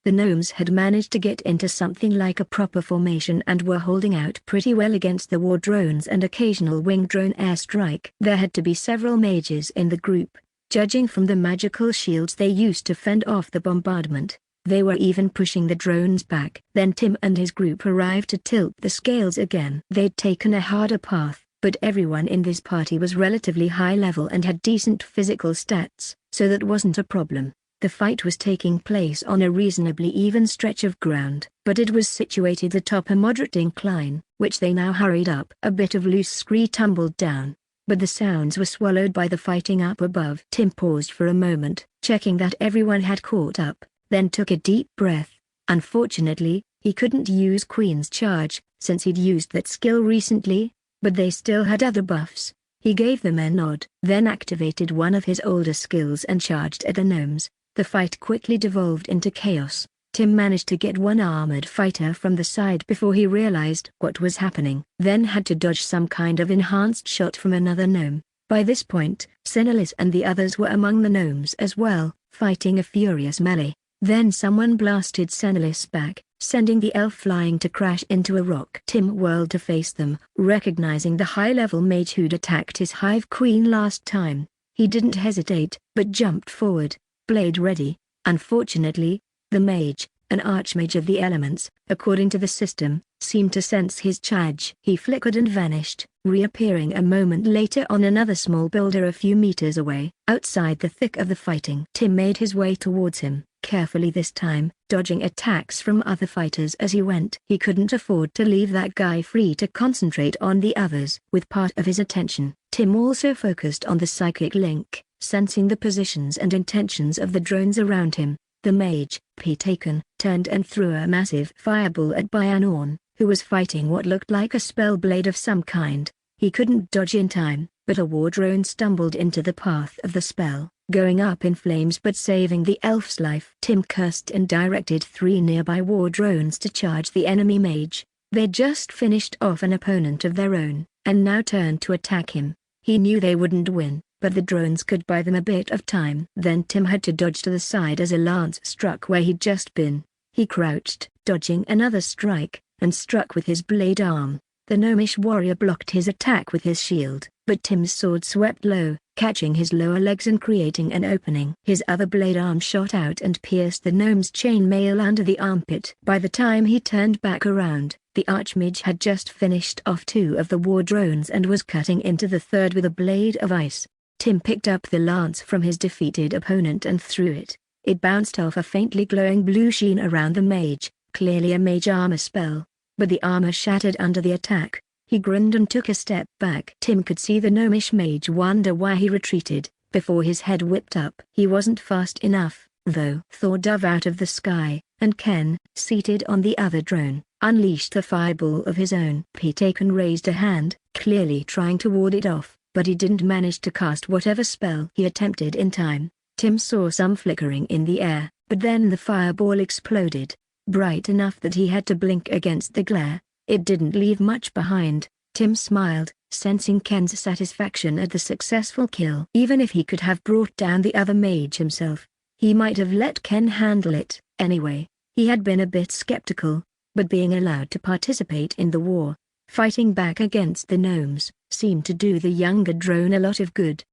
The gnomes had managed to get into something like a proper formation and were holding out pretty well against the war drones and occasional wing drone airstrike. There had to be several mages in the group, judging from the magical shields they used to fend off the bombardment. They were even pushing the drones back. Then Tim and his group arrived to tilt the scales again. They'd taken a harder path, but everyone in this party was relatively high level and had decent physical stats, so that wasn't a problem. The fight was taking place on a reasonably even stretch of ground, but it was situated atop a moderate incline, which they now hurried up. A bit of loose scree tumbled down, but the sounds were swallowed by the fighting up above. Tim paused for a moment, checking that everyone had caught up, then took a deep breath. Unfortunately, he couldn't use Queen's Charge, since he'd used that skill recently, but they still had other buffs. He gave them a nod, then activated one of his older skills and charged at the gnomes. The fight quickly devolved into chaos. Tim managed to get one armored fighter from the side before he realized what was happening, then had to dodge some kind of enhanced shot from another gnome. By this point, Senelis and the others were among the gnomes as well, fighting a furious melee. Then someone blasted Senelis back, sending the elf flying to crash into a rock. Tim whirled to face them, recognizing the high-level mage who'd attacked his hive queen last time. He didn't hesitate, but jumped forward, blade ready. Unfortunately, the mage, an archmage of the elements, according to the system, seemed to sense his charge. He flickered and vanished, reappearing a moment later on another small boulder a few meters away. Outside the thick of the fighting, Tim made his way towards him, carefully this time, dodging attacks from other fighters as he went. He couldn't afford to leave that guy free to concentrate on the others. With part of his attention, Tim also focused on the psychic link, sensing the positions and intentions of the drones around him. The mage, Pitaken, turned and threw a massive fireball at Byanorn, who was fighting what looked like a spell blade of some kind. He couldn't dodge in time, but a war drone stumbled into the path of the spell, going up in flames but saving the elf's life. Tim cursed and directed 3 nearby war drones to charge the enemy mage. They'd just finished off an opponent of their own, and now turned to attack him. He knew they wouldn't win, but the drones could buy them a bit of time. Then Tim had to dodge to the side as a lance struck where he'd just been. He crouched, dodging another strike, and struck with his blade arm. The gnomish warrior blocked his attack with his shield, but Tim's sword swept low, catching his lower legs and creating an opening. His other blade arm shot out and pierced the gnome's chainmail under the armpit. By the time he turned back around, the archmage had just finished off 2 of the war drones and was cutting into the third with a blade of ice. Tim picked up the lance from his defeated opponent and threw it. It bounced off a faintly glowing blue sheen around the mage, clearly a mage armor spell. But the armor shattered under the attack. He grinned and took a step back. Tim could see the gnomish mage wonder why he retreated, before his head whipped up. He wasn't fast enough, though. Thor dove out of the sky, and Ken, seated on the other drone, unleashed a fireball of his own. Pitaken raised a hand, clearly trying to ward it off, but he didn't manage to cast whatever spell he attempted in time. Tim saw some flickering in the air, but then the fireball exploded. Bright enough that he had to blink against the glare. It didn't leave much behind. Tim smiled, sensing Ken's satisfaction at the successful kill. Even if he could have brought down the other mage himself, he might have let Ken handle it. Anyway, he had been a bit skeptical, but being allowed to participate in the war, fighting back against the gnomes, seemed to do the younger drone a lot of good.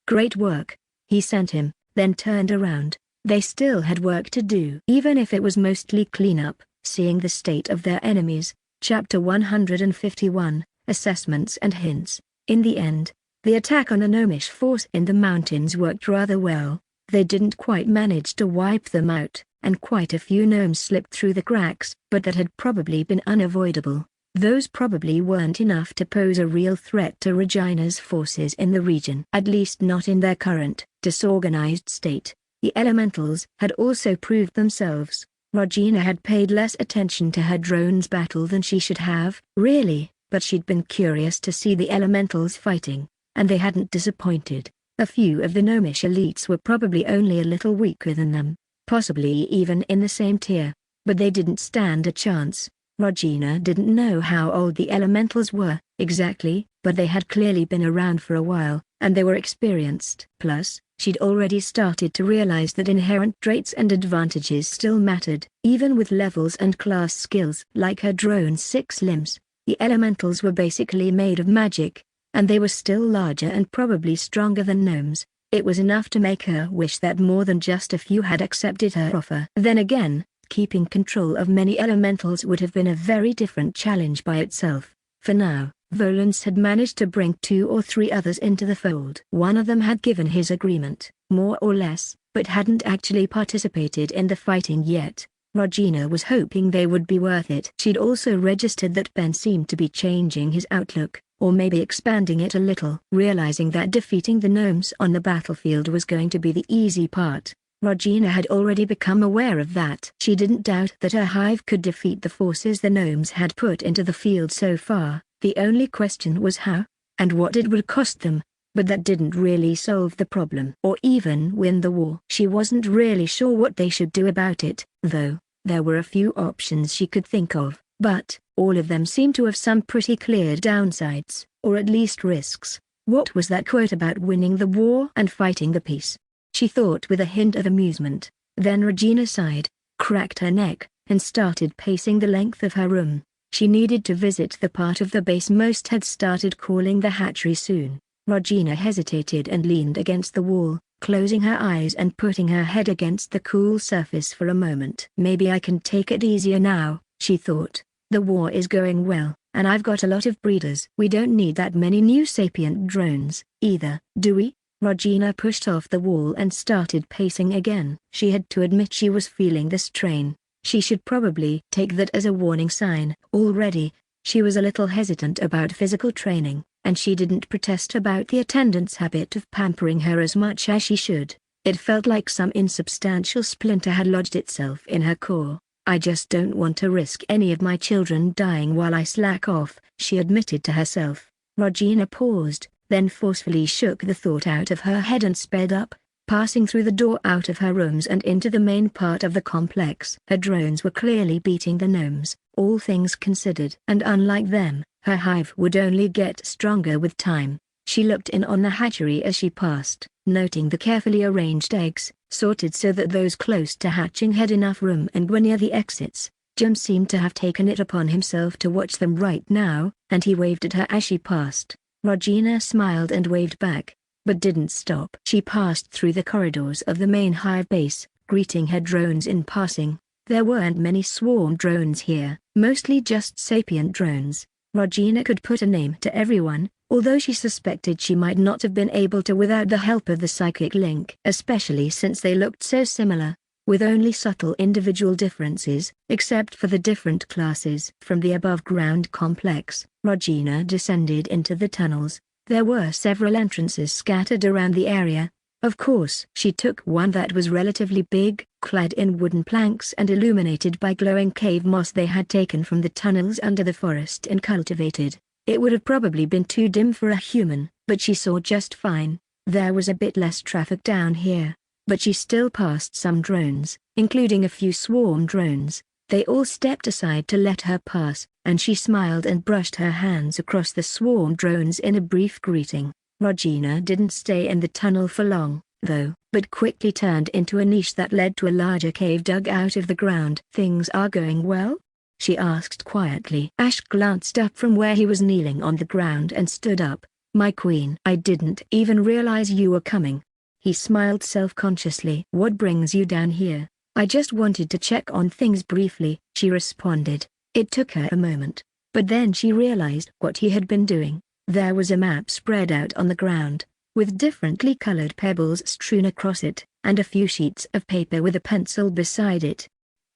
Great work, he sent him, then turned around. They still had work to do. Even if it was mostly cleanup, seeing the state of their enemies. Chapter 151, Assessments and Hints. In the end, the attack on the gnomish force in the mountains worked rather well. They didn't quite manage to wipe them out, and quite a few gnomes slipped through the cracks, but that had probably been unavoidable. Those probably weren't enough to pose a real threat to Regina's forces in the region. At least not in their current, disorganized state. The elementals had also proved themselves. Regina had paid less attention to her drone's battle than she should have, really, but she'd been curious to see the elementals fighting, and they hadn't disappointed. A few of the gnomish elites were probably only a little weaker than them, possibly even in the same tier, but they didn't stand a chance. Regina didn't know how old the elementals were, exactly, but they had clearly been around for a while, and they were experienced. Plus, she'd already started to realize that inherent traits and advantages still mattered. Even with levels and class skills like her drone's 6 limbs, the elementals were basically made of magic, and they were still larger and probably stronger than gnomes. It was enough to make her wish that more than just a few had accepted her offer. Then again, keeping control of many elementals would have been a very different challenge by itself. For now, Volans had managed to bring 2 or 3 others into the fold. One of them had given his agreement, more or less, but hadn't actually participated in the fighting yet. Regina was hoping they would be worth it. She'd also registered that Ben seemed to be changing his outlook, or maybe expanding it a little. Realizing that defeating the gnomes on the battlefield was going to be the easy part, Regina had already become aware of that. She didn't doubt that her hive could defeat the forces the gnomes had put into the field so far. The only question was how, and what it would cost them, but that didn't really solve the problem or even win the war. She wasn't really sure what they should do about it, though. There were a few options she could think of, but all of them seemed to have some pretty clear downsides, or at least risks. What was that quote about winning the war and fighting the peace? She thought with a hint of amusement. Then Regina sighed, cracked her neck, and started pacing the length of her room. She needed to visit the part of the base most had started calling the hatchery soon. Regina hesitated and leaned against the wall, closing her eyes and putting her head against the cool surface for a moment. Maybe I can take it easier now, she thought. The war is going well, and I've got a lot of breeders. We don't need that many new sapient drones, either, do we? Regina pushed off the wall and started pacing again. She had to admit she was feeling the strain. She should probably take that as a warning sign. Already, she was a little hesitant about physical training, and she didn't protest about the attendant's habit of pampering her as much as she should. It felt like some insubstantial splinter had lodged itself in her core. "I just don't want to risk any of my children dying while I slack off," she admitted to herself. Regina paused, then forcefully shook the thought out of her head and sped up, passing through the door out of her rooms and into the main part of the complex. Her drones were clearly beating the gnomes, all things considered. And unlike them, her hive would only get stronger with time. She looked in on the hatchery as she passed, noting the carefully arranged eggs, sorted so that those close to hatching had enough room and were near the exits. Jim seemed to have taken it upon himself to watch them right now, and he waved at her as she passed. Regina smiled and waved back, but didn't stop. She passed through the corridors of the main hive base, greeting her drones in passing. There weren't many swarm drones here, mostly just sapient drones. Regina could put a name to everyone, although she suspected she might not have been able to without the help of the psychic link, especially since they looked so similar, with only subtle individual differences, except for the different classes. From the above-ground complex, Regina descended into the tunnels. There were several entrances scattered around the area. Of course, she took one that was relatively big, clad in wooden planks and illuminated by glowing cave moss they had taken from the tunnels under the forest and cultivated. It would have probably been too dim for a human, but she saw just fine. There was a bit less traffic down here, but she still passed some drones, including a few swarm drones. They all stepped aside to let her pass, and she smiled and brushed her hands across the swarm drones in a brief greeting. Regina didn't stay in the tunnel for long, though, but quickly turned into a niche that led to a larger cave dug out of the ground. "Things are going well?" she asked quietly. Ash glanced up from where he was kneeling on the ground and stood up. "My queen, I didn't even realize you were coming." He smiled self-consciously. "What brings you down here?" "I just wanted to check on things briefly," she responded. It took her a moment, but then she realized what he had been doing. There was a map spread out on the ground, with differently colored pebbles strewn across it, and a few sheets of paper with a pencil beside it.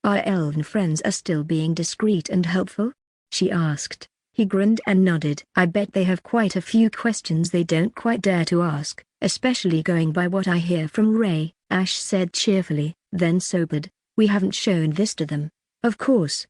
"Our elven friends are still being discreet and helpful?" she asked. He grinned and nodded. "I bet they have quite a few questions they don't quite dare to ask, especially going by what I hear from Ray," Ash said cheerfully, then sobered. "We haven't shown this to them, of course."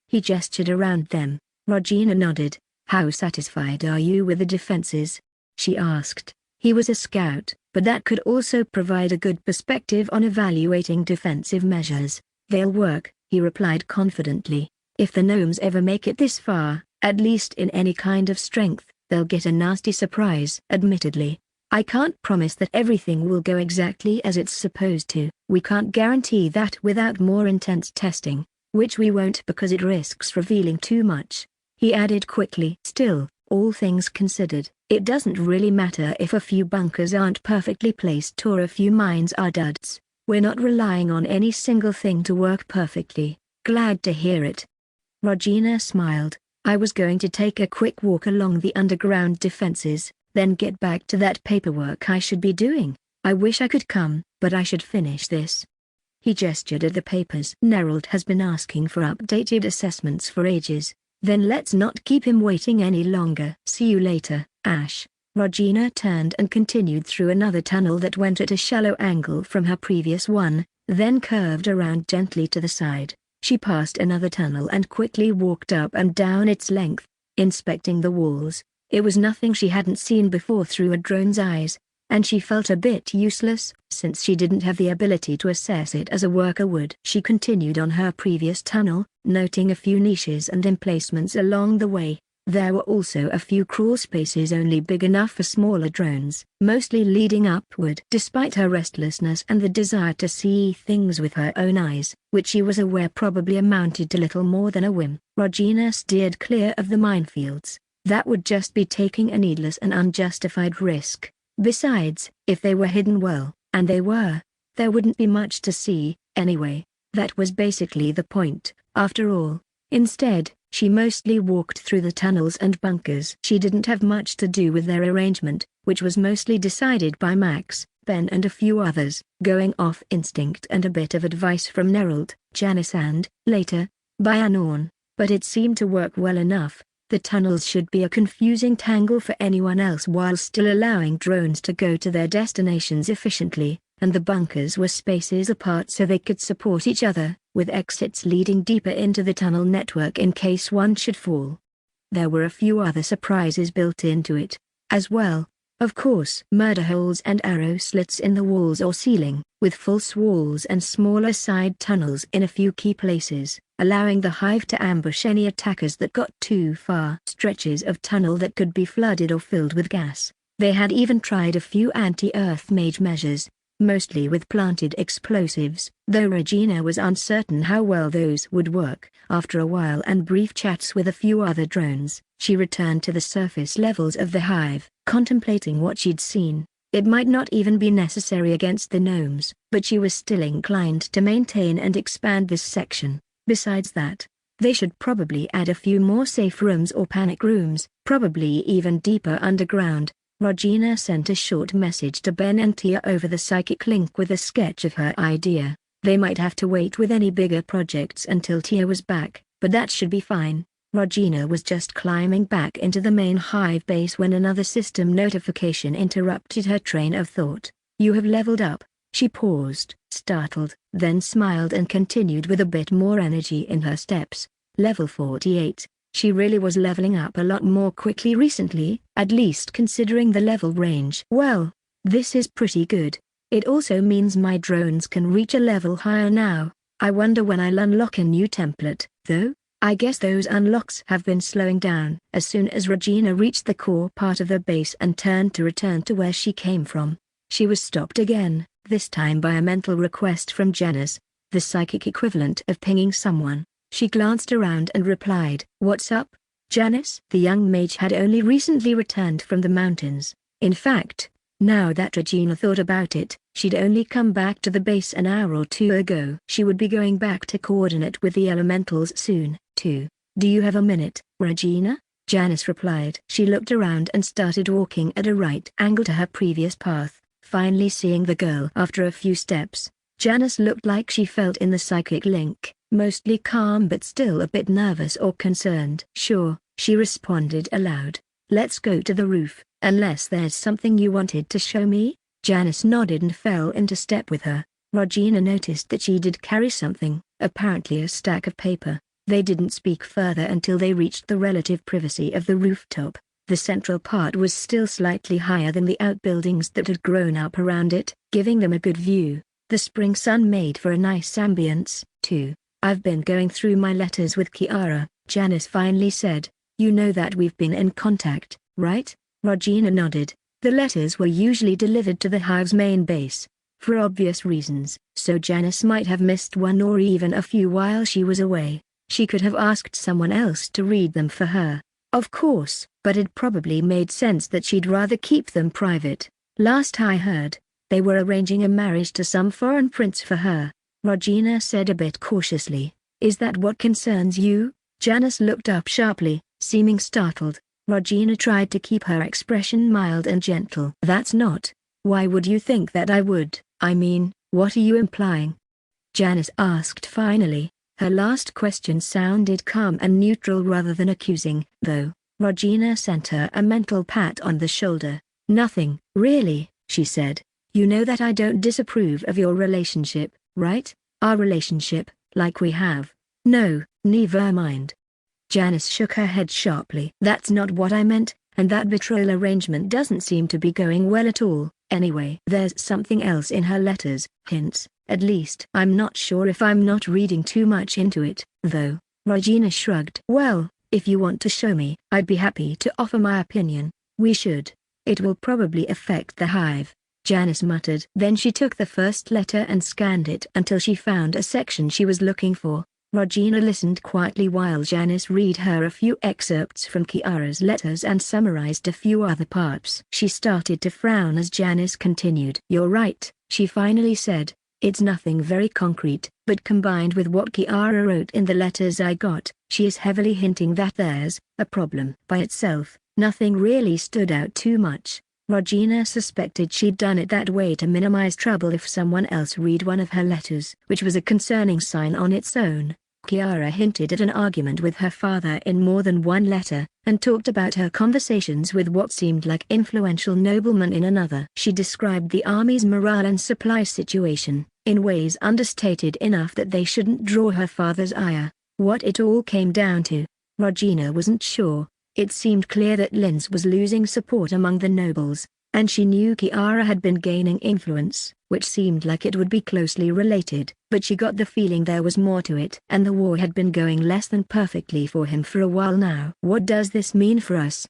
He gestured around them. Regina nodded. "How satisfied are you with the defenses?" she asked. He was a scout, but that could also provide a good perspective on evaluating defensive measures. "They'll work," he replied confidently. "If the gnomes ever make it this far, at least in any kind of strength, they'll get a nasty surprise." Admittedly, "I can't promise that everything will go exactly as it's supposed to. We can't guarantee that without more intense testing, which we won't because it risks revealing too much," he added quickly. "Still, all things considered, it doesn't really matter if a few bunkers aren't perfectly placed or a few mines are duds. We're not relying on any single thing to work perfectly." "Glad to hear it." Regina smiled. "I was going to take a quick walk along the underground defenses, then get back to that paperwork I should be doing. I wish I could come, but I should finish this." He gestured at the papers. "Nerald has been asking for updated assessments for ages. Then let's not keep him waiting any longer." "See you later, Ash." Regina turned and continued through another tunnel that went at a shallow angle from her previous one, then curved around gently to the side. She passed another tunnel and quickly walked up and down its length, inspecting the walls. It was nothing she hadn't seen before through a drone's eyes, and she felt a bit useless since she didn't have the ability to assess it as a worker would. She continued on her previous tunnel, noting a few niches and emplacements along the way. There were also a few crawl spaces only big enough for smaller drones, mostly leading upward. Despite her restlessness and the desire to see things with her own eyes, which she was aware probably amounted to little more than a whim, Regina steered clear of the minefields. That would just be taking a needless and unjustified risk. Besides, if they were hidden well, and they were, there wouldn't be much to see, anyway. That was basically the point, after all. Instead, She mostly walked through the tunnels and bunkers. She didn't have much to do with their arrangement, which was mostly decided by Max, Ben and a few others, going off instinct and a bit of advice from Nerold, Janice and, later, by Anorn. But it seemed to work well enough. The tunnels should be a confusing tangle for anyone else while still allowing drones to go to their destinations efficiently, and the bunkers were spaces apart so they could support each other, with exits leading deeper into the tunnel network in case one should fall. There were a few other surprises built into it, as well. Of course, murder holes and arrow slits in the walls or ceiling, with false walls and smaller side tunnels in a few key places, allowing the hive to ambush any attackers that got too far. Stretches of tunnel that could be flooded or filled with gas. They had even tried a few anti-earth mage measures, mostly with planted explosives, though Regina was uncertain how well those would work. After a while and brief chats with a few other drones, she returned to the surface levels of the hive, contemplating what she'd seen. It might not even be necessary against the gnomes, but she was still inclined to maintain and expand this section. Besides that, they should probably add a few more safe rooms or panic rooms, probably even deeper underground. Regina sent a short message to Ben and Tia over the psychic link with a sketch of her idea. They might have to wait with any bigger projects until Tia was back, but that should be fine. Regina was just climbing back into the main hive base when another system notification interrupted her train of thought. You have leveled up. She paused, startled, then smiled and continued with a bit more energy in her steps. Level 48. She really was leveling up a lot more quickly recently, at least considering the level range. Well, this is pretty good. It also means my drones can reach a level higher now. I wonder when I'll unlock a new template, though. I guess those unlocks have been slowing down. As soon as Regina reached the core part of the base and turned to return to where she came from, she was stopped again, this time by a mental request from Janice, the psychic equivalent of pinging someone. She glanced around and replied, "What's up, Janice?" The young mage had only recently returned from the mountains. In fact, now that Regina thought about it, she'd only come back to the base an hour or two ago. She would be going back to coordinate with the elementals soon, too. "Do you have a minute, Regina?" Janice replied. She looked around and started walking at a right angle to her previous path, finally seeing the girl after a few steps. Janice looked like she felt in the psychic link, mostly calm but still a bit nervous or concerned. "Sure," she responded aloud. "Let's go to the roof, unless there's something you wanted to show me." Janice nodded and fell into step with her. Regina noticed that she did carry something, apparently a stack of paper. They didn't speak further until they reached the relative privacy of the rooftop. The central part was still slightly higher than the outbuildings that had grown up around it, giving them a good view. The spring sun made for a nice ambience, too. "I've been going through my letters with Kiara," Janice finally said. "You know that we've been in contact, right?" Regina nodded. The letters were usually delivered to the hive's main base, for obvious reasons, so Janice might have missed one or even a few while she was away. She could have asked someone else to read them for her, of course, but it probably made sense that she'd rather keep them private. "Last I heard, they were arranging a marriage to some foreign prince for her," Regina said a bit cautiously. "Is that what concerns you?" Janice looked up sharply, seeming startled. Regina tried to keep her expression mild and gentle. "That's not. Why would you think that I would? I mean, what are you implying?" Janice asked finally. Her last question sounded calm and neutral rather than accusing, though. Regina sent her a mental pat on the shoulder. "Nothing, really," she said. "You know that I don't disapprove of your relationship, right? Our relationship, like we have." "No, never mind." Janice shook her head sharply. "That's not what I meant, and that betrothal arrangement doesn't seem to be going well at all. Anyway, there's something else in her letters, hints, at least. I'm not sure if I'm not reading too much into it, though." Regina shrugged. "Well, if you want to show me, I'd be happy to offer my opinion. We should. It will probably affect the hive," Janice muttered. Then she took the first letter and scanned it until she found a section she was looking for. Regina listened quietly while Janice read her a few excerpts from Kiara's letters and summarized a few other parts. She started to frown as Janice continued. "You're right," she finally said. It's nothing very concrete, but combined with what Kiara wrote in the letters I got, she is heavily hinting that there's a problem. By itself, nothing really stood out too much. Regina suspected she'd done it that way to minimize trouble if someone else read one of her letters, which was a concerning sign on its own. Kiara hinted at an argument with her father in more than one letter, and talked about her conversations with what seemed like influential noblemen in another. She described the army's morale and supply situation, in ways understated enough that they shouldn't draw her father's ire. What it all came down to, Regina wasn't sure. It seemed clear that Linz was losing support among the nobles, and she knew Kiara had been gaining influence, which seemed like it would be closely related, but she got the feeling there was more to it. And the war had been going less than perfectly for him for a while now. What does this mean for us?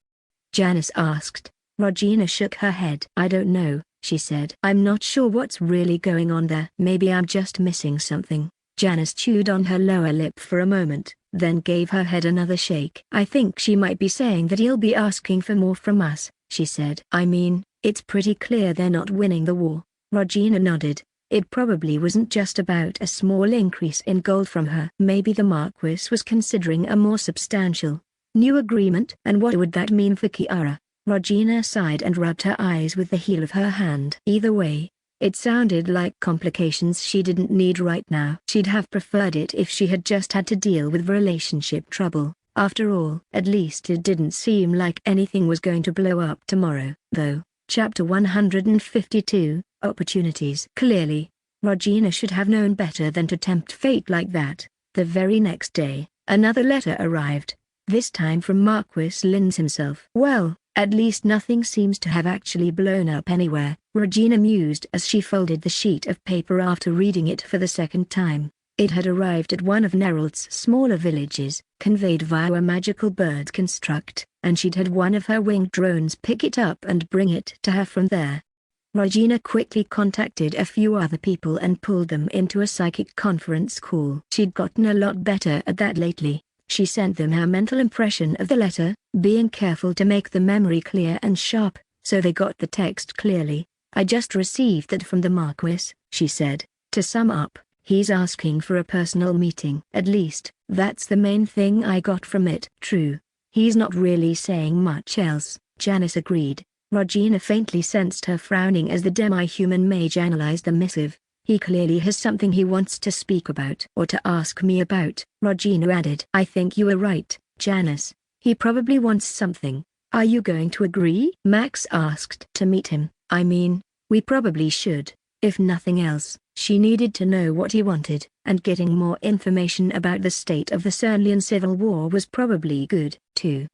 Janice asked. Regina shook her head. I don't know, she said. I'm not sure what's really going on there. Maybe I'm just missing something. Janice chewed on her lower lip for a moment, then gave her head another shake. I think she might be saying that he'll be asking for more from us, she said. I mean, it's pretty clear they're not winning the war. Regina nodded. It probably wasn't just about a small increase in gold from her. Maybe the Marquis was considering a more substantial new agreement. And what would that mean for Kiara? Regina sighed and rubbed her eyes with the heel of her hand. Either way, it sounded like complications she didn't need right now. She'd have preferred it if she had just had to deal with relationship trouble. After all, at least it didn't seem like anything was going to blow up tomorrow, though. Chapter 152, Opportunities. Clearly, Regina should have known better than to tempt fate like that. The very next day, another letter arrived, this time from Marquis Linz himself. Well, at least nothing seems to have actually blown up anywhere, Regina mused as she folded the sheet of paper after reading it for the second time. It had arrived at one of Nerald's smaller villages, conveyed via a magical bird construct, and she'd had one of her winged drones pick it up and bring it to her from there. Regina quickly contacted a few other people and pulled them into a psychic conference call. She'd gotten a lot better at that lately. She sent them her mental impression of the letter, being careful to make the memory clear and sharp, so they got the text clearly. I just received that from the Marquis, she said. To sum up, he's asking for a personal meeting. At least, that's the main thing I got from it. True. He's not really saying much else, Janice agreed. Regina faintly sensed her frowning as the demi-human mage analyzed the missive. He clearly has something he wants to speak about or to ask me about, Regina added. I think you are right, Janice. He probably wants something. Are you going to agree? Max asked. To meet him, I mean, we probably should. If nothing else, she needed to know what he wanted, and getting more information about the state of the Cernlian civil war was probably good, too.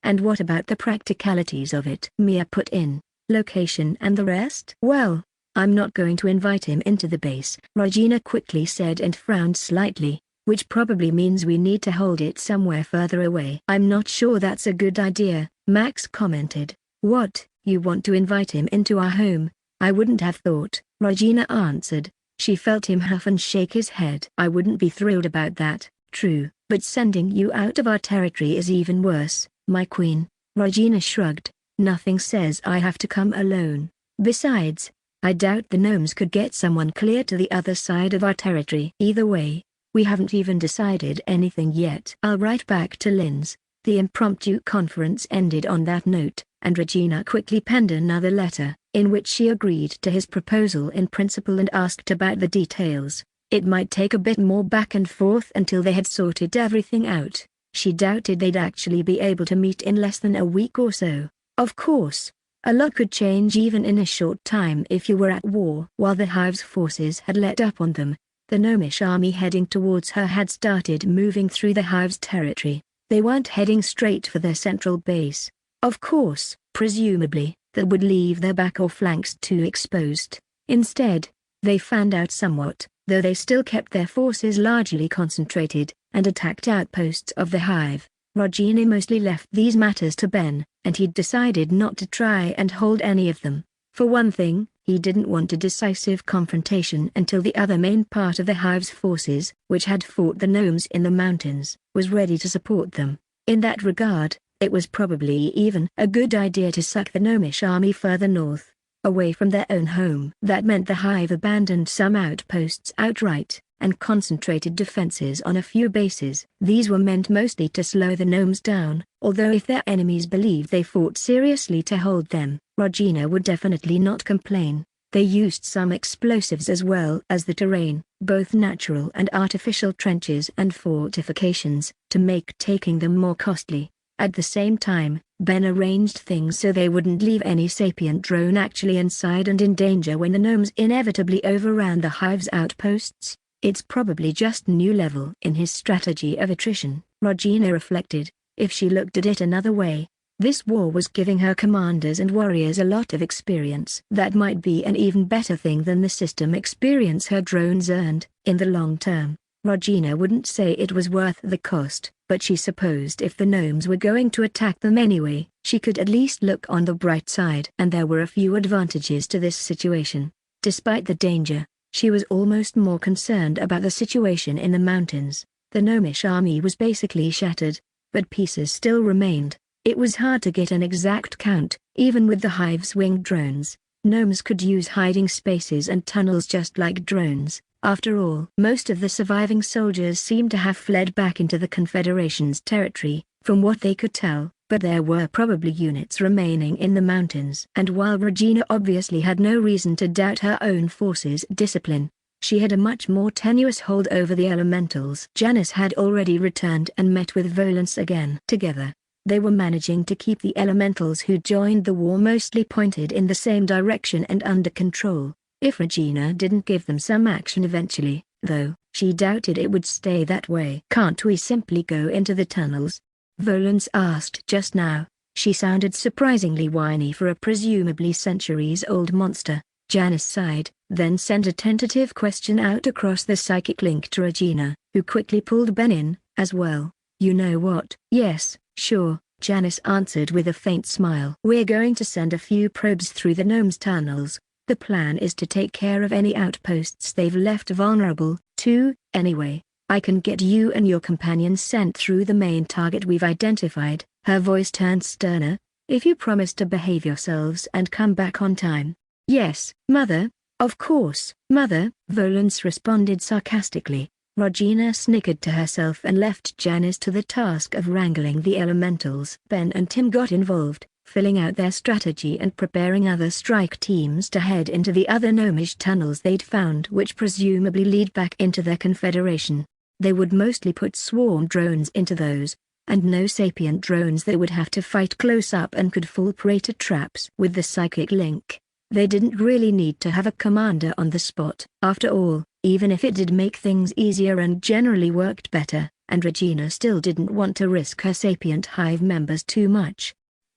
And what about the practicalities of it? Mia put in. Location and the rest? Well, I'm not going to invite him into the base, Regina quickly said and frowned slightly, which probably means we need to hold it somewhere further away. I'm not sure that's a good idea, Max commented. What, you want to invite him into our home? I wouldn't have thought, Regina answered. She felt him huff and shake his head. I wouldn't be thrilled about that, true, but sending you out of our territory is even worse, my queen. Regina shrugged. Nothing says I have to come alone. Besides, I doubt the gnomes could get someone clear to the other side of our territory. Either way, we haven't even decided anything yet. I'll write back to Linz. The impromptu conference ended on that note, and Regina quickly penned another letter, in which she agreed to his proposal in principle and asked about the details. It might take a bit more back and forth until they had sorted everything out. She doubted they'd actually be able to meet in less than a week or so. Of course, a lot could change even in a short time if you were at war. While the Hive's forces had let up on them, the gnomish army heading towards her had started moving through the Hive's territory. They weren't heading straight for their central base. Of course, presumably, that would leave their back or flanks too exposed. Instead, they fanned out somewhat, though they still kept their forces largely concentrated, and attacked outposts of the Hive. Regina mostly left these matters to Ben, and he'd decided not to try and hold any of them. For one thing, he didn't want a decisive confrontation until the other main part of the Hive's forces, which had fought the gnomes in the mountains, was ready to support them. In that regard, it was probably even a good idea to suck the gnomish army further north. away from their own home. That meant the hive abandoned some outposts outright, and concentrated defenses on a few bases. These were meant mostly to slow the gnomes down, although if their enemies believed they fought seriously to hold them, Regina would definitely not complain. They used some explosives as well as the terrain, both natural and artificial trenches and fortifications, to make taking them more costly. At the same time, Ben arranged things so they wouldn't leave any sapient drone actually inside and in danger when the gnomes inevitably overran the hive's outposts. It's probably just new level in his strategy of attrition, Regina reflected. If she looked at it another way, this war was giving her commanders and warriors a lot of experience. That might be an even better thing than the system experience her drones earned. In the long term, Regina wouldn't say it was worth the cost, but she supposed if the gnomes were going to attack them anyway, she could at least look on the bright side. And there were a few advantages to this situation. Despite the danger, she was almost more concerned about the situation in the mountains. The gnomish army was basically shattered, but pieces still remained. It was hard to get an exact count, even with the hive's winged drones. Gnomes could use hiding spaces and tunnels just like drones. After all, most of the surviving soldiers seemed to have fled back into the Confederation's territory, from what they could tell, but there were probably units remaining in the mountains. And while Regina obviously had no reason to doubt her own forces' discipline, she had a much more tenuous hold over the elementals. Janice had already returned and met with Volance again. Together, they were managing to keep the elementals who joined the war mostly pointed in the same direction and under control. If Regina didn't give them some action eventually, though, she doubted it would stay that way. "Can't we simply go into the tunnels?" Volance asked just now. She sounded surprisingly whiny for a presumably centuries-old monster. Janice sighed, then sent a tentative question out across the psychic link to Regina, who quickly pulled Ben in, as well. "You know what?" "Yes, sure," Janice answered with a faint smile. "We're going to send a few probes through the gnomes' tunnels. The plan is to take care of any outposts they've left vulnerable, too. Anyway, I can get you and your companions sent through the main target we've identified." Her voice turned sterner. "If you promise to behave yourselves and come back on time." "Yes, Mother. Of course, Mother," Volance responded sarcastically. Regina snickered to herself and left Janice to the task of wrangling the elementals. Ben and Tim got involved, filling out their strategy and preparing other strike teams to head into the other gnomish tunnels they'd found, which presumably lead back into their confederation. They would mostly put swarm drones into those, and no sapient drones that would have to fight close up and could fall prey to traps. With the psychic link, they didn't really need to have a commander on the spot. After all, even if it did make things easier and generally worked better, and Regina still didn't want to risk her sapient hive members too much.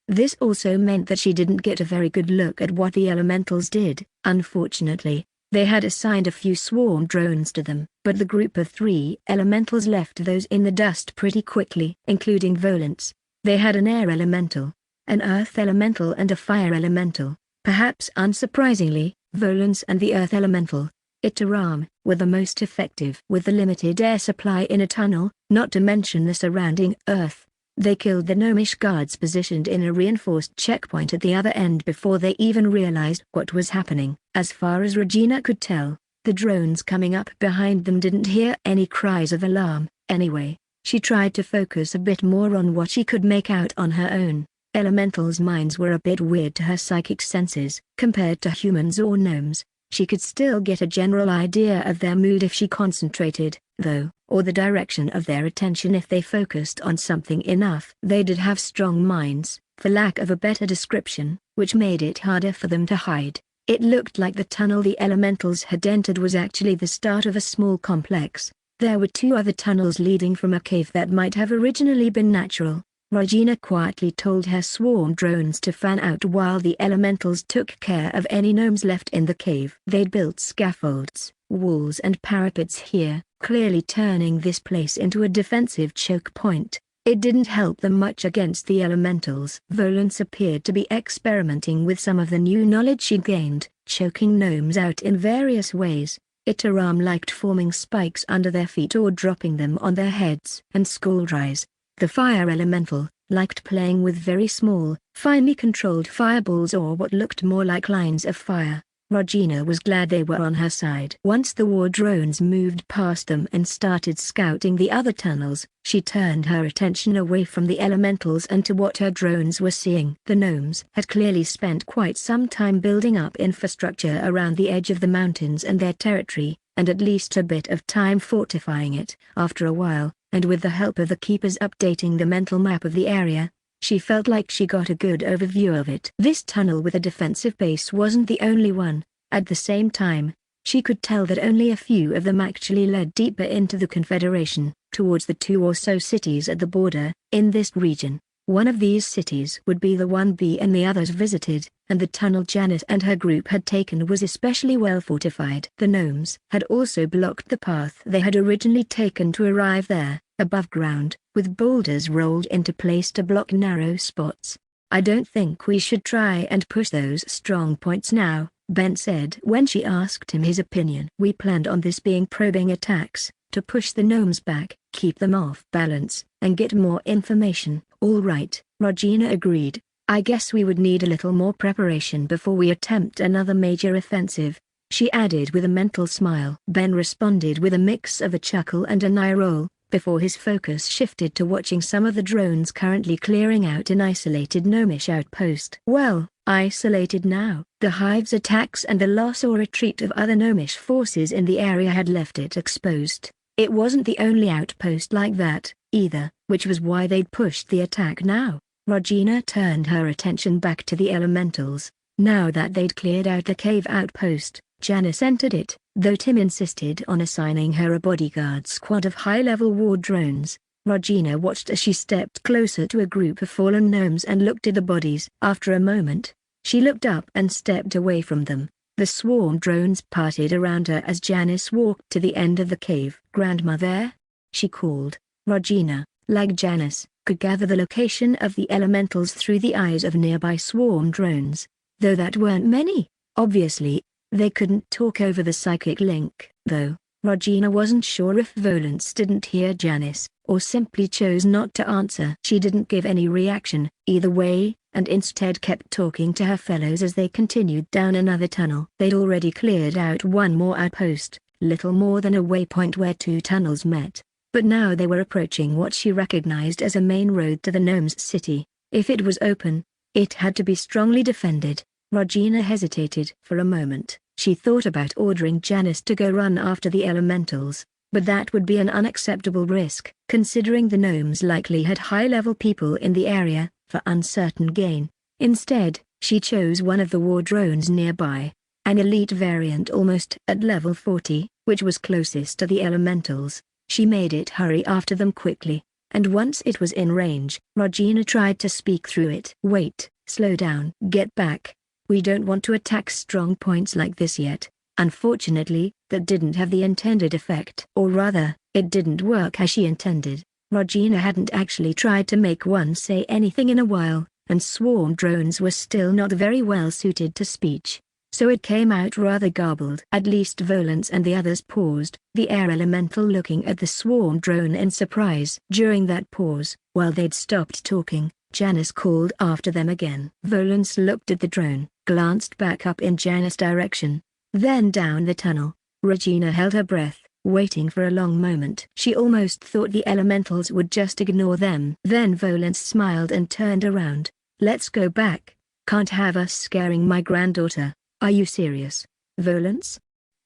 This also meant that she didn't get a very good look at what the elementals did. Unfortunately, they had assigned a few swarm drones to them, but the group of 3 elementals left those in the dust pretty quickly, including Volance. They had an air elemental, an earth elemental and a fire elemental. Perhaps unsurprisingly, Volance and the earth elemental, Itaram, were the most effective. With the limited air supply in a tunnel, not to mention the surrounding earth, they killed the gnomish guards positioned in a reinforced checkpoint at the other end before they even realized what was happening. As far as Regina could tell, the drones coming up behind them didn't hear any cries of alarm. Anyway, she tried to focus a bit more on what she could make out on her own. Elementals' minds were a bit weird to her psychic senses. Compared to humans or gnomes, she could still get a general idea of their mood if she concentrated, though, or the direction of their attention if they focused on something enough. They did have strong minds, for lack of a better description, which made it harder for them to hide. It looked like the tunnel the elementals had entered was actually the start of a small complex. There were 2 other tunnels leading from a cave that might have originally been natural. Regina quietly told her swarm drones to fan out while the elementals took care of any gnomes left in the cave. They'd built scaffolds, walls and parapets here, clearly turning this place into a defensive choke point. It didn't help them much against the elementals. Volance appeared to be experimenting with some of the new knowledge she gained, choking gnomes out in various ways. Itaram liked forming spikes under their feet or dropping them on their heads. And Skullrise, the fire elemental, liked playing with very small, finely controlled fireballs or what looked more like lines of fire. Regina was glad they were on her side. Once the war drones moved past them and started scouting the other tunnels, she turned her attention away from the elementals and to what her drones were seeing. The gnomes had clearly spent quite some time building up infrastructure around the edge of the mountains and their territory, and at least a bit of time fortifying it. After a while, and with the help of the keepers updating the mental map of the area, she felt like she got a good overview of it. This tunnel with a defensive base wasn't the only one. At the same time, she could tell that only a few of them actually led deeper into the Confederation, towards the 2 or so cities at the border. In this region, one of these cities would be the one B and the others visited, and the tunnel Janet and her group had taken was especially well fortified. The gnomes had also blocked the path they had originally taken to arrive there, above ground, with boulders rolled into place to block narrow spots. "I don't think we should try and push those strong points now," Ben said when she asked him his opinion. "We planned on this being probing attacks, to push the gnomes back, keep them off balance, and get more information." "All right," Regina agreed. "I guess we would need a little more preparation before we attempt another major offensive," she added with a mental smile. Ben responded with a mix of a chuckle and an eye roll, before his focus shifted to watching some of the drones currently clearing out an isolated gnomish outpost. Well, isolated now. The hive's attacks and the loss or retreat of other gnomish forces in the area had left it exposed. It wasn't the only outpost like that, either, which was why they'd pushed the attack now. Regina turned her attention back to the elementals. Now that they'd cleared out the cave outpost, Janice entered it, though Tim insisted on assigning her a bodyguard squad of high-level war drones. Regina watched as she stepped closer to a group of fallen gnomes and looked at the bodies. After a moment, she looked up and stepped away from them. The swarm drones parted around her as Janice walked to the end of the cave. "Grandmother?" she called. Regina, like Janice, could gather the location of the elementals through the eyes of nearby swarm drones, though that weren't many. Obviously, they couldn't talk over the psychic link, though. Regina wasn't sure if Volance didn't hear Janice, or simply chose not to answer. She didn't give any reaction, either way, and instead kept talking to her fellows as they continued down another tunnel. They'd already cleared out one more outpost, little more than a waypoint where 2 tunnels met. But now they were approaching what she recognized as a main road to the gnomes' city. If it was open, it had to be strongly defended. Regina hesitated for a moment. She thought about ordering Janice to go run after the elementals, but that would be an unacceptable risk, considering the gnomes likely had high-level people in the area, for uncertain gain. Instead, she chose one of the war drones nearby, an elite variant almost at level 40, which was closest to the elementals. She made it hurry after them quickly, and once it was in range, Regina tried to speak through it. "Wait, slow down. Get back. We don't want to attack strong points like this yet." Unfortunately, that didn't have the intended effect. Or rather, it didn't work as she intended. Regina hadn't actually tried to make one say anything in a while, and swarm drones were still not very well suited to speech. So it came out rather garbled. At least Volance and the others paused, the air elemental looking at the swarm drone in surprise. During that pause, while they'd stopped talking, Janice called after them again. Volance looked at the drone, glanced back up in Janice's direction, then down the tunnel. Regina held her breath, waiting for a long moment. She almost thought the elementals would just ignore them. Then Volance smiled and turned around. "Let's go back. Can't have us scaring my granddaughter." "Are you serious, Volance?"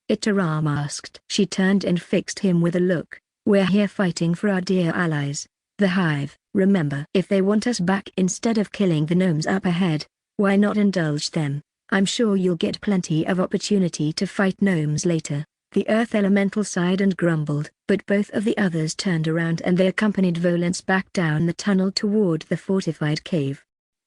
Itaram asked. She turned and fixed him with a look. "We're here fighting for our dear allies, the Hive, remember. If they want us back instead of killing the gnomes up ahead, why not indulge them? I'm sure you'll get plenty of opportunity to fight gnomes later." The Earth Elemental sighed and grumbled, but both of the others turned around and they accompanied Volance back down the tunnel toward the fortified cave.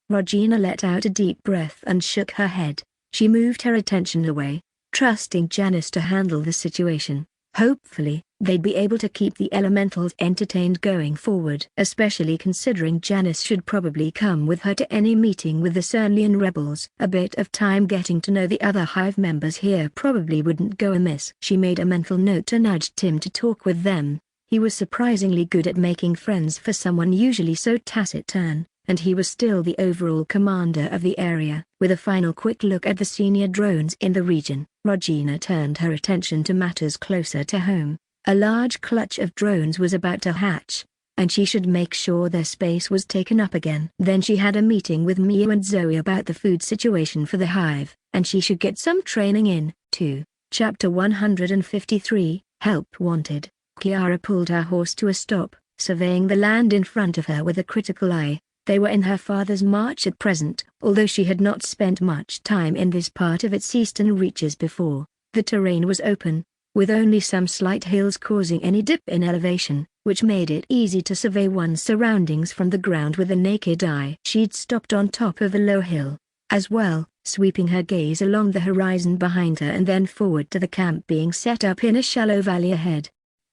Regina let out a deep breath and shook her head. She moved her attention away, trusting Janice to handle the situation. Hopefully, they'd be able to keep the elementals entertained going forward, especially considering Janice should probably come with her to any meeting with the Cernlian rebels. A bit of time getting to know the other Hive members here probably wouldn't go amiss. She made a mental note to nudge Tim to talk with them, He was surprisingly good at making friends for someone usually so taciturn, and he was still the overall commander of the area. With a final quick look at the senior drones in the region, Regina turned her attention to matters closer to home. A large clutch of drones was about to hatch, and she should make sure their space was taken up again. Then she had a meeting with Mia and Zoe about the food situation for the hive, and she should get some training in, too. Chapter 153, Help Wanted. Kiara pulled her horse to a stop, surveying the land in front of her with a critical eye. They were in her father's march at present, although she had not spent much time in this part of its eastern reaches before. The terrain was open, with only some slight hills causing any dip in elevation, which made it easy to survey one's surroundings from the ground with the naked eye. She'd stopped on top of a low hill, as well, sweeping her gaze along the horizon behind her and then forward to the camp being set up in a shallow valley ahead.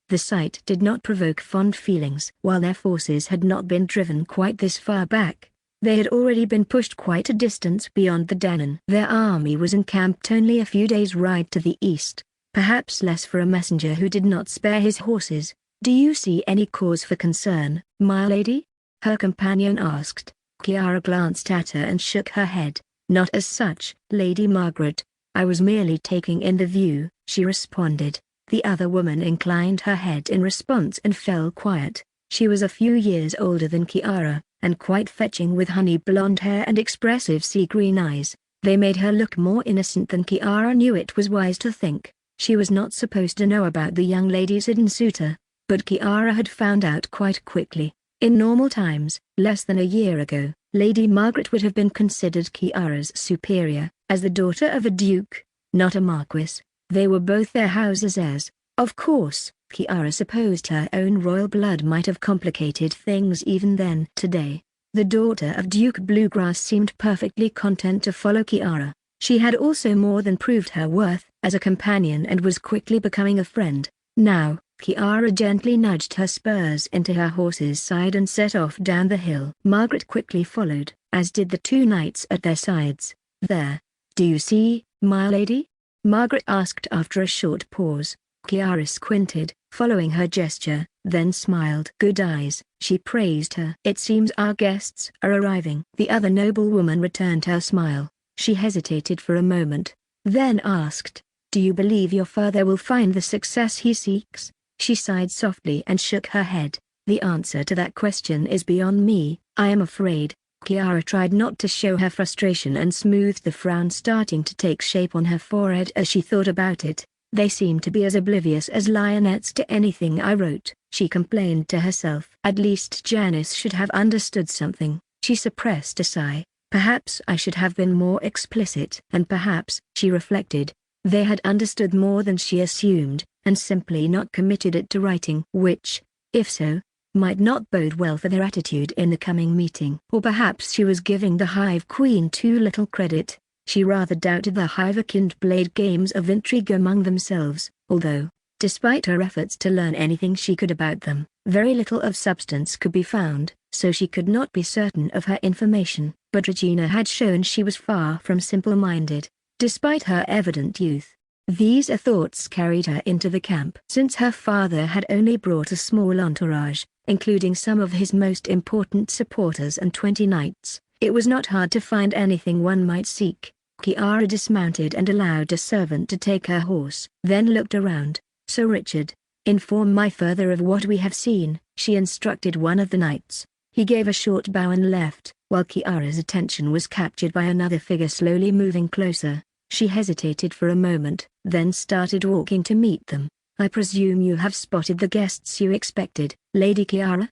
The sight did not provoke fond feelings. While their forces had not been driven quite this far back, they had already been pushed quite a distance beyond the Danann. Their army was encamped only a few days' ride to the east, perhaps less for a messenger who did not spare his horses. "Do you see any cause for concern, my lady?" her companion asked. Kiara glanced at her and shook her head. "Not as such, Lady Margaret. I was merely taking in the view," she responded. The other woman inclined her head in response and fell quiet. She was a few years older than Kiara, and quite fetching with honey blonde hair and expressive sea-green eyes. They made her look more innocent than Kiara knew it was wise to think. She was not supposed to know about the young lady's hidden suitor, but Kiara had found out quite quickly. In normal times, less than a year ago, Lady Margaret would have been considered Kiara's superior, as the daughter of a duke, not a marquis. They were both their house's heirs. Of course, Kiara supposed her own royal blood might have complicated things even then. Today, the daughter of Duke Bluegrass seemed perfectly content to follow Kiara. She had also more than proved her worth as a companion and was quickly becoming a friend. Now, Kiara gently nudged her spurs into her horse's side and set off down the hill. Margaret quickly followed, as did the two knights at their sides. "There. Do you see, my lady?" Margaret asked after a short pause. Kiara squinted, following her gesture, then smiled. "Good eyes," she praised her. "It seems our guests are arriving." The other noblewoman returned her smile. She hesitated for a moment, then asked, "Do you believe your father will find the success he seeks?" She sighed softly and shook her head. "The answer to that question is beyond me, I am afraid." Kiara tried not to show her frustration and smoothed the frown starting to take shape on her forehead as she thought about it. "They seem to be as oblivious as lionettes to anything I wrote," she complained to herself. "At least Janice should have understood something." She suppressed a sigh. "Perhaps I should have been more explicit." And perhaps, she reflected, they had understood more than she assumed, and simply not committed it to writing. Which, if so, might not bode well for their attitude in the coming meeting. Or perhaps she was giving the Hive Queen too little credit. She rather doubted the Hivekind played games of intrigue among themselves, although, despite her efforts to learn anything she could about them, very little of substance could be found, so she could not be certain of her information. But Regina had shown she was far from simple-minded, despite her evident youth. These thoughts carried her into the camp. Since her father had only brought a small entourage, including some of his most important supporters and 20 knights, it was not hard to find anything one might seek. Kiara dismounted and allowed a servant to take her horse, then looked around. "Sir Richard, inform my father of what we have seen," she instructed one of the knights. He gave a short bow and left, while Kiara's attention was captured by another figure slowly moving closer. She hesitated for a moment, then started walking to meet them. "I presume you have spotted the guests you expected, Lady Kiara?"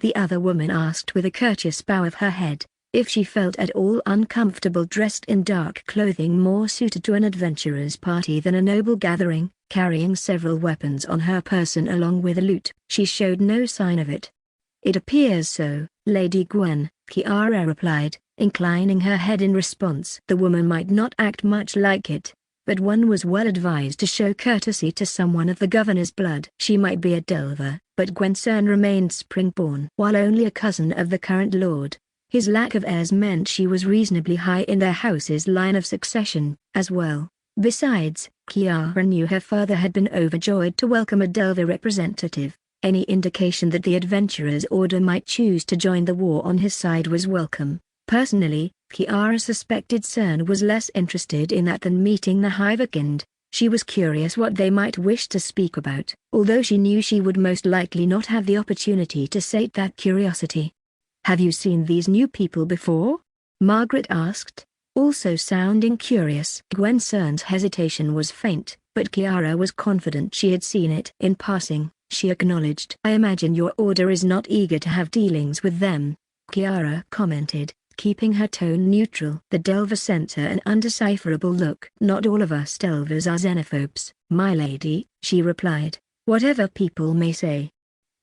the other woman asked with a courteous bow of her head. If she felt at all uncomfortable dressed in dark clothing more suited to an adventurer's party than a noble gathering, carrying several weapons on her person along with a lute, she showed no sign of it. "It appears so, Lady Gwen," Kiara replied, inclining her head in response. The woman might not act much like it, but one was well advised to show courtesy to someone of the governor's blood. She might be a Delver, but Gwenson remained springborn. While only a cousin of the current lord, his lack of heirs meant she was reasonably high in their house's line of succession, as well. Besides, Kiara knew her father had been overjoyed to welcome a Delver representative. Any indication that the Adventurers Order might choose to join the war on his side was welcome. Personally, Kiara suspected CERN was less interested in that than meeting the Hivekind. She was curious what they might wish to speak about, although she knew she would most likely not have the opportunity to sate that curiosity. "Have you seen these new people before?" Margaret asked, also sounding curious. Gwen CERN's hesitation was faint, but Kiara was confident she had seen it. In passing, she acknowledged. "I imagine your order is not eager to have dealings with them," Kiara commented, keeping her tone neutral. The Delver sent her an undecipherable look. "Not all of us Delvers are xenophobes, my lady," she replied, "whatever people may say."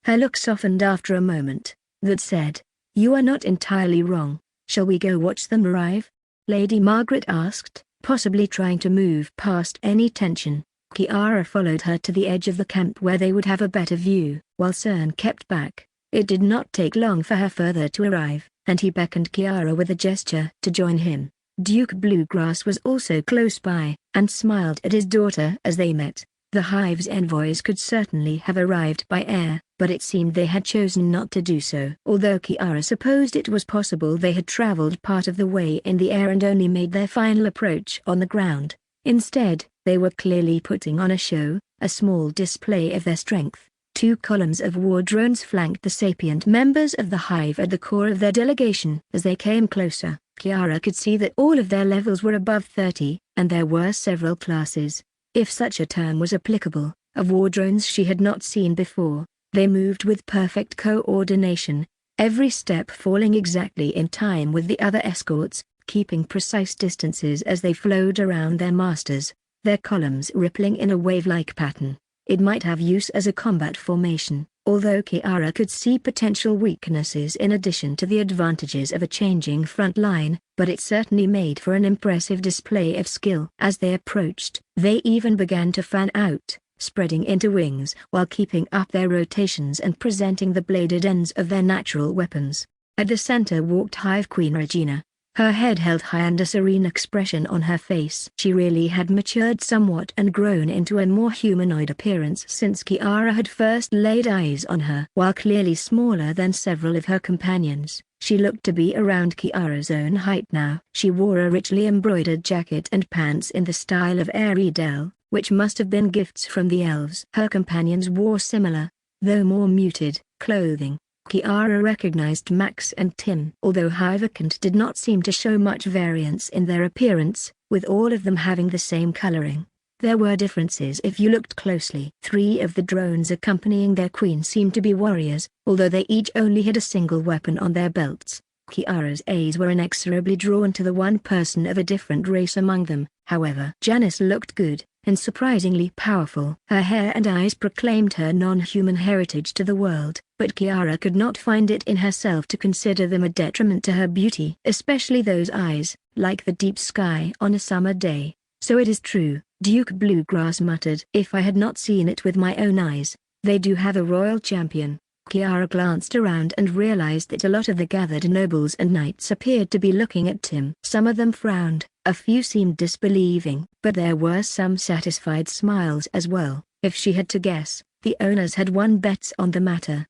Her look softened after a moment. That said, "You are not entirely wrong. Shall we go watch them arrive?" Lady Margaret asked, possibly trying to move past any tension. Kiara followed her to the edge of the camp where they would have a better view, while CERN kept back. It did not take long for her further to arrive, and he beckoned Kiara with a gesture to join him. Duke Bluegrass was also close by, and smiled at his daughter as they met. The Hive's envoys could certainly have arrived by air, but it seemed they had chosen not to do so. Although Kiara supposed it was possible they had traveled part of the way in the air and only made their final approach on the ground. Instead, they were clearly putting on a show, a small display of their strength. 2 columns of war drones flanked the sapient members of the Hive at the core of their delegation. As they came closer, Kiara could see that all of their levels were above 30, and there were several classes, if such a term was applicable, of war drones she had not seen before. They moved with perfect coordination, every step falling exactly in time with the other escorts, keeping precise distances as they flowed around their masters, their columns rippling in a wave-like pattern. It might have use as a combat formation, although Kiara could see potential weaknesses in addition to the advantages of a changing front line, but it certainly made for an impressive display of skill. As they approached, they even began to fan out, spreading into wings while keeping up their rotations and presenting the bladed ends of their natural weapons. At the center walked Hive Queen Regina, her head held high and a serene expression on her face. She really had matured somewhat and grown into a more humanoid appearance since Kiara had first laid eyes on her. While clearly smaller than several of her companions, she looked to be around Kiara's own height now. She wore a richly embroidered jacket and pants in the style of Aeridel, which must have been gifts from the elves. Her companions wore similar, though more muted, clothing. Kiara recognized Max and Tim. Although Hivekind did not seem to show much variance in their appearance, with all of them having the same coloring, there were differences if you looked closely. 3 of the drones accompanying their queen seemed to be warriors, although they each only had a single weapon on their belts. Kiara's eyes were inexorably drawn to the one person of a different race among them. However, Janice looked good, and surprisingly powerful. Her hair and eyes proclaimed her non-human heritage to the world, but Kiara could not find it in herself to consider them a detriment to her beauty. Especially those eyes, like the deep sky on a summer day. "So it is true," Duke Bluegrass muttered. "If I had not seen it with my own eyes, they do have a royal champion." Kiara glanced around and realized that a lot of the gathered nobles and knights appeared to be looking at Tim. Some of them frowned, a few seemed disbelieving, but there were some satisfied smiles as well. If she had to guess, the owners had won bets on the matter.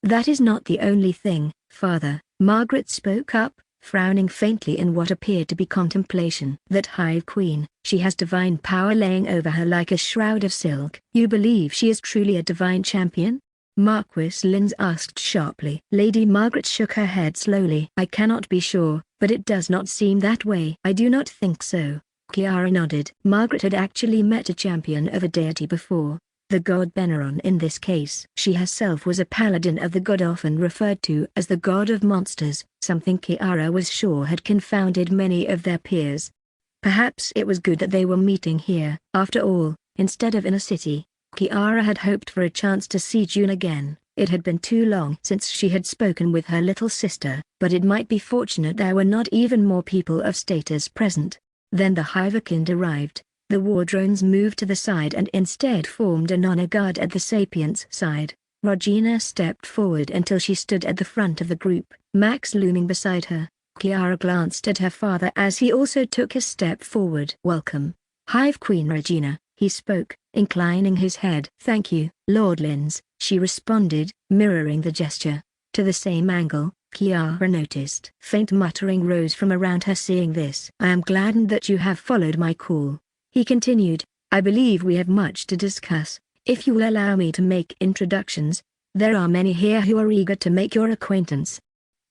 "That is not the only thing, Father," Margaret spoke up, frowning faintly in what appeared to be contemplation. "That Hive Queen, she has divine power laying over her like a shroud of silk." "You believe she is truly a divine champion?" Marquis Linz asked sharply. Lady Margaret shook her head slowly. "I cannot be sure, but it does not seem that way." "I do not think so." Kiara nodded. Margaret had actually met a champion of a deity before, the god Benaron in this case. She herself was a paladin of the god often referred to as the god of monsters, something Kiara was sure had confounded many of their peers. Perhaps it was good that they were meeting here. After all, instead of in a city, Kiara had hoped for a chance to see June again. It had been too long since she had spoken with her little sister, but it might be fortunate there were not even more people of status present. Then the Hivekind arrived. The war drones moved to the side and instead formed an honor guard at the Sapient's side. Regina stepped forward until she stood at the front of the group, Max looming beside her. Kiara glanced at her father as he also took a step forward. "Welcome, Hive Queen Regina," he spoke, inclining his head. "Thank you, Lord Linz," she responded, mirroring the gesture. To the same angle, Kiara noticed. Faint muttering rose from around her seeing this. "I am gladdened that you have followed my call," he continued. "I believe we have much to discuss. If you will allow me to make introductions, there are many here who are eager to make your acquaintance."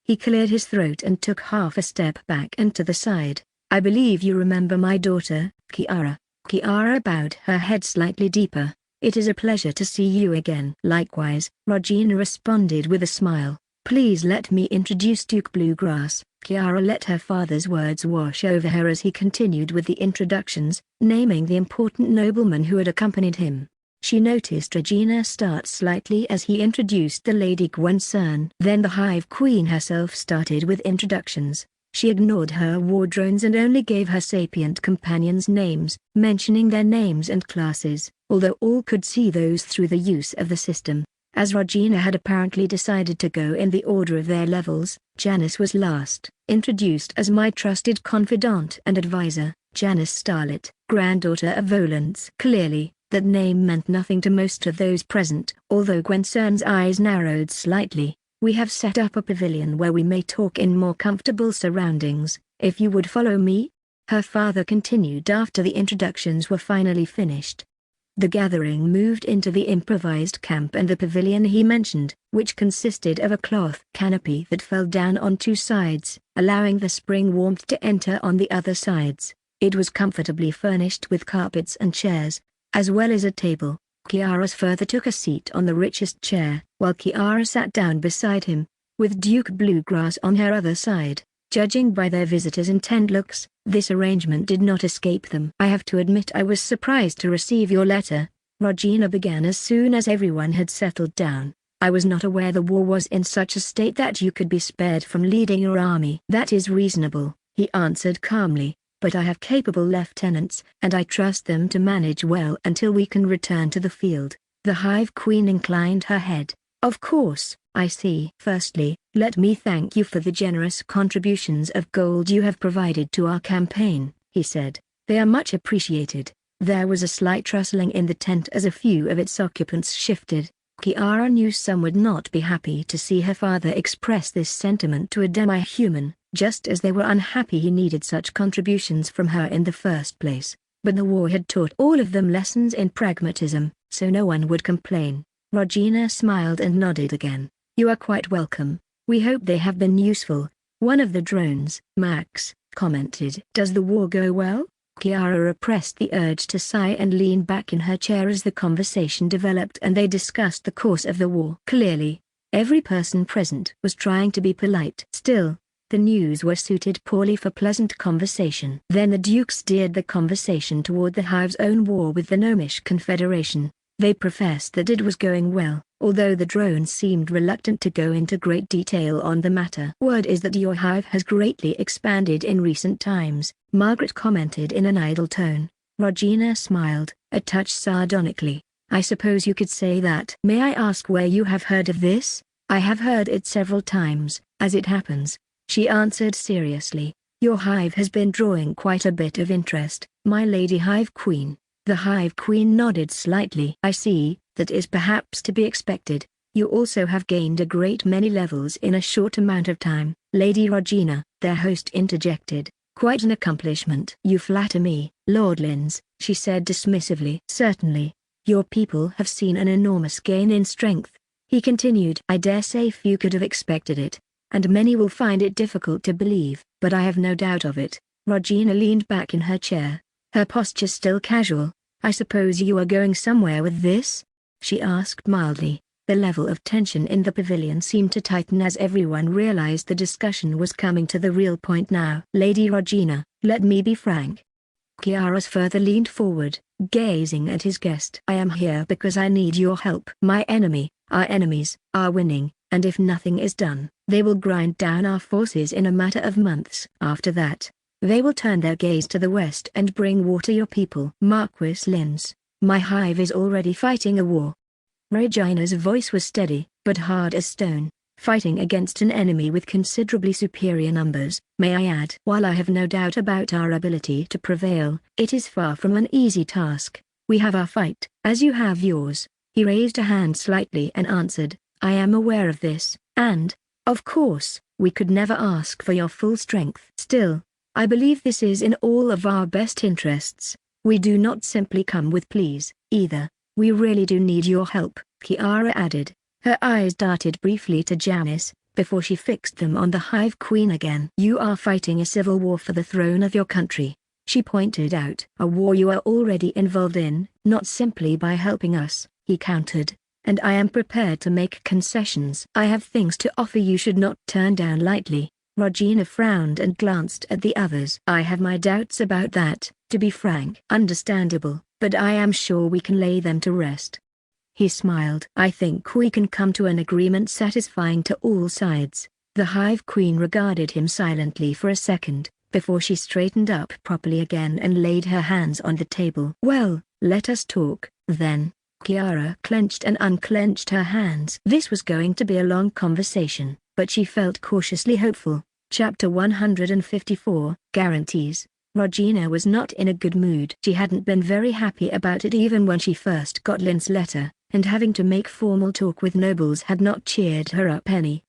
He cleared his throat and took half a step back and to the side. "I believe you remember my daughter, Kiara." Kiara bowed her head slightly deeper. "It is a pleasure to see you again." "Likewise," Regina responded with a smile. "Please let me introduce Duke Bluegrass." Kiara let her father's words wash over her as he continued with the introductions, naming the important noblemen who had accompanied him. She noticed Regina start slightly as he introduced the Lady Gwencern. Then the Hive Queen herself started with introductions. She ignored her war drones and only gave her sapient companions names, mentioning their names and classes, although all could see those through the use of the system. As Regina had apparently decided to go in the order of their levels, Janice was last. "Introduced as my trusted confidant and advisor, Janice Starlet, granddaughter of Volans." Clearly, that name meant nothing to most of those present, although Gwencern's eyes narrowed slightly. "We have set up a pavilion where we may talk in more comfortable surroundings, if you would follow me," her father continued after the introductions were finally finished. The gathering moved into the improvised camp and the pavilion he mentioned, which consisted of a cloth canopy that fell down on two sides, allowing the spring warmth to enter on the other sides. It was comfortably furnished with carpets and chairs, as well as a table. Kiara further took a seat on the richest chair, while Kiara sat down beside him, with Duke Bluegrass on her other side. Judging by their visitors' intent looks, this arrangement did not escape them. "I have to admit I was surprised to receive your letter," Regina began as soon as everyone had settled down. "I was not aware the war was in such a state that you could be spared from leading your army." "That is reasonable," he answered calmly, "but I have capable lieutenants, and I trust them to manage well until we can return to the field." The Hive Queen inclined her head. "Of course, I see." "Firstly, let me thank you for the generous contributions of gold you have provided to our campaign," he said. "They are much appreciated." There was a slight rustling in the tent as a few of its occupants shifted. Kiara knew some would not be happy to see her father express this sentiment to a demi-human, just as they were unhappy he needed such contributions from her in the first place. But the war had taught all of them lessons in pragmatism, so no one would complain. Regina smiled and nodded again. "You are quite welcome. We hope they have been useful." One of the drones, Max, commented. "Does the war go well?" Kiara repressed the urge to sigh and lean back in her chair as the conversation developed and they discussed the course of the war. Clearly, every person present was trying to be polite. Still, the news was suited poorly for pleasant conversation. Then the Duke steered the conversation toward the Hive's own war with the Gnomish Confederation. They professed that it was going well, although the drones seemed reluctant to go into great detail on the matter. "Word is that your hive has greatly expanded in recent times," Margaret commented in an idle tone. Regina smiled, a touch sardonically. "I suppose you could say that." "May I ask where you have heard of this?" "I have heard it several times, as it happens," she answered seriously. "Your hive has been drawing quite a bit of interest, my Lady Hive Queen." The Hive Queen nodded slightly. "I see, that is perhaps to be expected. You also have gained a great many levels in a short amount of time." "Lady Regina," their host interjected, "quite an accomplishment." "You flatter me, Lord Linz," she said dismissively. "Certainly. Your people have seen an enormous gain in strength," he continued. "I dare say few could have expected it, and many will find it difficult to believe, but I have no doubt of it." Regina leaned back in her chair, her posture still casual. "I suppose you are going somewhere with this?" she asked mildly. The level of tension in the pavilion seemed to tighten as everyone realized the discussion was coming to the real point now. "Lady Regina, let me be frank." Kiara further leaned forward, gazing at his guest. "I am here because I need your help. My enemy, our enemies, are winning, and if nothing is done, they will grind down our forces in a matter of months. After that, they will turn their gaze to the west and bring war to your people." "Marquis Linz, my hive is already fighting a war." Regina's voice was steady, but hard as stone, "fighting against an enemy with considerably superior numbers, may I add. While I have no doubt about our ability to prevail, it is far from an easy task. We have our fight, as you have yours. He raised a hand slightly and answered, I am aware of this, and, of course, we could never ask for your full strength. Still, I believe this is in all of our best interests. We do not simply come with pleas, either. We really do need your help, Kiara added. Her eyes darted briefly to Janice, before she fixed them on the Hive Queen again. You are fighting a civil war for the throne of your country, she pointed out. A war you are already involved in, not simply by helping us, he countered. And I am prepared to make concessions. I have things to offer you should not turn down lightly. Regina frowned and glanced at the others. I have my doubts about that, to be frank. Understandable, but I am sure we can lay them to rest. He smiled. I think we can come to an agreement satisfying to all sides. The Hive Queen regarded him silently for a second, before she straightened up properly again and laid her hands on the table. Well, let us talk, then. Kiara clenched and unclenched her hands. This was going to be a long conversation, but she felt cautiously hopeful. Chapter 154, Guarantees. Regina was not in a good mood. She hadn't been very happy about it even when she first got Lin's letter, and having to make formal talk with nobles had not cheered her up any.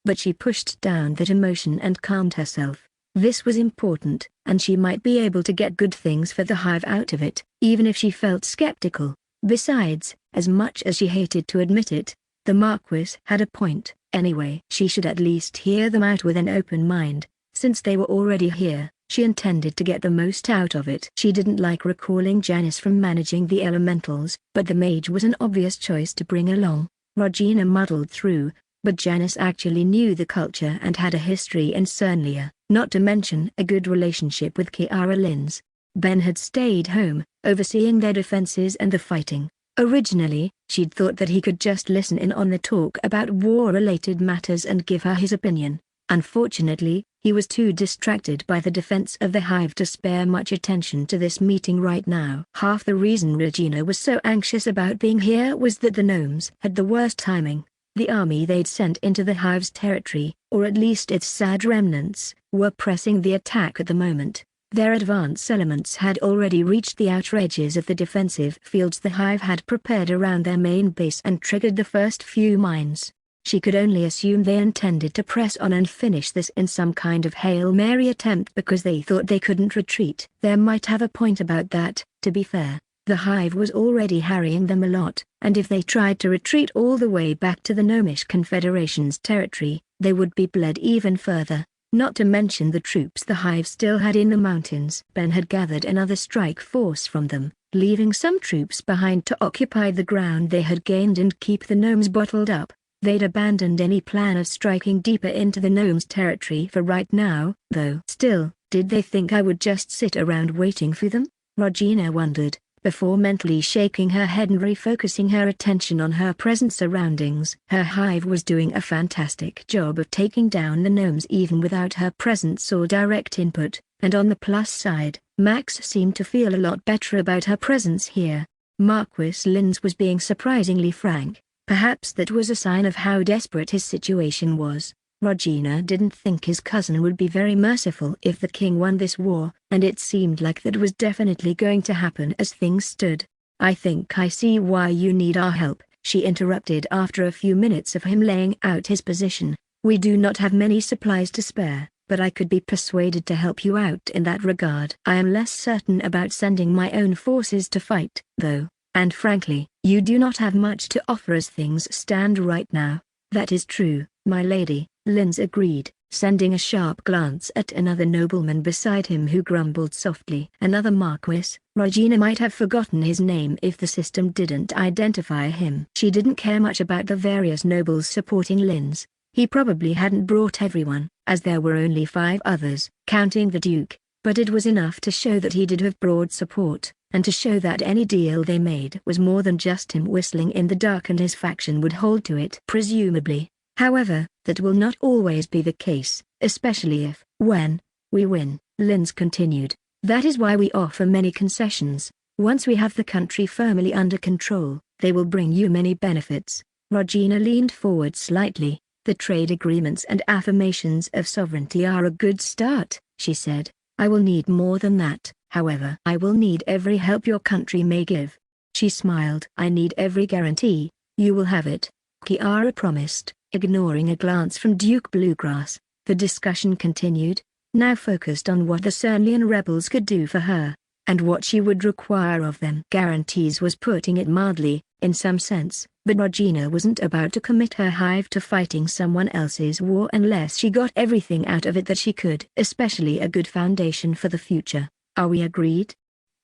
But she pushed down that emotion and calmed herself. This was important, and she might be able to get good things for the Hive out of it, even if she felt skeptical. Besides, as much as she hated to admit it, the Marquis had a point. Anyway, she should at least hear them out with an open mind. Since they were already here, she intended to get the most out of it. She didn't like recalling Janice from managing the elementals, but the mage was an obvious choice to bring along. Regina muddled through, but Janice actually knew the culture and had a history in Cernlia, not to mention a good relationship with Kiara Linz. Ben had stayed home, overseeing their defenses and the fighting. Originally, she'd thought that he could just listen in on the talk about war-related matters and give her his opinion. Unfortunately, he was too distracted by the defense of the Hive to spare much attention to this meeting right now. Half the reason Regina was so anxious about being here was that the gnomes had the worst timing. The army they'd sent into the Hive's territory, or at least its sad remnants, were pressing the attack at the moment. Their advance elements had already reached the outer edges of the defensive fields the Hive had prepared around their main base and triggered the first few mines. She could only assume they intended to press on and finish this in some kind of Hail Mary attempt because they thought they couldn't retreat. There might have a point about that, to be fair. The Hive was already harrying them a lot, and if they tried to retreat all the way back to the Gnomish Confederation's territory, they would be bled even further. Not to mention the troops the Hive still had in the mountains. Ben had gathered another strike force from them, leaving some troops behind to occupy the ground they had gained and keep the gnomes bottled up. They'd abandoned any plan of striking deeper into the gnomes' territory for right now, though. Still, did they think I would just sit around waiting for them? Regina wondered, before mentally shaking her head and refocusing her attention on her present surroundings. Her Hive was doing a fantastic job of taking down the gnomes even without her presence or direct input, and on the plus side, Max seemed to feel a lot better about her presence here. Marquis Linz was being surprisingly frank. Perhaps that was a sign of how desperate his situation was. Regina didn't think his cousin would be very merciful if the king won this war, and it seemed like that was definitely going to happen as things stood. I think I see why you need our help, she interrupted after a few minutes of him laying out his position. We do not have many supplies to spare, but I could be persuaded to help you out in that regard. I am less certain about sending my own forces to fight, though, and frankly, you do not have much to offer as things stand right now. That is true, my lady, Linz agreed, sending a sharp glance at another nobleman beside him who grumbled softly. Another Marquis. Regina might have forgotten his name if the system didn't identify him. She didn't care much about the various nobles supporting Linz. He probably hadn't brought everyone, as there were only 5 others, counting the Duke, but it was enough to show that he did have broad support, and to show that any deal they made was more than just him whistling in the dark and his faction would hold to it. Presumably. However, that will not always be the case, especially if, when, we win, Linz continued. That is why we offer many concessions. Once we have the country firmly under control, they will bring you many benefits. Regina leaned forward slightly. The trade agreements and affirmations of sovereignty are a good start, she said. I will need more than that, however. I will need every help your country may give. She smiled. I need every guarantee. You will have it, Kiara promised, ignoring a glance from Duke Bluegrass. The discussion continued, now focused on what the Cernlian rebels could do for her, and what she would require of them. Guarantees was putting it mildly, in some sense, but Regina wasn't about to commit her hive to fighting someone else's war unless she got everything out of it that she could. Especially a good foundation for the future. Are we agreed?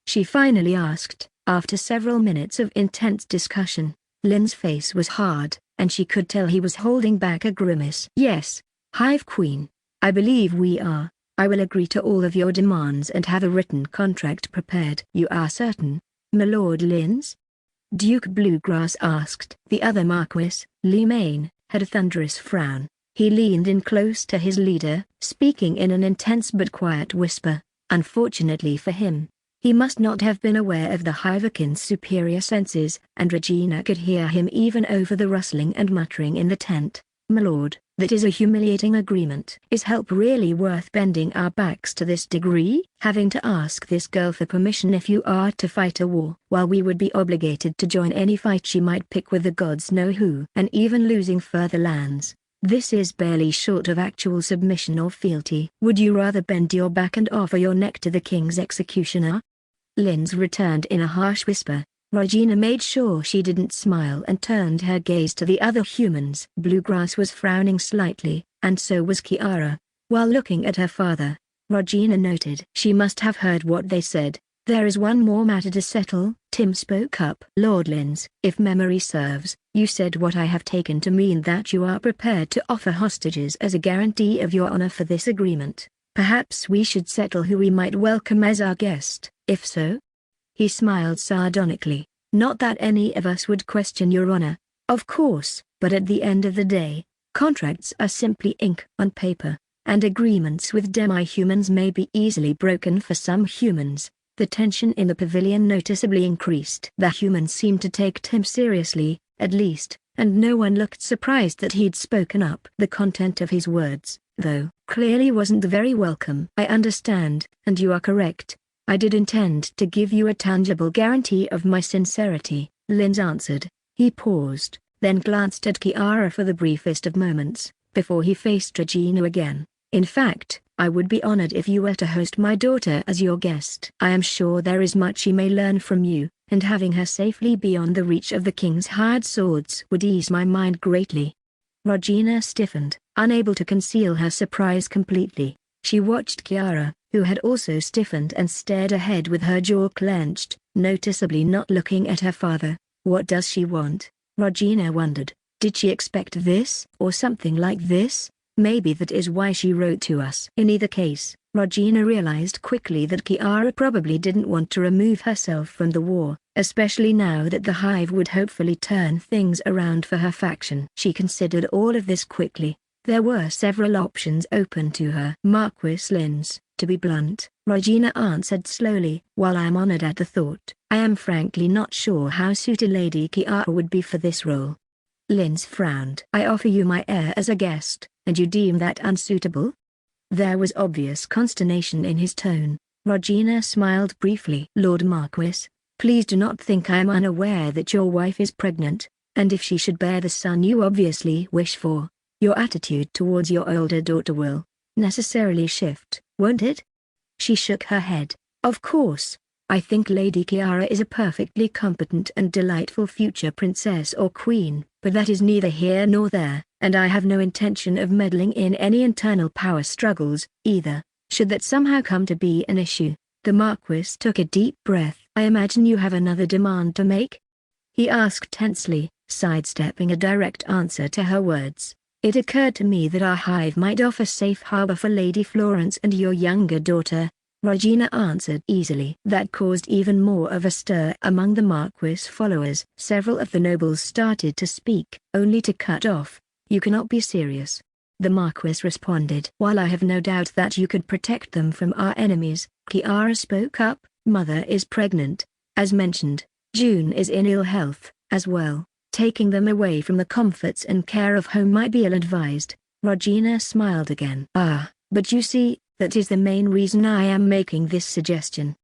She finally asked, after several minutes of intense discussion. Lin's face was hard, and she could tell he was holding back a grimace. Yes, Hive Queen. I believe we are. I will agree to all of your demands and have a written contract prepared. You are certain, my Lord Linz? Duke Bluegrass asked. The other Marquis, Lymain, had a thunderous frown. He leaned in close to his leader, speaking in an intense but quiet whisper. Unfortunately for him, he must not have been aware of the Hivekin's superior senses, and Regina could hear him even over the rustling and muttering in the tent. My lord, that is a humiliating agreement. Is help really worth bending our backs to this degree? Having to ask this girl for permission if you are to fight a war, while we would be obligated to join any fight she might pick with the gods know who, and even losing further lands. This is barely short of actual submission or fealty. Would you rather bend your back and offer your neck to the king's executioner? Linz returned in a harsh whisper. Regina made sure she didn't smile and turned her gaze to the other humans. Bluegrass was frowning slightly, and so was Kiara. While looking at her father, Regina noted she must have heard what they said. There is one more matter to settle, Tim spoke up. Lord Linz, if memory serves, you said what I have taken to mean that you are prepared to offer hostages as a guarantee of your honor for this agreement. Perhaps we should settle who we might welcome as our guest, if so? He smiled sardonically. Not that any of us would question your honor, of course, but at the end of the day, contracts are simply ink on paper, and agreements with demi-humans may be easily broken for some humans. The tension in the pavilion noticeably increased. The humans seemed to take Tim seriously, at least, and no one looked surprised that he'd spoken up. The content of his words, though, clearly wasn't very welcome. I understand, and you are correct. I did intend to give you a tangible guarantee of my sincerity, Linz answered. He paused, then glanced at Kiara for the briefest of moments, before he faced Regina again. In fact, I would be honored if you were to host my daughter as your guest. I am sure there is much she may learn from you, and having her safely beyond the reach of the king's hired swords would ease my mind greatly. Regina stiffened, unable to conceal her surprise completely. She watched Kiara, who had also stiffened and stared ahead with her jaw clenched, noticeably not looking at her father. What does she want? Regina wondered. Did she expect this, or something like this? Maybe that is why she wrote to us. In either case, Regina realized quickly that Kiara probably didn't want to remove herself from the war, especially now that the Hive would hopefully turn things around for her faction. She considered all of this quickly. There were several options open to her. Marquis Linz, to be blunt, Regina answered slowly. While I am honored at the thought, I am frankly not sure how suited Lady Kiara would be for this role. Linz frowned. I offer you my heir as a guest, and you deem that unsuitable? There was obvious consternation in his tone. Regina smiled briefly. Lord Marquis, please do not think I am unaware that your wife is pregnant, and if she should bear the son you obviously wish for, your attitude towards your older daughter will necessarily shift, won't it? She shook her head. Of course. I think Lady Kiara is a perfectly competent and delightful future princess or queen, but that is neither here nor there, and I have no intention of meddling in any internal power struggles, either, should that somehow come to be an issue. The Marquis took a deep breath. I imagine you have another demand to make? He asked tensely, sidestepping a direct answer to her words. It occurred to me that our hive might offer safe harbor for Lady Florence and your younger daughter, Regina answered easily. That caused even more of a stir among the Marquis followers. Several of the nobles started to speak, only to cut off. You cannot be serious. The Marquis responded. While I have no doubt that you could protect them from our enemies, Kiara spoke up. Mother is pregnant. As mentioned, June is in ill health, as well. Taking them away from the comforts and care of home might be ill-advised. Regina smiled again. Ah, but you see, that is the main reason I am making this suggestion.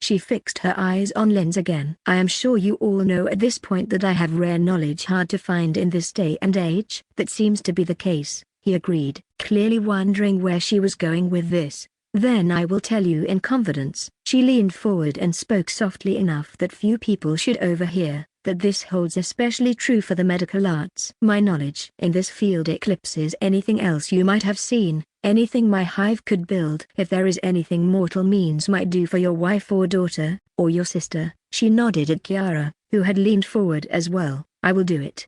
She fixed her eyes on Linz again. I am sure you all know at this point that I have rare knowledge hard to find in this day and age. That seems to be the case, he agreed, clearly wondering where she was going with this. Then I will tell you in confidence. She leaned forward and spoke softly enough that few people should overhear, that this holds especially true for the medical arts. My knowledge in this field eclipses anything else you might have seen, anything my hive could build. If there is anything mortal means might do for your wife or daughter, or your sister, she nodded at Kiara, who had leaned forward as well, I will do it.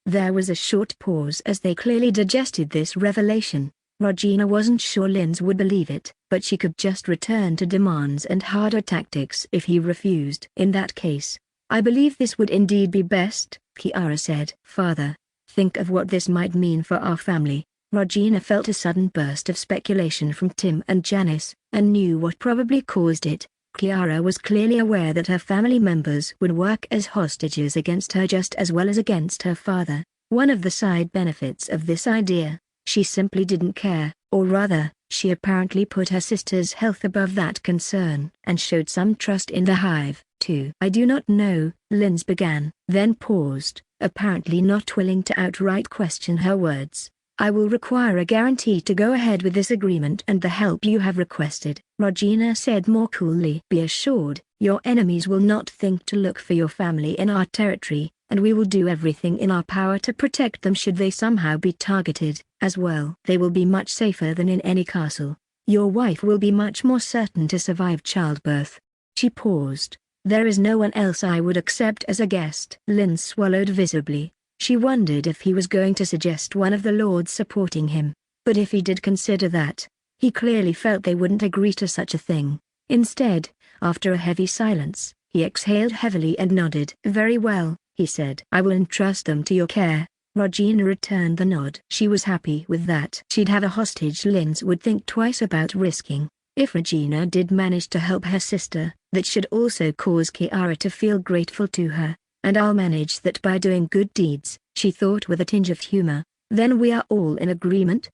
There was a short pause as they clearly digested this revelation. Regina wasn't sure Linz would believe it, but she could just return to demands and harder tactics if he refused. In that case, I believe this would indeed be best, Kiara said. Father, think of what this might mean for our family. Regina felt a sudden burst of speculation from Tim and Janice, and knew what probably caused it. Kiara was clearly aware that her family members would work as hostages against her just as well as against her father. One of the side benefits of this idea, she simply didn't care, or rather, she apparently put her sister's health above that concern and showed some trust in the hive, too. I do not know, Linz began, then paused, apparently not willing to outright question her words. I will require a guarantee to go ahead with this agreement and the help you have requested, Regina said more coolly. Be assured, your enemies will not think to look for your family in our territory, and we will do everything in our power to protect them should they somehow be targeted, as well. They will be much safer than in any castle. Your wife will be much more certain to survive childbirth. She paused. There is no one else I would accept as a guest. Linz swallowed visibly. She wondered if he was going to suggest one of the lords supporting him, but if he did consider that, he clearly felt they wouldn't agree to such a thing. Instead, after a heavy silence, he exhaled heavily and nodded. Very well, he said. I will entrust them to your care. Regina returned the nod. She was happy with that. She'd have a hostage Linz would think twice about risking. If Regina did manage to help her sister, that should also cause Kiara to feel grateful to her. And I'll manage that by doing good deeds, she thought with a tinge of humor. Then we are all in agreement?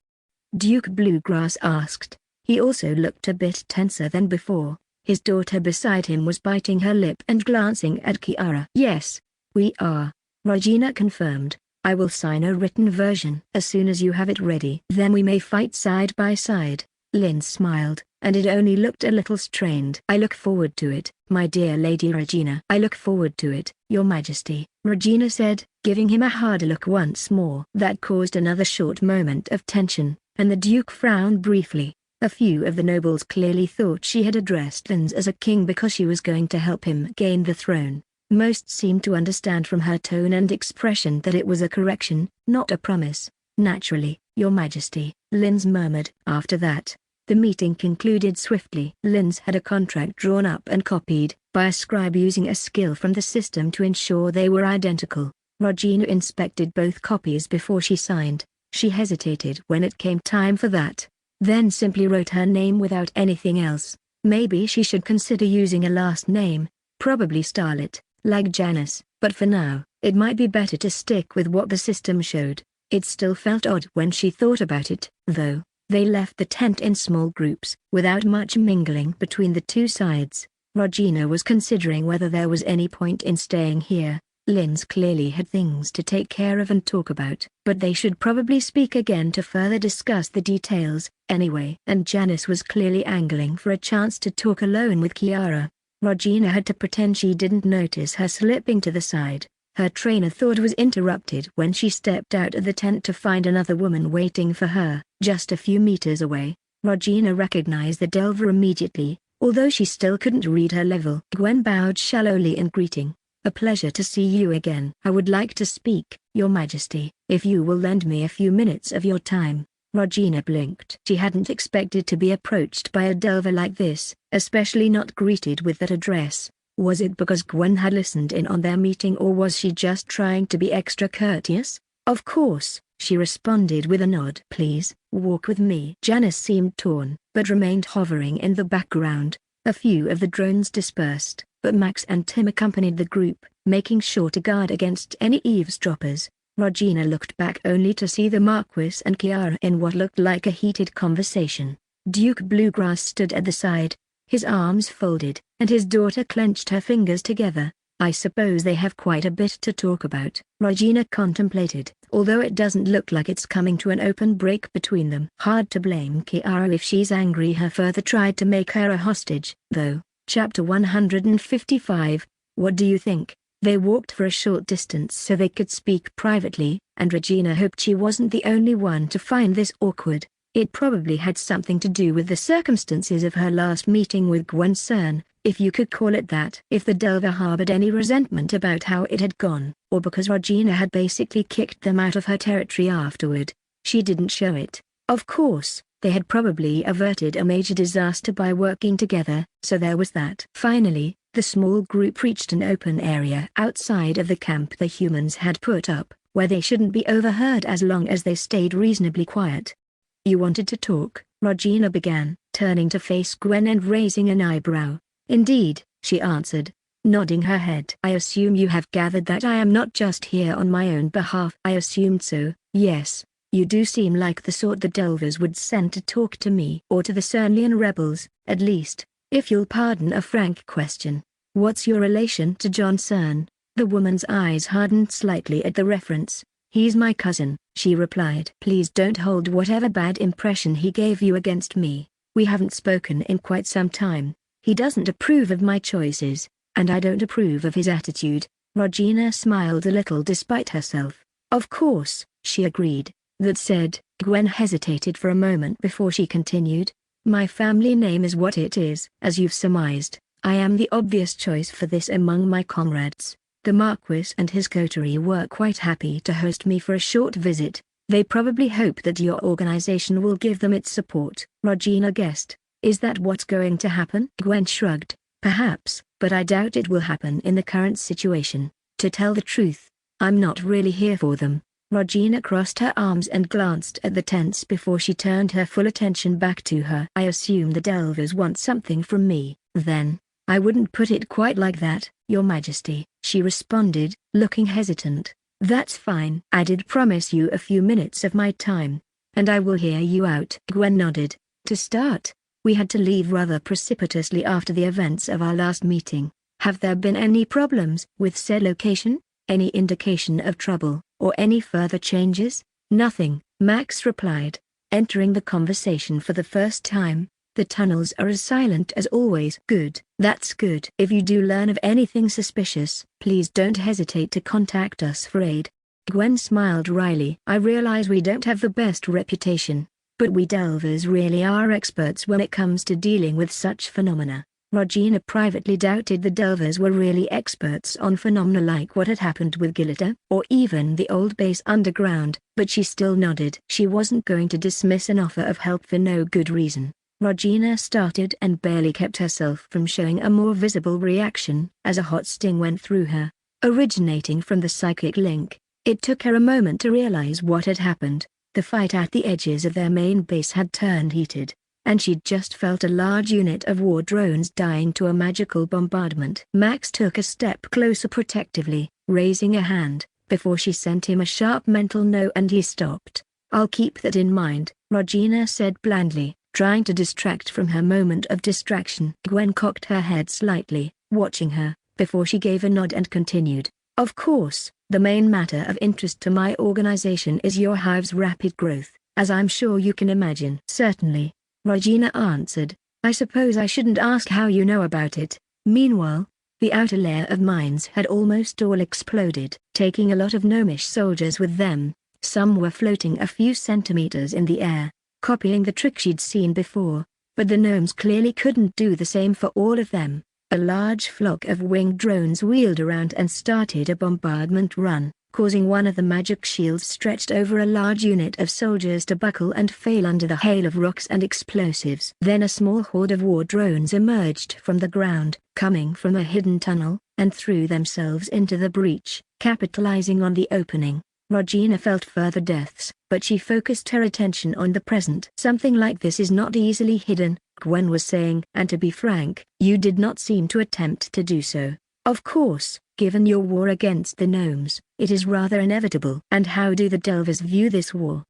Duke Bluegrass asked. He also looked a bit tenser than before. His daughter beside him was biting her lip and glancing at Kiara. Yes, we are, Regina confirmed. I will sign a written version as soon as you have it ready. Then we may fight side by side. Linz smiled, and it only looked a little strained. I look forward to it, my dear Lady Regina. I look forward to it, Your Majesty, Regina said, giving him a harder look once more. That caused another short moment of tension, and the Duke frowned briefly. A few of the nobles clearly thought she had addressed Linz as a king because she was going to help him gain the throne. Most seemed to understand from her tone and expression that it was a correction, not a promise. Naturally, Your Majesty, Linz murmured. After that, the meeting concluded swiftly. Linz had a contract drawn up and copied by a scribe using a skill from the system to ensure they were identical. Regina inspected both copies before she signed. She hesitated when it came time for that, then simply wrote her name without anything else. Maybe she should consider using a last name, probably Starlet, like Janice, but for now, it might be better to stick with what the system showed. It still felt odd when she thought about it, though. They left the tent in small groups, without much mingling between the two sides. Regina was considering whether there was any point in staying here. Linz clearly had things to take care of and talk about, but they should probably speak again to further discuss the details, anyway. And Janice was clearly angling for a chance to talk alone with Kiara. Regina had to pretend she didn't notice her slipping to the side. Her train of thought was interrupted when she stepped out of the tent to find another woman waiting for her, just a few meters away. Regina recognized the Delver immediately, although she still couldn't read her level. Gwen bowed shallowly in greeting. A pleasure to see you again. I would like to speak, Your Majesty, if you will lend me a few minutes of your time. Regina blinked. She hadn't expected to be approached by a Delver like this, especially not greeted with that address. Was it because Gwen had listened in on their meeting, or was she just trying to be extra courteous? Of course, she responded with a nod. Please, walk with me. Janice seemed torn, but remained hovering in the background. A few of the drones dispersed, but Max and Tim accompanied the group, making sure to guard against any eavesdroppers. Regina looked back only to see the Marquis and Kiara in what looked like a heated conversation. Duke Bluegrass stood at the side, His arms folded, and his daughter clenched her fingers together. I suppose they have quite a bit to talk about, Regina contemplated, although it doesn't look like it's coming to an open break between them. Hard to blame Kiara if she's angry her father tried to make her a hostage, though. Chapter 155, What do you think? They walked for a short distance so they could speak privately, and Regina hoped she wasn't the only one to find this awkward. It probably had something to do with the circumstances of her last meeting with Gwen Cern, if you could call it that. If the Delver harbored any resentment about how it had gone, or because Regina had basically kicked them out of her territory afterward, she didn't show it. Of course, they had probably averted a major disaster by working together, so there was that. Finally, the small group reached an open area outside of the camp the humans had put up, where they shouldn't be overheard as long as they stayed reasonably quiet. You wanted to talk, Regina began, turning to face Gwen and raising an eyebrow. Indeed, she answered, nodding her head. I assume you have gathered that I am not just here on my own behalf. I assumed so, yes. You do seem like the sort the Delvers would send to talk to me or to the Cernlian rebels, at least, if you'll pardon a frank question. What's your relation to John Cern? The woman's eyes hardened slightly at the reference. He's my cousin, she replied. Please don't hold whatever bad impression he gave you against me. We haven't spoken in quite some time. He doesn't approve of my choices, and I don't approve of his attitude. Regina smiled a little despite herself. Of course, she agreed. That said, Gwen hesitated for a moment before she continued. My family name is what it is. As you've surmised, I am the obvious choice for this among my comrades. The Marquis and his coterie were quite happy to host me for a short visit. They probably hope that your organization will give them its support. Regina guessed. Is that what's going to happen? Gwen shrugged. Perhaps, but I doubt it will happen in the current situation. To tell the truth, I'm not really here for them. Regina crossed her arms and glanced at the tents before she turned her full attention back to her. I assume the Delvers want something from me, then. I wouldn't put it quite like that, Your Majesty, she responded, looking hesitant. That's fine. I did promise you a few minutes of my time, and I will hear you out. Gwen nodded. To start, we had to leave rather precipitously after the events of our last meeting. Have there been any problems with said location? Any indication of trouble, or any further changes? Nothing, Max replied, entering the conversation for the first time. The tunnels are as silent as always. Good. That's good. If you do learn of anything suspicious, please don't hesitate to contact us for aid. Gwen smiled wryly. I realize we don't have the best reputation, but we Delvers really are experts when it comes to dealing with such phenomena. Regina privately doubted the Delvers were really experts on phenomena like what had happened with Gilita, or even the old base underground, but she still nodded. She wasn't going to dismiss an offer of help for no good reason. Regina started and barely kept herself from showing a more visible reaction as a hot sting went through her, originating from the psychic link. It took her a moment to realize what had happened. The fight at the edges of their main base had turned heated, and she'd just felt a large unit of war drones dying to a magical bombardment. Max took a step closer protectively, raising a hand, before she sent him a sharp mental no, and he stopped. I'll keep that in mind, Regina said blandly, trying to distract from her moment of distraction. Gwen cocked her head slightly, watching her, before she gave a nod and continued. Of course, the main matter of interest to my organization is your hive's rapid growth, as I'm sure you can imagine. Certainly, Regina answered. I suppose I shouldn't ask how you know about it. Meanwhile, the outer layer of mines had almost all exploded, taking a lot of gnomish soldiers with them. Some were floating a few centimeters in the air, copying the trick she'd seen before, but the gnomes clearly couldn't do the same for all of them. A large flock of winged drones wheeled around and started a bombardment run, causing one of the magic shields stretched over a large unit of soldiers to buckle and fail under the hail of rocks and explosives. Then a small horde of war drones emerged from the ground, coming from a hidden tunnel, and threw themselves into the breach, capitalizing on the opening. Regina felt further deaths, but she focused her attention on the present. Something like this is not easily hidden, Gwen was saying, and to be frank, you did not seem to attempt to do so. Of course, given your war against the gnomes, it is rather inevitable. And how do the Delvers view this war?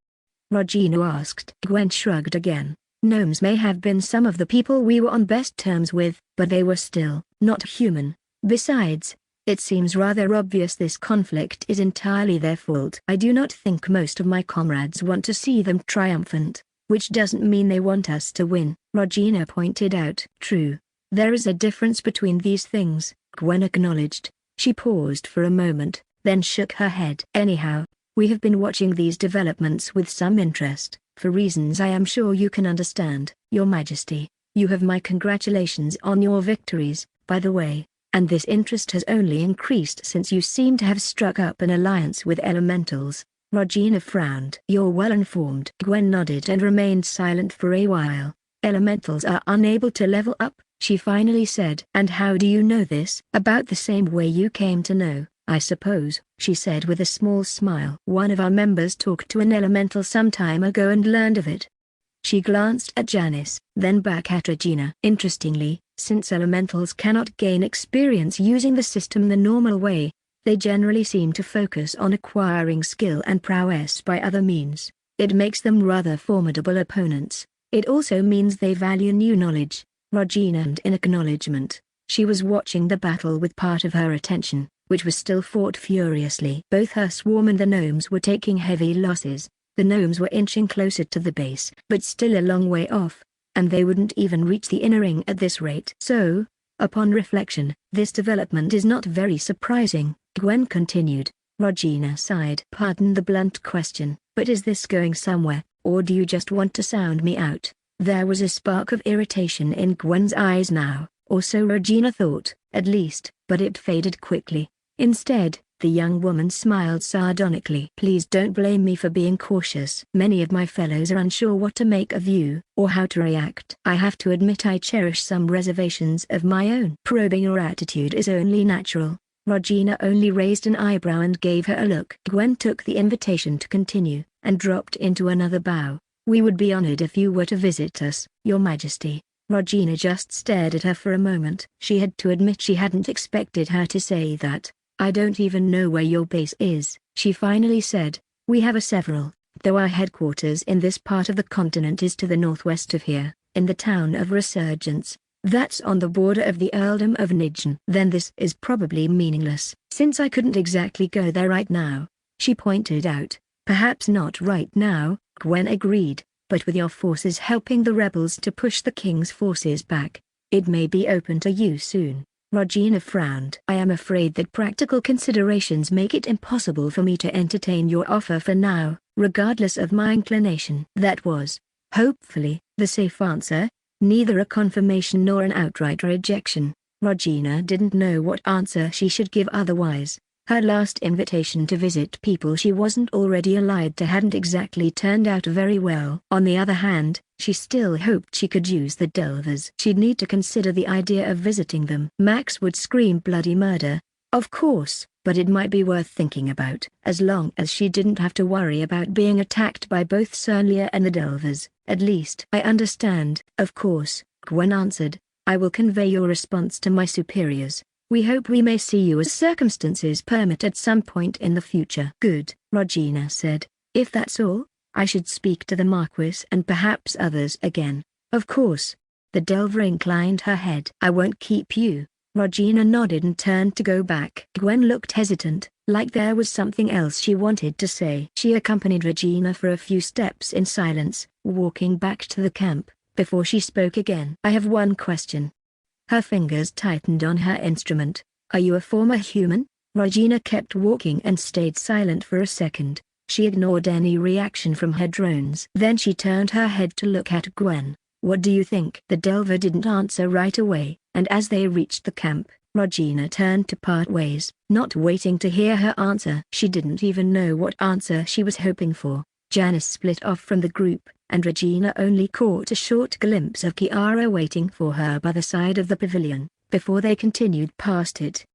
Regina asked. Gwen shrugged again. Gnomes may have been some of the people we were on best terms with, but they were still not human. Besides, it seems rather obvious this conflict is entirely their fault. I do not think most of my comrades want to see them triumphant, which doesn't mean they want us to win, Regina pointed out. True. There is a difference between these things, Gwen acknowledged. She paused for a moment, then shook her head. Anyhow, we have been watching these developments with some interest, for reasons I am sure you can understand. Your Majesty, you have my congratulations on your victories, by the way, and this interest has only increased since you seem to have struck up an alliance with elementals. Regina frowned. You're well informed. Gwen nodded and remained silent for a while. Elementals are unable to level up, she finally said. And how do you know this? About the same way you came to know, I suppose, she said with a small smile. One of our members talked to an elemental some time ago and learned of it. She glanced at Janice, then back at Regina. Interestingly, since elementals cannot gain experience using the system the normal way, they generally seem to focus on acquiring skill and prowess by other means. It makes them rather formidable opponents. It also means they value new knowledge. Regina nodded in acknowledgement. She was watching the battle with part of her attention, which was still fought furiously. Both her swarm and the gnomes were taking heavy losses. The gnomes were inching closer to the base, but still a long way off, and they wouldn't even reach the inner ring at this rate. So, upon reflection, this development is not very surprising, Gwen continued. Regina sighed. Pardon the blunt question, but is this going somewhere, or do you just want to sound me out? There was a spark of irritation in Gwen's eyes now, or so Regina thought, at least, but it faded quickly. Instead, the young woman smiled sardonically. Please don't blame me for being cautious. Many of my fellows are unsure what to make of you, or how to react. I have to admit I cherish some reservations of my own. Probing your attitude is only natural. Regina only raised an eyebrow and gave her a look. Gwen took the invitation to continue, and dropped into another bow. We would be honored if you were to visit us, Your Majesty. Regina just stared at her for a moment. She had to admit she hadn't expected her to say that. I don't even know where your base is, she finally said. We have several, though our headquarters in this part of the continent is to the northwest of here, in the town of Resurgence. That's on the border of the Earldom of Nidgen. Then this is probably meaningless, since I couldn't exactly go there right now, she pointed out. Perhaps not right now, Gwen agreed, but with your forces helping the rebels to push the king's forces back, it may be open to you soon. Regina frowned. I am afraid that practical considerations make it impossible for me to entertain your offer for now, regardless of my inclination. That was, hopefully, the safe answer. Neither a confirmation nor an outright rejection. Regina didn't know what answer she should give otherwise. Her last invitation to visit people she wasn't already allied to hadn't exactly turned out very well. On the other hand, she still hoped she could use the Delvers. She'd need to consider the idea of visiting them. Max would scream bloody murder, of course, but it might be worth thinking about. As long as she didn't have to worry about being attacked by both Cernlia and the Delvers, at least. I understand. Of course, Gwen answered. I will convey your response to my superiors. We hope we may see you as circumstances permit at some point in the future. Good, Regina said. If that's all, I should speak to the Marquis and perhaps others again. Of course. The Delver inclined her head. I won't keep you. Regina nodded and turned to go back. Gwen looked hesitant, like there was something else she wanted to say. She accompanied Regina for a few steps in silence, walking back to the camp, before she spoke again. I have one question. Her fingers tightened on her instrument. Are you a former human? Regina kept walking and stayed silent for a second. She ignored any reaction from her drones. Then she turned her head to look at Gwen. What do you think? The Delver didn't answer right away, and as they reached the camp, Regina turned to part ways, not waiting to hear her answer. She didn't even know what answer she was hoping for. Janice split off from the group, and Regina only caught a short glimpse of Kiara waiting for her by the side of the pavilion, before they continued past it.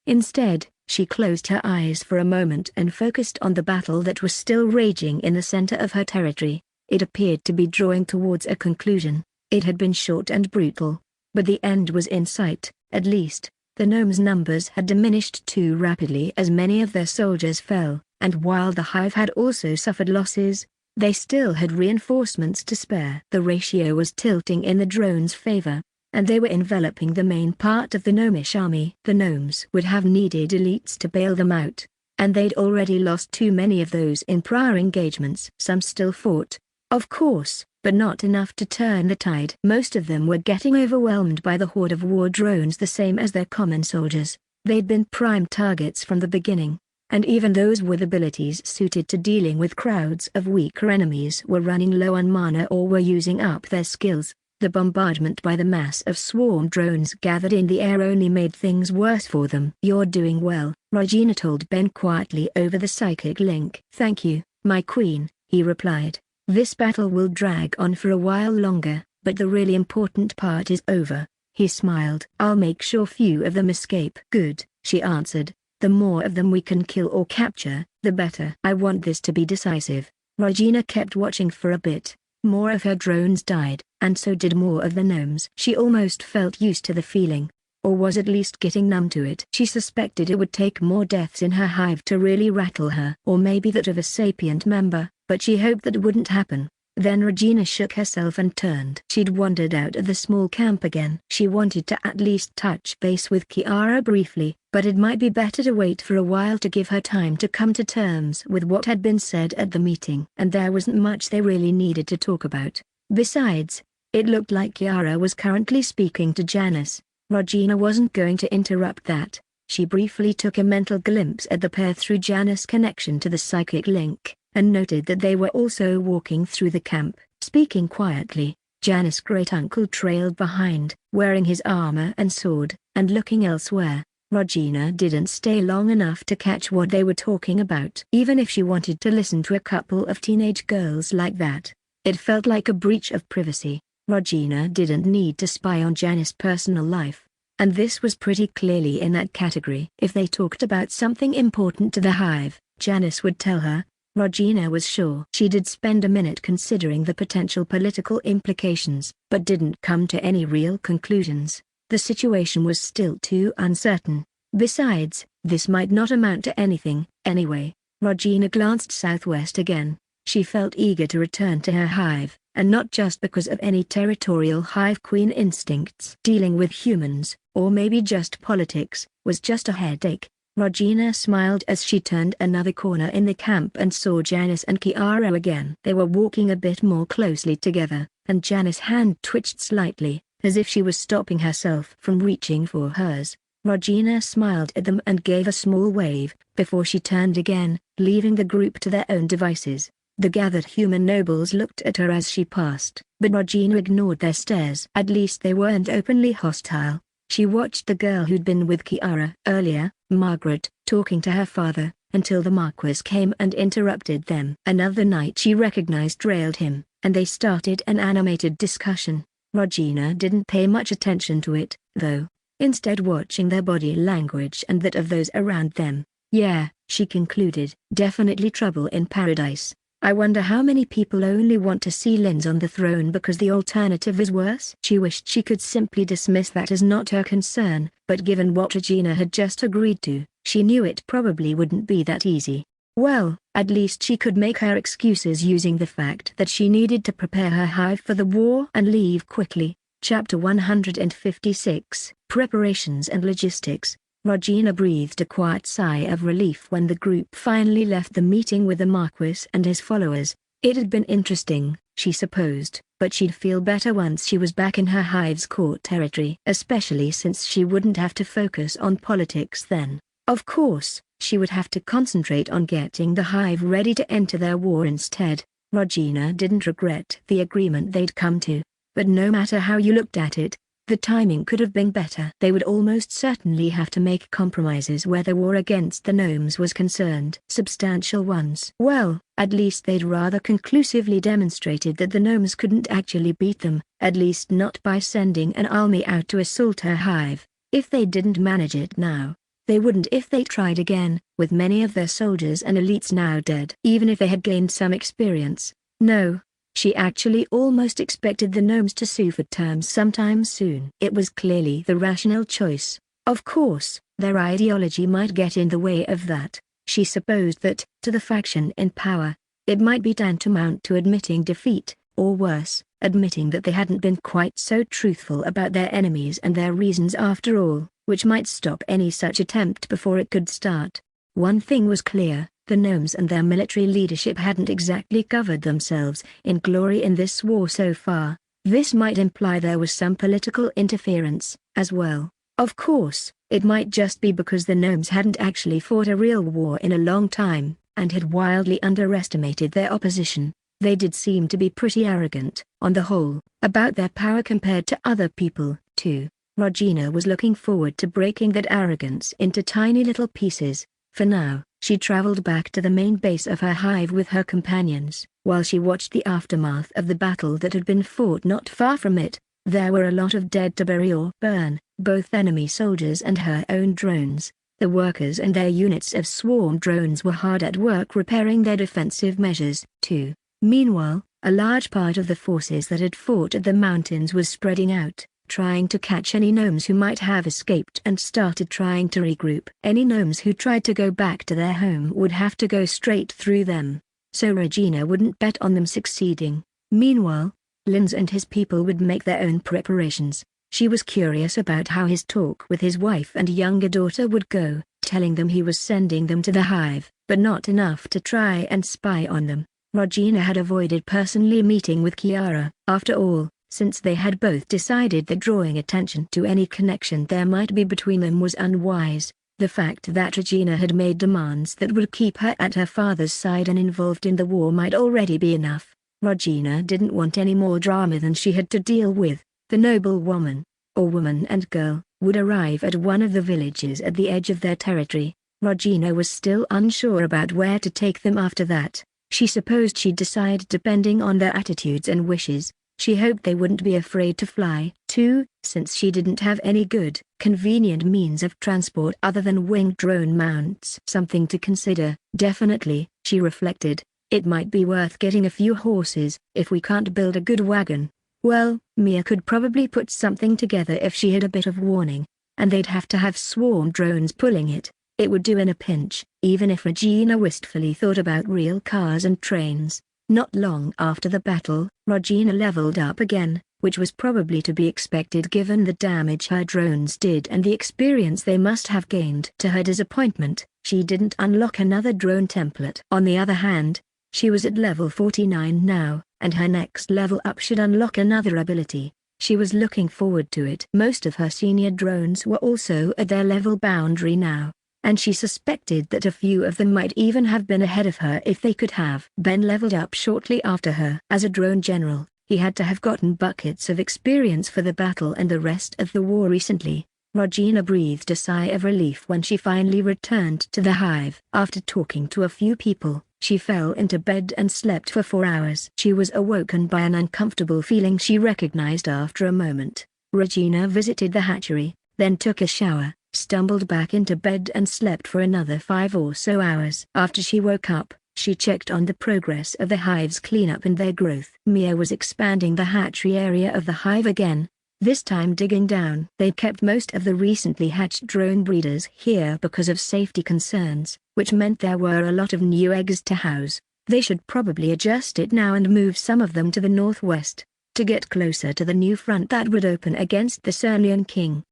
Instead, she closed her eyes for a moment and focused on the battle that was still raging in the center of her territory. It appeared to be drawing towards a conclusion. It had been short and brutal, but the end was in sight. At least, the gnomes' numbers had diminished too rapidly as many of their soldiers fell, and while the hive had also suffered losses, They still had reinforcements to spare. The ratio was tilting in the drones' favor, and they were enveloping the main part of the gnomish army. The gnomes would have needed elites to bail them out, and they'd already lost too many of those in prior engagements. Some still fought, of course, but not enough to turn the tide. Most of them were getting overwhelmed by the horde of war drones, the same as their common soldiers. They'd been prime targets from the beginning, and even those with abilities suited to dealing with crowds of weaker enemies were running low on mana or were using up their skills. The bombardment by the mass of swarm drones gathered in the air only made things worse for them. "You're doing well," Regina told Ben quietly over the psychic link. "Thank you, my queen," he replied. "This battle will drag on for a while longer, but the really important part is over." He smiled. "I'll make sure few of them escape." "Good," she answered. "The more of them we can kill or capture, the better." "I want this to be decisive." Regina kept watching for a bit. More of her drones died, and so did more of the gnomes. She almost felt used to the feeling, or was at least getting numb to it. She suspected it would take more deaths in her hive to really rattle her, or maybe that of a sapient member, but she hoped that wouldn't happen. Then Regina shook herself and turned. She'd wandered out of the small camp again. She wanted to at least touch base with Kiara briefly, but it might be better to wait for a while to give her time to come to terms with what had been said at the meeting. And there wasn't much they really needed to talk about. Besides, it looked like Kiara was currently speaking to Janice. Regina wasn't going to interrupt that. She briefly took a mental glimpse at the pair through Janice's connection to the psychic link, and noted that they were also walking through the camp, speaking quietly. Janice's great-uncle trailed behind, wearing his armor and sword, and looking elsewhere. Regina didn't stay long enough to catch what they were talking about. Even if she wanted to listen to a couple of teenage girls like that, it felt like a breach of privacy. Regina didn't need to spy on Janice's personal life, and this was pretty clearly in that category. If they talked about something important to the hive, Janice would tell her. Regina was sure. She did spend a minute considering the potential political implications, but didn't come to any real conclusions. The situation was still too uncertain. Besides, this might not amount to anything, anyway. Regina glanced southwest again. She felt eager to return to her hive, and not just because of any territorial hive queen instincts. Dealing with humans, or maybe just politics, was just a headache. Regina smiled as she turned another corner in the camp and saw Janice and Kiara again. They were walking a bit more closely together, and Janice's hand twitched slightly, as if she was stopping herself from reaching for hers. Regina smiled at them and gave a small wave, before she turned again, leaving the group to their own devices. The gathered human nobles looked at her as she passed, but Regina ignored their stares. At least they weren't openly hostile. She watched the girl who'd been with Kiara earlier, Margaret, talking to her father, until the Marquis came and interrupted them. Another knight she recognized trailed him, and they started an animated discussion. Regina didn't pay much attention to it, though, instead watching their body language and that of those around them. "Yeah," she concluded, "definitely trouble in paradise. I wonder how many people only want to see Linz on the throne because the alternative is worse." She wished she could simply dismiss that as not her concern, but given what Regina had just agreed to, she knew it probably wouldn't be that easy. Well, at least she could make her excuses using the fact that she needed to prepare her hive for the war and leave quickly. Chapter 156, Preparations and Logistics. Regina breathed a quiet sigh of relief when the group finally left the meeting with the Marquis and his followers. It had been interesting, she supposed, but she'd feel better once she was back in her hive's core territory, especially since she wouldn't have to focus on politics then. Of course, she would have to concentrate on getting the hive ready to enter their war instead. Regina didn't regret the agreement they'd come to, but no matter how you looked at it, the timing could have been better. They would almost certainly have to make compromises where the war against the gnomes was concerned. Substantial ones. Well, at least they'd rather conclusively demonstrated that the gnomes couldn't actually beat them, at least not by sending an army out to assault her hive. If they didn't manage it now, they wouldn't if they tried again, with many of their soldiers and elites now dead. Even if they had gained some experience. No. She actually almost expected the gnomes to sue for terms sometime soon. It was clearly the rational choice. Of course, their ideology might get in the way of that. She supposed that, to the faction in power, It might be tantamount to admitting defeat, or worse, admitting that they hadn't been quite so truthful about their enemies and their reasons after all, which might stop any such attempt before it could start. One thing was clear, the gnomes and their military leadership hadn't exactly covered themselves in glory in this war so far. This might imply there was some political interference, as well. Of course, it might just be because the gnomes hadn't actually fought a real war in a long time, and had wildly underestimated their opposition. They did seem to be pretty arrogant, on the whole, about their power compared to other people, too. Regina was looking forward to breaking that arrogance into tiny little pieces. For now, she traveled back to the main base of her hive with her companions. While she watched the aftermath of the battle that had been fought not far from it, there were a lot of dead to bury or burn, both enemy soldiers and her own drones. The workers and their units of swarm drones were hard at work repairing their defensive measures, too. Meanwhile, a large part of the forces that had fought at the mountains was spreading out, trying to catch any gnomes who might have escaped and started trying to regroup. Any gnomes who tried to go back to their home would have to go straight through them, so Regina wouldn't bet on them succeeding. Meanwhile, Linz and his people would make their own preparations. She was curious about how his talk with his wife and younger daughter would go, telling them he was sending them to the hive, but not enough to try and spy on them. Regina had avoided personally meeting with Kiara. After all, since they had both decided that drawing attention to any connection there might be between them was unwise, the fact that Regina had made demands that would keep her at her father's side and involved in the war might already be enough. Regina didn't want any more drama than she had to deal with. The noble woman, or woman and girl, would arrive at one of the villages at the edge of their territory. Regina was still unsure about where to take them after that. She supposed she'd decide depending on their attitudes and wishes. She hoped they wouldn't be afraid to fly, too, since she didn't have any good, convenient means of transport other than winged drone mounts. Something to consider. Definitely, she reflected, it might be worth getting a few horses. If we can't build a good wagon, well, Mia could probably put something together if she had a bit of warning, and they'd have to have swarm drones pulling it. It would do in a pinch. Even if Regina wistfully thought about real cars and trains. Not long after the battle, Regina leveled up again, which was probably to be expected given the damage her drones did and the experience they must have gained. To her disappointment, she didn't unlock another drone template. On the other hand, she was at level 49 now, and her next level up should unlock another ability. She was looking forward to it. Most of her senior drones were also at their level boundary now, and she suspected that a few of them might even have been ahead of her if they could have. Ben leveled up shortly after her. As a drone general, he had to have gotten buckets of experience for the battle and the rest of the war recently. Regina breathed a sigh of relief when she finally returned to the hive. After talking to a few people, she fell into bed and slept for 4 hours. She was awoken by an uncomfortable feeling she recognized after a moment. Regina visited the hatchery, then took a shower, stumbled back into bed and slept for another 5 or so hours. After she woke up, she checked on the progress of the hive's cleanup and their growth. Mia was expanding the hatchery area of the hive again, this time digging down. They kept most of the recently hatched drone breeders here because of safety concerns, which meant there were a lot of new eggs to house. They should probably adjust it now and move some of them to the northwest, to get closer to the new front that would open against the Cernian king.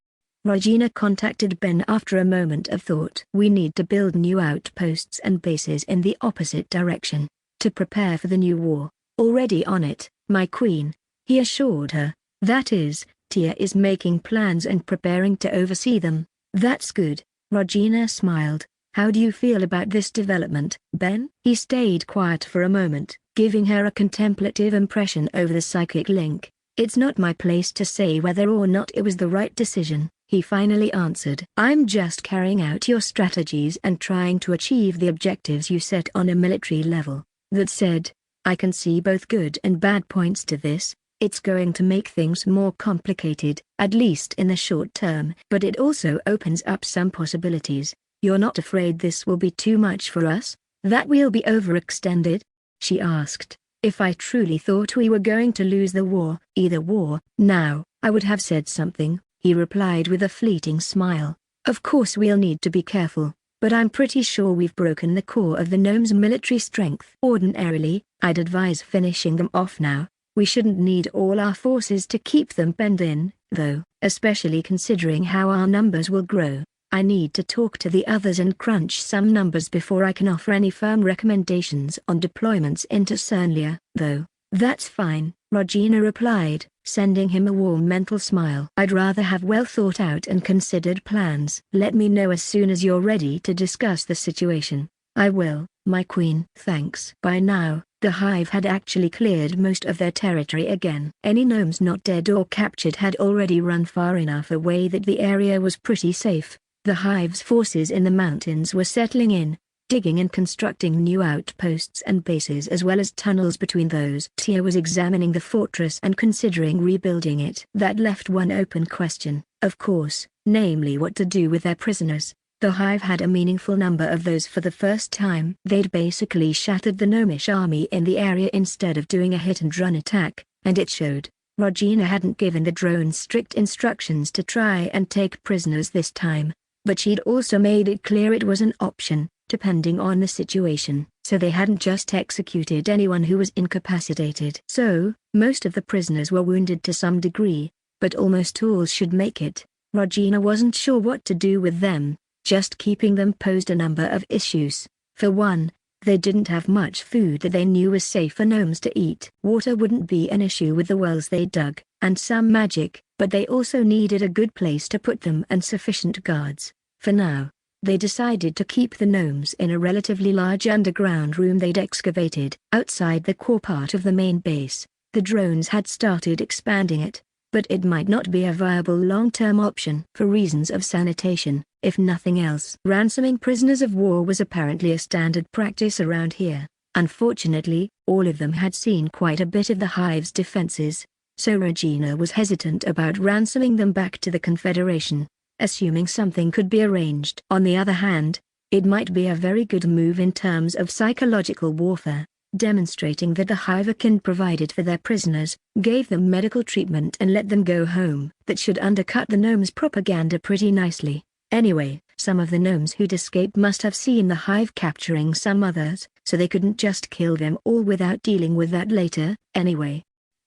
Regina contacted Ben after a moment of thought. We need to build new outposts and bases in the opposite direction, to prepare for the new war. Already on it, my queen, he assured her. That is, Tia is making plans and preparing to oversee them. That's good. Regina smiled. How do you feel about this development, Ben? He stayed quiet for a moment, giving her a contemplative impression over the psychic link. It's not my place to say whether or not it was the right decision, he finally answered. I'm just carrying out your strategies and trying to achieve the objectives you set on a military level. That said, I can see both good and bad points to this. It's going to make things more complicated, at least in the short term, but it also opens up some possibilities. You're not afraid this will be too much for us? That we'll be overextended? She asked. If I truly thought we were going to lose the war, either war, now, I would have said something, he replied with a fleeting smile. Of course we'll need to be careful, but I'm pretty sure we've broken the core of the gnome's military strength. Ordinarily, I'd advise finishing them off now. We shouldn't need all our forces to keep them penned in, though, especially considering how our numbers will grow. I need to talk to the others and crunch some numbers before I can offer any firm recommendations on deployments into Cernlia, though. That's fine, Regina replied, sending him a warm mental smile. I'd rather have well thought out and considered plans. Let me know as soon as you're ready to discuss the situation. I will, my queen. Thanks. By now, the hive had actually cleared most of their territory again. Any gnomes not dead or captured had already run far enough away that the area was pretty safe. The hive's forces in the mountains were settling in, digging and constructing new outposts and bases as well as tunnels between those. Tia was examining the fortress and considering rebuilding it. That left one open question, of course, namely what to do with their prisoners. The hive had a meaningful number of those for the first time. They'd basically shattered the gnomish army in the area instead of doing a hit-and-run attack, and it showed. Regina hadn't given the drones strict instructions to try and take prisoners this time, but she'd also made it clear it was an option, depending on the situation, so they hadn't just executed anyone who was incapacitated. So, most of the prisoners were wounded to some degree, but almost all should make it. Regina wasn't sure what to do with them. Just keeping them posed a number of issues. For one, they didn't have much food that they knew was safe for gnomes to eat. Water wouldn't be an issue with the wells they dug, and some magic, but they also needed a good place to put them and sufficient guards. For now, they decided to keep the gnomes in a relatively large underground room they'd excavated outside the core part of the main base. The drones had started expanding it, but it might not be a viable long-term option for reasons of sanitation, if nothing else. Ransoming prisoners of war was apparently a standard practice around here. Unfortunately, all of them had seen quite a bit of the hive's defenses, so Regina was hesitant about ransoming them back to the Confederation, assuming something could be arranged. On the other hand, it might be a very good move in terms of psychological warfare, demonstrating that the Hivekin provided for their prisoners, gave them medical treatment and let them go home. That should undercut the gnomes' propaganda pretty nicely. Anyway, some of the gnomes who'd escaped must have seen the hive capturing some others, so they couldn't just kill them all without dealing with that later, anyway.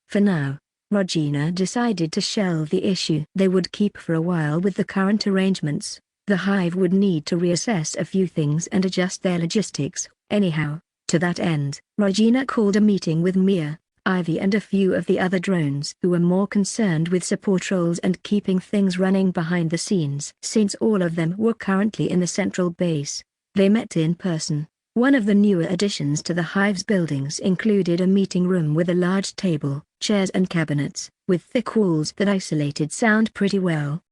For now, Regina decided to shelve the issue. They would keep for a while with the current arrangements. The hive would need to reassess a few things and adjust their logistics, anyhow. To that end, Regina called a meeting with Mia, Ivy and a few of the other drones who were more concerned with support roles and keeping things running behind the scenes. Since all of them were currently in the central base, they met in person. One of the newer additions to the hive's buildings included a meeting room with a large table, chairs and cabinets, with thick walls that isolated sound pretty well.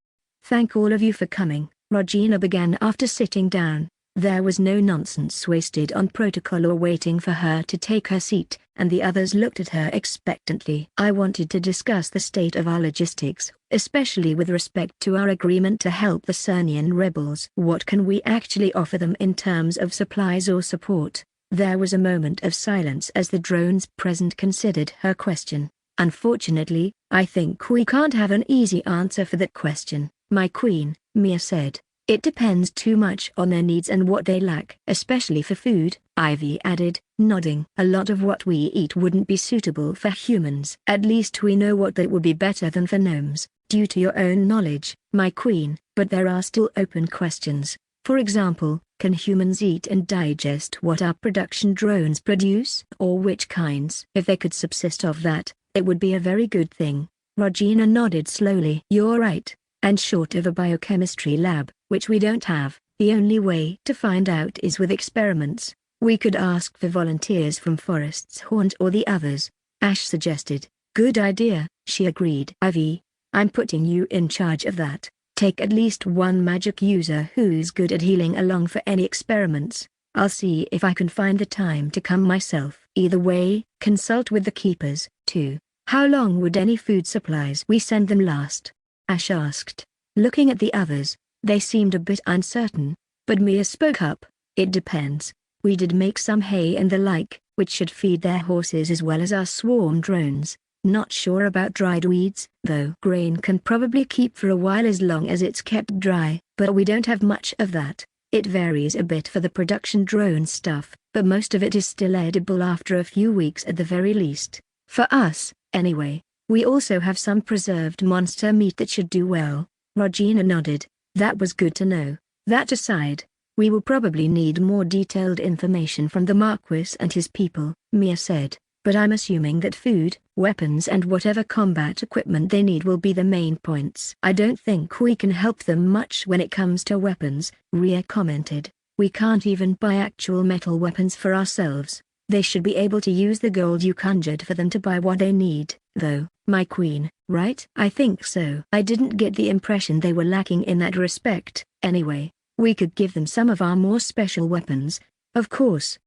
Thank all of you for coming, Regina began after sitting down. There was no nonsense wasted on protocol or waiting for her to take her seat, and the others looked at her expectantly. I wanted to discuss the state of our logistics, especially with respect to our agreement to help the Cernian rebels. What can we actually offer them in terms of supplies or support? There was a moment of silence as the drones present considered her question. Unfortunately, I think we can't have an easy answer for that question, my queen, Mia said. It depends too much on their needs and what they lack, especially for food, Ivy added, nodding. A lot of what we eat wouldn't be suitable for humans. At least we know what that would be better than for gnomes, due to your own knowledge, my queen, but there are still open questions. For example, can humans eat and digest what our production drones produce, or which kinds? If they could subsist off that, it would be a very good thing. Regina nodded slowly. You're right. And short of a biochemistry lab, which we don't have, the only way to find out is with experiments. We could ask for volunteers from Forest's Haunt or the others, Ash suggested. Good idea, she agreed. Ivy, I'm putting you in charge of that. Take at least one magic user who's good at healing along for any experiments. I'll see if I can find the time to come myself. Either way, consult with the keepers, too. How long would any food supplies we send them last? Ash asked. Looking at the others, they seemed a bit uncertain, but Mia spoke up. It depends. We did make some hay and the like, which should feed their horses as well as our swarm drones. Not sure about dried weeds, though. Grain can probably keep for a while as long as it's kept dry, but we don't have much of that. It varies a bit for the production drone stuff, but most of it is still edible after a few weeks at the very least. For us, anyway. We also have some preserved monster meat that should do well. Regina nodded. That was good to know. That aside, we will probably need more detailed information from the Marquis and his people, Mia said. But I'm assuming that food, weapons and whatever combat equipment they need will be the main points. I don't think we can help them much when it comes to weapons, Rhea commented. We can't even buy actual metal weapons for ourselves. They should be able to use the gold you conjured for them to buy what they need, though, my queen, right? I think so. I didn't get the impression they were lacking in that respect. Anyway, we could give them some of our more special weapons, of course.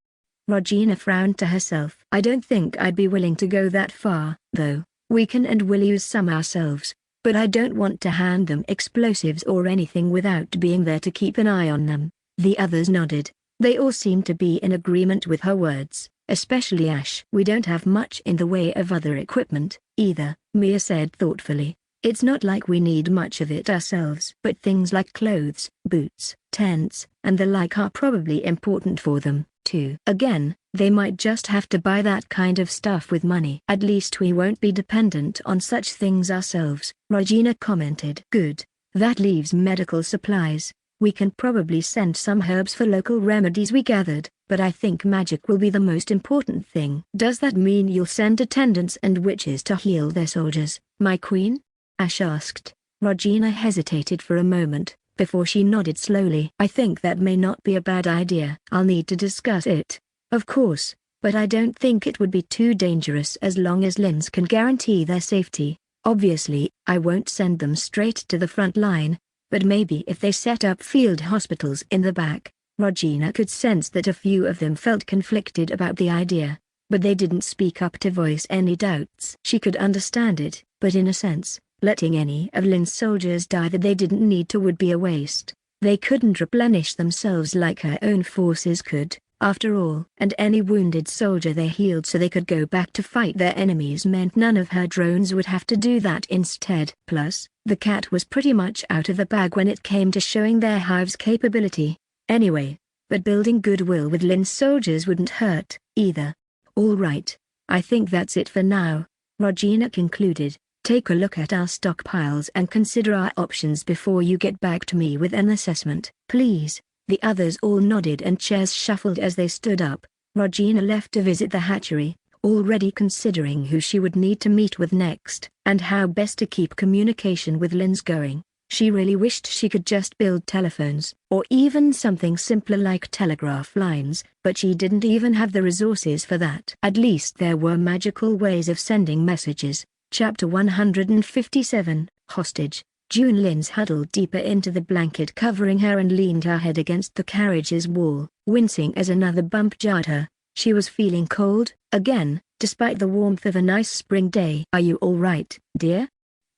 Regina frowned to herself. I don't think I'd be willing to go that far, though. We can and will use some ourselves, but I don't want to hand them explosives or anything without being there to keep an eye on them. The others nodded. They all seemed to be in agreement with her words, especially Ash. We don't have much in the way of other equipment, either, Mia said thoughtfully. It's not like we need much of it ourselves. But things like clothes, boots, tents, and the like are probably important for them, too. Again, they might just have to buy that kind of stuff with money. At least we won't be dependent on such things ourselves, Regina commented. Good. That leaves medical supplies. We can probably send some herbs for local remedies we gathered, but I think magic will be the most important thing. Does that mean you'll send attendants and witches to heal their soldiers, my queen? Ash asked. Regina hesitated for a moment, before she nodded slowly. I think that may not be a bad idea. I'll need to discuss it, of course, but I don't think it would be too dangerous as long as Linz can guarantee their safety. Obviously, I won't send them straight to the front line, but maybe if they set up field hospitals in the back. Regina could sense that a few of them felt conflicted about the idea, but they didn't speak up to voice any doubts. She could understand it, but in a sense, letting any of Lin's soldiers die that they didn't need to would be a waste. They couldn't replenish themselves like her own forces could, after all. And any wounded soldier they healed so they could go back to fight their enemies meant none of her drones would have to do that instead. Plus, the cat was pretty much out of the bag when it came to showing their hive's capability. Anyway, but building goodwill with Lin's soldiers wouldn't hurt, either. All right. I think that's it for now, Regina concluded. Take a look at our stockpiles and consider our options before you get back to me with an assessment. Please. The others all nodded and chairs shuffled as they stood up. Regina left to visit the hatchery, already considering who she would need to meet with next, and how best to keep communication with Linz going. She really wished she could just build telephones, or even something simpler like telegraph lines, but she didn't even have the resources for that. At least there were magical ways of sending messages. Chapter 157, Hostage. June Linz huddled deeper into the blanket covering her and leaned her head against the carriage's wall, wincing as another bump jarred her. She was feeling cold, again, despite the warmth of a nice spring day. Are you all right, dear?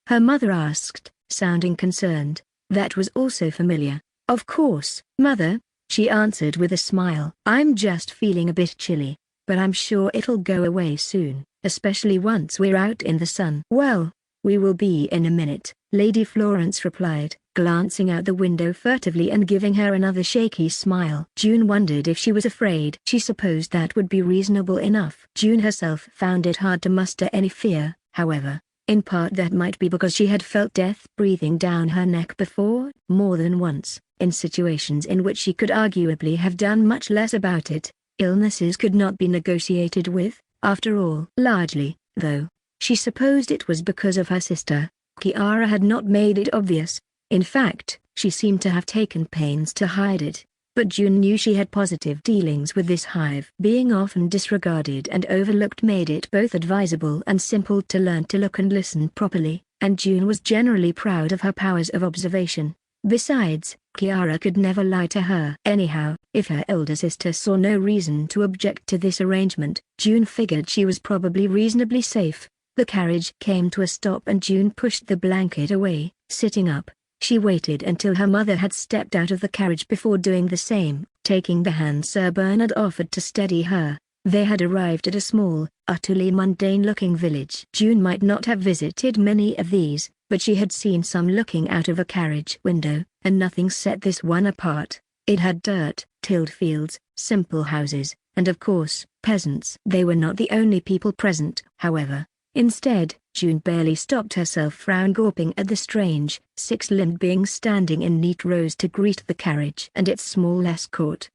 Her mother asked, sounding concerned. That was also familiar. Of course, mother, she answered with a smile. I'm just feeling a bit chilly, but I'm sure it'll go away soon, especially once we're out in the sun. Well, we will be in a minute, Lady Florence replied, glancing out the window furtively and giving her another shaky smile. June wondered if she was afraid. She supposed that would be reasonable enough. June herself found it hard to muster any fear, however. In part that might be because she had felt death breathing down her neck before, more than once, in situations in which she could arguably have done much less about it. Illnesses could not be negotiated with, after all. Largely, though, she supposed it was because of her sister. Kiara had not made it obvious. In fact, she seemed to have taken pains to hide it. But June knew she had positive dealings with this hive. Being often disregarded and overlooked made it both advisable and simple to learn to look and listen properly, and June was generally proud of her powers of observation. Besides, Kiara could never lie to her. Anyhow, if her elder sister saw no reason to object to this arrangement, June figured she was probably reasonably safe. The carriage came to a stop and June pushed the blanket away. Sitting up, she waited until her mother had stepped out of the carriage before doing the same. Taking the hand Sir Bernard offered to steady her, they had arrived at a small, utterly mundane-looking village. June might not have visited many of these, but she had seen some looking out of a carriage window, and nothing set this one apart. It had dirt, tilled fields, simple houses, and of course, peasants. They were not the only people present, however. Instead, June barely stopped herself from gawping at the strange, six-limbed beings standing in neat rows to greet the carriage and its small escort.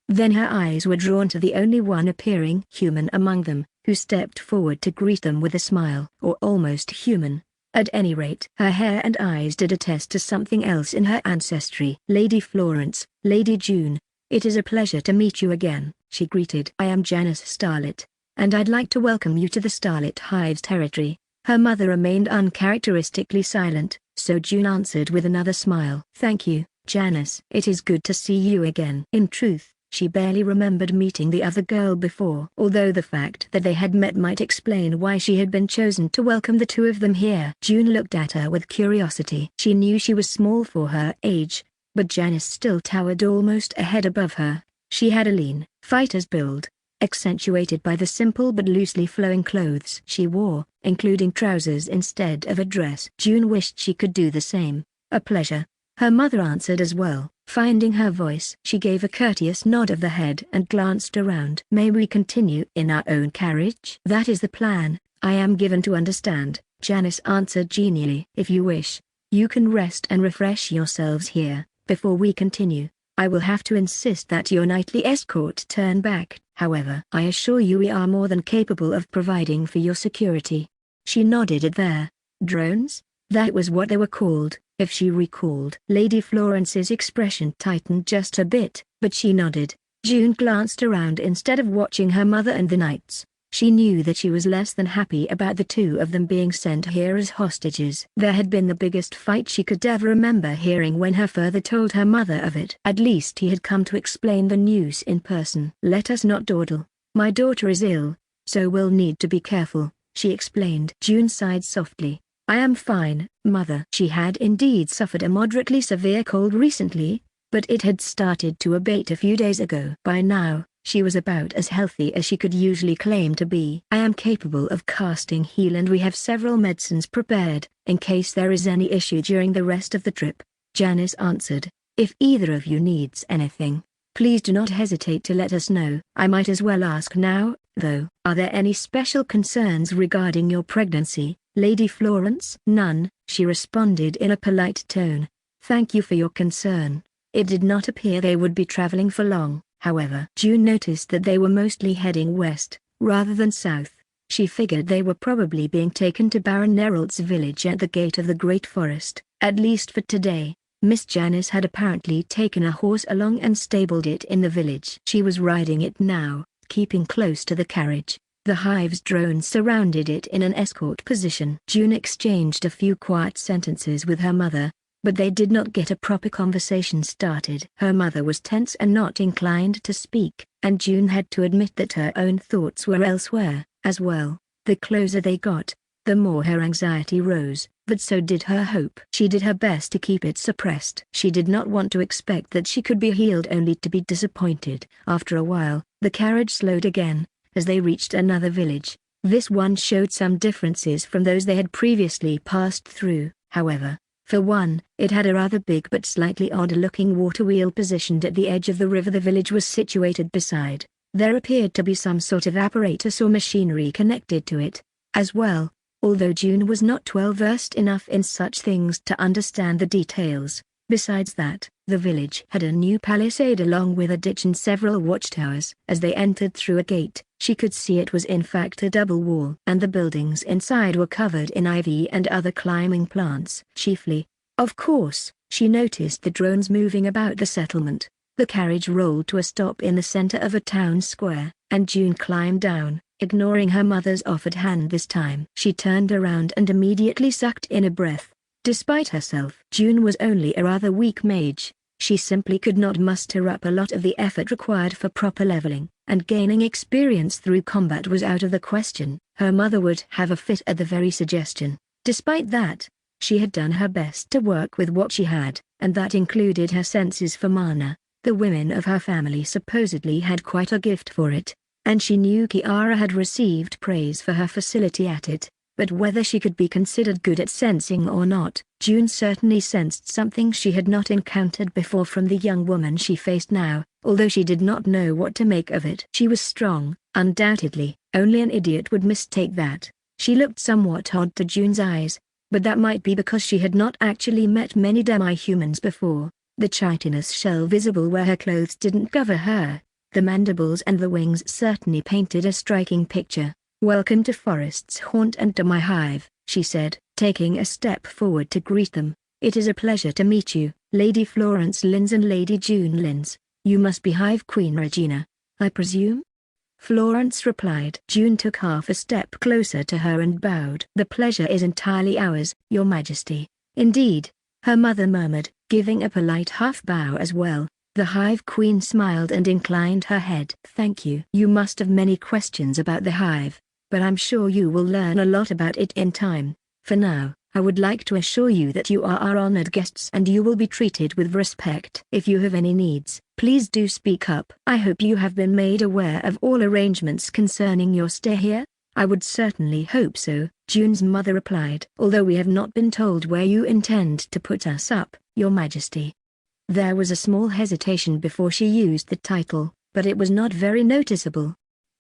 Then her eyes were drawn to the only one appearing human among them, who stepped forward to greet them with a smile, or almost human. At any rate, her hair and eyes did attest to something else in her ancestry. Lady Florence, Lady June, it is a pleasure to meet you again, she greeted. I am Janice Starlet, and I'd like to welcome you to the Starlet Hive's territory. Her mother remained uncharacteristically silent, so June answered with another smile. Thank you, Janice. It is good to see you again. In truth, she barely remembered meeting the other girl before. Although the fact that they had met might explain why she had been chosen to welcome the two of them here. June looked at her with curiosity. She knew she was small for her age, but Janice still towered almost a head above her. She had a lean, fighter's build, accentuated by the simple but loosely flowing clothes she wore, including trousers instead of a dress. June wished she could do the same. A pleasure, her mother answered as well. Finding her voice, she gave a courteous nod of the head and glanced around. May we continue in our own carriage? That is the plan, I am given to understand, Janice answered genially. If you wish, you can rest and refresh yourselves here. Before we continue, I will have to insist that your nightly escort turn back. However, I assure you we are more than capable of providing for your security. She nodded at their drones. That was what they were called, if she recalled. Lady Florence's expression tightened just a bit, but she nodded. June glanced around instead of watching her mother and the knights. She knew that she was less than happy about the two of them being sent here as hostages. There had been the biggest fight she could ever remember hearing when her father told her mother of it. At least he had come to explain the news in person. Let us not dawdle. My daughter is ill, so we'll need to be careful, she explained. June sighed softly. I am fine, mother. She had indeed suffered a moderately severe cold recently, but it had started to abate a few days ago. By now, she was about as healthy as she could usually claim to be. I am capable of casting heal and we have several medicines prepared, in case there is any issue during the rest of the trip, Janice answered. If either of you needs anything, please do not hesitate to let us know. I might as well ask now, though. Are there any special concerns regarding your pregnancy, Lady Florence? None, she responded in a polite tone. Thank you for your concern. It did not appear they would be traveling for long. However, June noticed that they were mostly heading west, rather than south. She figured they were probably being taken to Baron Neralt's village at the gate of the Great Forest. At least for today, Miss Janice had apparently taken a horse along and stabled it in the village. She was riding it now, keeping close to the carriage. The hive's drones surrounded it in an escort position. June exchanged a few quiet sentences with her mother, but they did not get a proper conversation started. Her mother was tense and not inclined to speak, and June had to admit that her own thoughts were elsewhere, as well. The closer they got, the more her anxiety rose, but so did her hope. She did her best to keep it suppressed. She did not want to expect that she could be healed only to be disappointed. After a while, the carriage slowed again, as they reached another village. This one showed some differences from those they had previously passed through, however. For one, it had a rather big but slightly odd-looking water wheel positioned at the edge of the river the village was situated beside. There appeared to be some sort of apparatus or machinery connected to it, as well, although June was not well-versed enough in such things to understand the details. Besides that, the village had a new palisade along with a ditch and several watchtowers. As they entered through a gate, she could see it was in fact a double wall, and the buildings inside were covered in ivy and other climbing plants. Chiefly, of course, she noticed the drones moving about the settlement. The carriage rolled to a stop in the center of a town square, and June climbed down, ignoring her mother's offered hand this time. She turned around and immediately sucked in a breath. Despite herself, June was only a rather weak mage. She simply could not muster up a lot of the effort required for proper leveling, and gaining experience through combat was out of the question. Her mother would have a fit at the very suggestion. Despite that, she had done her best to work with what she had, and that included her senses for mana. The women of her family supposedly had quite a gift for it, and she knew Kiara had received praise for her facility at it. but whether she could be considered good at sensing or not, June certainly sensed something she had not encountered before from the young woman she faced now, although she did not know what to make of it. She was strong, undoubtedly, only an idiot would mistake that. She looked somewhat odd to June's eyes, but that might be because she had not actually met many demi-humans before. The chitinous shell visible where her clothes didn't cover her, the mandibles and the wings certainly painted a striking picture. "Welcome to Forest's Haunt and to my hive," she said, taking a step forward to greet them. "It is a pleasure to meet you, Lady Florence Linz and Lady June Linz. You must be Hive Queen Regina, I presume?" Florence replied. June took half a step closer to her and bowed. "The pleasure is entirely ours, Your Majesty." "Indeed," her mother murmured, giving a polite half bow as well. The Hive Queen smiled and inclined her head. "Thank you. You must have many questions about the hive, but I'm sure you will learn a lot about it in time. For now, I would like to assure you that you are our honored guests and you will be treated with respect. If you have any needs, please do speak up." "I hope you have been made aware of all arrangements concerning your stay here?" "I would certainly hope so," June's mother replied. "Although we have not been told where you intend to put us up, Your Majesty." There was a small hesitation before she used the title, but it was not very noticeable.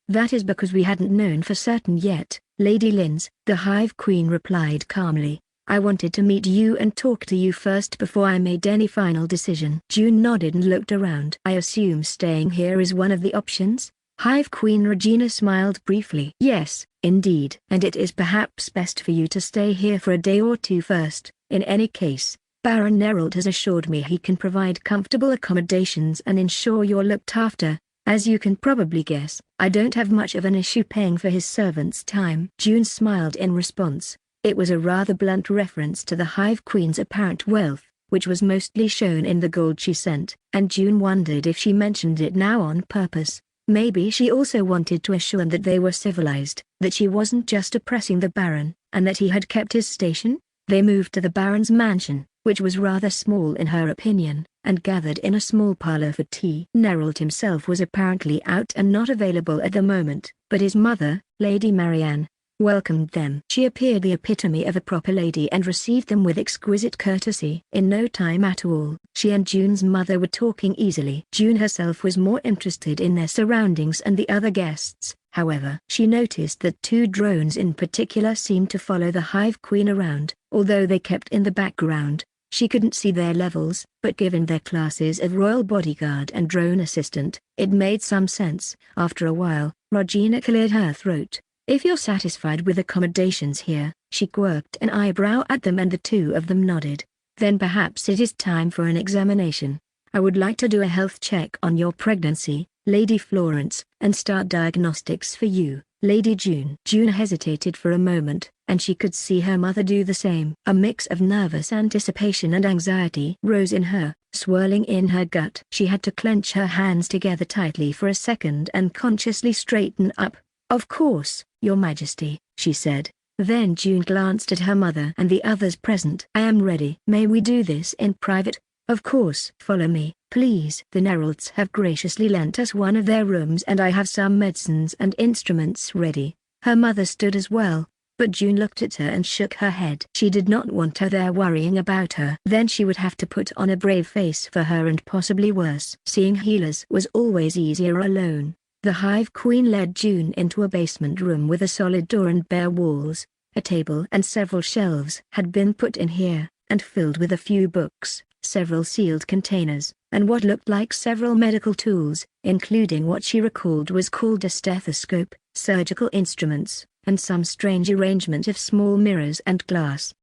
"That is because we hadn't known for certain yet, Lady Linz," the Hive Queen replied calmly. "I wanted to meet you and talk to you first before I made any final decision." June nodded and looked around. "I assume staying here is one of the options?" Hive Queen Regina smiled briefly. "Yes, indeed. And it is perhaps best for you to stay here for a day or two first. In any case, Baron Nerald has assured me he can provide comfortable accommodations and ensure you're looked after. As you can probably guess, I don't have much of an issue paying for his servants' time." June smiled in response. It was a rather blunt reference to the Hive Queen's apparent wealth, which was mostly shown in the gold she sent, and June wondered if she mentioned it now on purpose. Maybe she also wanted to assure them that they were civilized, that she wasn't just oppressing the Baron, and that he had kept his station. They moved to the Baron's mansion, which was rather small in her opinion, and gathered in a small parlor for tea. Nerald himself was apparently out and not available at the moment, but his mother, Lady Marianne, welcomed them. She appeared the epitome of a proper lady and received them with exquisite courtesy. In no time at all, she and June's mother were talking easily. June herself was more interested in their surroundings and the other guests. However, she noticed that two drones in particular seemed to follow the Hive Queen around, although they kept in the background. She couldn't see their levels, but given their classes of royal bodyguard and drone assistant, it made some sense. After a while, Regina cleared her throat. "If you're satisfied with accommodations here," she quirked an eyebrow at them and the two of them nodded. "Then perhaps it is time for an examination. I would like to do a health check on your pregnancy, Lady Florence, and start diagnostics for you, Lady June." June hesitated for a moment, and she could see her mother do the same. A mix of nervous anticipation and anxiety rose in her, swirling in her gut. She had to clench her hands together tightly for a second and consciously straighten up. "Of course, Your Majesty," she said. Then June glanced at her mother and the others present. "I am ready. May we do this in private?" "Of course. Follow me, please." The Neralds have graciously lent us one of their rooms and I have some medicines and instruments ready. Her mother stood as well, but June looked at her and shook her head. She did not want her there worrying about her. Then she would have to put on a brave face for her and possibly worse. Seeing healers was always easier alone. The Hive Queen led June into a basement room with a solid door and bare walls. A table and several shelves had been put in here, and filled with a few books, several sealed containers, and what looked like several medical tools, including what she recalled was called a stethoscope, surgical instruments, and some strange arrangement of small mirrors and glass.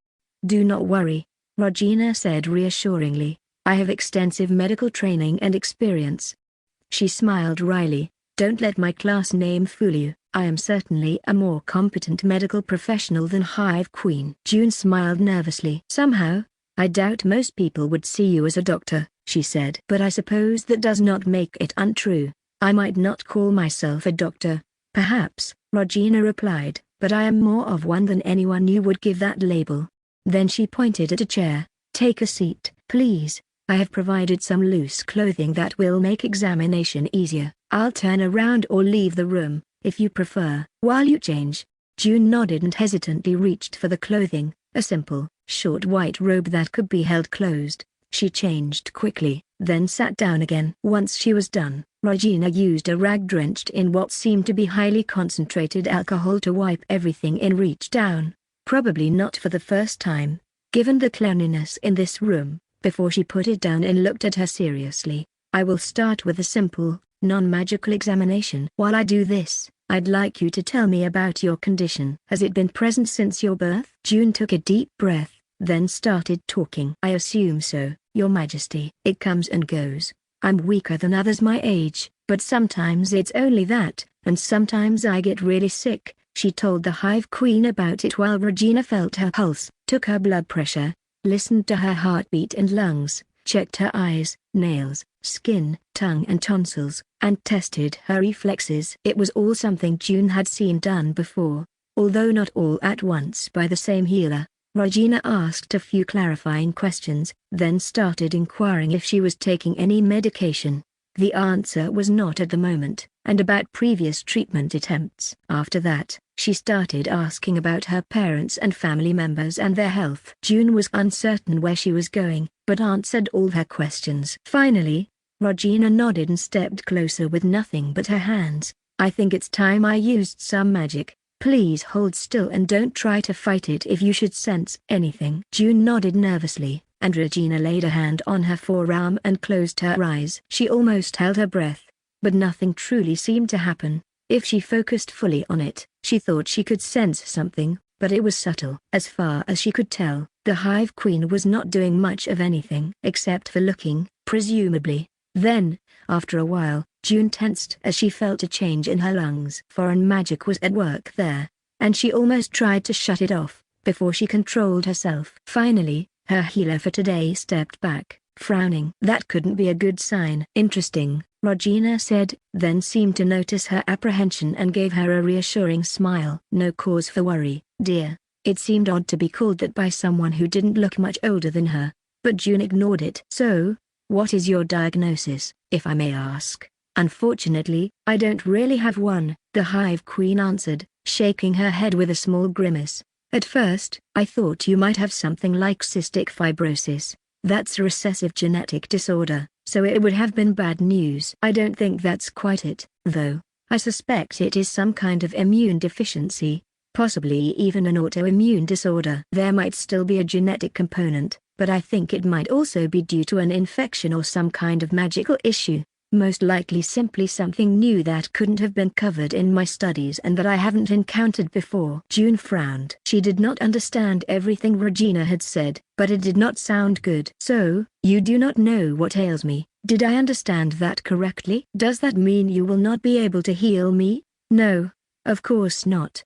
"Do not worry," Regina said reassuringly. "I have extensive medical training and experience." She smiled wryly. "Don't let my class name fool you. I am certainly a more competent medical professional than Hive Queen." June smiled nervously. "Somehow, I doubt most people would see you as a doctor," she said. "But I suppose that does not make it untrue. I might not call myself a doctor, perhaps," Regina replied, "but I am more of one than anyone you would give that label." Then she pointed at a chair. "Take a seat, please. I have provided some loose clothing that will make examination easier. I'll turn around or leave the room, if you prefer. While you change, June nodded and hesitantly reached for the clothing, a simple, short white robe that could be held closed. She changed quickly, then sat down again. Once she was done, Regina used a rag drenched in what seemed to be highly concentrated alcohol to wipe everything and reach down, probably not for the first time, given the cleanliness in this room, before she put it down and looked at her seriously. I will start with a simple, non-magical examination. While I do this, I'd like you to tell me about your condition. Has it been present since your birth? June took a deep breath, then started talking. I assume so, Your Majesty. It comes and goes. I'm weaker than others my age, but sometimes it's only that, and sometimes I get really sick. She told the Hive Queen about it while Regina felt her pulse, took her blood pressure, listened to her heartbeat and lungs, checked her eyes, nails, skin, tongue and tonsils, and tested her reflexes. It was all something June had seen done before, although not all at once by the same healer. Regina asked a few clarifying questions, then started inquiring if she was taking any medication. The answer was not at the moment, and about previous treatment attempts. After that, she started asking about her parents and family members and their health. June was uncertain where she was going, but answered all her questions. Finally, Regina nodded and stepped closer with nothing but her hands. I think it's time I used some magic. Please hold still and don't try to fight it if you should sense anything. June nodded nervously, and Regina laid a hand on her forearm and closed her eyes. She almost held her breath, but nothing truly seemed to happen. If she focused fully on it, she thought she could sense something, but it was subtle. As far as she could tell, the Hive Queen was not doing much of anything except for looking, presumably. Then, after a while, June tensed as she felt a change in her lungs. Foreign magic was at work there, and she almost tried to shut it off, before she controlled herself. Finally, her healer for today stepped back, frowning. That couldn't be a good sign. Interesting, Regina said, then seemed to notice her apprehension and gave her a reassuring smile. No cause for worry, dear. It seemed odd to be called that by someone who didn't look much older than her, but June ignored it. So, what is your diagnosis, if I may ask? Unfortunately, I don't really have one, the Hive Queen answered, shaking her head with a small grimace. At first, I thought you might have something like cystic fibrosis. That's a recessive genetic disorder, so it would have been bad news. I don't think that's quite it, though. I suspect it is some kind of immune deficiency, possibly even an autoimmune disorder. There might still be a genetic component, but I think it might also be due to an infection or some kind of magical issue. Most likely simply something new that couldn't have been covered in my studies and that I haven't encountered before. June frowned. She did not understand everything Regina had said, but it did not sound good. So, you do not know what ails me. Did I understand that correctly? Does that mean you will not be able to heal me? No, of course not.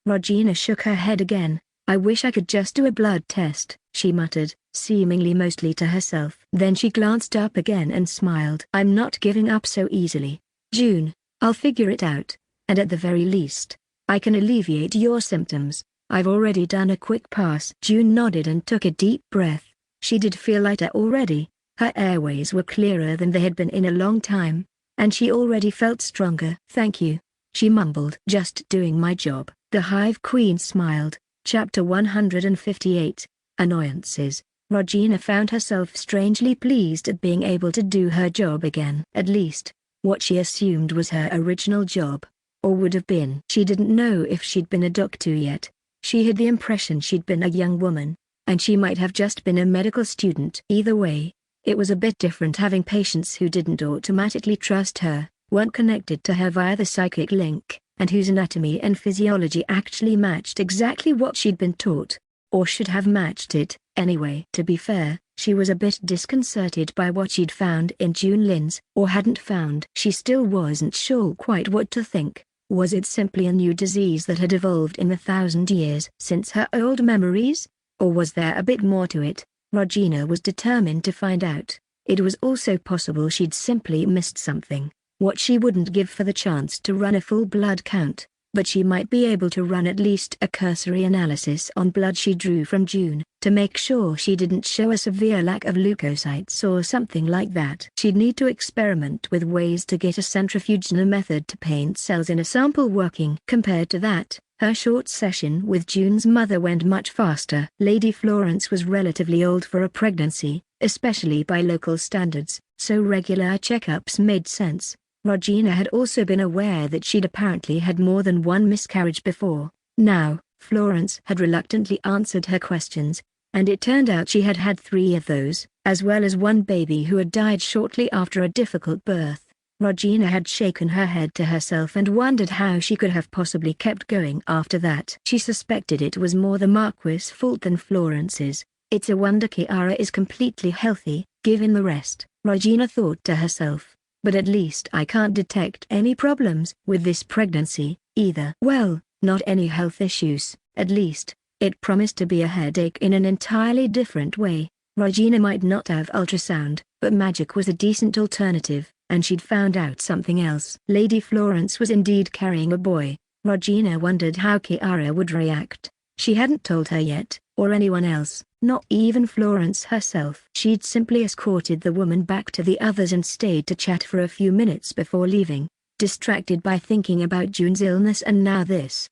Regina shook her head again. I wish I could just do a blood test, she muttered, seemingly mostly to herself. Then she glanced up again and smiled. I'm not giving up so easily, June. I'll figure it out, and at the very least, I can alleviate your symptoms. I've already done a quick pass. June nodded and took a deep breath. She did feel lighter already. Her airways were clearer than they had been in a long time, and she already felt stronger. Thank you, she mumbled. Just doing my job. The Hive Queen smiled. Chapter 158, Annoyances. Regina found herself strangely pleased at being able to do her job again. At least, what she assumed was her original job, or would have been. She didn't know if she'd been a doctor yet. She had the impression she'd been a young woman, and she might have just been a medical student. Either way, it was a bit different having patients who didn't automatically trust her, weren't connected to her via the psychic link, and whose anatomy and physiology actually matched exactly what she'd been taught, or should have matched it, anyway. To be fair, she was a bit disconcerted by what she'd found in June Lin's, or hadn't found. She still wasn't sure quite what to think. Was it simply a new disease that had evolved in the 1,000 years since her old memories? Or was there a bit more to it? Regina was determined to find out. It was also possible she'd simply missed something, what she wouldn't give for the chance to run a full blood count. but she might be able to run at least a cursory analysis on blood she drew from June, to make sure she didn't show a severe lack of leukocytes or something like that. She'd need to experiment with ways to get a centrifugal method to paint cells in a sample working. Compared to that, her short session with June's mother went much faster. Lady Florence was relatively old for a pregnancy, especially by local standards, so regular checkups made sense. Regina had also been aware that she'd apparently had more than one miscarriage before. Now, Florence had reluctantly answered her questions, and it turned out she had had 3 of those, as well as one baby who had died shortly after a difficult birth. Regina had shaken her head to herself and wondered how she could have possibly kept going after that. She suspected it was more the Marquis' fault than Florence's. It's a wonder Kiara is completely healthy, given the rest, Regina thought to herself. But at least I can't detect any problems with this pregnancy, either. Well, not any health issues, at least. It promised to be a headache in an entirely different way. Regina might not have ultrasound, but magic was a decent alternative, and she'd found out something else. Lady Florence was indeed carrying a boy. Regina wondered how Kiara would react. She hadn't told her yet, or anyone else, not even Florence herself. She'd simply escorted the woman back to the others and stayed to chat for a few minutes before leaving, distracted by thinking about June's illness and now this.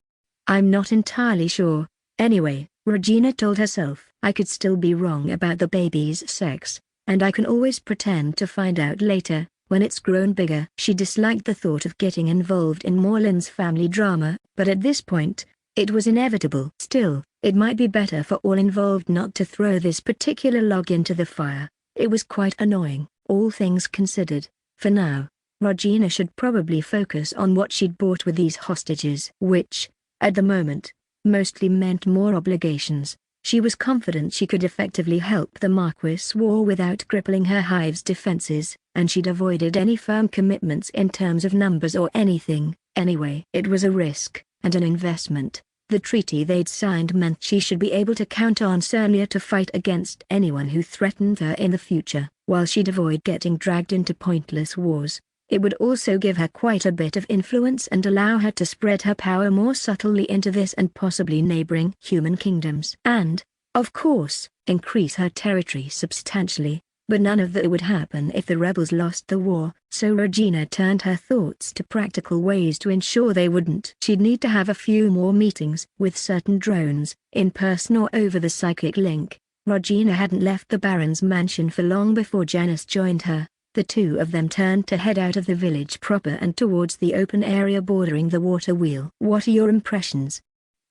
I'm not entirely sure. Anyway, Regina told herself, I could still be wrong about the baby's sex, and I can always pretend to find out later, when it's grown bigger. She disliked the thought of getting involved in Morland's family drama, but at this point, it was inevitable. Still, it might be better for all involved not to throw this particular log into the fire. It was quite annoying, all things considered. For now, Regina should probably focus on what she'd bought with these hostages, which, at the moment, mostly meant more obligations. She was confident she could effectively help the Marquis war without crippling her hive's defenses, and she'd avoided any firm commitments in terms of numbers or anything. Anyway, it was a risk, and an investment. The treaty they'd signed meant she should be able to count on Cernia to fight against anyone who threatened her in the future, while she'd avoid getting dragged into pointless wars. It would also give her quite a bit of influence and allow her to spread her power more subtly into this and possibly neighboring human kingdoms. And, of course, increase her territory substantially. But none of that would happen if the rebels lost the war, so Regina turned her thoughts to practical ways to ensure they wouldn't. She'd need to have a few more meetings with certain drones, in person or over the psychic link. Regina hadn't left the Baron's mansion for long before Janice joined her. The two of them turned to head out of the village proper and towards the open area bordering the water wheel. What are your impressions?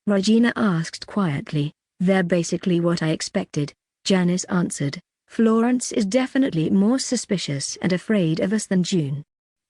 Regina asked quietly. They're basically what I expected, Janice answered. Florence is definitely more suspicious and afraid of us than June.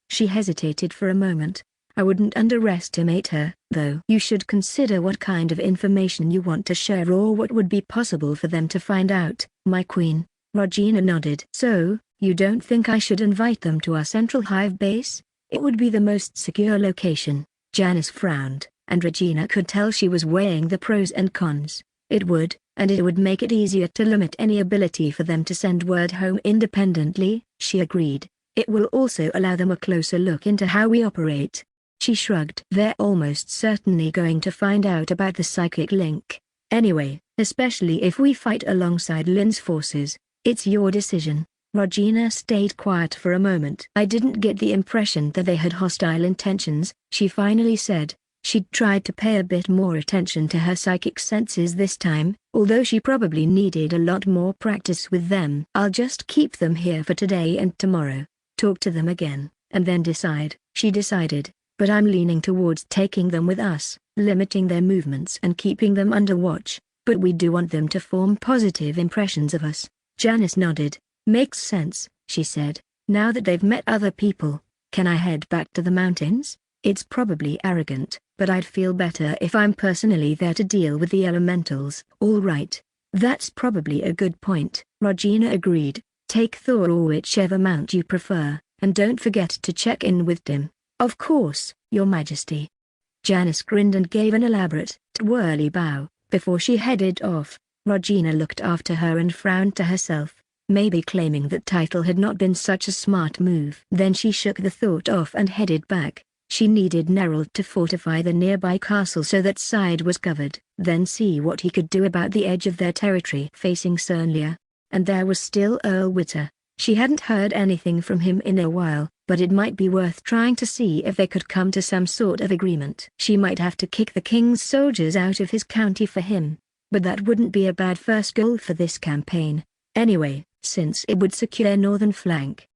She hesitated for a moment. I wouldn't underestimate her, though. You should consider what kind of information you want to share or what would be possible for them to find out, my queen. Regina nodded. So, you don't think I should invite them to our central hive base? It would be the most secure location. Janice frowned, and Regina could tell she was weighing the pros and cons. It would, and it would make it easier to limit any ability for them to send word home independently, she agreed. It will also allow them a closer look into how we operate. She shrugged. They're almost certainly going to find out about the psychic link. Anyway, especially if we fight alongside Lynn's forces. It's your decision. Regina stayed quiet for a moment. I didn't get the impression that they had hostile intentions, she finally said. She'd tried to pay a bit more attention to her psychic senses this time, although she probably needed a lot more practice with them. I'll just keep them here for today and tomorrow, talk to them again, and then decide. She decided, but I'm leaning towards taking them with us, limiting their movements and keeping them under watch, but we do want them to form positive impressions of us. Janice nodded. Makes sense, she said. Now that they've met other people, can I head back to the mountains? It's probably arrogant, but I'd feel better if I'm personally there to deal with the elementals. All right. That's probably a good point, Regina agreed. Take Thor or whichever mount you prefer, and don't forget to check in with Tim. Of course, Your Majesty. Janice grinned and gave an elaborate, twirly bow. Before she headed off, Regina looked after her and frowned to herself, maybe claiming that title had not been such a smart move. Then she shook the thought off and headed back. She needed Nerald to fortify the nearby castle so that side was covered, then see what he could do about the edge of their territory facing Cernlia. And there was still Earl Witter. She hadn't heard anything from him in a while, but it might be worth trying to see if they could come to some sort of agreement. She might have to kick the king's soldiers out of his county for him, but that wouldn't be a bad first goal for this campaign, anyway, since it would secure their northern flank.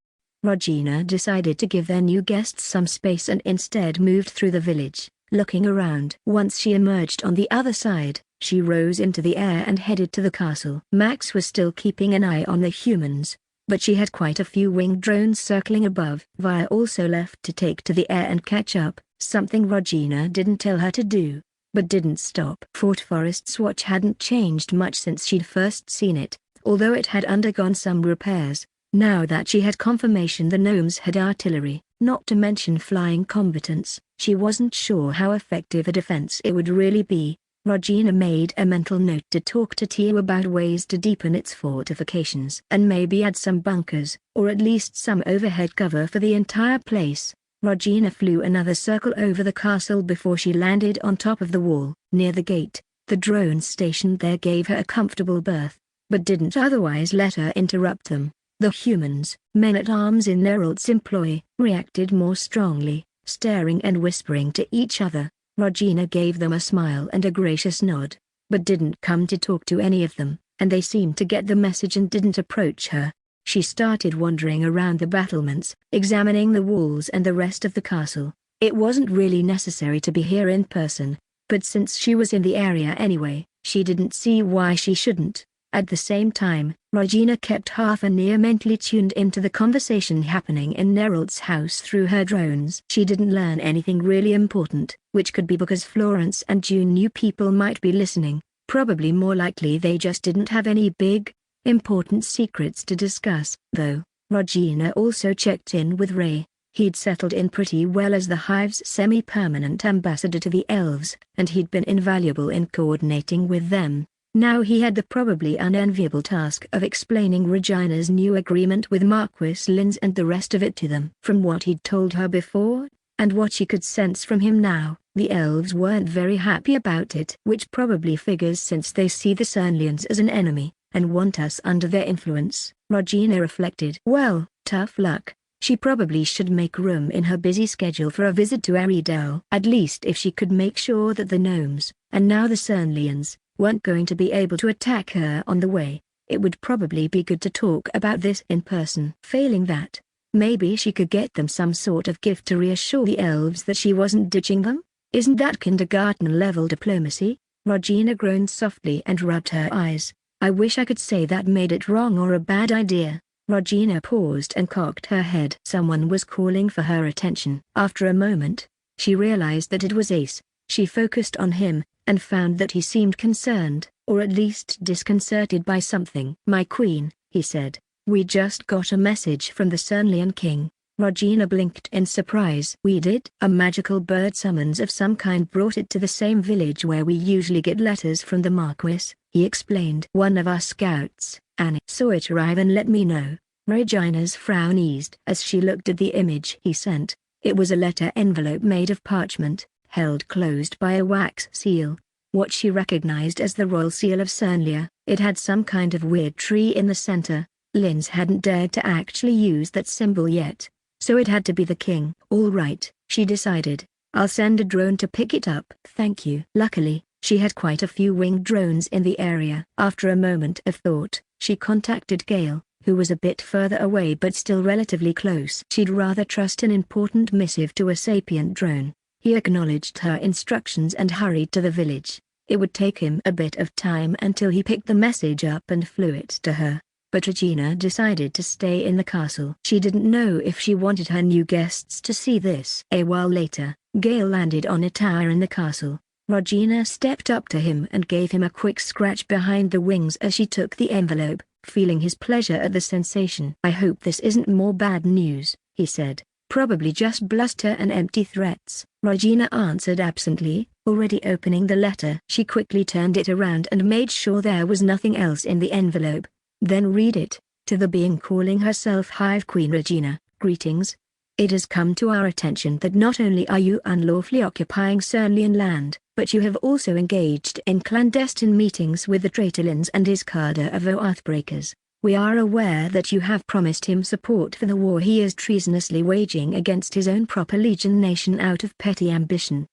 Regina decided to give their new guests some space and instead moved through the village, looking around. Once she emerged on the other side, she rose into the air and headed to the castle. Max was still keeping an eye on the humans, but she had quite a few winged drones circling above. Via also left to take to the air and catch up, something Regina didn't tell her to do, but didn't stop. Fort Forest's watch hadn't changed much since she'd first seen it, although it had undergone some repairs. Now that she had confirmation the gnomes had artillery, not to mention flying combatants, she wasn't sure how effective a defense it would really be. Regina made a mental note to talk to Tio about ways to deepen its fortifications and maybe add some bunkers, or at least some overhead cover for the entire place. Regina flew another circle over the castle before she landed on top of the wall. Near the gate, the drones stationed there gave her a comfortable berth, but didn't otherwise let her interrupt them. The humans, men-at-arms in Nerald's employ, reacted more strongly, staring and whispering to each other. Regina gave them a smile and a gracious nod, but didn't come to talk to any of them, and they seemed to get the message and didn't approach her. She started wandering around the battlements, examining the walls and the rest of the castle. It wasn't really necessary to be here in person, but since she was in the area anyway, she didn't see why she shouldn't. At the same time, Regina kept half an ear mentally tuned into the conversation happening in Nerald's house through her drones. She didn't learn anything really important, which could be because Florence and June knew people might be listening. Probably more likely they just didn't have any big, important secrets to discuss. Though, Regina also checked in with Ray. He'd settled in pretty well as the Hive's semi-permanent ambassador to the elves, and he'd been invaluable in coordinating with them. Now he had the probably unenviable task of explaining Regina's new agreement with Marquis Linz and the rest of it to them. From what he'd told her before, and what she could sense from him now, the elves weren't very happy about it. Which probably figures since they see the Cernlians as an enemy, and want us under their influence. Regina reflected. Well, tough luck. She probably should make room in her busy schedule for a visit to Eridel. At least if she could make sure that the gnomes, and now the Cernlians, weren't going to be able to attack her on the way, it would probably be good to talk about this in person. Failing that, maybe she could get them some sort of gift to reassure the elves that she wasn't ditching them. Isn't that kindergarten-level diplomacy? Regina groaned softly and rubbed her eyes. I wish I could say that made it wrong or a bad idea. Regina paused and cocked her head. Someone was calling for her attention. After a moment, she realized that it was Ace. She focused on him, and found that he seemed concerned, or at least disconcerted by something. My queen, he said, we just got a message from the Cernlian king. Regina blinked in surprise. We did? A magical bird summons of some kind brought it to the same village where we usually get letters from the Marquis, he explained. One of our scouts, Annie, saw it arrive and let me know. Regina's frown eased as she looked at the image he sent. It was a letter envelope made of parchment, held closed by a wax seal, what she recognized as the royal seal of Cernlia. It had some kind of weird tree in the center. Linz hadn't dared to actually use that symbol yet, so it had to be the king. All right, she decided. I'll send a drone to pick it up. Thank you. Luckily, she had quite a few winged drones in the area. After a moment of thought, she contacted Gale, who was a bit further away but still relatively close. She'd rather trust an important missive to a sapient drone. He acknowledged her instructions and hurried to the village. It would take him a bit of time until he picked the message up and flew it to her, but Regina decided to stay in the castle. She didn't know if she wanted her new guests to see this. A while later, Gale landed on a tower in the castle. Regina stepped up to him and gave him a quick scratch behind the wings as she took the envelope, feeling his pleasure at the sensation. I hope this isn't more bad news, he said. Probably just bluster and empty threats. Regina answered absently, already opening the letter. She quickly turned it around and made sure there was nothing else in the envelope. Then read it. To the being calling herself Hive Queen Regina, greetings. It has come to our attention that not only are you unlawfully occupying Cernlian land, but you have also engaged in clandestine meetings with the traitor Linz and his cadre of Oathbreakers. We are aware that you have promised him support for the war he is treasonously waging against his own proper legion nation out of petty ambition.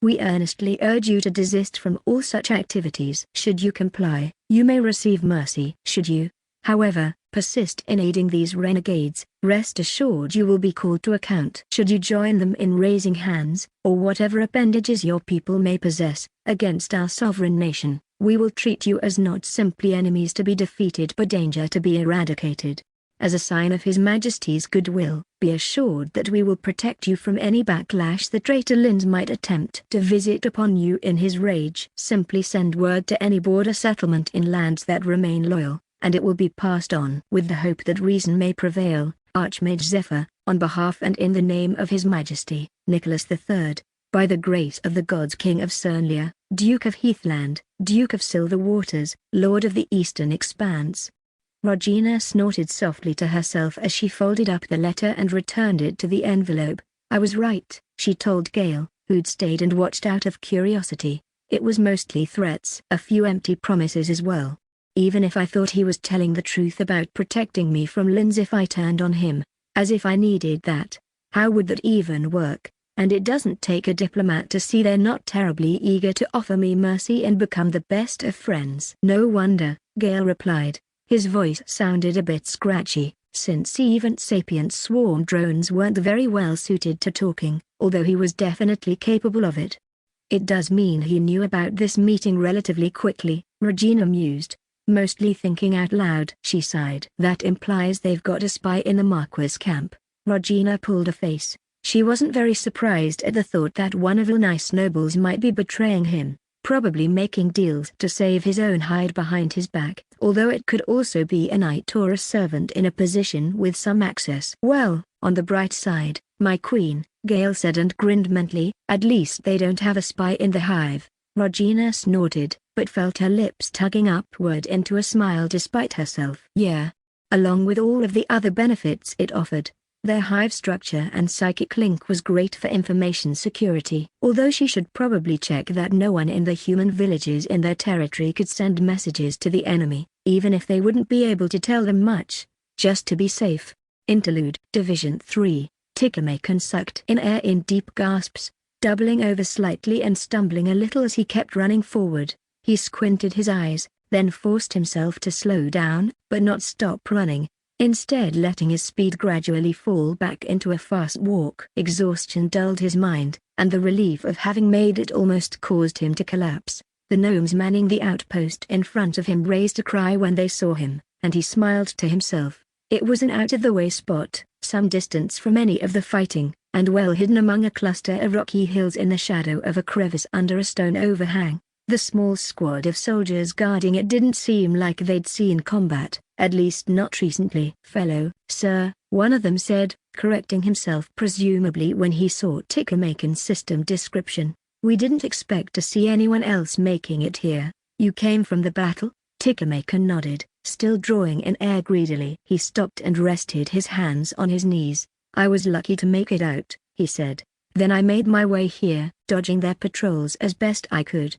We earnestly urge you to desist from all such activities. Should you comply, you may receive mercy. Should you, however, persist in aiding these renegades, rest assured you will be called to account. Should you join them in raising hands, or whatever appendages your people may possess, against our sovereign nation, we will treat you as not simply enemies to be defeated but danger to be eradicated. As a sign of His Majesty's goodwill, be assured that we will protect you from any backlash the traitor Linz might attempt to visit upon you in his rage. Simply send word to any border settlement in lands that remain loyal, and it will be passed on with the hope that reason may prevail. Archmage Zephyr, on behalf and in the name of His Majesty, Nicholas III, by the grace of the gods King of Cernlia, Duke of Heathland, Duke of Silver Waters, Lord of the Eastern Expanse. Regina snorted softly to herself as she folded up the letter and returned it to the envelope. I was right, she told Gale, who'd stayed and watched out of curiosity. It was mostly threats, a few empty promises as well. Even if I thought he was telling the truth about protecting me from Linz if I turned on him, as if I needed that. How would that even work? And it doesn't take a diplomat to see they're not terribly eager to offer me mercy and become the best of friends. No wonder, Gale replied. His voice sounded a bit scratchy, since even sapient swarm drones weren't very well suited to talking, although he was definitely capable of it. It does mean he knew about this meeting relatively quickly, Regina mused. Mostly thinking out loud. She sighed. That implies they've got a spy in the Marquis camp. Regina pulled a face. She wasn't very surprised at the thought that one of the nice nobles might be betraying him, probably making deals to save his own hide behind his back, although it could also be a knight or a servant in a position with some access. Well, on the bright side, my queen, Gale said and grinned mentally, at least they don't have a spy in the hive. Regina snorted, but felt her lips tugging upward into a smile despite herself. Yeah. Along with all of the other benefits it offered, their hive structure and psychic link was great for information security. Although she should probably check that no one in the human villages in their territory could send messages to the enemy, even if they wouldn't be able to tell them much, just to be safe. Interlude. Division 3. Tickermaken sucked in air in deep gasps, doubling over slightly and stumbling a little as he kept running forward. He squinted his eyes, then forced himself to slow down, but not stop running, instead letting his speed gradually fall back into a fast walk. Exhaustion dulled his mind, and the relief of having made it almost caused him to collapse. The gnomes manning the outpost in front of him raised a cry when they saw him, and he smiled to himself. It was an out-of-the-way spot, some distance from any of the fighting, and well hidden among a cluster of rocky hills in the shadow of a crevice under a stone overhang. The small squad of soldiers guarding it didn't seem like they'd seen combat, at least not recently. Fellow, sir, one of them said, correcting himself presumably when he saw Tickermaken's system description. We didn't expect to see anyone else making it here. You came from the battle? Tickermaken nodded, still drawing in air greedily. He stopped and rested his hands on his knees. I was lucky to make it out, he said. Then I made my way here, dodging their patrols as best I could.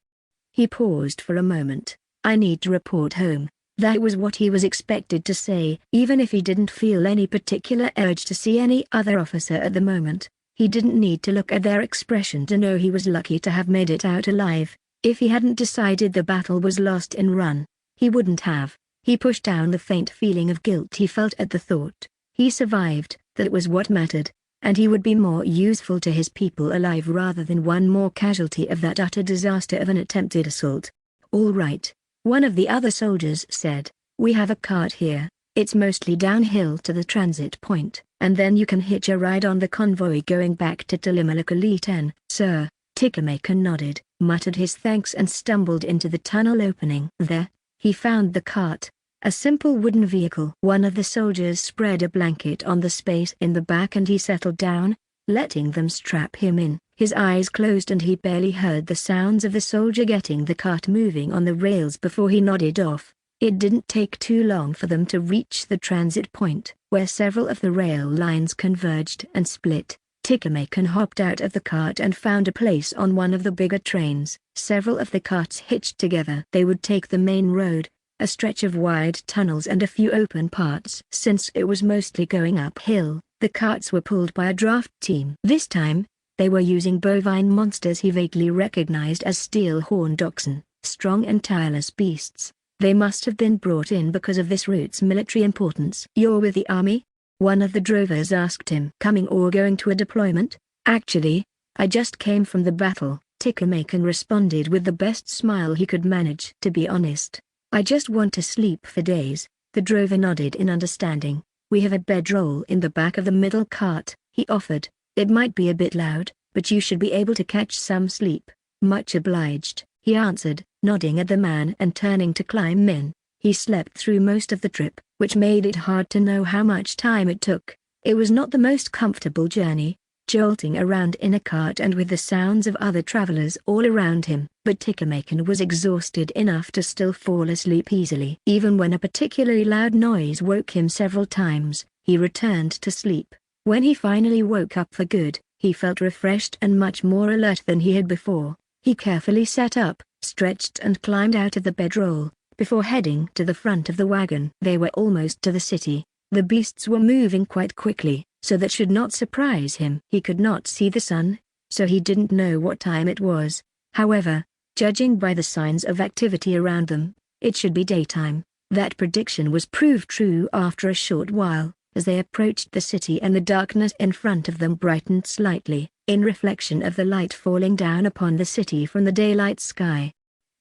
He paused for a moment. I need to report home. That was what he was expected to say, even if he didn't feel any particular urge to see any other officer at the moment. He didn't need to look at their expression to know he was lucky to have made it out alive. If he hadn't decided the battle was lost and run, he wouldn't have. He pushed down the faint feeling of guilt he felt at the thought. He survived, that was what mattered, and he would be more useful to his people alive rather than one more casualty of that utter disaster of an attempted assault. All right, one of the other soldiers said. We have a cart here. It's mostly downhill to the transit point, and then you can hitch a ride on the convoy going back to Tilimalakali 10. Sir, Tickermaken nodded, muttered his thanks and stumbled into the tunnel opening. There, he found the cart. A simple wooden vehicle. One of the soldiers spread a blanket on the space in the back and he settled down, letting them strap him in. His eyes closed and he barely heard the sounds of the soldier getting the cart moving on the rails before he nodded off. It didn't take too long for them to reach the transit point, where where several of the rail lines converged and split. Tickermaken hopped out of the cart and found a place on one of the bigger trains. Several of the carts hitched together. They would take the main road, a stretch of wide tunnels and a few open parts. Since it was mostly going uphill, the carts were pulled by a draft team. This time, they were using bovine monsters he vaguely recognized as steel-horned oxen, strong and tireless beasts. They must have been brought in because of this route's military importance. "You're with the army?" one of the drovers asked him. "Coming or going to a deployment?" "Actually, I just came from the battle," Tickermaken responded with the best smile he could manage. "To be honest, I just want to sleep for days." The drover nodded in understanding. "We have a bedroll in the back of the middle cart," he offered. "It might be a bit loud, but you should be able to catch some sleep." "Much obliged," he answered, nodding at the man and turning to climb in. He slept through most of the trip, which made it hard to know how much time it took. It was not the most comfortable journey, jolting around in a cart and with the sounds of other travelers all around him, but Tickermaken was exhausted enough to still fall asleep easily. Even when a particularly loud noise woke him several times, he returned to sleep. When he finally woke up for good, he felt refreshed and much more alert than he had before. He carefully sat up, stretched and climbed out of the bedroll, before heading to the front of the wagon. They were almost to the city. The beasts were moving quite quickly, so that should not surprise him. He could not see the sun, so he didn't know what time it was. However, judging by the signs of activity around them, it should be daytime. That prediction was proved true after a short while, as they approached the city and the darkness in front of them brightened slightly, in reflection of the light falling down upon the city from the daylight sky.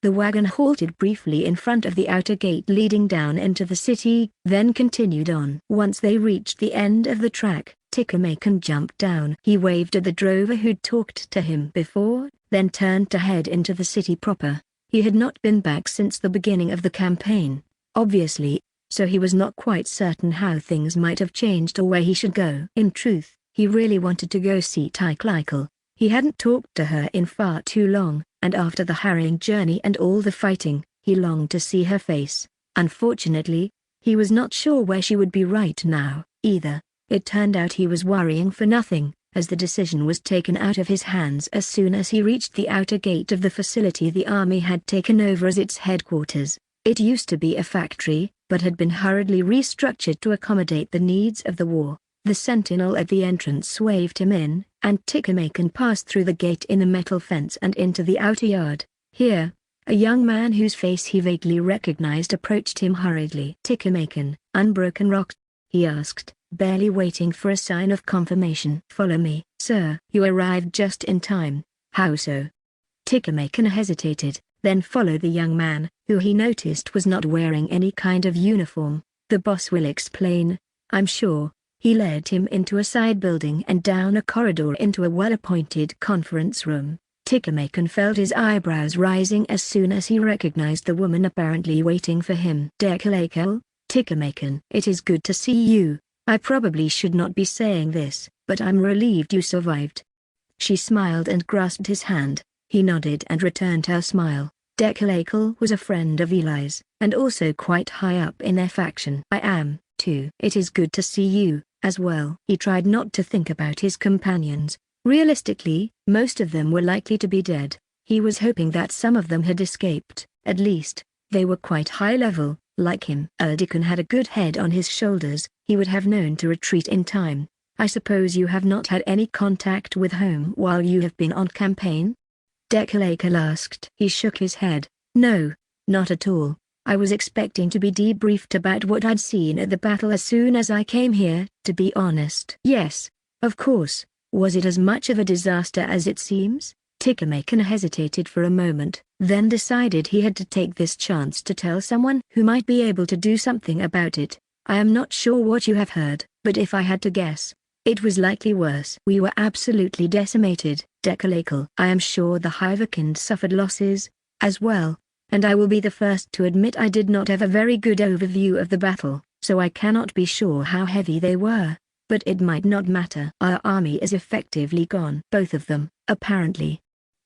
The wagon halted briefly in front of the outer gate leading down into the city, then continued on. Once they reached the end of the track, Tickermaken jumped down. He waved at the drover who'd talked to him before, then turned to head into the city proper. He had not been back since the beginning of the campaign, obviously, so he was not quite certain how things might have changed or where he should go. In truth, he really wanted to go see Tickermaken. He hadn't talked to her in far too long, and after the harrowing journey and all the fighting, he longed to see her face. Unfortunately, he was not sure where she would be right now, either. It turned out he was worrying for nothing, as the decision was taken out of his hands as soon as he reached the outer gate of the facility the army had taken over as its headquarters. It used to be a factory, but had been hurriedly restructured to accommodate the needs of the war. The sentinel at the entrance waved him in, and Tickermaken passed through the gate in the metal fence and into the outer yard. Here, a young man whose face he vaguely recognized approached him hurriedly. "Tickermaken, Unbroken Rock?" he asked, barely waiting for a sign of confirmation. "Follow me, sir." "You arrived just in time." "How so?" Tickermaken hesitated, then followed the young man, who he noticed was not wearing any kind of uniform. "The boss will explain, I'm sure." He led him into a side building and down a corridor into a well-appointed conference room. Tickermaken felt his eyebrows rising as soon as he recognized the woman apparently waiting for him. "Tickermaken, Tickermaken. It is good to see you. I probably should not be saying this, but I'm relieved you survived." She smiled and grasped his hand. He nodded and returned her smile. Tickermaken was a friend of Eli's, and also quite high up in their faction. "I am, too." "It is good to see you, as well." He tried not to think about his companions. Realistically, most of them were likely to be dead. He was hoping that some of them had escaped. At least, they were quite high level, like him. Erdikon had a good head on his shoulders. He would have known to retreat in time. "I suppose you have not had any contact with home while you have been on campaign?" Tickermaken asked. He shook his head. "No, not at all. I was expecting to be debriefed about what I'd seen at the battle as soon as I came here, to be honest." "Yes, of course. Was it as much of a disaster as it seems?" Tickermaken hesitated for a moment, then decided he had to take this chance to tell someone who might be able to do something about it. "I am not sure what you have heard, but if I had to guess, it was likely worse." "We were absolutely decimated, Tickermaken. I am sure the Hivekind suffered losses, as well, and I will be the first to admit I did not have a very good overview of the battle, so I cannot be sure how heavy they were. But it might not matter. Our army is effectively gone." "Both of them, apparently."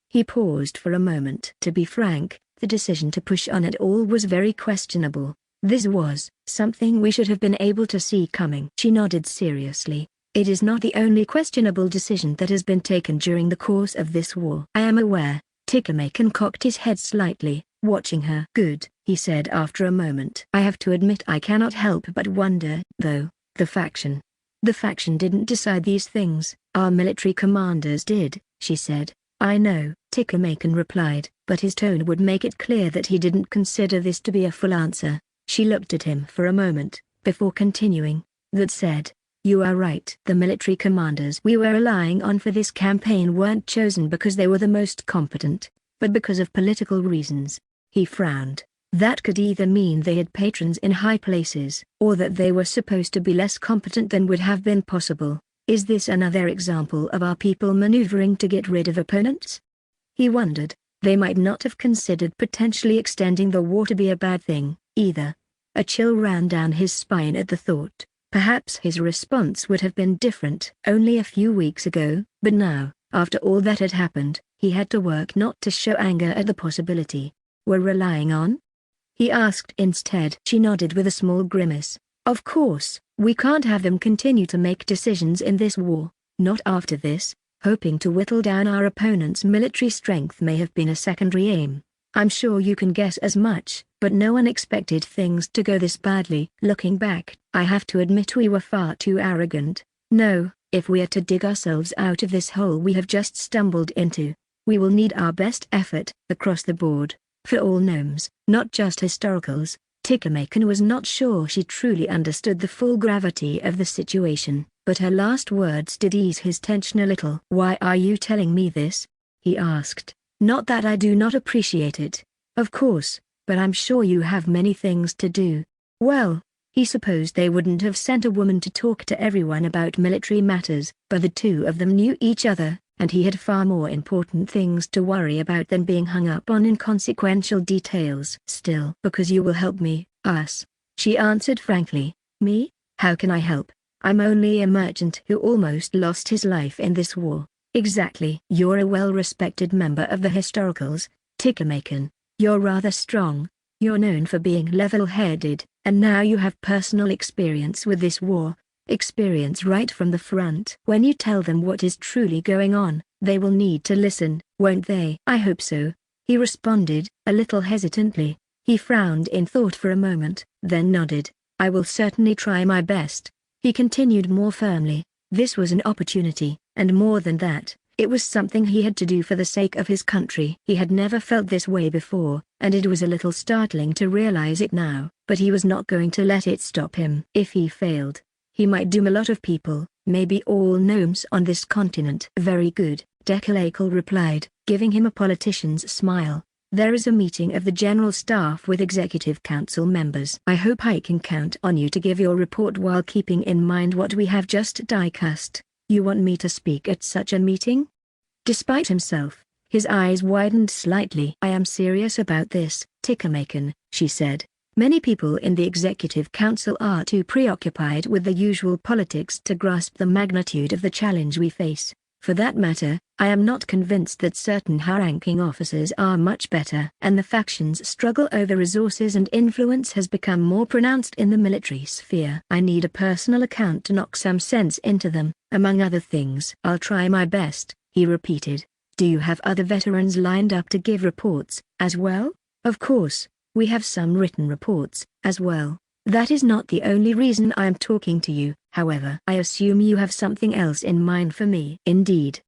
He paused for a moment. To be frank, the decision to push on at all was very questionable. This was something we should have been able to see coming. She nodded seriously. It is not the only questionable decision that has been taken during the course of this war. I am aware. Tickermakin cocked his head slightly, watching her. Good, he said after a moment. I have to admit I cannot help but wonder, though, the faction. The faction didn't decide these things, our military commanders did, she said. I know, Tickermakin replied, but his tone would make it clear that he didn't consider this to be a full answer. She looked at him for a moment, before continuing. That said, you are right. The military commanders we were relying on for this campaign weren't chosen because they were the most competent, but because of political reasons. He frowned. That could either mean they had patrons in high places, or that they were supposed to be less competent than would have been possible. Is this another example of our people maneuvering to get rid of opponents? He wondered. They might not have considered potentially extending the war to be a bad thing, either. A chill ran down his spine at the thought. Perhaps his response would have been different only a few weeks ago, but now, after all that had happened, he had to work not to show anger at the possibility. We're relying on? He asked instead. She nodded with a small grimace. Of course, we can't have them continue to make decisions in this war, not after this. Hoping to whittle down our opponent's military strength may have been a secondary aim. I'm sure you can guess as much, but no one expected things to go this badly. Looking back, I have to admit we were far too arrogant. No, if we are to dig ourselves out of this hole we have just stumbled into, we will need our best effort, across the board, for all gnomes, not just historicals. Tickermakin was not sure she truly understood the full gravity of the situation, but her last words did ease his tension a little. Why are you telling me this? He asked. Not that I do not appreciate it, of course, but I'm sure you have many things to do. Well, he supposed they wouldn't have sent a woman to talk to everyone about military matters, but the two of them knew each other, and he had far more important things to worry about than being hung up on inconsequential details. Still, because you will help me, us, she answered frankly. Me? How can I help? I'm only a merchant who almost lost his life in this war. Exactly. You're a well-respected member of the historicals, Tickermakin. You're rather strong. You're known for being level-headed, and now you have personal experience with this war. Experience right from the front. When you tell them what is truly going on, they will need to listen, won't they? I hope so, he responded, a little hesitantly. He frowned in thought for a moment, then nodded. I will certainly try my best. He continued more firmly. This was an opportunity, and more than that, it was something he had to do for the sake of his country. He had never felt this way before, and it was a little startling to realize it now, but he was not going to let it stop him. If he failed, he might doom a lot of people, maybe all gnomes on this continent. Very good, Decalacal replied, giving him a politician's smile. There is a meeting of the General Staff with Executive Council members. I hope I can count on you to give your report while keeping in mind what we have just discussed. You want me to speak at such a meeting? Despite himself, his eyes widened slightly. I am serious about this, Tickermakin, she said. Many people in the Executive Council are too preoccupied with the usual politics to grasp the magnitude of the challenge we face. For that matter, I am not convinced that certain high-ranking officers are much better. And the faction's struggle over resources and influence has become more pronounced in the military sphere. I need a personal account to knock some sense into them, among other things. I'll try my best, he repeated. Do you have other veterans lined up to give reports, as well? Of course, we have some written reports, as well. That is not the only reason I am talking to you, however. I assume you have something else in mind for me. Indeed.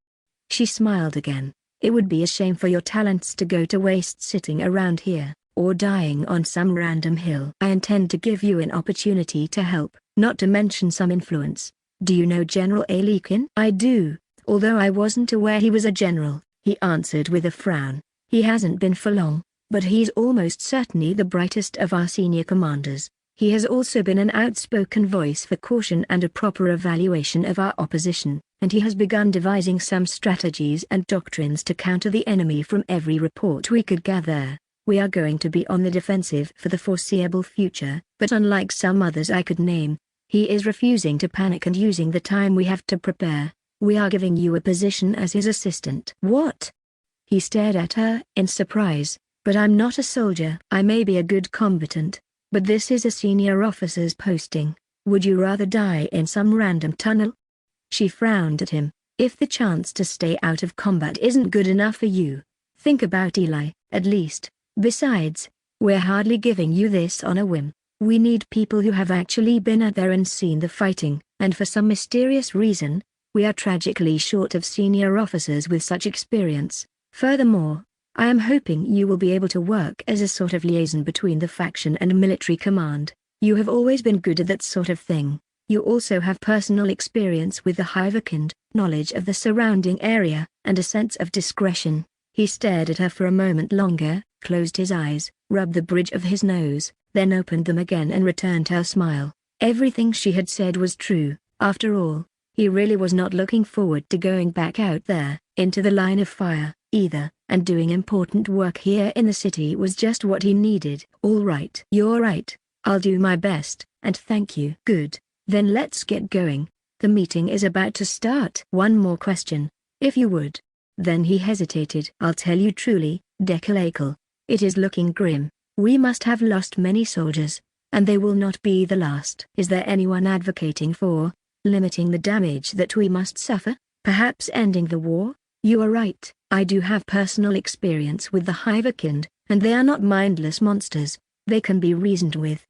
She smiled again. It would be a shame for your talents to go to waste sitting around here, or dying on some random hill. I intend to give you an opportunity to help, not to mention some influence. Do you know General Alekin? I do, although I wasn't aware he was a general, he answered with a frown. He hasn't been for long, but he's almost certainly the brightest of our senior commanders. He has also been an outspoken voice for caution and a proper evaluation of our opposition, and he has begun devising some strategies and doctrines to counter the enemy. From every report we could gather, we are going to be on the defensive for the foreseeable future, but unlike some others I could name, he is refusing to panic and using the time we have to prepare. We are giving you a position as his assistant. What? He stared at her in surprise. But I'm not a soldier. I may be a good combatant, But this is a senior officer's posting. Would you rather die in some random tunnel? She frowned at him. If the chance to stay out of combat isn't good enough for you, think about Eli, at least. Besides, we're hardly giving you this on a whim. We need people who have actually been out there and seen the fighting, and for some mysterious reason, we are tragically short of senior officers with such experience. Furthermore, I am hoping you will be able to work as a sort of liaison between the faction and military command. You have always been good at that sort of thing. You also have personal experience with the Hivekind, knowledge of the surrounding area, and a sense of discretion. He stared at her for a moment longer, closed his eyes, rubbed the bridge of his nose, then opened them again and returned her smile. Everything she had said was true. After all, he really was not looking forward to going back out there, into the line of fire, either, and doing important work here in the city was just what he needed. All right. You're right. I'll do my best, and thank you. Good. Then let's get going. The meeting is about to start. One more question, if you would. Then he hesitated. I'll tell you truly, Decalacal, it is looking grim. We must have lost many soldiers, and they will not be the last. Is there anyone advocating for limiting the damage that we must suffer? Perhaps ending the war? You are right. I do have personal experience with the Hivekind, and they are not mindless monsters. They can be reasoned with.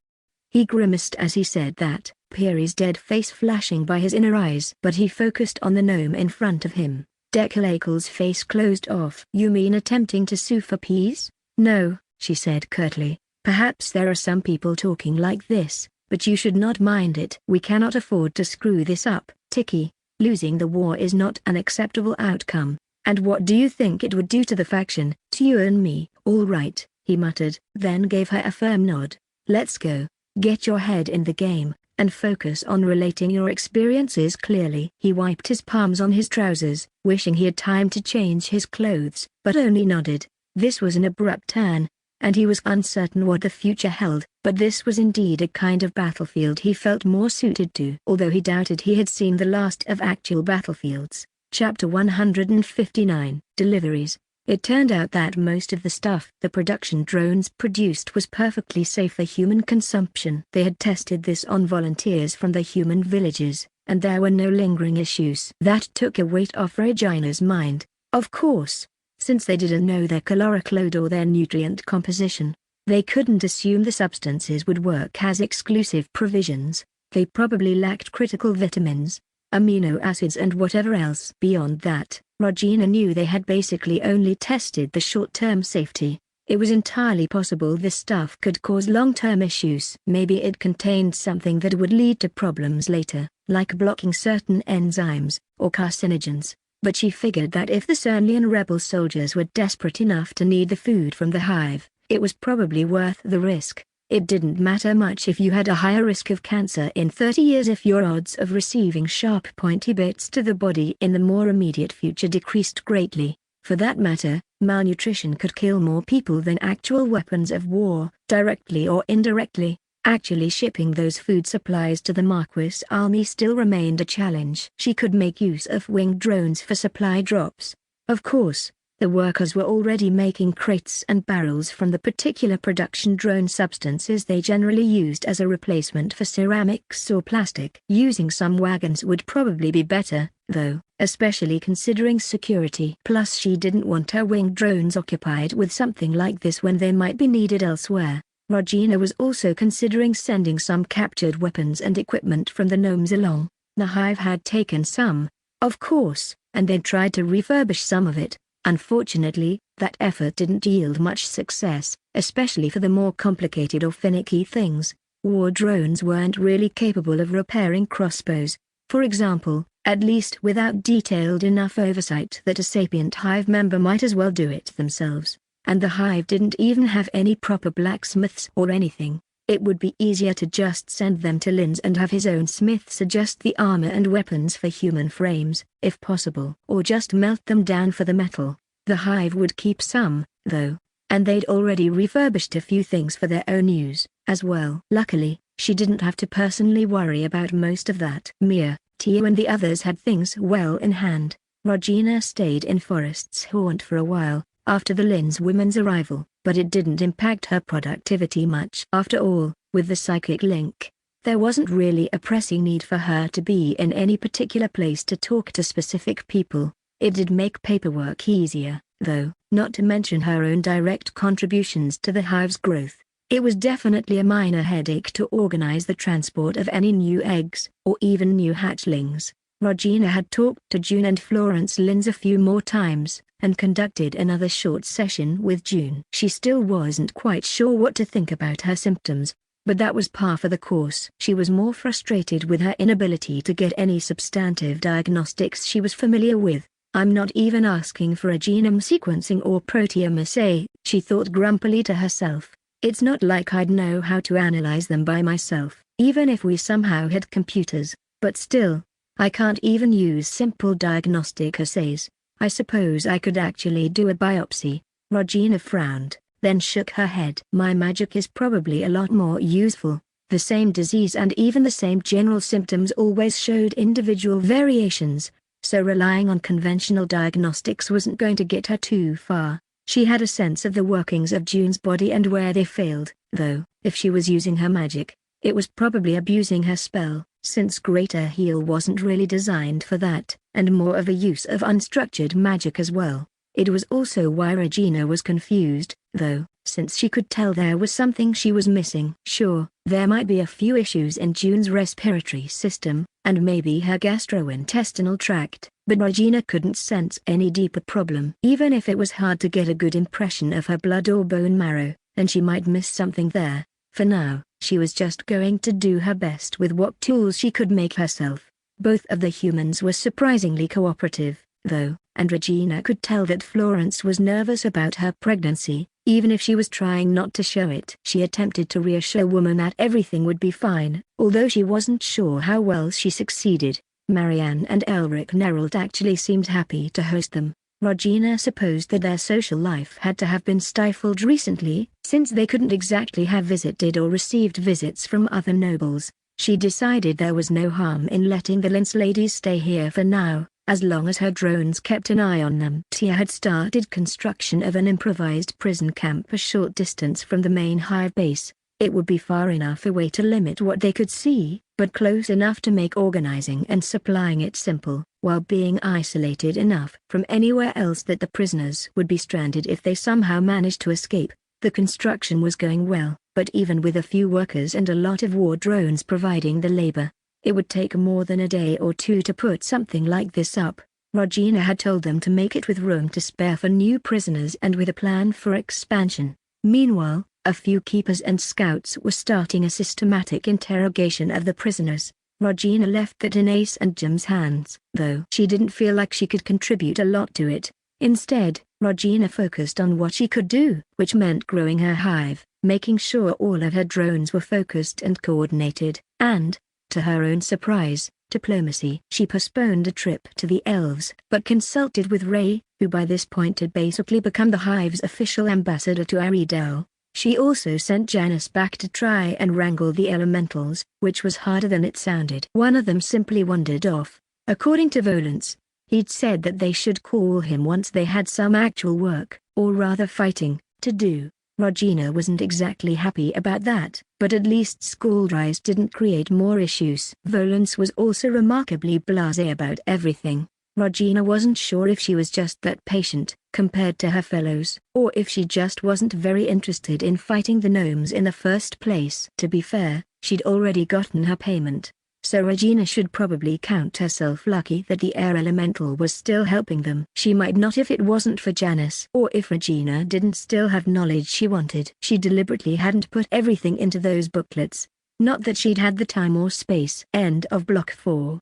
He grimaced as he said that, Peary's dead face flashing by his inner eyes. But he focused on the gnome in front of him. Decalacal's face closed off. You mean attempting to sue for peace? No, she said curtly. Perhaps there are some people talking like this, but you should not mind it. We cannot afford to screw this up, Tiki. Losing the war is not an acceptable outcome. And what do you think it would do to the faction, to you and me? All right, he muttered, then gave her a firm nod. Let's go. Get your head in the game, and focus on relating your experiences clearly. He wiped his palms on his trousers, wishing he had time to change his clothes, but only nodded. This was an abrupt turn, and he was uncertain what the future held, but this was indeed a kind of battlefield he felt more suited to. Although he doubted he had seen the last of actual battlefields. Chapter 159, Deliveries. It turned out that most of the stuff the production drones produced was perfectly safe for human consumption. They had tested this on volunteers from the human villages, and there were no lingering issues. That took a weight off Regina's mind. Of course, since they didn't know their caloric load or their nutrient composition, they couldn't assume the substances would work as exclusive provisions. They probably lacked critical vitamins, amino acids and whatever else. Beyond that, Regina knew they had basically only tested the short-term safety. It was entirely possible this stuff could cause long-term issues. Maybe it contained something that would lead to problems later, like blocking certain enzymes, or carcinogens. But she figured that if the Cernlian rebel soldiers were desperate enough to need the food from the hive, it was probably worth the risk. It didn't matter much if you had a higher risk of cancer in 30 years if your odds of receiving sharp pointy bits to the body in the more immediate future decreased greatly. For that matter, malnutrition could kill more people than actual weapons of war, directly or indirectly. Actually shipping those food supplies to the Marquis army still remained a challenge. She could make use of winged drones for supply drops. Of course, the workers were already making crates and barrels from the particular production drone substances they generally used as a replacement for ceramics or plastic. Using some wagons would probably be better, though, especially considering security. Plus she didn't want her winged drones occupied with something like this when they might be needed elsewhere. Regina was also considering sending some captured weapons and equipment from the gnomes along. The hive had taken some, of course, and they'd tried to refurbish some of it. Unfortunately, that effort didn't yield much success, especially for the more complicated or finicky things. War drones weren't really capable of repairing crossbows, for example, at least without detailed enough oversight that a sapient hive member might as well do it themselves. And the hive didn't even have any proper blacksmiths or anything. It would be easier to just send them to Linz and have his own smiths adjust the armor and weapons for human frames, if possible. Or just melt them down for the metal. The hive would keep some, though, and they'd already refurbished a few things for their own use, as well. Luckily, she didn't have to personally worry about most of that. Mia, Tio and the others had things well in hand. Regina stayed in Forest's Haunt for a while, after the Linz women's arrival, but it didn't impact her productivity much. After all, With the psychic link, there wasn't really a pressing need for her to be in any particular place to talk to specific people. It did make paperwork easier, though, not to mention her own direct contributions to the hive's growth. It was definitely a minor headache to organize the transport of any new eggs, or even new hatchlings. Regina had talked to June and Florence Linz a few more times, and conducted another short session with June. She still wasn't quite sure what to think about her symptoms, but that was par for the course. She was more frustrated with her inability to get any substantive diagnostics she was familiar with. "I'm not even asking for a genome sequencing or proteome assay," she thought grumpily to herself. "It's not like I'd know how to analyze them by myself, even if we somehow had computers, but still, I can't even use simple diagnostic assays. I suppose I could actually do a biopsy." Regina frowned, then shook her head. "My magic is probably a lot more useful. The same disease and even the same general symptoms always showed individual variations, so relying on conventional diagnostics wasn't going to get her too far." She had a sense of the workings of June's body and where they failed, though, if she was using her magic, it was probably abusing her spell, since Greater Heal wasn't really designed for that, and more of a use of unstructured magic as well. It was also why Regina was confused, though, since she could tell there was something she was missing. Sure, there might be a few issues in June's respiratory system, and maybe her gastrointestinal tract, but Regina couldn't sense any deeper problem. Even if it was hard to get a good impression of her blood or bone marrow, and she might miss something there, for now, she was just going to do her best with what tools she could make herself. Both of the humans were surprisingly cooperative, though, and Regina could tell that Florence was nervous about her pregnancy, even if she was trying not to show it. She attempted to reassure woman that everything would be fine, although she wasn't sure how well she succeeded. Marianne and Elric Neralt actually seemed happy to host them. Regina supposed that their social life had to have been stifled recently, since they couldn't exactly have visited or received visits from other nobles. She decided there was no harm in letting the Linz ladies stay here for now, as long as her drones kept an eye on them. Tia had started construction of an improvised prison camp a short distance from the main hive base. It would be far enough away to limit what they could see, but close enough to make organizing and supplying it simple, while being isolated enough from anywhere else that the prisoners would be stranded if they somehow managed to escape. The construction was going well, but even with a few workers and a lot of war drones providing the labor, it would take more than a day or two to put something like this up. Regina had told them to make it with room to spare for new prisoners and with a plan for expansion. Meanwhile, a few keepers and scouts were starting a systematic interrogation of the prisoners. Regina left that in Ace and Jim's hands, though she didn't feel like she could contribute a lot to it. Instead, Regina focused on what she could do, which meant growing her hive, making sure all of her drones were focused and coordinated, and, to her own surprise, diplomacy. She postponed a trip to the elves, but consulted with Ray, who by this point had basically become the hive's official ambassador to Aridel. She also sent Janice back to try and wrangle the elementals, which was harder than it sounded. One of them simply wandered off. According to Volance, he'd said that they should call him once they had some actual work, or rather fighting, to do. Regina wasn't exactly happy about that, but at least Scaldrise didn't create more issues. Volance was also remarkably blasé about everything. Regina wasn't sure if she was just that patient, compared to her fellows, or if she just wasn't very interested in fighting the gnomes in the first place. To be fair, she'd already gotten her payment, so Regina should probably count herself lucky that the air elemental was still helping them. She might not if it wasn't for Janice, or if Regina didn't still have knowledge she wanted. She deliberately hadn't put everything into those booklets. Not that she'd had the time or space. End of Block 4.